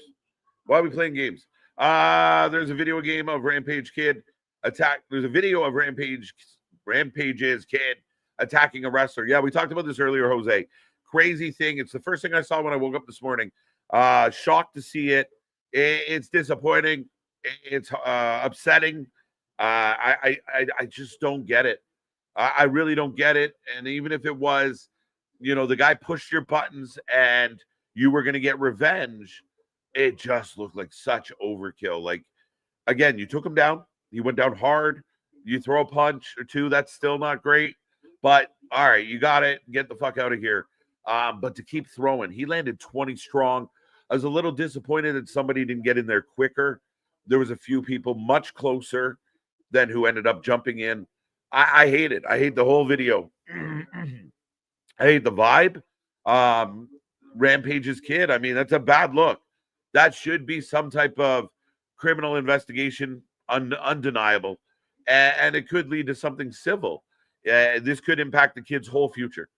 Why are we playing games? There's a video game of Rampage Kid attack. There's a video of Rampage's kid attacking a wrestler. Yeah, we talked about this earlier, Jose. Crazy thing. It's the first thing I saw when I woke up this morning. Shocked to see it. It's disappointing. It's upsetting. I just don't get it. I really don't get it. And even if it was, the guy pushed your buttons and you were going to get revenge, it just looked like such overkill. Like, again, you took him down. He went down hard. You throw a punch or two, that's still not great. But, all right, you got it. Get the fuck out of here. But to keep throwing, he landed 20 strong. I was a little disappointed that somebody didn't get in there quicker. There was a few people much closer than who ended up jumping in. I hate it. I hate the whole video. I hate the vibe. Rampage's kid, I mean, that's a bad look. That should be some type of criminal investigation, undeniable. And it could lead to something civil. This could impact the kid's whole future.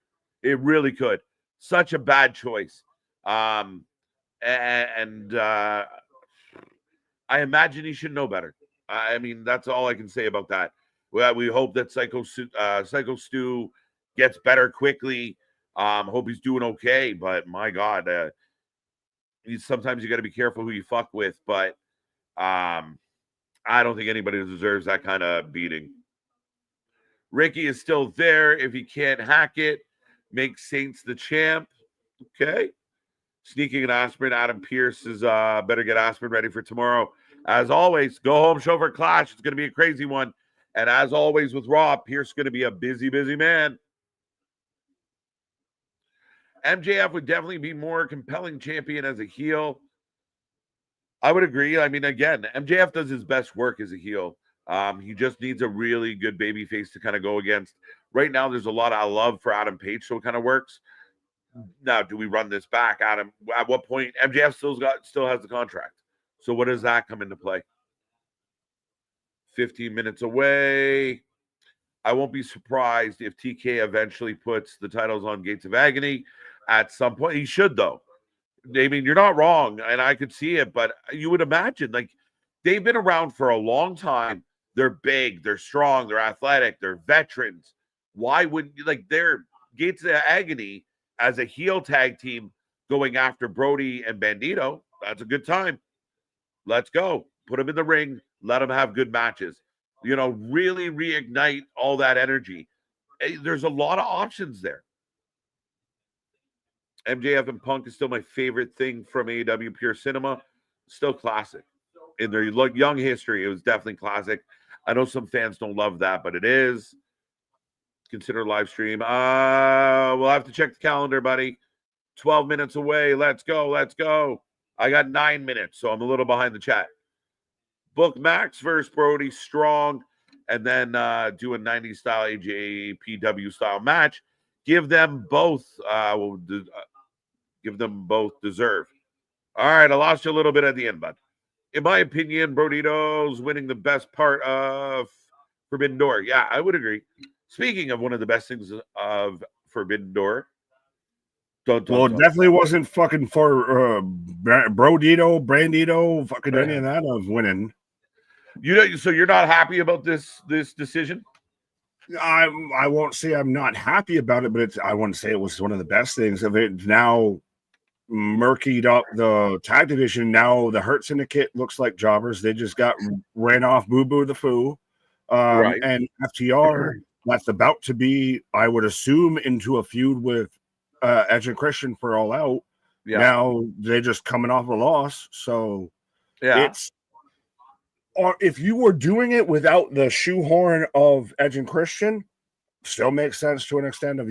It really could. Such a bad choice. I imagine he should know better. I mean, that's all I can say about that. We hope that Psycho Stu gets better quickly. Hope he's doing okay. But my God, sometimes you got to be careful who you fuck with. But I don't think anybody deserves that kind of beating. Ricky is still there. If he can't hack it, make Saints the champ. Okay. Sneaking an aspirin. Adam Pierce is better get aspirin ready for tomorrow. As always, go home show for Clash. It's going to be a crazy one. And as always with Raw, Pierce is going to be a busy man. MJF would definitely be more compelling champion as a heel. I would agree. I mean, again, MJF does his best work as a heel. He just needs a really good baby face to kind of go against. Right now, there's a lot of love for Adam Page, so it kind of works. Now, do we run this back, Adam? At what point? MJF still has the contract. So what does that come into play? 15 minutes away. I won't be surprised if TK eventually puts the titles on Gates of Agony at some point. He should, though. I mean, you're not wrong, and I could see it, but you would imagine, like, they've been around for a long time. They're big, they're strong, they're athletic, they're veterans. Why wouldn't you, like, they're Gates of Agony as a heel tag team going after Brody and Bandito? That's a good time. Let's go. Put them in the ring. Let them have good matches. Really reignite all that energy. There's a lot of options there. MJF and Punk is still my favorite thing from AEW Pure Cinema. Still classic. In their young history, it was definitely classic. I know some fans don't love that, but it is. Consider live stream. We'll have to check the calendar, buddy. 12 minutes away. Let's go. Let's go. I got 9 minutes, so I'm a little behind the chat. Book Max versus Brody Strong, and then do a 90s style AJPW style match. Give them both. Give them both deserve. All right, I lost you a little bit at the end, bud. In my opinion, Brodito's winning the best part of Forbidden Door. Yeah, I would agree. Speaking of one of the best things of Forbidden Door. It definitely wasn't fucking for Brandito, fucking any of that of winning. So you're not happy about this decision? I won't say I'm not happy about it, but I wouldn't say it was one of the best things. Of it now murkied up the tag division. Now the Hurt Syndicate looks like jobbers. They just ran off Boo Boo the Foo. Right. And FTR, that's about to be, I would assume, into a feud with Edge and Christian for All Out. Yeah. Now they're just coming off a loss. So it's, or if you were doing it without the shoehorn of Edge and Christian, still makes sense to an extent of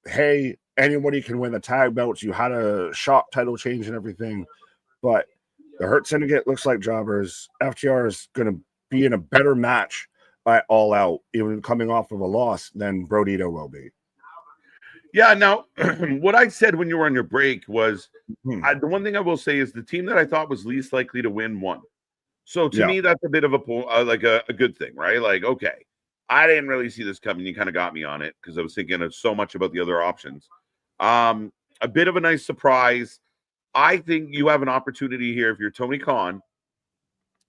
hey, anybody can win the tag belts. You had a shop title change and everything, but the Hurt Syndicate looks like jobbers. FTR is going to be in a better match by All Out, even coming off of a loss, than Brodito will be. Yeah, now, what I said when you were on your break was, the one thing I will say is the team that I thought was least likely to win won. So to me, that's a bit of a good thing, right? Like, okay, I didn't really see this coming. You kind of got me on it because I was thinking of so much about the other options. A bit of a nice surprise. I think you have an opportunity here. If you're Tony Khan,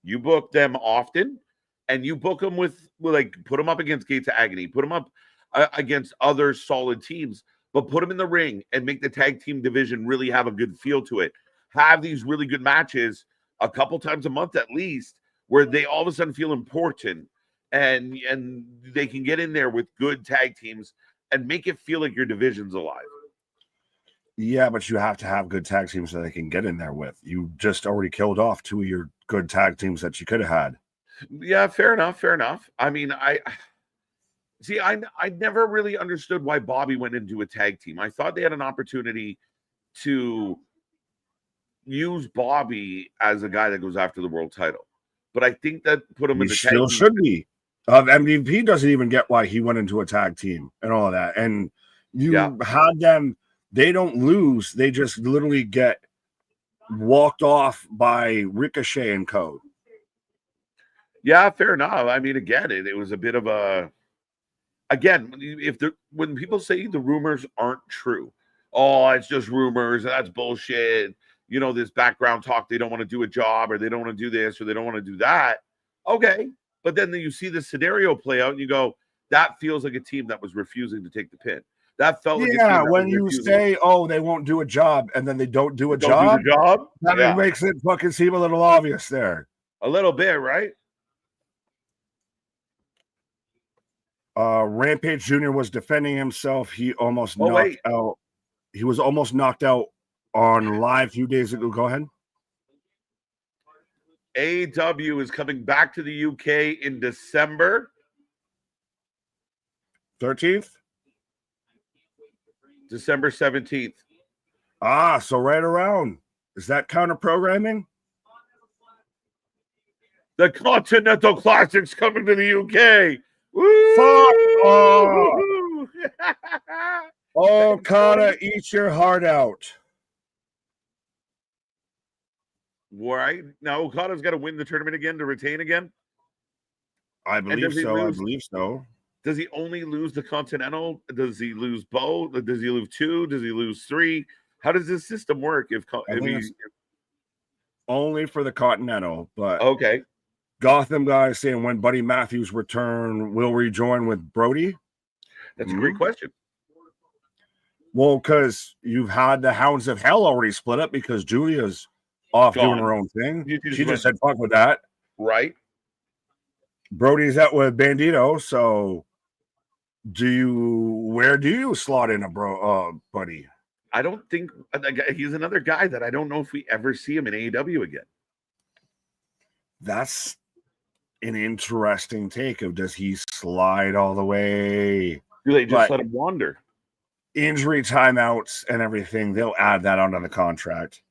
you book them often, and you book them with put them up against Gates of Agony, put them up against other solid teams, but put them in the ring and make the tag team division really have a good feel to it. Have these really good matches a couple times a month at least, where they all of a sudden feel important, and they can get in there with good tag teams and make it feel like your division's alive. Yeah, but you have to have good tag teams that they can get in there with. You just already killed off two of your good tag teams that you could have had. Yeah, fair enough. I mean, I never really understood why Bobby went into a tag team. I thought they had an opportunity to use Bobby as a guy that goes after the world title, but I think that put him in the tag team. Should be. MVP doesn't even get why he went into a tag team and all of that. And you had them. They don't lose. They just literally get walked off by Ricochet and Co. Yeah, fair enough. I mean, again, it was a bit of a. Again, when people say the rumors aren't true, it's just rumors, that's bullshit. This background talk, they don't want to do a job, or they don't want to do this, or they don't want to do that. Okay. But then you see the scenario play out and you go, that feels like a team that was refusing to take the pin. That felt like a team that when you say, they won't do a job, and then they don't do a job, that makes it fucking seem a little obvious there. A little bit, right? Rampage Jr. was defending himself. He almost knocked out. He was almost knocked out on live a few days ago. Go ahead. AEW is coming back to the UK in December 13th. December 17th. So right around. Is that counter programming? The Continental Classic's coming to the UK. Woo! Okada, eat your heart out. Right now, Okada's got to win the tournament again to retain again. I believe so. Does he only lose the Continental? Does he lose both? Does he lose 2? Does he lose 3? How does this system work? Only for the Continental, but okay. Gotham guys saying when Buddy Matthews return, will rejoin with Brody? That's a great question. Well, because you've had the Hounds of Hell already split up because Julia's off Gone. doing her own thing. She She just said, fuck with that. Right. Brody's out with Bandito, so where do you slot in a buddy? I don't think he's another guy that I don't know if we ever see him in AEW again. That's an interesting take of, does he slide all the way? Do they just let him wander? Injury timeouts and everything, they'll add that onto the contract.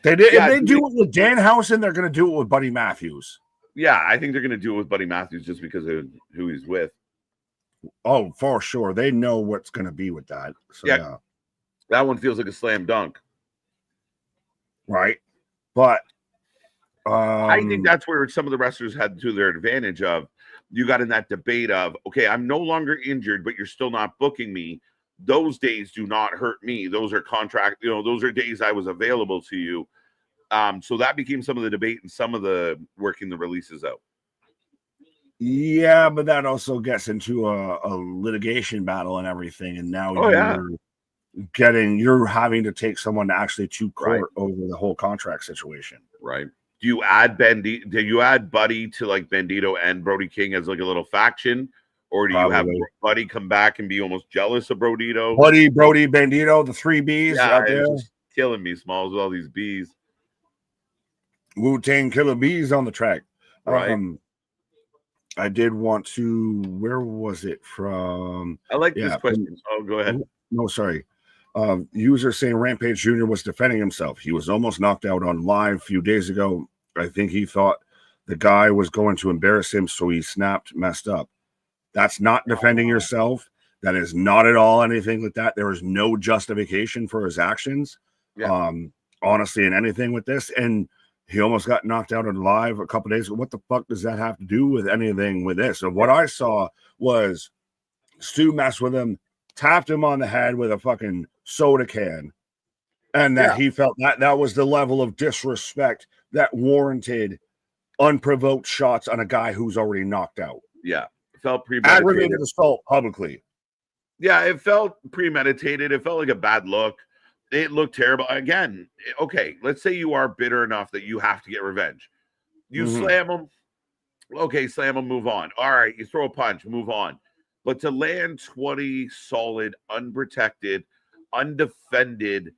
They did. Yeah, if they do it with Danhausen, they're going to do it with Buddy Matthews. Yeah, I think they're going to do it with Buddy Matthews just because of who he's with. Oh, for sure. They know what's going to be with that. So, yeah. That one feels like a slam dunk. Right. But I think that's where some of the wrestlers had to their advantage of, you got in that debate of, okay, I'm no longer injured, but you're still not booking me. Those days do not hurt me. Those are those are days I was available to you. So that became some of the debate and some of the working the releases out. Yeah, but that also gets into a litigation battle and everything. And now you're having to take someone actually to court over the whole contract situation. Right. Do you add Buddy to like Bandito and Brody King as like a little faction? Or do you have Buddy come back and be almost jealous of Brodito? Buddy, Brody, Bandito, the 3 Bs out there. Just killing me, Smalls, with all these bees. Wu-Tang Killer Bees on the track. Right. I did want to, where was it from? I like this question. Oh, go ahead. No, sorry. User saying Rampage Jr. was defending himself. He was almost knocked out on live a few days ago. I think he thought the guy was going to embarrass him, so he messed up. That's not defending yourself. That is not at all anything like that. There is no justification for his actions. Yeah. Honestly, in anything with this. And he almost got knocked out on live a couple days ago. What the fuck does that have to do with anything with this? So what I saw was Stu messed with him, tapped him on the head with a fucking soda can, and that he felt that was the level of disrespect that warranted unprovoked shots on a guy who's already knocked out. Yeah. It felt premeditated. Aggravated assault publicly. Yeah, it felt premeditated. It felt like a bad look. It looked terrible. Again, okay, let's say you are bitter enough that you have to get revenge. You slam him. Okay, slam him, move on. All right, you throw a punch, move on. But to land 20 solid, unprotected, undefended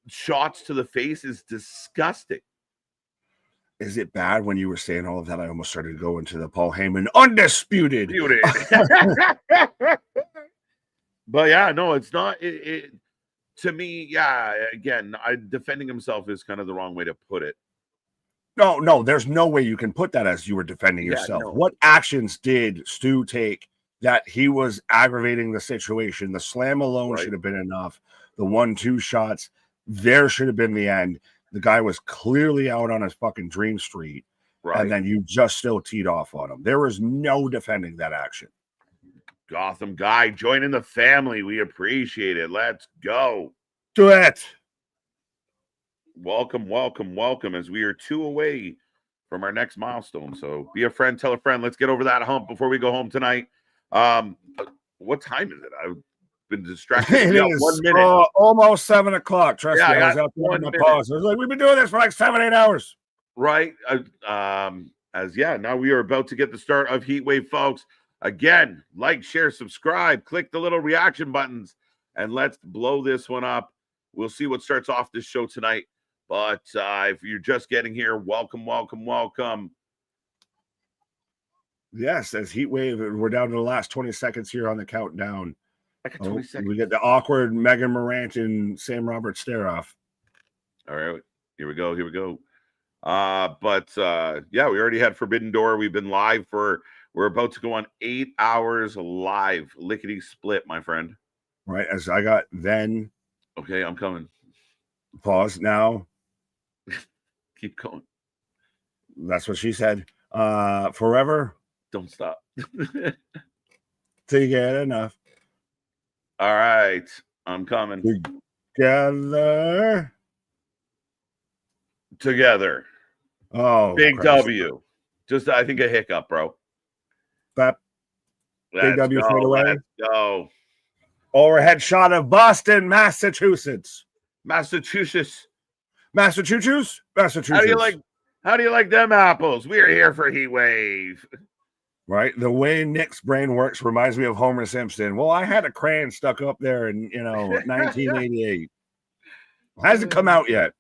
shots to the face is disgusting. Is it bad when you were saying all of that? I almost started to go into the Paul Heyman undisputed. But yeah, no, it's not. To me, yeah, again, defending himself is kind of the wrong way to put it. No, there's no way you can put that as you were defending yourself. No. What actions did Stu take that he was aggravating the situation? The slam alone should have been enough. The 1-2 shots, there should have been the end. The guy was clearly out on his fucking dream street. Right. And then you just still teed off on him. There was no defending that action. Gotham guy joining the family. We appreciate it. Let's go. Do it. Welcome as we are 2 away from our next milestone. So be a friend, tell a friend. Let's get over that hump before we go home tonight. What time is it? I've been distracted. It is 1 minute. Almost 7 o'clock. Trust me, I was out there on the pause. I was like, we've been doing this for like 7-8 hours. Right. Now we are about to get the start of Heatwave, folks. Again, like, share, subscribe, click the little reaction buttons, and let's blow this one up. We'll see what starts off this show tonight. But if you're just getting here, welcome. Yes, as Heatwave, we're down to the last 20 seconds here on the countdown. I got 20 seconds. We get the awkward Megan Morant and Sam Roberts stare off. All right, here we go. We already had Forbidden Door. We've been live we're about to go on 8 hours live. Lickety split, my friend. Right, as I got then. Okay, I'm coming. Pause now. Keep going. That's what she said. Forever. Don't stop. Till you get enough. All right, I'm coming. Together. Oh, Big Christ. W. Just, I think, a hiccup, bro. Big W fade away. Let's go. Overhead shot of Boston, Massachusetts. Massachusetts. How do you like them apples? We're here for Heatwave. Right, the way Nick's brain works reminds me of Homer Simpson. Well, I had a crayon stuck up there in 1988. Hasn't come out yet.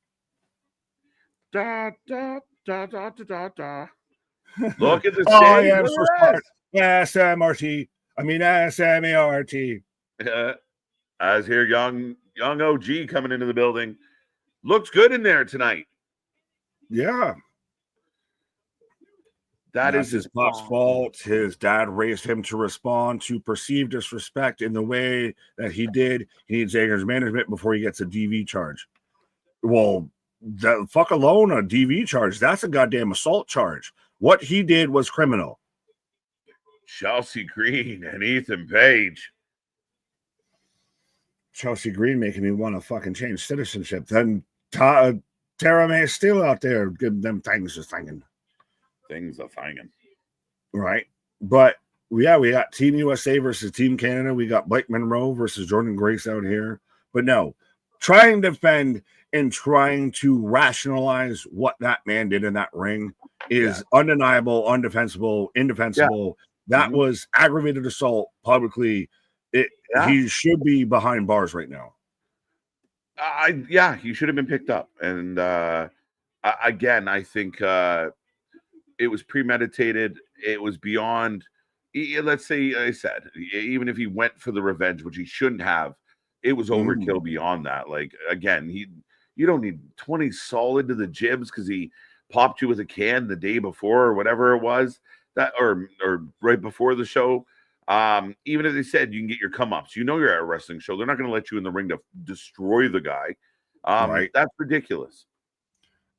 Da, da, da, da, da, da, da. Look at the stage. Oh, yeah, so smart. SMRT. I mean SMART. As here, young OG coming into the building. Looks good in there tonight. Yeah. That is his pop's fault. His dad raised him to respond to perceived disrespect in the way that he did. He needs anger management before he gets a DV charge. Well, fuck alone a DV charge. That's a goddamn assault charge. What he did was criminal. Chelsea Green and Ethan Page. Chelsea Green making me want to fucking change citizenship. Then Tara May is still out there giving them things thinking. Things are fine. Right. But we got Team USA versus Team Canada. We got Blake Monroe versus Jordan Grace out here. But no, trying to defend and trying to rationalize what that man did in that ring is undeniable, undefensible, indefensible. That was aggravated assault publicly. He should be behind bars right now. He should have been picked up. And again, I think it was premeditated. It was beyond, let's say, I said, even if he went for the revenge, which he shouldn't have, it was overkill beyond that. Like, again, you don't need 20 solid to the jibs because he popped you with a can the day before or whatever it was, that or right before the show. Even if they said you can get your come-ups, you're at a wrestling show. They're not going to let you in the ring to destroy the guy. Right. That's ridiculous.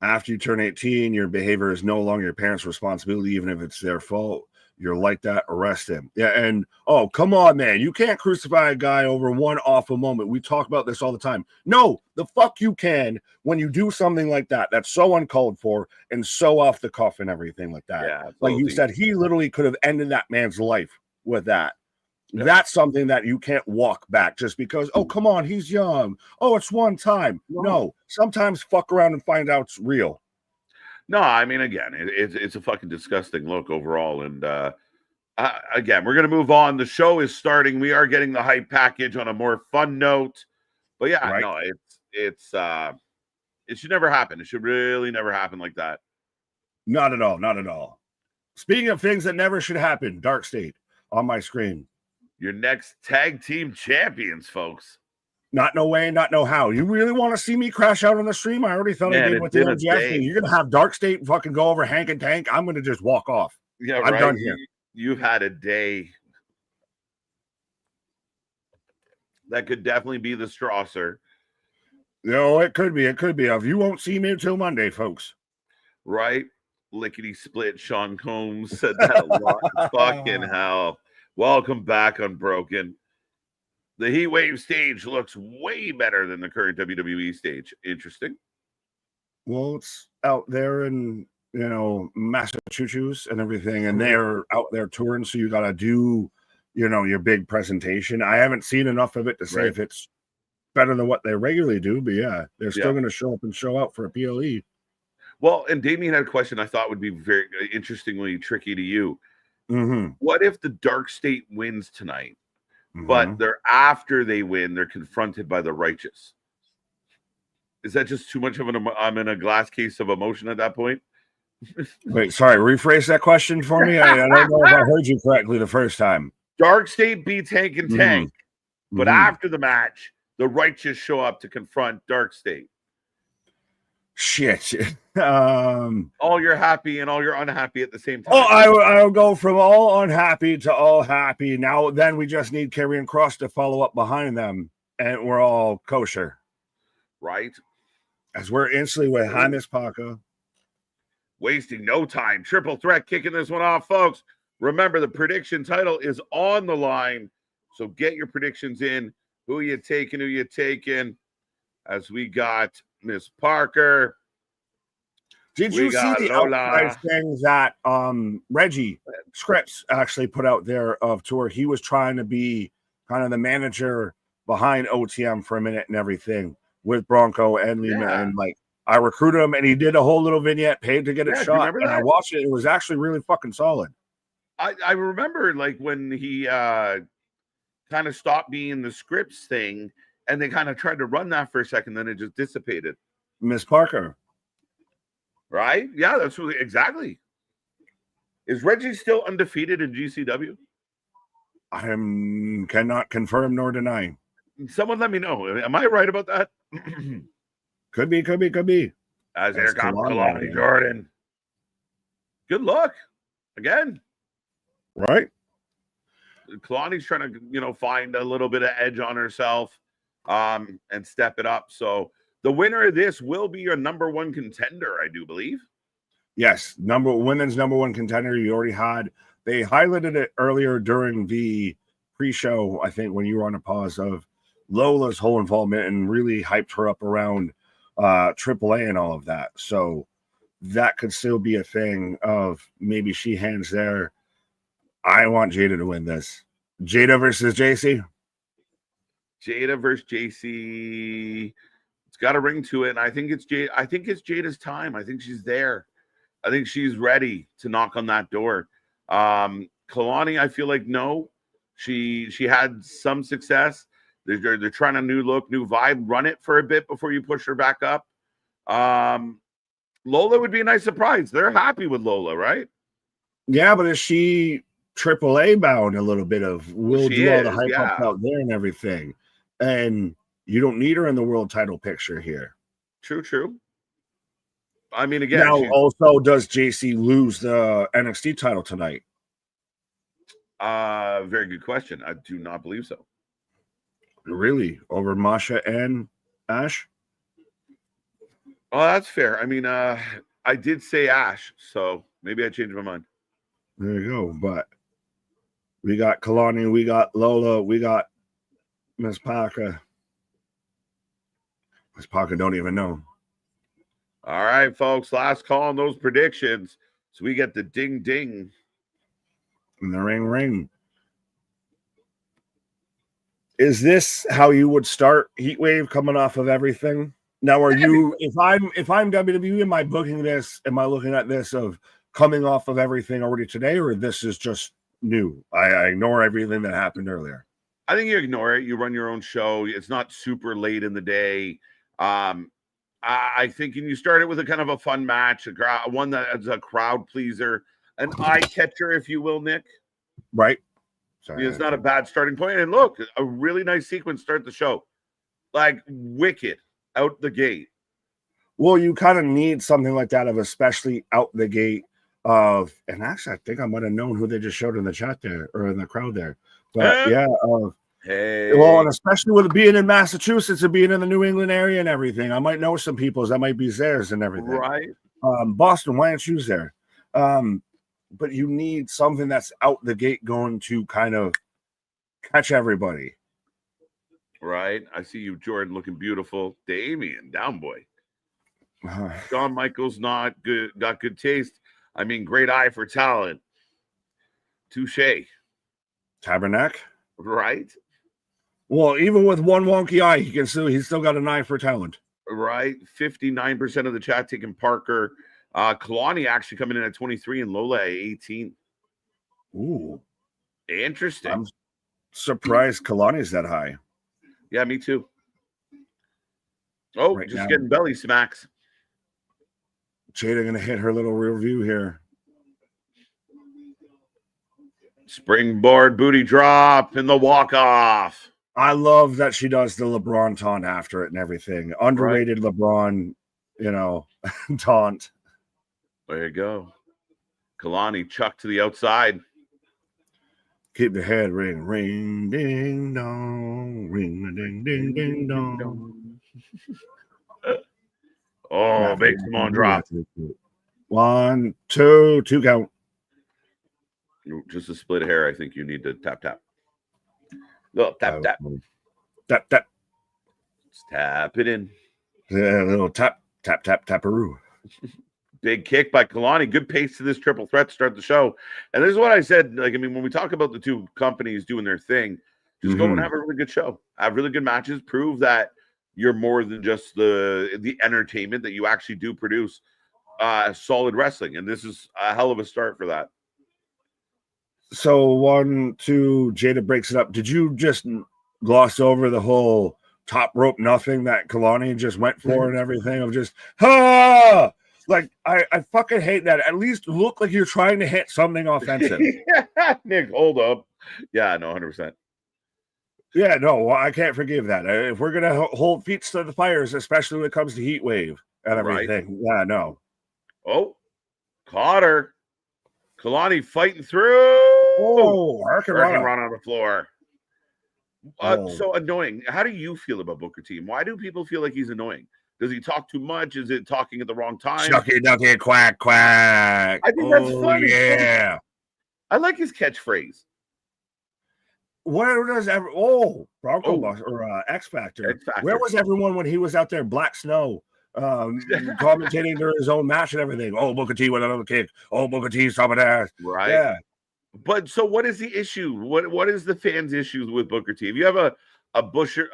After you turn 18, your behavior is no longer your parents' responsibility, even if it's their fault. You're like that, arrest him. Yeah, and come on, man. You can't crucify a guy over one awful moment. We talk about this all the time. No, the fuck you can when you do something like that. That's so uncalled for and so off the cuff and everything like that. Yeah, like you said, he literally could have ended that man's life with that. Yeah. That's something that you can't walk back just because, come on, he's young. Oh, it's one time. No, sometimes fuck around and find out it's real. No, I mean, again, it's a fucking disgusting look overall. And again, we're going to move on. The show is starting. We are getting the hype package on a more fun note. But yeah, no, it should never happen. It should really never happen like that. Not at all. Not at all. Speaking of things that never should happen, Dark State on my screen. Your next tag team champions, folks. Not no way, not no how. You really want to see me crash out on the stream? I already thought I did with the MJF thing. You're going to have Dark State fucking go over Hank and Tank. I'm going to just walk off. Yeah, I'm done here. You've had a day. That could definitely be the Strasser. No, it could be. It could be. You won't see me until Monday, folks. Right? Lickety split. Sean Combs said that a lot. Fucking hell. Welcome back, Unbroken. The Heatwave stage looks way better than the current WWE stage. Interesting. Well, it's out there in, Massachusetts and everything, and they're out there touring, so you got to do, your big presentation. I haven't seen enough of it to say if it's better than what they regularly do, but yeah, they're still going to show up and show out for a PLE. Well, and Damien had a question I thought would be very interestingly tricky to you. Mm-hmm. What if the Dark State wins tonight, but after they win, they're confronted by the Righteous? Is that just too much of I'm in a glass case of emotion at that point? Wait, sorry, rephrase that question for me. I don't know if I heard you correctly the first time. Dark State beats Hank and Tank, but after the match, the Righteous show up to confront Dark State. Shit. All you're happy and all you're unhappy at the same time. I'll go from all unhappy to all happy. Now, then we just need Karrion Kross to follow up behind them, and we're all kosher. Right. As we're instantly with Jaime Paca. Wasting no time. Triple threat kicking this one off, folks. Remember, the prediction title is on the line, so get your predictions in. Who you taking? As we got Miss Parker. Did you see the outside thing that Reggie Scripps actually put out there of tour? He was trying to be kind of the manager behind OTM for a minute and everything with Bronco and Lima. And I recruited him, and he did a whole little vignette, paid to get it shot. And I watched it. It was actually really fucking solid. I remember like when he kind of stopped being the scripts thing, and they kind of tried to run that for a second, then it just dissipated. Miss Parker. Right? Yeah, that's really exactly. Is Reggie still undefeated in GCW? I cannot confirm nor deny. Someone let me know. Am I right about that? Could be. As here comes Kalani Jordan. Good luck. Again. Right? Kalani's trying to, find a little bit of edge on herself and step it up. So the winner of this will be your number one contender, I do believe. Yes, women's number one contender. You already had. They highlighted it earlier during the pre-show, I think, when you were on a pause, of Lola's whole involvement, and really hyped her up around AAA and all of that. So that could still be a thing of maybe she hands there. I want Jada to win this. Jada versus JC. Jada versus JC. It's got a ring to it, and I think it's Jada's time. I think she's there. I think she's ready to knock on that door. Kalani, I feel like no. She had some success. They're trying a new look, new vibe. Run it for a bit before you push her back up. Lola would be a nice surprise. They're happy with Lola, right? Yeah, but is she AAA bound a little bit of we'll do all the hype up out there and everything? And you don't need her in the world title picture here. True. I mean, again. Now, also, does JC lose the NXT title tonight? Very good question. I do not believe so. Really? Over Masha and Ash? Oh, that's fair. I mean, I did say Ash, so maybe I changed my mind. There you go. But we got Kalani, we got Lola, we got Miss Parker. Miss Parker don't even know. All right, folks. Last call on those predictions. So we get the ding ding. And the ring ring. Is this how you would start Heatwave coming off of everything? Now, are you, if I'm WWE, am I booking this? Am I looking at this of coming off of everything already today, or this is just new? I ignore everything that happened earlier. I think you ignore it. You run your own show. It's not super late in the day. I think you start it with a kind of a fun match, one that is a crowd pleaser, an eye catcher, if you will, Nick. Right. Sorry, it's not a bad starting point. And look, a really nice sequence start the show. Like wicked out the gate. Well, you kind of need something like that, of especially out the gate of, and actually, I think I might have known who they just showed in the chat there or in the crowd there. But hey. Well, and especially with it being in Massachusetts and being in the New England area and everything, I might know some people that might be theirs and everything. Right. Boston, why aren't you there? But you need something that's out the gate going to kind of catch everybody. Right. I see you, Jordan, looking beautiful. Damien, down boy. Shawn Michaels not good, got good taste. I mean, great eye for talent. Touche. Tabernacle. Right. Well, even with one wonky eye, he's still got an eye for talent. Right. 59% of the chat taking Parker. Kalani actually coming in at 23 and Lola at 18. Ooh. Interesting. I'm surprised Kalani's that high. Yeah, me too. Oh, right, just getting belly smacks. Jada gonna hit her little review here. Springboard booty drop and the walk off. I love that she does the LeBron taunt after it and everything. Underrated right. LeBron, taunt. There you go. Kalani chucked to the outside. Keep the head ring, ring, ding, dong, ring, ding, ding, ding, dong. Oh, big Simone drop. 1, 2, 2 count. Just a split hair. I think you need to tap. Little tap. Tap. Let's tap it in. Yeah, little taparoo. Big kick by Kalani. Good pace to this triple threat to start the show. And this is what I said. When we talk about the two companies doing their thing, just go and have a really good show. Have really good matches. Prove that you're more than just the entertainment, that you actually do produce solid wrestling. And this is a hell of a start for that. So 1, 2, Jada breaks it up. Did you just gloss over the whole top rope nothing that Kalani just went for and everything of just, like, I fucking hate that. At least look like you're trying to hit something offensive. Nick, hold up. Yeah, no, 100%. Yeah, no, I can't forgive that. If we're going to hold feet to the fires, especially when it comes to Heatwave and everything. Right. Yeah, no. Oh, caught her. Kalani fighting through. Oh, Hurricane run on the floor. So annoying. How do you feel about Booker T? Why do people feel like he's annoying? Does he talk too much? Is it talking at the wrong time? Shucky ducky quack quack. I think that's funny. Yeah. I like his catchphrase. Where does Bronco Buster or X Factor? Where was everyone when he was out there, Black Snow, commentating during his own match and everything? Oh, Booker T with another kick. Oh, Booker T's top of ass. Right. Yeah. But so what is the issue? What is the fans' issues with Booker T? If you have a Booker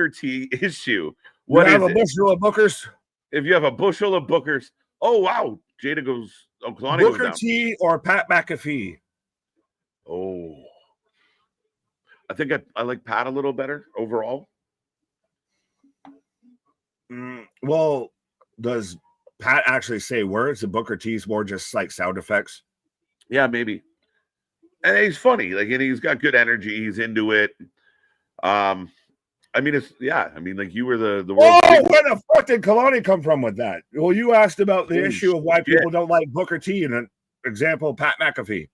T issue, what is it? Bushel of Bookers. If you have a bushel of Bookers, oh wow, Jada goes. Oh, Kalani Booker goes down. T or Pat McAfee. Oh, I think I like Pat a little better overall. Well, does Pat actually say words? And Booker T's more just like sound effects. Yeah, maybe. And he's funny, like, and he's got good energy. He's into it. I mean, like you were the world. Oh, where the fuck did Kalani come from with that? Well, you asked about the issue of why people don't like Booker T, and an example, Pat McAfee.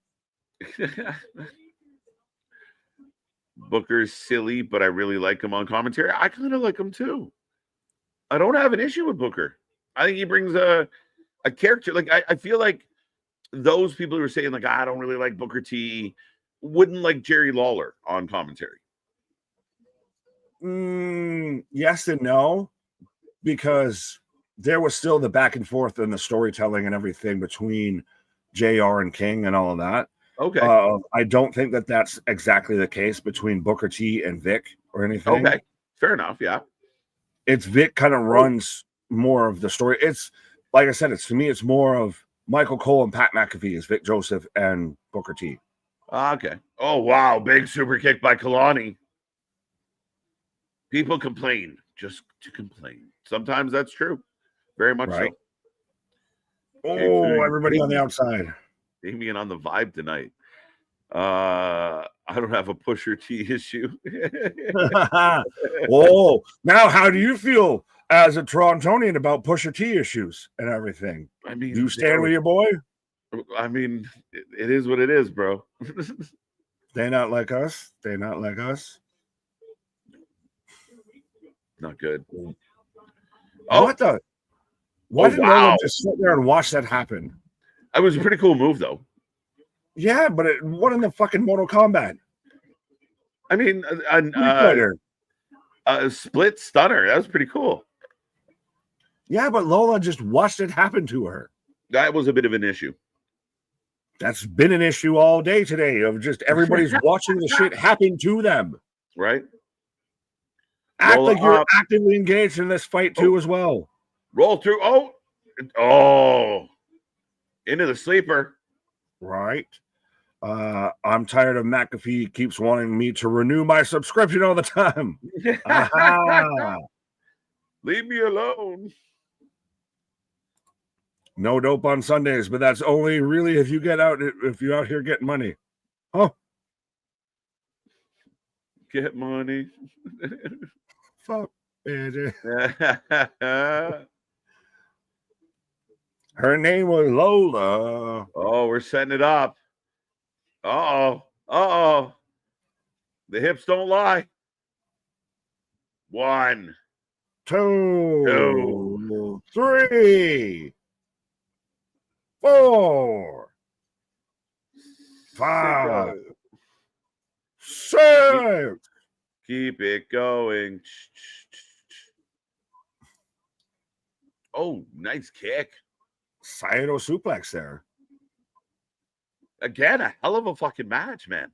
Booker's silly, but I really like him on commentary. I kind of like him too. I don't have an issue with Booker. I think he brings a character. Like I feel like those people who are saying like I don't really like Booker T wouldn't like Jerry Lawler on commentary. Yes and no, because there was still the back and forth and the storytelling and everything between JR and King and all of that. Okay. I don't think that that's exactly the case between Booker T and Vic or anything. Okay. Fair enough. Yeah. It's Vic kind of runs more of the story. It's like I said, to me, it's more of Michael Cole and Pat McAfee is Vic Joseph and Booker T. Okay. Oh, wow. Big super kick by Kalani. People complain just to complain. Sometimes that's true. Very much so. Oh, everybody on the outside. Damien on the vibe tonight. I don't have a Pusher T issue. Oh, now how do you feel as a Torontonian about Pusher T issues and everything? I mean, do you stand with your boy? I mean, it is what it is, bro. They not like us. They not like us. Not good. Oh, what the? Why did no one just sit there and watch that happen? It was a pretty cool move, though. Yeah, but what in the fucking Mortal Kombat? I mean, a split stunner. That was pretty cool. Yeah, but Lola just watched it happen to her. That was a bit of an issue. That's been an issue all day today of just everybody's watching the shit happen to them. Right. Act like you're actively engaged in this fight too as well. Roll through. Oh. Into the sleeper. Right. I'm tired of McAfee keeps wanting me to renew my subscription all the time. Leave me alone. No dope on Sundays, but that's only really if you're out here getting money. Oh. Get money. Fuck. Her name was Lola. Oh, we're setting it up. Uh-oh. The hips don't lie. 1, 2, 3, 4, 5, 6. Keep it going. Oh, nice kick. Saito suplex there. Again, a hell of a fucking match, man.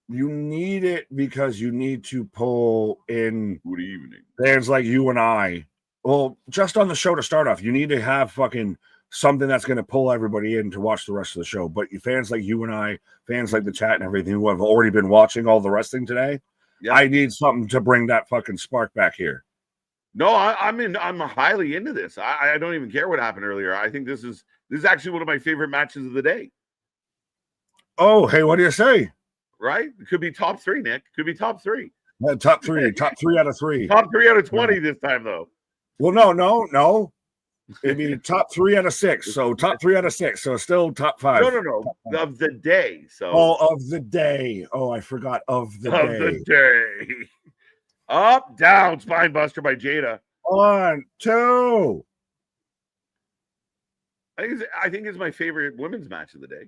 You need it because you need to pull in Good evening. fans like you and I. Well, just on the show to start off, you need to have fucking something that's going to pull everybody in to watch the rest of the show. But fans like you and I, fans like the chat and everything who have already been watching all the wrestling today, Yep. I need something to bring that fucking spark back here. No, I'm highly into this. I don't even care what happened earlier. I think this is actually one of my favorite matches of the day. Oh, hey, what do you say? Right? It could be top 3, Nick. Could be top 3. Top 3 out of 3. Top 3 out of 20 this time, though. Well, no. It'd be top 3 out of 6. So top 3 out of 6. So still top 5. No. Of the day. So of the day. Oh, I forgot of the day. The day. Up, down, spine buster by Jada. 1, 2. I think it's my favorite women's match of the day.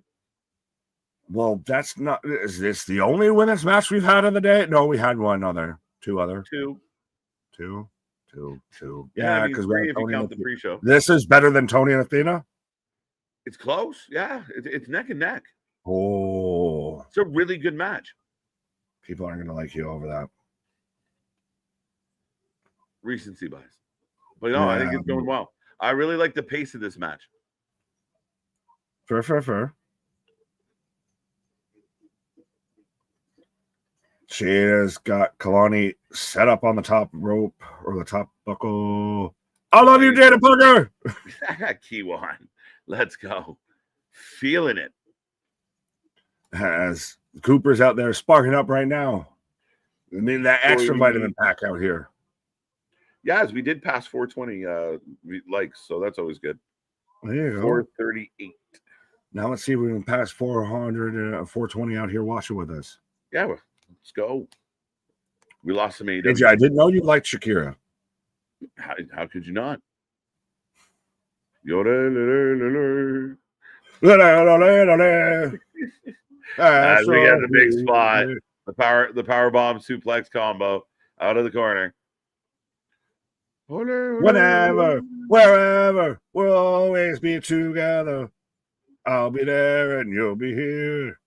Well, that's not. Is this the only women's match we've had of the day? No, we had two other. Yeah, because we if you count the pre-show. This is better than Tony and Athena. It's close. Yeah, it's neck and neck. Oh, it's a really good match. People aren't going to like you over that. Recency bias, but no, I think it's going well. I really like the pace of this match. Fair. Jada's got Kalani set up on the top rope or the top buckle. I love you, Jada Parker. Kiwan, let's go. Feeling it. As Cooper's out there sparking up right now. I mean, that extra vitamin pack out here. Yes, we did pass 420 likes, so that's always good. There you go. 438. Now let's see if we can pass 400, 420 out here watching with us. Yeah, let's go. We lost some AEW. AJ, I didn't know you liked Shakira. How could you not? Yoda. As we get the big spot, the power bomb suplex combo out of the corner. Whenever, wherever, we'll always be together. I'll be there and you'll be here.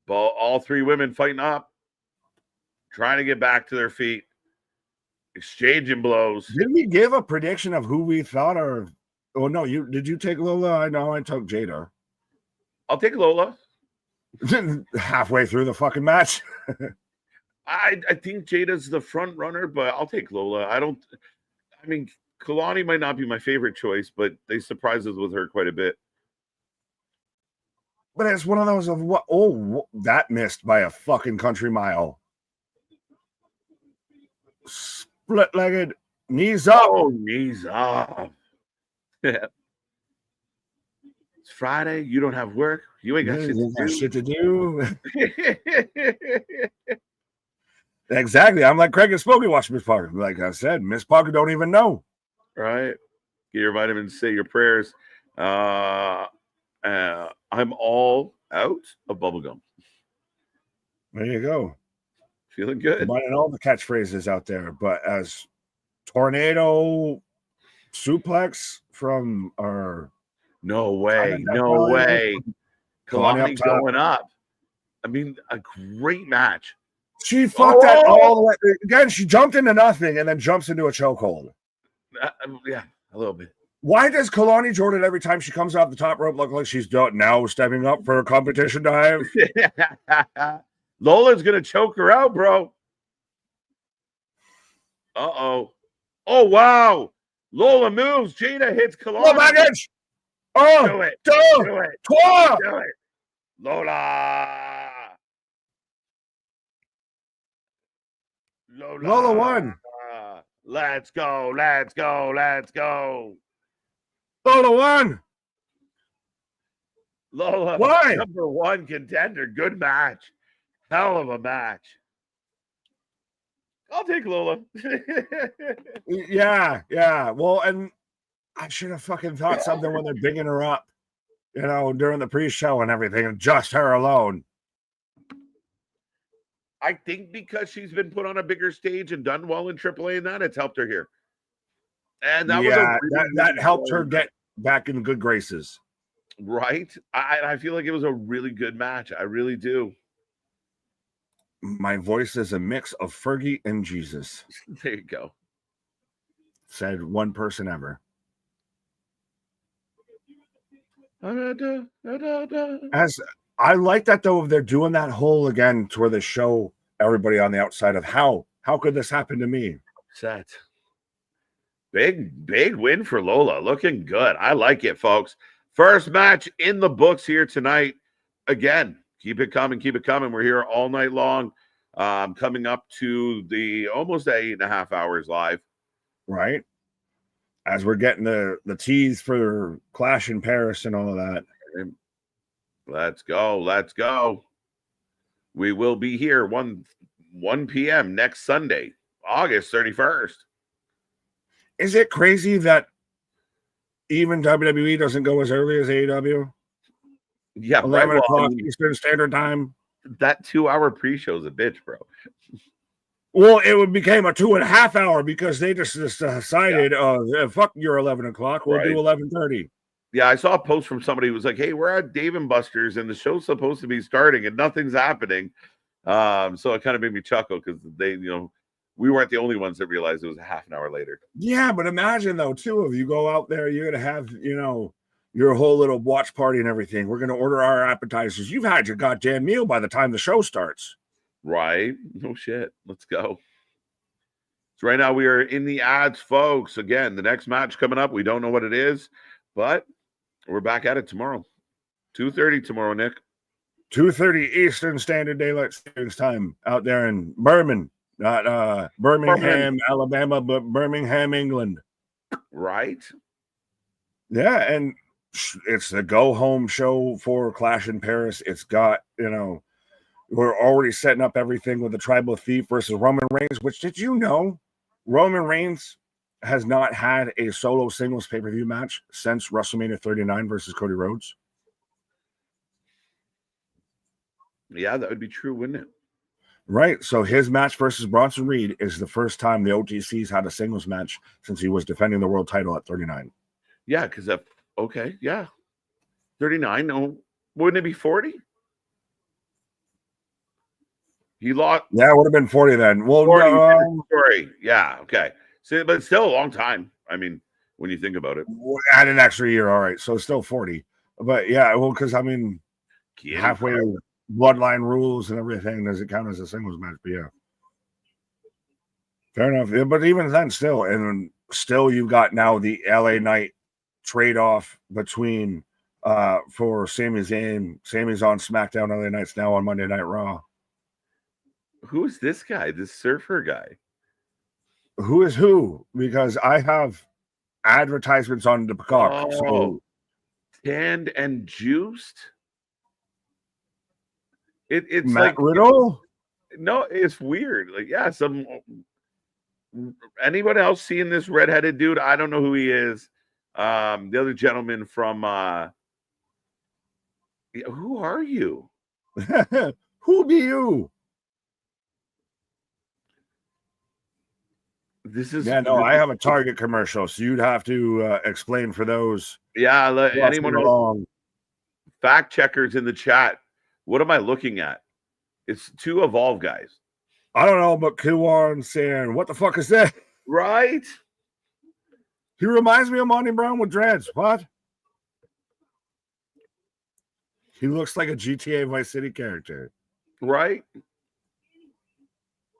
All 3 women fighting up, trying to get back to their feet, exchanging blows. Did we give a prediction of who we thought are? Oh no, did you take Lola? I know I took Jada. I'll take Lola. Halfway through the fucking match. I think Jada's the front runner, but I'll take Lola. I mean, Kalani might not be my favorite choice, but they surprised us with her quite a bit. But it's one of those of what? Oh, that missed by a fucking country mile. Split-legged, knees up. Oh, knees up. Yeah. It's Friday. You don't have work. You ain't got shit to do. Exactly. I'm like Craig and Smokey watching Miss Parker. Like I said, Miss Parker don't even know. Right. Get your vitamins, say your prayers. I'm all out of bubblegum. There you go. Feeling good. Combining all the catchphrases out there, but as tornado suplex from our no way. Kalani going up. I mean, a great match. She fucked that all the way. Again, she jumped into nothing and then jumps into a chokehold. Yeah, a little bit. Why does Kalani Jordan every time she comes off the top rope look like she's now stepping up for a competition dive? Lola's gonna choke her out, bro. Uh-oh. Oh wow. Lola moves. Jada hits Kalani. Oh, baggage. Oh, do it. Do it. Lola. Lola won. Let's go. Lola won. Lola, why? Number 1 contender. Good match. Hell of a match. I'll take Lola. Yeah. Well, and I should have fucking thought something when they're bigging her up, during the pre-show and everything, and just her alone. I think because she's been put on a bigger stage and done well in AAA and that, it's helped her here. And that that helped her get back in good graces. Right? I feel like it was a really good match. I really do. My voice is a mix of Fergie and Jesus, There you go. said one person ever. As I like that though, they're doing that whole again to where they show everybody on the outside of how could this happen to me? Set. Big win for Lola. Looking good. I like it, folks. First match in the books here tonight. Again, keep it coming. Keep it coming. We're here all night long. Coming up to the almost 8.5 hours live. Right. As we're getting the tease for Clash in Paris and all of that. Let's go. Let's go. We will be here 1 p.m. next Sunday, August 31st. Is it crazy that even WWE doesn't go as early as AEW? Yeah, 11 o'clock Eastern Standard Time. That 2-hour pre-show is a bitch, bro. Well, it became a 2.5 hour because they just decided, fuck your 11 o'clock. We'll do 11:30. Yeah, I saw a post from somebody who was like, hey, we're at Dave & Buster's and the show's supposed to be starting and nothing's happening. So it kind of made me chuckle because they, we weren't the only ones that realized it was a half an hour later. Yeah, but imagine though, too, if you go out there, you're gonna have, your whole little watch party and everything. We're gonna order our appetizers. You've had your goddamn meal by the time the show starts. Right? No shit. Let's go. So right now we are in the ads, folks. Again, the next match coming up, we don't know what it is, but we're back at it tomorrow. 2:30 tomorrow, Nick. 2:30 Eastern Standard Daylight Savings Time out there in Birmingham. Not Birmingham, Alabama, but Birmingham, England. Right? Yeah, and it's the go-home show for Clash in Paris. It's got, we're already setting up everything with the Tribal Thief versus Roman Reigns, which did you know Roman Reigns has not had a solo singles pay-per-view match since WrestleMania 39 versus Cody Rhodes? Yeah, that would be true, wouldn't it? Right. So his match versus Bronson Reed is the first time the OTC's had a singles match since he was defending the world title at 39. Yeah, because okay, yeah. 39. No, wouldn't it be 40? He lost. Yeah, it would have been 40 then. Well, 40 story. Yeah, okay. So, but it's still a long time. I mean, when you think about it. Add an extra year, all right. So it's still 40. But yeah, well, because halfway bloodline rules and everything, does it count as a singles match? But yeah. Fair enough. Yeah, but even then, still, and still you've got now the LA Knight trade-off between for Sami Zayn. Sami's on SmackDown, LA Knight's now on Monday Night Raw. Who is this guy? This surfer guy? Who is who? Because I have advertisements on the Peacock. So tanned and juiced. It's Matt like Riddle. No, it's weird. Like, yeah, anyone else seeing this redheaded dude? I don't know who he is. The other gentleman from who are you? Who be you? I have a Target commercial, so you'd have to explain for those. Yeah, anyone else, fact checkers in the chat. What am I looking at? It's two Evolve guys. I don't know, but Kiwan saying, "What the fuck is that?" Right? He reminds me of Monty Brown with dreads. What? He looks like a GTA Vice City character. Right?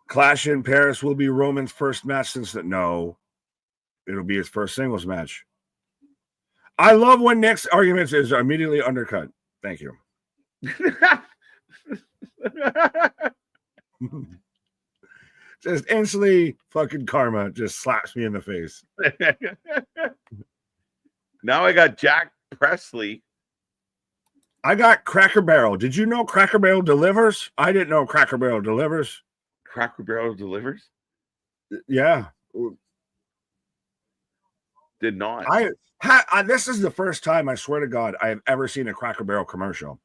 Clash in Paris will be Roman's first match since that. No, it'll be his first singles match. I love when Nick's arguments is immediately undercut. Thank you. Just instantly fucking karma just slaps me in the face. Now I got Jack Presley. I got Cracker Barrel. Did you know Cracker Barrel delivers? I didn't know Cracker Barrel delivers. Cracker Barrel delivers? Yeah. Did not. This is the first time, I swear to God, I have ever seen a Cracker Barrel commercial.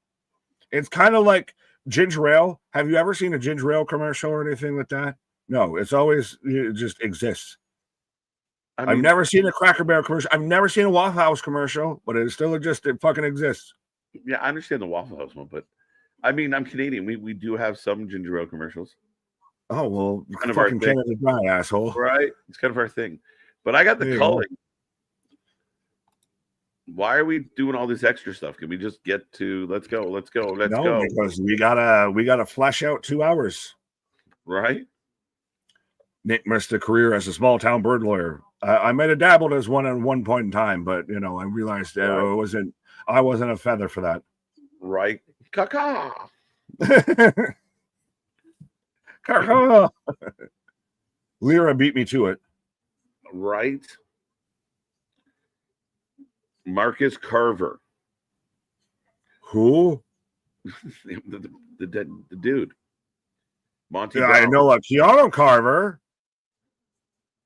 It's kind of like ginger ale. Have you ever seen a ginger ale commercial or anything like that? No, it just exists. I've never seen a Cracker Barrel commercial. I've never seen a Waffle House commercial, but it still just it fucking exists. Yeah, I understand the Waffle House one, but I mean, I'm Canadian. We do have some ginger ale commercials. Oh well, kind of fucking Canada Dry, asshole. Right? It's kind of our thing. But I got the culling. Why are we doing all this extra stuff? Can we just get to let's go? No, because we gotta flesh out 2 hours. Right? Nick missed a career as a small town bird lawyer. I might have dabbled as one at one point in time, but I realized I wasn't a feather for that. Right. Caca. Caca. Lyra beat me to it. Right. Marcus Carver. Who? the dude. Monty. Yeah, I know Keanu Carver.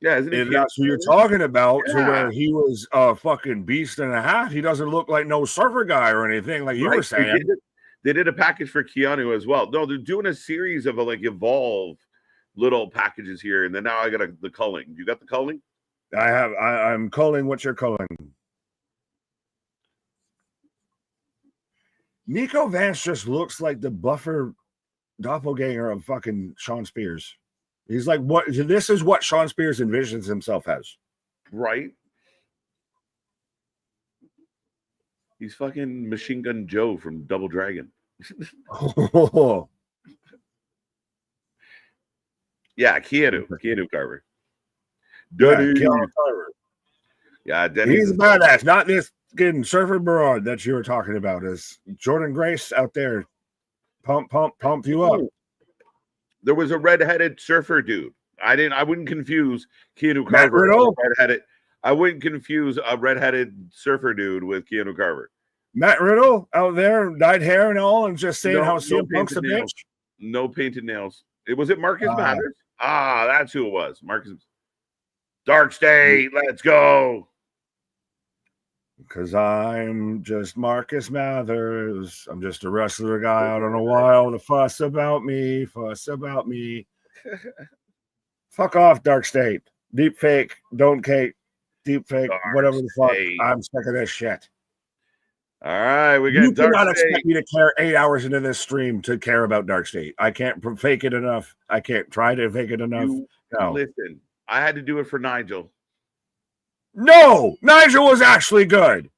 Yeah, isn't and that's who you're talking about. Yeah. To where he was a fucking beast and a half. He doesn't look like no surfer guy or anything like you were saying. They did a package for Keanu as well. No, they're doing a series of Evolve little packages here, and then now I got the culling. You got the culling? I'm culling what you're culling. Nico Vance just looks like the buffer doppelganger of fucking Sean Spears. He's like, what? This is what Sean Spears envisions himself as. Right. He's fucking Machine Gun Joe from Double Dragon. Oh. Yeah, Keanu Carver. Keanu Carver. Yeah, he's a badass. Not this getting surfer broad that you were talking about. Is Jordan Grace out there pump you up? There was a redheaded surfer dude. I wouldn't confuse Keanu Carver. I wouldn't confuse a redheaded surfer dude with Keanu Carver. Matt Riddle out there, dyed hair and all, and just saying how CM Punk's a bitch. No painted nails. Was it Marcus Mathers? That's who it was. Marcus. Dark State, let's go. Because I'm just Marcus Mathers. I'm just a wrestler guy out on a while to fuss about me. Fuck off, Dark State. Deep fake, don't cake, deep fake, whatever the fuck. I'm sick of this shit. All right, we got you cannot expect me to care 8 hours into this stream to care about Dark State. I can't fake it enough. I can't try to fake it enough. No. Listen, I had to do it for Nigel. No, Nigel was actually good.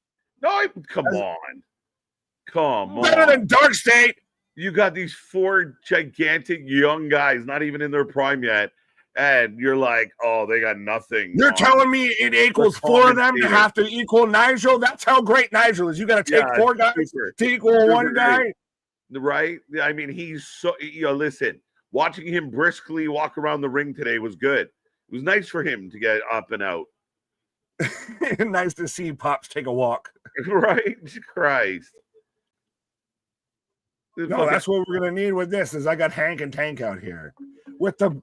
No, come on. Better than Dark State. You got these 4 gigantic young guys, not even in their prime yet, and you're like, oh, they got nothing. You're telling me it equals 4 of them to have to equal Nigel? That's how great Nigel is. You got to take 4 guys to equal 1 guy? Right? I mean, he's so, listen, watching him briskly walk around the ring today was good. It was nice for him to get up and out. Nice to see Pops take a walk. Right? Christ. No, that's what we're gonna need with this. Is I got Hank and Tank out here with the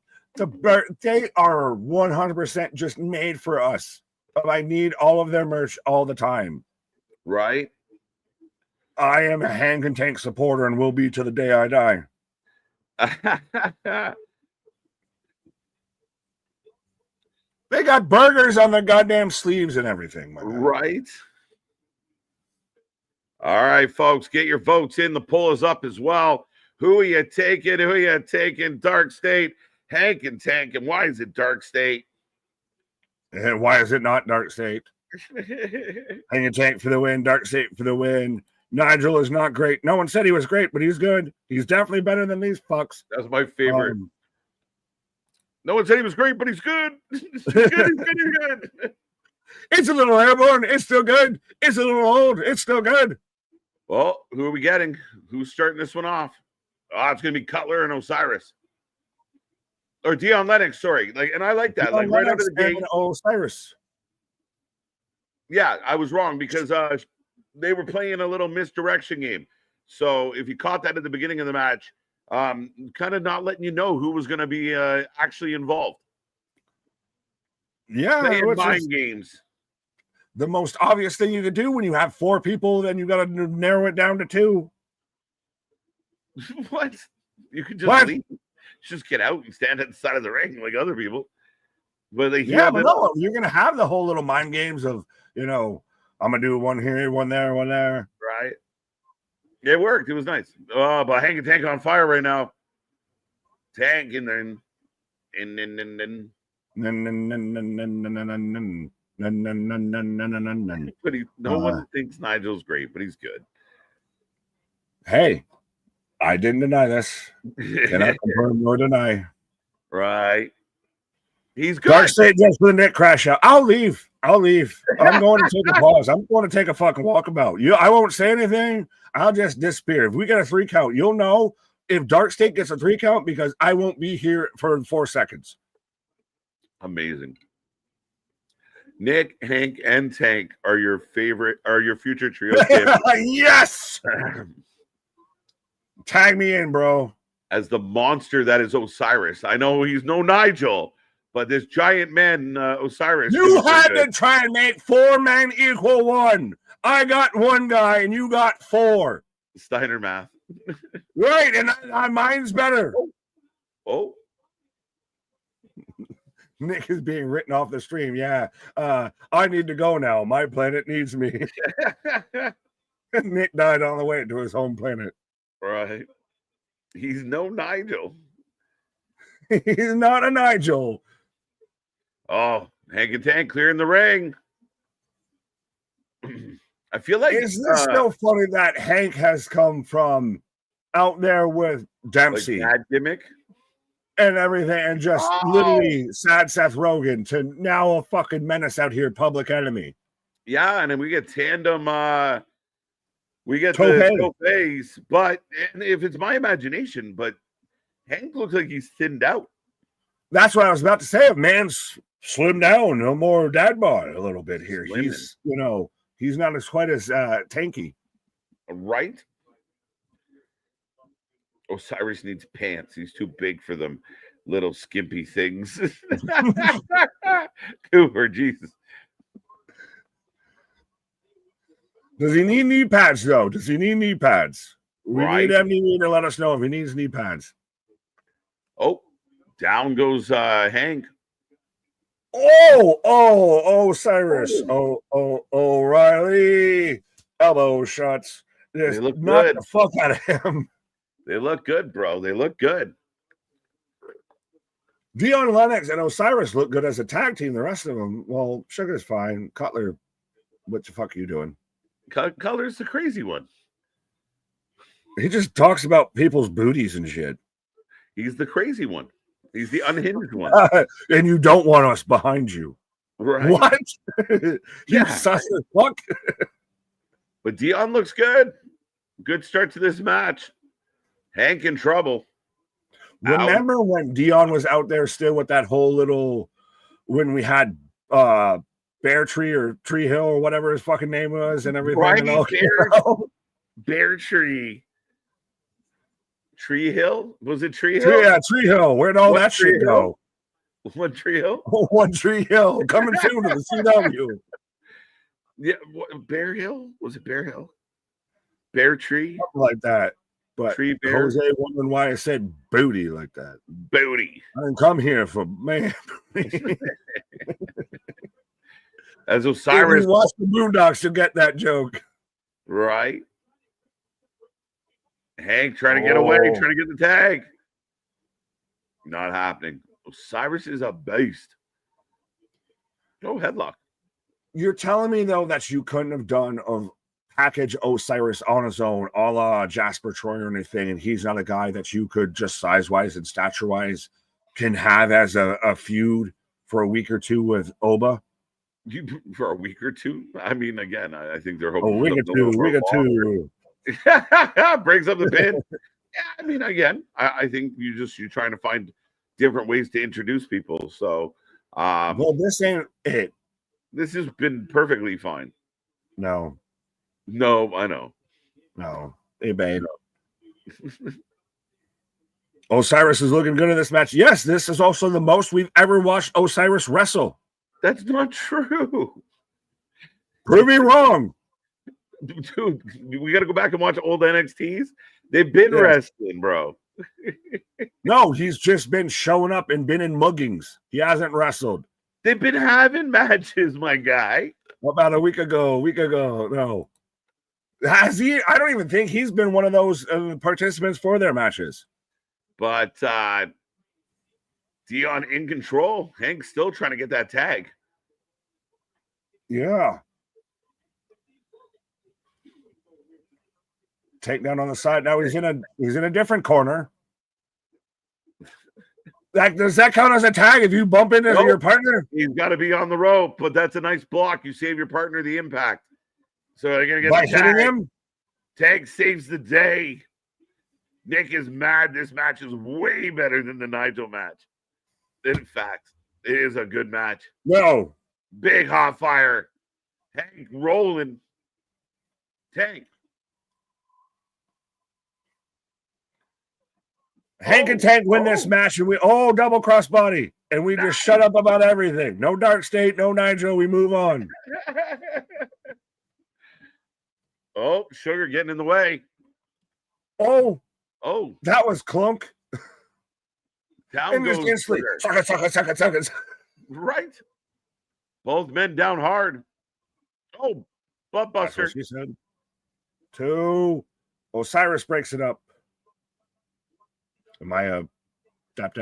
they are 100% just made for us. But I need all of their merch all the time. Right? I am a Hank and Tank supporter and will be to the day I die. They got burgers on their goddamn sleeves and everything. Right. All right, folks, get your votes in. The poll is up as well. Who are you taking? Dark State, Hank and Tank. And why is it Dark State? And why is it not Dark State? Hank and Tank for the win. Dark State for the win. Nigel is not great. No one said he was great, but he's good. He's definitely better than these fucks. That's my favorite. No one said he was great, but he's good. He's good. It's a little airborne. It's still good. It's a little old. It's still good. Well, who are we getting? Who's starting this one off? Oh, it's going to be Cutler and Osiris. Or Dion Lennox, sorry. And I like that. Dion right out of the gate. Osiris. Yeah, I was wrong because they were playing a little misdirection game. So if you caught that at the beginning of the match, kind of not letting you know who was going to be actually involved. Yeah, mind games. The most obvious thing you could do when you have 4 people, then you got to narrow it down to 2. What? You could just leave. Just get out and stand at the side of the ring like other people. But yeah, but no, you're gonna have the whole little mind games of, you know, I'm gonna do one here, one there, one there. Right. It worked. It was nice. Oh, but Hank and Tank on fire right now. Tank and then. But no one thinks Nigel's great, but he's good. Hey, I didn't deny this. Cannot confirm nor deny. Right. He's good. Dark State just for the net crash out. I'll leave. I'm going to take a pause. I'm going to take a fucking walkabout. I won't say anything. I'll just disappear. If we get a 3 count, you'll know if Dark State gets a 3 count because I won't be here for 4 seconds. Amazing. Nick, Hank, and Tank are your future trio champions. Yes. Tag me in, bro. As the monster that is Osiris. I know he's no Nigel, but this giant man, Osiris. You had to try and make 4 men equal 1. I got 1 guy and you got 4. Steiner math. Right, and mine's better. Oh. Nick is being written off the stream. Yeah, I need to go now. My planet needs me. Nick died on the way to his home planet. Right. He's no Nigel. He's not a Nigel. Oh, Hank and Tank clearing the ring. I feel like is this so funny that Hank has come from out there with Dempsey, like that gimmick and everything, and just literally sad Seth Rogen to now a fucking menace out here, Public Enemy. Yeah, and then we get tandem. We get the face, but if it's my imagination, but Hank looks like he's thinned out. That's what I was about to say. A man's slimmed down, no more dad bod a little bit here. Slimming. He's, he's not as quite as tanky. Right? Osiris needs pants. He's too big for them little skimpy things. Cooper, Jesus. Does he need knee pads, though? Does he need knee pads? We right. need MD to let us know if he needs knee pads. Oh, down goes Hank. Oh, Cyrus. O'Reilly. Elbow shots. Just look knock good. The fuck out of him. They look good, bro. They look good. Dion Lennox and Osiris look good as a tag team. The rest of them, well, Sugar's fine. Cutler, what the fuck are you doing? Cutler's the crazy one. He just talks about people's booties and shit. He's the crazy one. He's the unhinged one. And you don't want us behind you. Right. What? You sus as fuck. But Dion looks good. Good start to this match. Hank in trouble. Remember when Dion was out there still with that whole little, when we had Bear Tree or Tree Hill or whatever his fucking name was and everything. Right, and Bear Tree. Tree Hill? Was it Tree Hill? Yeah, Tree Hill. Where'd all that shit go? One Tree Hill? One Tree Hill. Coming soon to the CW. Yeah, Bear Hill? Was it Bear Hill? Bear Tree? Something like that. But Tree Bear. Jose wondering why I said booty like that. Booty. I didn't come here for man. As Osiris. If you watch the Boondocks to get that joke. Right. Hank trying to get away, trying to get the tag. Not happening. Osiris is a beast. No headlock. You're telling me, though, that you couldn't have done a package Osiris on his own, a la Jasper Troy or anything, and he's not a guy that you could just size-wise and stature-wise can have as a feud for a week or two with Oba? For a week or two? I mean, again, I think they're hoping. A week or two. Breaks up the pin. Yeah, I mean, again, I think you're trying to find different ways to introduce people. So, well, this ain't it. This has been perfectly fine. No, I know. No, hey, babe. Osiris is looking good in this match. Yes, this is also the most we've ever watched Osiris wrestle. That's not true. Prove me wrong. Dude, we got to go back and watch old NXTs. They've been wrestling, bro. No, he's just been showing up and been in muggings. He hasn't wrestled. They've been having matches, my guy. About a week ago. No. Has he? I don't even think he's been one of those participants for their matches. But Dion in control. Hank's still trying to get that tag. Yeah. Takedown on the side. Now he's in a different corner. Does that count as a tag if you bump into your partner? He's got to be on the rope, but that's a nice block. You save your partner the impact. So they're gonna get by the tag. hitting him. Tag saves the day. Nick is mad. This match is way better than the Nigel match. In fact, it is a good match. No. Big hot fire. Hank rolling. Tank. Hank and Tank win this match, and we double crossbody, and we just shut up about everything. No Dark State, no Nigel. We move on. Oh, Sugar getting in the way. Oh, oh, that was Clunk. Down and goes just instantly, suck it. Right. Both men down hard. Oh, butt buster. That's what she said. 2. Osiris breaks it up. Am I a tap?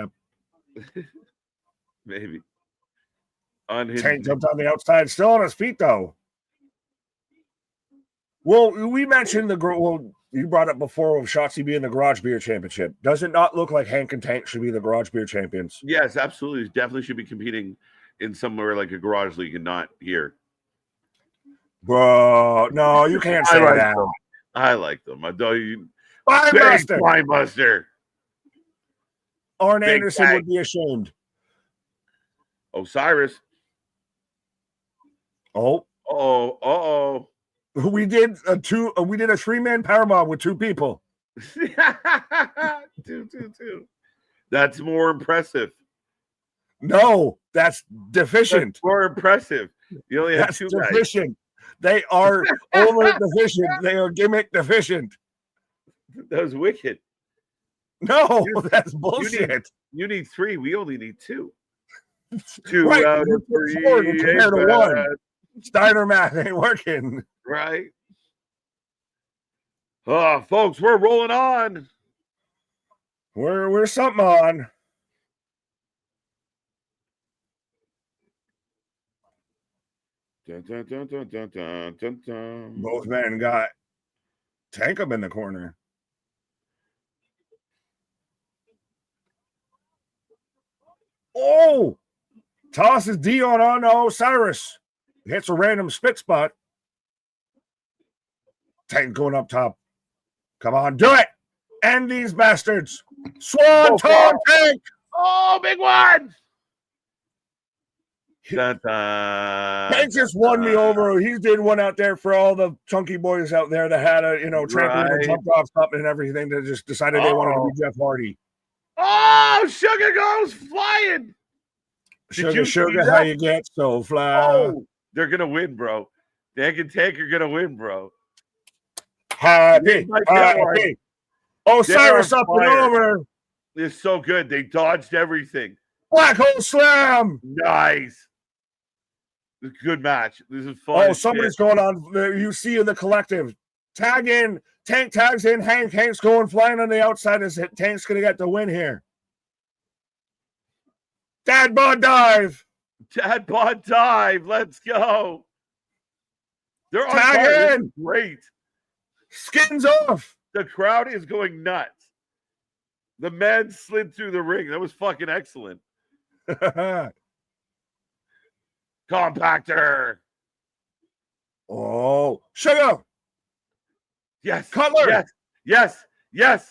Maybe. Tank jumped on the outside, still on his feet though. Well, we mentioned you brought up before of Shotzi being the Garage Beer Championship. Does it not look like Hank and Tank should be the Garage Beer Champions? Yes, absolutely. Definitely should be competing in somewhere like a garage league and not here. Bro, no, you can't say that. I like them. I know you. Buster. Arn Anderson tag. would be ashamed. Osiris. Oh. We did a 3-man powerbomb with 2 people. two. That's more impressive. No, that's deficient. That's more impressive. You only have 2 deficient. guys. They are over deficient. They are gimmick deficient. That was wicked. No, that's bullshit. You need 3. We only need 2. 2 right, out of 3 compared to 1. Steiner math ain't working. Right. Oh, folks, we're rolling on. We're something on. Dun, dun, dun, dun, dun, dun, dun, dun. Both men got Tank up in the corner. Oh, tosses Dion on Osiris. Hits a random spit spot. Tank going up top. Come on, do it. End these bastards. Swan Tank. Oh, big one. Tank just won me over. He did one out there for all the chunky boys out there that had a, trampoline and jumped off something and everything that just decided they wanted to be Jeff Hardy. Oh, Sugar goes flying. Sugar, how you get so fly. Oh, they're going to win, bro. Tank and Tank are going to win, bro. Happy. Osiris up and over. It's so good. They dodged everything. Black hole slam. Nice. It's a good match. This is fun. Oh, somebody's going on. You see in the collective. Tag in. Tank tags in. Hank's going flying on the outside. Tank's going to get the win here. Dad bod dive. Let's go. They're on tag in. Great. Skins off. The crowd is going nuts. The men slid through the ring. That was fucking excellent. Compactor. Oh, Sugar. Yes. Cutler. Yes.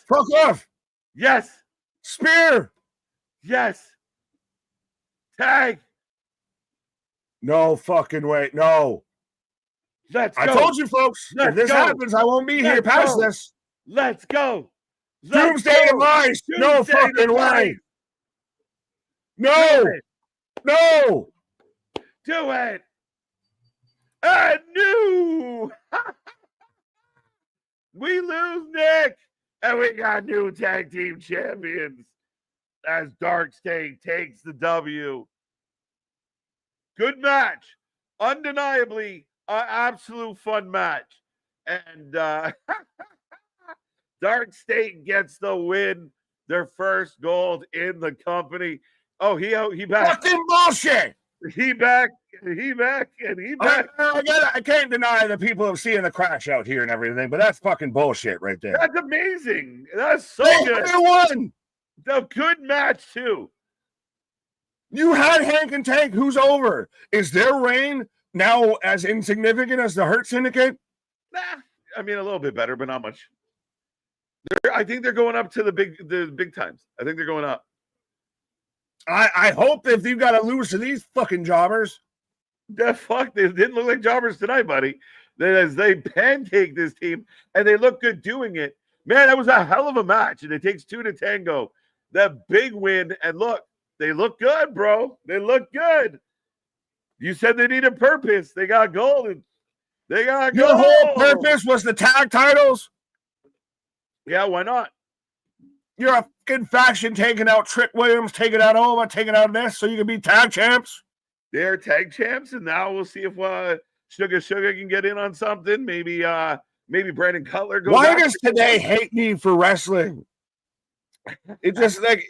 Fuck off. Yes. Spear. Yes. Tag. No fucking way. No. Let's go. I told you, folks. If this happens, I won't be here past this. Let's go. Doomsday and lies. No fucking way. No. Do it. And new. We lose Nick. And we got new tag team champions as Dark State takes the W. Good match. Undeniably, an absolute fun match. And Dark State gets the win. Their first gold in the company. Oh, he back. Fucking bullshit. He back. He back. And he back. I can't deny that people have seen the crash out here and everything, but that's fucking bullshit right there. That's amazing. That's so good. They won. A good match, too. You had Hank and Tank. Who's over? Is their reign now as insignificant as the Hurt Syndicate? Nah, I mean, a little bit better, but not much. I think they're going up to the big times. I think they're going up. I hope if you've got to lose to these fucking jobbers. The fuck, they didn't look like jobbers tonight, buddy. As they pancake this team, and they look good doing it. Man, that was a hell of a match, and it takes two to tango. That big win, and look, they look good, bro. They look good. You said they needed purpose. They got gold. They got gold. Your whole purpose was the tag titles? Yeah, why not? You're a fucking faction taking out Trick Williams, taking out Oma, taking out this so you can be tag champs? They're tag champs, and now we'll see if Sugar can get in on something. Maybe Brandon Cutler goes. Why does today hate me for wrestling? It just like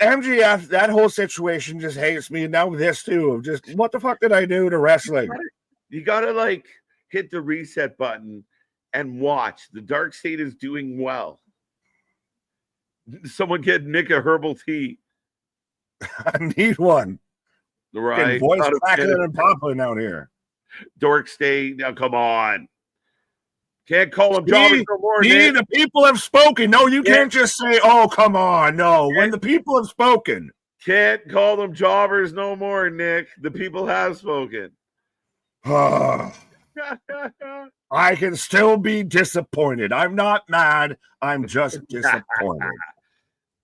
MGF, that whole situation just hates me. And now this too. Just what the fuck did I do to wrestling? You gotta like hit the reset button and watch. The Dark State is doing well. Someone get Nick a herbal tea. I need one. Right. Voice crackling and popping out here. Dark State. Now come on. Can't call him John no more. The people have spoken. No, you can't just say, oh, come on. No, when the people have spoken. Can't call them jobbers no more, Nick. The people have spoken. I can still be disappointed. I'm not mad. I'm just disappointed.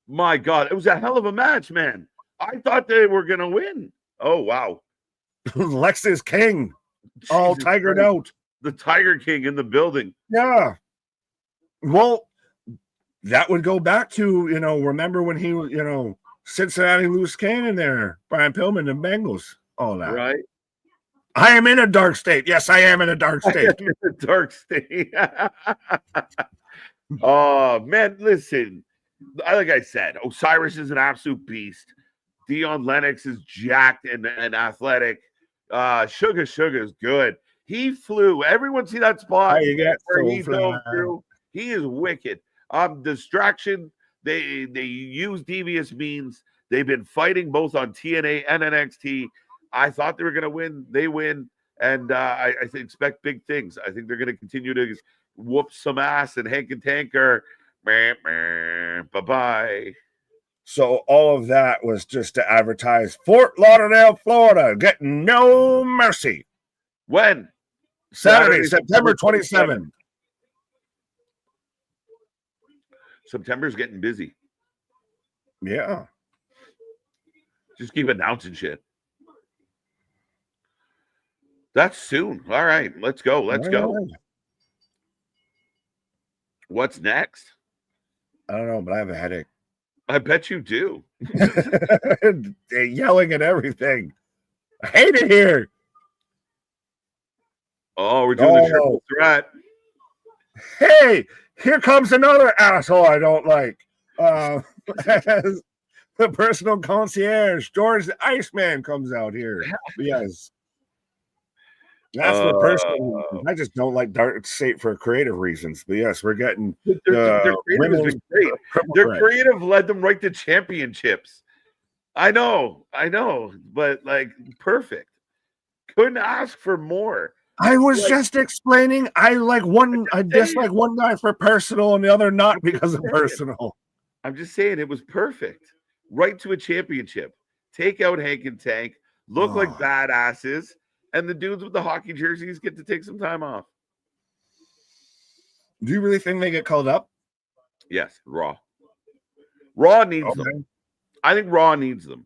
My God, it was a hell of a match, man. I thought they were going to win. Oh, wow. Lex is king. All tigered out. The Tiger King in the building. Yeah. Well, that would go back to, remember when he, Cincinnati loose cannon there, Brian Pillman and Bengals, all that. Right. I am in a dark state. Yes, I am in a dark state. Dark state. Oh, man, listen. Like I said, Osiris is an absolute beast. Dion Lennox is jacked and athletic. Sugar is good. He flew. Everyone see that spot where he dove through? He is wicked. Distraction. They use devious means. They've been fighting both on TNA and NXT. I thought they were going to win. They win. And I expect big things. I think they're going to continue to whoop some ass. And Hank and Tanker, bye-bye. So all of that was just to advertise Fort Lauderdale, Florida, getting no mercy. When? Saturday, September 27th. September's getting busy. Yeah. Just keep announcing shit. That's soon. All right, let's go. Let's go. Right. What's next? I don't know, but I have a headache. I bet you do. They're yelling at everything. I hate it here. Oh, we're doing the triple threat. Hey, here comes another asshole I don't like. The personal concierge, George the Iceman, comes out here. Yes. That's the person. I just don't like Dark State for creative reasons. But yes, we're getting their creative has been great. Their creative led them right to championships. I know, but like perfect. Couldn't ask for more. I was just explaining. I dislike one guy for personal and the other not because of personal. I'm just saying it was perfect. Right to a championship. Take out Hank and Tank. Look like badasses. And the dudes with the hockey jerseys get to take some time off. Do you really think they get called up? Yes, Raw. Raw needs them. I think Raw needs them.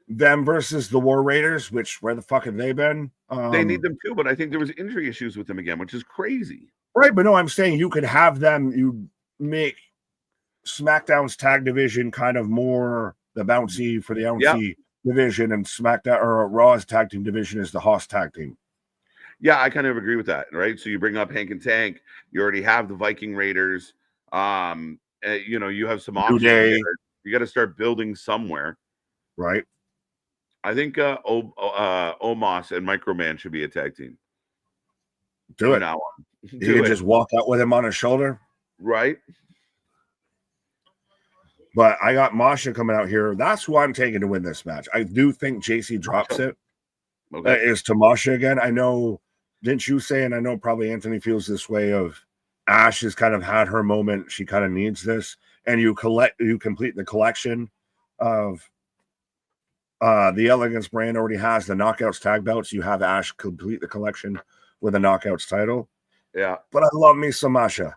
Them versus the War Raiders, which where the fuck have they been? They need them too, but I think there was injury issues with them again, which is crazy. Right, but no, I'm saying you could have them. You make SmackDown's tag division kind of more the bouncy for the ouncy. division, and SmackDown or Raw's tag team division is the Hoss tag team. Yeah, I kind of agree with that, right? So you bring up Hank and Tank, you already have the Viking Raiders. You have some options there. You got to start building somewhere. Right. I think Omos and Microman should be a tag team. Do it. Now on. You can just walk out with him on his shoulder. Right. But I got Masha coming out here. That's who I'm taking to win this match. I do think JC drops it. Okay. Is to Masha again. I know, didn't you say, and I know probably Anthony feels this way, of Ash has kind of had her moment. She kind of needs this. And you complete the collection of the Elegance brand already has the Knockouts tag belts. You have Ash complete the collection with a Knockouts title. Yeah. But I love me some Masha.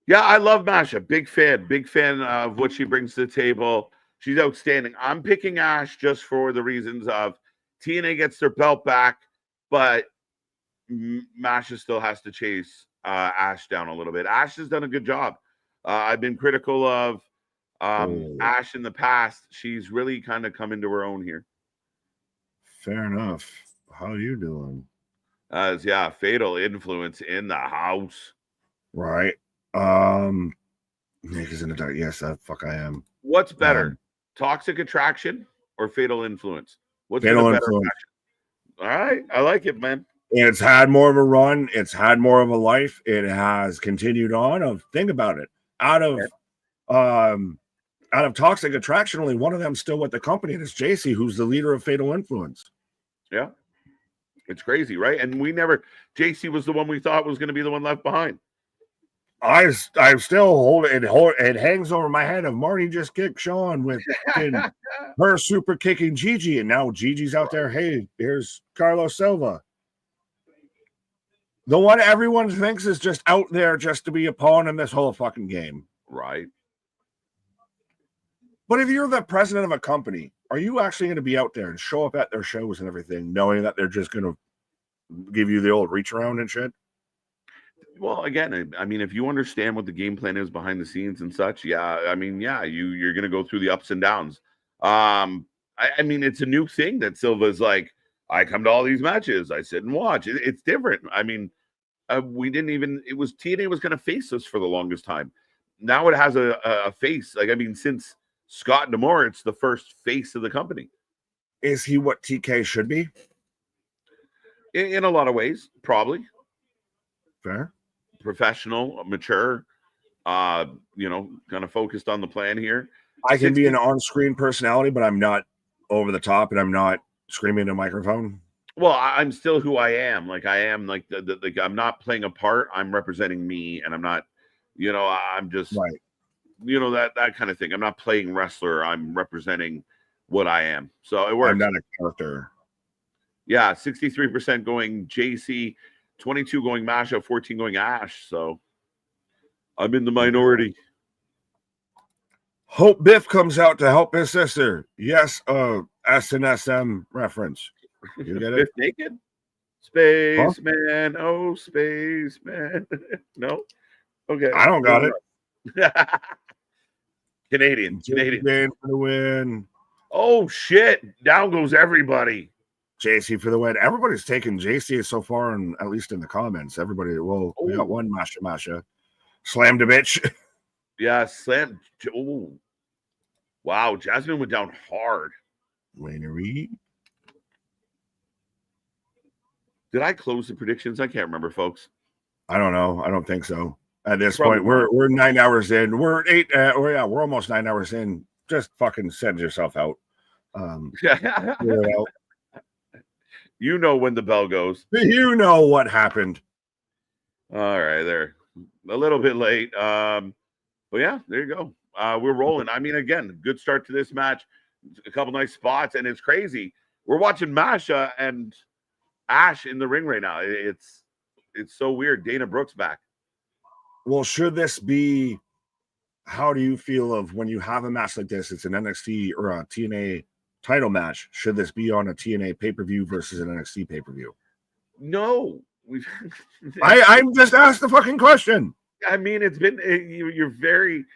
Yeah, I love Masha. Big fan of what she brings to the table. She's outstanding. I'm picking Ash just for the reasons of TNA gets their belt back, but Masha still has to chase Ash down a little bit. Ash has done a good job. I've been critical of Ash in the past. She's really kind of come into her own here. Fair enough. How are you doing? Fatal Influence in the house. Right. Nick is in the dark. Yes, fuck I am. What's better, Toxic Attraction or Fatal Influence? What's Fatal Influence? All right, I like it, man. It's had more of a run. It's had more of a life. It has continued on. Think about it. Out of Toxic Attraction, only one of them still with the company, and it's JC, who's the leader of Fatal Influence. Yeah, it's crazy, right? And JC was the one we thought was going to be the one left behind. I still hold it. It hangs over my head of Marty just kicked Sean with her super kicking Gigi, and now Gigi's out there. Hey, here's Carlos Silva, the one everyone thinks is just out there just to be a pawn in this whole fucking game. Right. But if you're the president of a company, are you actually going to be out there and show up at their shows and everything, knowing that they're just going to give you the old reach around and shit? Well, again, I mean, if you understand what the game plan is behind the scenes and such, you're going to go through the ups and downs. I mean, it's a new thing that Silva's like, I come to all these matches, I sit and watch. It's different. I mean, TNA was going to face us for the longest time. Now it has a face. Since Scott D'Amore, it's the first face of the company. Is he what TK should be? In a lot of ways, probably. Fair. Professional, mature, kind of focused on the plan here. I can be an on-screen personality, but I'm not over the top, and I'm not screaming in a microphone. Well, I'm still who I am. Like I am, like I'm not playing a part. I'm representing me, and I'm not, I'm just, right. That kind of thing. I'm not playing wrestler. I'm representing what I am. So it works. I'm not a character. Yeah, 63% going JC. 22 going Masha, 14 going Ash. So I'm in the minority. Hope Biff comes out to help his sister. Yes, SNSM reference. You get it? Biff naked? Spaceman. Huh? Oh, Spaceman. No? Okay. I don't got it. Canadian for the win. Oh, shit. Down goes everybody. JC for the win. Everybody's taking JC so far, and at least in the comments. Everybody, we got one Masha. Slammed a bitch. Yeah, slammed. Oh. Wow, Jasmine went down hard. Wainery. Did I close the predictions? I can't remember, folks. I don't know. I don't think so. At this point, we're 9 hours in. We're 8. We're almost 9 hours in. Just fucking send yourself out. You know when the bell goes. You know what happened. All right, they're a little bit late. But yeah, there you go. We're rolling. I mean, again, good start to this match. A couple nice spots, and it's crazy. We're watching Masha and Ash in the ring right now. It's so weird. Dana Brooks back. Well, should this be? How do you feel of when you have a match like this? It's an NXT or a TNA title match. Should this be on a TNA pay-per-view versus an NXT pay-per-view? No. I'm just asked the fucking question. I mean, it's been you're very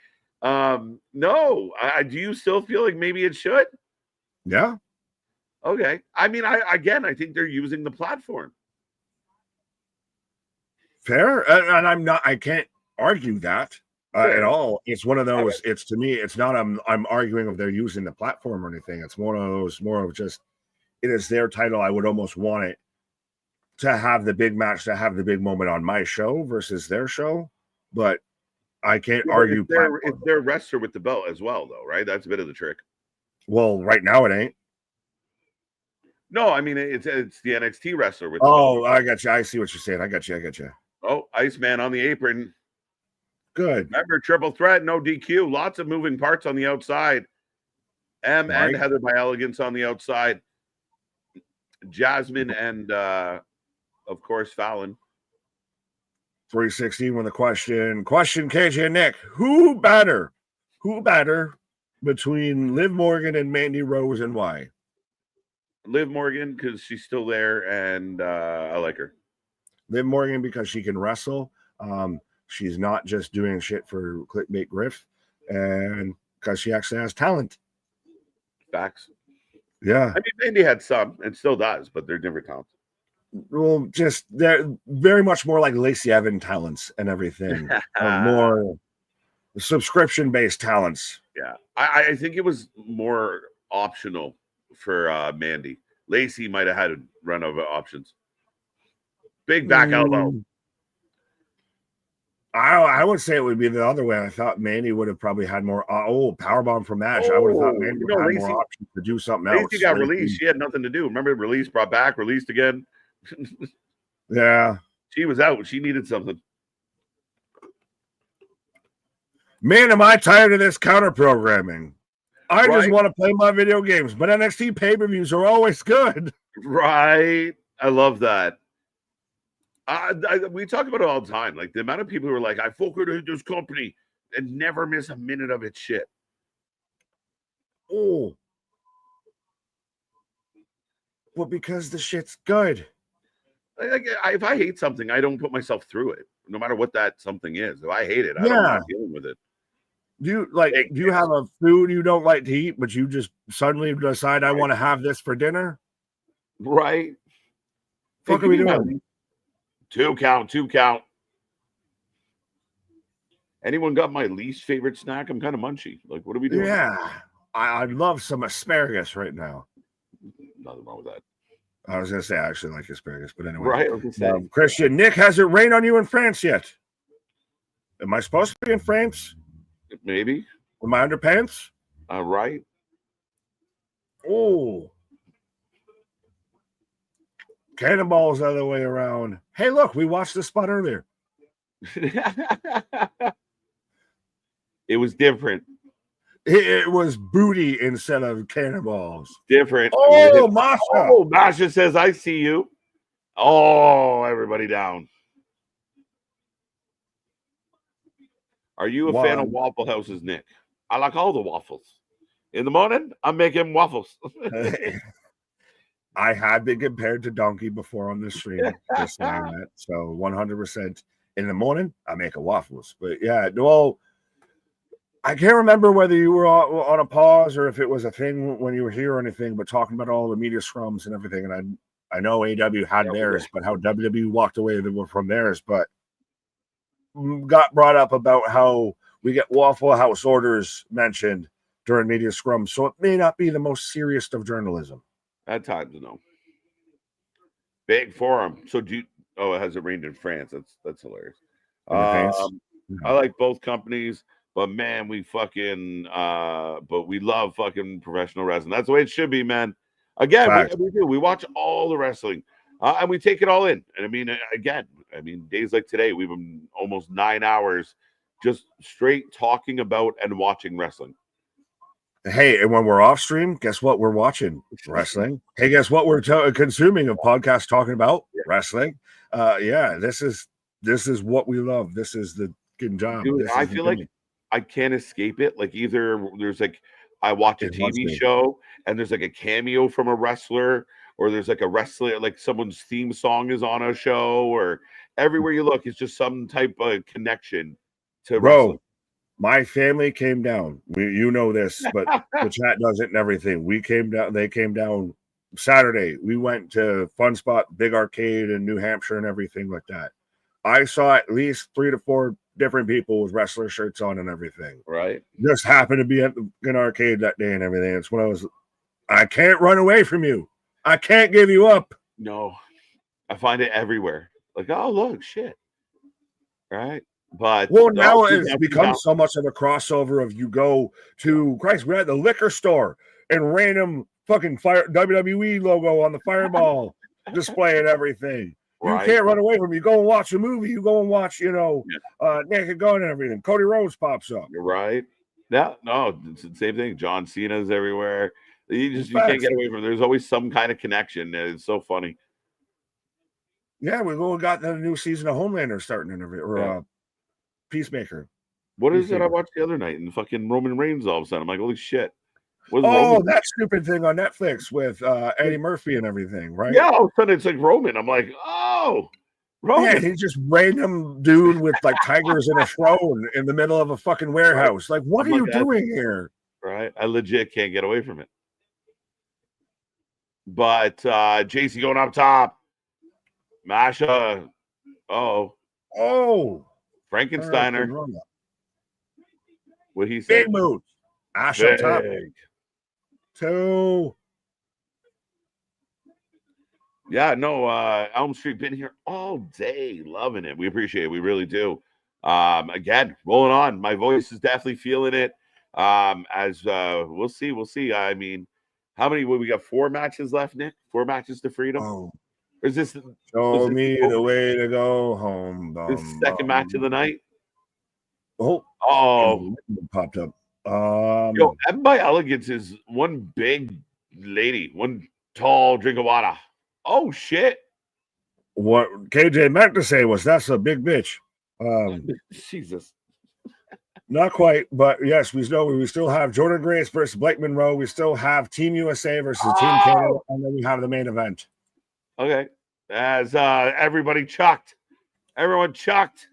no. Do you still feel like maybe it should? Yeah. Okay. I mean, I think they're using the platform. Fair. And I can't argue that at all. It's one of those, it's to me, it's not, I'm arguing if they're using the platform or anything. It's more of just, it is their title. I would almost want it to have the big match, to have the big moment on my show versus their show. But I can't argue. It's their wrestler with the belt as well, though, right? That's a bit of the trick. Well, right now it ain't. No, I mean it's the NXT wrestler with. Oh, I got you. I see what you're saying. I got you. Oh, Iceman on the apron. Good. Remember, triple threat, no DQ. Lots of moving parts on the outside. And Heather by Elegance on the outside. Jasmine and of course Fallon. 316 with a question, KJ and Nick. Who better between Liv Morgan and Mandy Rose, and why? Liv Morgan, because she's still there, and I like her. Liv Morgan because she can wrestle. She's not just doing shit for clickbait grift, and because she actually has talent. Facts. Yeah. I mean, Mandy had some and still does, but they're different talents. Well, just they're very much more like Lacey Evans talents and everything. More subscription-based talents. Yeah. I think it was more optional for Mandy. Lacey might have had a run of options. Big back elbow. I would say it would be the other way. I thought Mandy would have probably had more. Powerbomb from Ash. I would have thought Mandy would have more options to do something else. Lacey got released. She had nothing to do. Remember, released, brought back, released again. Yeah. She was out. She needed something. Man, am I tired of this counter programming. I just want to play my video games, but NXT pay-per-views are always good. Right. I love that. We talk about it all the time. Like the amount of people who are like, I fucking hate this company and never miss a minute of its shit. Oh. Well, because the shit's good. If I hate something, I don't put myself through it, no matter what that something is. If I hate it, I'm not dealing with it. Do you have a food you don't like to eat, but you just suddenly decide I want to have this for dinner? Right. What are we doing? Two count. Anyone got my least favorite snack? I'm kind of munchy. Like, what are we doing? Yeah. I love some asparagus right now. Nothing wrong with that. I was going to say I actually like asparagus, but anyway. Right. Christian, Nick, has it rained on you in France yet? Am I supposed to be in France? Maybe. With my underpants? Right. Oh. Cannonballs the other way around. Hey, look, we watched this spot earlier. It was different. It was booty instead of cannonballs. Different. Oh, Masha. Oh, Masha says, I see you. Oh, everybody down. Are you a fan of Waffle Houses, Nick? I like all the waffles. In the morning, I'm making waffles. I had been compared to Donkey before on the stream. Just saying that. So 100% in the morning, I make a waffles. But yeah, well, I can't remember whether you were on a pause or if it was a thing when you were here or anything, but talking about all the media scrums and everything. And I know AEW had theirs, but how WWE walked away from theirs, but got brought up about how we get Waffle House orders mentioned during media scrums. So it may not be the most serious of journalism. At times, no. Big forum. So it hasn't rained in France. That's hilarious. I like both companies, but man, we love fucking professional wrestling. That's the way it should be, man. Again, we do. We watch all the wrestling, and we take it all in. And I mean, days like today, we've been almost 9 hours just straight talking about and watching wrestling. Hey, and when we're off stream, guess what? We're watching wrestling. Hey, guess what? We're consuming a podcast talking about wrestling. This is what we love. This is the good job. Dude, I feel like I can't escape it. Like either there's like I watch a TV show and there's like a cameo from a wrestler, or there's like a wrestler, like someone's theme song is on a show, or everywhere you look, it's just some type of connection to wrestling. My family came down. You know this, but the chat does it and everything. We came down. They came down Saturday. We went to Fun Spot, Big Arcade in New Hampshire and everything like that. I saw at least 3 to 4 different people with wrestler shirts on and everything. Right. Just happened to be at an arcade that day and everything. It's when I can't run away from you. I can't give you up. No, I find it everywhere. Like, oh, look, shit. Right. But well, now it's become so much of a crossover of you go to Christ, we're at the liquor store and random fucking WWE logo on the Fireball display and everything. Right. You can't run away from it. You go and watch a movie. You go and watch, Naked Gun and everything. Cody Rhodes pops up. You're right. Yeah, no, it's the same thing. John Cena's everywhere. You can't get away from it. There's always some kind of connection. It's so funny. Yeah, we got the new season of Homelander starting and everything. Peacemaker. What is it I watched the other night? And fucking Roman Reigns all of a sudden. I'm like, holy shit. That stupid thing on Netflix with Eddie Murphy and everything, right? Yeah, all of a sudden it's like Roman. I'm like, oh, Roman. Yeah, he's just random dude with like tigers in a throne in the middle of a fucking warehouse. Like, what are you doing here? Right. I legit can't get away from it. But JC going up top. Masha. Oh. Frankensteiner. What he said. Big move. Asha top. 2. Yeah, no, Elm Street been here all day. Loving it. We appreciate it. We really do. Again, rolling on. My voice is definitely feeling it. As we'll see. I mean, how many we got 4 matches left, Nick? 4 matches to freedom. Oh. Or is this show me the way to go home? This second match of the night. Oh, popped up. Yo, and by elegance is one big lady, one tall drink of water. Oh shit! What KJ meant to say was that's a big bitch. Jesus. Not quite, but yes, we still have Jordan Grace versus Blake Monroe. We still have Team USA versus Team Canada, and then we have the main event. Okay, as everybody chucked, everyone chucked.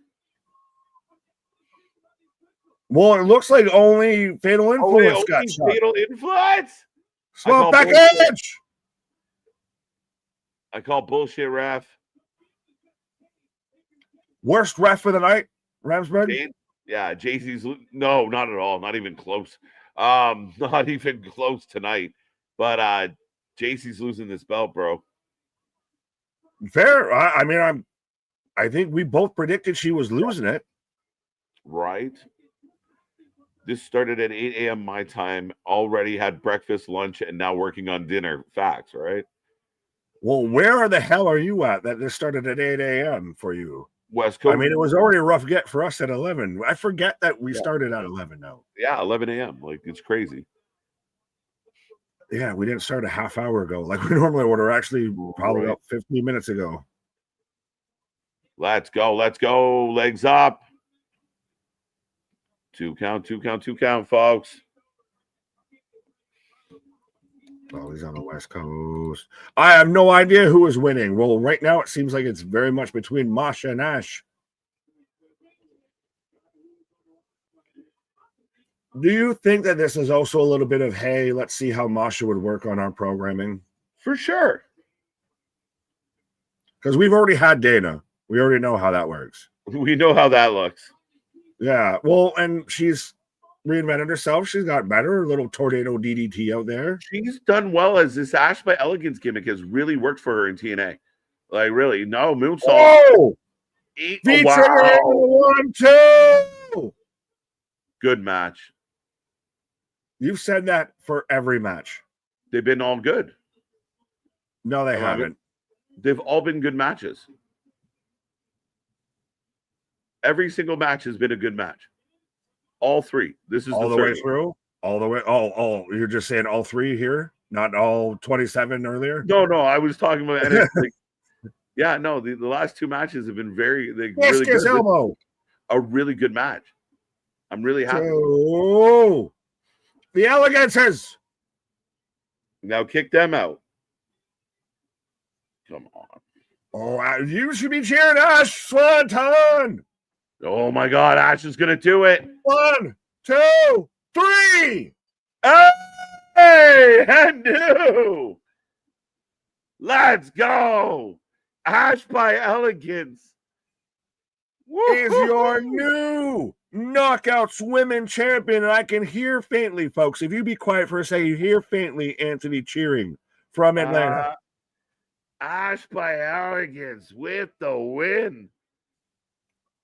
Well, it looks like only Fatal Influence got shot. Fatal Influence. Small package. I call bullshit, ref. Worst ref for the night, Ramsberg. Yeah, JC's no, not at all, not even close. Not even close tonight. But JC's losing this belt, bro. Fair. I think we both predicted she was losing it. Right. This started at 8 a.m. my time, already had breakfast, lunch, and now working on dinner. Facts, right? Well, where the hell are you at that this started at 8 a.m. for you? West Coast. I mean, it was already a rough get for us at 11. I forget that we started at 11 now. Yeah, 11 a.m. Like, it's crazy. Yeah, we didn't start a half hour ago like we normally would, or actually probably about 15 minutes ago. Let's go. Legs up. 2 count, folks. Oh, he's on the West Coast. I have no idea who is winning. Well, right now it seems like it's very much between Masha and Ash. Do you think that this is also a little bit of, hey, let's see how Masha would work on our programming? For sure. Because we've already had Dana. We already know how that works. We know how that looks. Yeah, well, and she's reinvented herself. She's got better. A little tornado DDT out there. She's done well as this Ash by Elegance gimmick has really worked for her in TNA. Like, really. No, moonsault. Oh! Wow. 1-2! Good match. You've said that for every match. They've been all good. No, they haven't. They've all been good matches. Every single match has been a good match. All 3. This is all the way through. All the way. Oh, you're just saying all 3 here, not all 27 earlier. No. I was talking about NXT. Yeah, no. The last 2 matches have been really good. Elbow. A really good match. I'm really happy. Oh, the Elegances. Now kick them out. Come on. Oh, you should be cheering us, Swanton. Oh my God, Ash is gonna do it. 1, 2, 3. Hey, and new. Let's go. Ash by Elegance Is your new Knockouts Women Champion. And I can hear faintly, folks. If you be quiet for a second, you hear faintly Anthony cheering from Atlanta. Ash by Elegance with the win.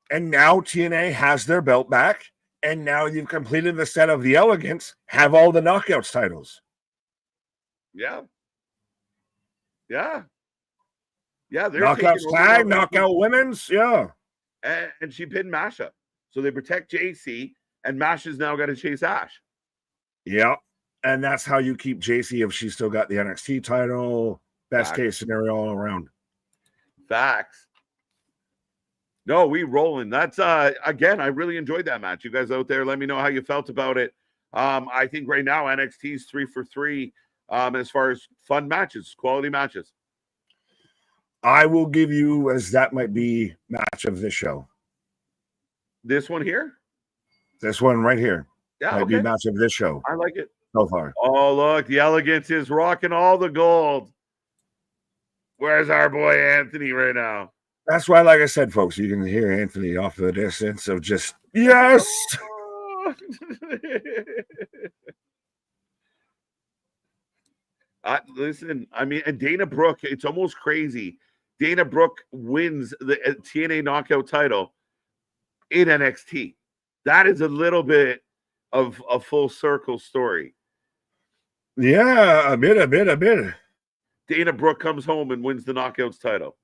And now TNA has their belt back. And now you've completed the set of the Elegance, have all the Knockouts titles. Yeah. Yeah. Yeah. Knockouts tag, knockout women's. Yeah. And she pinned Masha. So they protect JC, and Masha's now got to chase Ash. Yeah. And that's how you keep JC if she's still got the NXT title. Best case scenario all around. Facts. No, we rolling. That's again, I really enjoyed that match. You guys out there, let me know how you felt about it. I think right now NXT's 3 for 3 as far as fun matches, quality matches. I will give you, as that might be match of this show. This one here? This one right here. Yeah, might be match of this show. I like it. So far. Oh, look, the Elegance is rocking all the gold. Where's our boy Anthony right now? That's why, like I said, folks, you can hear Anthony off the distance of just, yes! Listen, I mean, and Dana Brooke, it's almost crazy. Dana Brooke wins the TNA Knockout title in NXT. That is a little bit of a full circle story. Yeah, a bit. Dana Brooke comes home and wins the Knockouts title.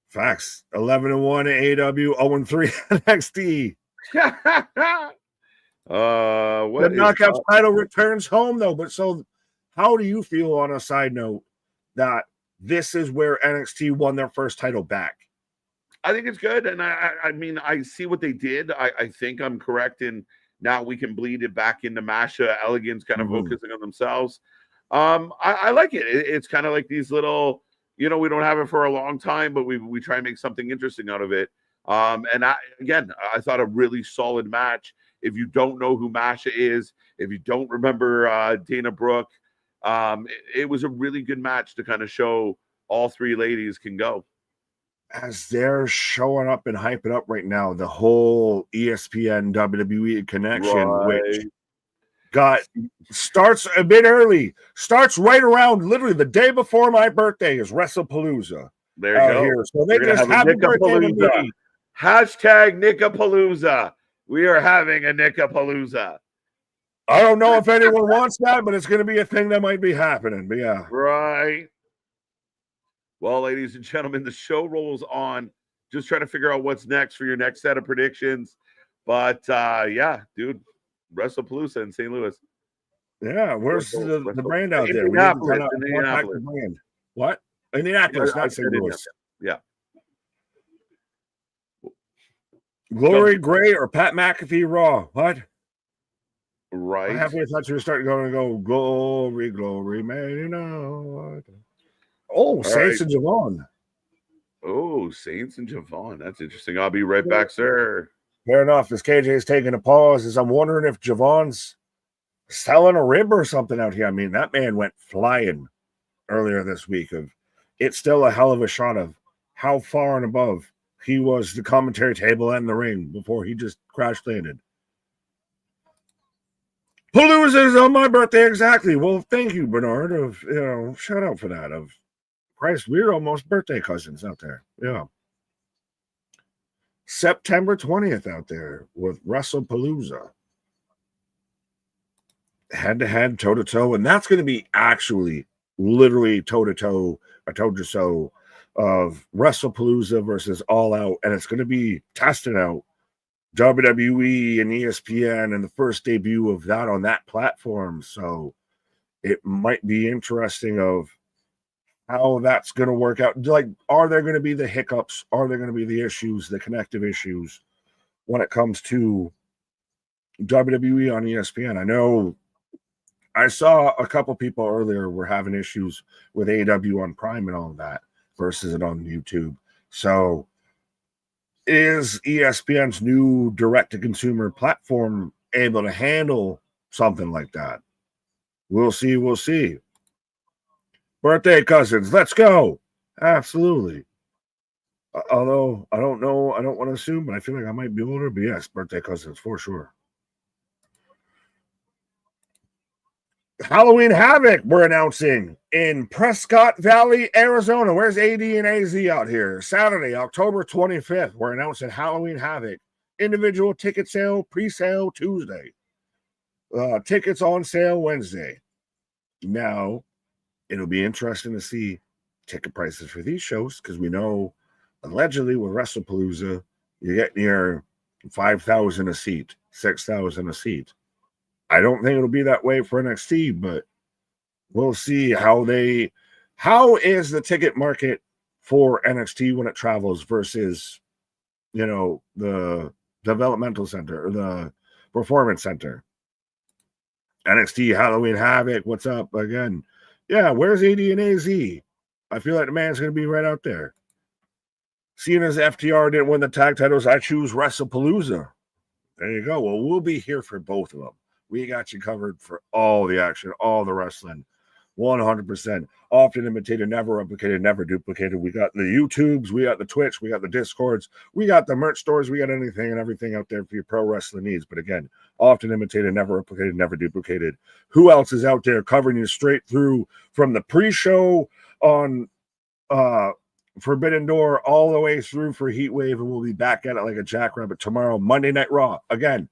Facts. 11-1 at AEW, 0-3 NXT. The Knockouts title returns home, though. But so, how do you feel on a side note that this is where NXT won their first title back? I think it's good. And I mean, I see what they did. I think I'm correct in now we can bleed it back into Masha, Elegance kind of focusing on themselves. I like it. It's kind of like these little, we don't have it for a long time, but we try and make something interesting out of it. And I thought a really solid match. If you don't know who Masha is, if you don't remember Dana Brooke, it was a really good match to kind of show all three ladies can go. As they're showing up and hyping up right now, the whole ESPN WWE connection, which starts a bit early, starts right around literally the day before my birthday is WrestlePalooza. There you go. Here. So they just happy birthday to me. Hashtag Nickapalooza. We are having a Nickapalooza. I don't know if anyone wants that, but it's going to be a thing that might be happening. But yeah. Right. Well, ladies and gentlemen, the show rolls on. Just trying to figure out what's next for your next set of predictions. But yeah, dude, WrestlePalooza in St. Louis. Yeah, where's the brand out there? Indianapolis. Brand. What? Indianapolis, not St. Louis. Yeah. Glory Gray or Pat McAfee Raw? What? Right. I halfway thought you were starting to go glory, man. You know. Oh, Saints and Javon. Oh, Saints and Javon. That's interesting. I'll be right back, sir. Fair enough. As KJ's taking a pause, as I'm wondering if Javon's selling a rib or something out here. I mean, that man went flying earlier this week. It's still a hell of a shot of how far and above he was the commentary table and the ring before he just crash landed. Palooza is on my birthday, exactly. Well, thank you, Bernard. Shout out for that. Christ, we're almost birthday cousins out there. Yeah. September 20th out there with WrestlePalooza. Head-to-head, toe-to-toe, and that's going to be actually literally toe-to-toe, a toe-to-toe of WrestlePalooza versus All Out, and it's going to be testing out WWE and ESPN and the first debut of that on that platform. So it might be interesting of how that's going to work out. Like, are there going to be the hiccups? Are there going to be the issues, the connective issues when it comes to WWE on ESPN? I know I saw a couple people earlier were having issues with AEW on Prime and all of that versus it on YouTube. So is ESPN's new direct-to-consumer platform able to handle something like that? We'll see. We'll see. Birthday cousins, let's go. Absolutely. Although I don't know, I don't want to assume, but I feel like I might be older. But yes, birthday cousins for sure. Halloween Havoc we're announcing in Prescott Valley, Arizona. Where's AD and AZ out here? Saturday, October 25th, we're announcing Halloween Havoc. Individual ticket sale, pre-sale Tuesday. Tickets on sale Wednesday. Now, it'll be interesting to see ticket prices for these shows because we know allegedly with WrestlePalooza, you get near 5,000 a seat, 6,000 a seat. I don't think it'll be that way for NXT, but we'll see how is the ticket market for NXT when it travels versus, the developmental center or the performance center. NXT Halloween Havoc, what's up again? Yeah, where's AD and AZ? I feel like the man's going to be right out there. Seeing as FTR didn't win the tag titles, I choose WrestlePalooza. There you go. Well, we'll be here for both of them. We got you covered for all the action, all the wrestling. 100%. Often imitated, never replicated, never duplicated. We got the YouTubes, we got the Twitch, we got the Discords, we got the merch stores, we got anything and everything out there for your pro wrestling needs. But again, often imitated, never replicated, never duplicated. Who else is out there covering you straight through from the pre-show on Forbidden Door all the way through for Heatwave, and we'll be back at it like a jackrabbit tomorrow, Monday Night Raw. Again,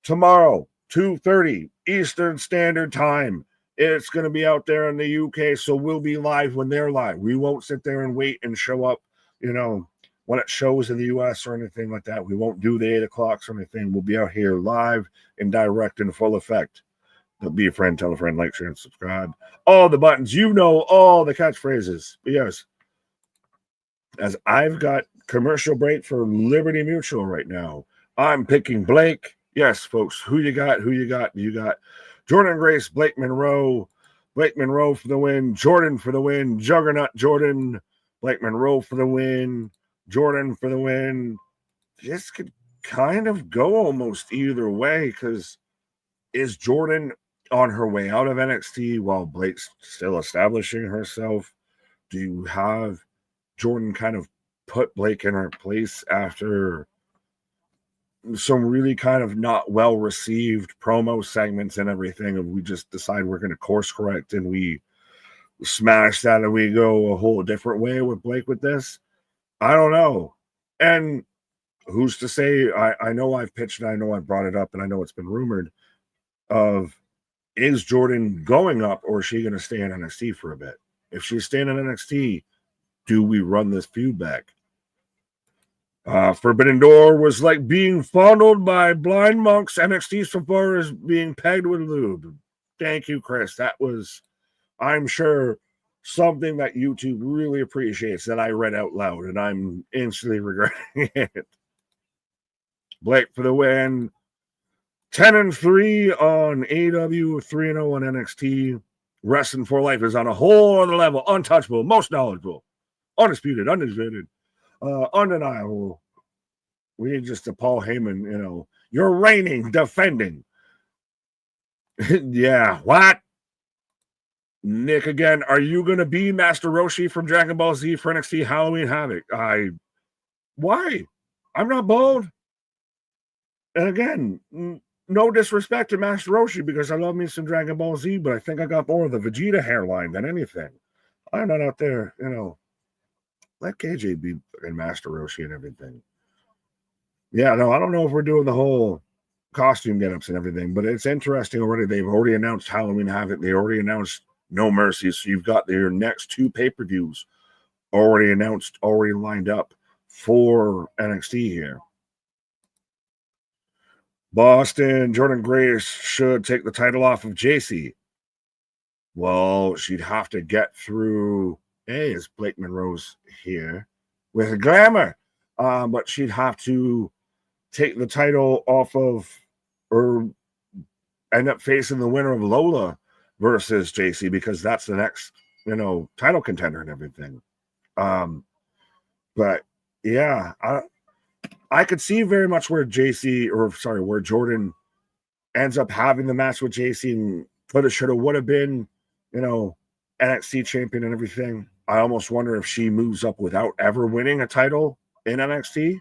tomorrow, 2:30 Eastern Standard Time. It's going to be out there in the UK, so we'll be live when they're live. We won't sit there and wait and show up, when it shows in the US or anything like that. We won't do the 8 o'clocks or anything. We'll be out here live and direct in full effect. Be a friend, tell a friend, like, share, and subscribe. All the buttons, all the catchphrases. But yes, as I've got commercial break for Liberty Mutual right now, I'm picking Blake. Yes, folks, who you got? You got Jordan Grace, Blake Monroe for the win, Jordan for the win, Juggernaut Jordan, Blake Monroe for the win, Jordan for the win. This could kind of go almost either way because is Jordan on her way out of NXT while Blake's still establishing herself? Do you have Jordan kind of put Blake in her place after some really kind of not well received promo segments and everything, and we just decide we're going to course correct and we smash that and we go a whole different way with Blake with this? I don't know. And who's to say? I know I've pitched and I know I've brought it up and I know it's been rumored of, is Jordan going up or is she going to stay in NXT for a bit? If she's staying in NXT, do we run this feud back? Forbidden Door was like being fondled by blind monks. NXT so far is being pegged with lube. Thank you, Chris. That was, I'm sure, something that YouTube really appreciates that I read out loud, and I'm instantly regretting it. Blake for the win. 10-3 on AEW, 3-0 on NXT. Wrestling for Life is on a whole other level. Untouchable, most knowledgeable, undisputed, undeniable. We need just a Paul Heyman, you're reigning, defending. Yeah, what? Nick again, are you going to be Master Roshi from Dragon Ball Z for NXT Halloween Havoc? Why? I'm not bald. And again, no disrespect to Master Roshi because I love me some Dragon Ball Z, but I think I got more of the Vegeta hairline than anything. I'm not out there, let KJ be fucking Master Roshi and everything. Yeah, no, I don't know if we're doing the whole costume get-ups and everything, but it's interesting already. They've already announced Halloween Havoc. They already announced No Mercy. So you've got their next 2 pay-per-views already announced, already lined up for NXT here. Boston, Jordan Grace should take the title off of JC. Well, she'd have to get through, is Blake Monroe's here with Glamour. But she'd have to take the title off of, or end up facing the winner of Lola versus JC because that's the next, title contender and everything. But yeah, I could see very much where where Jordan ends up having the match with JC and coulda, shoulda, woulda been, NXT champion and everything. I almost wonder if she moves up without ever winning a title in NXT,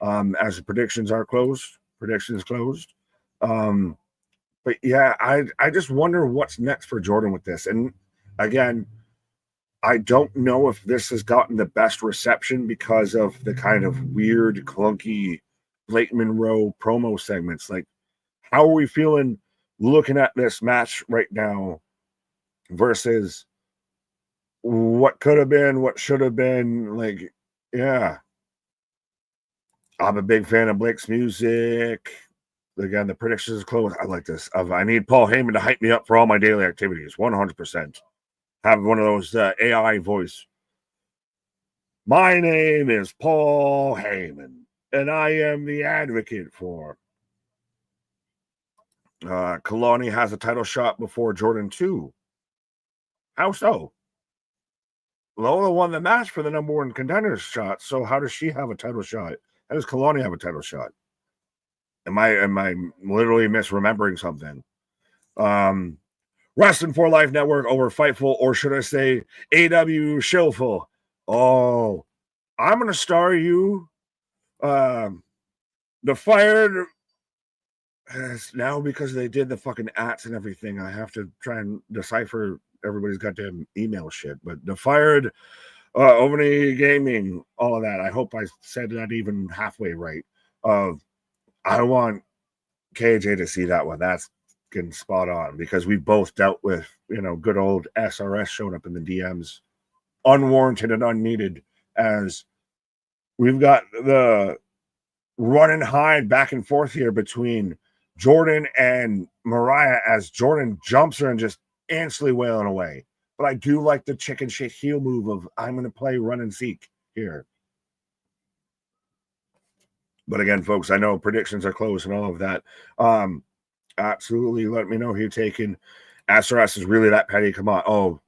as the predictions are closed. Predictions closed. But yeah, I just wonder what's next for Jordan with this. And again, I don't know if this has gotten the best reception because of the kind of weird, clunky Blake Monroe promo segments. Like, how are we feeling looking at this match right now versus what could have been, what should have been? Like, yeah. I'm a big fan of Blake's music. Again, the predictions is close. I like this. I need Paul Heyman to hype me up for all my daily activities. 100%. Have one of those AI voice. My name is Paul Heyman, and I am the advocate for. Kalani has a title shot before Jordan 2. How so? Lola won the match for the number one contender shot, so how does she have a title shot? How does Kalani have a title shot? Am I literally misremembering something? Wrestling for Life Network over Fightful, or should I say AEW Shillful? Oh, I'm gonna star you. The fired now because they did the fucking ats and everything. I have to try and decipher everybody's goddamn email shit. But the fired Omni Gaming, all of that. I hope I said that even halfway right. I want KJ to see that one. That's getting spot on because we both dealt with, good old SRS showing up in the DMs, unwarranted and unneeded, as we've got the run and hide back and forth here between Jordan and Mariah as Jordan jumps her and just instantly wailing away. But I do like the chicken shit heel move of I'm going to play run and seek here. But again, folks, I know predictions are close and all of that. Absolutely let me know who you're taking. SRS is really that petty. Come on. Oh,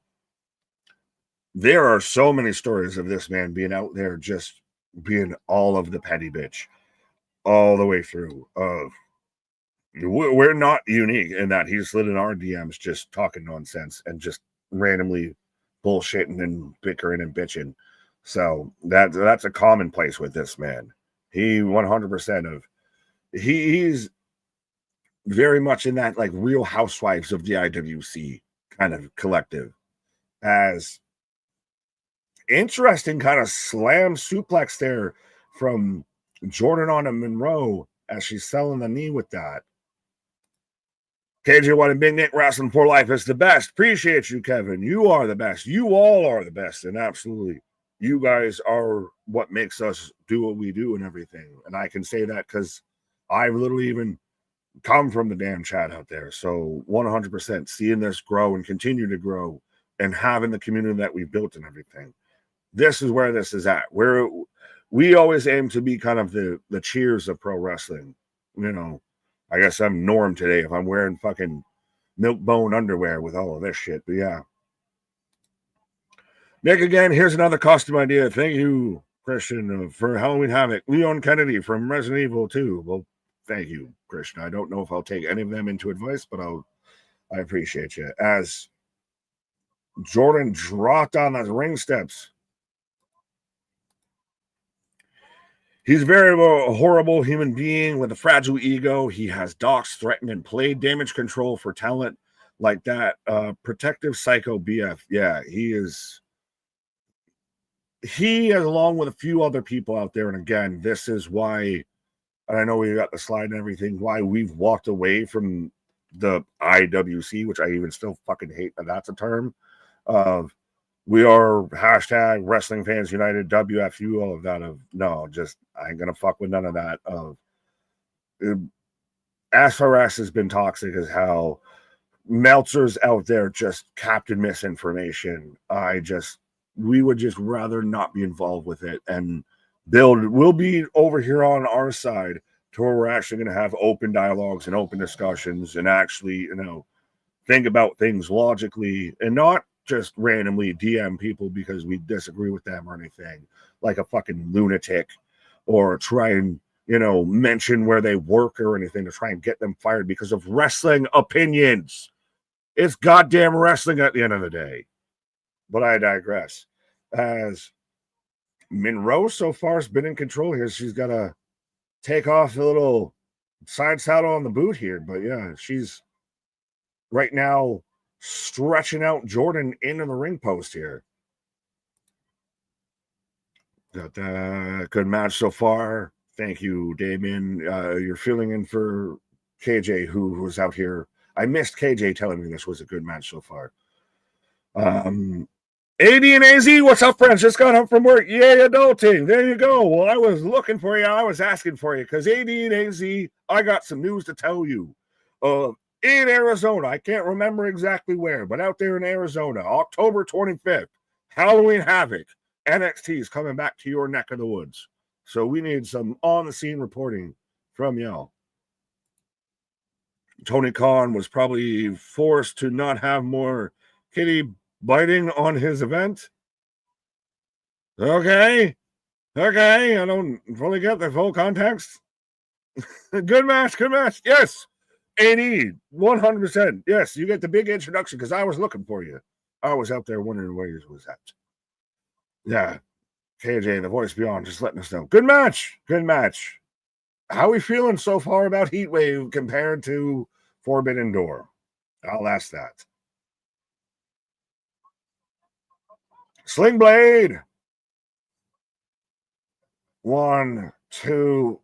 there are so many stories of this man being out there just being all of the petty bitch all the way through. We're not unique in that he slid in our DMs just talking nonsense and just randomly bullshitting and bickering and bitching. So that's a commonplace with this man. He 100% of he's very much in that like Real Housewives of the IWC kind of collective. As interesting kind of slam suplex there from Jordan on a Monroe as she's selling the knee with that. KJ1 and Big Nick Wrestling for Life is the best. Appreciate you, Kevin. You are the best. You all are the best. And absolutely, you guys are what makes us do what we do and everything. And I can say that because I've literally even come from the damn chat out there. So 100% seeing this grow and continue to grow and having the community that we've built and everything. This is where this is at. Where we always aim to be kind of the cheers of pro wrestling. I guess I'm Norm today if I'm wearing fucking milk bone underwear with all of this shit. But yeah. Nick, again, here's another costume idea. Thank you, Christian, for Halloween Havoc. Leon Kennedy from Resident Evil 2. Well, thank you, Christian. I don't know if I'll take any of them into advice, but I appreciate you. As Jordan dropped on those ring steps. He's a very horrible human being with a fragile ego. He has docs, threatened, and played damage control for talent like that. Protective psycho BF. Yeah, he is. He, along with a few other people out there, and again, this is why, and I know we got the slide and everything, why we've walked away from the IWC, which I even still fucking hate that that's a term. We are hashtag Wrestling Fans United, WFU, all of that. I ain't gonna fuck with none of that. SRS has been toxic as hell. Meltzer's out there just captain misinformation. We would just rather not be involved with it and build. We'll be over here on our side to where we're actually going to have open dialogues and open discussions and actually, think about things logically and not just randomly DM people because we disagree with them or anything like a fucking lunatic or try and mention where they work or anything to try and get them fired because of wrestling opinions. It's goddamn wrestling at the end of the day. But I digress. As Monroe so far has been in control here, she's got to take off a little side saddle on the boot here. But yeah, she's right now stretching out Jordan into the ring post here. Got that good match so far. Thank you, Damien. You're filling in for KJ, who was out here. I missed KJ telling me this was a good match so far. AD and AZ, what's up, friends? Just got home from work. Yay, adulting. There you go. Well, I was looking for you. I was asking for you because AD and AZ, I got some news to tell you. In Arizona, I can't remember exactly where, but out there in Arizona, October 25th, Halloween Havoc, NXT is coming back to your neck of the woods. So we need some on-the-scene reporting from y'all. Tony Khan was probably forced to not have more kitty biting on his event. Okay. I don't fully get the full context. Good match. Yes. AD, 100%. Yes, you get the big introduction because I was looking for you. I was out there wondering where you was at. Yeah. KJ, the voice beyond, just letting us know. Good match. How are we feeling so far about Heatwave compared to Forbidden Door? I'll ask that. Sling Blade. 1, 2.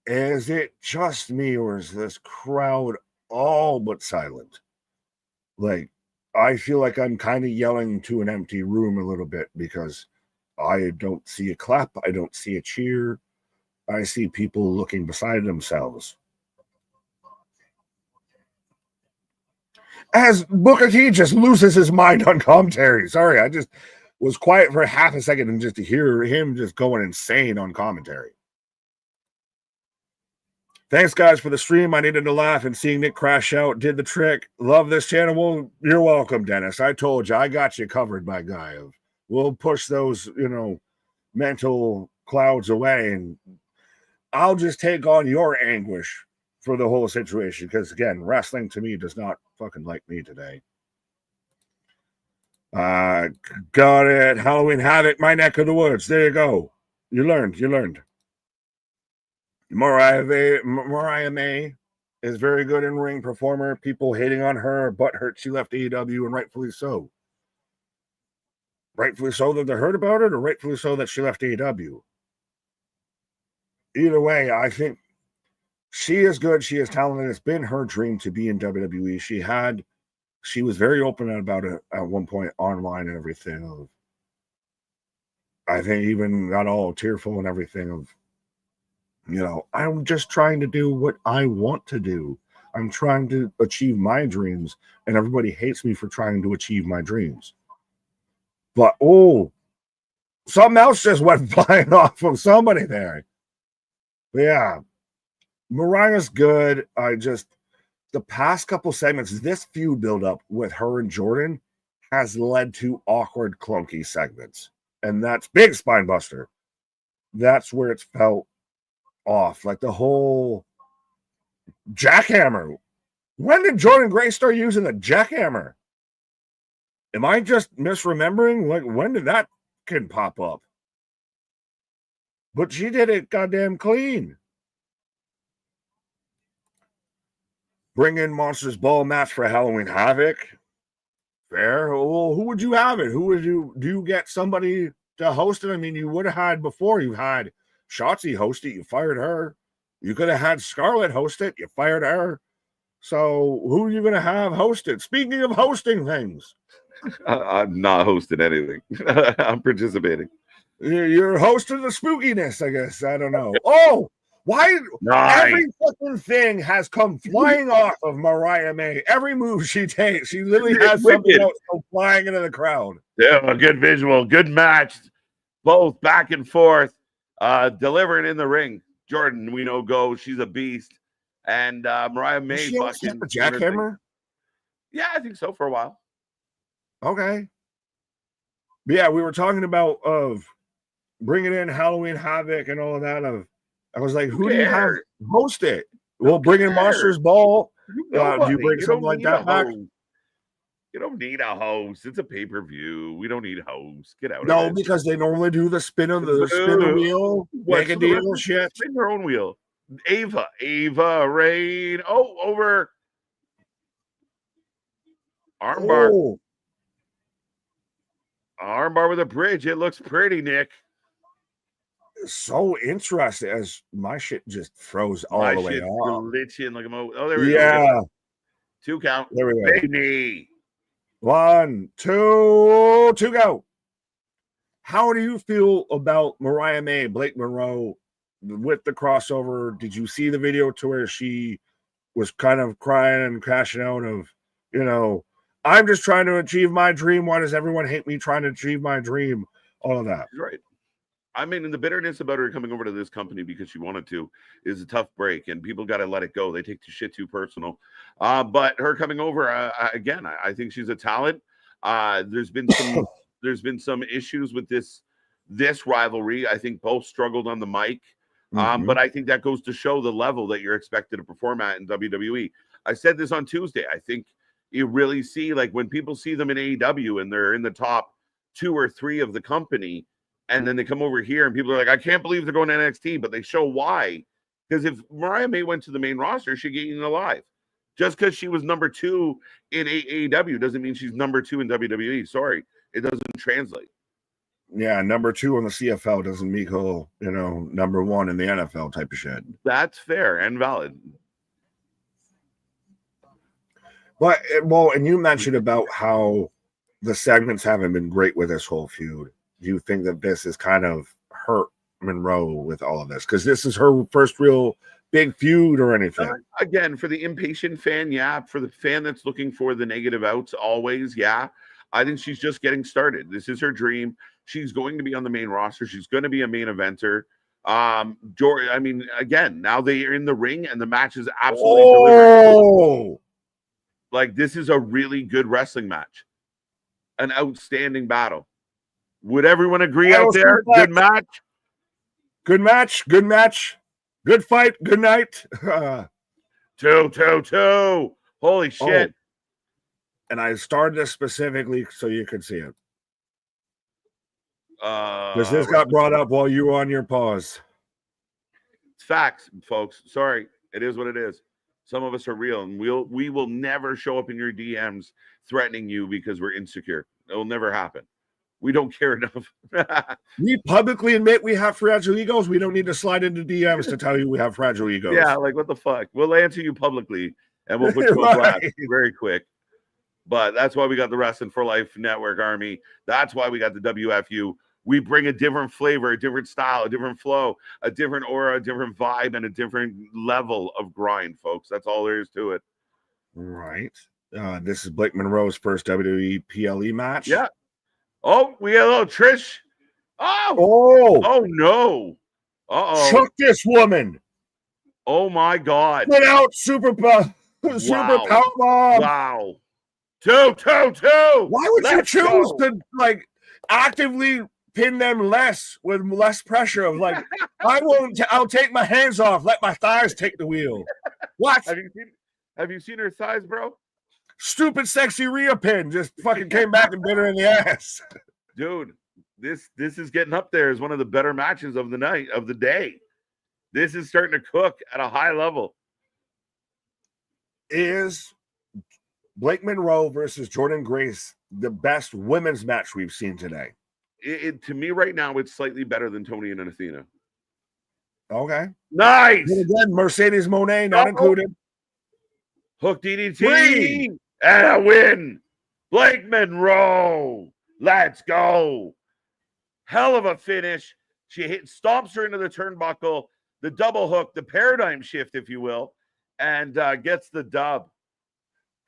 Is it just me or is this crowd all but silent? Like, I feel like I'm kind of yelling to an empty room a little bit because I don't see a clap. I don't see a cheer. I see people looking beside themselves. As Booker T just loses his mind on commentary. Sorry, I just was quiet for half a second and just to hear him just going insane on commentary. Thanks, guys, for the stream. I needed to laugh, and seeing Nick crash out did the trick. Love this channel. Well, you're welcome, Dennis. I told you. I got you covered, my guy. We'll push those, mental clouds away, and I'll just take on your anguish for the whole situation because, again, wrestling to me does not fucking like me today. Got it. Halloween Havoc, my neck of the woods. There you go. You learned. Mariah May is very good in ring performer. People hating on her, butthurt she left AEW, and rightfully so. Rightfully so that they heard about it, or rightfully so that she left AEW. Either way, I think she is good. She is talented. It's been her dream to be in WWE. She was very open about it at one point online and everything. I think even got all tearful and everything of, I'm just trying to do what I want to do. I'm trying to achieve my dreams, and everybody hates me for trying to achieve my dreams. But, something else just went flying off from somebody there. But yeah, Mariah's good. The past couple segments, this feud build-up with her and Jordan has led to awkward, clunky segments. And that's big spine buster. That's where it's felt off. Like the whole jackhammer. When did Jordan Gray start using the jackhammer? Am I just misremembering? Like, when did that kid pop up? But she did it goddamn clean. Bring in Monsters Ball match for Halloween Havoc. Fair. Well, who would you have it? Do you get somebody to host it? I mean, you would have had before. You had Shotzi host it. You fired her. You could have had Scarlett host it. You fired her. So who are you going to have host it? Speaking of hosting things. I'm not hosting anything. I'm participating. You're hosting the spookiness, I guess. I don't know. Oh, why? Nice. Every fucking thing has come flying off of Mariah May. Every move she takes, she literally has something else go flying into the crowd. Yeah, a good visual, good match, both back and forth, delivering in the ring. Jordan, we know, goes. She's a beast, and Mariah May. She fucking a jackhammer. Yeah, I think so for a while. Okay. But yeah, we were talking about bringing in Halloween Havoc and all of that. I was like, Who who do you have cares? host it? We'll bring in Monsters Ball. Do you bring something like that back? You don't need a host. It's a pay-per-view. We don't need hosts. Get out of No, it. because they normally do the spin of the wheel, make a deal, shit. Spin your own wheel. Ava Rain. Oh, over. Armbar. Oh. Armbar with a bridge. It looks pretty, Nick. So interesting as my shit just froze all the way off. Glitching like a oh, there we go. Yeah. 2 count. There we go. Baby. 1, 2, 2 go. How do you feel about Mariah May, Blake Monroe with the crossover? Did you see the video to where she was kind of crying and crashing out of, I'm just trying to achieve my dream. Why does everyone hate me trying to achieve my dream? All of that. Right. I mean, and the bitterness about her coming over to this company because she wanted to is a tough break, and people got to let it go. They take the shit too personal. But her coming over again, I think she's a talent. There's been some issues with this rivalry. I think both struggled on the mic, but I think that goes to show the level that you're expected to perform at in WWE. I said this on Tuesday. I think you really see, like, when people see them in AEW and they're in the top 2 or 3 of the company, and then they come over here and people are like, I can't believe they're going to NXT, but they show why. Because if Mariah May went to the main roster, she'd get eaten alive. Just because she was number 2 in AEW doesn't mean she's number 2 in WWE. Sorry, it doesn't translate. Yeah, number 2 on the CFL doesn't equal, number 1 in the NFL type of shit. That's fair and valid. But, well, and you mentioned about how the segments haven't been great with this whole feud. Do you think that this is kind of hurt Monroe with all of this? Because this is her first real big feud or anything. Again, for the impatient fan, yeah. For the fan that's looking for the negative outs, always, yeah. I think she's just getting started. This is her dream. She's going to be on the main roster. She's going to be a main eventer. I mean, again, now they are in the ring and the match is absolutely delivered. Like, this is a really good wrestling match. An outstanding battle. Would everyone agree out there? Good match. Good match. Good match. Good fight. Good night. 2. Holy shit. And I started this specifically so you could see it. Because this got brought up while you were on your pause. It's facts, folks. Sorry. It is what it is. Some of us are real, and we will never show up in your DMs threatening you because we're insecure. It will never happen. We don't care enough. We publicly admit we have fragile egos. We don't need to slide into DMs to tell you we have fragile egos. Yeah, like, what the fuck? We'll answer you publicly, and we'll put you on blast very quick. But that's why we got the Wrestling for Life Network Army. That's why we got the WFU. We bring a different flavor, a different style, a different flow, a different aura, a different vibe, and a different level of grind, folks. That's all there is to it. Right. This is Blake Monroe's first WWE PLE match. Yeah. Oh, we got a little Trish. Oh no. Chuck this woman. Oh my God. Put out super power bomb. Wow. 2. Why would you choose to, like, actively pin them less with less pressure of, like, I'll take my hands off, let my thighs take the wheel. What? Have you seen her thighs, bro? Stupid sexy Rhea pin just fucking came back and bit her in the ass. Dude, this is getting up there as one of the better matches of the night, of the day. This is starting to cook at a high level. Is Blake Monroe versus Jordynne Grace the best women's match we've seen today? To me right now, it's slightly better than Tony and Athena. Okay. Nice. And again, Mercedes Moné not included. Hook DDT and a win. Blake Monroe. Let's go. Hell of a finish. She stomps her into the turnbuckle, the double hook, the paradigm shift, if you will, and gets the dub.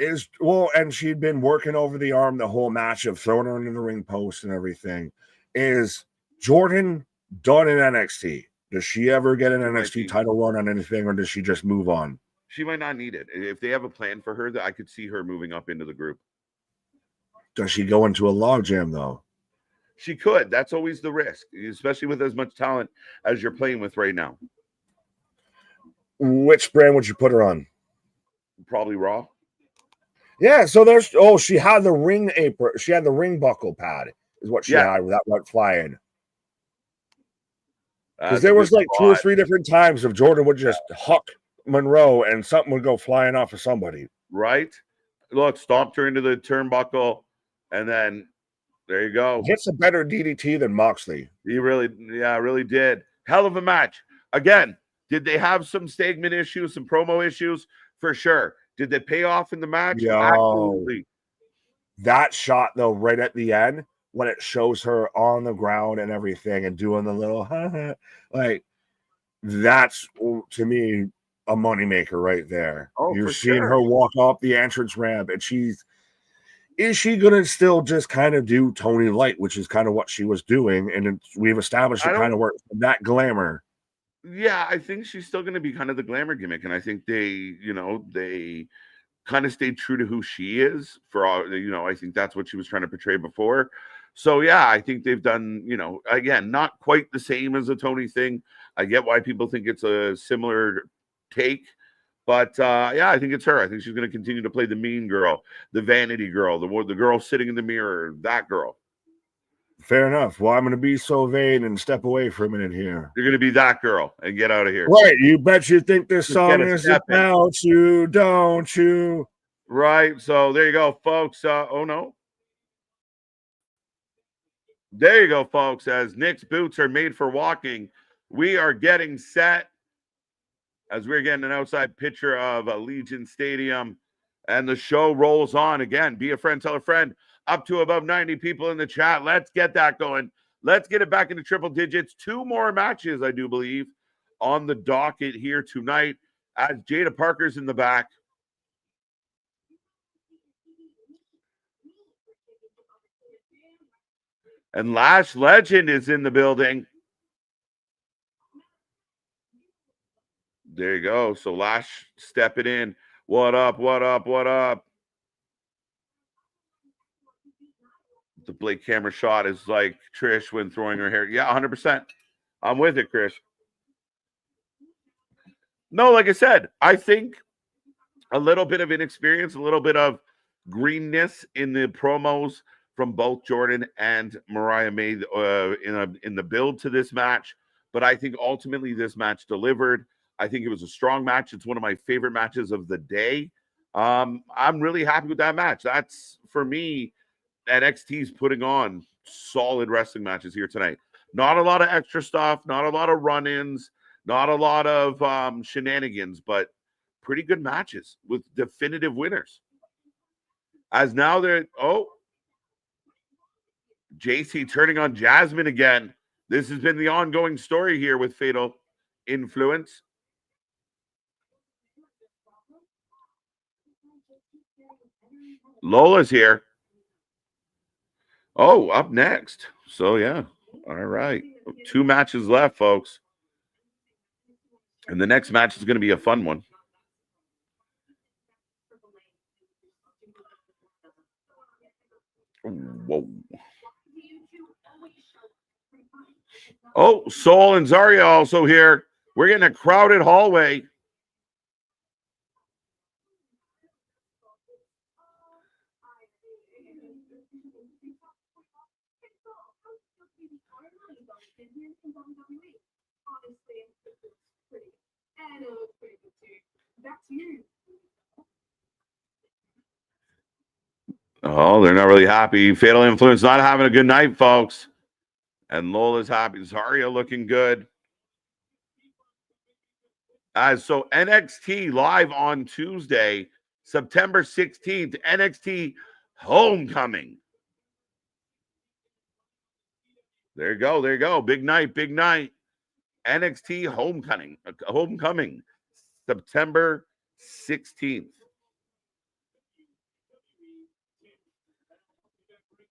And she'd been working over the arm the whole match of throwing her into the ring post and everything. Is Jordynne done in NXT? Does she ever get an NXT title run on anything, or does she just move on? She might not need it. If they have a plan for her, that I could see her moving up into the group. Does she go into a logjam, though? She could. That's always the risk, especially with as much talent as you're playing with right now. Which brand would you put her on? Probably Raw. Yeah, so she had the ring apron. She had the ring buckle pad, is what she had that went flying. Because there was like 2 or 3 different times if Jordan would just huck Monroe and something would go flying off of somebody. Right? Look, stomped her into the turnbuckle, and then there you go. Hits a better DDT than Moxley. He really did. Hell of a match. Again, did they have some statement issues, some promo issues? For sure. Did they pay off in the match? Absolutely. That shot, though, right at the end, when it shows her on the ground and everything and doing the little, like, that's, to me, a moneymaker right there. Oh, you're seeing her walk up the entrance ramp, and is she going to still just kind of do Tony Light, which is kind of what she was doing, and we've established it kind of works, that glamour. Yeah, I think she's still going to be kind of the glamour gimmick, and I think they kind of stayed true to who she is for all, I think that's what she was trying to portray before. So yeah, I think they've done, again, not quite the same as a Tony thing. I get why people think it's a similar take, but yeah, I think it's her. I think she's going to continue to play the mean girl, the vanity girl, the girl sitting in the mirror, that girl. Fair enough. Well, I'm going to be so vain and step away for a minute here. You're going to be that girl and get out of here. Right. You bet you think this song is about you, don't you? Right. So there you go, folks. Oh, no. There you go, folks. As Nick's boots are made for walking, we are getting set as we're getting an outside picture of Allegiant Stadium, and the show rolls on again. Be a friend, tell a friend. Up to above 90 people in the chat. Let's get that going. Let's get it back into triple digits. 2 more matches, I do believe, on the docket here tonight as Jada Parker's in the back. And Lash Legend is in the building. There you go. So Lash stepping in. What up, what up, what up? The Blake camera shot is like Trish when throwing her hair. Yeah, 100%. I'm with it, Chris. No, like I said, I think a little bit of inexperience, a little bit of greenness in the promos from both Jordan and Mariah May in the build to this match. But I think ultimately this match delivered. I think it was a strong match. It's one of my favorite matches of the day. I'm really happy with that match. That's, for me, NXT's putting on solid wrestling matches here tonight. Not a lot of extra stuff, not a lot of run-ins, not a lot of shenanigans, but pretty good matches with definitive winners. As now they're, JC turning on Jasmine again. This has been the ongoing story here with Fatal Influence. Lola's here. Oh, up next. So, yeah. All right. 2 matches left, folks. And the next match is going to be a fun one. Whoa. Oh, Soul and Zarya also here. We're getting a crowded hallway. Oh, they're not really happy. Fatal Influence not having a good night, folks. And Lola's happy. Zarya looking good. So NXT live on Tuesday, September 16th, NXT Homecoming. There you go. There you go. Big night. Big night. NXT Homecoming, September 16th.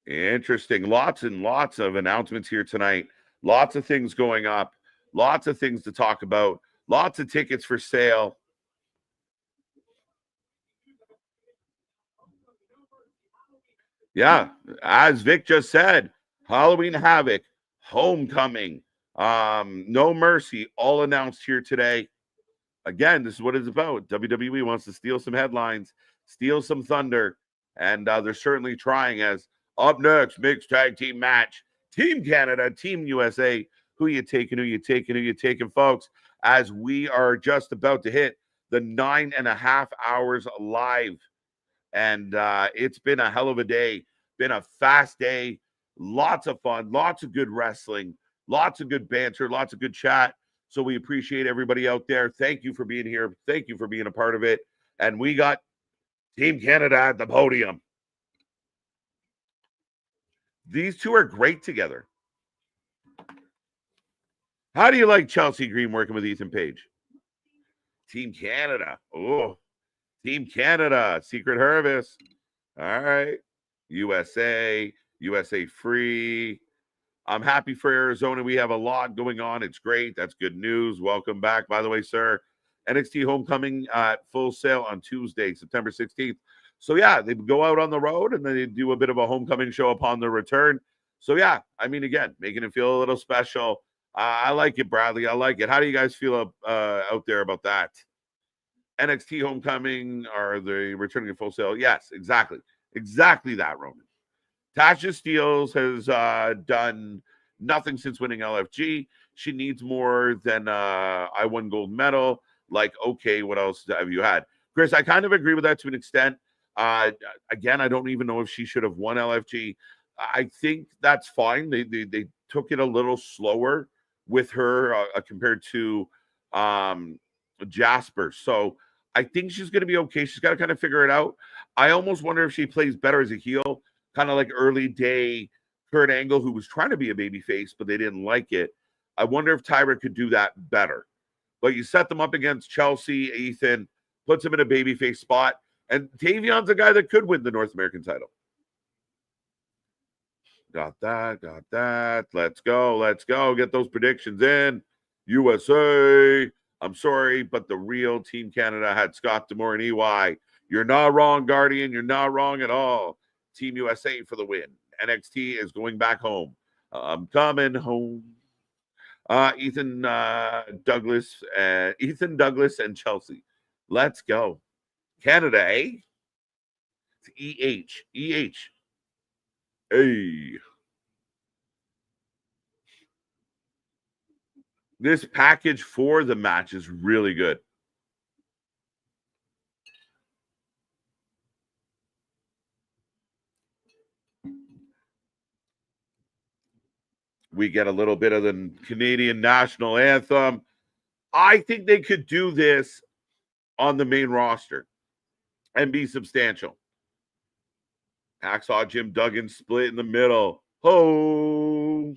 Interesting. Lots and lots of announcements here tonight. Lots of things going up. Lots of things to talk about. Lots of tickets for sale. Yeah, as Vic just said, Halloween Havoc, Homecoming, No Mercy, all announced here today. Again, this is what it's about. WWE wants to steal some headlines, steal some thunder, and they're certainly trying. As up next, mixed tag team match, Team Canada, Team USA. Who you taking, who you taking, who you taking, folks, as we are just about to hit the 9.5 hours live. And it's been a hell of a day, been a fast day, lots of fun, lots of good wrestling, lots of good banter, lots of good chat. So we appreciate everybody out there. Thank you for being here. Thank you for being a part of it. And we got Team Canada at the podium. These two are great together. How do you like Chelsea Green working with Ethan Page? Team Canada. Oh, Team Canada. Secret Harvest. All right. USA. USA free. I'm happy for Arizona. We have a lot going on. It's great. That's good news. Welcome back, by the way, sir. NXT Homecoming at Full Sail on Tuesday, September 16th. So, yeah, they go out on the road and then they do a bit of a homecoming show upon their return. So, yeah, I mean, again, making it feel a little special. I like it, Bradley. I like it. How do you guys feel out there about that? NXT Homecoming, are they returning to Full Sail? Yes, exactly. Exactly that, Roman. Tasha Steeles has done nothing since winning LFG. She needs more than I won gold medal. Like, okay, what else have you had? Chris, I kind of agree with that to an extent. Again, I don't even know if she should have won LFG. I think that's fine. They took it a little slower with her compared to Jasper. So I think she's going to be okay. She's got to kind of figure it out. I almost wonder if she plays better as a heel, kind of like early day Kurt Angle, who was trying to be a babyface, but they didn't like it. I wonder if Tyra could do that better. But you set them up against Chelsea, Ethan, puts him in a babyface spot, and Tavion's a guy that could win the North American title. Got that. Let's go. Get those predictions in. USA. I'm sorry, but the real Team Canada had Scott D'Amore and EY. You're not wrong, Guardian. You're not wrong at all. Team USA for the win. NXT is going back home. I'm coming home. Ethan Douglas and Chelsea. Let's go. Canada, eh? It's EH. Hey. This package for the match is really good. We get a little bit of the Canadian national anthem. I think they could do this on the main roster and be substantial. Hacksaw Jim Duggan split in the middle. Oh.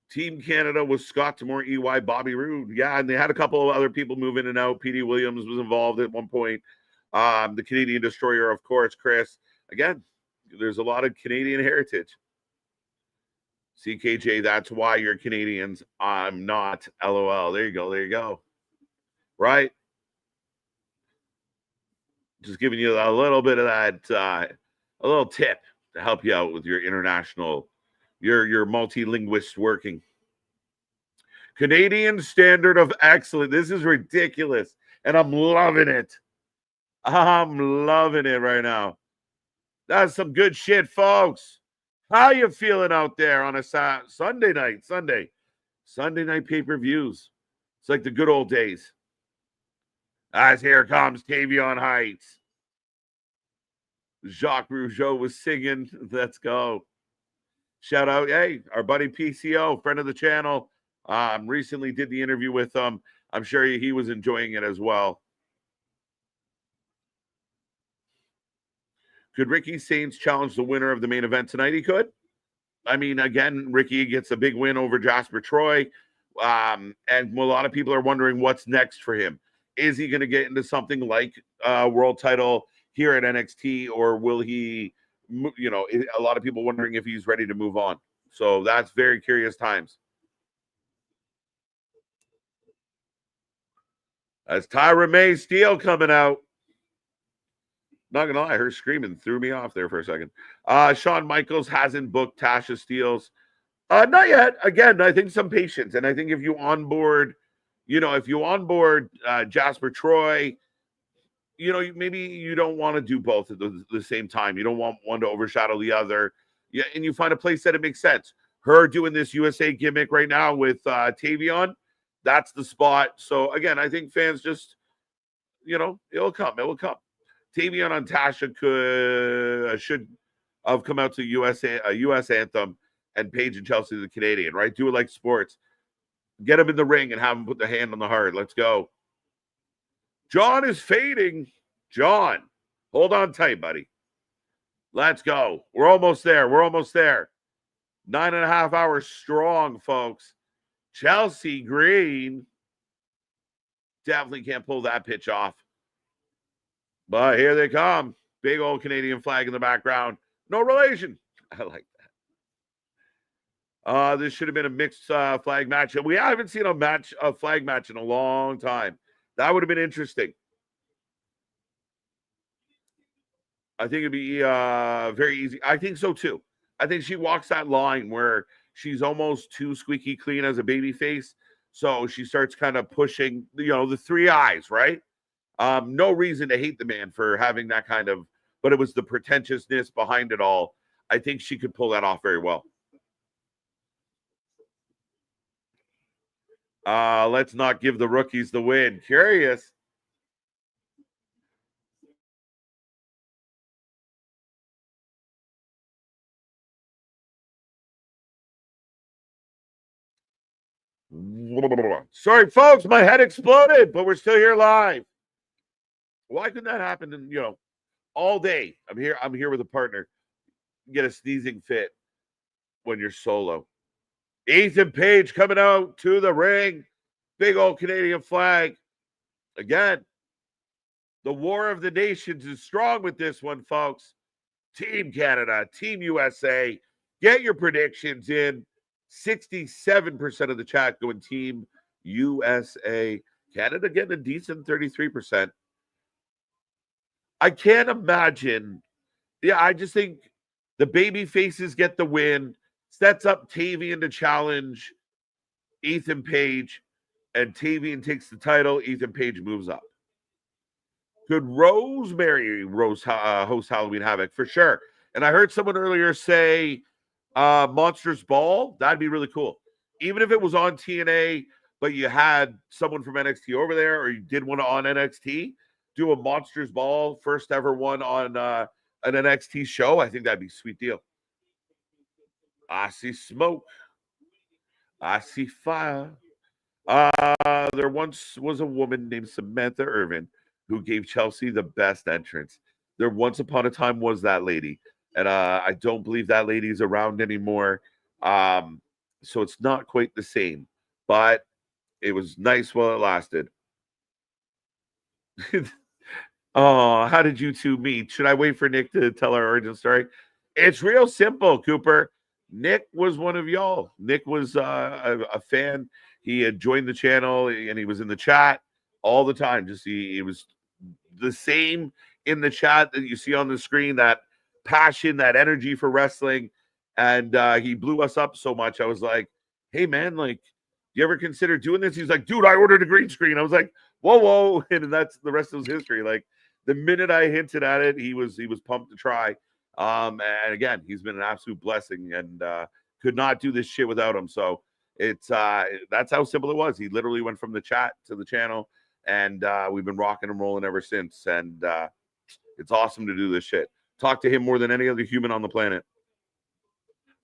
Team Canada was Scott D'Amore, EY, Bobby Roode. Yeah, and they had a couple of other people move in and out. P.D. Williams was involved at one point. The Canadian Destroyer, of course, Chris. Again, there's a lot of Canadian heritage. CKJ, that's why you're Canadians. I'm not. LOL. There you go. Right? Just giving you a little bit of that, a little tip to help you out with your international, your multi-linguist working. Canadian standard of excellence. This is ridiculous, and I'm loving it. I'm loving it right now. That's some good shit, folks. How you feeling out there on a Sunday night? Sunday night pay-per-views. It's like the good old days. As here comes Tavion Heights. Jacques Rougeau was singing. Let's go. Shout out, hey, our buddy PCO, friend of the channel. Recently did the interview with him. I'm sure he was enjoying it as well. Could Ricky Saints challenge the winner of the main event tonight? He could. I mean, again, Ricky gets a big win over Jasper Troy. And a lot of people are wondering what's next for him. Is he going to get into something like world title here at NXT, or will he, a lot of people wondering if he's ready to move on. So that's very curious times. As Tyra May Steele coming out. Not going to lie, her screaming threw me off there for a second. Shawn Michaels hasn't booked Tasha Steeles. Not yet. Again, I think some patience. And I think if you onboard if you onboard Jasper Troy, maybe you don't want to do both at the same time. You don't want one to overshadow the other. Yeah, and you find a place that it makes sense. Her doing this USA gimmick right now with Tavion, that's the spot. So again, I think fans just, it'll come. It will come. Tavion on Tasha should have come out to US anthem, and Paige and Chelsea the Canadian, right? Do it like sports. Get them in the ring and have them put their hand on the heart. Let's go. John is fading. John, hold on tight, buddy. Let's go. We're almost there. 9.5 hours strong, folks. Chelsea Green definitely can't pull that pitch off. But here they come. Big old Canadian flag in the background. No relation. I like that. This should have been a mixed flag match. We haven't seen a flag match in a long time. That would have been interesting. I think it'd be very easy. I think so too. I think she walks that line where she's almost too squeaky clean as a baby face. So she starts kind of pushing, the 3 eyes, right? No reason to hate the man for having that kind of, but it was the pretentiousness behind it all. I think she could pull that off very well. Let's not give the rookies the win. Curious. Sorry, folks, my head exploded, but we're still here live. Why couldn't that happen? And all day. I'm here with a partner. Get a sneezing fit when you're solo. Ethan Page coming out to the ring. Big old Canadian flag. Again, the War of the Nations is strong with this one, folks. Team Canada, Team USA. Get your predictions in. 67% of the chat going Team USA. Canada getting a decent 33%. I can't imagine. Yeah, I just think the baby faces get the win. Sets up Tavion to challenge Ethan Page, and Tavion takes the title. Ethan Page moves up. Could Rosemary host Halloween Havoc? For sure. And I heard someone earlier say Monsters Ball. That'd be really cool. Even if it was on TNA, but you had someone from NXT over there, or you did one on NXT, do a Monsters Ball, first ever one on an NXT show. I think that'd be a sweet deal. I see smoke. I see fire. There once was a woman named Samantha Irvin who gave Chelsea the best entrance. There once upon a time was that lady. And I don't believe that lady's around anymore. So it's not quite the same. But it was nice while it lasted. Oh, how did you two meet? Should I wait for Nick to tell our origin story? It's real simple, Cooper. Nick was one of y'all. Nick was a fan. He had joined the channel and he was in the chat all the time. He was the same in the chat that you see on the screen, that passion, that energy for wrestling. And he blew us up so much. I was like, hey, man, like, do you ever consider doing this? He's like, dude, I ordered a green screen. I was like, whoa. And that's the rest of his history. Like, the minute I hinted at it, he was pumped to try. And again, he's been an absolute blessing, and could not do this shit without him. So it's that's how simple it was. He literally went from the chat to the channel, and we've been rocking and rolling ever since. And it's awesome to do this shit. Talk to him more than any other human on the planet.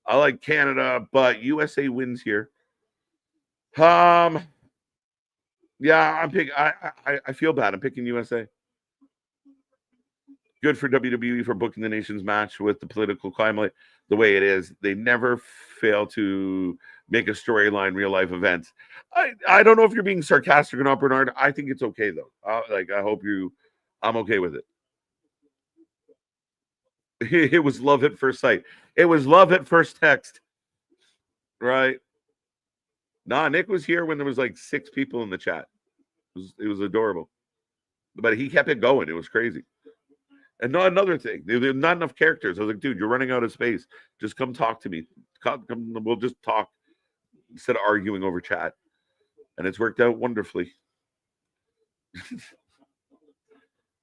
I like Canada, but USA wins here. Yeah, I'm picking. I feel bad. I'm picking USA. Good for WWE for booking the nation's match with the political climate the way it is. They never fail to make a storyline real life events. I don't know if you're being sarcastic or not, Bernard. I think it's okay though. I'm okay with it. It was love at first sight. It was love at first text. Right? Nah, Nick was here when there was like 6 people in the chat. It was adorable. But he kept it going. It was crazy. And not another thing. There's not enough characters. I was like, dude, you're running out of space. Just come talk to me. Come, we'll just talk instead of arguing over chat. and it's worked out wonderfully.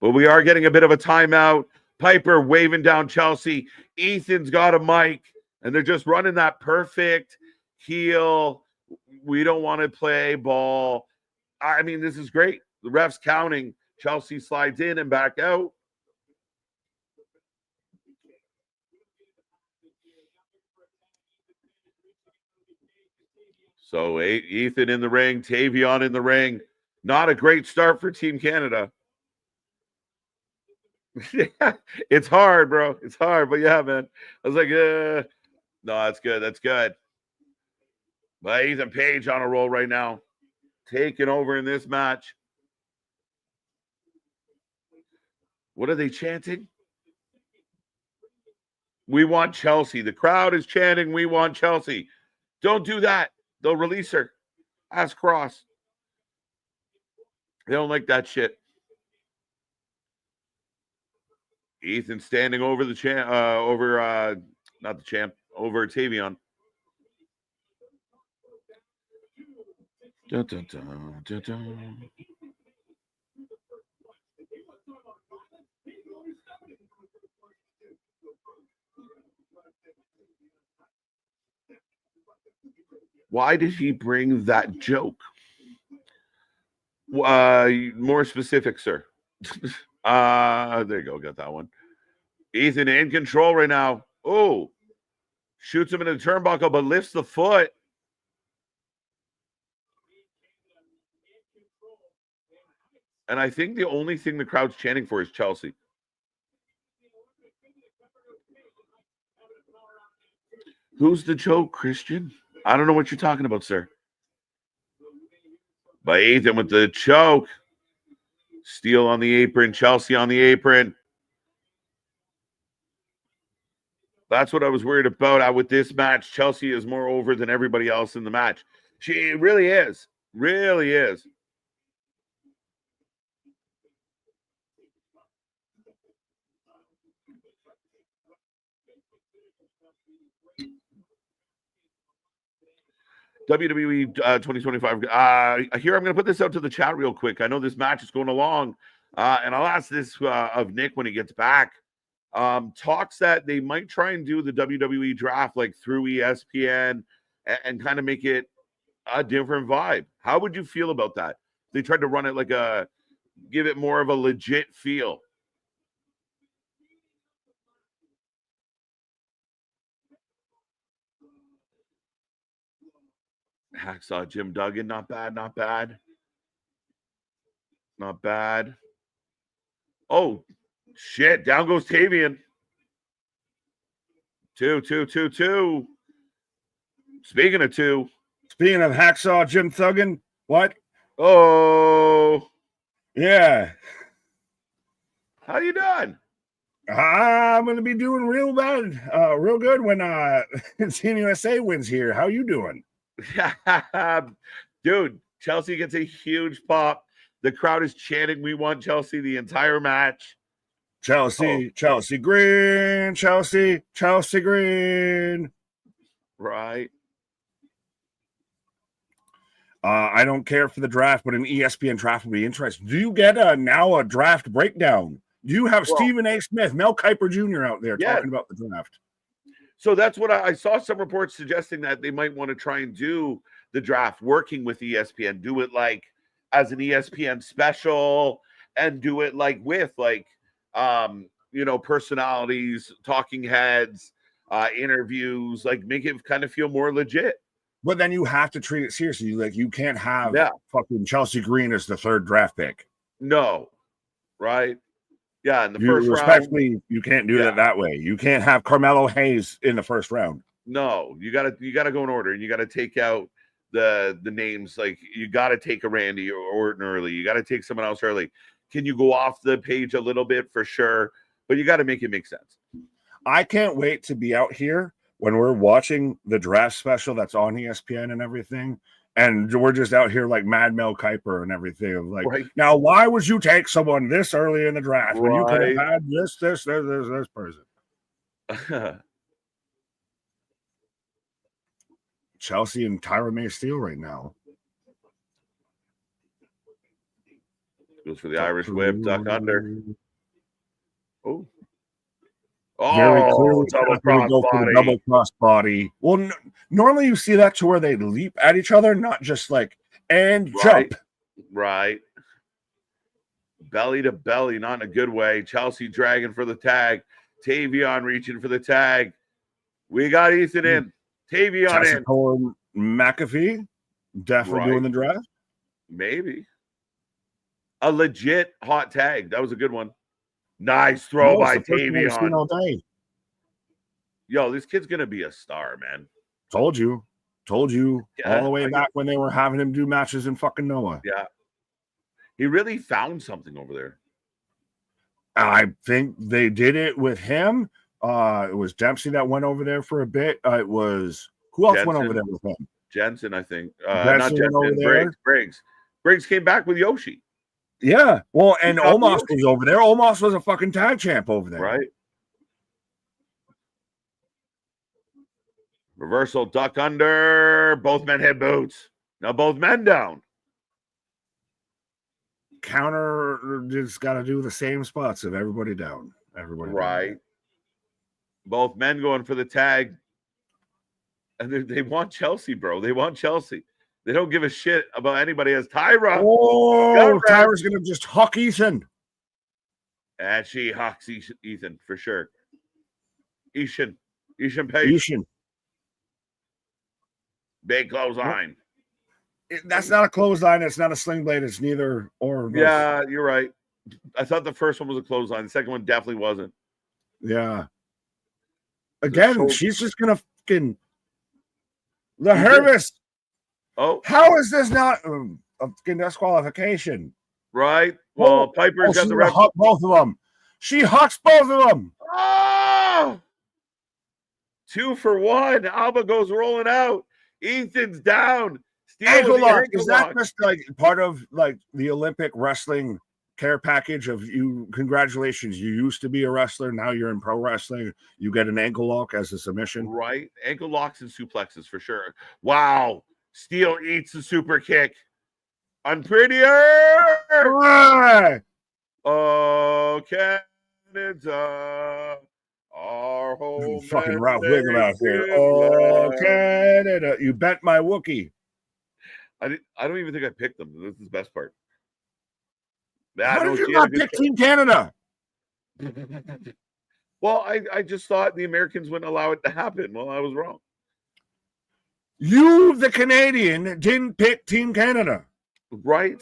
But we are getting a bit of a timeout. Piper waving down Chelsea. Ethan's got a mic, and they're just running that perfect heel. We don't want to play ball. I mean, this is great. The ref's counting. Chelsea slides in and back out. So Ethan in the ring, Tavion in the ring. Not a great start for Team Canada. It's hard, bro. It's hard, but yeah, man. I was like, no, that's good. That's good. But Ethan Page on a roll right now, taking over in this match. What are they chanting? We want Chelsea. The crowd is chanting, we want Chelsea. Don't do that. They'll release her. Ask Cross. They don't like that shit. Ethan standing over the champ, not the champ, over Tavion. Dun, dun, dun, dun, dun. Why did he bring that joke? More specific, sir. There you go. Got that one. Ethan in control right now. Oh, shoots him in the turnbuckle, but lifts the foot. And I think the only thing the crowd's chanting for is Chelsea. Who's the joke, Christian? I don't know what you're talking about, sir. By Ethan with the choke. Steele on the apron. Chelsea on the apron. That's what I was worried about with this match. Chelsea is more over than everybody else in the match. She really is. Really is. WWE 2025. Here, I'm going to put this out to the chat real quick. I know this match is going along, and I'll ask this of Nick when he gets back. Talks that they might try and do the WWE draft like through ESPN and kind of make it a different vibe. How would you feel about that? They tried to run it like give it more of a legit feel. Hacksaw Jim Duggan, not bad, not bad. Not bad. Oh, shit. Down goes Tavion. 2. Speaking of 2. Speaking of Hacksaw Jim Duggan, what? Oh. Yeah. How you doing? I'm going to be doing real good when Team USA wins here. How you doing? Dude, Chelsea gets a huge pop. The crowd is chanting, we want Chelsea the entire match. Chelsea, Chelsea Green, Chelsea, Chelsea Green. Right. I don't care for the draft, but an ESPN draft would be interesting. Do you get a draft breakdown? Do you have Stephen A. Smith, Mel Kiper Jr. out there talking about the draft? So that's what I saw some reports suggesting that they might want to try and do the draft working with ESPN, do it like as an ESPN special and do it like with personalities, talking heads, interviews, like make it kind of feel more legit. But then you have to treat it seriously. Like you can't have fucking Chelsea Green as the 3rd draft pick. No. Right. Yeah, in the first round, you can't do that way. You can't have Carmelo Hayes in the 1st round. No, you gotta go in order, and you gotta take out the names. Like you gotta take a Randy Orton early. You gotta take someone else early. Can you go off the page a little bit for sure? But you gotta make it make sense. I can't wait to be out here when we're watching the draft special that's on ESPN and everything. And we're just out here like Mad Mel Kiper and everything. Like, now, why would you take someone this early in the draft when you could have had this person? Chelsea and Tyra May Steele right now. Goes for the Irish whip, duck under. Oh. Very Oh, clearly double going to go for the double cross body. Well, normally you see that to where they leap at each other, not just like, and jump. Right. Belly to belly, not in a good way. Chelsea dragging for the tag. Tavion reaching for the tag. We got Ethan in. Tavion in. And McAfee definitely doing the draft. Maybe. A legit hot tag. That was a good one. Nice throw by Tavion. All day. Yo, this kid's going to be a star, man. Told you. All the way back when they were having him do matches in fucking Noah. Yeah. He really found something over there. I think they did it with him. It was Dempsey that went over there for a bit. It was who else went over there with him? Jensen, I think. Not Jensen. Briggs came back with Yoshi. Yeah. Well, and Omos was over there. Omos was a fucking tag champ over there. Right. Reversal, duck under. Both men hit boots. Now both men down. Counter just got to do the same spots of everybody down. Right. Both men going for the tag. And they want Chelsea, bro. They want Chelsea. They don't give a shit about anybody as Tyra. Oh, Tyra's going to just huck Ethan. And she hucks Ethan for sure. Ishin Page. Ishin. Big clothesline. That's not a clothesline. It's not a sling blade. It's neither or. Yeah, you're right. I thought the first one was a clothesline. The second one definitely wasn't. Yeah. Again, she's just going to fucking. The Hervis. Oh. How is this not a disqualification? Right. Well, Piper's got the ref. Both of them. She hucks both of them. Oh! 2 for 1. Alba goes rolling out. Ethan's down. Ankle lock. Is that just like part of like the Olympic wrestling care package of you? Congratulations. You used to be a wrestler. Now you're in pro wrestling. You get an ankle lock as a submission. Right. Ankle locks and suplexes for sure. Wow. Steele eats the super kick. Unprettier. Right. Oh, Canada. Our home. Fucking Rob Wiggle out here. Oh, Canada. You bet my Wookie. I don't even think I picked them. This is the best part. How did you not pick Team Canada? Well, I just thought the Americans wouldn't allow it to happen. Well, I was wrong. You, the Canadian, didn't pick Team Canada. Right.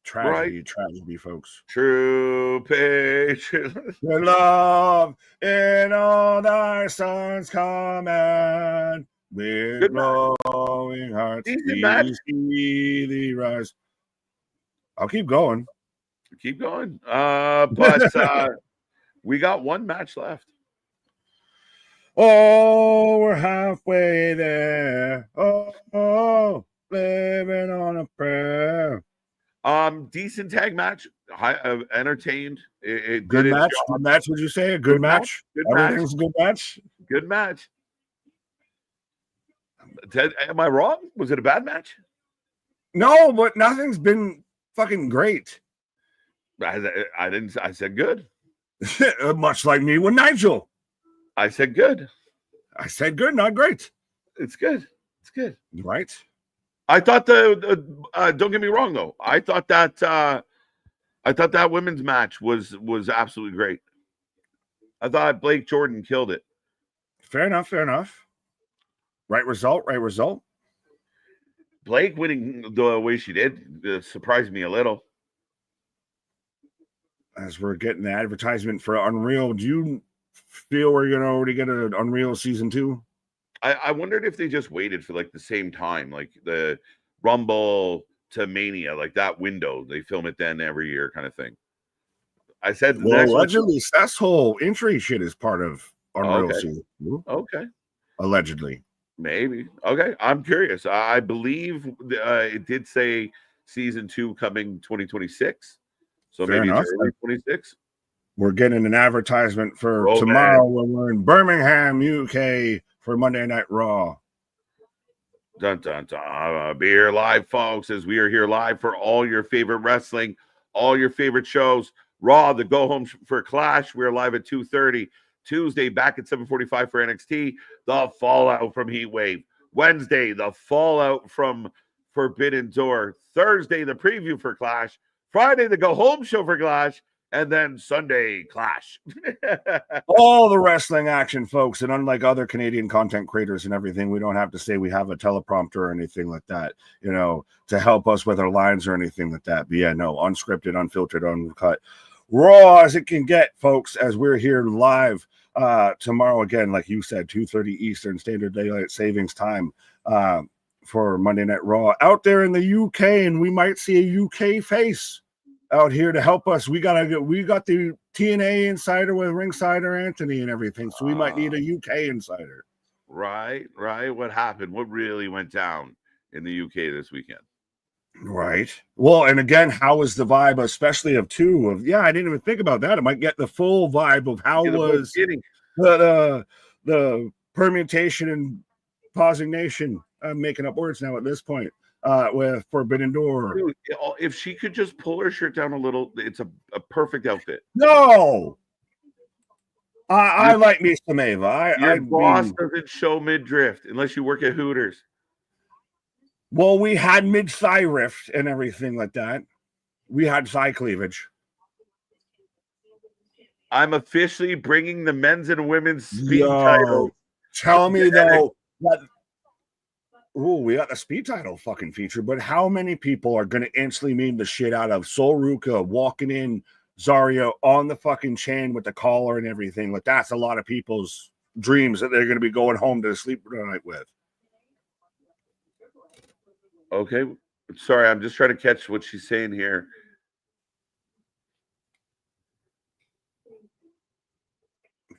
Tragedy, folks. True patience. The love in all thy sons command. With glowing hearts, we see rise. I'll keep going. Keep going. But we got one match left. Oh, we're halfway there. Oh, living on a prayer. Decent tag match. Entertained. Good match. Good match. Would you say a good match? Everything's a good match. Good match. Ted, am I wrong? Was it a bad match? No, but nothing's been fucking great. I said good. Much like me with Nigel. I said good. I said good, not great. It's good. It's good. Right. I thought don't get me wrong though. I thought that women's match was absolutely great. I thought Blake Jordan killed it. Fair enough. Right result. Blake winning the way she did surprised me a little. As we're getting the advertisement for Unreal, do you feel we're going to already get an Unreal season 2? I wondered if they just waited for like the same time, like the Rumble to Mania, like that window. They film it then every year kind of thing. I said allegedly this whole entry shit is part of Unreal season 2. Okay. Allegedly. Maybe. Okay. I'm curious. I believe it did say season 2 coming 2026. So fair maybe enough. It's early 26. We're getting an advertisement for tomorrow when we're in Birmingham, UK for Monday Night Raw. Dun, dun, dun. Be here live, folks, as we are here live for all your favorite wrestling, all your favorite shows. Raw, the go home for Clash. We're live at 2:30. Tuesday, back at 7:45 for NXT. The fallout from Heatwave. Wednesday, the fallout from Forbidden Door. Thursday, the preview for Clash. Friday, the go home show for Clash. And then Sunday, Clash. All the wrestling action, folks. And unlike other Canadian content creators and everything, we don't have to say we have a teleprompter or anything like that, to help us with our lines or anything like that. But yeah, no, unscripted, unfiltered, uncut. Raw as it can get, folks, as we're here live tomorrow again, like you said, 2:30 Eastern Standard Daylight Savings Time for Monday Night Raw out there in the UK, and we might see a UK face out here to help us. We got the TNA insider with Ringsider Anthony and everything, so we might need a UK insider. Right. What happened? What really went down in the UK this weekend? Right. Well, and again, how was the vibe, especially of I didn't even think about that. I might get the full vibe of how was the permutation and posignation. I'm making up words now at this point. With Forbidden Door. Dude, if she could just pull her shirt down a little, it's a perfect outfit. No, I like me some Ava. Your boss doesn't show midriff unless you work at Hooters. Well, we had mid-thigh rift and everything like that. We had thigh cleavage. I'm officially bringing the men's and women's speed title. Tell me though that. Oh, we got the speed title fucking feature, but how many people are going to instantly meme the shit out of Sol Ruka walking in Zarya on the fucking chain with the collar and everything? Like, that's a lot of people's dreams that they're going to be going home to sleep tonight with. Okay. Sorry, I'm just trying to catch what she's saying here.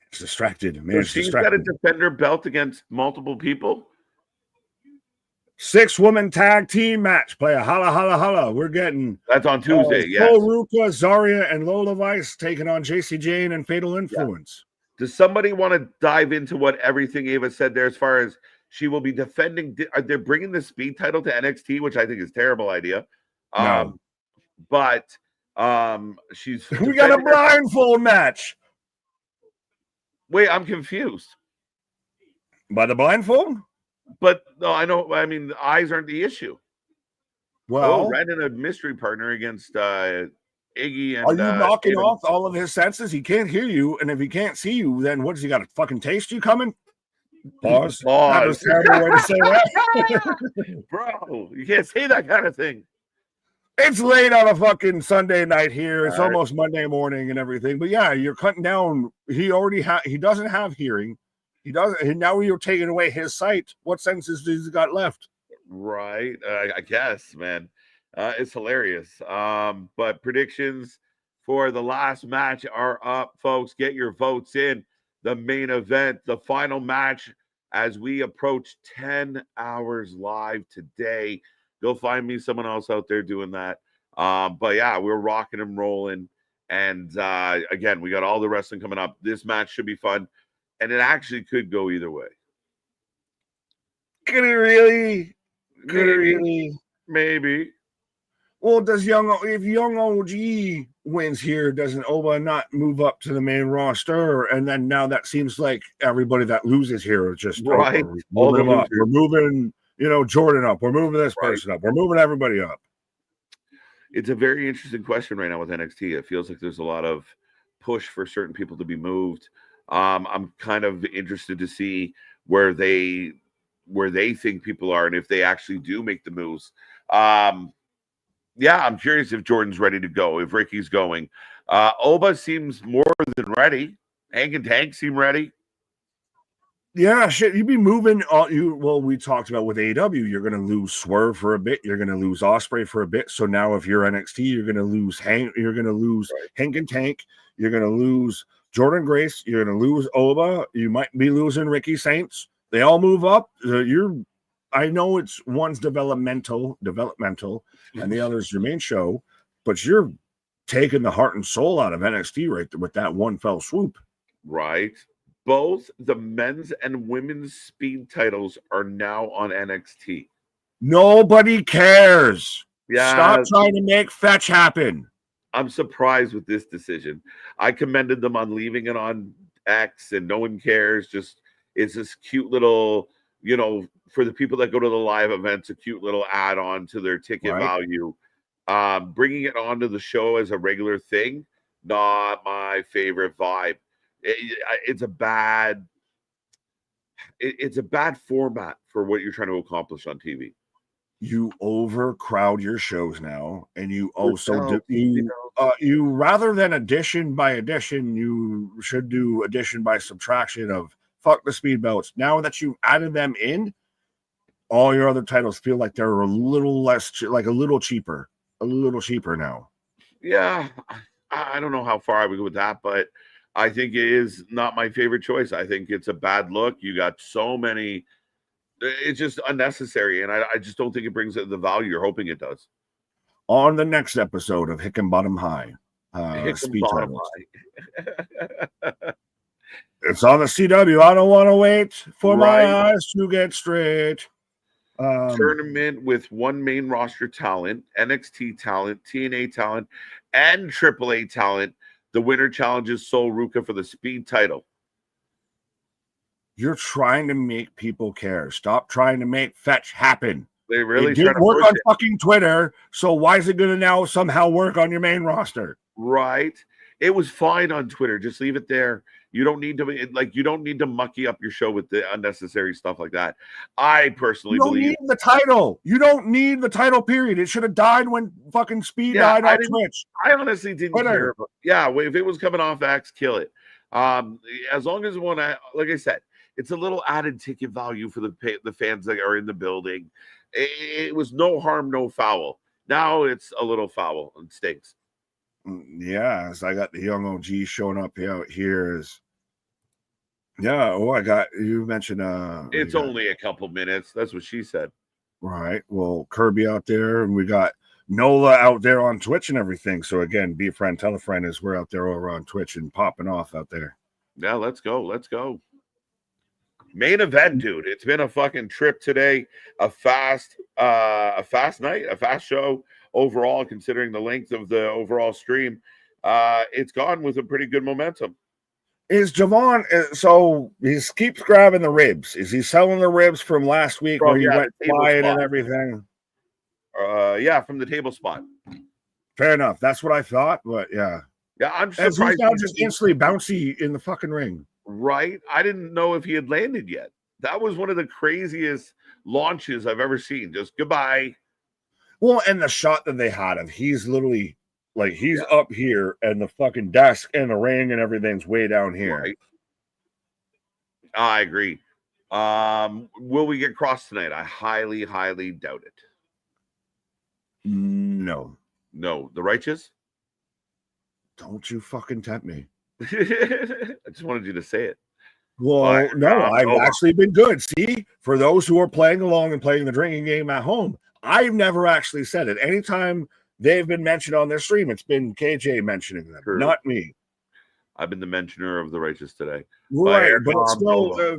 It's distracted. So she's got to defend her belt against multiple people? 6-woman tag team match. Play a holla, holla, holla. We're getting that's on Tuesday. Yes. Ruka, Zarya, and Lola Vice taking on JC Jane and Fatal Influence. Yeah. Does somebody want to dive into what everything Ava said there as far as she will be defending? They're bringing the speed title to NXT, which I think is a terrible idea. No. But she's we got a blindfold match. Wait, I'm confused. By the blindfold? But no, I know. I mean, the eyes aren't the issue. Well, Ren and a mystery partner against Iggy and. Are you knocking off all of his senses? He can't hear you, and if he can't see you, then what does he got? A fucking taste you coming? Pause. That was a terrible way to say that, bro. You can't say that kind of thing. It's late on a fucking Sunday night here. It's almost Monday morning and everything. But yeah, you're cutting down. He doesn't have hearing. He doesn't, and now you're taking away his sight. What senses does he got left? Right. I guess, man. It's hilarious. But predictions for the last match are up, folks. Get your votes in. The main event, the final match, as we approach 10 hours live today. Go find me someone else out there doing that. But yeah, we're rocking and rolling. And again, we got all the wrestling coming up. This match should be fun. And it actually could go either way. Could it really? Could it really? Maybe. Well, if young OG wins here, doesn't Oba not move up to the main roster? And then now that seems like everybody that loses here is just right. We're moving, Jordan up. We're moving this person up. We're moving everybody up. It's a very interesting question right now with NXT. It feels like there's a lot of push for certain people to be moved. I'm kind of interested to see where they think people are and if they actually do make the moves. I'm curious if Jordan's ready to go, if Ricky's going. Oba seems more than ready. Hank and Tank seem ready. Yeah, shit. You'd be moving. We talked about with AEW, you're going to lose Swerve for a bit. You're going to lose Ospreay for a bit. So now, if you're NXT, you're going to lose Hank. You're going to lose Hank and Tank. You're going to lose Jordan Grace. You're going to lose Oba. You might be losing Ricky Saints. They all move up. I know it's one's developmental, and the other's your main show, but you're taking the heart and soul out of NXT right with that one fell swoop. Right. Both the men's and women's speed titles are now on NXT. Nobody cares. Yeah. Stop trying to make fetch happen. I'm surprised with this decision. I commended them on leaving it on X and no one cares. Just it's this cute little, for the people that go to the live events, a cute little add-on to their ticket value. Bringing it onto the show as a regular thing, not my favorite vibe. It's a bad format for what you're trying to accomplish on TV. You overcrowd your shows now, and you also you rather than addition by addition, you should do addition by subtraction of fuck the speed belts. Now that you added them in, all your other titles feel like they're a little less, like a little cheaper now. Yeah, I don't know how far I would go with that, but I think it is not my favorite choice. I think it's a bad look. You got so many. It's just unnecessary, and I just don't think it brings the value you're hoping it does. On the next episode of Hickenbottom High, speed titles. It's on the CW. I don't want to wait for my eyes to get straight. Tournament with one main roster talent, NXT talent, TNA talent, and AAA talent. The winner challenges Sol Ruca for the speed title. You're trying to make people care. Stop trying to make fetch happen. They really didn't work on fucking Twitter, so why is it going to now somehow work on your main roster? Right. It was fine on Twitter. Just leave it there. You don't need to mucky up your show with the unnecessary stuff like that. I personally believe need the title. You don't need the title, period. It should have died when fucking Speed died on Twitch. I honestly didn't care about if it was coming off X, kill it. As long as like I said, it's a little added ticket value for the fans that are in the building. It was no harm, no foul. Now it's a little foul and stinks. Yeah, so I got the young OG showing up out here. You mentioned it's only a couple minutes. That's what she said. Right. Well, Kirby out there, and we got Nola out there on Twitch and everything. So again, be a friend, tell a friend as we're out there over on Twitch and popping off out there. Yeah, let's go. Main event, dude. It's been a fucking trip today. A fast night, a fast show overall, considering the length of the overall stream. It's gone with a pretty good momentum. Is Javon, so he keeps grabbing the ribs. Is he selling the ribs from last week where he went flying and everything? From the table spot. Fair enough. That's what I thought, but yeah. Yeah, I'm surprised. He's now just instantly bouncy in the fucking ring. Right? I didn't know if he had landed yet. That was one of the craziest launches I've ever seen. Just goodbye. Well, and the shot that they had of he's literally like he's up here and the fucking desk and the ring and everything's way down here. Right. I agree. Will we get crossed tonight? I highly, highly doubt it. No. The Righteous? Don't you fucking tempt me. I just wanted you to say it. Well, I've actually been good. See, for those who are playing along and playing the drinking game at home, I've never actually said it. Anytime they've been mentioned on their stream, it's been KJ mentioning them, not me. I've been the mentioner of the Righteous today. Right, but it's still,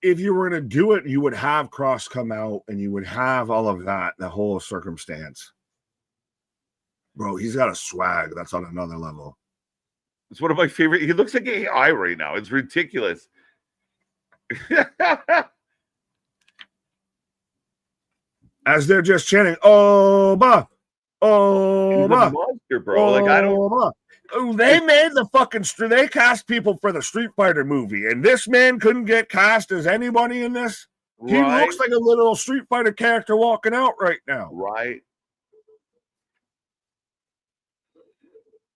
if you were going to do it, you would have Cross come out and you would have all of that, the whole circumstance. Bro, he's got a swag that's on another level. It's one of my favorite. He looks like AI right now. It's ridiculous. As they're just chanting, "Oh, bah, oh, bah, monster, bro!" Like I don't. They made the fucking. They cast people for the Street Fighter movie, and this man couldn't get cast as anybody in this. Right. He looks like a little Street Fighter character walking out right now. Right.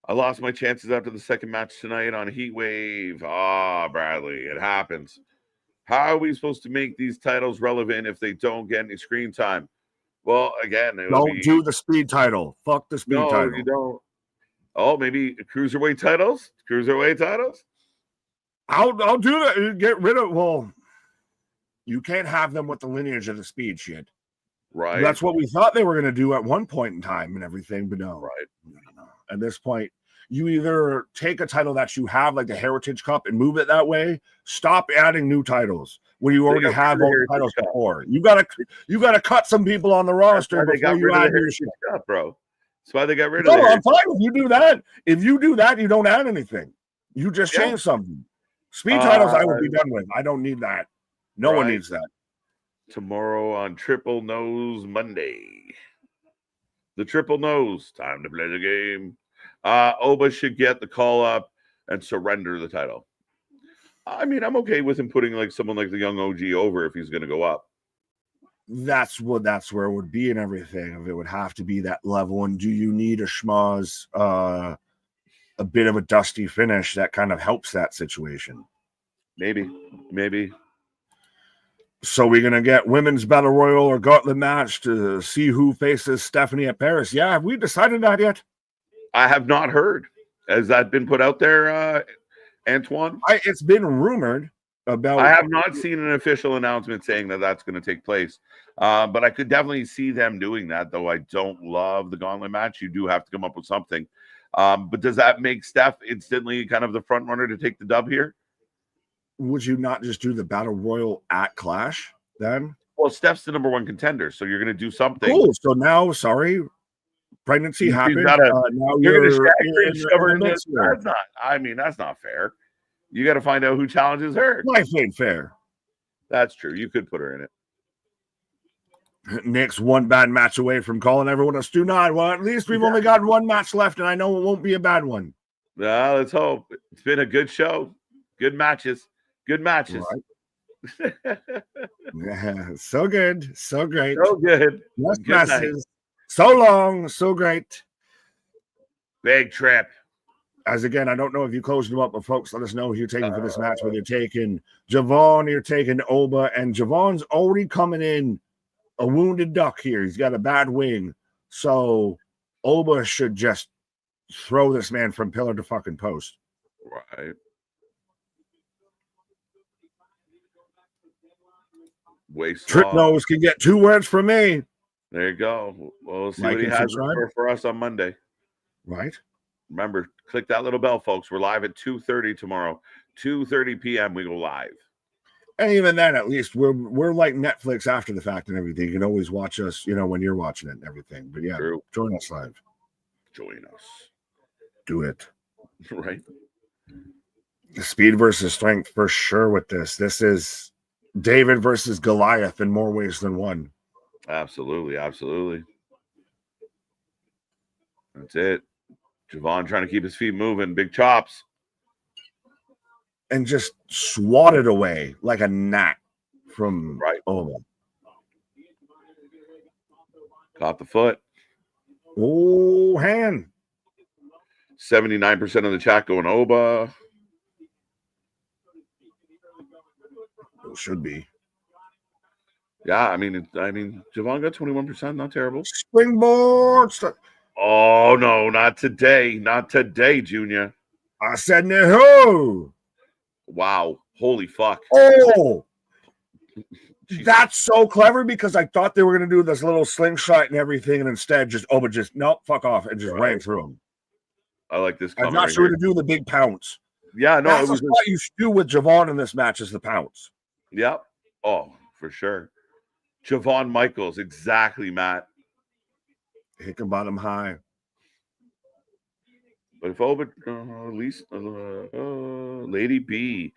I lost my chances after the second match tonight on Heatwave. Bradley, it happens. How are we supposed to make these titles relevant if they don't get any screen time? Well, again, don't do the speed title. Fuck the speed title. No, you don't. Oh, maybe cruiserweight titles? I'll do that. Get rid of. Well, you can't have them with the lineage of the speed shit. Right. That's what we thought they were going to do at one point in time and everything, but no. Right. No. At this point, you either take a title that you have, like the Heritage Cup, and move it that way. Stop adding new titles when you already have all the titles before. You gotta cut some people on the roster before you add new shit, bro. That's why they got rid of it. I'm fine if you do that. If you do that, you don't add anything. You just change something. Speed titles, I would be done with. I don't need that. No one needs that. Tomorrow on Triple Nose Monday. The Triple Nose. Time to play the game. Oba should get the call up and surrender the title. I mean, I'm okay with him putting like someone like the young OG over if he's going to go up. That's where it would be and everything. If it would have to be that level. And do you need a schmoz, a bit of a dusty finish that kind of helps that situation? Maybe. So we're going to get women's battle royal or gauntlet match to see who faces Stephanie at Paris. Yeah, have we decided that yet? I have not heard. Has that been put out there, Antoine? It's been rumored about. I have not seen an official announcement saying that that's going to take place. But I could definitely see them doing that, though I don't love the gauntlet match. You do have to come up with something. But does that make Steph instantly kind of the front runner to take the dub here? Would you not just do the battle royal at Clash then? Well, Steph's the number one contender, so you're going to do something. Cool. So now, pregnancy happened. Now you're going to shove her in this. That's not fair. You got to find out who challenges her. Life ain't fair. That's true. You could put her in it. Nick's one bad match away from calling everyone a Stu Nod. Well, at least we've only got one match left, and I know it won't be a bad one. Let's hope. It's been a good show. Good matches. Right. Yeah, so good. So great. So good. Good matches. So long. So great. Big trip. As again, I don't know if you closed them up, but folks, let us know who you're taking for this match. Whether you're taking Javon, you're taking Oba, and Javon's already coming in a wounded duck here. He's got a bad wing. So Oba should just throw this man from pillar to fucking post. Right. Trip Nose can get 2 words from me. There you go. We'll see what he has for us on Monday. Right. Remember, click that little bell, folks. We're live at 2:30 tomorrow. 2:30 p.m. we go live. And even then, at least we're like Netflix after the fact and everything. You can always watch us, when you're watching it and everything. But yeah, Join us live. Join us. Do it. Right. Speed versus strength for sure with this. This is David versus Goliath in more ways than one. Absolutely. That's it. Javon trying to keep his feet moving. Big chops. And just swatted away like a gnat from Oba. Caught the foot. Oh, hand. 79% of the chat going Oba. It should be. Yeah, I mean, Javon got 21%. Not terrible. Springboard. Oh, no, not today. Not today, Junior. I said no. Wow. Holy fuck. Oh. That's so clever because I thought they were going to do this little slingshot and everything, and instead nope, fuck off, and just ran through him. I like this. I'm not sure to do the big pounce. Yeah, no, that's what you should do with Javon in this match is the pounce. Yep. Oh, for sure. Javon Michaels, exactly, Matt. Hickenbottom high. But if Oba, at least Lady B,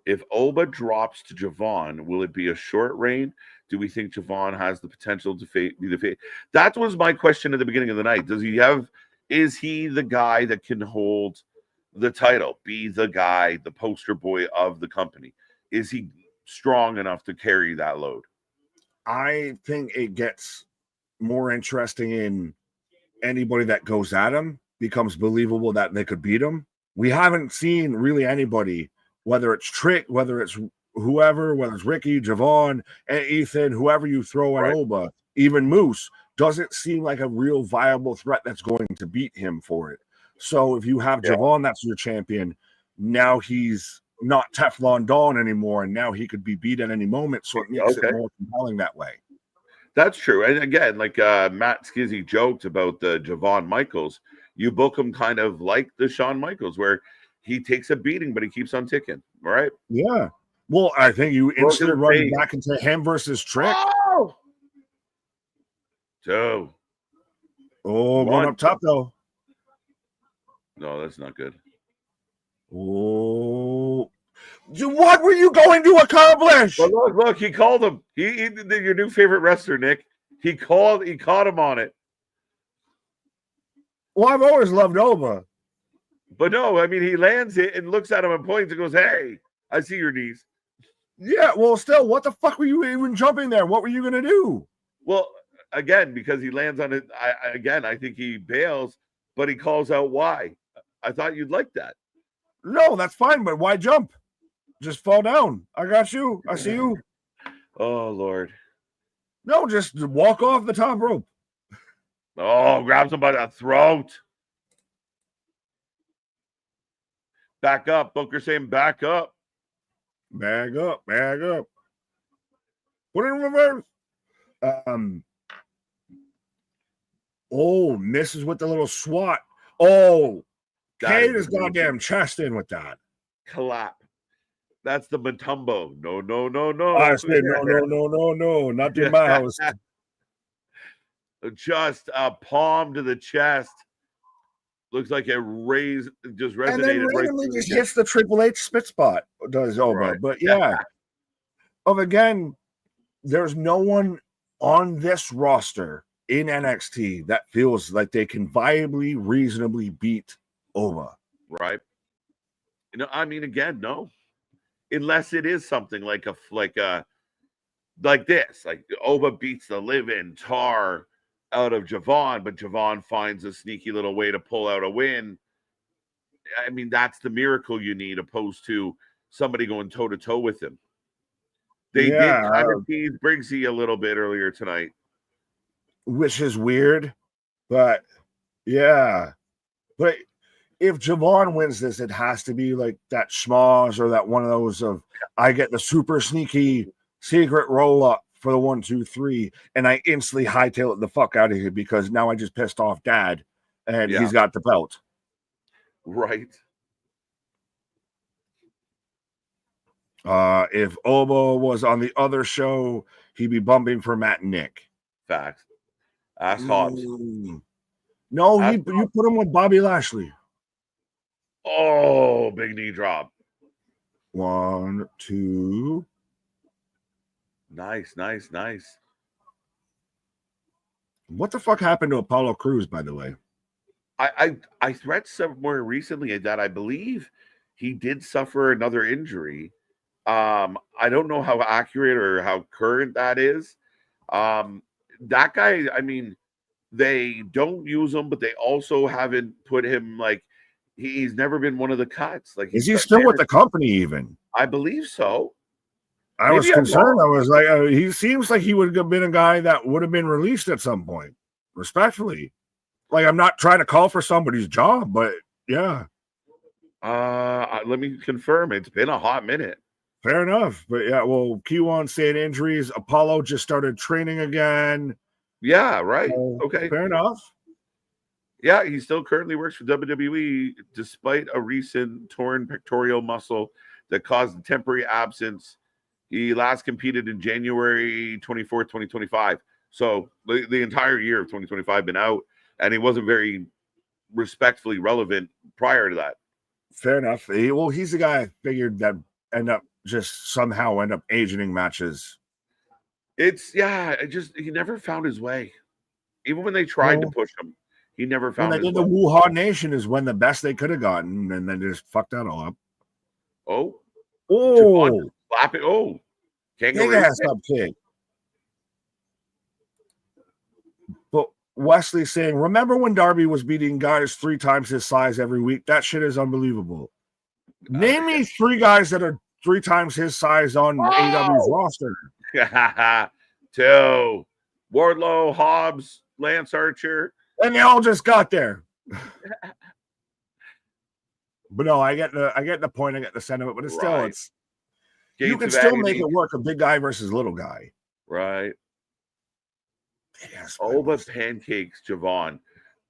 if Oba drops to Javon, will it be a short reign? Do we think Javon has the potential to be the face? That was my question at the beginning of the night. Is he the guy that can hold the title, be the guy, the poster boy of the company? Is he strong enough to carry that load? I think it gets more interesting in anybody that goes at him becomes believable that they could beat him. We haven't seen really anybody, whether it's Trick, whether it's whoever, whether it's Ricky, Javon, and Ethan, whoever you throw at Oba, even Moose, doesn't seem like a real viable threat that's going to beat him for it. So if you have Javon, that's your champion. Now he's not Teflon Don anymore, and now he could be beat at any moment. So it makes it more compelling that way. That's true. And again, like Matt Skizzy joked about the Javon Michaels, You book him kind of like the Shawn Michaels, where he takes a beating, but he keeps on ticking. All right. Yeah. Well, I think you Throws in instantly his run face. back into him versus Trick. Oh, 2. Oh, 1. going up top though. No, that's not good. Oh, what were you going to accomplish? But look, he called him. He your new favorite wrestler, Nick. He caught him on it. Well, I've always loved Ova. But no, I mean, he lands it and looks at him and points and goes, "Hey, I see your knees." Yeah, well, still, what the fuck were you even jumping there? What were you going to do? Well, again, because he lands on it, I think he bails, but he calls out why. I thought you'd like that. No, that's fine, but why jump? Just fall down. I got you. I see you. Oh, Lord. No, just walk off the top rope. Oh, grabs him by the throat. Back up. Booker saying back up. Bag up. Put it in reverse. Oh, misses with the little swat. Oh, Kane his goddamn chest in with that. Clap. That's the Matumbo. No. I said no. Not in my house. Just a palm to the chest. Looks like it just resonated. And then randomly just hits the Triple H spit spot. Does Oba. Right. But yeah. Again, there's no one on this roster in NXT that feels like they can viably, reasonably beat Oba. Right. I mean, again, no. Unless it is something like this. Like Oba beats the live-in tar out of Javon, but Javon finds a sneaky little way to pull out a win. I mean, that's the miracle you need, opposed to somebody going toe-to-toe with him. They did kind of tease Briggsy a little bit earlier tonight. Which is weird, but yeah. But if Javon wins this, it has to be like that schmoz or that one of those of I get the super sneaky secret roll-up for the 1, 2, 3, and I instantly hightail it the fuck out of here because now I just pissed off Dad and he's got the belt. Right. If Oba was on the other show, he'd be bumping for Matt and Nick. Facts. Ask Hobbs. No, you put him with Bobby Lashley. Oh, big knee drop. 1, 2. Nice. What the fuck happened to Apollo Crews, by the way? I read somewhere recently that I believe he did suffer another injury. I don't know how accurate or how current that is. That guy, I mean, they don't use him, but they also haven't put him he's never been one of the cuts. Like, is he still with the company even? I believe so. I was concerned. I was like, he seems like he would have been a guy that would have been released at some point. Respectfully, like I'm not trying to call for somebody's job, but yeah. Let me confirm. It's been a hot minute. Fair enough, but yeah. Well, Q1 saying injuries. Apollo just started training again. Yeah, right. Okay, fair enough. Yeah, he still currently works for WWE despite a recent torn pectoral muscle that caused a temporary absence. He last competed in January 24th, 2025. So the entire year of 2025 been out, and he wasn't very respectfully relevant prior to that. Fair enough. He's the guy I figured that somehow end up agenting matches. He never found his way. Even when they tried to push him, he never found his way. The Wuhan Nation is when the best they could have gotten, and then just fucked that all up. Oh. Slap it. Oh. Can't go ass up, kid. But Wesley saying, remember when Darby was beating guys 3 times his size every week? That shit is unbelievable. Name me 3 guys that are 3 times his size on AEW's roster. 2. Wardlow, Hobbs, Lance Archer. And they all just got there. But no, I get the point. I get the sentiment. But it's still, you can still make it work. A big guy versus little guy. Right. Yes. But pancakes, Javon.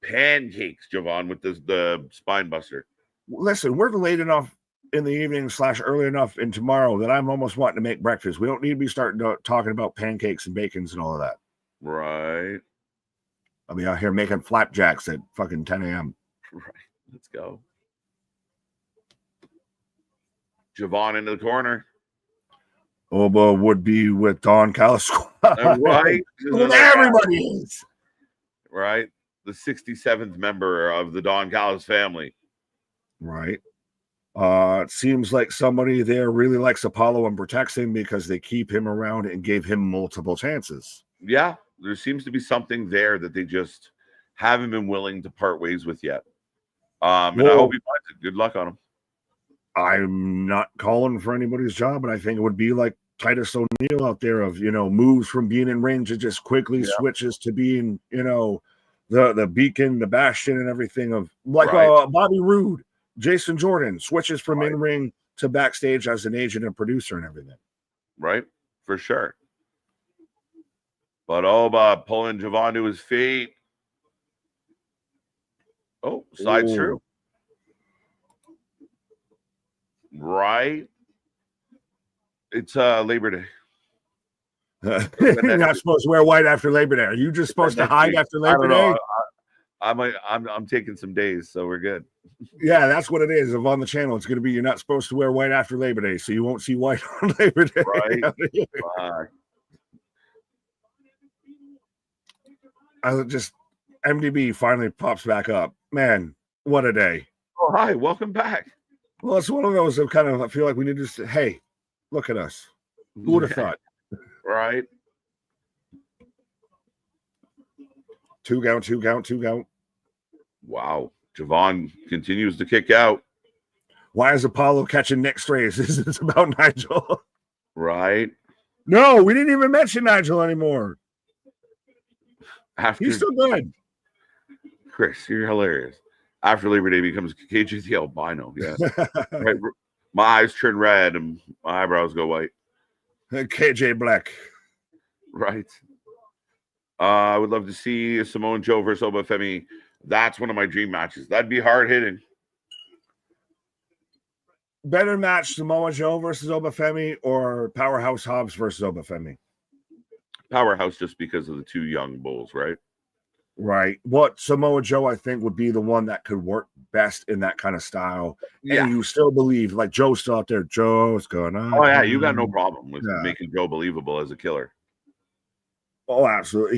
pancakes, Javon, with the spine buster. Listen, we're late enough in the evening / early enough in tomorrow that I'm almost wanting to make breakfast. We don't need to be starting talking about pancakes and bacons and all of that. Right. I'll be out here making flapjacks at fucking 10 a.m. Right. Let's go. Javon into the corner. Oba would be with Don Callis. Right. Everybody is. Right. The 67th member of the Don Callis family. Right. It seems like somebody there really likes Apollo and protects him because they keep him around and gave him multiple chances. Yeah. There seems to be something there that they just haven't been willing to part ways with yet. And I hope he finds it. Good luck on him. I'm not calling for anybody's job, but I think it would be like Titus O'Neil out there of, moves from being in range to just quickly switches to being, the beacon, the bastion and everything of like Bobby Roode, Jason Jordan switches from in ring to backstage as an agent and producer and everything. Right. For sure. But Oba pulling Javon to his feet. Oh, side through. Right. It's Labor Day. You're not supposed to wear white after Labor Day. Are you just supposed to hide after Labor Day? I'm taking some days, so we're good. Yeah, that's what it is. Of on the channel, it's going to be you're not supposed to wear white after Labor Day, so you won't see white on Labor Day. Right. I just MDB finally pops back up. Man, what a day! Oh, hi, welcome back. Well, it's one of those that kind of I feel like we need to say, hey, look at us. Who would have thought? Right. 2 count. Wow. Javon continues to kick out. Why is Apollo catching neck strays? This is about Nigel. Right. No, we didn't even mention Nigel anymore. He's still good. Chris, you're hilarious. After Labor Day becomes KJ the albino. Yeah. Right. My eyes turn red and my eyebrows go white. KJ Black. Right. I would love to see Samoa Joe versus Oba Femi. That's one of my dream matches. That'd be hard hitting. Better match Samoa Joe versus Oba Femi or Powerhouse Hobbs versus Oba Femi? Powerhouse, just because of the two young bulls, right? Right. What Samoa Joe, I think, would be the one that could work best in that kind of style. Yeah. And you still believe, like Joe's still out there. Joe's gonna. Oh, yeah. You got no problem with making Joe believable as a killer. Oh, absolutely.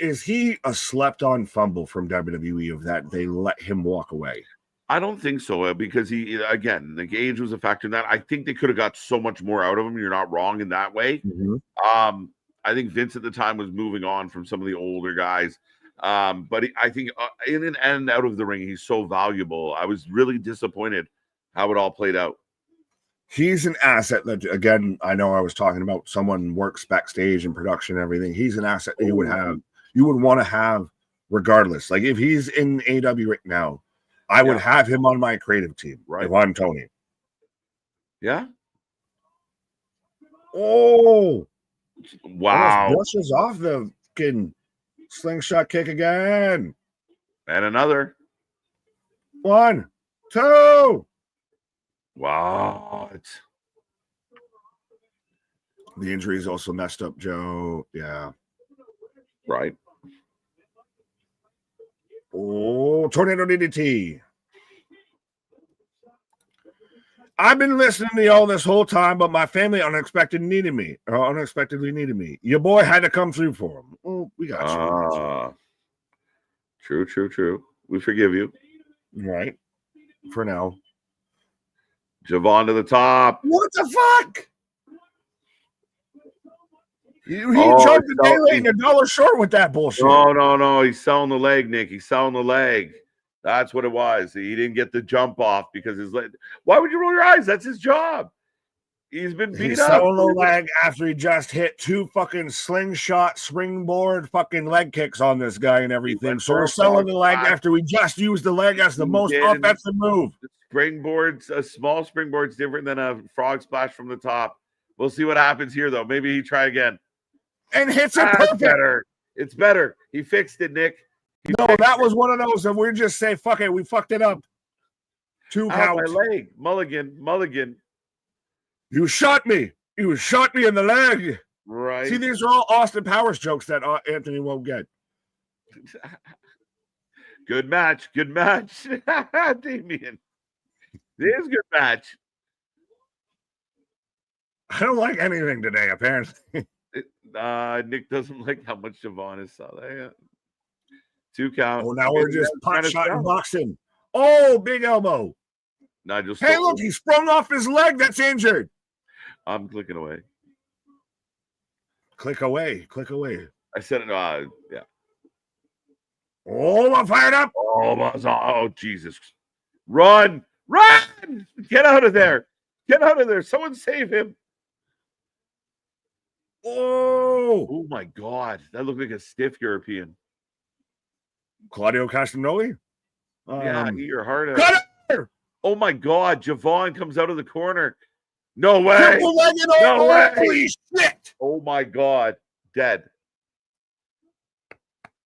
Is he a slept-on fumble from WWE of that they let him walk away? I don't think so, because again, the age was a factor in that. I think they could have got so much more out of him. You're not wrong in that way. Mm-hmm. I think Vince at the time was moving on from some of the older guys. But I think in and out of the ring, he's so valuable. I was really disappointed how it all played out. He's an asset that, again, I know I was talking about someone works backstage and production and everything. He's an asset that you would want to have regardless. Like if he's in AEW right now, I would have him on my creative team. Right. If I'm Tony. Yeah. Oh. Wow. Brushes off the fucking slingshot kick again. And another. 1, 2. Wow. The injuries also messed up Joe. Yeah. Right. Oh, tornado DDT. I've been listening to y'all this whole time, but my family unexpectedly needed me. Your boy had to come through for him. Oh, we got you. True. We forgive you. Right. For now. Javon to the top. What the fuck? He jumped a day late and $1 short with that bullshit. No. He's selling the leg, Nick. He's selling the leg. That's what it was. He didn't get the jump off because his leg. Why would you roll your eyes? That's his job. He's been beat up. Selling the leg after he just hit 2 fucking slingshot, springboard, fucking leg kicks on this guy and everything. So we're selling the leg after we just used the leg as the most offensive move. Springboards, a small springboard's different than a frog splash from the top. We'll see what happens here, though. Maybe he try again. And hits it perfect. It's better. He fixed it, Nick. No, that was one of those, and we just say, fuck it, we fucked it up. 2 count. My leg. Mulligan. You shot me. You shot me in the leg. Right. See, these are all Austin Powers jokes that Anthony won't get. Good match. Damien. It is a good match. I don't like anything today, apparently. Nick doesn't like how much Javon is selling. 2 count. Oh, now we're just pot shot and boxing. Oh, big elbow. Nigel. Hey, look, he sprung off his leg that's injured. I'm clicking away. Click away. I said it. Yeah. Oh, I'm fired up. Oh, Jesus. Run. Get out of there. Someone save him. Oh my God. That looked like a stiff European. Claudio Castagnoli? Yeah, your heart out. Cut her! Oh my God. Javon comes out of the corner. No way. No way. Holy shit. Oh my God. Dead.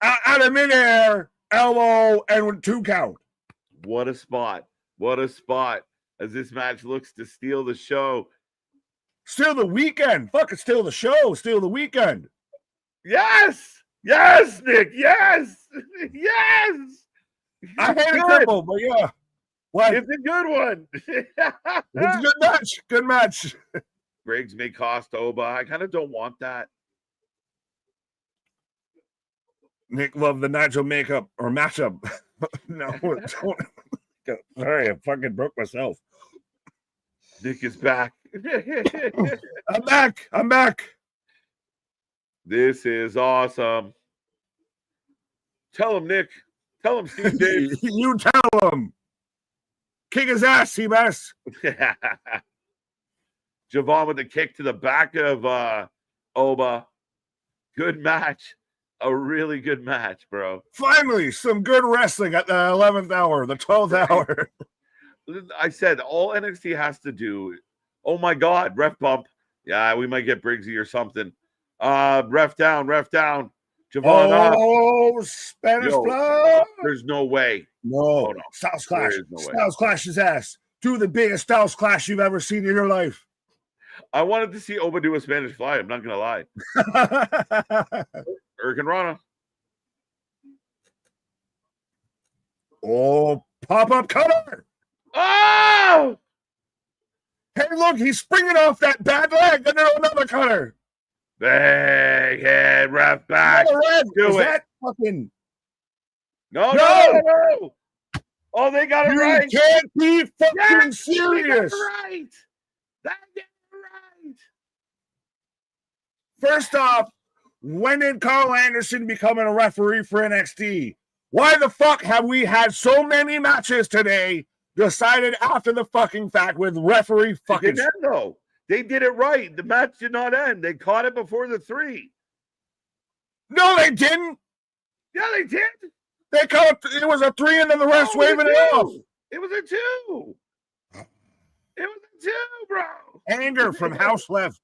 Out of midair, elbow, and 2 count. What a spot. As this match looks to steal the show. Steal the weekend. Fuck it, steal the show. Steal the weekend. Yes, Nick. Yes. I hate a couple, but yeah. What? It's a good one. It's a good match. Good match. Briggs may cost Oba. I kind of don't want that. Nick loved the Nigel makeup or matchup. No, don't. Sorry, I fucking broke myself. Nick is back. I'm back. This is awesome. Tell him, Nick. Tell him, Steve Davis. You tell him. Kick his ass, Seabass. Javon with the kick to the back of Oba. Good match. A really good match, bro. Finally, some good wrestling at the 11th hour, the 12th hour. I said all NXT has to do. Oh my God, ref bump. Yeah, we might get Briggsy or something. Ref down. Javon up. Spanish fly. There's no way. No. Styles Clash. Styles Clash his ass. Do the biggest Styles Clash you've ever seen in your life. I wanted to see Oba do a Spanish fly. I'm not going to lie. Hurricane Rana. Oh, pop-up cutter. Oh! Hey, look, he's springing off that bad leg and then another cutter. Big head, ref back. Do it. Fucking... No. Oh, they got it right. You can't be fucking serious. They got it right. First off, when did Carl Anderson become a referee for NXT? Why the fuck have we had so many matches today decided after the fucking fact with referee fucking... They did it right. The match did not end. They caught it before the 3. No, they didn't. Yeah, they did. They caught it was a 3 and then the rest waving it off. It was a 2. It was a 2, bro. Anger from House Left.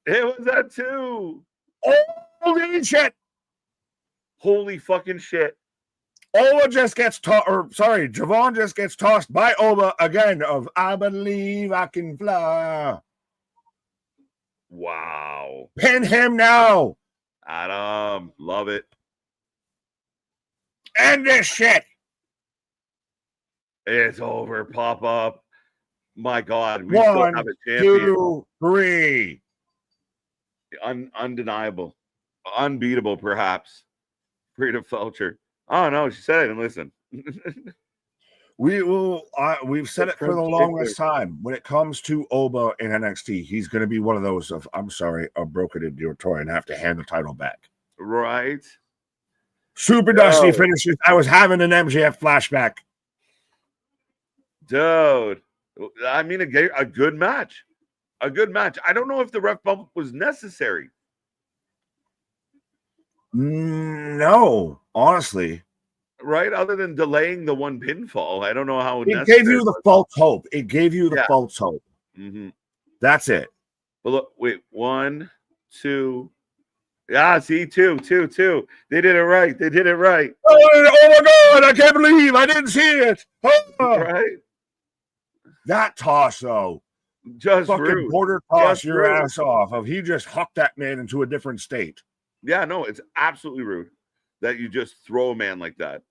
It was a 2. Holy shit. Holy fucking shit. Javon just gets tossed by Oba again of I believe I can fly. Wow. Pin him now. Adam, love it. End this shit. It's over, pop up. My God. We 1, still have a champion. 2, 3. Undeniable. Unbeatable, perhaps. Frida Felcher. Oh no, she said I didn't listen. We've said it for the longest time. When it comes to Oba in NXT, he's going to be one of those of, I'm sorry, I broke it into your toy and have to hand the title back. Right. Super Dusty finishes. I was having an MJF flashback. Dude. I mean, a good match. A good match. I don't know if the ref bump was necessary. No, honestly. Right? Other than delaying the 1 pinfall. I don't know how it gave you the false hope. It gave you the false hope. Mm-hmm. That's it. But look, wait. 1, 2, Yeah, see, two. They did it right. They did it right. Oh my God, I can't believe I didn't see it. Oh. Right? That toss, though. Just Fucking rude. border toss Just your rude. ass off. Of he just hucked that man into a different state. Yeah, no, it's absolutely rude that you just throw a man like that.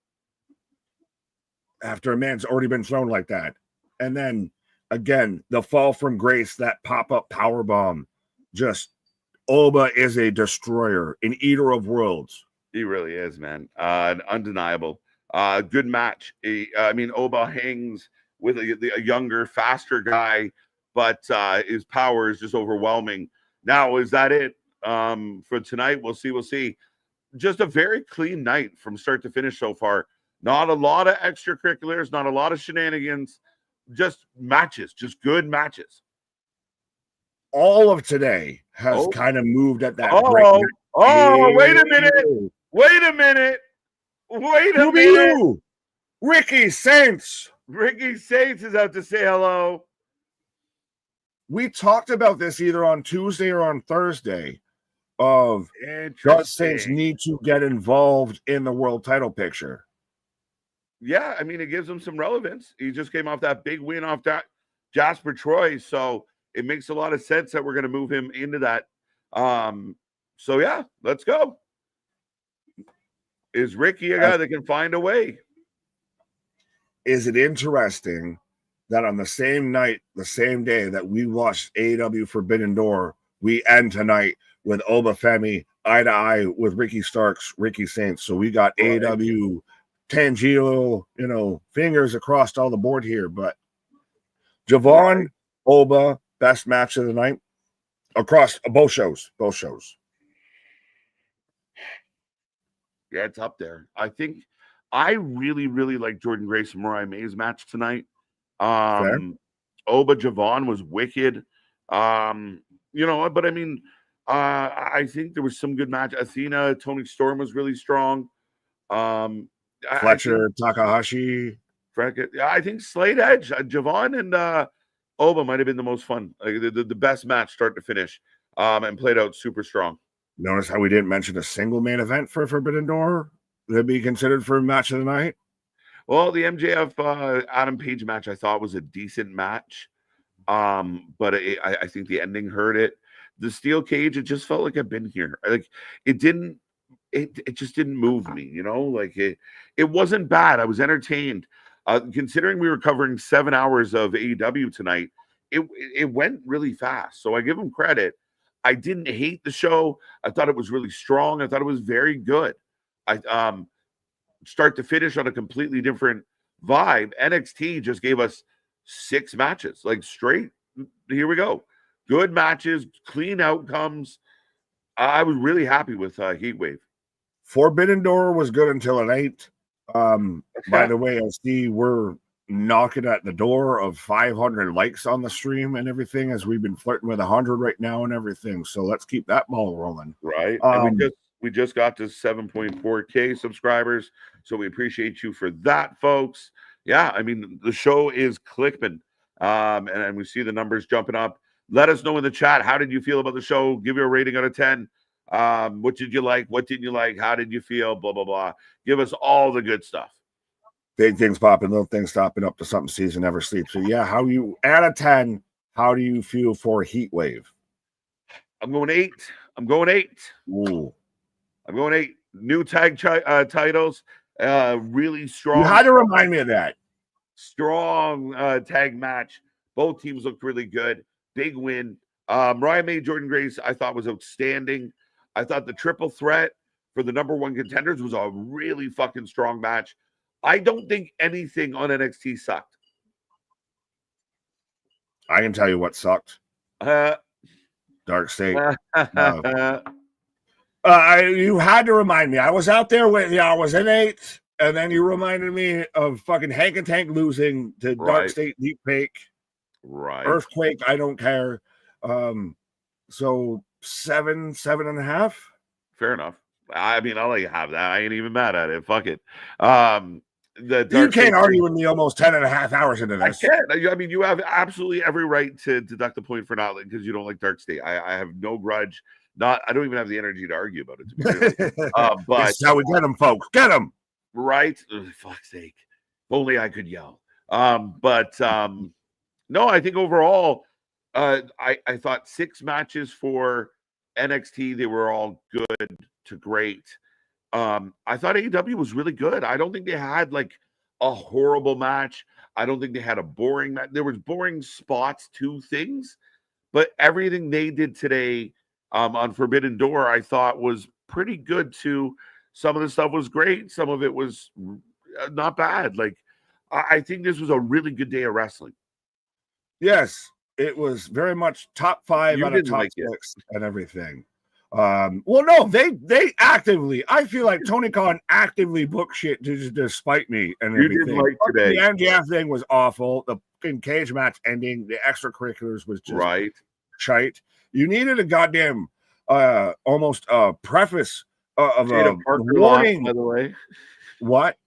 After a man's already been thrown like that. And then, again, the fall from grace, that pop-up power bomb. Just, Oba is a destroyer, an eater of worlds. He really is, man. Undeniable. Good match. I mean, Oba hangs with a younger, faster guy, but his power is just overwhelming. Now, is that it for tonight? We'll see. We'll see. Just a very clean night from start to finish so far. Not a lot of extracurriculars, not a lot of shenanigans, just matches, just good matches. All of today has kind of moved at that break. Wait a minute. Wait a minute. Wait a minute. Ricky Saints. Ricky Saints is out to say hello. We talked about this either on Tuesday or on Thursday of does Saints need to get involved in the world title picture? Yeah, I mean, it gives him some relevance. He just came off that big win off that Jasper Troy, so it makes a lot of sense that we're going to move him into that. So yeah, let's go. Is Ricky a guy that can find a way? Is it interesting that on the same night, the same day that we watched AEW Forbidden Door, we end tonight with Oba Femi eye to eye with Ricky Starks, Ricky Saints. So we got AEW Tangelo, fingers across all the board here. But Javon, Oba, best match of the night across both shows. Yeah, it's up there. I think I really, really like Jordan Grace and Mariah May's match tonight. Oba Javon was wicked. But I mean, I think there was some good match. Athena, Tony Storm was really strong. Fletcher, Takahashi. I think Slade Edge, Javon, and Oba might have been the most fun. Like the best match, start to finish, and played out super strong. Notice how we didn't mention a single main event for Forbidden Door that'd be considered for match of the night? Well, the MJF Adam Page match I thought was a decent match, but I think the ending hurt it. The steel cage, it just felt like I've been here. Like it didn't. It just didn't move me, like it wasn't bad. I was entertained. Considering we were covering 7 hours of AEW tonight, it went really fast. So I give them credit. I didn't hate the show. I thought it was really strong. I thought it was very good. I start to finish on a completely different vibe. NXT just gave us 6 matches, like straight. Here we go. Good matches, clean outcomes. I was really happy with Heatwave. Forbidden Door was good until an 8. By the way, I see we're knocking at the door of 500 likes on the stream and everything, as we've been flirting with 100 right now and everything. So let's keep that ball rolling. Right. And we just got to 7.4K subscribers. So we appreciate you for that, folks. Yeah, I mean, the show is clicking. And we see the numbers jumping up. Let us know in the chat. How did you feel about the show? Give you a rating out of 10. What did you like? What didn't you like? How did you feel? Blah, blah, blah. Give us all the good stuff. Big things popping, little things stopping up to something season never sleeps. So yeah, how you out of 10, how do you feel for Heatwave? I'm going 8. Ooh. I'm going 8. New tag titles. Really strong. You had to remind me of that. Strong tag match. Both teams looked really good. Big win. Mariah May, Jordan Grace, I thought was outstanding. I thought the triple threat for the number 1 contenders was a really fucking strong match. I don't think anything on NXT sucked. I can tell you what sucked. Dark State. You had to remind me. I was out there with you. I was in 8, and then you reminded me of fucking Hank and Tank losing to Dark State Deep Fake. Right. Earthquake, I don't care. So 7.5. Fair enough. I mean, I'll let you have that. I ain't even mad at it. Fuck it. You can't argue with me almost 10.5 hours into this. I can't. I mean, you have absolutely every right to deduct the point for not, because you don't like Dark State. I have no grudge. I don't even have the energy to argue about it, to be real. But this is how we get them, folks. Get them. Right? Ugh, fuck's sake. If only I could yell. No, I think overall, I thought 6 matches for NXT, they were all good to great. I thought AEW was really good. I don't think they had like a horrible match. I don't think they had a boring match. There was boring spots to things, but everything they did today on Forbidden Door, I thought was pretty good too. Some of the stuff was great. Some of it was not bad. Like, I think this was a really good day of wrestling. Yes, it was very much top 5 You out of didn't top like it. 6 and everything. Well, no, they actively. I feel like Tony Khan actively booked shit to spite me and You everything. didn't like today. The MJF thing was awful. The fucking cage match ending, the extracurriculars was just Right. shite. You needed a goddamn almost preface of Jada a Parker warning. lost, by the way. What?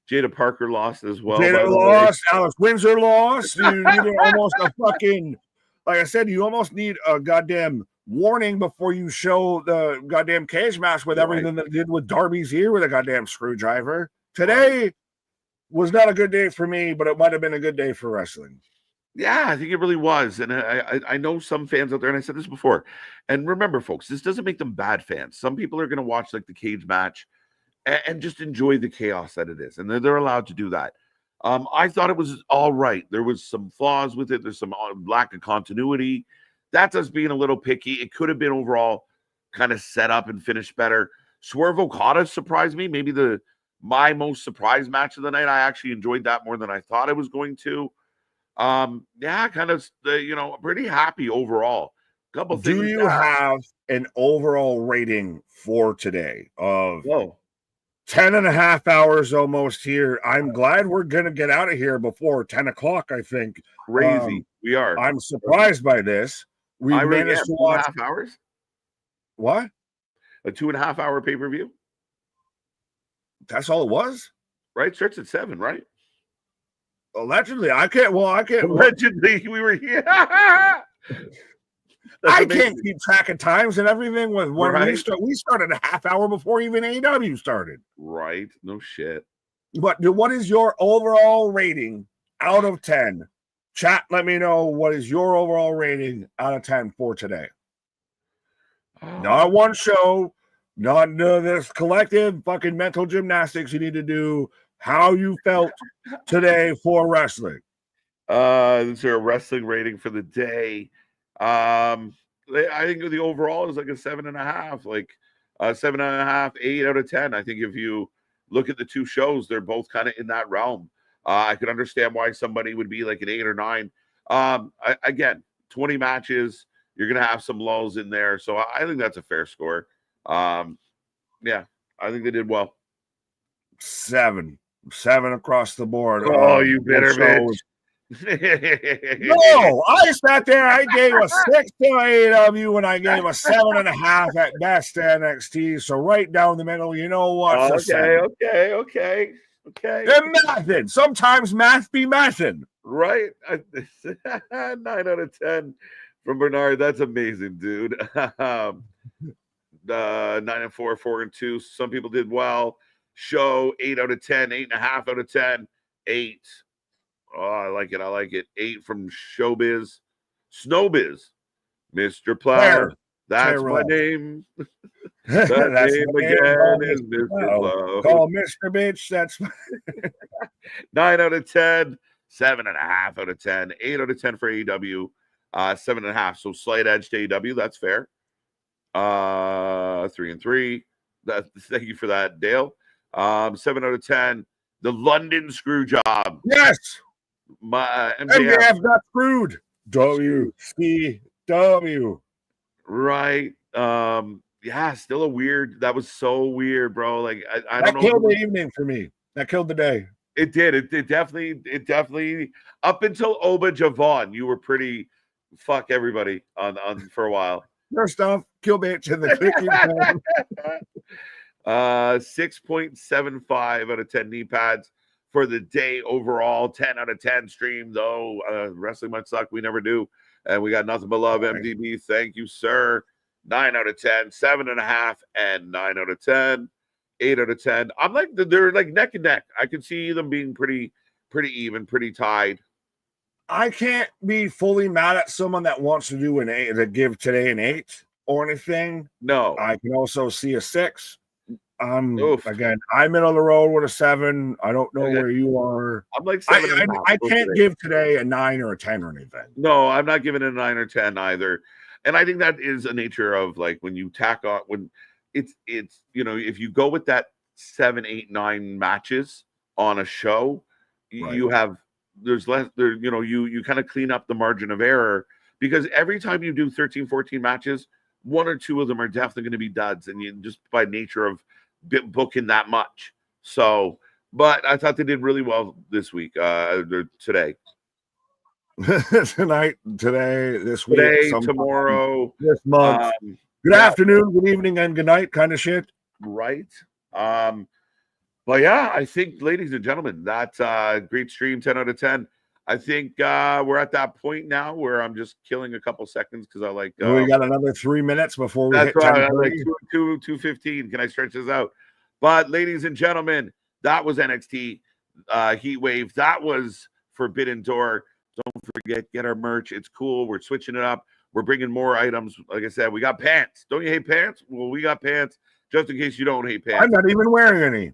Jada Parker lost as well. Jada lost. Alex Windsor lost. You needed almost a fucking, like I said, you almost need a goddamn warning before you show the goddamn cage match with everything that did with Darby's ear with a goddamn screwdriver. Today was not a good day for me, but it might have been a good day for wrestling. Yeah, I think it really was. And I know some fans out there, and I said this before. And remember, folks, this doesn't make them bad fans. Some people are going to watch like the cage match and just enjoy the chaos that it is. And they're allowed to do that. I thought it was all right. There was some flaws with it. There's some lack of continuity. That's us being a little picky. It could have been overall kind of set up and finished better. Swerve Okada surprised me. Maybe my most surprised match of the night. I actually enjoyed that more than I thought I was going to. Yeah, kind of, pretty happy overall. Couple things. Do you have an overall rating for today of 10 and a half hours almost here? I'm glad we're going to get out of here before 10 o'clock, I think. Crazy. We are. I'm surprised by this. We managed to watch 2.5 hours. What? A 2.5 hour pay-per-view. That's all it was? Right? Starts at 7, right? Allegedly. I can't. Allegedly, we were here. I can't keep track of times and everything. When we started a half hour before even AEW started. Right. No shit. But what is your overall rating out of 10? Chat, let me know what is your overall rating out of 10 for today. Not one show, not this collective fucking mental gymnastics you need to do. How you felt today for wrestling? This is a wrestling rating for the day. I think the overall is like a 7.5, like 7.5, 8 out of 10. I think if you look at the two shows, they're both kind of in that realm. I could understand why somebody would be like an 8 or 9. Again, 20 matches, you're gonna have some lulls in there, so I think that's a fair score. Yeah, I think they did well. 7 across the board. Oh, you bitter bitch. No, I sat there. I gave a 6 to AEW and I gave a 7.5 at best to NXT. So right down the middle, you know what? Okay. And mathing. Sometimes math be mathing. Right. 9 out of 10 from Bernard. That's amazing, dude. 9 and 4, 4 and 2. Some people did well. Show 8 out of 10, 8.5 out of 10, 8. Oh, I like it. 8 from Showbiz. Snowbiz. Mr. Plow. That's my name. That name again is Mr. Plow. Call Mr. Bitch. That's 9 out of 10, 7.5 out of 10, 8 out of 10 for AEW, 7.5. So slight edge to AEW. That's fair. 3 and 3. Thank you for that, Dale. 7 out of 10. The London screw job. Yes. My MJF got screwed. WCW. Right. Yeah, still a weird. That was so weird, bro. Like I don't know. That killed the evening for me. That killed the day. It did. It definitely up until Oba Javon, you were pretty fuck everybody on for a while. First off, kill bitch in the clicking. 6.75 out of 10 knee pads for the day overall. 10 out of 10 stream, though. Wrestling might suck. We never do. And we got nothing but love, MDB. Thank you, sir. 9 out of 10, 7.5, and 9 out of 10, 8 out of 10. I'm like, they're like neck and neck. I could see them being pretty even, pretty tied. I can't be fully mad at someone that wants to do an 8, to give today an 8 or anything. No. I can also see a 6. Oof. Again, I'm middle of the road with a 7. I don't know Okay. where you are. I'm like 7.5. I can't give today a 9 or a 10 or anything. No, I'm not giving it a 9 or 10 either. And I think that is a nature of like when you tack on, when it's you know, if you go with that 7, 8, 9 matches on a show, Right. you have there's less there, you know, you kind of clean up the margin of error, because every time you do 13, 14 matches, 1 or 2 of them are definitely going to be duds, and you just by nature of booking that much. So, but I thought they did really well this week, today. Tonight, today, this week, Today, tomorrow, this month. Good afternoon, good evening, and good night, kind of shit. Right. But yeah, I think, ladies and gentlemen, that's a great stream, 10 out of 10. I think we're at that point now where I'm just killing a couple seconds because I like. We got another 3 minutes before we hit 10. Like 2:15. Can I stretch this out? But ladies and gentlemen, that was NXT Heatwave. That was Forbidden Door. Don't forget, get our merch. It's cool. We're switching it up. We're bringing more items. Like I said, we got pants. Don't you hate pants? Well, we got pants. Just in case you don't hate pants. I'm not even wearing any.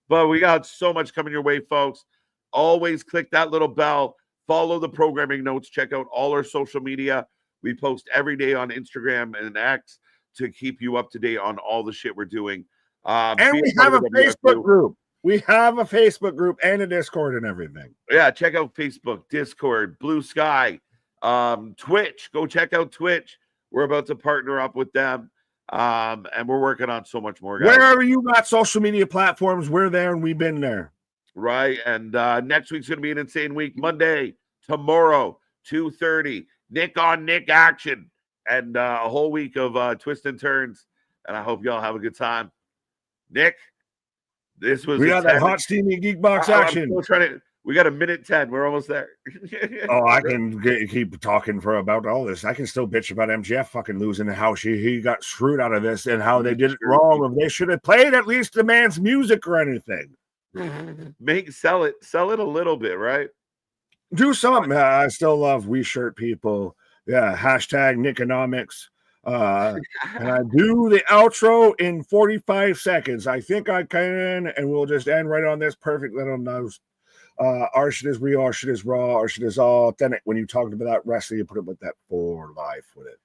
But we got so much coming your way, folks. Always click that little bell. Follow the programming notes. Check out all our social media. We post every day on Instagram and X to keep you up to date on all the shit we're doing. And we have a Facebook group. We have a Facebook group and a Discord and everything. Yeah, check out Facebook, Discord, Blue Sky, Twitch. Go check out Twitch. We're about to partner up with them. And we're working on so much more, guys. Wherever you got social media platforms, we're there and we've been there. Right. And next week's going to be an insane week. Monday, tomorrow, 2:30. Nick on Nick action. And a whole week of twists and turns. And I hope y'all have a good time. Nick, this was. We got that hot, steamy geek box action. We got a minute 10. We're almost there. Oh, I can keep talking about all this. I can still bitch about MJF fucking losing and how he got screwed out of this and how they did it wrong. They should have played at least the man's music or anything. Sell it a little bit, right? Do something. I still love We Shirt People. Yeah, hashtag Nickonomics. And I do the outro in 45 seconds. I think I can, and we'll just end right on this perfect little nose. Our shit is real, our shit is raw, our shit is authentic. When you talk about that wrestling, you put it with that for life with it.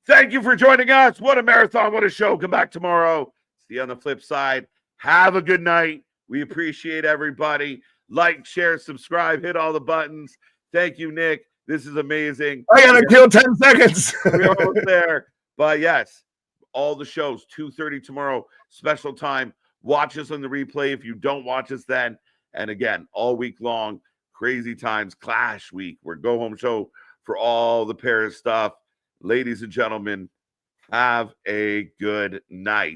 Thank you for joining us. What a marathon, what a show. Come back tomorrow. See you on the flip side. Have a good night. We appreciate everybody. Like, share, subscribe, hit all the buttons. Thank you, Nick. This is amazing. I gotta kill 10 seconds. We're almost there. But yes, all the shows, 2:30 tomorrow, special time. Watch us on the replay if you don't watch us then. And again, all week long, crazy times, Clash week. We're go-home show for all the Paris stuff. Ladies and gentlemen, have a good night.